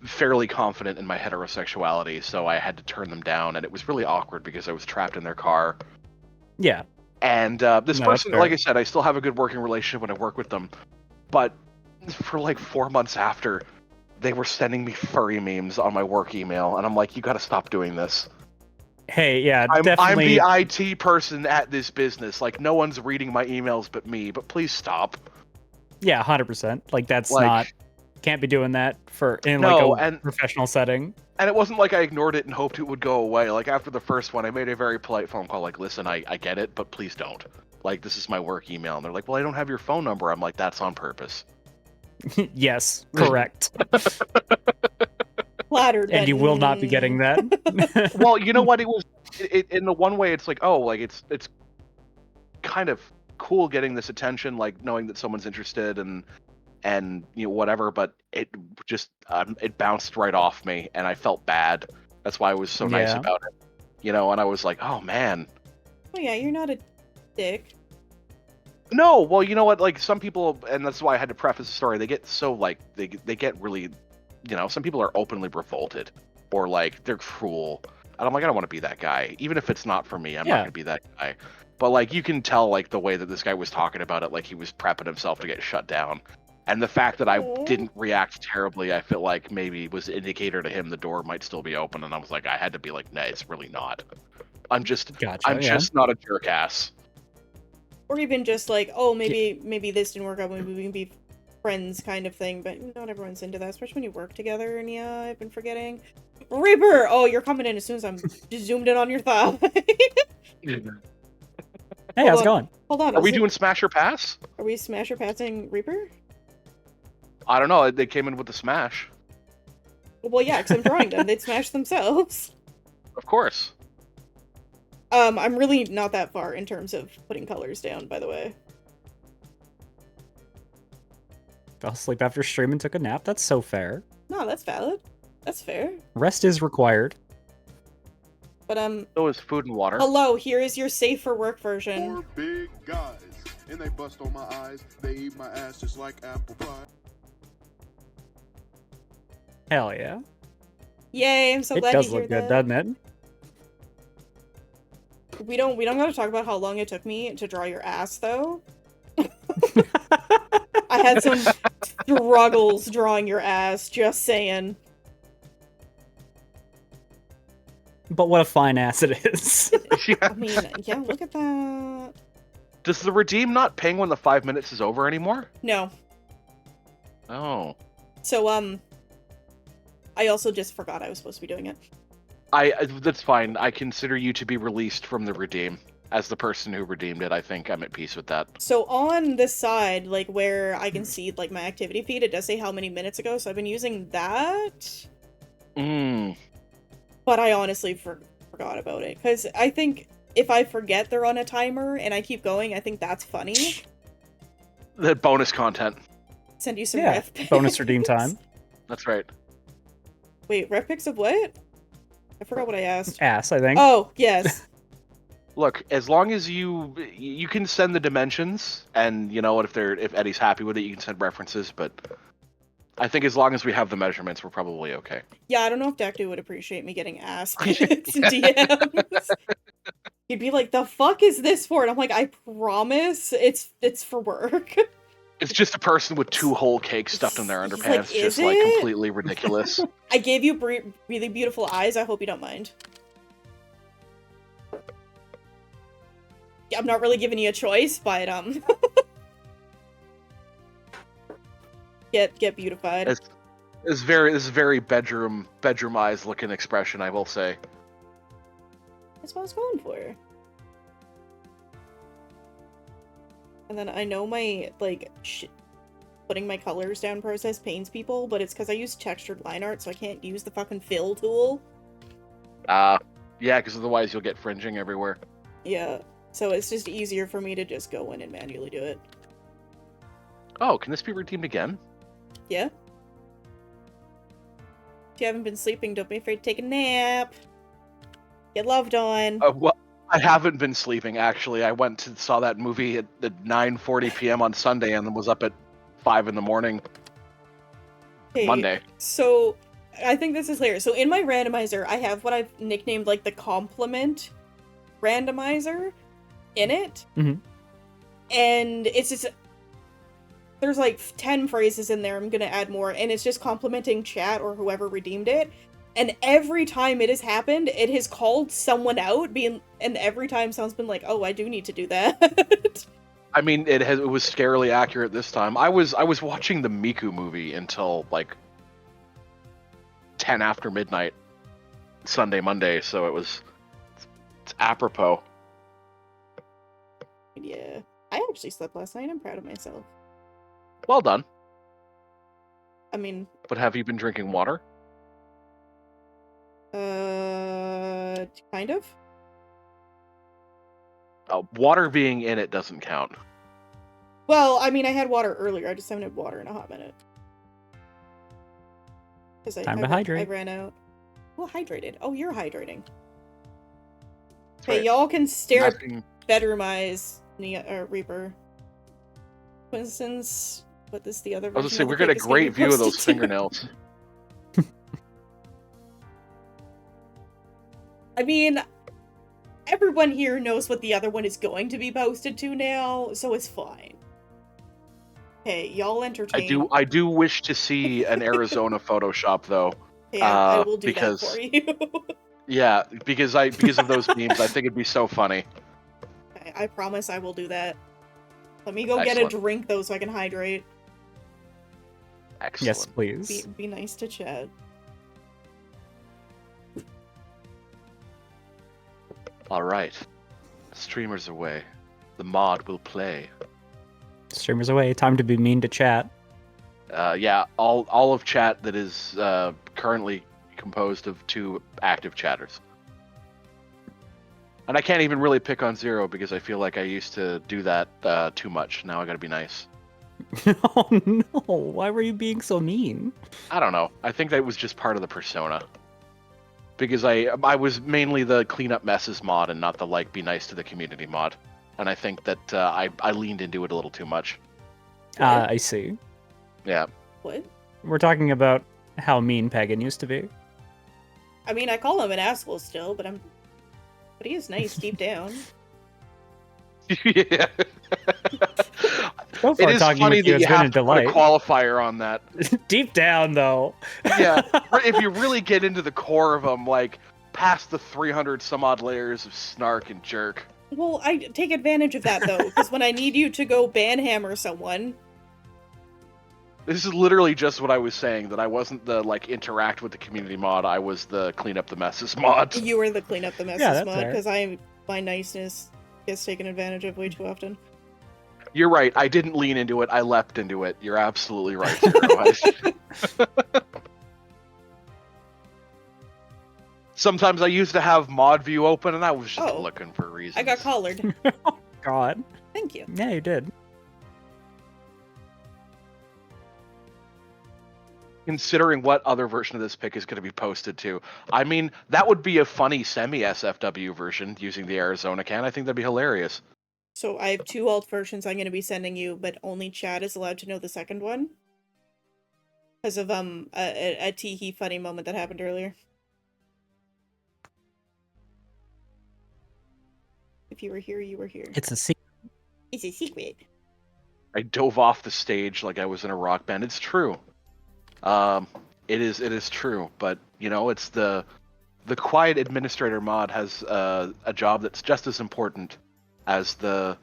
fairly confident in my heterosexuality, so I had to turn them down, and it was really awkward because I was trapped in their car. Yeah. And this person, like I said, I still have a good working relationship when I work with them, but for like 4 months after, they were sending me furry memes on my work email, and I'm like, you gotta stop doing this. Hey, yeah, I'm definitely. the IT person at this business. Like, no one's reading my emails but me, but please stop. Yeah, 100%. Like, that's Like, not... Can't be doing that in a professional setting. And it wasn't like I ignored it and hoped it would go away. Like, after the first one, I made a very polite phone call, like, listen, I get it, but please don't. Like, this is my work email. And they're like, well, I don't have your phone number. I'm like, that's on purpose. Yes, correct. Flattered. And you will not be getting that. Well, you know what? It was, in the one way, it's like, oh, like, it's kind of cool getting this attention, like, knowing that someone's interested and you know, whatever, but it just it bounced right off me, and I felt bad. That's why I was so nice about it, you know. And I was like, oh man. Oh yeah, you're not a dick. No, well, you know what? Like, some people, and that's why I had to preface the story. They get so like they get really, you know, some people are openly revolted, or like they're cruel, and I'm like, I don't want to be that guy. Even if it's not for me, I'm not gonna be that guy. But like, you can tell like the way that this guy was talking about it, like he was prepping himself to get shut down. And the fact that I Aw. didn't react terribly, I feel like maybe was an indicator to him the door might still be open, and I was like, I had to be like, nah, it's really not. I'm just not a jerk ass. Or even just like, oh, maybe this didn't work out, maybe we can be friends kind of thing, but not everyone's into that, especially when you work together, and yeah, I've been forgetting. Reaper! Oh, you're coming in as soon as I'm just zoomed in on your thigh. Hey, how's it going? Hold on. Are we doing smash or pass? Are we smash or passing Reaper? I don't know. They came in with the smash. Well, yeah, because I'm drawing them. They'd smash themselves. Of course. I'm really not that far in terms of putting colors down, by the way. Fell asleep after stream and took a nap. That's so fair. No, that's valid. That's fair. Rest is required. But, So is food and water. hello, here is your safe for work version. 4 big guys, and they bust on my eyes. They eat my ass just like apple pie. Hell yeah. Yay, I'm so It glad does to hear look good, that. doesn't it? We don't gotta talk about how long it took me to draw your ass, though. I had some struggles drawing your ass, just saying. But what a fine ass it is. I mean, yeah, look at that. Does the redeem not ping when the 5 minutes is over anymore? No. Oh. So, I also just forgot I was supposed to be doing it. That's fine. I consider you to be released from the redeem. As the person who redeemed it, I think I'm at peace with that. So on this side, like where I can see like my activity feed, it does say how many minutes ago, so I've been using that. But I honestly forgot about it, because I think if I forget they're on a timer and I keep going, I think that's funny. The bonus content. Send you some Yeah, ref pics. bonus redeem time. That's right. Wait, ref pics of what? I forgot what I asked. Ass, I think. Oh, yes. Look, as long as you can send the dimensions, and you know what, if Eddie's happy with it, you can send references. But I think as long as we have the measurements, we're probably okay. Yeah, I don't know if Dakdu would appreciate me getting ass pics in DMs. He'd be like, "The fuck is this for?" And I'm like, "I promise, it's for work." It's just a person with 2 whole cakes stuffed in their He's underpants, like, just "Is like it?" completely ridiculous. I gave you really beautiful eyes. I hope you don't mind. Yeah, I'm not really giving you a choice, but get beautified. It's very bedroom eyes looking expression, I will say. That's what I was going for. And then I know my like putting my colors down process pains people, but it's because I use textured line art, so I can't use the fucking fill tool. Yeah, because otherwise you'll get fringing everywhere. Yeah, so it's just easier for me to just go in and manually do it. Oh, can this be redeemed again? Yeah. If you haven't been sleeping, don't be afraid to take a nap. Get loved on. Well, I haven't been sleeping, actually. I saw that movie at 9:40 p.m. on Sunday and then was up at 5 in the morning. Hey, Monday. So, I think this is hilarious. So in my randomizer, I have what I've nicknamed like the compliment randomizer in it. Mhm. And it's just, there's like 10 phrases in there. I'm gonna add more, and it's just complimenting chat or whoever redeemed it. And every time it has happened, it has called someone out, and every time someone's been like, "Oh, I do need to do that." I mean, it was scarily accurate this time. I was watching the Miku movie until like 10 after midnight, Monday, so it's apropos. Yeah, I actually slept last night. I'm proud of myself. Well done. I mean, But have you been drinking water? kind of. Water being in it doesn't count. Well, I mean, I had water earlier. I just haven't had water in a hot minute. Time to hydrate. I ran out. Well, hydrated. Oh, you're hydrating. That's Hey, right. y'all can stare at Asking- bedroom eyes, Reaper. For instance, what is the other I was gonna version say, of the we're getting a cake is gonna be great view of those posted to? fingernails. I mean, everyone here knows what the other one is going to be posted to now, so it's fine. Hey, y'all entertain. I do wish to see an Arizona Photoshop though. Hey, I will do that because for you. yeah, because of those memes, I think it'd be so funny. Okay, I promise I will do that. Let me go get a Excellent. drink though so I can hydrate. Excellent. Yes, please. Be nice to Chad. All right. Streamers away. The mod will play. Streamers away. Time to be mean to chat. Yeah, all of chat that is currently composed of 2 active chatters. And I can't even really pick on Zero because I feel like I used to do that too much. Now I gotta be nice. Oh no! Why were you being so mean? I don't know. I think that was just part of the persona. Because I was mainly the clean up messes mod and not the like be nice to the community mod. And I think that I leaned into it a little too much. I see. Yeah. What? We're talking about how mean Pagan used to be. I mean, I call him an asshole still, but he is nice deep down. Yeah. So far, It is talking funny with you that you has been a have to put a delight. qualifier on that. Deep down, though. Yeah, if you really get into the core of them, like past the 300 some odd layers of snark and jerk. Well, I take advantage of that though, because when I need you to go banhammer someone. This is literally just what I was saying, that I wasn't the like interact with the community mod, I was the clean up the messes mod. You were the clean up the messes that's mod, fair. because my niceness gets taken advantage of way too often. You're right, I didn't lean into it, I leapt into it. You're absolutely right, Zero. Sometimes I used to have mod view open and I was just looking for reasons. I got collared. God. Thank you. Yeah, you did. Considering what other version of this pick is going to be posted to. I mean, that would be a funny semi-SFW version using the Arizona can. I think that'd be hilarious. So I have 2 alt versions I'm going to be sending you, but only Chad is allowed to know the second one. Because of a teehee funny moment that happened earlier. If you were here, you were here. It's a secret. It's a secret. I dove off the stage like I was in a rock band. It's true. It is true, but you know, it's the quiet administrator mod has a job that's just as important as the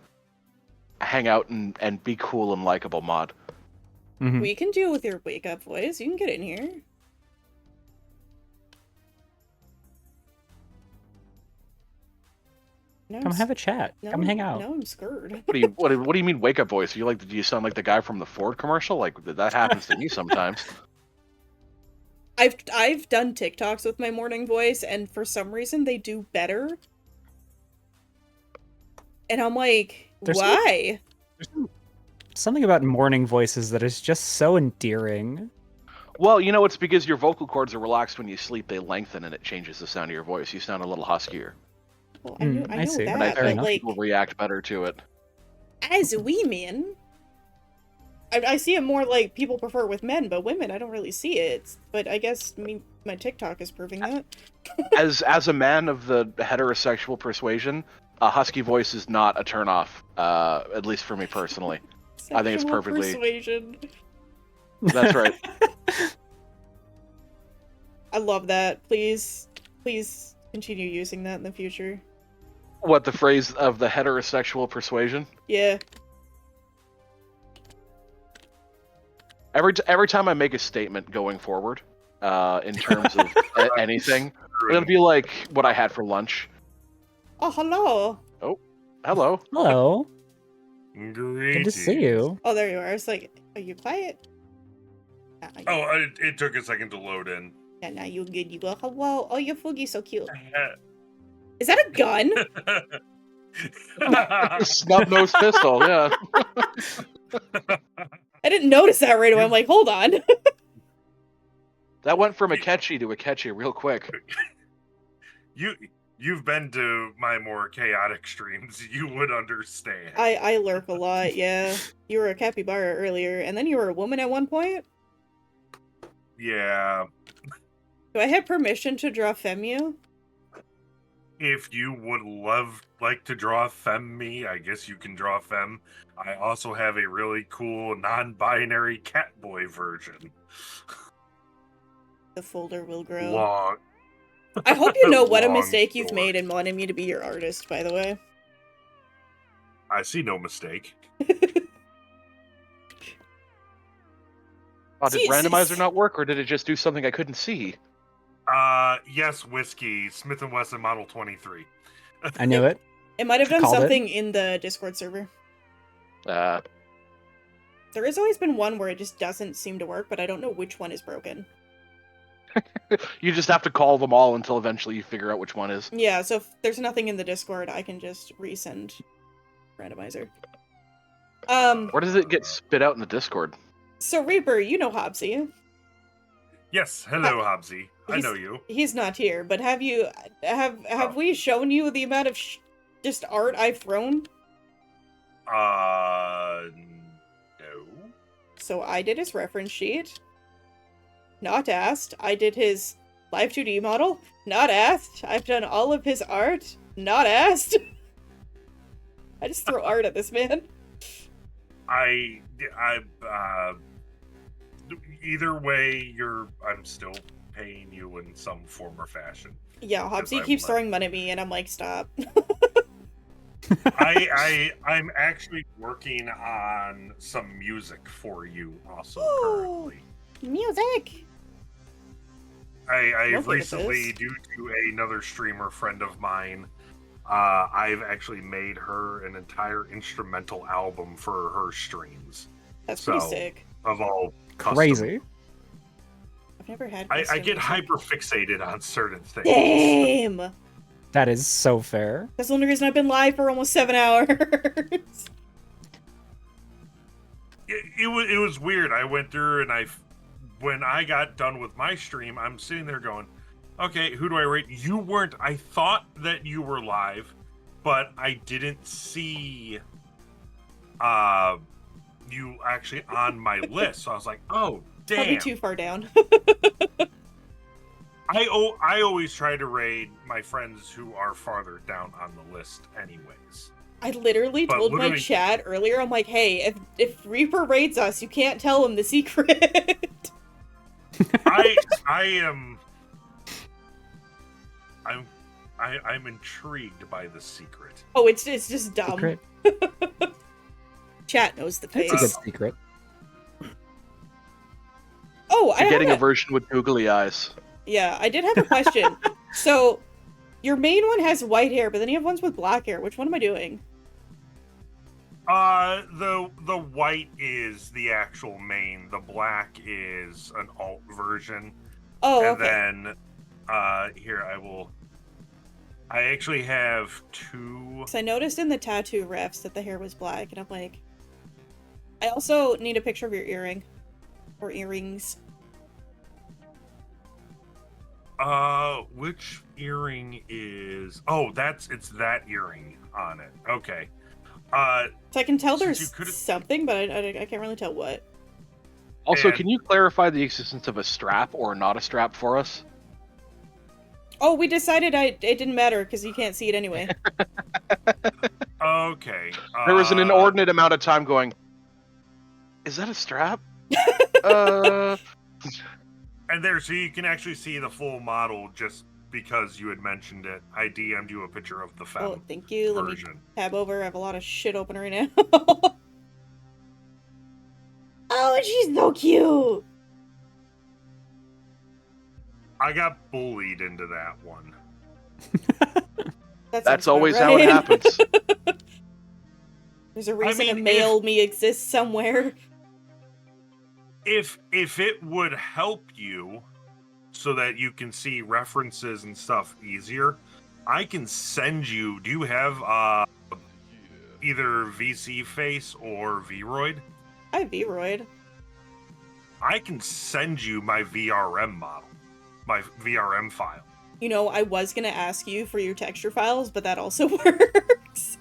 hang out and be cool and likable mod. Mm-hmm. We can deal with your wake up voice. You can get in here. Now Come have a chat. Come hang out. Now I'm scared. What do you mean wake up voice? Do you sound like the guy from the Ford commercial? Like that happens to me sometimes. I've done TikToks with my morning voice, and for some reason they do better. And I'm like, why? There's something about morning voices that is just so endearing. Well, you know, it's because your vocal cords are relaxed when you sleep. They lengthen, and it changes the sound of your voice. You sound a little huskier. Well, I know see. that, And I but think like, people react better to it. as women, I see it more like people prefer it with men, but women, I don't really see it. But I guess my TikTok is proving that. As a man of the heterosexual persuasion, a husky voice is not a turnoff. At least for me personally. I think it's Sexual perfectly. persuasion. That's right. I love that. Please continue using that in the future. What, the phrase of the heterosexual persuasion? Yeah. Every time I make a statement going forward, in terms of anything, it'll be like what I had for lunch. Oh, hello. Oh, hello. Hello. Greetings. Good to see you. Oh, there you are. I was like, are you quiet? Oh, it took a second to load in. Yeah, now you're good. You go, hello. Oh, your Fugi's so cute. Is that a gun? Snub-nosed pistol, yeah. I didn't notice that right away. I'm like, hold on. That went from a catchy to a catchy real quick. You've been to my more chaotic streams. You would understand. I lurk a lot, yeah. You were a capybara earlier, and then you were a woman at one point? Yeah. Do I have permission to draw Femu? If you would love like to draw femme me, I guess you can draw femme. I also have a really cool non-binary Catboy version. The folder will grow. Long. I hope you know what a Long mistake you've story. made in wanting me to be your artist, by the way. I see no mistake. Oh, did See- randomizer not work, or did it just do something I couldn't see? Yes, Whiskey, Smith & Wesson Model 23. I knew it. It might have done Called it. something in the Discord server. Uh, There has always been one where it just doesn't seem to work, but I don't know which one is broken. you just have to call them all until eventually you figure out which one is. Yeah, so if there's nothing in the Discord, I can just resend randomizer. Where does it get spit out in the Discord? So Reaper, you know Hobbsy. Yes, hello, Hobbsy. I He's- know you. He's not here, but have we shown you the amount of just art I've thrown? No. So I did his reference sheet. Not asked. I did his Live 2D model. Not asked. I've done all of his art. Not asked. I just throw art at this man. Either way, I'm still paying you in some form or fashion. Yeah, Hobbsy keeps throwing money at me, and I'm like, stop. I'm actually working on some music for you also currently. Music! I Love what it recently, is. due to another streamer friend of mine, I've actually made her an entire instrumental album for her streams. That's pretty So, sick. Of all custom. Crazy. I've never had I custom get music. hyper fixated on certain things. Damn! That is so fair. That's the only reason I've been live for almost 7 hours. It was weird. I went through and when I got done with my stream, I'm sitting there going, okay, who do I rate? You weren't. I thought that you were live, but I didn't see you actually on my list. So I was like, oh, damn. Probably too far down. I always try to raid my friends who are farther down on the list anyways. I literally But told my literally- chat earlier, I'm like, hey, if Reaper raids us, you can't tell him the secret. I'm intrigued by the secret. Oh, it's just dumb. Secret. Chat knows the That's face. a good secret. Oh, I You're getting a have version with googly eyes. Yeah, I did have a question. So, your main one has white hair, but then you have ones with black hair. Which one am I doing? The white is the actual main. The black is an alt version. Oh, And okay. then, here I actually have two. Because I noticed in the tattoo refs that the hair was black, and I'm like... I also need a picture of your earring. Or earrings. Which earring is? Oh, it's that earring on it. Okay. So I can tell Since there's you could've- something, but I can't really tell what. Also, And- can you clarify the existence of a strap or not a strap for us? Oh, we decided it didn't matter, because you can't see it anyway. Okay. There was an inordinate amount of time going, is that a strap? And there, so you can actually see the full model just because you had mentioned it. I DM'd you a picture of the Oh, femme thank you. Let me version. tab over. I have a lot of shit open right now. Oh, she's so cute! I got bullied into that one. That sounds That's about always how it right. happens. There's a reason a mean, male me exists somewhere. If it would help you so that you can see references and stuff easier, I can send you. Do you have either VC face or Vroid? I have V-Roid. I can send you my VRM model, my VRM file. You know, I was gonna ask you for your texture files, but that also works.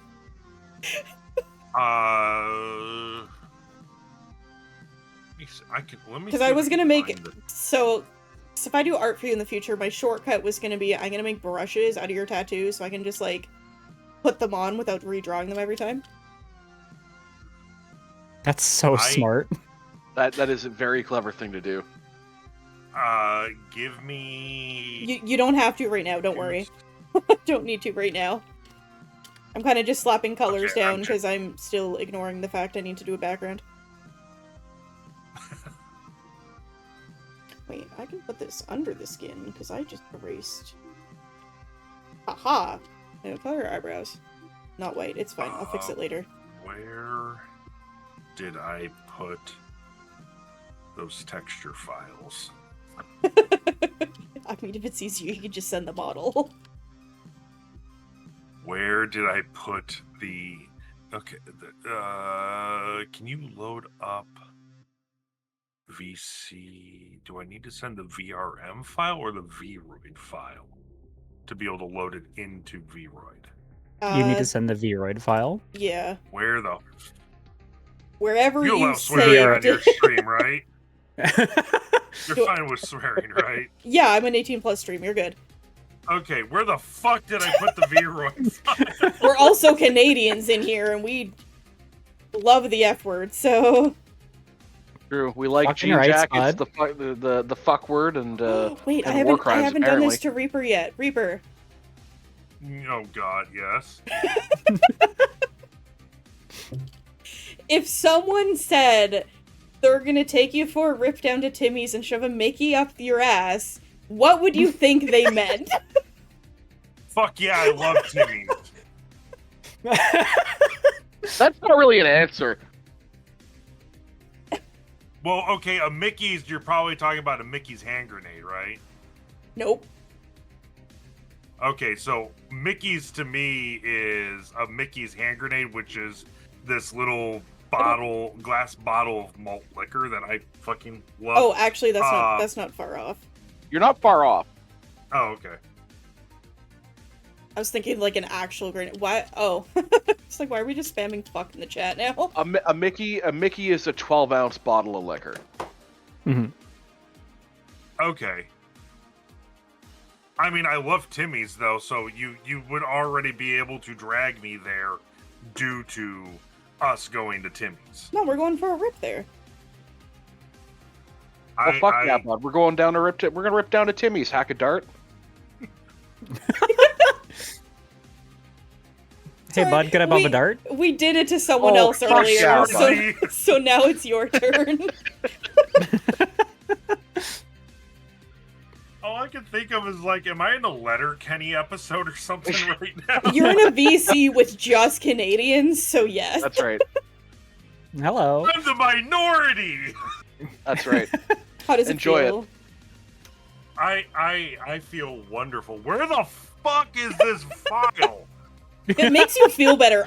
Let me. Because see I if was can gonna make find it. so if I do art for you in the future, my shortcut was gonna be I'm gonna make brushes out of your tattoos, so I can just like put them on without redrawing them every time. That's so smart. That is a very clever thing to do. Give me... You don't have to right now, don't worry. Don't need to right now. I'm kind of just slapping colors down because I'm still ignoring the fact I need to do a background. Wait, I can put this under the skin because I just erased. Aha! No, color your eyebrows. Not white, it's fine. I'll fix it later. Where did I put those texture files? I mean, if it's easier, you can just send the model. Where did I put the... Okay, can you load up VC? Do I need to send the VRM file or the VRoid file to be able to load it into VRoid? You need to send the VRoid file. Yeah. Where the... Wherever you you allow swearing on saved your stream, right? You're Do- fine with swearing, right? Yeah, I'm an 18+ stream, you're good. Okay, where the fuck did I put the VRoid file? We're also Canadians in here, and we love the F word, so... True. We like Fucking jean right, jackets, Spud. the fuck word, and Wait, I and war haven't crimes, done apparently. this to Reaper yet. Reaper. Oh god, yes. If someone said they're gonna take you for a rip down to Timmy's and shove a Mickey up your ass, what would you think they meant? Fuck yeah, I love Timmy's. That's not really an answer. Well, okay, a Mickey's, you're probably talking about a Mickey's hand grenade, right? Nope. Okay, so Mickey's to me is a Mickey's hand grenade, which is this little bottle, glass bottle of malt liquor that I fucking love. Oh, actually, that's not far off. You're not far off. Oh, okay. I was thinking like an actual grenade. Why? Oh, it's like, why are we just spamming fuck in the chat now? A Mickey is a 12-ounce bottle of liquor. Mm-hmm. Okay. I mean, I love Timmy's though, so you would already be able to drag me there due to us going to Timmy's. No, we're going for a rip there. Well, fuck that, bud. We're going down to we're gonna rip down to Timmy's. Hack a dart. Hey, Sorry, bud, could I bump a dart? We did it to someone Oh, else fuck earlier, yeah, so now it's your turn. All I can think of is like, am I in a Letterkenny episode or something right now? You're in a VC with just Canadians, so yes. That's right. Hello. I'm the minority. That's right. How does it Enjoy feel? I feel wonderful. Where the fuck is this file? If it makes you feel better,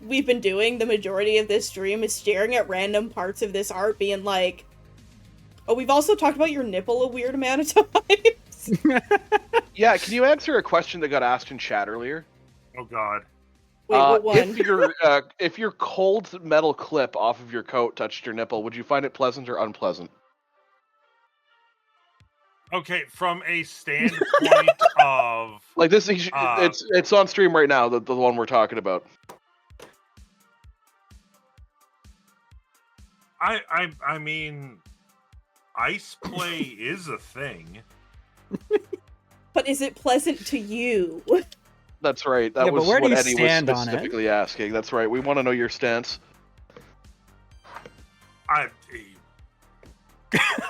we've been doing the majority of this stream is staring at random parts of this art, being like, "Oh, we've also talked about your nipple a weird amount of times." Yeah, can you answer a question that got asked in chat earlier? Oh god. Wait, what one? If your cold metal clip off of your coat touched your nipple, would you find it pleasant or unpleasant? Okay, from a standpoint of Like this, it's on stream right now. The one we're talking about. I mean, ice play is a thing. But is it pleasant to you? That's right. That Yeah, but was where do what you Eddie was stand on it? specifically asking. That's right. We want to know your stance.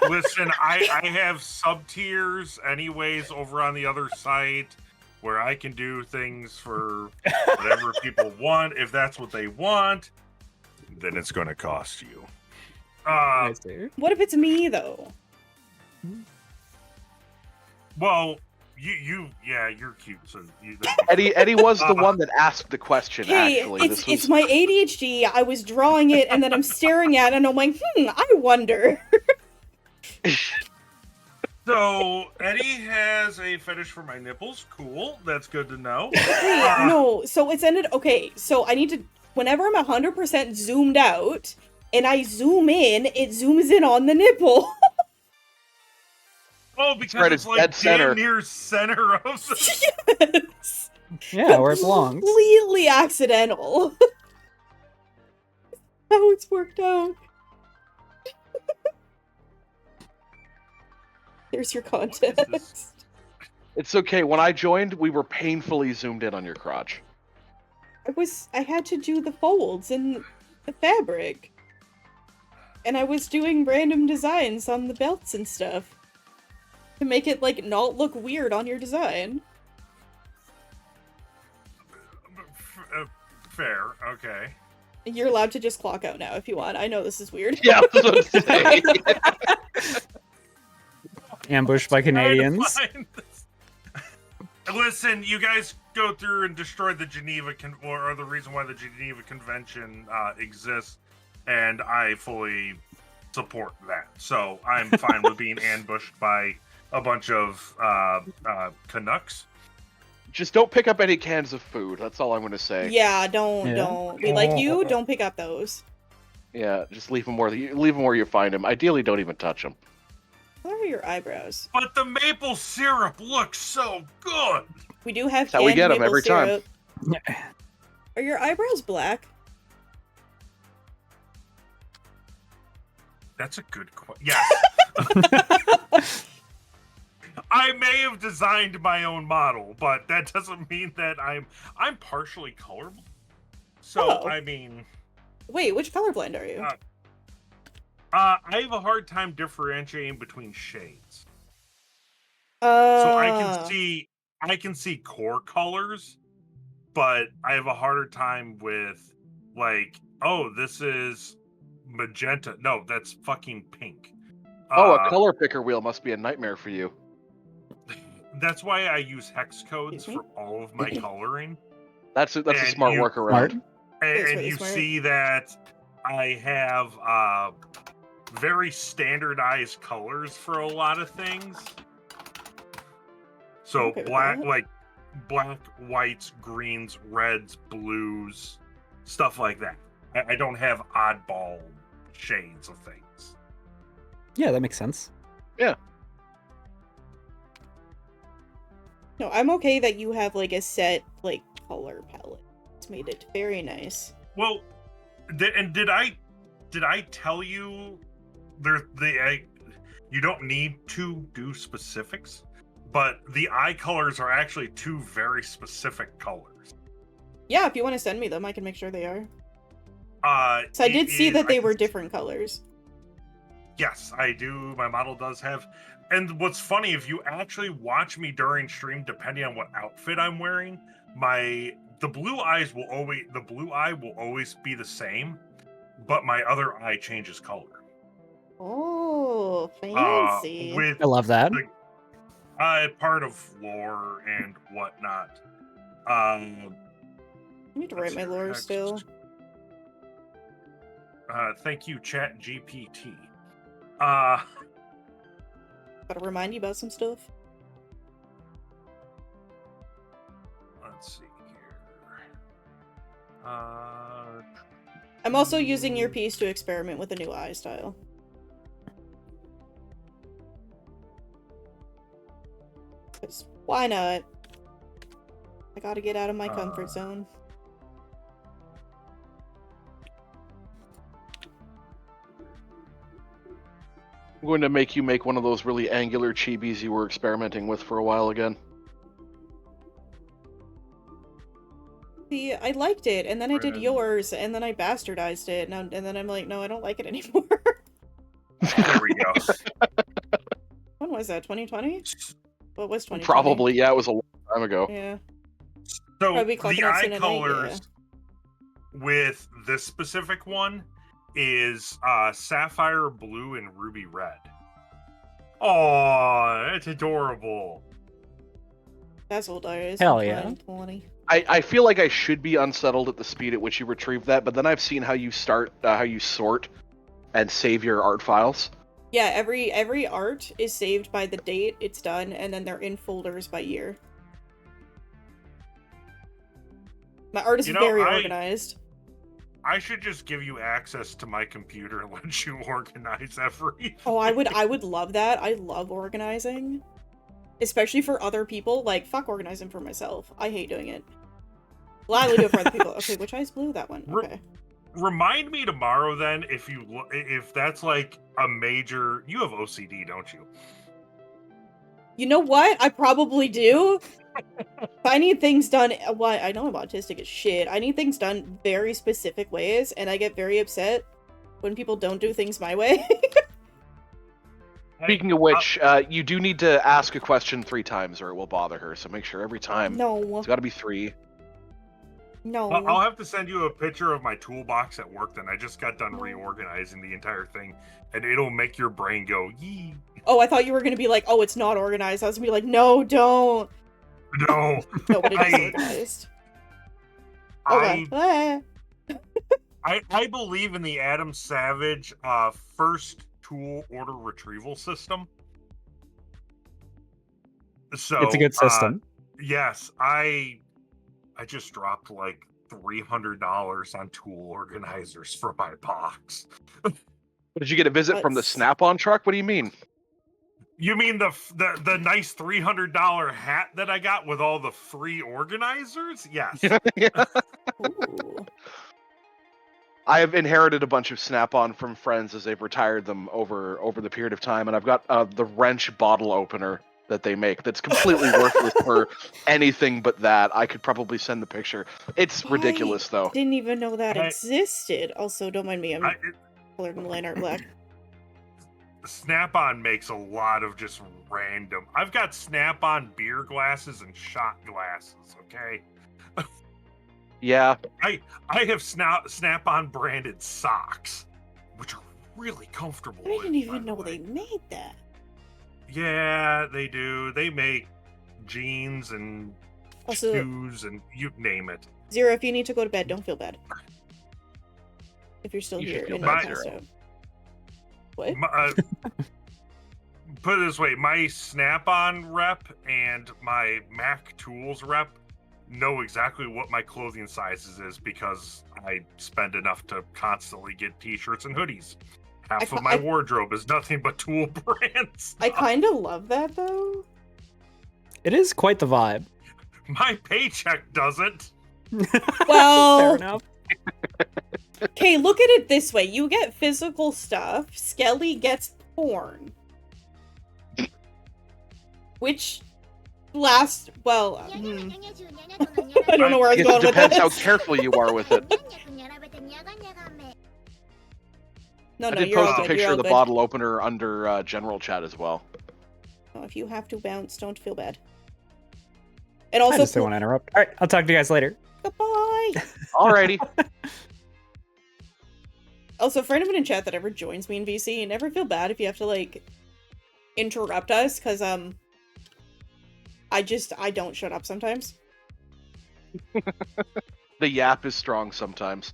Listen, I have sub tiers anyways over on the other site where I can do things for whatever people want. If that's what they want, then it's going to cost you. What if it's me though? Well, you're cute. So Eddie was the one that asked the question. Hey, Actually, it's my ADHD. I was drawing it, and then I'm staring at it, and I'm like, I wonder. So Eddie has a fetish for my nipples. Cool, that's good to know. Wait, no. So it's ended. Okay, so I need to. Whenever I'm 100% zoomed out, and I zoom in, it zooms in on the nipple. Oh, because right, it's it's like dead center. damn near center of the... Yes. Yeah, where it belongs. Completely accidental. How it's worked out. There's your What is this? context. It's okay. When I joined, we were painfully zoomed in on your crotch. I had to do the folds in the fabric. And I was doing random designs on the belts and stuff. To make it, like, not look weird on your design. Fair, okay. You're allowed to just clock out now if you want. I know this is weird. Yeah, I was about to say. Ambushed by Canadians. Listen, you guys go through and destroy the Geneva or the reason why the Geneva Convention exists, and I fully support that. So I'm fine with being ambushed by a bunch of Canucks. Just don't pick up any cans of food. That's all I'm going to say. Yeah, don't. We like you, don't pick up those. Yeah, just leave them where you find them. Ideally, don't even touch them. What are your eyebrows? But the maple syrup looks so good. We do have That's how we canned get 'em maple every time. syrup. Are your eyebrows black? That's a good question. Yes. I may have designed my own model, but that doesn't mean that I'm partially colorblind. So Oh. I mean, Wait, which colorblind are you? I have a hard time differentiating between shades. So So I can see core colors, but I have a harder time with, like, oh, this is magenta. No, that's fucking pink. A color picker wheel must be a nightmare for you. That's why I use hex codes Excuse for all of my coloring. That's a And smart workaround. Smart. And, That's and really you smart. see that I have very standardized colors for a lot of things. So Okay with black, that. like black, whites, greens, reds, blues, stuff like that. I don't have oddball shades of things. Yeah, that makes sense. No, I'm okay that you have like a set like color palette. It's made it very nice. Well, did I tell you you don't need to do specifics, but the eye colors are actually two very specific colors. Yeah, if you want to send me them, I can make sure they are. So I it did see is- that they I were can- different colors. Yes, I do. My model does have. And what's funny, if you actually watch me during stream, depending on what outfit I'm wearing, the blue eye will always be the same, but my other eye changes color. Oh, fancy. With I love that. part of lore and whatnot. I need to let's write my see, lore hex- still. Thank you, Chat GPT. Gotta remind you about some stuff. Let's see here. I'm also using your piece to experiment with a new eye style. Because why not? I gotta get out of my comfort zone. I'm going to make you make one of those really angular chibis you were experimenting with for a while again. See, I liked it, and then I did Friend. yours, and then I bastardized it, and then I'm like, no, I don't like it anymore. There we go. When was that? 2020? What was 2020? Probably, yeah, it was a long time ago. Yeah. So Probably clocking the out eye soon at night, colors with this specific one is sapphire blue and ruby red. Oh, it's adorable. That's old eyes. Hell yeah. 2020. I feel like I should be unsettled at the speed at which you retrieve that, but then I've seen how you sort and save your art files. Yeah, every art is saved by the date it's done, and then they're in folders by year. My art is You know, very I- organized. I should just give you access to my computer and let you organize everything. Oh, I would love that. I love organizing. especially for other people. Like, fuck organizing for myself. I hate doing it. Gladly do it for other people. Okay, which eye's blue? That one. Okay. Remind me tomorrow then if that's like a major. You have OCD, don't you? You know what? I probably do. I need things done. Well, I know I'm autistic as shit. I need things done very specific ways, and I get very upset when people don't do things my way. Speaking of which, you do need to ask a question 3 times or it will bother her, so make sure every time No. it's got to be 3. No. I'll have to send you a picture of my toolbox at work then. I just got done reorganizing the entire thing, and it'll make your brain go, yee. Oh, I thought you were going to be like, oh, it's not organized. I was going to be like, no, don't. No. No, but it is organized. Okay. I believe in the Adam Savage first tool order retrieval system. So It's a good system. Yes, I just dropped like $300 on tool organizers for my box. Did you get a visit from the Snap-on truck? What do you mean? You mean the nice $300 hat that I got with all the free organizers? Yes. Ooh. I have inherited a bunch of Snap-on from friends as they've retired them over the period of time, and I've got the wrench bottle opener that they make that's completely worthless for anything but that. I could probably send the picture. It's ridiculous, though. Didn't even know that existed. Also, don't mind me. I'm colored in line art black. Snap-on makes a lot of just random. I've got Snap-on beer glasses and shot glasses, okay? Yeah. I have Snap-on branded socks, which are really comfortable. I didn't even know they made that. Yeah, they do. They make jeans and shoes and you name it. Zero, if you need to go to bed, don't feel bad. If you're still You here should feel and bad, passed Zero. out. What? Put it this way, my Snap-on rep and my Mac Tools rep know exactly what my clothing sizes is because I spend enough to constantly get t-shirts and hoodies. Half of my wardrobe is nothing but tool brands. I kind of love that, though. It is quite the vibe. My paycheck doesn't. Well, Fair enough. Okay, look at it this way. You get physical stuff. Skelly gets porn. Which lasts, well, I don't know where I was going with It depends this. how careful you are with it. No, I did you're all post a good. picture You're of all the good. bottle opener under general chat as well. Oh, if you have to bounce, don't feel bad. And also, I just don't want to interrupt. All right, I'll talk to you guys later. goodbye. Alrighty. Also, for anyone in chat that ever joins me in VC, never feel bad if you have to, like, interrupt us, because, I don't shut up sometimes. The yap is strong sometimes.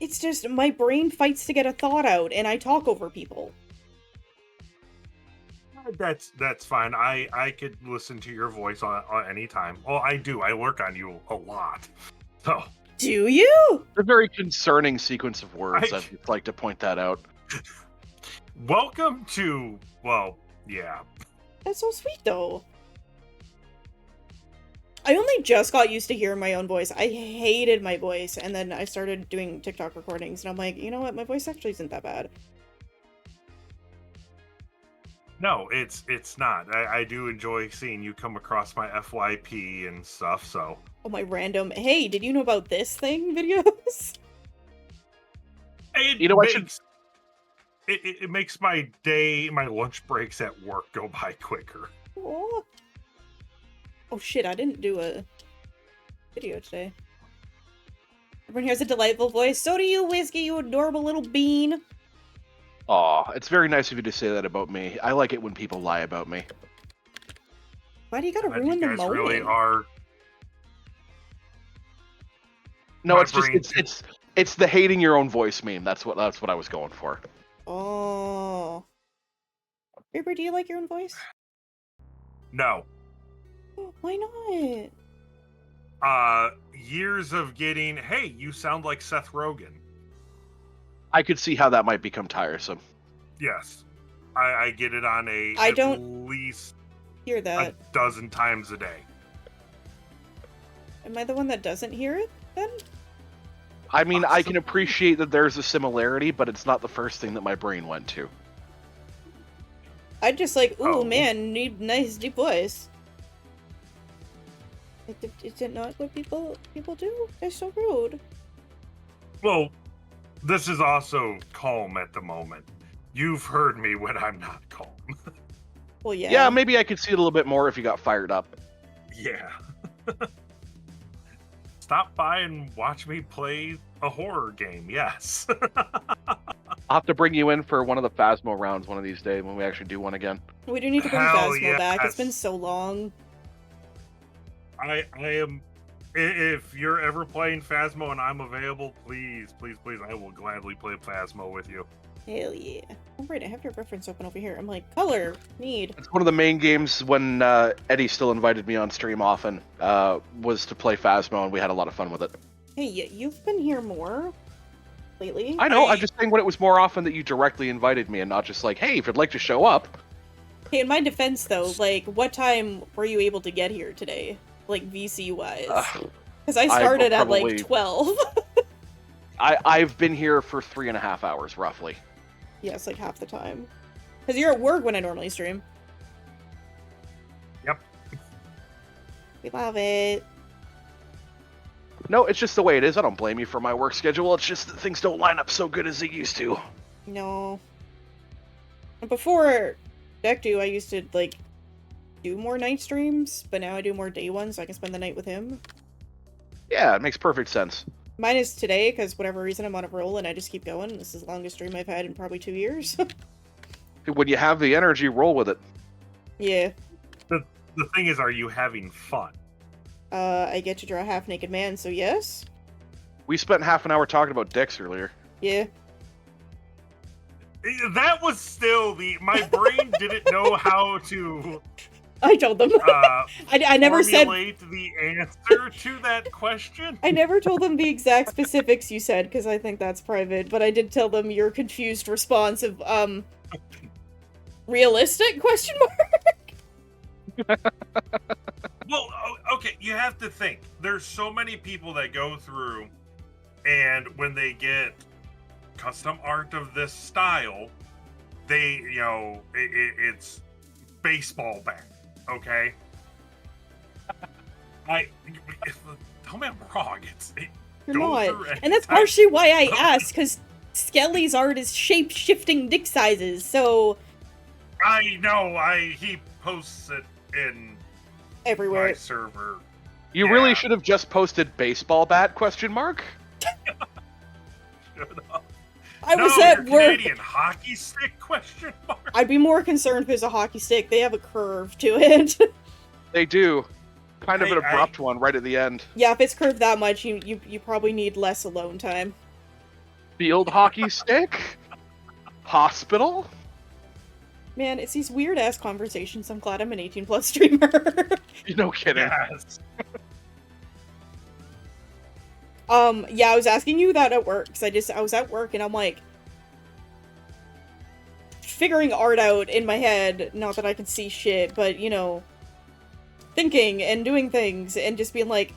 It's just, my brain fights to get a thought out, and I talk over people. That's fine. I could listen to your voice on any time. Well, I do. I work on you a lot. So. Do you? A very concerning sequence of words. I'd just like to point that out. Welcome to, well, yeah. That's so sweet, though. I only just got used to hearing my own voice. I hated my voice, and then I started doing TikTok recordings, and I'm like, you know what? My voice actually isn't that bad. No, it's not. I do enjoy seeing you come across my FYP and stuff, so. Oh, my random, hey, did you know about this thing videos? It makes my day, my lunch breaks at work go by quicker. Oh. Oh shit, I didn't do a video today. Everyone here has a delightful voice. So do you, Whiskey, you adorable little bean. Aw, it's very nice of you to say that about me. I like it when people lie about me. Why do you gotta ruin the moment? Really are. No, it's just it's the hating your own voice meme. That's what I was going for. Oh. Reaper, do you like your own voice? No. Why not? Years of getting, hey, you sound like Seth Rogen. I could see how that might become tiresome. Yes. I get it on a I at don't- least hear a that. dozen times a day. Am I the one that doesn't hear it then? I mean, I can appreciate that there's a similarity, but it's not the first thing that my brain went to. I'd just like, ooh, Oh. man, need nice deep voice. Is it not what people do? They're so rude. Well, this is also calm at the moment. You've heard me when I'm not calm. Well, yeah. Yeah, maybe I could see it a little bit more if you got fired up. Yeah. Stop by and watch me play a horror game, yes. I'll have to bring you in for one of the Phasmo rounds one of these days when we actually do one again. We do need to bring Hell Phasmo back. It's yes. been so long. I am... If you're ever playing Phasmo and I'm available, please, I will gladly play Phasmo with you. Hell yeah. Oh, right, I have your reference open over here. I'm like, color, need. It's one of the main games when Eddie still invited me on stream often, was to play Phasmo, and we had a lot of fun with it. Hey, you've been here more lately. I know, I'm just saying when it was more often that you directly invited me and not just like, hey, if you'd like to show up. Hey, in my defense, though, like, what time were you able to get here today? Like, VC-wise? Because I started at, like, 12. I've been here for 3.5 hours, roughly. Yeah, it's like half the time. Because you're at work when I normally stream. Yep. We love it. No, it's just the way it is. I don't blame you for my work schedule. It's just that things don't line up so good as they used to. No. And before Deck2, I used to, like, do more night streams, but now I do more day ones so I can spend the night with him. Yeah, it makes perfect sense. Mine is today, because whatever reason I'm on a roll and I just keep going. This is the longest stream I've had in probably 2 years. When you have the energy, roll with it. Yeah. The thing is, are you having fun? I get to draw a half-naked man, so yes? We spent half an hour talking about dicks earlier. Yeah. That was still my brain didn't know how to I told them. I never said... formulate the answer to that question. I never told them the exact specifics you said, because I think that's private, but I did tell them your confused response of, realistic, question mark? Well, okay, you have to think. There's so many people that go through, and when they get custom art of this style, they, it's baseball bat, okay? Tell me I'm wrong. You're not. And that's partially why I asked, because Skelly's art is shape-shifting dick sizes, so... I know, he posts it in everywhere. my server. You really should have just posted baseball bat, question mark? Shut up. I was at work. Canadian hockey stick, question mark? I'd be more concerned if it was a hockey stick. They have a curve to it. They do. Kind of an abrupt one right at the end. Yeah, if it's curved that much, you probably need less alone time. Field hockey stick? Hospital? Man, it's these weird-ass conversations. I'm glad I'm an 18-plus streamer. No kidding. Yes. Yeah, I was asking you that at work, because I was at work, and I'm, like, figuring art out in my head. Not that I can see shit, but, thinking and doing things, and just being like,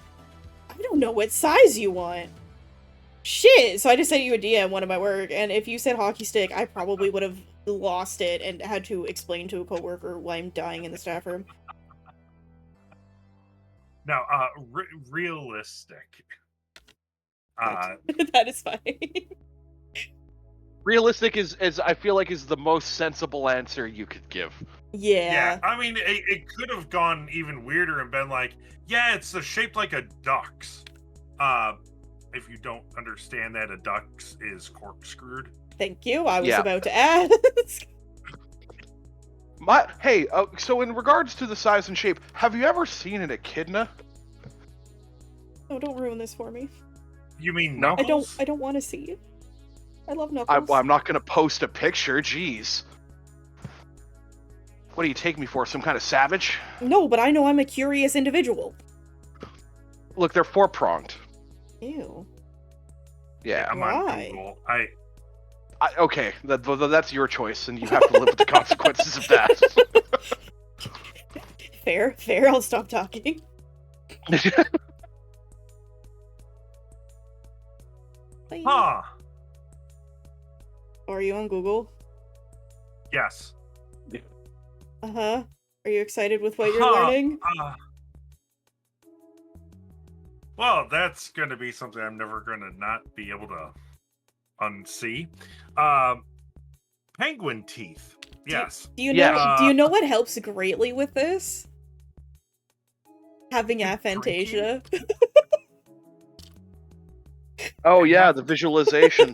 I don't know what size you want. Shit! So I just sent you a DM one of my work, and if you said hockey stick, I probably would have lost it and had to explain to a coworker why I'm dying in the staff room. Now, realistic. That is fine. Realistic is I feel like is the most sensible answer you could give. Yeah. I mean, it could have gone even weirder and been like, yeah, it's shaped like a duck's. If you don't understand that, a duck's is corkscrewed. Thank you. I was about to ask. So in regards to the size and shape, have you ever seen an echidna? Oh, don't ruin this for me. You mean Knuckles? I don't want to see it. I love Knuckles. I'm not gonna post a picture. Jeez. What do you take me for? Some kind of savage? No, but I know I'm a curious individual. Look, they're four-pronged. Ew. Yeah. I'm on Google. Okay, that's your choice, and you have to live with the consequences of that. Fair, fair. I'll stop talking. Bye. Huh. Are you on Google? Yes. Uh-huh. Are you excited with what you're Huh. learning? Well, that's going to be something I'm never going to not be able to unsee. Penguin teeth. Yes. Do you Yeah. know? Do you know what helps greatly with this? Having aphantasia. Oh yeah, the visualization.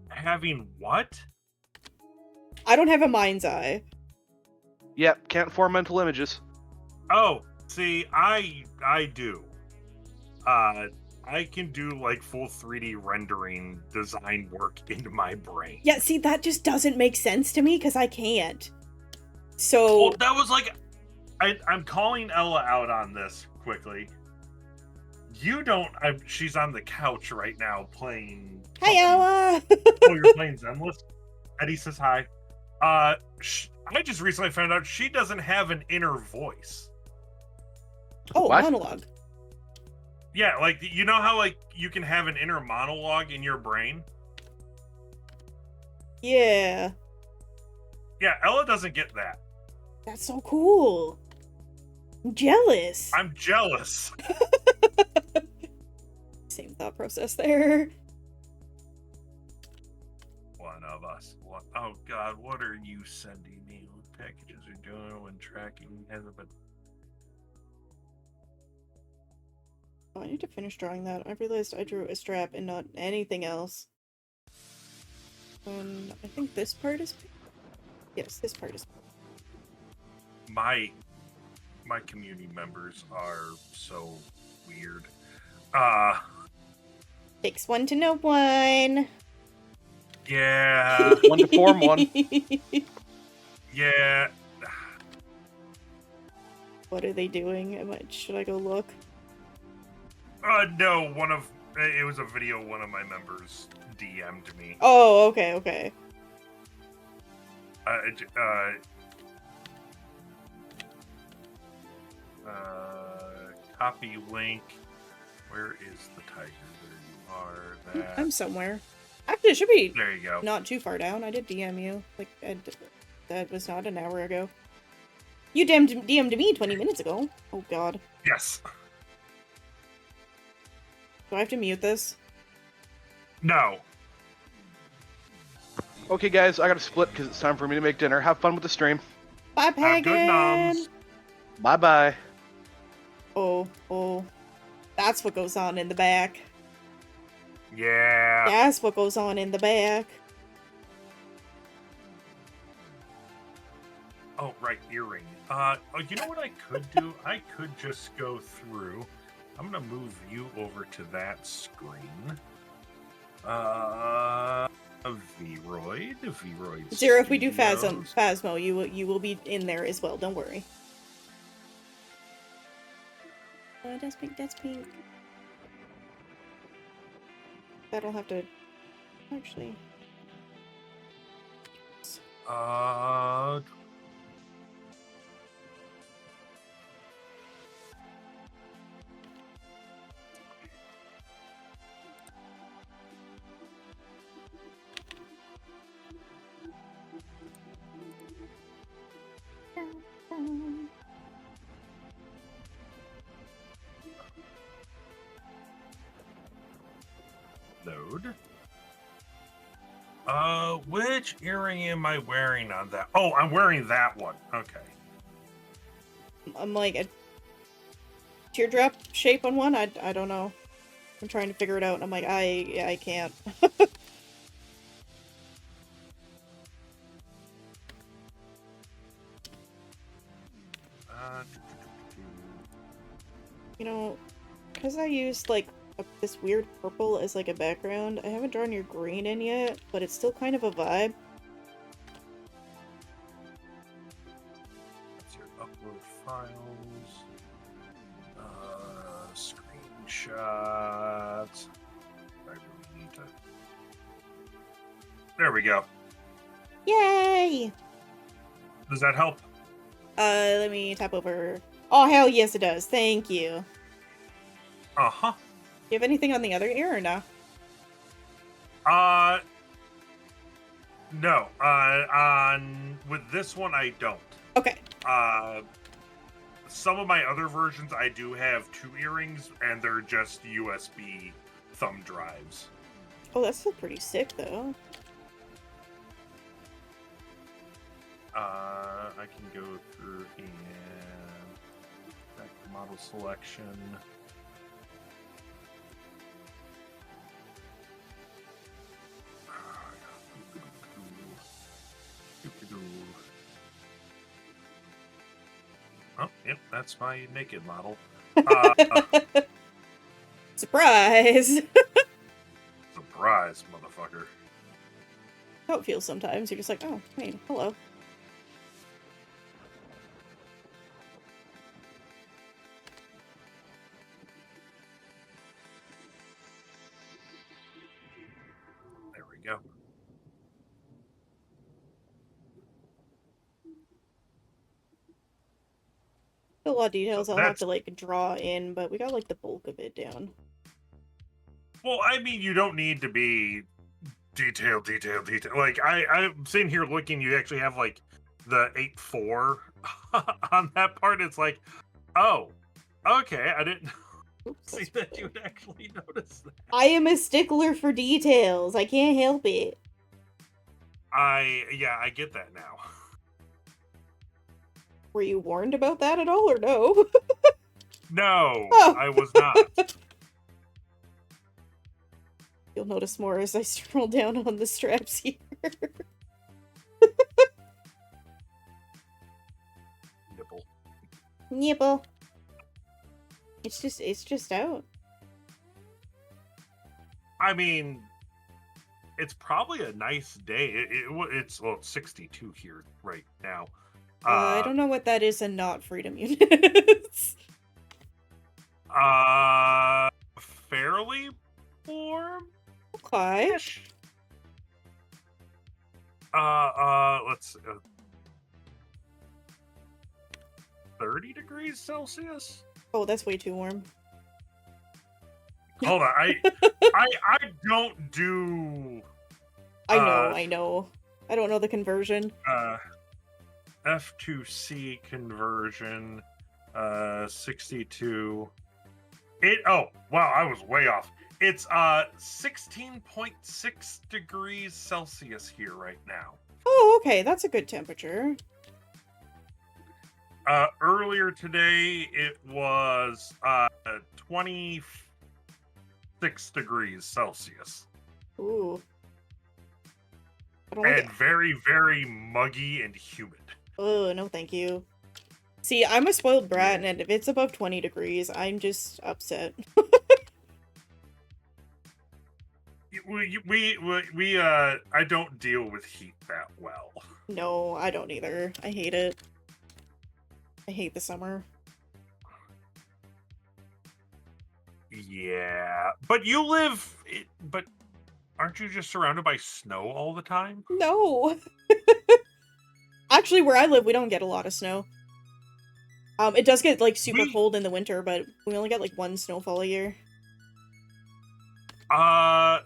Having what? I don't have a mind's eye. Yep, can't form mental images. Oh, see, I do. I can do like full 3D rendering design work into my brain. Yeah, see, that just doesn't make sense to me because I can't. So Well, that was like, I'm calling Ella out on this quickly. You don't. She's on the couch right now playing. Hi, Ella. Oh, you're playing Zenless? Eddie says hi. I just recently found out she doesn't have an inner voice. Oh, What? monologue. Yeah, like, you know how, like, you can have an inner monologue in your brain? Yeah, Yeah, Ella doesn't get that. that's so cool. I'm jealous. I'm jealous. Same thought process there. One of us. Oh, God, what are you sending me? What packages are doing when tracking hasn't been... Oh, I need to finish drawing that. I realized I drew a strap and not anything else. I think this part is pink. Yes, this part is pink. My community members are so weird. Takes one to know one. Yeah. One to form one. Yeah. What are they doing? Should I go look? No, it was a video one of my members DM'd me. Oh, okay, okay. Copy link. Where is the tiger? There you are. That. I'm somewhere. Actually, it should be There you go. not too far down. I did DM you. Like, that was not an hour ago. You DM'd me 20 minutes ago. Oh, God. Yes. Do I have to mute this? No. Okay, guys, I gotta split because it's time for me to make dinner. Have fun with the stream. Bye, Have Pagan! good noms. Bye-bye. Oh. That's what goes on in the back. Yeah. That's what goes on in the back. Oh, right, earring. You know what I could do? I could just go through. I'm gonna move you over to that screen. Vroid. Zero, if we do Studios. Phasmo, you will be in there as well. Don't worry. That's pink. That's pink. I don't have to. Actually. Load. Which earring am I wearing on that? Oh, I'm wearing that one. Okay. I'm like a teardrop shape on one. I don't know. I'm trying to figure it out, and I'm like, I can't. You know, because I used like this weird purple as like a background, I haven't drawn your green in yet, but it's still kind of a vibe. That's your upload files. Screenshots. I really need to. There we go. Yay! Does that help? Let me tap over. Oh, hell yes it does. Thank you. Uh-huh. Do you have anything on the other ear or no? No. With this one, I don't. Okay. Some of my other versions, I do have 2 earrings, and they're just USB thumb drives. Oh, that's still pretty sick, though. I can go through and back to model selection. Oh, yep, that's my naked model. Surprise! Surprise, motherfucker. How it feels sometimes. You're just like, oh, hey, hello. There we go. A lot of details So I'll have that's- to, like, draw in, but we got, like, the bulk of it down. Well, I mean, you don't need to be detail. Like, I'm sitting here looking, you actually have, like, the 8.4 on that part. It's like, oh, okay, I didn't see that you would actually notice that. I am a stickler for details. I can't help it. Yeah, I get that now. Were you warned about that at all, or no? No, Oh. I was not. You'll notice more as I scroll down on the straps here. Nipple. Nipple. It's just out. I mean, it's probably a nice day. It's 62 here right now. I don't know what that is and not freedom units. Fairly warm. Okay. Let's 30 degrees Celsius. Oh, that's way too warm. Hold on, I don't do. I know. I don't know the conversion. F2C conversion, 62. Oh, wow, I was way off. It's 16.6 degrees Celsius here right now. Oh, okay, that's a good temperature. Earlier today, it was 26 degrees Celsius. Ooh. I don't like And very, very muggy and humid. Oh, no thank you. See, I'm a spoiled brat, and if it's above 20 degrees, I'm just upset. I don't deal with heat that well. No, I don't either. I hate it. I hate the summer. Yeah, but but aren't you just surrounded by snow all the time? No! Actually, where I live, we don't get a lot of snow. It does get, like, super cold in the winter, but we only get, like, 1 snowfall a year.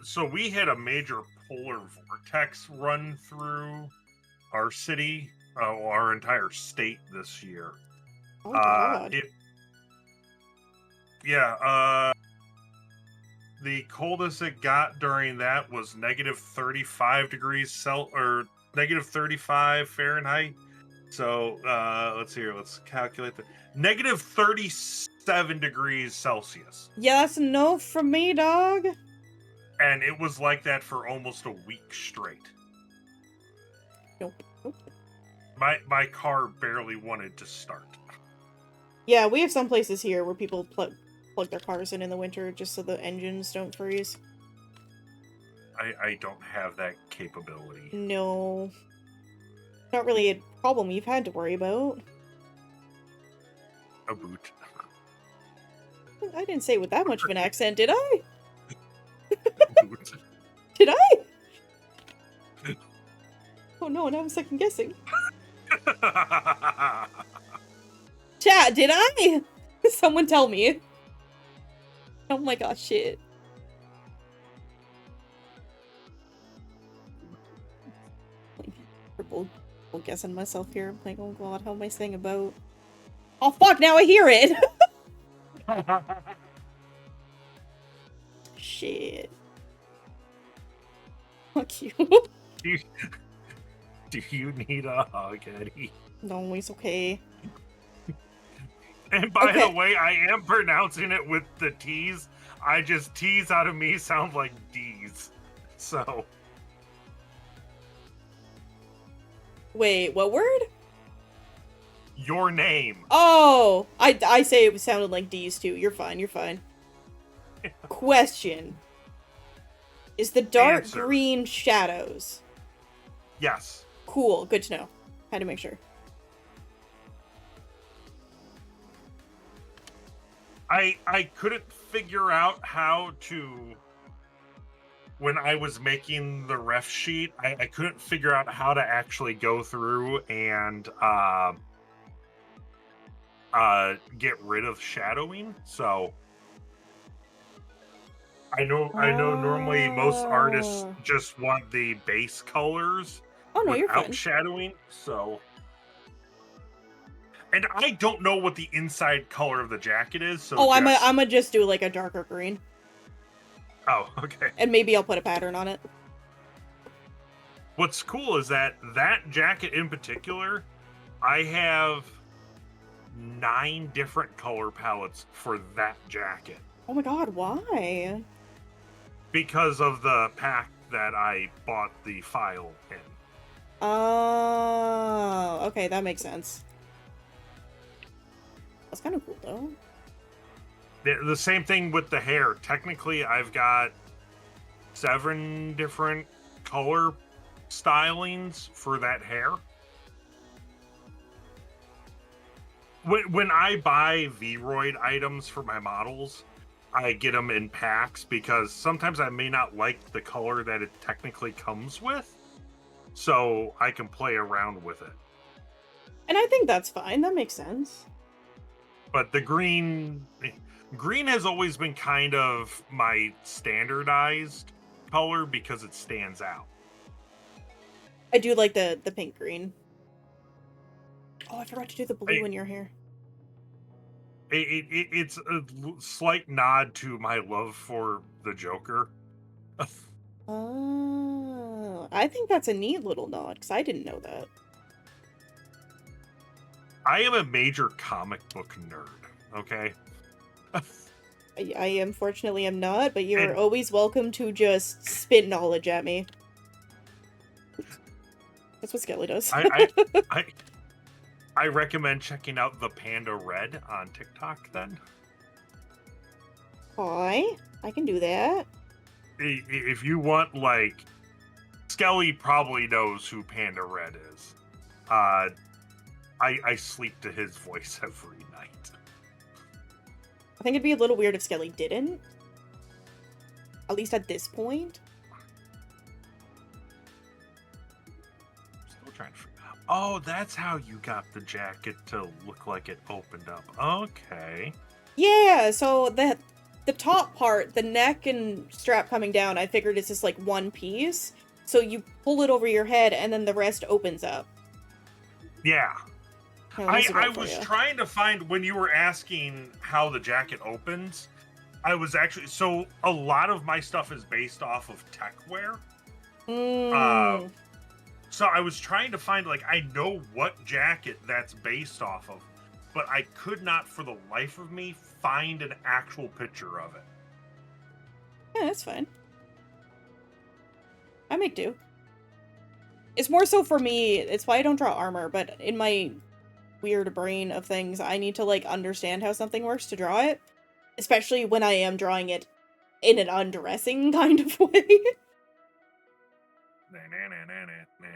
So we had a major polar vortex run through our city, our entire state this year. Oh, God. The coldest it got during that was negative 35 degrees or negative 35 Fahrenheit. So let's see here. Let's calculate that. Negative 37 degrees Celsius. Yeah, that's a no from me, dog. And it was like that for almost a week straight. Nope. My car barely wanted to start. Yeah, we have some places here where people plug their cars in the winter just so the engines don't freeze. I don't have that capability. No. Not really a problem you've had to worry about. A boot. I didn't say it with that much of an accent, did I? Boot. Did I? Oh no, now I'm second guessing. Chat, did I? Someone tell me. Oh my gosh, shit. Triple guessing myself here. I'm like, oh god, how am I saying about? Oh fuck, now I hear it! Shit. Fuck you. Do you need a hug, Eddie? No, he's okay. And by Okay. the way, I am pronouncing it with the T's. I just T's out of me sound like D's. So. Wait, what word? Your name. Oh! I say it sounded like D's too. You're fine, you're fine. Question. Is the dark Answer. green shadows? Yes. Cool, good to know. Had to make sure. I couldn't figure out how to, when I was making the ref sheet, I couldn't figure out how to actually go through and get rid of shadowing. So I know normally most artists just want the base colors Oh no, you're without fine. shadowing. So, and I don't know what the inside color of the jacket is. So Oh, Jess- I'm gonna just do like a darker green. Oh, okay. And maybe I'll put a pattern on it. What's cool is that jacket in particular, I have 9 different color palettes for that jacket Oh my god, why? because of the pack that I bought the file in. Oh, okay, that makes sense. That's kind of cool though. The same thing with the hair. Technically, I've got 7 different color stylings for that hair. When I buy V-Roid items for my models, I get them in packs because sometimes I may not like the color that it technically comes with, so I can play around with it. And I think that's fine, that makes sense. But the green has always been kind of my standardized color because it stands out. I do like the pink green. Oh, I forgot to do the blue in your hair. It's a slight nod to my love for the Joker. Oh, I think that's a neat little nod, because I didn't know that. I am a major comic book nerd, okay? I unfortunately am not, but you're And- always welcome to just spit knowledge at me. That's what Skelly does. I recommend checking out the Panda Red on TikTok then. Hi, I can do that. If you want, like, Skelly probably knows who Panda Red is. I sleep to his voice every night. I think it'd be a little weird if Skelly didn't. At least at this point. Still trying to figure out. Oh, that's how you got the jacket to look like it opened up. Okay. Yeah, so the top part, the neck and strap coming down, I figured it's just like one piece. So you pull it over your head and then the rest opens up. Yeah. Here, let me zoom I out for was ya. trying to find, when you were asking how the jacket opens, I was actually, so a lot of my stuff is based off of techwear. Mm. So I was trying to find, like, I know what jacket that's based off of, but I could not for the life of me find an actual picture of it. Yeah, that's fine. I make do. It's more so for me, it's why I don't draw armor, but in my weird brain of things, I need to, like, understand how something works to draw it. Especially when I am drawing it in an undressing kind of way.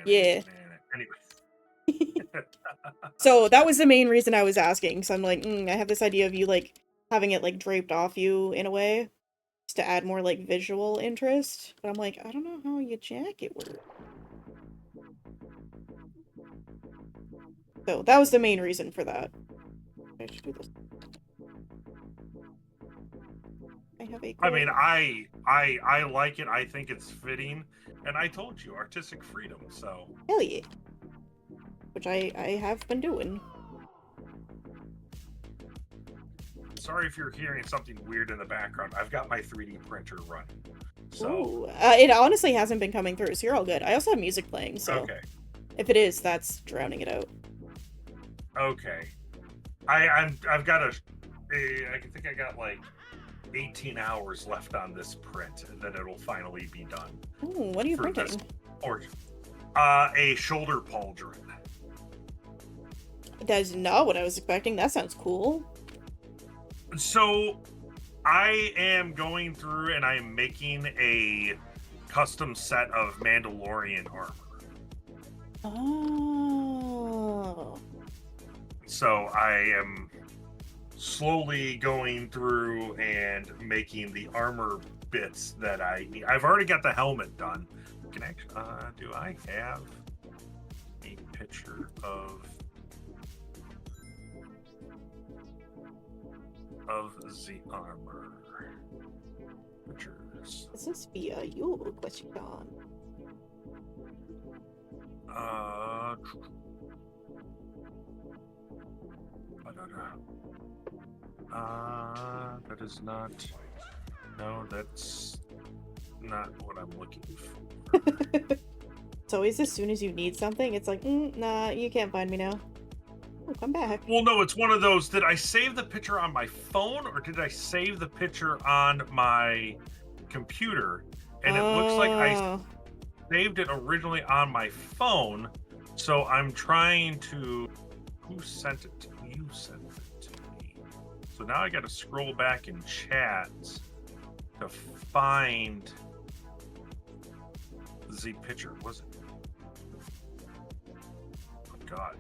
Yeah. Anyway. So that was the main reason I was asking. So I'm like, I have this idea of you, like, having it, like, draped off you in a way. Just to add more, like, visual interest. But I'm like, I don't know how your jacket works. So that was the main reason for that. I should do this. I have a. I mean, I like it. I think it's fitting, and I told you, artistic freedom. So Hell yeah. Which I have been doing. sorry if you're hearing something weird in the background. I've got my 3D printer running. So Ooh. It honestly hasn't been coming through, so you're all good. I also have music playing, so okay, if it is, that's drowning it out. okay. I've got I think I got like 18 hours left on this print, and then it'll finally be done. Ooh, what are you for printing? this Or a shoulder pauldron. That is not what I was expecting. That sounds cool. So I am going through and I am making a custom set of Mandalorian armor. Oh. So I am slowly going through and making the armor bits that I need. I've already got the helmet done. Can actually, do I have a picture of the armor? Pictures. This is via your question. That is not. No, that's not what I'm looking for. It's always as soon as you need something, it's like, nah, you can't find me now. Oh, come back. Well, no, it's one of those. Did I save the picture on my phone or did I save the picture on my computer? And it looks like I saved it originally on my phone. So I'm trying to. Who sent it to me? You sent it to me. So now I got to scroll back in chats to find the picture. Was it? Oh, God.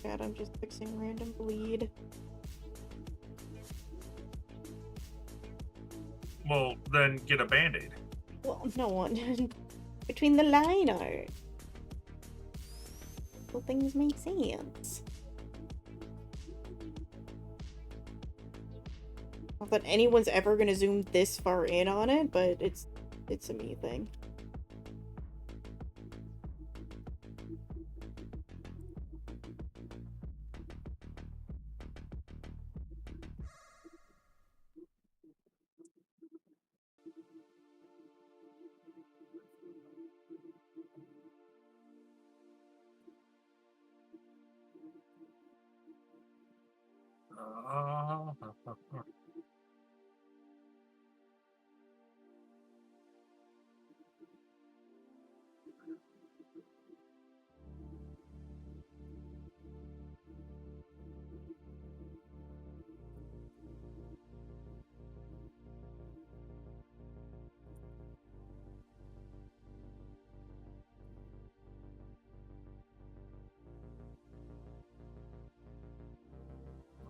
God, I'm just fixing random bleed. Well, then get a band-aid. Well, no one. Between the line art. Well, things make sense. Not that anyone's ever gonna zoom this far in on it, but it's a me thing.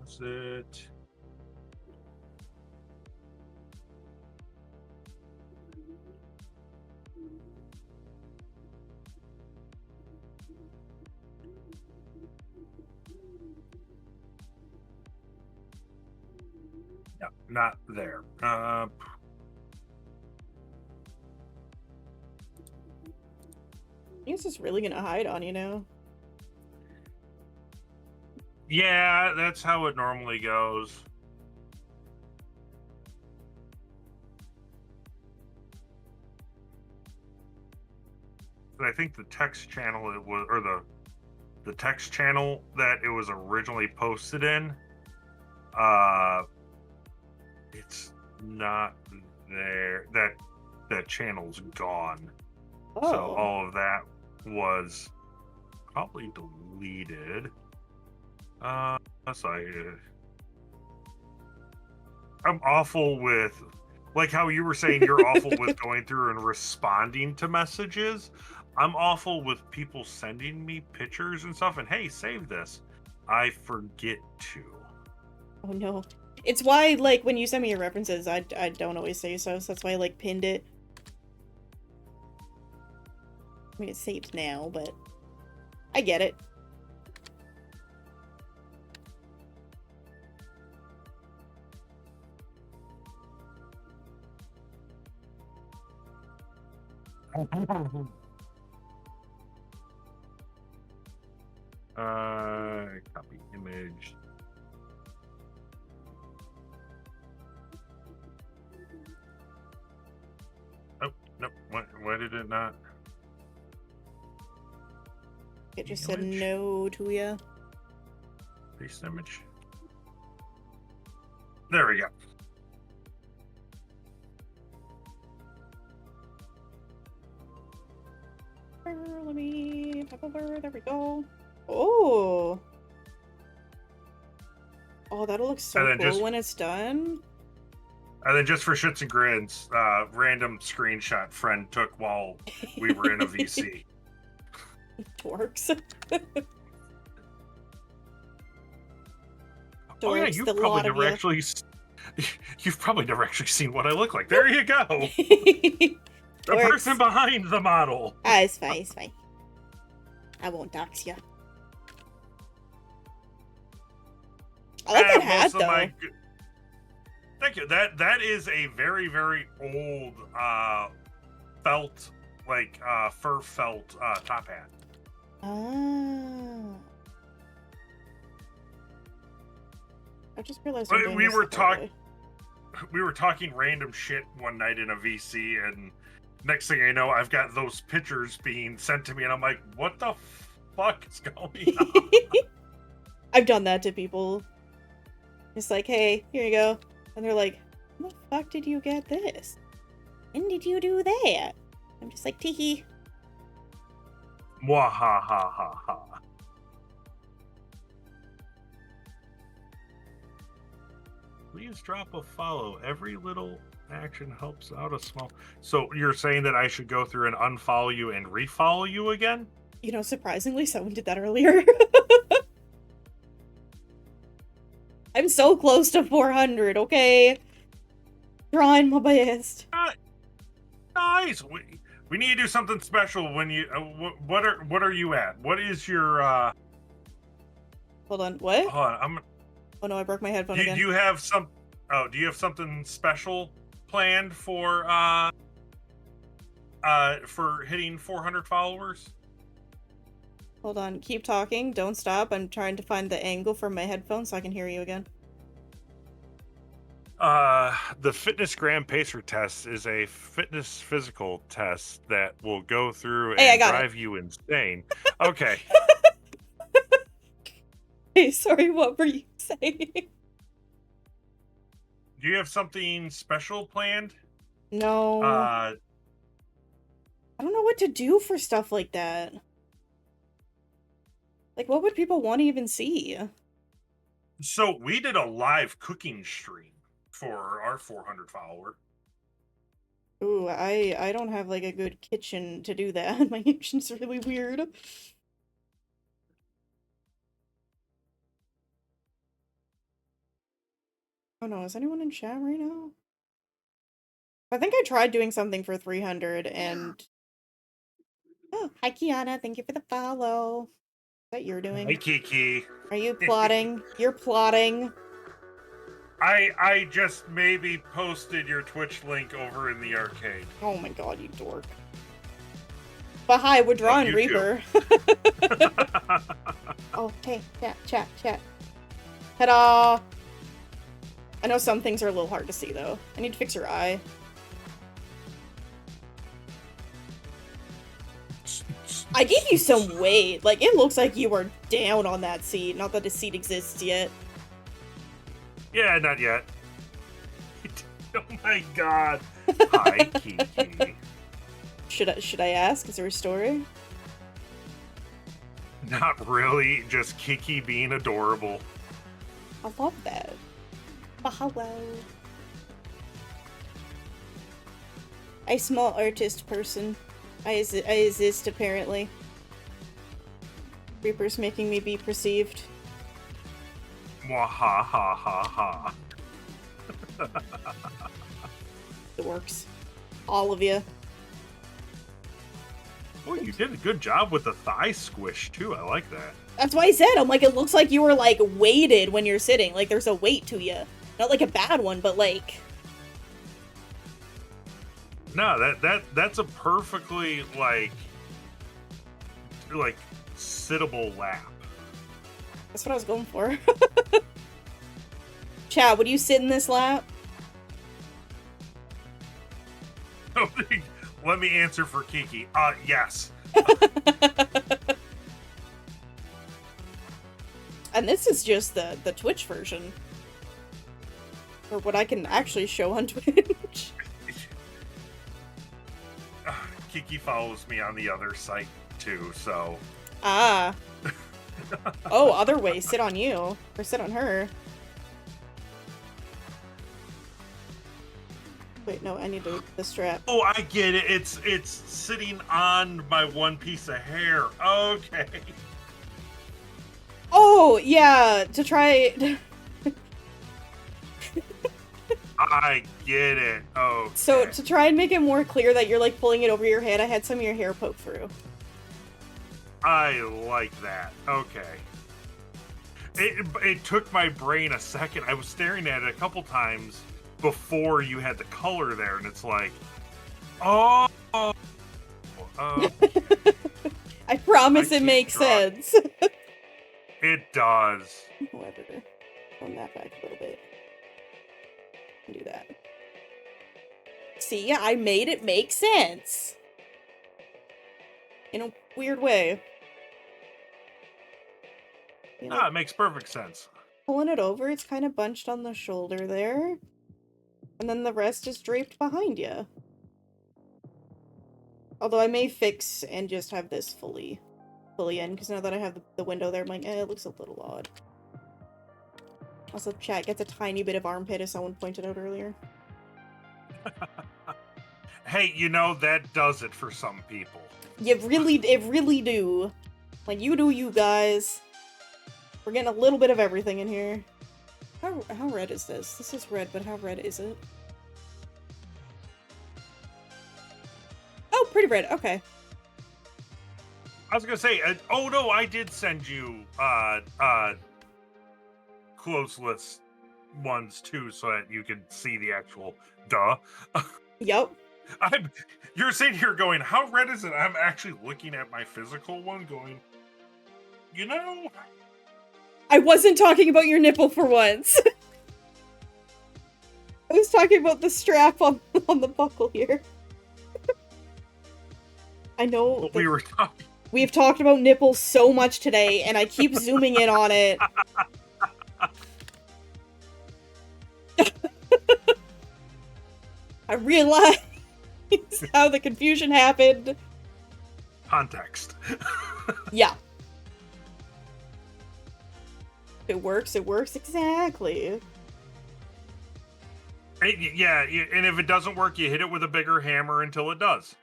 Was it? No, not there. He's just really gonna hide on you now. Yeah, that's how it normally goes. But I think the text channel it was, or the text channel that it was originally posted in, it's not there. That channel's gone. Oh. So all of that was probably deleted. So I'm awful with, like how you were saying you're awful with going through and responding to messages. I'm awful with people sending me pictures and stuff, and hey, save this. I forget to. Oh no. It's why, like, when you send me your references, I don't always say so that's why I, like, pinned it. I mean, it's saved now, but I get it. Copy image. Oh, no. Why did it not? It just said Image? no to ya. Paste image. There we go. Let me pop over. There we go. Oh. Oh, that'll look so And then cool just- when it's done. And then just for shits and grins, random screenshot friend took while we were in a VC. Dorks. Oh yeah, Dorks, you've the probably lot of never ya. actually. You've probably never actually seen what I look like. There you go. The Dorks. person behind the model. Ah, it's fine, it's fine. I won't dox ya. I like that hat, most of though. Thank you. That is a very, very old felt, like fur felt top hat. Ah. I just realized But I'm doing we this were the hard way. We were talking random shit one night in a VC, and next thing I know, I've got those pictures being sent to me, and I'm like, what the fuck is going on? I've done that to people. It's like, hey, here you go. And they're like, how the fuck did you get this? When did you do that? I'm just like, teehee. Mwah ha ha ha ha. Please drop a follow. Every little action helps out a small. So you're saying that I should go through and unfollow you and refollow you again? You know, surprisingly, someone did that earlier. I'm so close to 400, okay? Trying my best. Nice. We need to do something special when you. What are you at? What is your? Hold on, what? Hold on. Oh no, I broke my headphone Do again. you have some? Oh, do you have something special planned for hitting 400 followers? Hold on, keep talking, don't stop. I'm trying to find the angle for my headphones so I can hear you again. The Fitness Gram Pacer test is a fitness physical test that will go through Hey, I and got drive you insane. Okay. Hey, sorry, what were you saying? Do you have something special planned? No. I don't know what to do for stuff like that. Like, what would people want to even see? So we did a live cooking stream for our 400 follower. Ooh, I don't have, like, a good kitchen to do that. My kitchen's really weird. Oh no, is anyone in chat right now? I think I tried doing something for 300 and... Oh, hi Kiana, thank you for the follow. Is that you're doing? Hey, Kiki. Are you plotting? You're plotting. I just maybe posted your Twitch link over in the arcade. Oh my god, you dork. But hi, we're drawing you Reaper. Oh, hey, chat. Ta-da! I know some things are a little hard to see, though. I need to fix your eye. I gave you some weight. Like, it looks like you were down on that seat. Not that a seat exists yet. Yeah, not yet. Oh my god. Hi, Kiki. Should I ask? Is there a story? Not really, just Kiki being adorable. I love that. But hello. A small artist person. I exist, apparently. Reaper's making me be perceived. Mwahahaha. It works. All of you. Oh, you did a good job with the thigh squish too. I like that. That's why I said, I'm like, it looks like you were, like, weighted when you're sitting. Like, there's a weight to you. Not, like, a bad one, but, like... No, that's a perfectly, like, sittable lap. That's what I was going for. Chad, would you sit in this lap? Let me answer for Kiki. Yes. And this is just the Twitch version. Or what I can actually show on Twitch. Kiki follows me on the other site too, so. Ah. Oh, other way. Sit on you. Or sit on her. Wait, no, I need the strap. Oh, I get it. It's sitting on my one piece of hair. Okay. Oh, yeah, to try... I get it. Oh. So, to try and make it more clear that you're, like, pulling it over your head, I had some of your hair poke through. I like that. Okay. It took my brain a second. I was staring at it a couple times before you had the color there, and it's like, oh. I promise it makes sense. It does. However, run that back a little bit. Do that. See, I made it make sense. In a weird way. You know, It makes perfect sense. pulling it over, it's kind of bunched on the shoulder there. And then the rest is draped behind you. Although I may fix and just have this fully in, because now that I have the window there, I'm like, it looks a little odd. Also, chat gets a tiny bit of armpit, as someone pointed out earlier. Hey, you know, that does it for some people. It really do. Like, you do you guys. We're getting a little bit of everything in here. How red is this? This is red, but how red is it? Oh, pretty red. Okay. I was gonna say, oh no, I did send you close list ones too, so that you could see the actual duh. Yup. You're sitting here going, how red is it? I'm actually looking at my physical one going, you know, I wasn't talking about your nipple for once. I was talking about the strap on the buckle here. I know we were talking. We've talked about nipples so much today, and I keep zooming in on it. I realize how the confusion happened. Context. Yeah. It works exactly. Yeah, and if it doesn't work, you hit it with a bigger hammer until it does.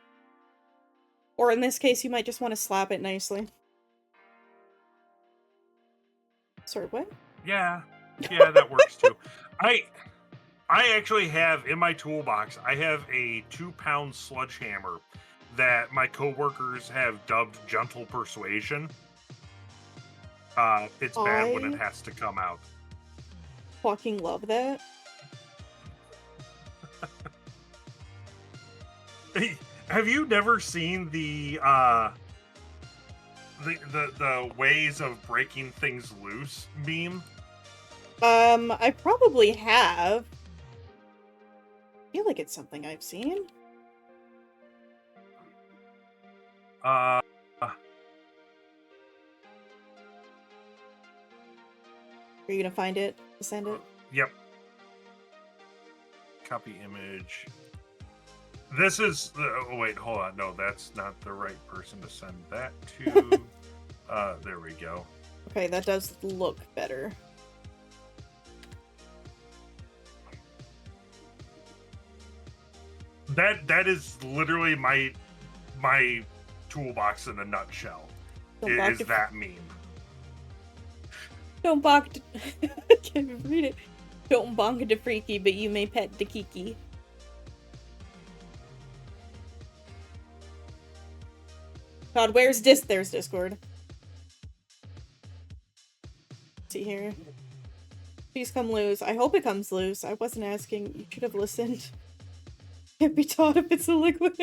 Or in this case, you might just want to slap it nicely. Sorry, what? Yeah, that works too. I actually have in my toolbox, I have a 2-pound sledgehammer that my coworkers have dubbed Gentle Persuasion. It's bad when it has to come out. Fucking love that. Have you never seen the ways of breaking things loose meme? I probably have. I feel like it's something I've seen. Are you gonna find it? Send it? Yep. Copy image. This is oh wait, hold on. No, that's not the right person to send that to. There we go. Okay, that does look better. That is literally my toolbox in a nutshell. Is that meme. Don't bonk I can't even read it. Don't bonk the freaky, but you may pet the kiki. God, there's Discord. Let's see here. Please come loose. I hope it comes loose. I wasn't asking. You should have listened. Can't be taught if it's a liquid.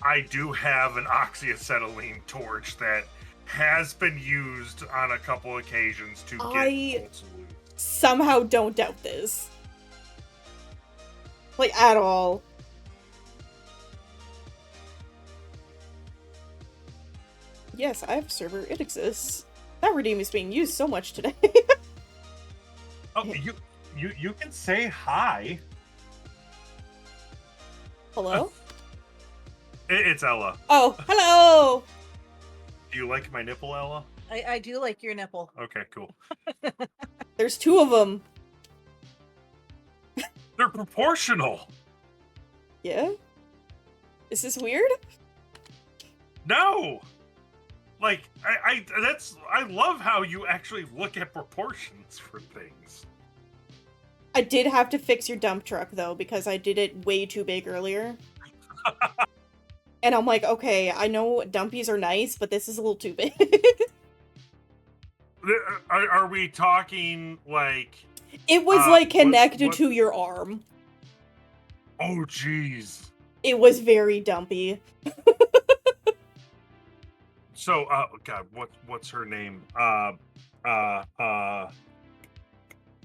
I do have an oxyacetylene torch that has been used on a couple occasions to get bolts loose. Somehow don't doubt this. Like, at all. Yes, I have a server. It exists. That redeem is being used so much today. Oh, you can say hi. Hello? It's Ella. Oh, hello! Do you like my nipple, Ella? I do like your nipple. Okay, cool. There's 2 of them. They're proportional. Yeah? Is this weird? No! Like, I love how you actually look at proportions for things. I did have to fix your dump truck, though, because I did it way too big earlier. And I'm like, okay, I know dumpies are nice, but this is a little too big. Are we talking, like... It was, like, connected to your arm. Oh, jeez. It was very dumpy. So, God, what's her name?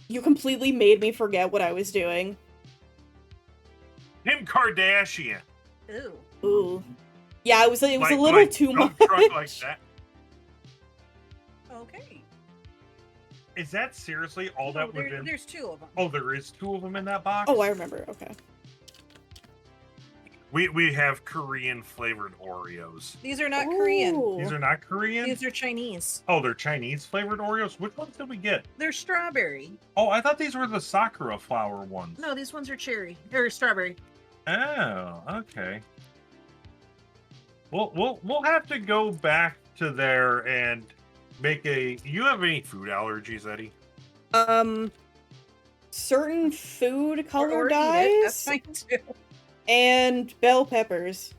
You completely made me forget what I was doing. Kim Kardashian. Ooh. Ooh. Yeah, it was a little too much. Truck like that. Okay. Is that seriously all that was in? There's 2 of them. Oh, there is 2 of them in that box? Oh, I remember. Okay. We have Korean flavored Oreos. These are not Korean. These are not Korean? These are Chinese. Oh, they're Chinese flavored Oreos? Which ones did we get? They're strawberry. Oh, I thought these were the Sakura flower ones. No, these ones are cherry. Or strawberry. Oh, okay. We'll have to go back to there and make a... You have any food allergies, Eddie? Certain food color Or eat dyes. it. That's fine too. And bell peppers.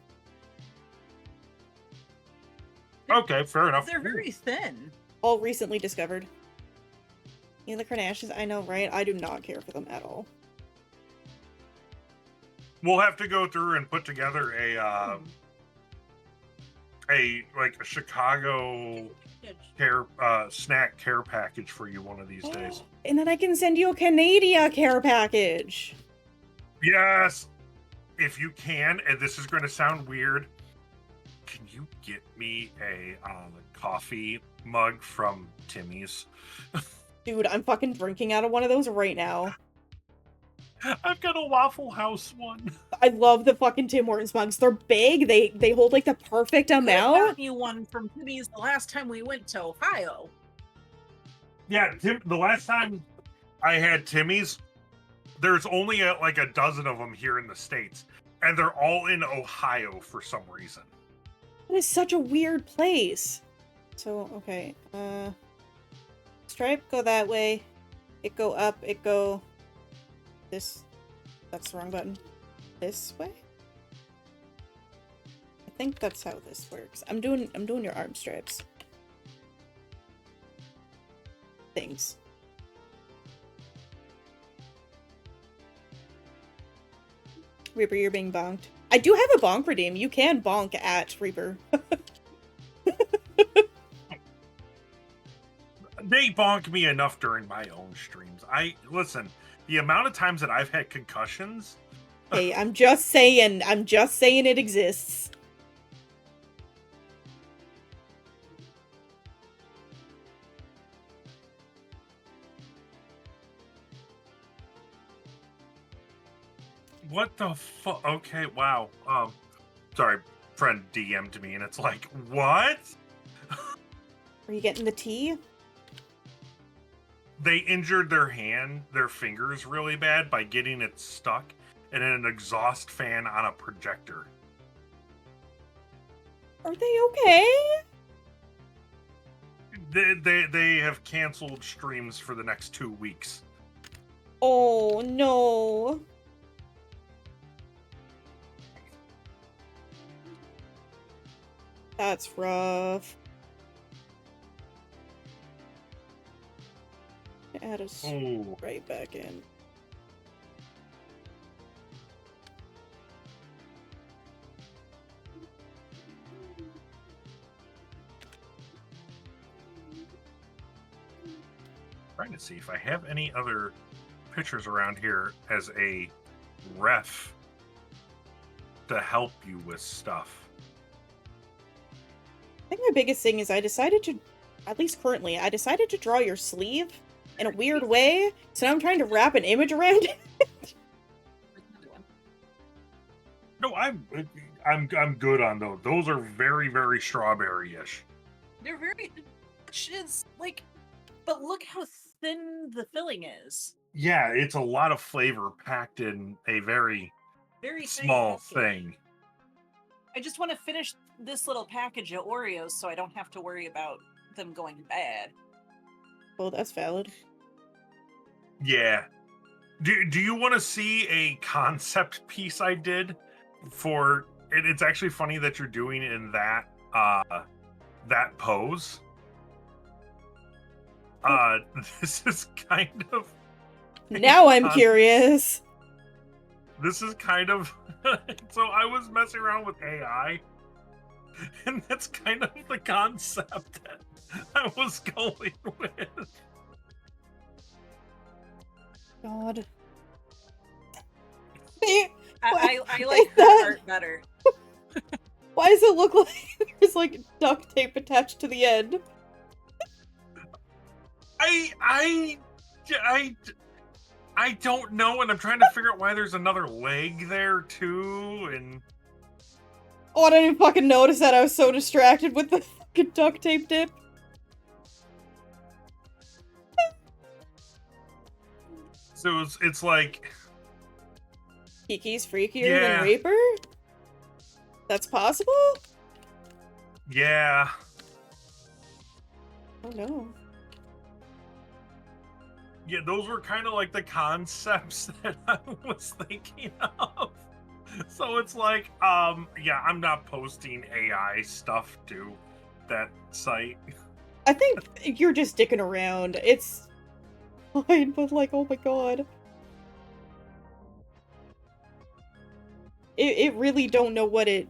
Okay, fair enough. They're very thin. All recently discovered. Yeah, the Kardashians, I know, right? I do not care for them at all. We'll have to go through and put together a Chicago care snack care package for you one of these days. And then I can send you a Canada care package. Yes, if you can. And this is going to sound weird. Can you get me a coffee mug from Timmy's? Dude, I'm fucking drinking out of one of those right now. I've got a Waffle House one. I love the fucking Tim Hortons mugs. They're big. They hold like the perfect I amount. got you one from Timmy's the last time we went to Ohio. Yeah, the last time I had Timmy's, there's only like a dozen of them here in the States, and they're all in Ohio for some reason. It is such a weird place. So, okay. Stripe, go that way. It go up, it go... This... That's the wrong button. This way? I think that's how this works. I'm doing your arm stripes. Things. Reaper, you're being bonked. I do have a bonk redeem. You can bonk at Reaper. They bonk me enough during my own streams. Listen, the amount of times that I've had concussions. Hey, I'm just saying it exists. What the fuck? Okay, wow. Sorry, friend DM'd me, and it's like, what? Are you getting the tea? They injured their fingers really bad by getting it stuck in an exhaust fan on a projector. Are they okay? They have canceled streams for the next 2 weeks. Oh, no. That's rough. Add us Ooh. right back in. Trying to see if I have any other pictures around here as a ref to help you with stuff. I think my biggest thing is I decided to, at least currently, I decided to draw your sleeve in a weird way, so now I'm trying to wrap an image around it. No, I'm good on those. Those are very, very strawberry-ish. They're very. It's like, but look how thin the filling is. Yeah, it's a lot of flavor packed in a very Very small thin. thing. I just want to finish this little package of Oreos so I don't have to worry about them going bad. Oh, that's valid. Yeah. Do you want to see a concept piece I did for it? It's actually funny that you're doing it in that that pose. This is kind of Now I'm curious. This is kind of so I was messing around with AI, and that's kind of the concept that I was going with. God. I Why like that art better. Why does it look like there's like duct tape attached to the end? I don't know, and I'm trying to figure out why there's another leg there too, and Oh, I didn't even fucking notice that. I was so distracted with the fucking duct tape dip. so it's like Kiki's freakier Yeah. than Reaper? That's possible? yeah. Oh no. Yeah, those were kind of like the concepts that I was thinking of. So it's like, yeah, I'm not posting AI stuff to that site. I think you're just dicking around. It's fine, but like, oh my god. It really don't know what it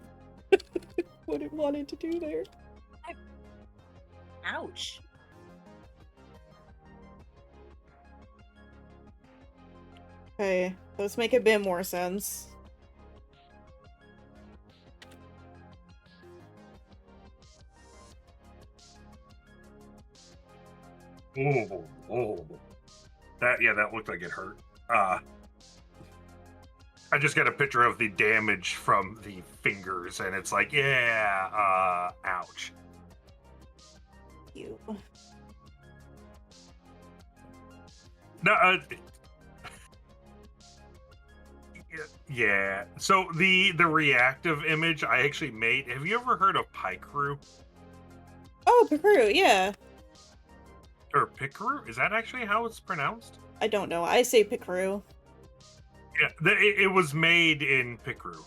what it wanted to do there. Ouch. Okay, let's make a bit more sense. Oh. That looked like it hurt. I just got a picture of the damage from the fingers, and it's like, yeah, ouch. You. No, yeah. So the reactive image I actually made. Have you ever heard of Pikaru Oh, Pikaru, yeah. or Pikaru? Is that actually how it's pronounced? I don't know. I say Pikaru. Yeah, it was made in Pikaru.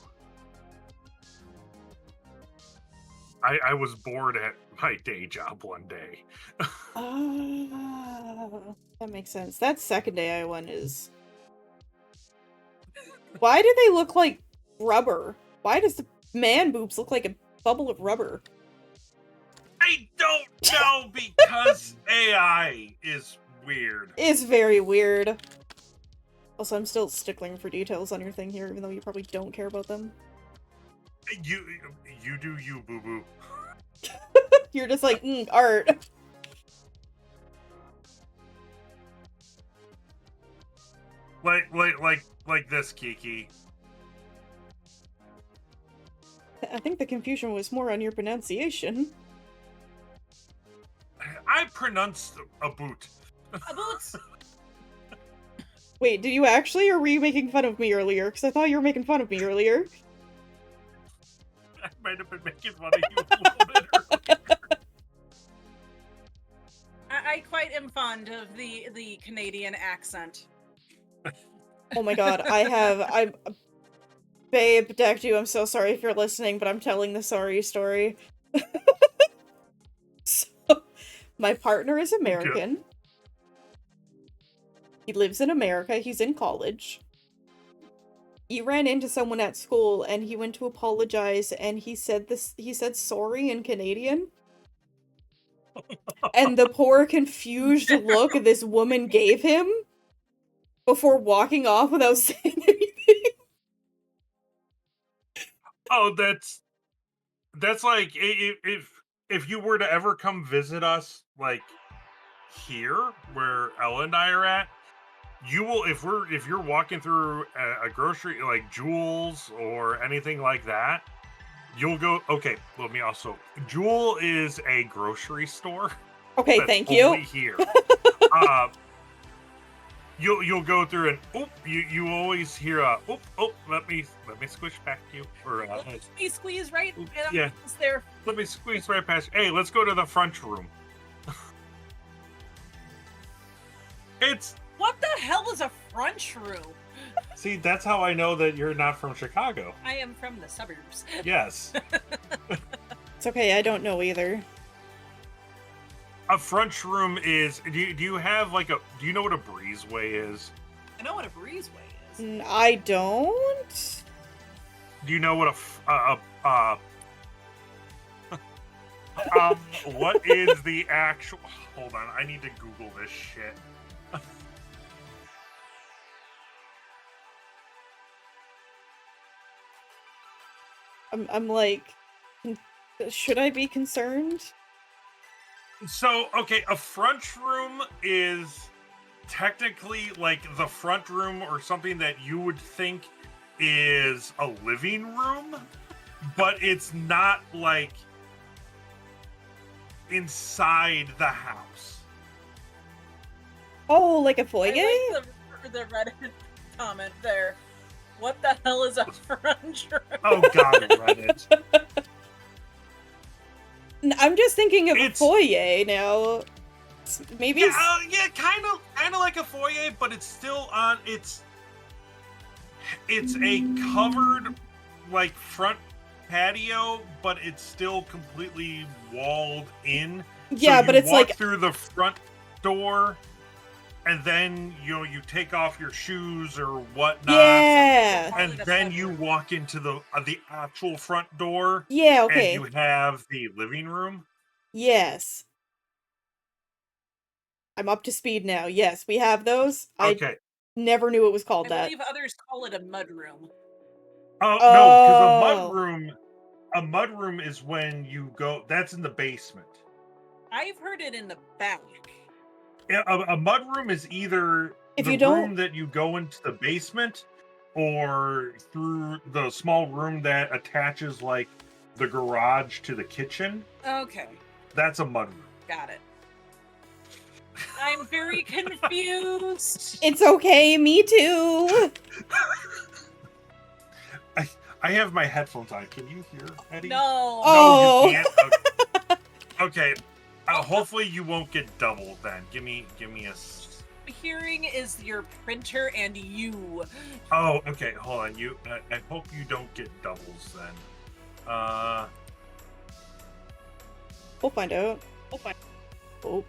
I was bored at my day job one day. That makes sense. That second day I went is... Why do they look like rubber? Why does the man boobs look like a bubble of rubber? I don't know, because AI is weird. It's very weird. Also, I'm still stickling for details on your thing here, even though you probably don't care about them. You do you, boo boo. You're just like, art. Like this, Kiki. I think the confusion was more on your pronunciation. I pronounced a boot. A boot. Wait, did you actually, or were you making fun of me earlier? Because I thought you were making fun of me earlier. I might have been making fun of you a little bit earlier. I quite am fond of the Canadian accent. Oh my god, Babe, Deck, I'm so sorry if you're listening, but I'm telling the sorry story. So, my partner is American. He lives in America. He's in college. He ran into someone at school and he went to apologize and he said sorry in Canadian. And the poor confused look this woman gave him before walking off without saying anything. Oh, that's like if you were to ever come visit us, like here where Ella and I are at, you will if you're walking through a grocery like Jewel's or anything like that, you'll go. Okay, let me also. Jewel is a grocery store. Okay, that's thank you. Only here. You'll go through and you always hear a let me squish back to you or Let me squeeze right. Yeah. There. Let me squeeze right past. Hey, let's go to the front room. It's. What the hell is a French room? See, that's how I know that you're not from Chicago. I am from the suburbs. Yes. It's okay, I don't know either. A French room is. Do you have like a? Do you know what a breezeway is? I know what a breezeway is. I don't. Do you know what what is the actual? Hold on, I need to Google this shit. I'm like, should I be concerned? So, okay, a front room is technically like the front room or something that you would think is a living room, but it's not like inside the house. Oh, like a foyer? I like the Reddit comment there. What the hell is a front room? Oh god, Reddit. I'm just thinking of It's- a foyer now. Maybe Yeah, yeah, kind of like a foyer, but it's still on. It's a covered like front patio, but it's still completely walled in. Yeah, so but you it's walk like through the front door, and then you take off your shoes or whatnot. yeah, And then you walk into the actual front door. yeah. Okay, And you have the living room. yes. I'm up to speed now. Yes, we have those. Okay. I never knew it was called I that. believe others call it a mud room. Oh no, because Oh. a mud room is when you go. That's in the basement. I've heard it in the back. Yeah, a mud room is either If the you don't- room that you go into the basement, or through the small room that attaches like the garage to the kitchen. Okay, That's a mud room. got it. I'm very confused. It's okay. Me too. I have my headphones on. Can you hear, Eddie? No. Oh. No, you can't. Okay. Hopefully you won't get double then. Give me a. Hearing is your printer and you. Oh, okay. Hold on. I hope you don't get doubles then. We'll find out. Oh,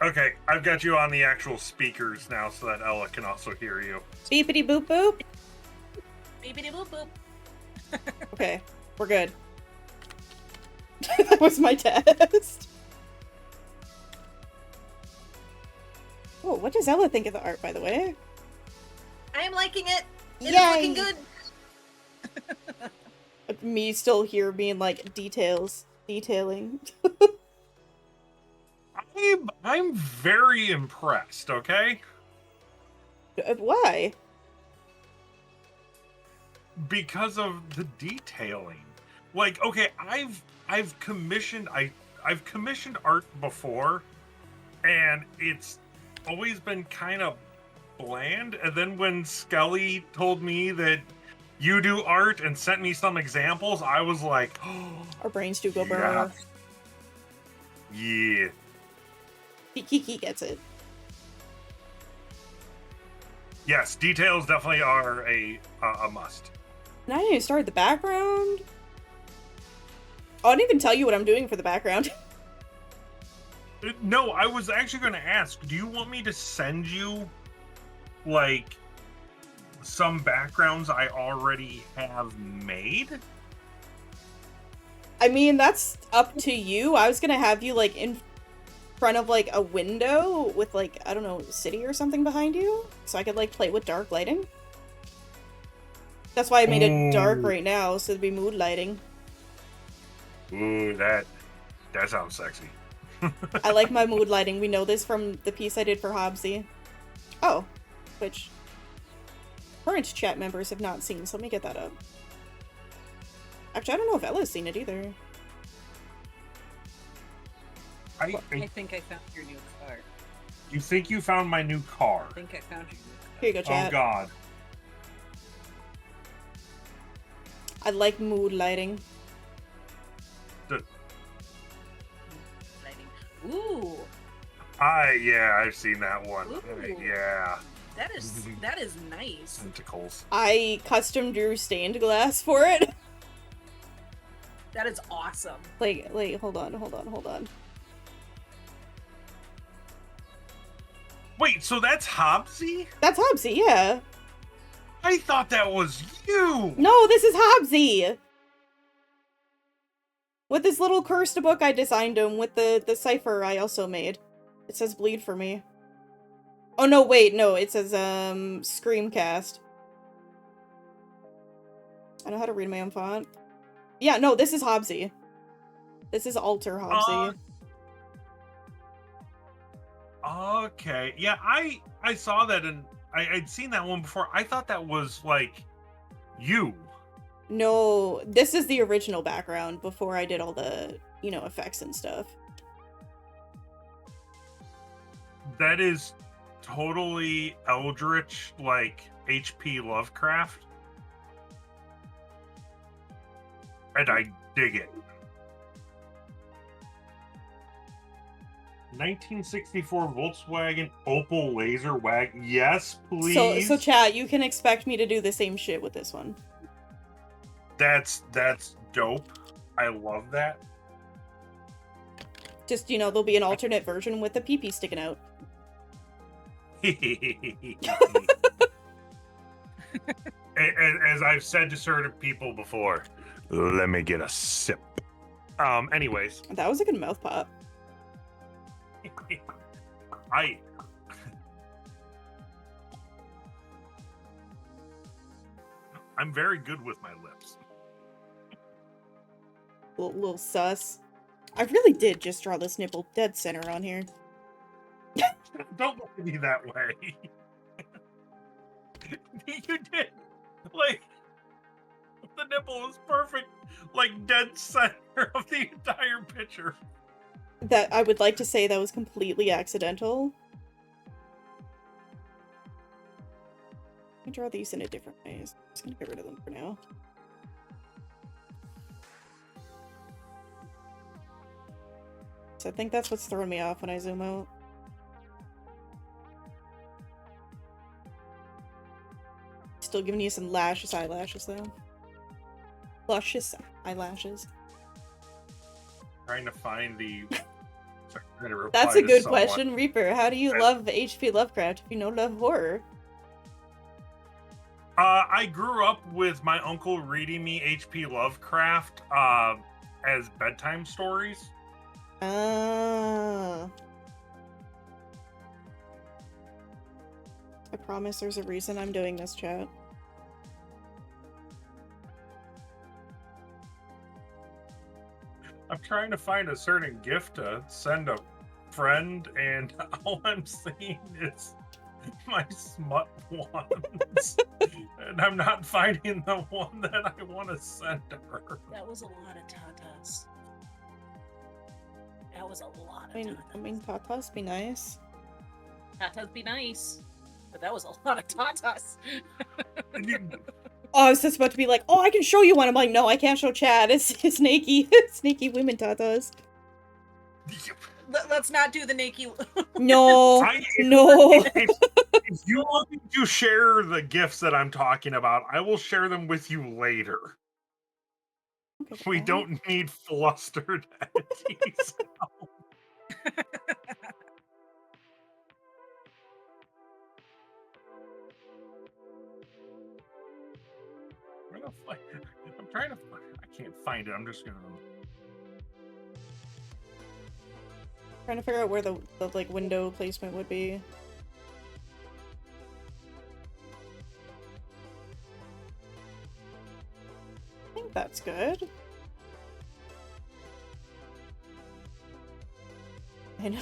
Okay. I've got you on the actual speakers now, so that Ella can also hear you. beepity boop boop. Beepity boop boop. Okay, we're good. That was my test. Oh, what does Ella think of the art, by the way? I am liking it. It is Yay! looking good. Me still here being like detailing. I'm very impressed. Okay. Why? Because of the detailing. Like, okay, I've commissioned art before, and it's always been kind of bland. And then when Skelly told me that you do art and sent me some examples, I was like, oh, Our brains do go yeah. burr. Yeah. Kiki gets it. Yes, details definitely are a must. And I didn't even start the background. Oh, I didn't even tell you what I'm doing for the background. No, I was actually going to ask, do you want me to send you, like, some backgrounds I already have made? I mean, that's up to you. I was gonna have you, like, in front of, like, a window with, like, I don't know, city or something behind you, so I could, like, play with dark lighting. That's why I made it dark right now, so it'd be mood lighting. Ooh, that sounds sexy. I like my mood lighting. We know this from the piece I did for Hobbsy. Oh, which current chat members have not seen, so let me get that up. Actually, I don't know if Ella's seen it either. I think I found your new car. You think you found my new car? I think I found your new car. Here you go, chat. Oh god. I like mood lighting. Lighting. Ooh. Yeah, I've seen that one. Ooh. Yeah. That is nice. Tentacles. I custom drew stained glass for it. That is awesome. Like, hold on. Wait, so that's Hobbsy? That's Hobbsy, yeah. I thought that was you! No, this is Hobbsy! With this little cursed book I designed him, with the cipher I also made. It says bleed for me. Oh no, wait, no, it says, Screamcast. I know how to read my own font. Yeah, no, this is Hobbsy. This is Alter Hobbsy. Okay. Yeah, I saw that and I'd seen that one before. I thought that was, like, you. No, this is the original background before I did all the, you know, effects and stuff. That is totally Eldritch, like, H.P. Lovecraft. And I dig it. 1964 Volkswagen Opel Laser Wagon. Yes, please. So chat, you can expect me to do the same shit with this one. That's dope. I love that. Just, you know, there'll be an alternate version with the pee-pee sticking out. As I've said to certain people before, let me get a sip. Anyways. That was a good mouth pop. I'm very good with my lips. Little sus. I really did just draw this nipple dead center on here. Don't look at me that way. You did. Like, the nipple is perfect, like dead center of the entire picture. That I would like to say that was completely accidental. I draw these in a different way. So I'm just gonna get rid of them for now. So I think that's what's throwing me off when I zoom out. Still giving you some luscious eyelashes though. Luscious eyelashes. Trying to find the. That's a good question, Reaper. How do you love H.P. Lovecraft if you don't love horror? I grew up with my uncle reading me H.P. Lovecraft as bedtime stories. Ah. I promise there's a reason I'm doing this, chat. I'm trying to find a certain gift to send a friend, and all I'm seeing is my smut ones. And I'm not finding the one that I want to send her. That was a lot of tatas. That was a lot of tatas. I mean, tatas be nice. Tatas be nice. But that was a lot of tatas. Oh, I was just about to be like, oh, I can show you one. I'm like, no, I can't show Chad. It's snaky. Snaky women tatas. Let's not do the naked. No. No. If you want me to share the gifts that I'm talking about, I will share them with you later. Okay, We fine. don't need flustered entities. Where the fuck? I'm trying to. I can't find it. I'm just gonna. Trying to figure out where the like window placement would be. I think that's good. I know.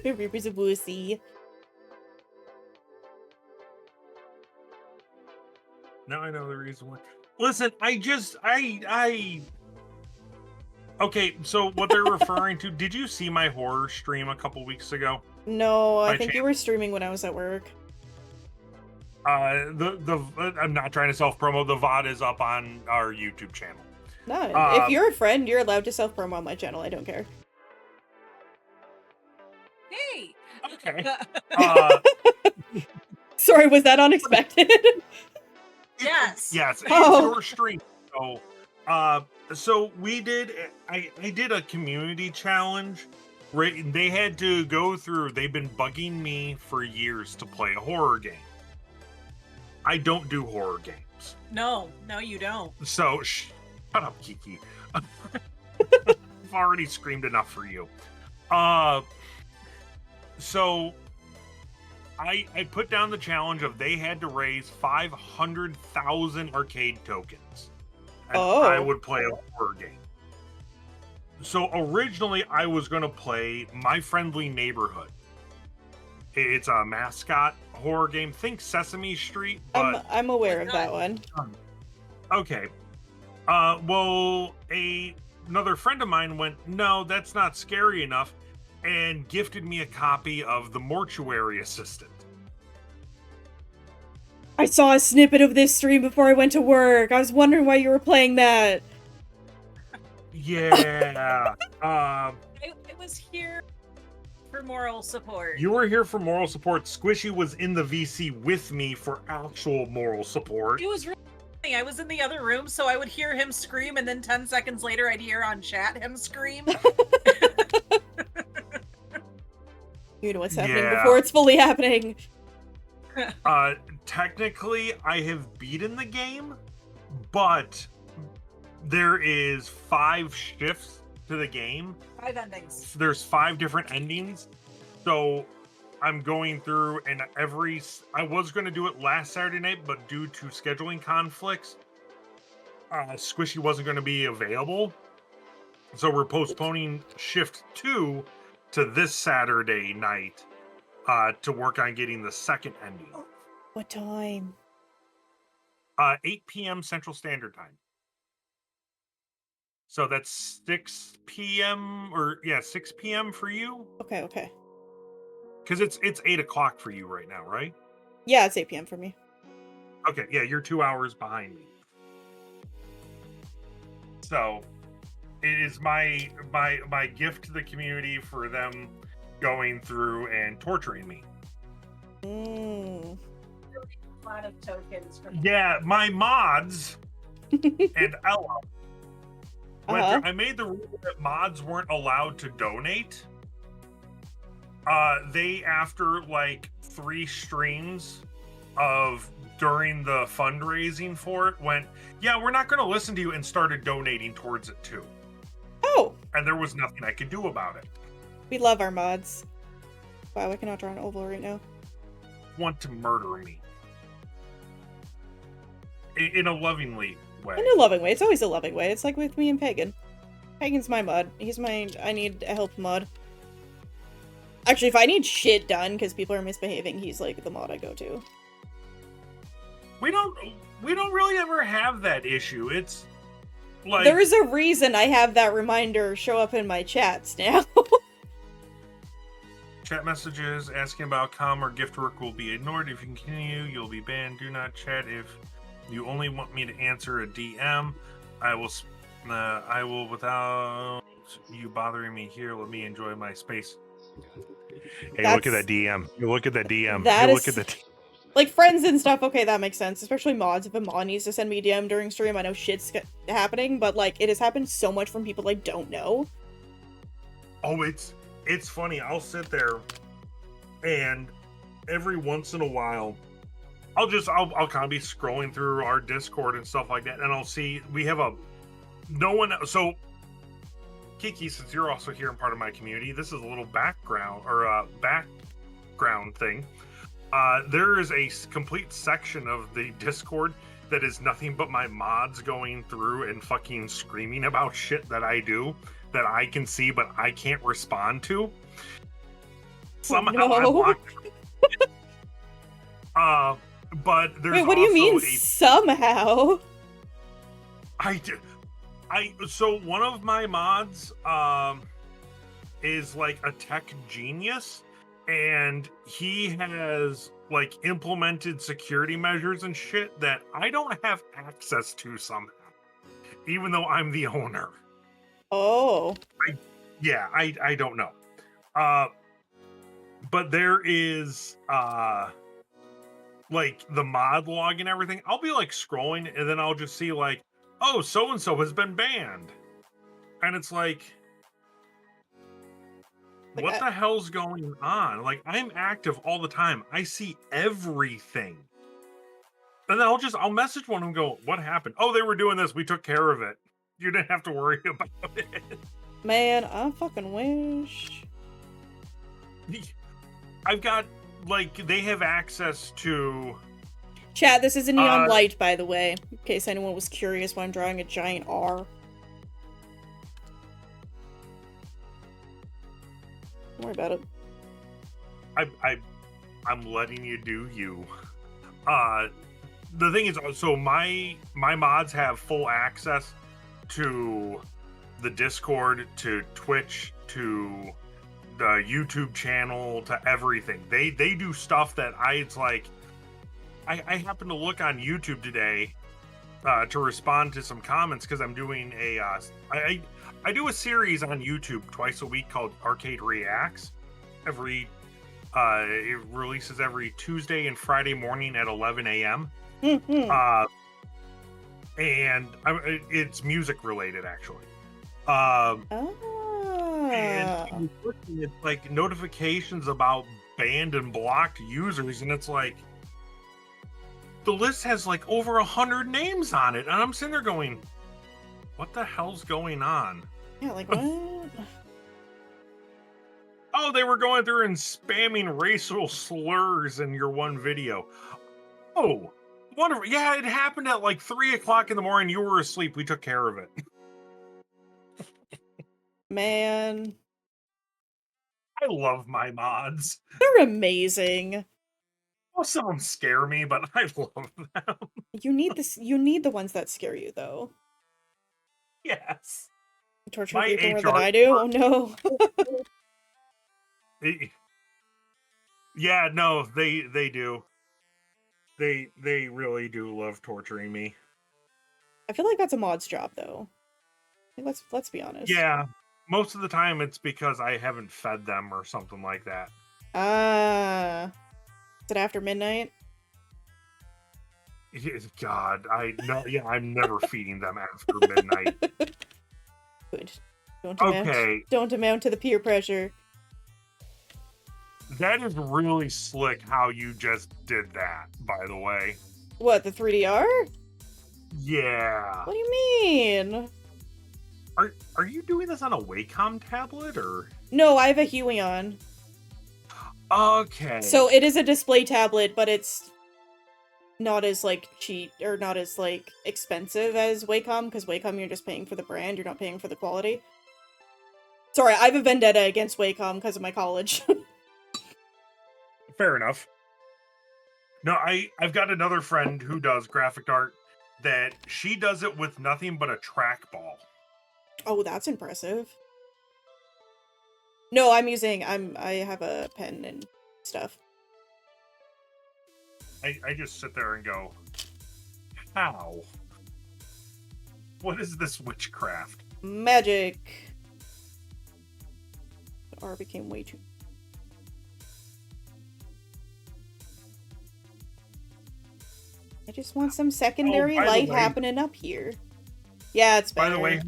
Reapers of Wussy. Now I know the reason why. Listen, I. Okay, so what they're referring to? Did you see my horror stream a couple weeks ago? No, I By think you chance? were streaming when I was at work. I'm not trying to self promo. The VOD is up on our YouTube channel. No, if you're a friend, you're allowed to self promo on my channel. I don't care. Hey. Okay. Sorry, was that unexpected? Yes. Yes. Oh. It's your stream. So we did. I did a community challenge. Right, they had to go through. They've been bugging me for years to play a horror game. I don't do horror games. No, you don't. So shut up, Kiki. I've already screamed enough for you. So I put down the challenge of they had to raise 500,000 arcade tokens, and I would play a horror game. So originally I was going to play My Friendly Neighborhood. It's a mascot horror game. Think Sesame Street, but I'm aware of that one. Okay. Well, another friend of mine went, no, that's not scary enough, and gifted me a copy of The Mortuary Assistant. I saw a snippet of this stream before I went to work. I was wondering why you were playing that. Yeah. I was here for moral support. You were here for moral support. Squishy was in the VC with me for actual moral support. It was really funny. I was in the other room, so I would hear him scream, and then 10 seconds later, I'd hear on chat him scream. You know what's happening before it's fully happening. Technically, I have beaten the game, but there is 5 shifts to the game. 5 endings. There's 5 different endings. So I'm going through, and I was going to do it last Saturday night, but due to scheduling conflicts, Squishy wasn't going to be available. So we're postponing shift 2 to this Saturday night to work on getting the second ending. What time? 8 p.m. Central Standard Time. So that's 6 p.m. or 6 p.m. for you? Okay. Because it's 8 o'clock for you right now, right? Yeah, it's 8 p.m. for me. Okay, yeah, you're 2 hours behind me. So it is my gift to the community for them going through and torturing me. Mm. A lot of tokens for Yeah, my mods and Ella. I made the rule that mods weren't allowed to donate. They, after like 3 streams of during the fundraising for it, went, yeah, we're not going to listen to you, and started donating towards it too. Oh. And there was nothing I could do about it. We love our mods. Wow, I cannot draw an oval right now. Want to murder me. In a lovingly way. In a loving way. It's always a loving way. It's like with me and Pagan. Pagan's my mod. He's my I need a help mod. Actually, if I need shit done because people are misbehaving, he's like the mod I go to. We don't really ever have that issue. It's like There is a reason I have that reminder show up in my chats now. chat messages asking about com or gift work will be ignored. If you continue, you'll be banned. Do not chat if you only want me to answer a DM. I will without you bothering me here. Let me enjoy my space. Hey, look at that DM. You look at that DM. Like, friends and stuff, okay, that makes sense. Especially mods. If a mod needs to send me a DM during stream, I know shit's happening, but, like, it has happened so much from people I don't know. Oh, it's funny. I'll sit there, and every once in a while, I'll kind of be scrolling through our Discord and stuff like that, and I'll see we have so Kiki, since you're also here and part of my community, this is a little background thing. There is a complete section of the Discord that is nothing but my mods going through and fucking screaming about shit that I do that I can see but I can't respond to. Somehow I blocked. But there's Wait, what do you mean somehow? So one of my mods is like a tech genius, and he has like implemented security measures and shit that I don't have access to somehow, even though I'm the owner. Oh. I don't know. But there is like the mod log and everything. I'll be like scrolling, and then I'll just see like, oh, so and so has been banned, and it's like what the hell's going on? Like, I'm active all the time. I see everything. And then I'll message one and go, what happened? Oh, they were doing this. We took care of it. You didn't have to worry about it. Man, I fucking wish. I've got, like, they have access to... Chat, this is a neon light, by the way, in case anyone was curious why I'm drawing a giant R. Don't worry about it. I'm letting you do you. The thing is, so my mods have full access to the Discord, to Twitch, to the YouTube channel, to everything. They do stuff that it's like, I happened to look on YouTube today to respond to some comments because I'm doing I do a series on YouTube twice a week called Arcade Reacts. It releases every Tuesday and Friday morning at 11 a.m. And it's music related, actually. And it's like notifications about banned and blocked users, and it's like the list has like over 100 names on it, and I'm sitting there going, what the hell's going on? Yeah, like what? Oh, they were going through and spamming racial slurs in your one video. Oh, wonderful. Yeah, it happened at like 3 o'clock in the morning. You were asleep. We took care of it. Man. I love my mods. They're amazing. Most of them scare me, but I love them. You need the ones that scare you, though. Yes. Torture people more than I do? Oh, no. Yeah, no, they do. They really do love torturing me. I feel like that's a mod's job, though. Let's be honest. Yeah, most of the time it's because I haven't fed them or something like that. Is it after midnight? God, I'm never feeding them after midnight. Good. Don't amount to the peer pressure. That is really slick how you just did that, by the way. What, the 3DR? Yeah. What do you mean? Are you doing this on a Wacom tablet, or? No, I have a Huion. Okay. So it is a display tablet, but it's not as, like, cheap, or not as, like, expensive as Wacom, because Wacom you're just paying for the brand, you're not paying for the quality. Sorry, I have a vendetta against Wacom because of my college. Fair enough. No, I've got another friend who does graphic art that she does it with nothing but a trackball. Oh, that's impressive. No, I have a pen and stuff. I just sit there and go, how? What is this witchcraft? Magic. The R became way too... I just want some secondary by the light way- happening up here. Yeah, it's better. By the way,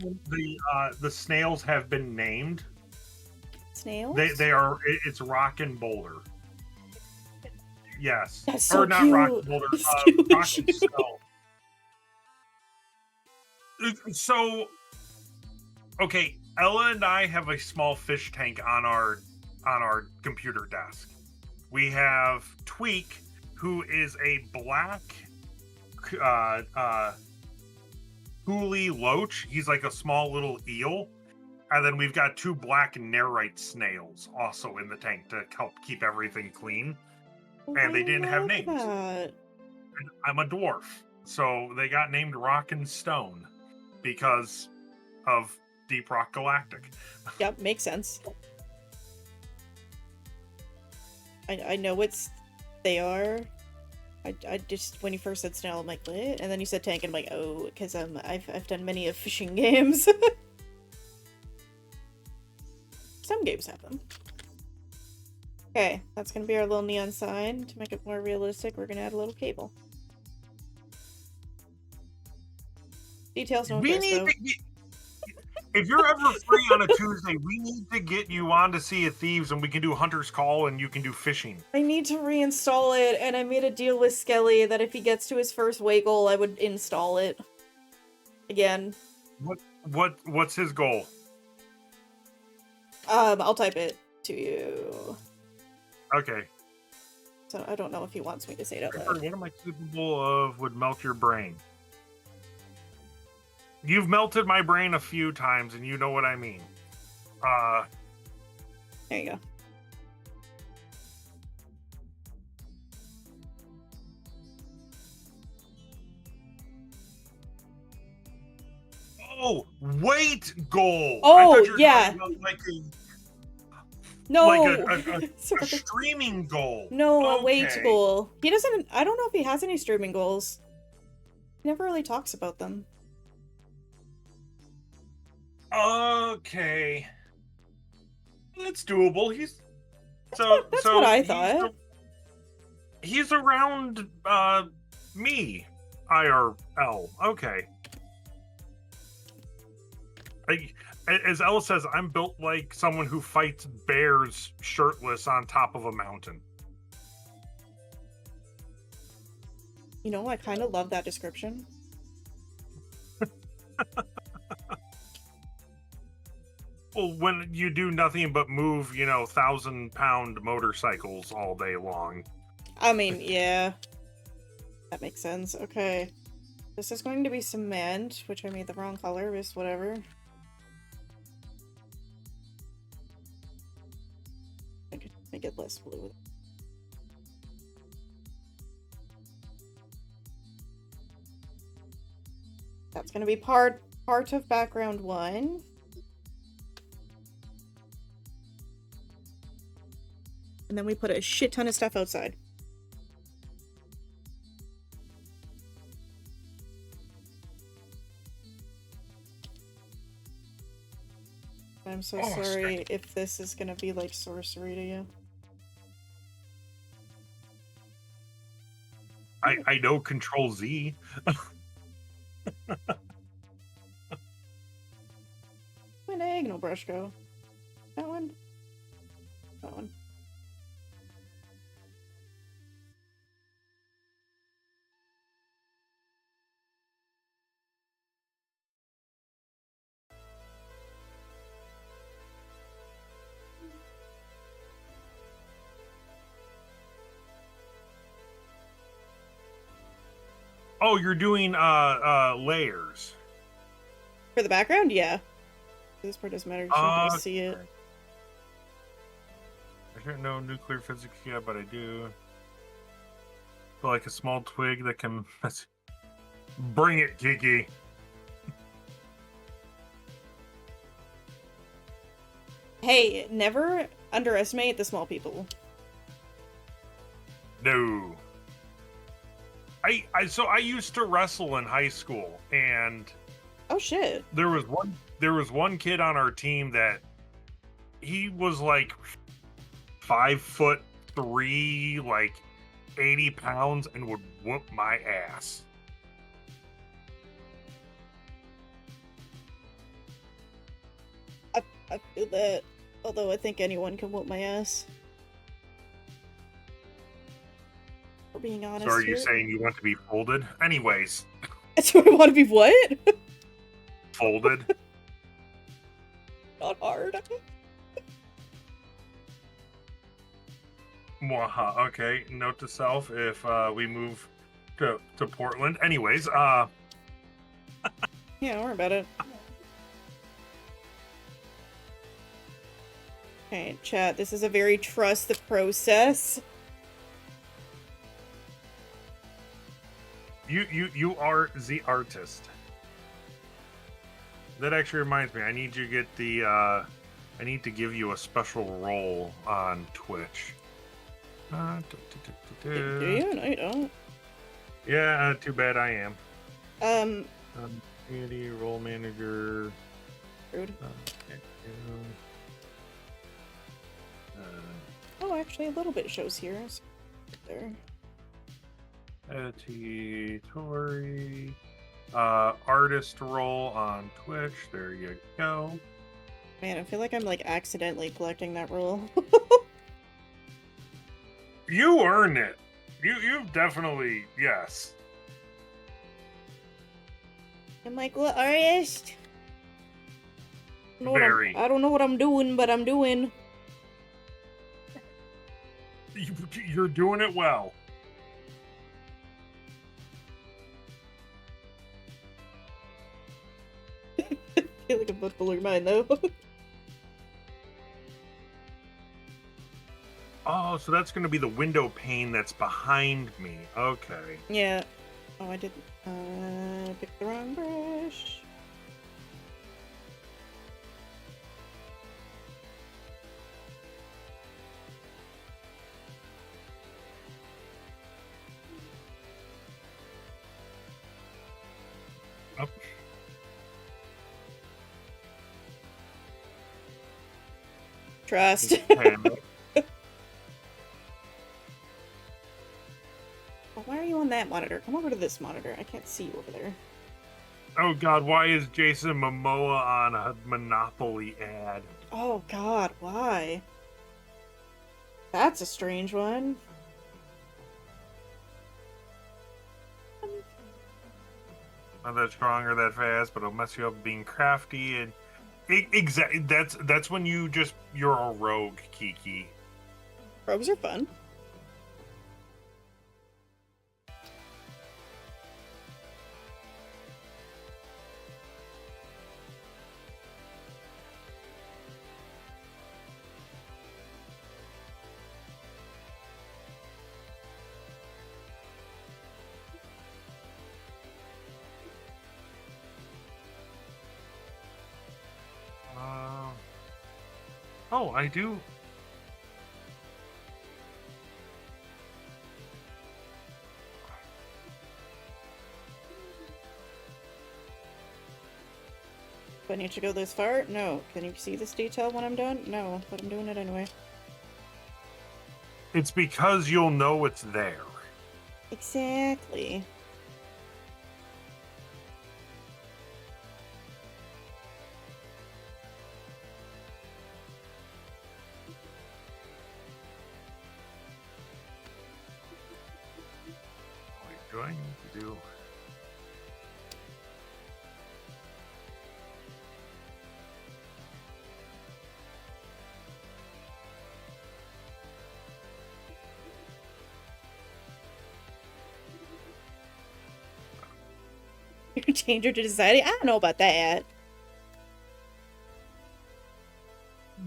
the snails have been named. Snails? They are. It's Rock and Boulder. Yes. That's so or not Rock cute. and Boulder. Excuse Rock and me. Snow. So, okay, Ella and I have a small fish tank on our computer desk. We have Tweak, who is a black Hoolie Loach. He's like a small little eel. And then we've got 2 black Nerite snails also in the tank to help keep everything clean. And they didn't have names. That. And I'm a dwarf. So they got named Rock and Stone because of Deep Rock Galactic. Yep, makes sense. I know they are. I just, when you first said snail, I'm like, what? And then you said tank, and I'm like, oh, because I've done many of fishing games. Some games have them. Okay, that's gonna be our little neon sign. To make it more realistic, we're gonna add a little cable. Details no one cares about. If you're ever free on a Tuesday, we need to get you on to Sea of Thieves, and we can do Hunter's Call, and you can do fishing. I need to reinstall it, and I made a deal with Skeley that if he gets to his first way goal, I would install it. Again. What's his goal? I'll type it to you. Okay. So I don't know if he wants me to say it out loud. What am I capable of would melt your brain? You've melted my brain a few times, and you know what I mean. There you go. Oh, weight goal. Oh, I thought you were yeah. talking about like No! a Sorry. streaming goal. No, a weight Okay. goal. He doesn't. I don't know if he has any streaming goals. He never really talks about them. Okay. That's doable. That's what I thought. He's around me. IRL. Okay. As Ella says, I'm built like someone who fights bears shirtless on top of a mountain. You know, I kind of love that description. Well, when you do nothing but move, 1,000-pound motorcycles all day long. I mean, yeah. That makes sense. Okay. This is going to be cement, which I made the wrong color, just whatever. I could make it less blue. That's gonna be part of background 1. And then we put a shit ton of stuff outside. I'm so sorry if this is gonna be like sorcery to you. I know Control Z. My diagonal brush go? That one? That one. Oh, you're doing layers. For the background? Yeah. This part doesn't matter, you can't really see it. I don't know nuclear physics yet, but I do. Feel like a small twig that can... Bring it, Kiki. Hey, never underestimate the small people. No. I used to wrestle in high school, and Oh shit. there was one kid on our team that he was like 5'3", like 80 pounds and would whoop my ass. I feel that. Although I think anyone can whoop my ass. For being honest. So are you here. saying you want to be folded? Anyways. Do I want to be what? Folded? Not hard. Mwaha. Okay, note to self if we move to Portland. Anyways, Yeah, don't worry about it. Okay, chat, this is a very trust the process. you are the artist. That actually reminds me, I need you to get the I need to give you a special role on Twitch. Do you? No, you don't. Yeah, too bad I am. Community role manager. Rude. Oh, actually, a little bit shows here. So there. Tori. Artist role on Twitch. There you go. Man, I feel like I'm like accidentally collecting that role. You earned it. You've definitely, yes. I'm like, what artist? Very. I don't know what I'm doing, but I'm doing. You're doing it well. I feel like I'm about to blow your mind, though. Oh, so that's going to be the window pane that's behind me. Okay. Yeah. Oh, I didn't. Picked the wrong brush. Up. Trust. Well, why are you on that monitor? Come over to this monitor. I can't see you over there. Oh God, why is Jason Momoa on a Monopoly ad? Oh God, why? That's a strange one. Not that strong or that fast, but it'll mess you up being crafty and exactly. That's when you're a rogue, Kiki. Rogues are fun. Oh, I do. Do I need to go this far? No. Can you see this detail when I'm done? No, but I'm doing it anyway. It's because you'll know it's there. Exactly. Wait, do I need to do? Change her to society? I don't know about that.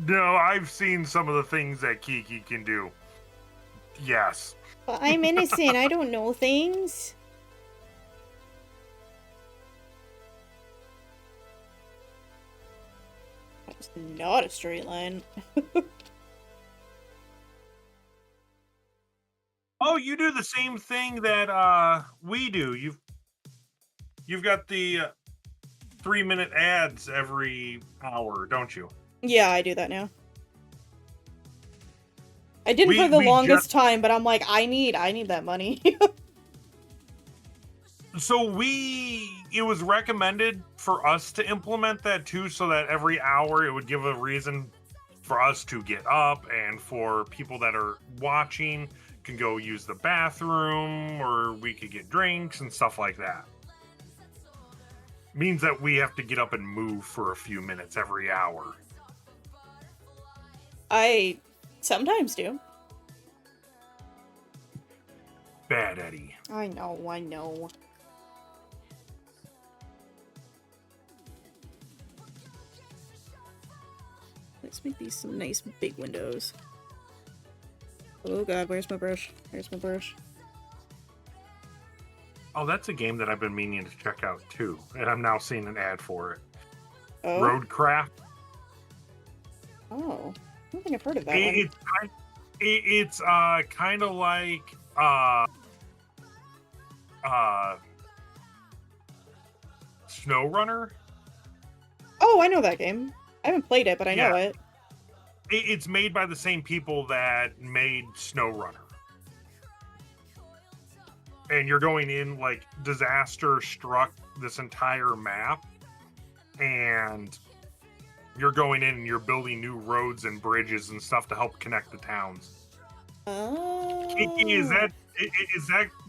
No, I've seen some of the things that Kiki can do. Yes. But I'm innocent. I don't know things. That's not a straight line. Oh, you do the same thing that we do. You've got the 3-minute ads every hour, don't you? Yeah, I do that now. I didn't for the longest time, but I'm like, I need that money. So it was recommended for us to implement that too, so that every hour it would give a reason for us to get up, and for people that are watching can go use the bathroom, or we could get drinks and stuff like that. Means that we have to get up and move for a few minutes every hour. I sometimes do. Bad Eddie. I know. Let's make these some nice big windows. Oh god, where's my brush? Oh, that's a game that I've been meaning to check out too, and I'm now seeing an ad for it. Oh? Roadcraft. Oh, I don't think I've heard of that one. It's kind of like SnowRunner. Oh, I know that game. I haven't played it, but I know it. It's made by the same people that made SnowRunner. And you're going in, like, disaster struck this entire map, and you're going in and you're building new roads and bridges and stuff to help connect the towns. Oh. Kiki, is that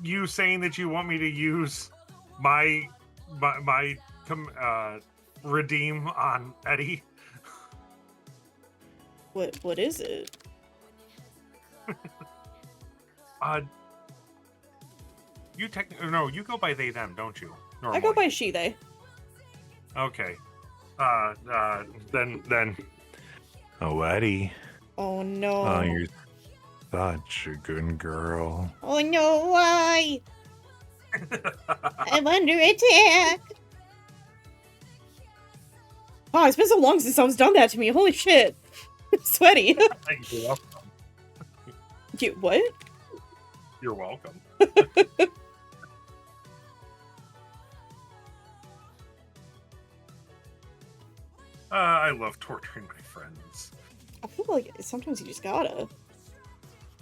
you saying that you want me to use my redeem on Eddie? What is it? You go by they them, don't you? Normally. I go by she they. Okay. Then. Oh, Eddie. Oh no. Oh, you're such a good girl. Oh no, why? I'm under attack. Wow, it's been so long since someone's done that to me. Holy shit. I'm sweaty. You're welcome. What? You're welcome. I love torturing my friends. I feel like sometimes you just gotta.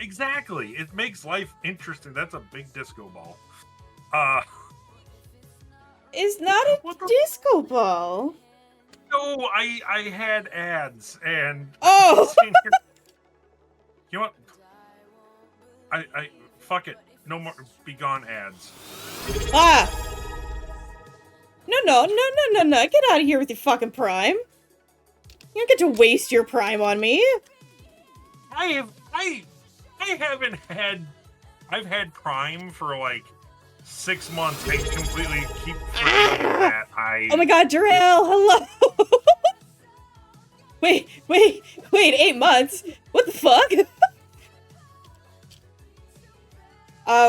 Exactly. It makes life interesting. That's a big disco ball. It's not a disco ball. No, I had ads and oh. You know what? I fuck it. No more be gone ads. Ah. No. Get out of here with your fucking Prime. You don't get to waste your Prime on me. I've had Prime for like 6 months. I completely keep forgetting that Oh my god, Jarrell, hello! Wait, 8 months? What the fuck?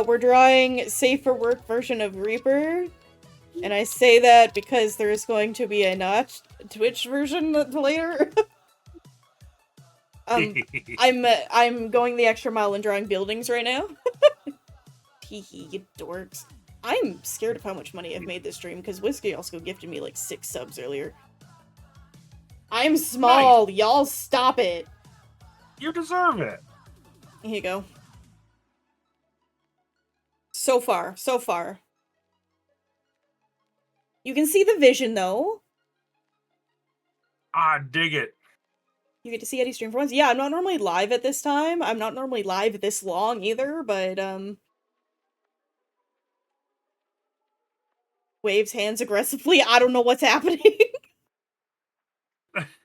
We're drawing safe for work version of Reaper. And I say that because there's going to be a not Twitch version later. I'm going the extra mile in drawing buildings right now. Teehee, you dorks. I'm scared of how much money I've made this stream, because Whisky also gifted me like 6 subs earlier. I'm small, nice. Y'all stop it. You deserve it. Here you go. So far. You can see the vision, though. Dig it. You get to see Eddie stream for once. Yeah, I'm not normally live at this time. I'm not normally live this long either, but, waves hands aggressively. I don't know what's happening.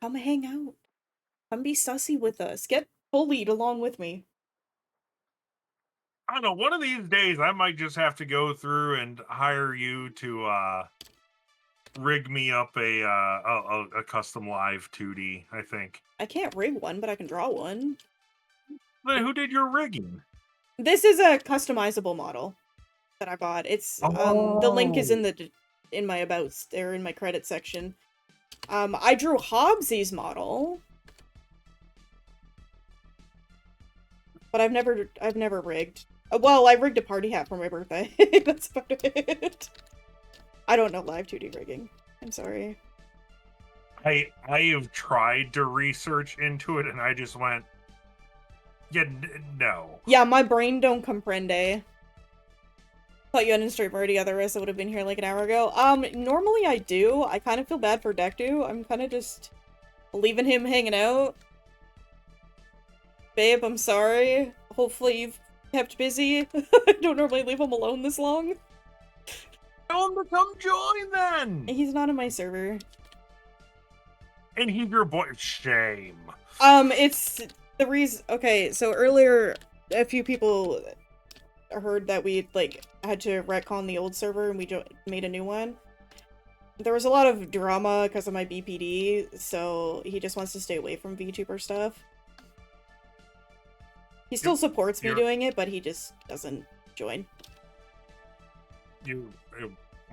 Come hang out. Come be sussy with us. Get bullied along with me. I don't know. One of these days, I might just have to go through and hire you to rig me up a custom live 2D. I think I can't rig one, but I can draw one. Then who did your rigging? This is a customizable model that I bought. It's the link is in my abouts or in my credit section. I drew Hobbsy's model, but I've never rigged. Well, I rigged a party hat for my birthday. That's about it. I don't know live 2D rigging. I'm sorry. I have tried to research into it, and I just went, Yeah, no. Yeah, my brain don't comprende. Thought you hadn't streamed already, otherwise I would have been here like an hour ago. Normally I do. I kind of feel bad for Dekdu. I'm kind of just leaving him hanging out. Babe, I'm sorry. Hopefully you've kept busy. I don't normally leave him alone this long. Tell him to come join then! He's not in my server. And he's your boy. Shame. It's the reason. Okay, so earlier, a few people heard that we like had to retcon the old server and we made a new one. There was a lot of drama because of my BPD, so he just wants to stay away from VTuber stuff. He still supports me doing it, but he just doesn't join.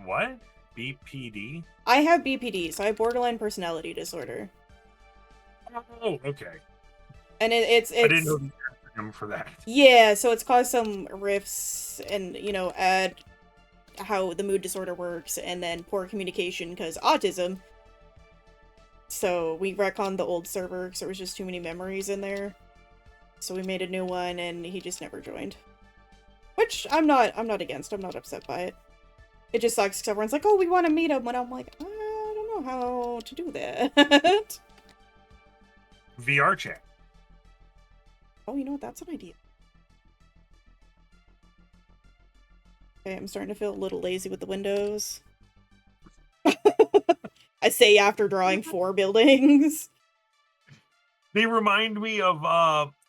What? BPD? I have BPD, so I have borderline personality disorder. Oh, okay. And it's I didn't know the acronym for that. Yeah, so it's caused some rifts and, you know, add how the mood disorder works, and then poor communication because autism. So we retconned the old server because there was just too many memories in there. So we made a new one, and he just never joined. Which I'm not against. I'm not upset by it. It just sucks because everyone's like, "Oh, we want to meet him," and I'm like, I don't know how to do that. VR chat. Oh, you know what? That's an idea. Okay, I'm starting to feel a little lazy with the windows. I say after drawing 4 buildings. They remind me of,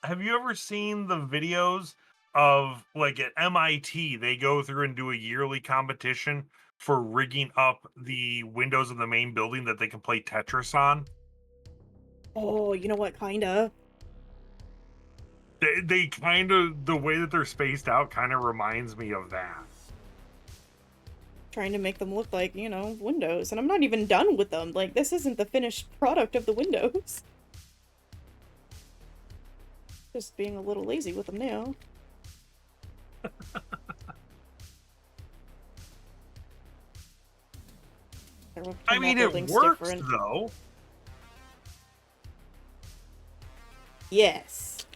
have you ever seen the videos of, like, at MIT, they go through and do a yearly competition for rigging up the windows of the main building that they can play Tetris on? Oh, you know what? Kinda. They kind of, the way that they're spaced out kind of reminds me of that. Trying to make them look like, you know, windows. And I'm not even done with them. Like, this isn't the finished product of the windows. Just being a little lazy with them now. I mean, it works, though. Yes.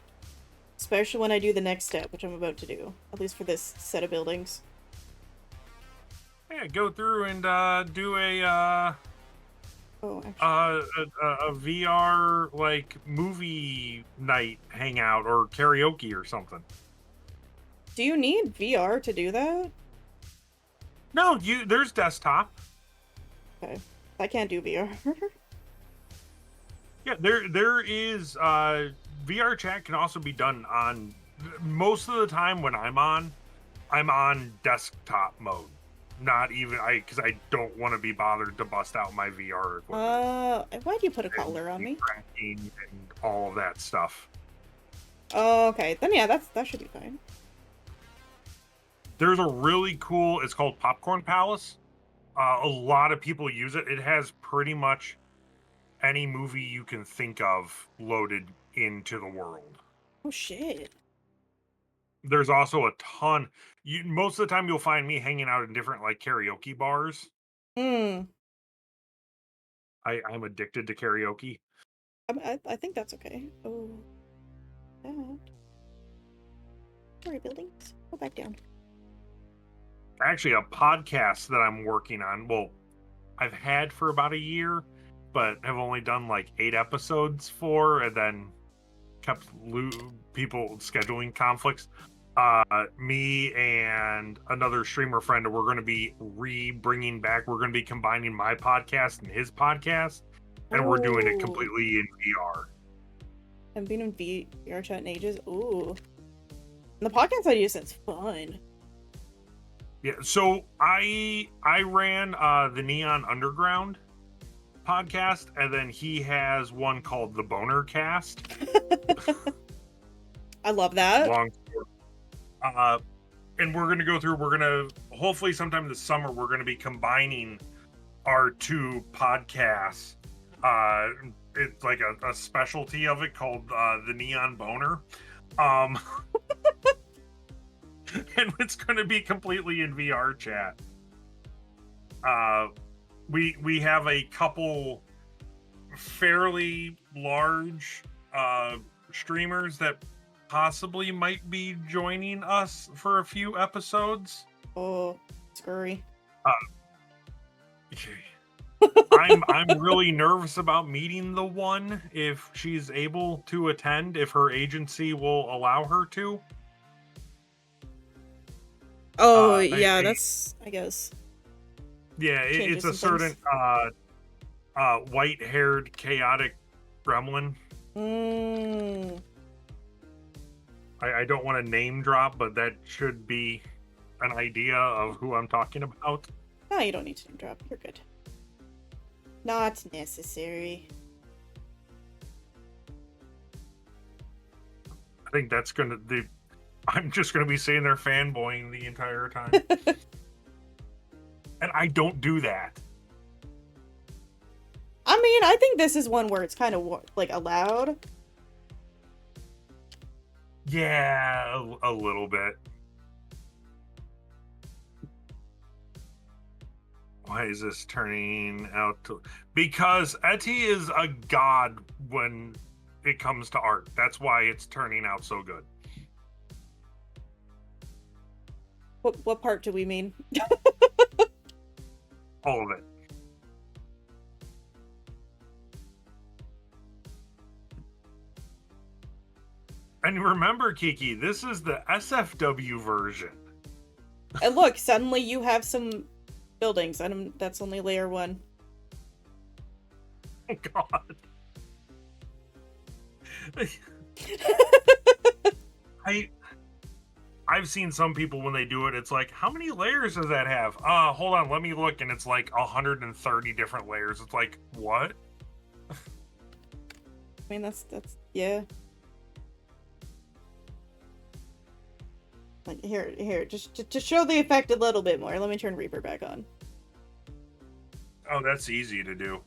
Especially when I do the next step, which I'm about to do. At least for this set of buildings. Yeah, go through and do a VR like movie night hangout or karaoke or something. Do you need VR to do that? No, there's desktop. Okay. I can't do VR. Yeah, there is VR chat can also be done on most of the time when I'm on desktop mode. Not even because I don't want to be bothered to bust out my VR equipment. Why'd you put a collar on me? And all of that stuff. Oh, okay. Then yeah, that should be fine. There's a really cool, it's called Popcorn Palace. A lot of people use it. It has pretty much any movie you can think of loaded into the world. Oh shit. There's also a ton. Most of the time you'll find me hanging out in different like karaoke bars. I'm addicted to karaoke. I think that's okay. Oh. That. Sorry, buildings. Go back down. Actually, a podcast that I'm working on, well, I've had for about a year, but have only done like 8 episodes for, and then kept people scheduling conflicts. Me and another streamer friend, we're going to be bringing back, we're going to be combining my podcast and his podcast, and we're doing it completely in VR. I've been in VR chat in ages. Ooh. And the podcast idea sounds fun. Yeah, so I ran the Neon Underground podcast, and then he has one called the Boner Cast. I love that. Long story. And we're going to go through, we're going to, hopefully sometime this summer, we're going to be combining our 2 podcasts. It's like a specialty of it called the Neon Boner. And it's going to be completely in VR chat. We have a couple fairly large streamers that possibly might be joining us for a few episodes. Oh, scurry. I'm really nervous about meeting the one if she's able to attend, if her agency will allow her to. Oh, yeah, that's, I guess. Yeah, it's a certain white-haired, chaotic gremlin. I don't want to name drop, but that should be an idea of who I'm talking about. No, you don't need to name drop. You're good. Not necessary. I think that's gonna I'm just gonna be sitting there fanboying the entire time. And I don't do that. I mean, I think this is one where it's kind of like allowed. Yeah, a little bit. Why is this turning out to... Because Etty is a god when it comes to art. That's why it's turning out so good. What part do we mean? All of it. And remember, Kiki, this is the SFW version. And look, suddenly you have some buildings, and that's only layer 1. Oh, God. I've seen some people when they do it, it's like, how many layers does that have? Hold on, let me look, and it's like 130 different layers. It's like, what? I mean, that's yeah. Like, here, just to show the effect a little bit more, let me turn Reaper back on. Oh, that's easy to do.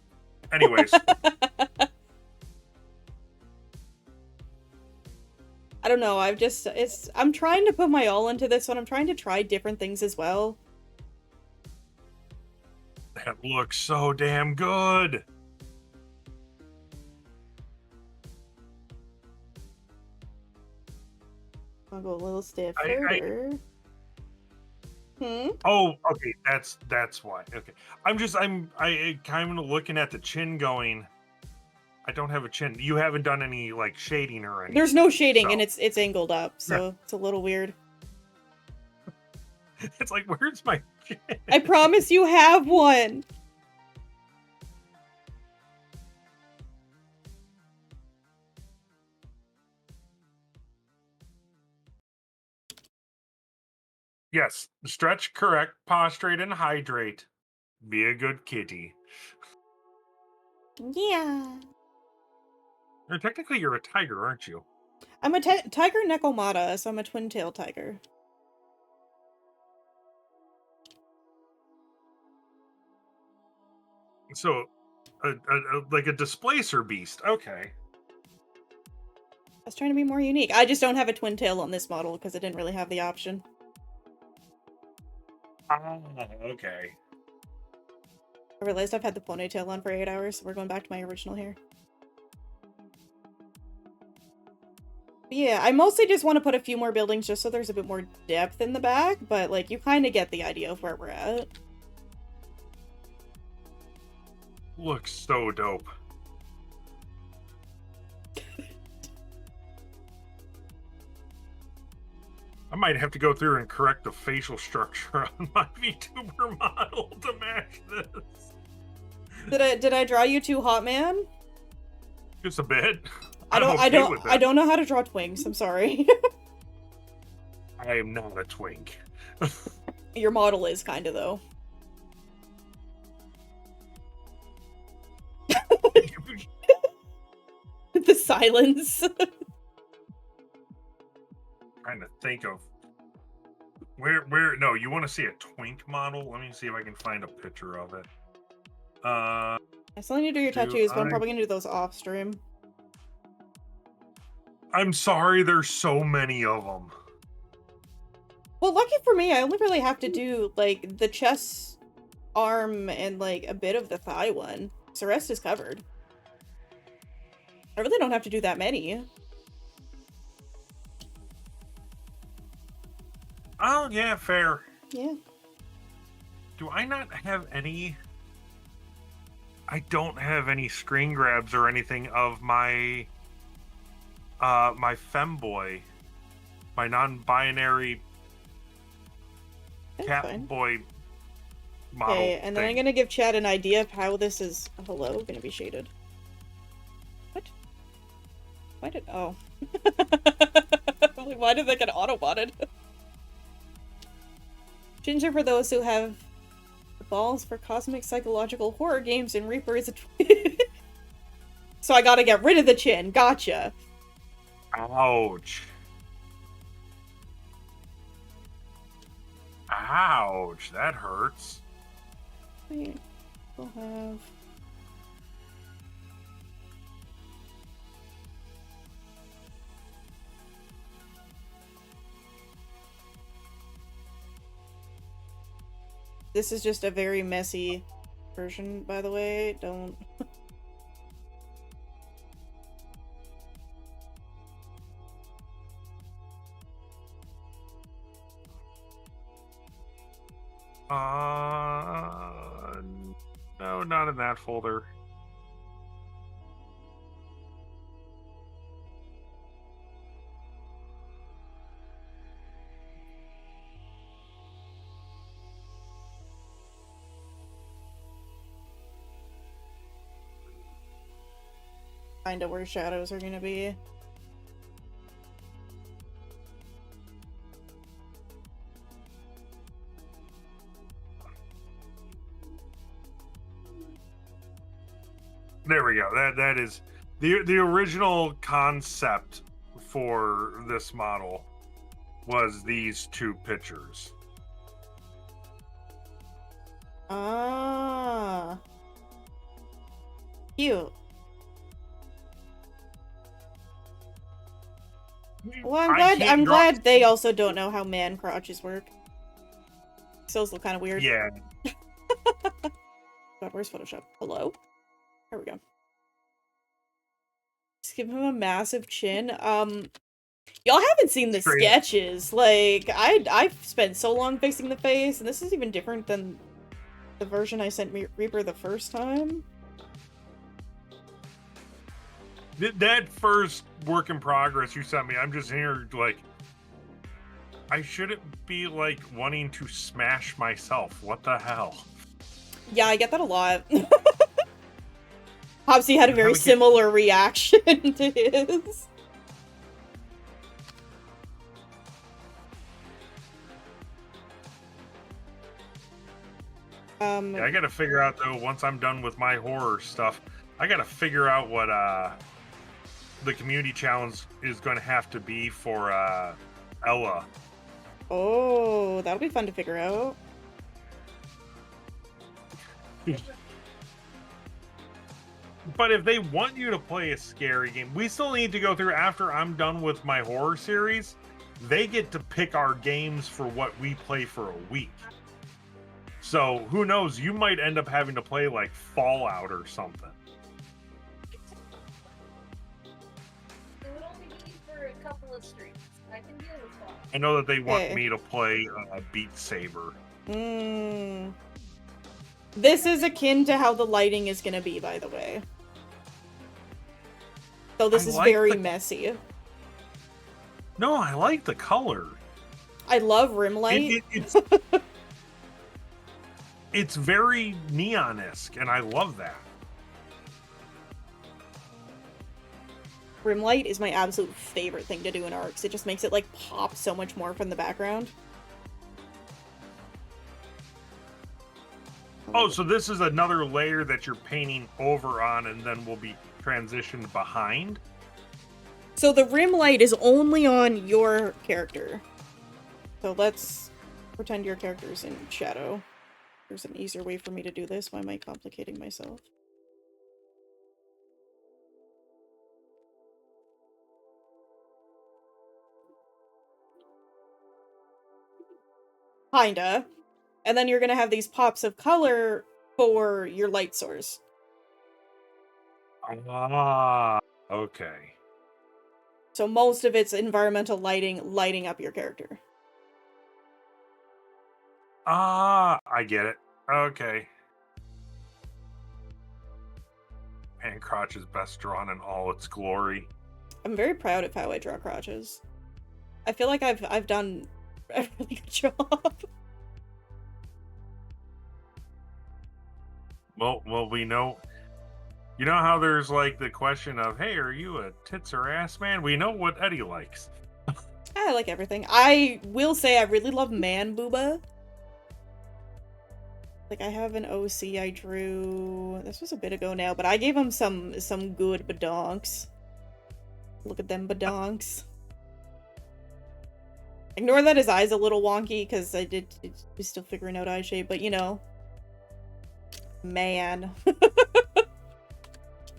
Anyways. I don't know, I'm trying to put my all into this one. I'm trying to try different things as well. That looks so damn good. I'll go a little step further. Oh, okay, that's why. Okay. I'm kind of looking at the chin going, I don't have a chin. You haven't done any like shading or anything. There's no shading, so. and it's angled up, so it's a little weird. It's like, where's my chin? I promise you have one. Yes, stretch, correct, prostrate, and hydrate. Be a good kitty. Yeah. Or technically, you're a tiger, aren't you? I'm a tiger Nekomata, so I'm a twin-tailed tiger. So, like a displacer beast. Okay. I was trying to be more unique. I just don't have a twin tail on this model because I didn't really have the option. Ah, okay. I realized I've had the ponytail on for 8 hours, so we're going back to my original hair. But yeah, I mostly just want to put a few more buildings just so there's a bit more depth in the back, but like you kind of get the idea of where we're at. Looks so dope. I might have to go through and correct the facial structure on my VTuber model to match this. Did I draw you too hot, man? Just a bit. I don't know how to draw twinks. I'm sorry. I am not a twink. Your model is kind of though. The silence. Trying to think of where no, you want to see a twink model? Let me see if I can find a picture of it. I still need to do your tattoos, but I'm probably gonna do those off stream. I'm sorry, there's so many of them. Well, lucky for me, I only really have to do like the chest, arm, and like a bit of the thigh one. So the rest is covered. I really don't have to do that many. Oh, yeah, fair. Yeah. Do I not have any? I don't have any screen grabs or anything of my my femboy, my non-binary That's cat fine. boy model. Okay, and then I'm thing. gonna give Chad an idea of how this is gonna be shaded. What? Why did oh. Why did that get auto-botted? Ginger for those who have balls for cosmic psychological horror games, and Reaper is a So I gotta get rid of the chin. Gotcha. Ouch. Ouch, that hurts. Wait, we'll have... This is just a very messy version, by the way. Don't... No, not in that folder. Find out where shadows are gonna be. There we go. That is the original concept for this model was these two pictures. Ah. Cute. Well, I'm glad they also don't know how man crotches work. Those look kind of weird. Yeah. God, where's Photoshop? Hello? There we go. Just give him a massive chin. Y'all haven't seen the sketches. Like, I've spent so long fixing the face, and this is even different than the version I sent Reaper the first time. That first work in progress you sent me, I'm just here like, I shouldn't be like wanting to smash myself. What the hell? Yeah, I get that a lot. Hopsy had a very similar reaction to his. Yeah, I gotta figure out though, once I'm done with my horror stuff, I gotta figure out what the community challenge is going to have to be for Ella. Oh, that'll be fun to figure out. But if they want you to play a scary game, we still need to go through after I'm done with my horror series. They get to pick our games for what we play for a week. So who knows? You might end up having to play like Fallout or something. I know that they want me to play Beat Saber. This is akin to how the lighting is going to be, by the way. So this is very messy. No, I like the color. I love rim light. It's very neon-esque, and I love that. Rim light is my absolute favorite thing to do in arcs. It just makes it, like, pop so much more from the background. Oh, so this is another layer that you're painting over on and then will be transitioned behind? So the rim light is only on your character. So let's pretend your character's in shadow. There's an easier way for me to do this. Why am I complicating myself? Kinda. And then you're gonna have these pops of color for your light source. Ah, okay. So most of it's environmental lighting, lighting up your character. Ah, I get it. Okay. Man, crotch is best drawn in all its glory. I'm very proud of how I draw crotches. I feel like I've done a really good job. Well, we know. You know how there's like the question of, hey, are you a tits or ass man? We know what Eddie likes. I like everything. I will say I really love man booba. Like, I have an OC I drew. This was a bit ago now, but I gave him some good badonks. Look at them badonks. Ignore that his eye's a little wonky, because we're still figuring out eye shape, but you know. Man.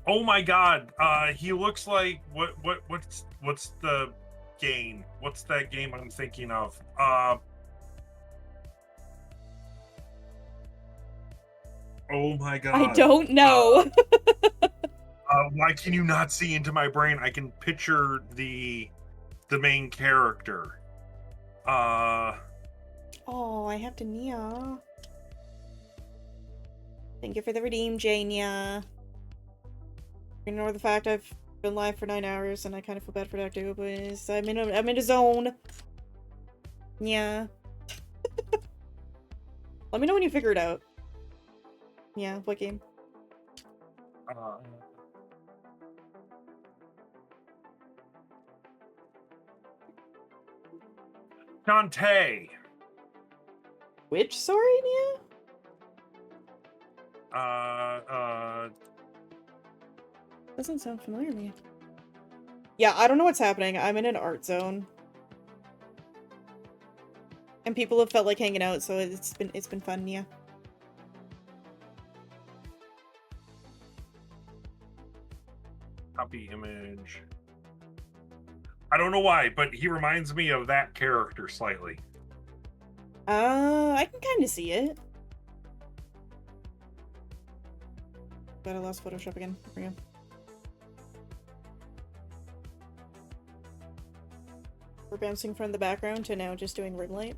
Oh my god, he looks like what's the game? What's that game I'm thinking of? Oh my god. I don't know. Why can you not see into my brain? I can picture the main character. Oh, I have to Nia. Thank you for the redeem, Jania. Ignore the fact I've been live for 9 hours and I kind of feel bad for that too, but I'm in a zone. Yeah. Let me know when you figure it out. Yeah, what game? Shantae. Which, sorry, Nia? Doesn't sound familiar to me. Yeah, I don't know what's happening. I'm in an art zone. And people have felt like hanging out, so it's been fun, yeah. Copy image. I don't know why, but he reminds me of that character slightly. I can kind of see it. But I lost Photoshop again. There we go. We're bouncing from the background to now just doing rim light.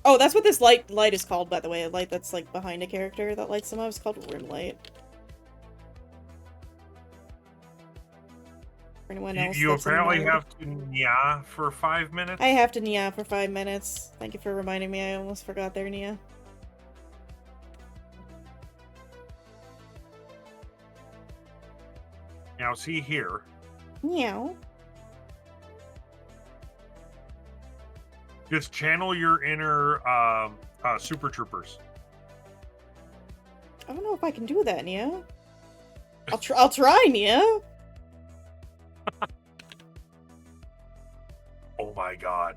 Oh, that's what this light is called, by the way. A light that's like behind a character that lights them up is called rim light. For anyone else, You that's in apparently mode. have to nya for 5 minutes. I have to Nia for 5 minutes. Thank you for reminding me. I almost forgot there, Nia. Now see here. Meow. Just channel your inner Super Troopers. I don't know if I can do that, Nia. I'll try, Nia. Oh my god.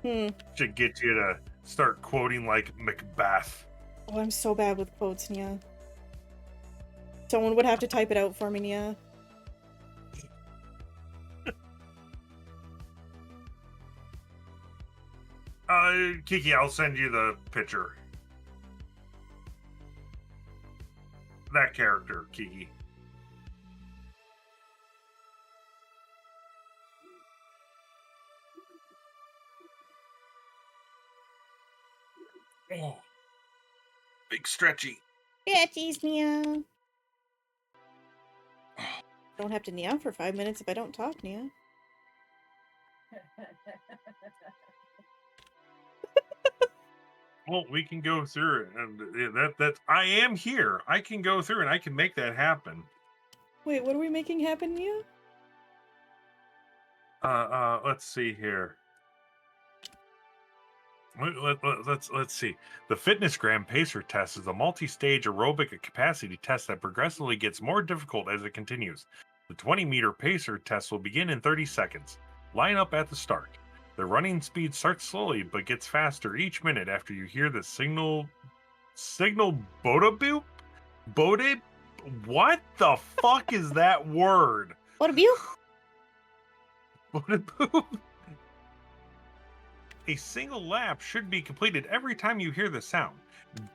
Hmm. Should get you to start quoting like Macbeth. Oh, I'm so bad with quotes, Nia. Someone would have to type it out for me, Nia. Kiki, I'll send you the picture. That character, Kiki. Oh. Big stretchy. Bitches, Nia. Don't have to Nia for 5 minutes if I don't talk, Nia. Well, we can go through it, and that's I am here. I can go through and I can make that happen. Wait, what are we making happen, Nia? Let's see here. Let's see. The FitnessGram Pacer test is a multi-stage aerobic capacity test that progressively gets more difficult as it continues. The 20-meter Pacer test will begin in 30 seconds. Line up at the start. The running speed starts slowly but gets faster each minute after you hear the signal Boda boop? Boda? What the fuck is that word? What a beaut? Boda boop? A single lap should be completed every time you hear the sound.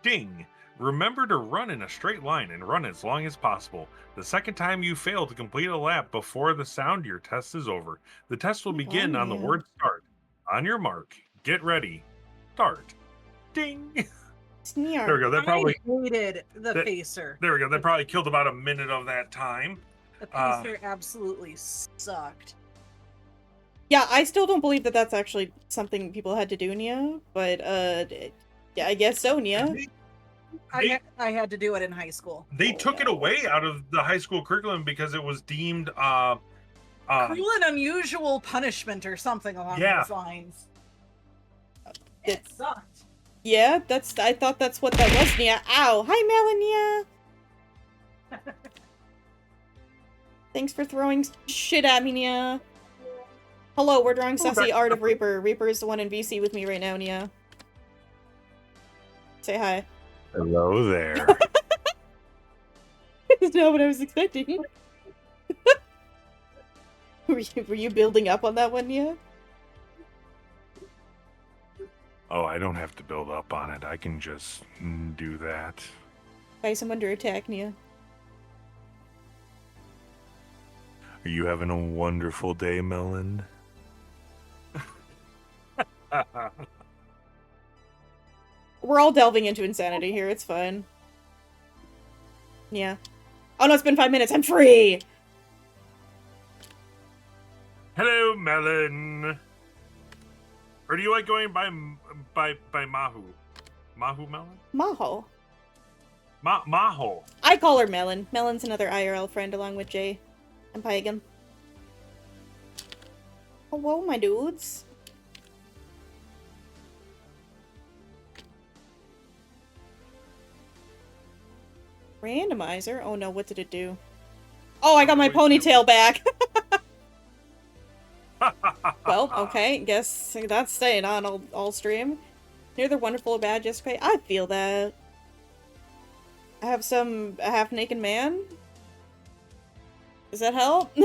Ding! Remember to run in a straight line and run as long as possible. The second time you fail to complete a lap before the sound, your test is over. The test will begin on the word start. On your mark, get ready, start. Ding. Sneer. There we go. That probably I hated the that- pacer. there we go. That probably killed about a minute of that time. The pacer absolutely sucked. Yeah, I still don't believe that that's actually something people had to do, Nia. But yeah, I guess so, Nia. I had to do it in high school. They took it away out of the high school curriculum because it was deemed Cruel and unusual punishment or something along those lines. It sucked. Yeah, I thought that's what that was, Nia. Ow! Hi, Melania! Thanks for throwing shit at me, Nia. Hello, we're drawing Sassy Art of Reaper. Reaper is the one in VC with me right now, Nia. Say hi. Hello there. That's not what I was expecting. Were you building up on that one, Nia? Oh, I don't have to build up on it. I can just do that. Guys, I'm under attack, Nia. Are you having a wonderful day, Melon? We're all delving into insanity here. It's fine. Yeah. Oh no, it's been 5 minutes. I'm free! Hello, Melon. Or do you like going by Mahu? Mahu Melon? Maho. Maho. I call her Melon. Melon's another IRL friend along with Jay and Pagan. Hello, my dudes. Randomizer? Oh no, what did it do? Oh, I got my ponytail back! Well, okay, guess that's staying on all stream. Near the wonderful bad Jessica. I feel that. I have a half-naked man? Does that help?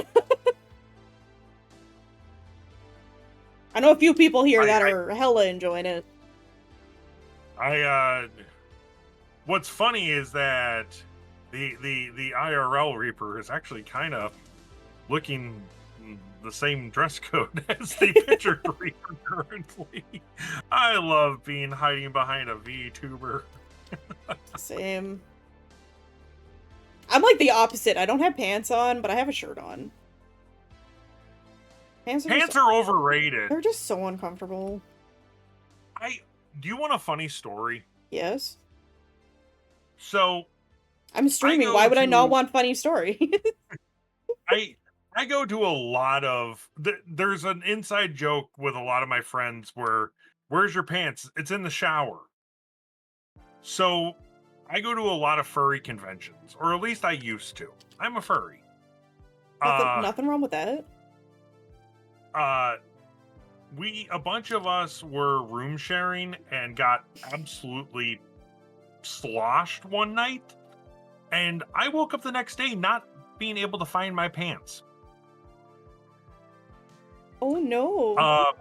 I know a few people here that are hella enjoying it. What's funny is that the IRL Reaper is actually kind of looking the same dress code as the picture Reaper currently. I love being hiding behind a VTuber. Same. I'm like the opposite. I don't have pants on, but I have a shirt on. Pants are overrated. They're just so uncomfortable. Do you want a funny story? Yes. So I'm streaming. Why would I not want funny story? I go to a lot of there's an inside joke with a lot of my friends where where's your pants? It's in the shower. So I go to a lot of furry conventions, or at least I used to. I'm a furry. Nothing wrong with that. A bunch of us were room sharing and got absolutely sloshed one night, and I woke up the next day not being able to find my pants. Oh no.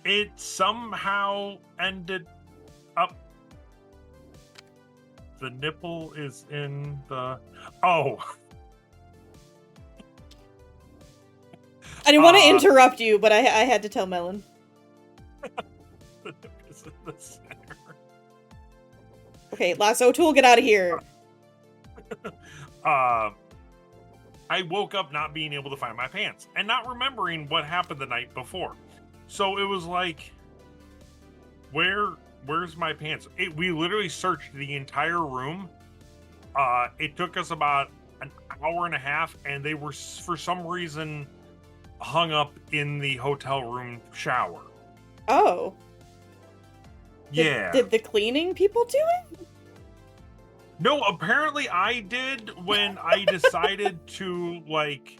It somehow ended up the nipple is in the I didn't want to interrupt you, but I had to tell Melon. The nipple is in the center. Okay, Lasso Tool, get out of here. I woke up not being able to find my pants and not remembering what happened the night before. So it was like, where's my pants? We literally searched the entire room. It took us about an hour and a half, and they were, for some reason, hung up in the hotel room shower. Oh. Yeah. Did the cleaning people do it? No, apparently I did when I decided to, like,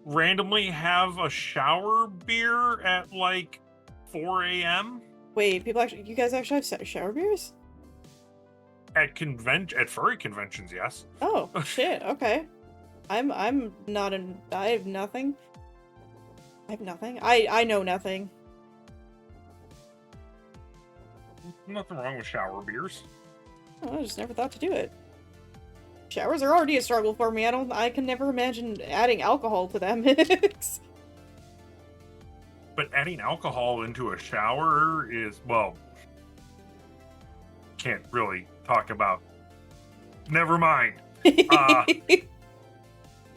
randomly have a shower beer at, like, 4 a.m. Wait, you guys actually have shower beers? At furry conventions, yes. Oh, shit, okay. I'm not I have nothing. I know nothing. Nothing wrong with shower beers. Oh, I just never thought to do it. Showers are already a struggle for me. I can never imagine adding alcohol to that mix. but adding alcohol into a shower is, well, can't really talk about. Never mind. You're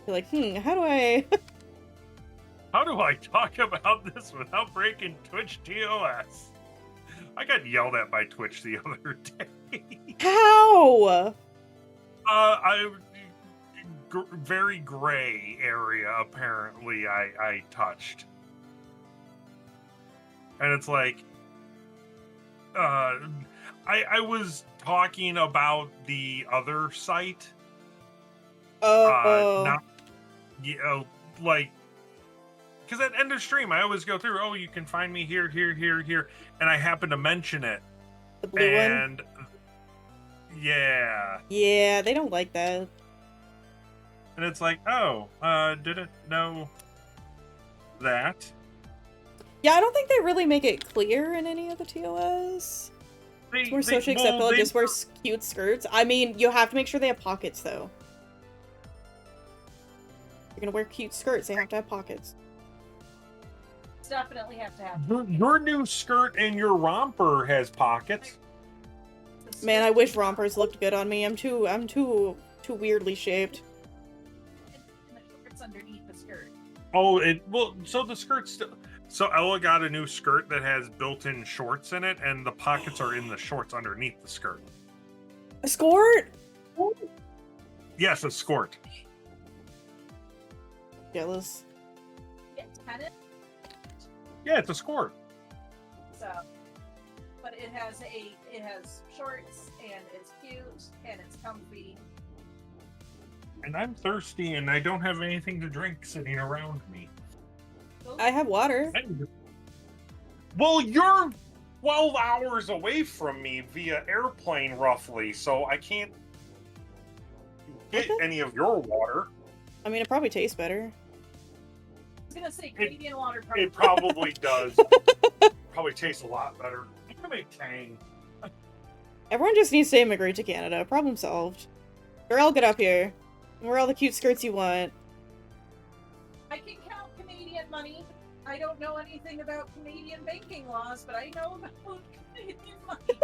like, how do I... How do I talk about this without breaking Twitch TOS? I got yelled at by Twitch the other day. How? Very gray area, apparently, I touched. And it's like, I was talking about the other site. Oh. Not, you know, like, because at end of stream, I always go through, oh, you can find me here, here, here, here. And I happen to mention it. The blue one? Yeah. Yeah, they don't like that. And it's like, oh, didn't know that. Yeah, I don't think they really make it clear in any of the TOS. It's more socially acceptable, just wear cute skirts. I mean, you have to make sure they have pockets, though. You're gonna wear cute skirts, they have to have pockets. Definitely have to have. Your new skirt and your romper has pockets. Man, I wish rompers looked good on me. I'm too weirdly shaped. It's underneath the skirt. Oh, so the skirt's still. So Ella got a new skirt that has built-in shorts in it, and the pockets are in the shorts underneath the skirt. A skirt? Yes, a skirt. Jealous. Yeah, it's a skirt. So, but it has shorts and it's cute and it's comfy. And I'm thirsty and I don't have anything to drink sitting around me. I have water. Well, you're 12 hours away from me via airplane, roughly, so I can't get any of your water. I mean, it probably tastes better. I was gonna say Canadian water. It probably does. Probably tastes a lot better. It's gonna make tang. Everyone just needs to immigrate to Canada. Problem solved. Girl, get up here. Wear all the cute skirts you want. I can count Canadian money. I don't know anything about Canadian banking laws, but I know about Canadian money.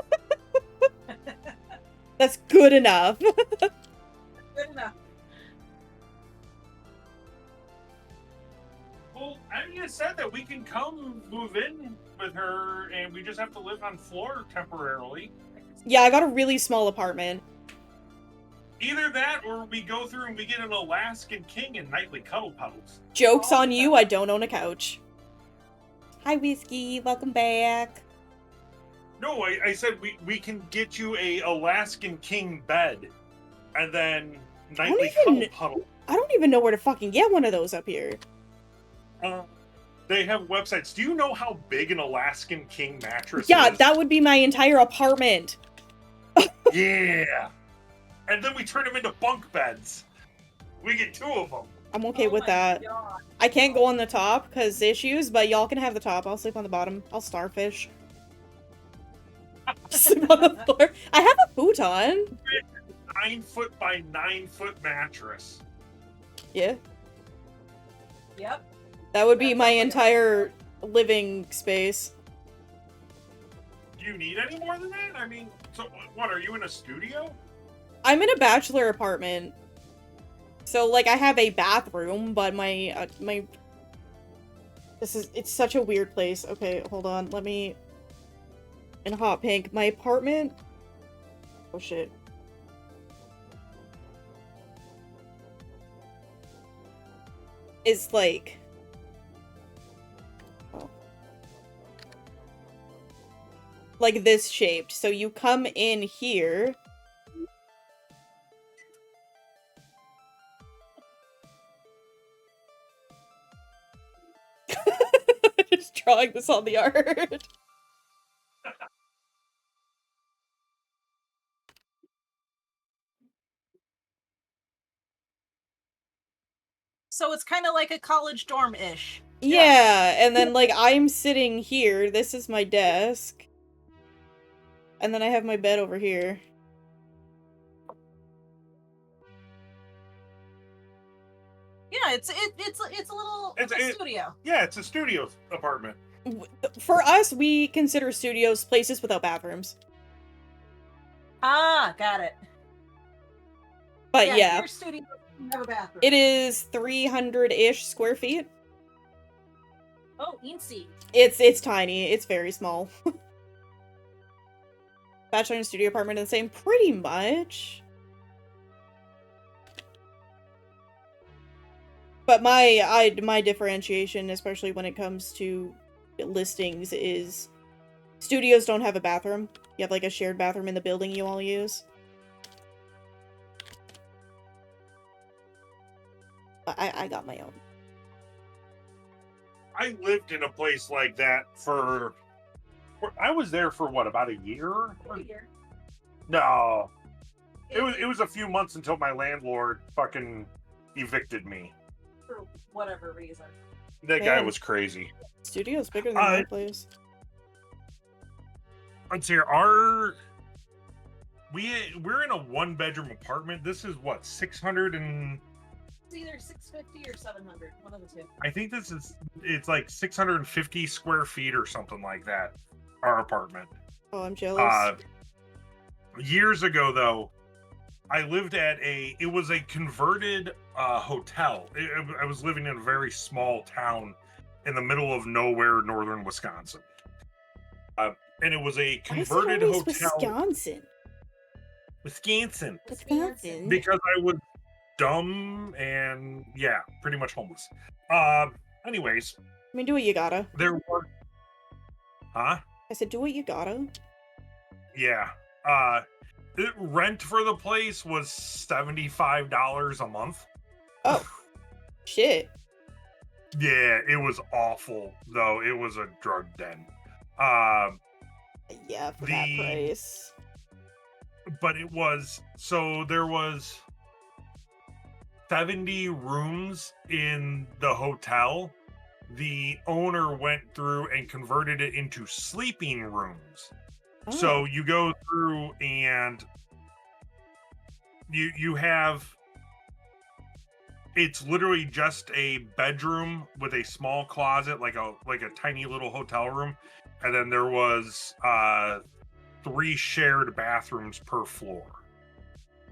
That's good enough. Good enough. Well, Anya said that we can come move in with her, and we just have to live on floor temporarily. Yeah, I got a really small apartment. Either that, or we go through and we get an Alaskan king and nightly cuddle puddles. Joke's on you, I don't own a couch. Hi, Whiskey. Welcome back. No, I said we can get you a Alaskan king bed, and then nightly cuddle puddle. I don't even know where to fucking get one of those up here. They have websites. Do you know how big an Alaskan king mattress Yeah, is? that would be my entire apartment. Yeah. And then we turn them into bunk beds. We get 2 of them. I'm okay with that. God. I can't go on the top because issues, but y'all can have the top. I'll sleep on the bottom. I'll starfish. Sleep on the floor. I have a futon. 9-foot by 9-foot mattress. Yeah. Yep. That would be my entire living space. Do you need any more than that? I mean, so what, are you in a studio? I'm in a bachelor apartment. So, like, I have a bathroom, but it's such a weird place. Okay, hold on. Let me... In hot pink. My apartment... Oh, shit. Is, like... Oh. Like this shaped. So you come in here... Just drawing this on the art. So it's kind of like a college dorm-ish. Yeah, and then, like, I'm sitting here. This is my desk. And then I have my bed over here. Yeah, it's a little studio. Yeah, it's a studio apartment. For us, we consider studios places without bathrooms. Ah, got it. But yeah, Your studio doesn't have a bathroom. it is 300-ish square feet. Oh, eensy. It's tiny. It's very small. Bachelor and studio apartment are the same, pretty much. But my differentiation, especially when it comes to listings, is studios don't have a bathroom. You have like a shared bathroom in the building you all use. I got my own. I lived in a place like that I was there for what, about a year? A year. No. It was a few months until my landlord fucking evicted me. For whatever reason. That guy Man. was crazy. Studio's bigger than my place. Let's hear we're in a 1-bedroom apartment. This is what, 600 and It's either 650 or 700, one of the two. I think it's like 650 square feet or something like that. Our apartment. Oh, I'm jealous. Years ago, though, I lived at it was a converted hotel. I was living in a very small town in the middle of nowhere, northern Wisconsin. And it was a converted Why is it always hotel. Wisconsin? Wisconsin. Because I was dumb and, yeah, pretty much homeless. Anyways. I mean, do what you gotta. There were... Huh? I said, do what you gotta. Yeah. Rent for the place was $75 a month. Oh. Shit. Yeah, it was awful, though. It was a drug den. Yeah, for that price. But it was... So there was 70 rooms in the hotel. The owner went through and converted it into sleeping rooms. Oh. So you go through and you have... It's literally just a bedroom with a small closet, like a tiny little hotel room, and then there was 3 shared bathrooms per floor.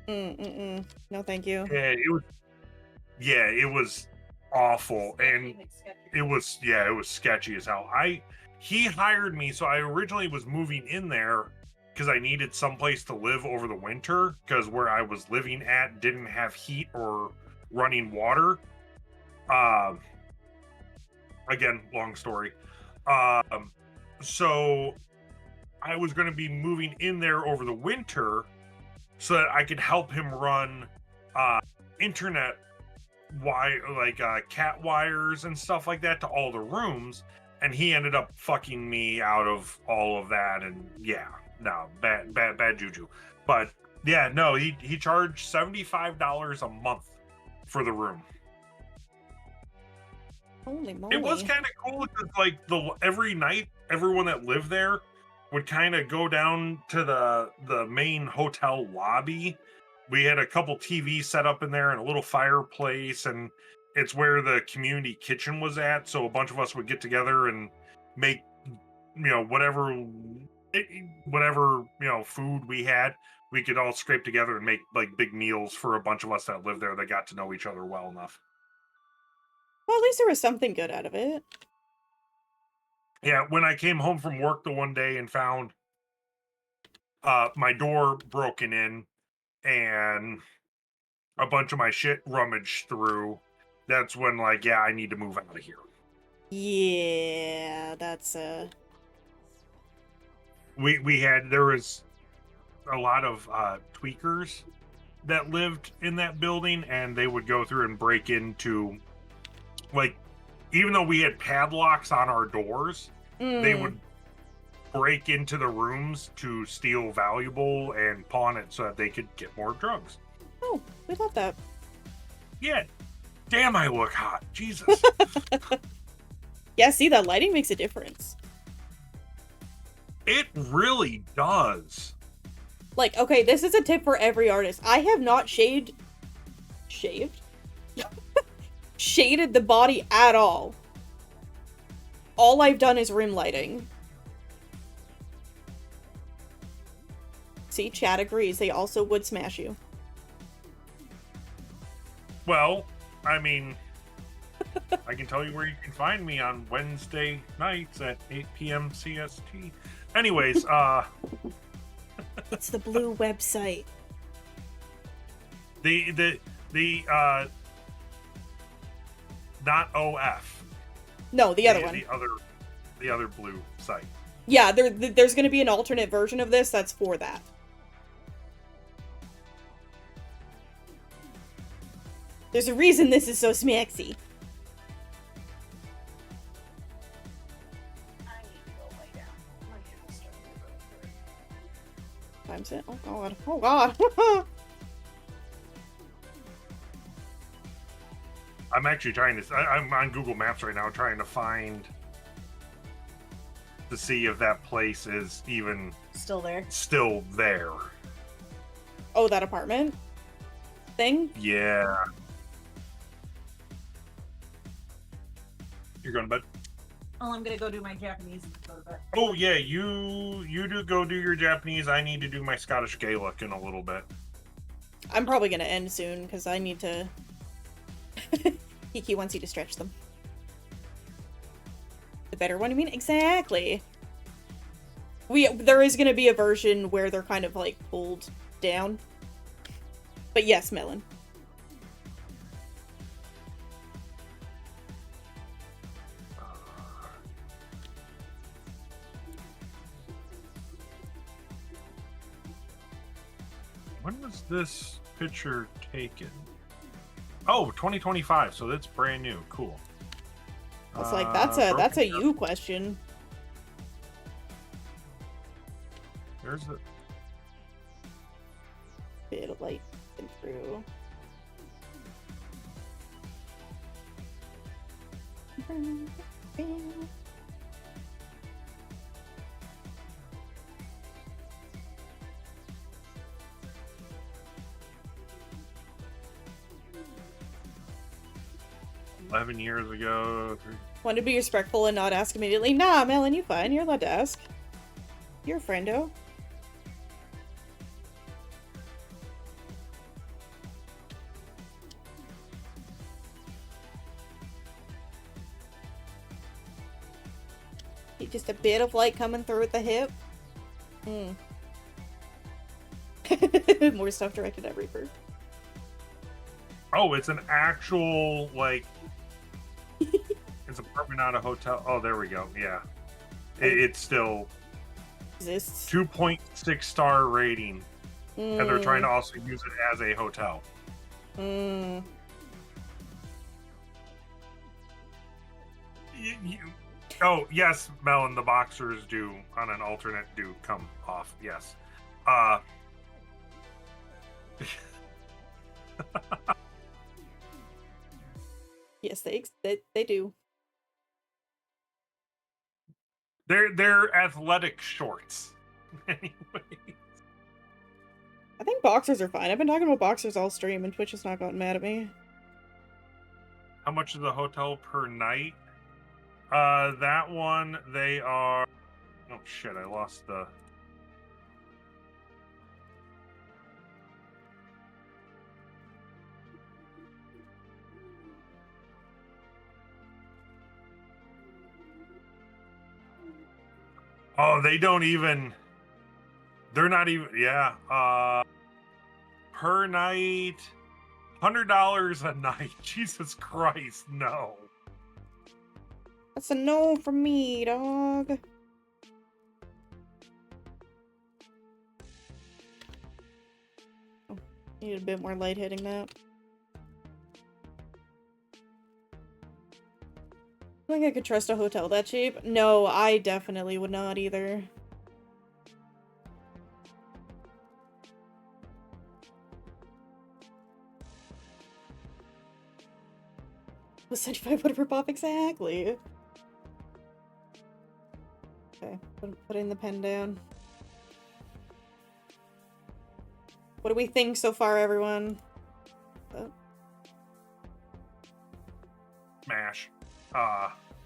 No, thank you. And it was awful, and it was sketchy as hell. He hired me, so I originally was moving in there because I needed someplace to live over the winter, because where I was living at didn't have heat or running water. Again, long story. So I was going to be moving in there over the winter so that I could help him run internet cat wires and stuff like that to all the rooms, and he ended up fucking me out of all of that. And yeah, no, bad juju. But yeah, no, he charged $75 a month for the room. Holy moly. It was kind of cool because like every night everyone that lived there would kind of go down to the main hotel lobby. We had a couple TVs set up in there and a little fireplace, and it's where the community kitchen was at. So a bunch of us would get together and make, whatever, food we had. We could all scrape together and make like big meals for a bunch of us that lived there that got to know each other well enough. Well, at least there was something good out of it. Yeah, when I came home from work the one day and found my door broken in and a bunch of my shit rummaged through, that's when I need to move out of here. Yeah, that's there was a lot of tweakers that lived in that building, and they would go through and break into, even though we had padlocks on our doors, they would break into the rooms to steal valuable and pawn it so that they could get more drugs. Oh, we love that. Yeah. Damn, I look hot. Jesus. Yeah, see, that lighting makes a difference. It really does. Okay, this is a tip for every artist. I have not shaded the body at all. all I've done is room lighting. See, chat agrees. They also would smash you. Well, I mean, I can tell you where you can find me on Wednesday nights at 8 p.m. CST. Anyways, It's the blue website. the not OF. No, the other one. The other blue site. Yeah, there's going to be an alternate version of this that's for that. There's a reason this is so smaxy. I need to go lay down. My head's starting to go through. Times it. Oh god. Oh god. I'm actually trying to. I'm on Google Maps right now, trying to see if that place is even Still there. still there. Oh, that apartment thing? Yeah. You're going to bed? Oh, I'm gonna go do my Japanese and go to bed. Oh yeah, you do go do your Japanese. I need to do my Scottish Gaelic in a little bit. I'm probably going to end soon because I need to... Kiki wants you to stretch them. The better one, you mean? Exactly. There is going to be a version where they're kind of like pulled down. But yes, Melon. When was this picture taken? Oh, 2025, so that's brand new. Cool. It's like that's a you question. There's the Bit of light through. 11 years ago. Want to be respectful and not ask immediately. Nah, Melon, you fine. You're allowed to ask. You're a friendo. Just a bit of light coming through at the hip. More stuff directed at Reaper. Oh, it's an actual, like, it's apartment, not a hotel. Oh, there we go. Yeah. It's still Exists. 2.6 star rating. And they're trying to also use it as a hotel. Oh, yes, Melon, the boxers do, on an alternate, do come off. Yes. Yes, they do. They're athletic shorts. Anyway. I think boxers are fine. I've been talking about boxers all stream, and Twitch has not gotten mad at me. How much is the hotel per night? That one, they are... Oh, shit, I lost the... Oh, they don't even... They're not even... Yeah. Per night... $100 a night. Jesus Christ, no. That's a no from me, dog. Oh, need a bit more light hitting that. I think I could trust a hotel that cheap? No, I definitely would not either. Was 75 whatever pop exactly? Okay, putting the pen down. What do we think so far, everyone? Oh. Smash.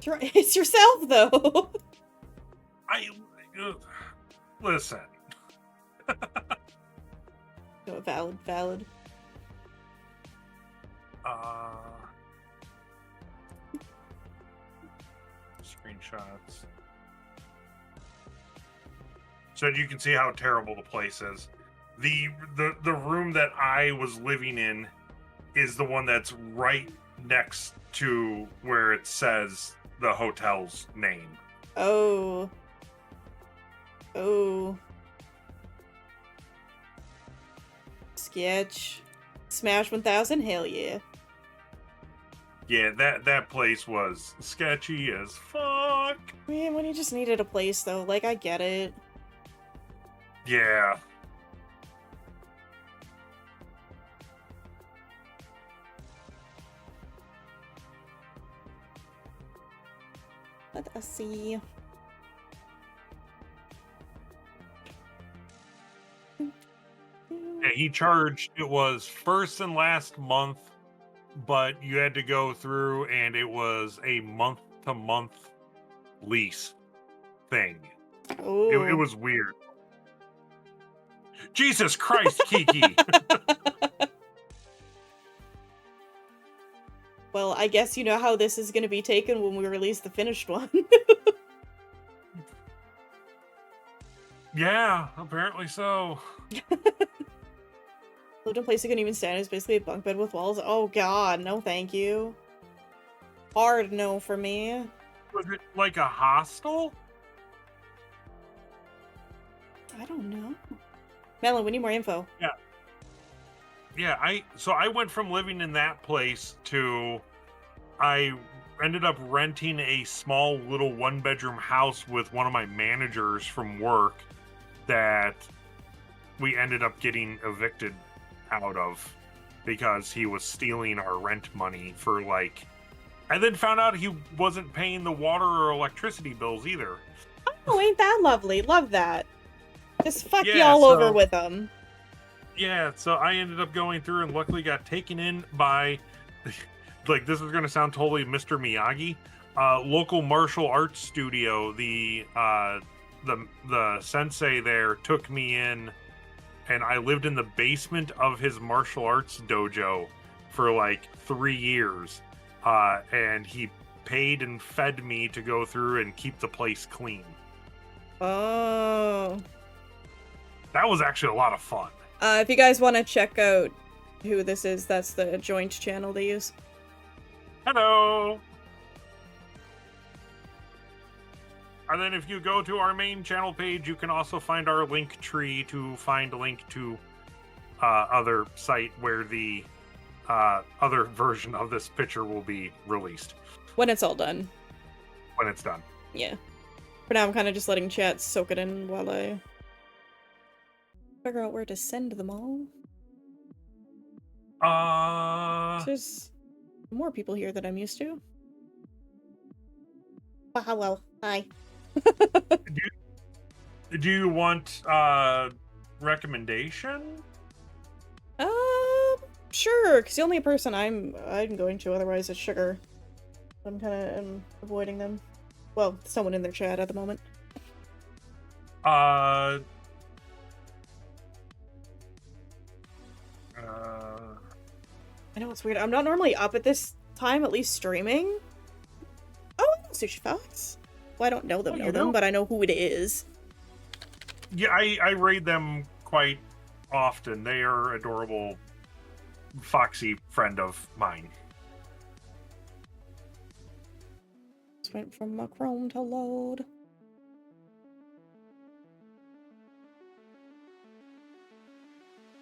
It's yourself, though. Listen. No, valid. Screenshots. So you can see how terrible the place is. The room that I was living in is the one that's right next to where it says the hotel's name. Oh. Sketch. Smash 1000? Hell yeah. Yeah, that place was sketchy as fuck. Man, when you just needed a place, though, like, I get it. Yeah. Let us see. Yeah, he charged, it was first and last month, but you had to go through and it was a month-to-month lease thing. Oh. It was weird. Jesus Christ, Kiki! Well, I guess you know how this is going to be taken when we release the finished one. Yeah, apparently so. Lived in a place you couldn't even stand. It's basically a bunk bed with walls. Oh god, no thank you. Hard no for me. Was it like a hostel? I don't know. Melon, we need more info. Yeah, I went from living in that place to I ended up renting a small little one-bedroom house with one of my managers from work that we ended up getting evicted out of because he was stealing our rent money for like, and then found out he wasn't paying the water or electricity bills either. Oh, ain't that lovely? Love that. Just fuck Yeah, y'all over so- with them. Yeah, so I ended up going through and luckily got taken in by, like, this is going to sound totally Mr. Miyagi, local martial arts studio. The sensei there took me in, and I lived in the basement of his martial arts dojo for like 3 years, and he paid and fed me to go through and keep the place clean. Oh. That was actually a lot of fun. If you guys want to check out who this is, that's the joint channel they use. Hello! And then if you go to our main channel page, you can also find our link tree to find a link to other site where the other version of this picture will be released. When it's all done. When it's done. Yeah. For now, I'm kind of just letting chat soak it in while I figure out where to send them all. There's more people here than I'm used to. Oh, hello. Hi. Do you want recommendation? Sure, because the only person I'm going to otherwise is Sugar. I'm kind of avoiding them. Well, someone in their chat at the moment. I know it's weird. I'm not normally up at this time, at least streaming. Oh, I know Sushi Fox. Well, I don't know them, but I know who it is. Yeah, I raid them quite often. They are adorable, foxy friend of mine. Just went from my Chrome to load.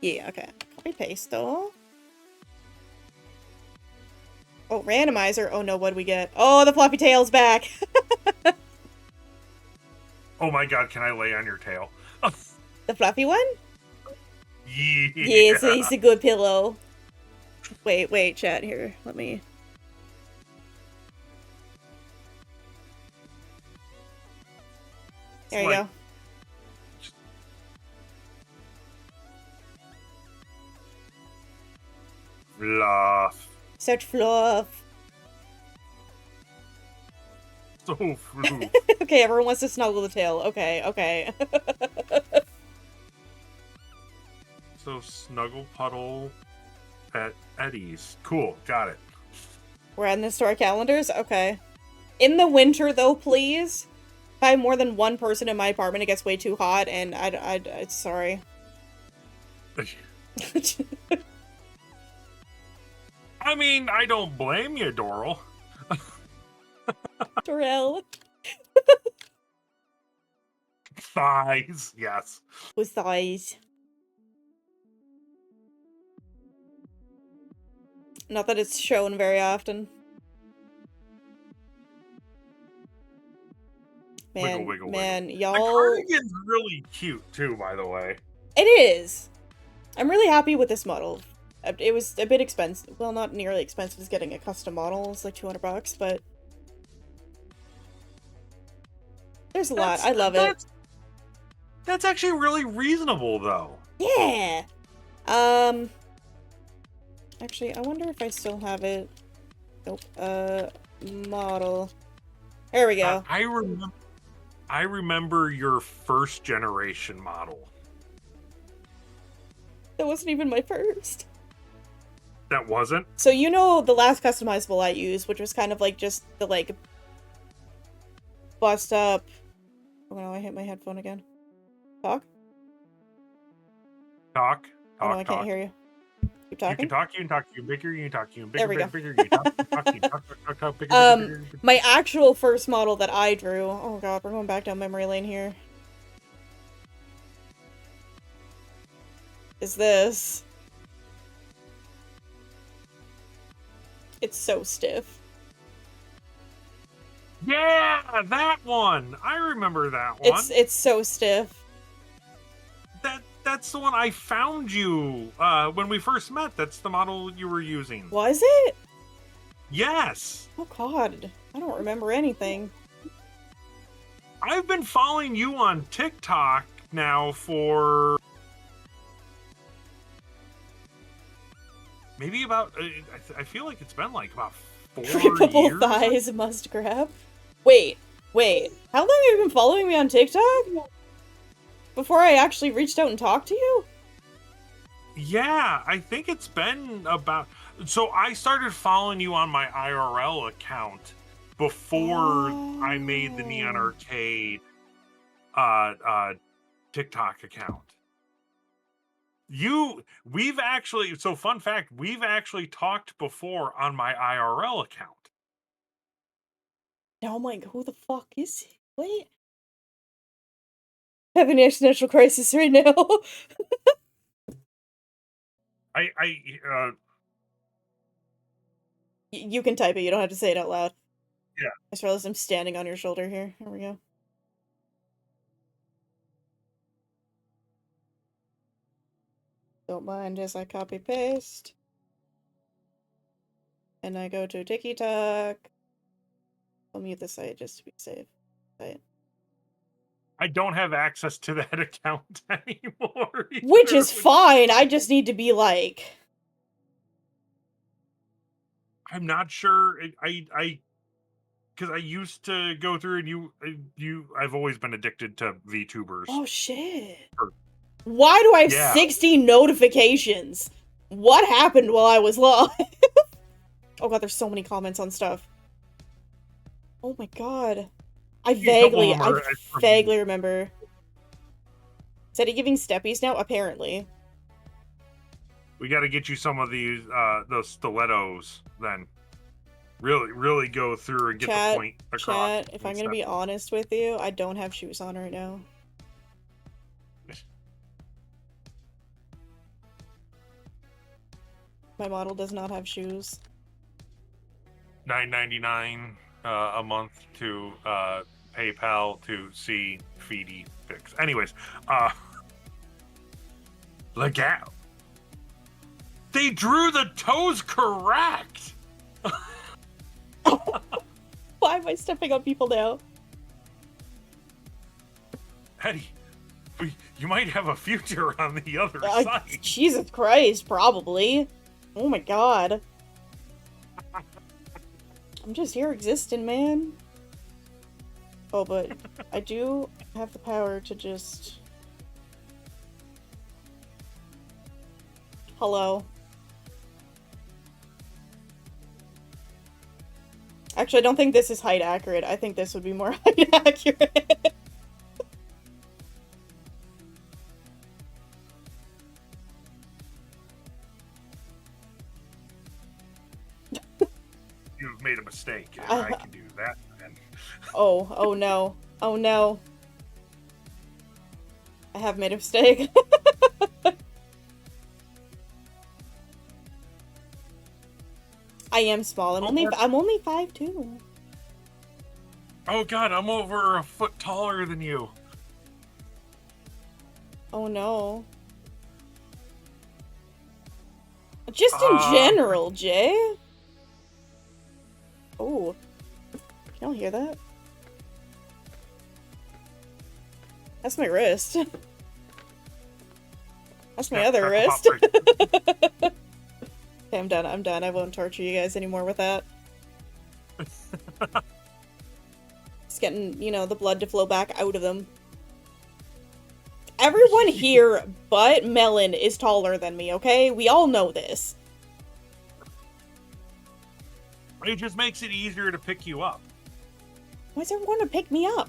Yeah, okay. Copy paste though. Oh, randomizer. Oh no, what do we get? Oh, the fluffy tail's back. Oh my god, can I lay on your tail? The fluffy one? Yeah. Yeah, it's a good pillow. Wait, chat here. Let me... There you go. Fluff. Such fluff. So oof. Okay, everyone wants to snuggle the tail. Okay, okay. So snuggle puddle at ease. Cool, got it. We're adding this to our calendars? Okay. In the winter, though, please. If I have more than one person in my apartment, it gets way too hot, and I'd sorry. I mean, I don't blame you, Doral. Dorel. Thighs, yes. With thighs. Not that it's shown very often. Man, Wiggle, wiggle, man, wiggle. y'all... The cardigan's really cute, too, by the way. It is! I'm really happy with this model. It was a bit expensive. Well, not nearly expensive as getting a custom model. It's like $200, but... There's a lot. I love it. That's actually really reasonable, though. Yeah! Actually, I wonder if I still have it. Nope. Model. There we go. I remember your first generation model. That wasn't even my first. That wasn't? So you know the last customizable I used, which was kind of like just the like bust up. Oh no, I hit my headphone again. Talk? Talk. Oh no, I can't hear you. Keep talking. You can talk, you can talk, you can bigger, you can talk, you can bigger, There we go. bigger, you can talk, you can talk, bigger, bigger. My actual first model that I drew. Oh god, we're going back down memory lane here. Is this. It's so stiff. Yeah, that one. I remember that one. It's so stiff. That's the one I found you when we first met. That's the model you were using. Was it? Yes. Oh god, I don't remember anything. I've been following you on TikTok now for maybe about. I feel like it's been like about 4 Creepable years. thighs must grab. Wait. How long have you been following me on TikTok? Before I actually reached out and talked to you? Yeah, I think it's been about. So I started following you on my IRL account before I made the Neon Arcade TikTok account. We've actually, so fun fact, we've actually talked before on my IRL account. Oh my god, who the fuck is it? Wait. Having an existential crisis right now. You can type it, you don't have to say it out loud. Yeah. I just realized I'm standing on your shoulder here. Here we go. Don't mind as I copy paste. And I go to TikTok. I'll mute the site just to be safe. Site. I don't have access to that account anymore. Which is fine. I just need to be like. I'm not sure. I because I used to go through and I've always been addicted to VTubers. Oh shit. Why do I have 60 notifications? What happened while I was live? Oh god, there's so many comments on stuff. Oh my god. I vaguely remember. Is Eddie giving steppies now? Apparently. We got to get you some of these those stilettos then. Really go through and get the point across. Chat, if I'm gonna be honest with you, I don't have shoes on right now. My model does not have shoes. $9.99 a month to PayPal to see Feedy pics. Anyways, look out. They drew the toes correct. Why am I stepping on people now? Eddie, you might have a future on the other side. Jesus Christ, probably. Oh my god. I'm just here existing, man. Oh, but I do have the power to just... Hello. Actually, I don't think this is height accurate. I think this would be more height accurate. You've made a mistake, and I can do that then. Oh no. Oh no. I have made a mistake. I am small. I'm only 5'2". Oh god, I'm over a foot taller than you. Oh no. Just in general, Jay. Oh. Can y'all hear that? That's my wrist. That's my other wrist. Okay, I'm done. I'm done. I won't torture you guys anymore with that. Just getting, you know, the blood to flow back out of them. Everyone here but Melon is taller than me, okay? We all know this. It just makes it easier to pick you up. Why does everyone want to pick me up?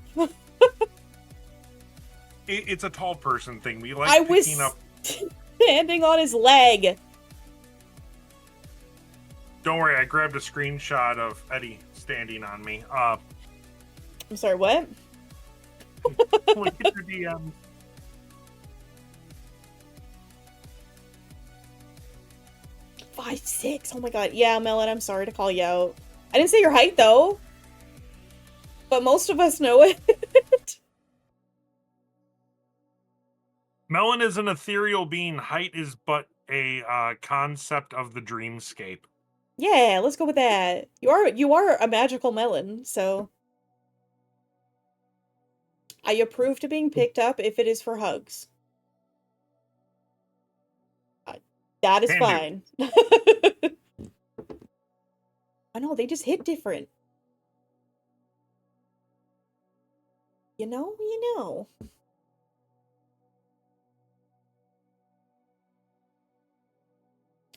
It's a tall person thing. We like picking up. Standing on his leg. Don't worry, I grabbed a screenshot of Eddie standing on me. I'm sorry, what? Look at your DM. Five, 6. Oh my god. Yeah, Melon, I'm sorry to call you out. I didn't say your height, though. But most of us know it. Melon is an ethereal being. Height is but a concept of the dreamscape. Yeah, let's go with that. You are a magical melon, so I approve to being picked up if it is for hugs. That is fine. I know, they just hit different. You know, you know.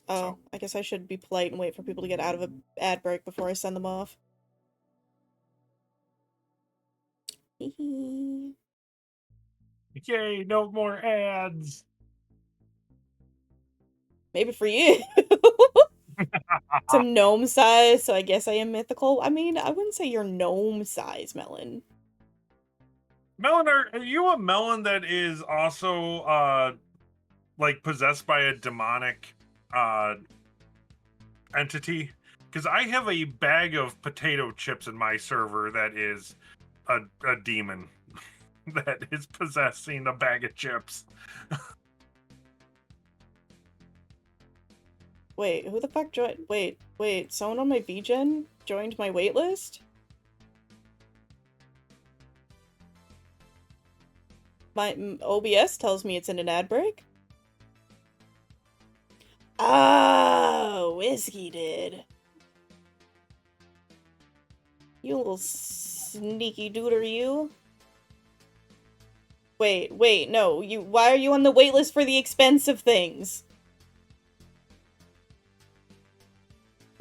Oh, I guess I should be polite and wait for people to get out of an ad break before I send them off. Yay, no more ads. Maybe for you. Some gnome size, so I guess I am mythical. I mean, I wouldn't say you're gnome size, Melon. Melon, are you a melon that is also like possessed by a demonic entity? Because I have a bag of potato chips in my server that is a demon that is possessing a bag of chips. Wait, who the fuck joined? Wait, someone on my VGen joined my waitlist? My OBS tells me it's in an ad break. Oh, Whiskey did. You little sneaky duder, you. Wait, no, why are you on the waitlist for the expensive things?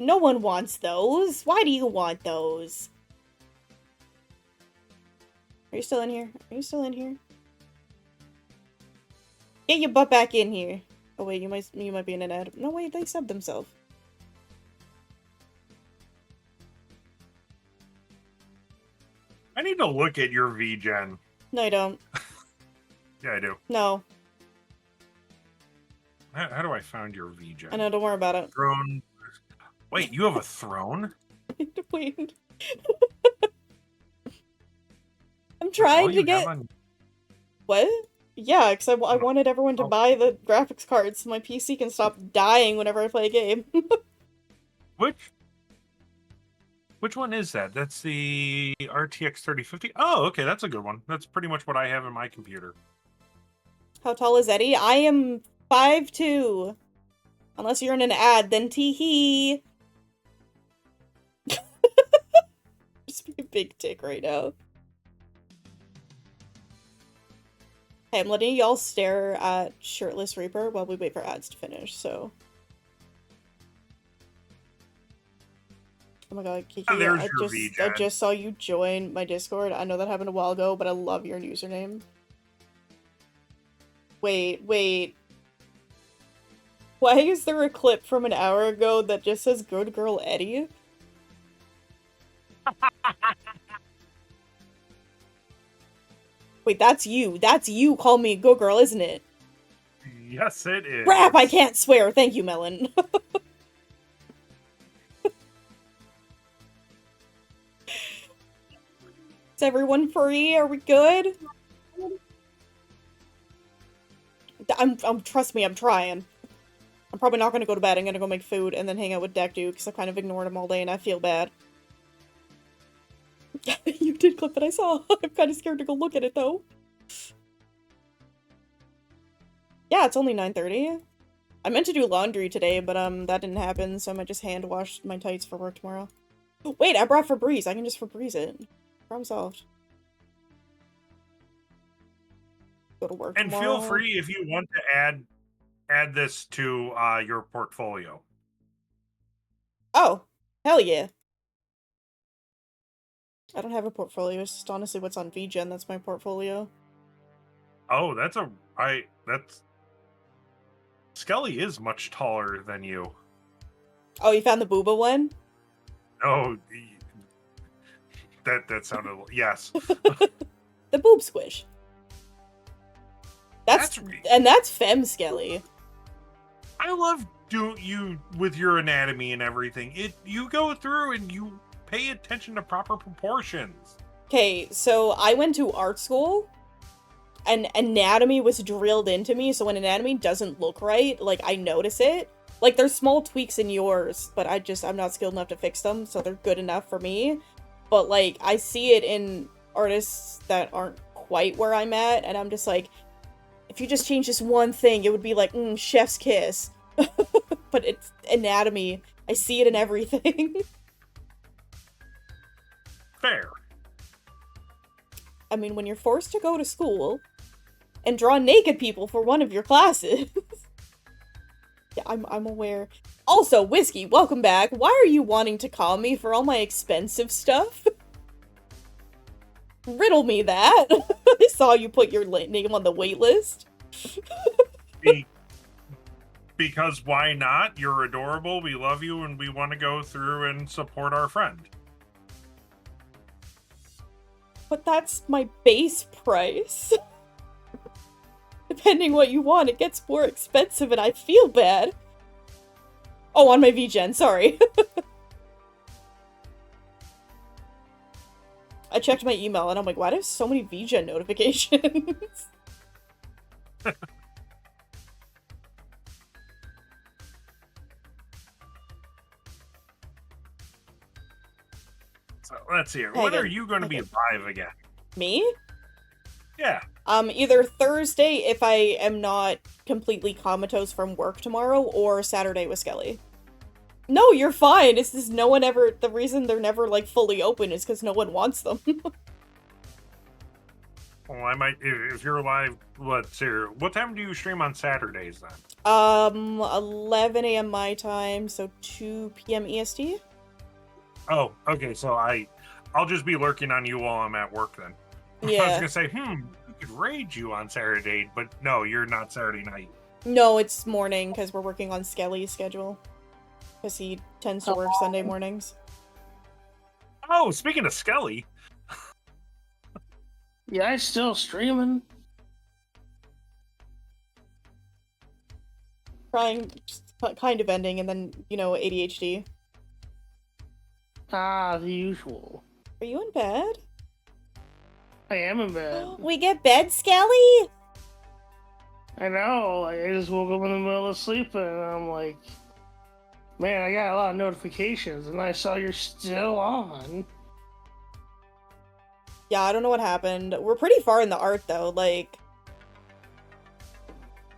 No one wants those. Why do you want those? Are you still in here? Are you still in here? Get your butt back in here. Oh wait, you might be in an ad. No wait, they subbed themselves. I need to look at your VGen. No, you don't. Yeah, I do. No. How do I find your VGen? I know, don't worry about it. Throne. Wait, you have a throne? Wait. I'm trying to get... What? Yeah, because I wanted everyone to buy the graphics cards so my PC can stop dying whenever I play a game. Which one is that? That's the RTX 3050? Oh, okay, that's a good one. That's pretty much what I have in my computer. How tall is Eddie? I am 5'2". Unless you're in an ad, then tee-hee. Just be a big tick right now. Hey, I'm letting y'all stare at Shirtless Reaper while we wait for ads to finish, so... Oh my god, Kiki, There's I your I just saw you join my Discord. I know that happened a while ago, but I love your username. Wait. Why is there a clip from an hour ago that just says Good Girl Eddie? Wait, that's you. That's you call me Good Girl, isn't it? Yes, it is. Crap, I can't swear. Thank you, Melon. Is everyone free? Are we good? Trust me, I'm trying. I'm probably not gonna go to bed. I'm gonna go make food and then hang out with Deck Dude because I kind of ignored him all day and I feel bad. You did clip it, I saw. I'm kind of scared to go look at it though. Yeah, it's only 9:30. I meant to do laundry today, but that didn't happen, so I might just hand wash my tights for work tomorrow. Wait, I brought Febreze. I can just Febreze it. Problem solved. Go to work And tomorrow. feel free if you want to add this to your portfolio. Oh, hell yeah. I don't have a portfolio. It's just honestly what's on VGen. That's my portfolio. Oh, that's Skelly is much taller than you. Oh, you found the booba one? Oh, that sounded yes. The boob squish. That's femme Skelly. I love you with your anatomy and everything. You go through and you pay attention to proper proportions. Okay, so I went to art school, and anatomy was drilled into me, so when anatomy doesn't look right, like, I notice it. Like, there's small tweaks in yours, but I'm not skilled enough to fix them, so they're good enough for me. But, like, I see it in artists that aren't quite where I'm at, and I'm just like, if you just change this one thing, it would be like, chef's kiss. But it's anatomy. I see it in everything. Fair. I mean, when you're forced to go to school and draw naked people for one of your classes. Yeah, I'm aware. Also, Whiskey, welcome back. Why are you wanting to call me for all my expensive stuff? Riddle me that. I saw you put your name on the wait list. Because why not? You're adorable, we love you, and we want to go through and support our friend. But that's my base price. Depending what you want, it gets more expensive and I feel bad. Oh, on my VGen, sorry. I checked my email and I'm like, why do I have so many VGen notifications? So let's see. When are you going to be live again? Me? Yeah. Either Thursday if I am not completely comatose from work tomorrow, or Saturday with Skelly. No, you're fine. It's just no one ever. The reason they're never like fully open is because no one wants them. Well, I might if you're live. Let's see. What time do you stream on Saturdays then? 11 a.m. my time, so 2 p.m. EST. Oh, okay. So I'll just be lurking on you while I'm at work then. Yeah. I was gonna say, we could raid you on Saturday, but no, you're not Saturday night. No, it's morning because we're working on Skelly's schedule. Because he tends to work Sunday mornings. Oh, speaking of Skelly. Yeah, I'm still streaming. Trying, kind of ending, and then, ADHD. Ah, the usual. Are you in bed? I am in bed. We get bed, Skelly? I know. Like, I just woke up in the middle of sleep and I'm like, man, I got a lot of notifications and I saw you're still on. Yeah, I don't know what happened. We're pretty far in the art, though. Like,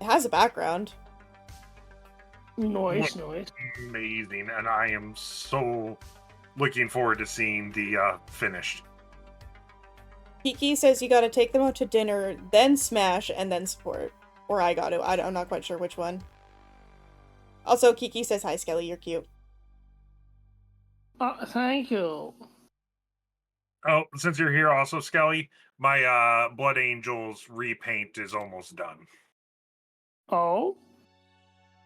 it has a background. Noise. Amazing, and I am so looking forward to seeing the finished. Kiki says you gotta take them out to dinner, then smash, and then support. Or I got to. I'm not quite sure which one. Also, Kiki says, hi, Skelly, you're cute. Oh, thank you. Oh, since you're here also, Skelly, my Blood Angels repaint is almost done. Oh?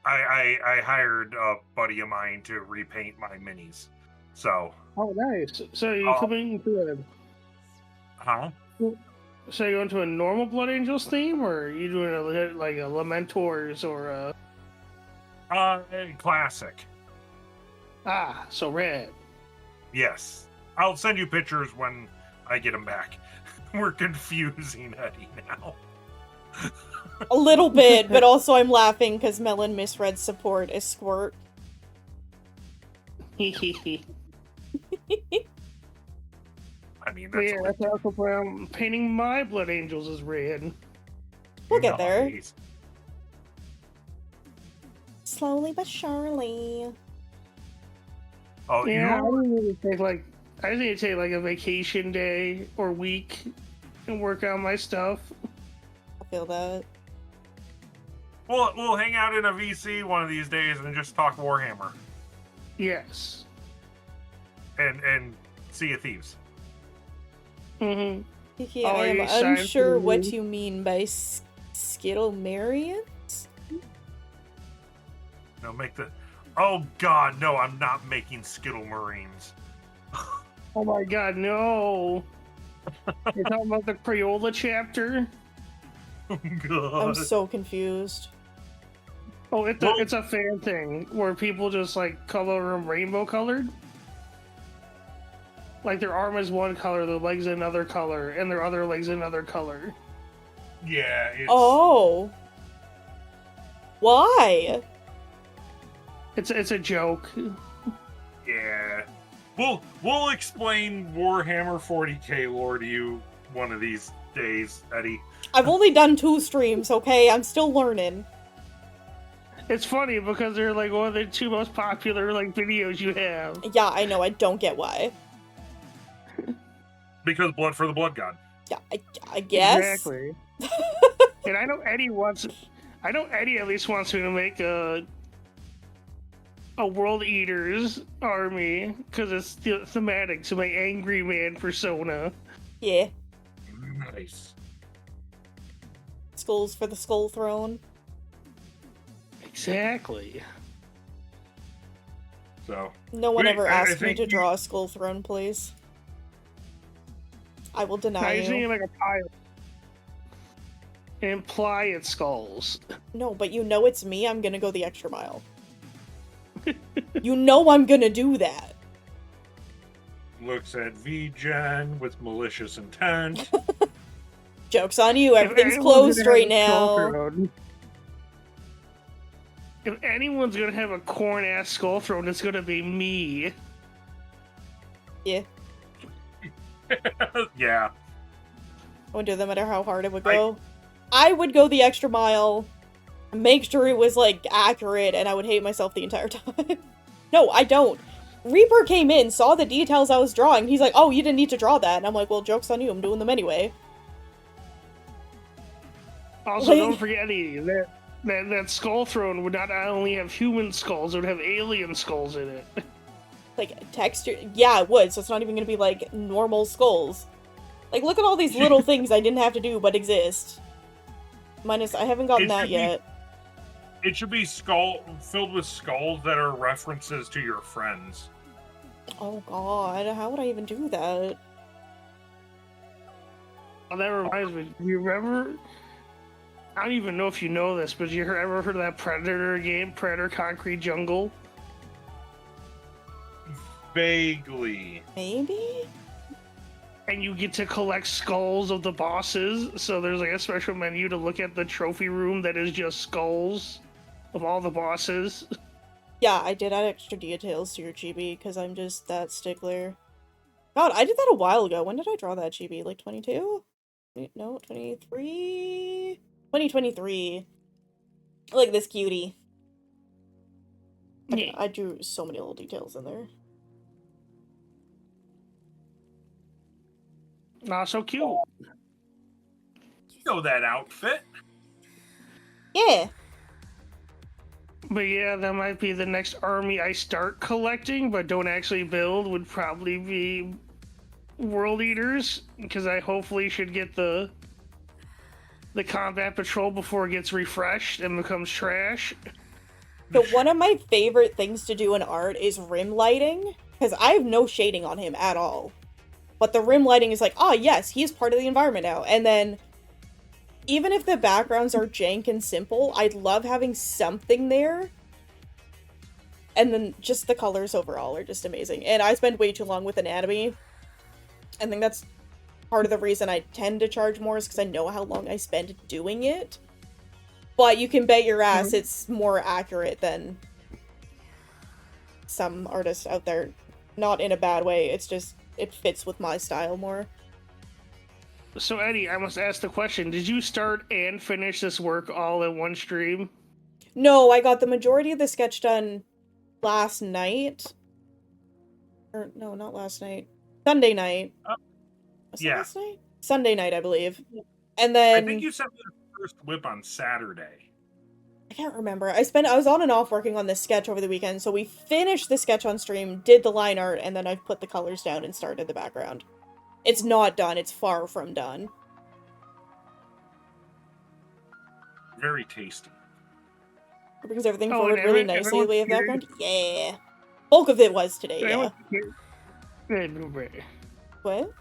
I hired a buddy of mine to repaint my minis. So. Oh, nice. So you're coming to a... Huh? So you're going to a normal Blood Angels theme, or are you doing a Lamentors or a... Classic. Ah, so red. Yes. I'll send you pictures when I get them back. We're confusing Eddie now. A little bit, but also I'm laughing because Melon misread support as squirt. Hehehe. I mean, that's yeah, that's also why I'm painting my Blood Angels as red. We'll get there. Nice. Slowly but surely. Oh, Yeah, I you didn't really take I just need to take a vacation day or week and work on my stuff. I feel that. we'll hang out in a VC one of these days and just talk Warhammer Yes. and Sea of Thieves. Mm-hmm. Kiki, Oh, I are am you excited unsure for what me? you mean by Skittlemarians? No, make the. Oh God, no! I'm not making Skittle Marines. Oh my god, no. You're talking about the Crayola chapter? Oh God. I'm so confused. Oh, it's a fan thing where people just color them rainbow colored. Like their arm is one color, their legs another color, and their other legs another color. Yeah. It's... Oh. Why? It's a joke. Yeah. We'll explain Warhammer 40k lore to you one of these days, Eddie. I've only done 2 streams, okay? I'm still learning. It's funny because they're one of the 2 most popular videos you have. Yeah, I know, I don't get why. Because blood for the blood god. Yeah, I guess. Exactly. And I know Eddie at least wants me to make a World Eaters army because it's thematic to my angry man persona. Yeah. Nice. Skulls for the Skull Throne. Exactly. So. No one ever I asked me think to draw a Skull Throne, please. I will deny I just need you. a pile. And imply it's skulls. No, but you know it's me, I'm gonna go the extra mile. You know I'm gonna do that. Looks at VGen with malicious intent. Joke's on you, everything's closed right now. If anyone's gonna have a corn-ass skull throne, it's gonna be me. Yeah. Yeah. I would do that no matter how hard it would go. I would go the extra mile, make sure it was, accurate, and I would hate myself the entire time. No, I don't. Reaper came in, saw the details I was drawing. He's like, oh, you didn't need to draw that. And I'm like, well, joke's on you. I'm doing them anyway. Also, don't forget, Eddie, that skull throne would not only have human skulls, it would have alien skulls in it. Texture? Yeah, it would, so it's not even gonna be, normal skulls. Look at all these little things I didn't have to do but exist. Minus, I haven't gotten that yet. It should be filled with skulls that are references to your friends. Oh god, how would I even do that? Oh, that reminds me, do you remember? I don't even know if you know this, but you ever heard of that Predator game, Predator Concrete Jungle? Vaguely. Maybe? And you get to collect skulls of the bosses, so there's a special menu to look at the trophy room that is just skulls of all the bosses. Yeah, I did add extra details to your chibi, because I'm just that stickler. God, I did that a while ago. When did I draw that chibi? 22? No, 23? 2023. This cutie. Yeah. I drew so many little details in there. Not so cute. You know that outfit. Yeah. But yeah, that might be the next army I start collecting, but don't actually build, would probably be World Eaters, because I hopefully should get the combat patrol before it gets refreshed and becomes trash. So one of my favorite things to do in art is rim lighting, because I have no shading on him at all. But the rim lighting is like, oh yes, he's part of the environment now. And then, even if the backgrounds are jank and simple, I'd love having something there. And then just the colors overall are just amazing. And I spend way too long with anatomy. I think that's part of the reason I tend to charge more, is because I know how long I spend doing it. But you can bet your ass it's more accurate than some artists out there. Not in a bad way, it's just, it fits with my style more. So Eddie, I must ask the question, did you start and finish this work all in one stream? No, I got the majority of the sketch done last night. Or, no, not last night. Sunday night. Was it last night? Sunday night, I believe. And then... I think you sent me the first whip on Saturday. I can't remember. I was on and off working on this sketch over the weekend, so we finished the sketch on stream, did the line art, and then I've put the colors down and started the background. It's not done. It's far from done. Very tasty. It brings everything forward really nicely, the way of background. Yeah. Bulk of it was today, yeah. What?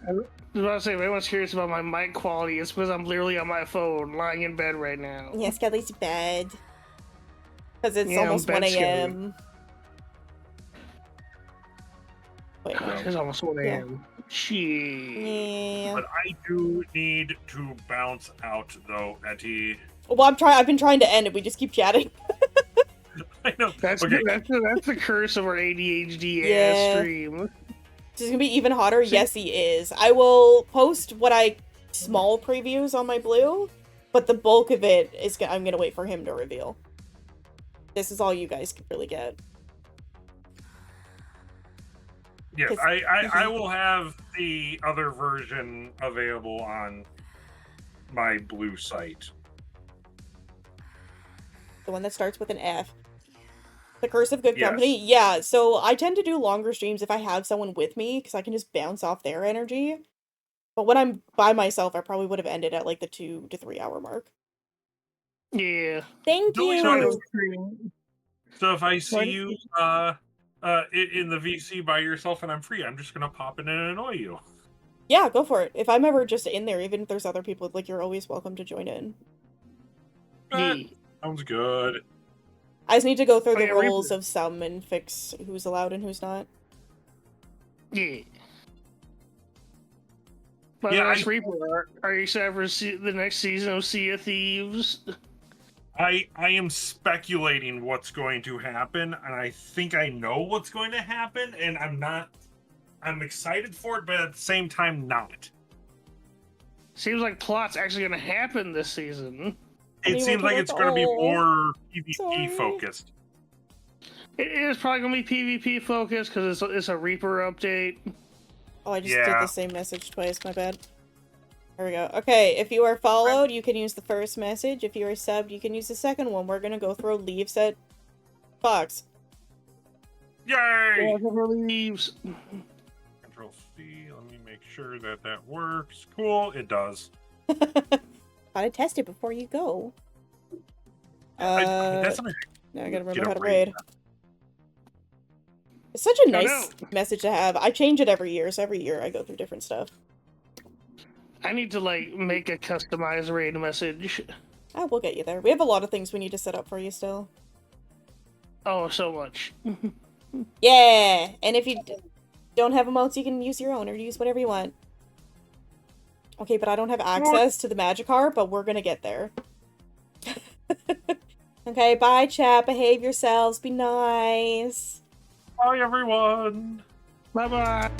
I was about to say, if anyone's curious about my mic quality, it's because I'm literally on my phone, lying in bed right now. Yeah, Skelly's bed. Because it's almost 1 a.m. Wait, it's almost 1 a.m. Yeah. But I do need to bounce out, though, Etty. Well, I've been trying to end it. We just keep chatting. I know. That's okay. that's the curse of our ADHD ass stream. Is gonna be even hotter? Yes, he is. I will post small previews on my blue, but the bulk of it is I'm gonna wait for him to reveal. This is all you guys can really get. Yes, I will have the other version available on my blue site. The one that starts with an F. The Curse of Good Company? Yeah, so I tend to do longer streams if I have someone with me, because I can just bounce off their energy. But when I'm by myself, I probably would have ended at like the 2 to 3 hour mark. Yeah. Thank you! So if I see you in the VC by yourself and I'm free, I'm just gonna pop in and annoy you. Yeah, go for it. If I'm ever just in there, even if there's other people, like, you're always welcome to join in. Sounds good. I just need to go through the rules of some and fix who's allowed and who's not. Yeah. But yeah, Reaper, are you excited for the next season of Sea of Thieves? I am speculating what's going to happen, and I think I know what's going to happen, and I'm excited for it, but at the same time not. Seems like plot's actually going to happen this season. It seems like it's going to be more PvP focused. It is probably going to be PvP focused because it's a Reaper update. Oh, I just did the same message twice, my bad. There we go. Okay, if you are followed, you can use the first message. If you are subbed, you can use the second one. We're going to go throw leaves at Fox. Yay! Leaves. Control C, let me make sure that works. Cool, it does. Gotta test it before you go. Now I gotta remember how to raid. It's such a nice message to have. I change it every year, so every year I go through different stuff. I need to, make a customized raid message. Oh, we'll get you there. We have a lot of things we need to set up for you still. Oh, so much. Yeah! And if you don't have emotes, you can use your own, or use whatever you want. Okay, but I don't have access to the Magikarp, but we're gonna get there. Okay, bye chat, behave yourselves, be nice. Bye everyone! Bye-bye!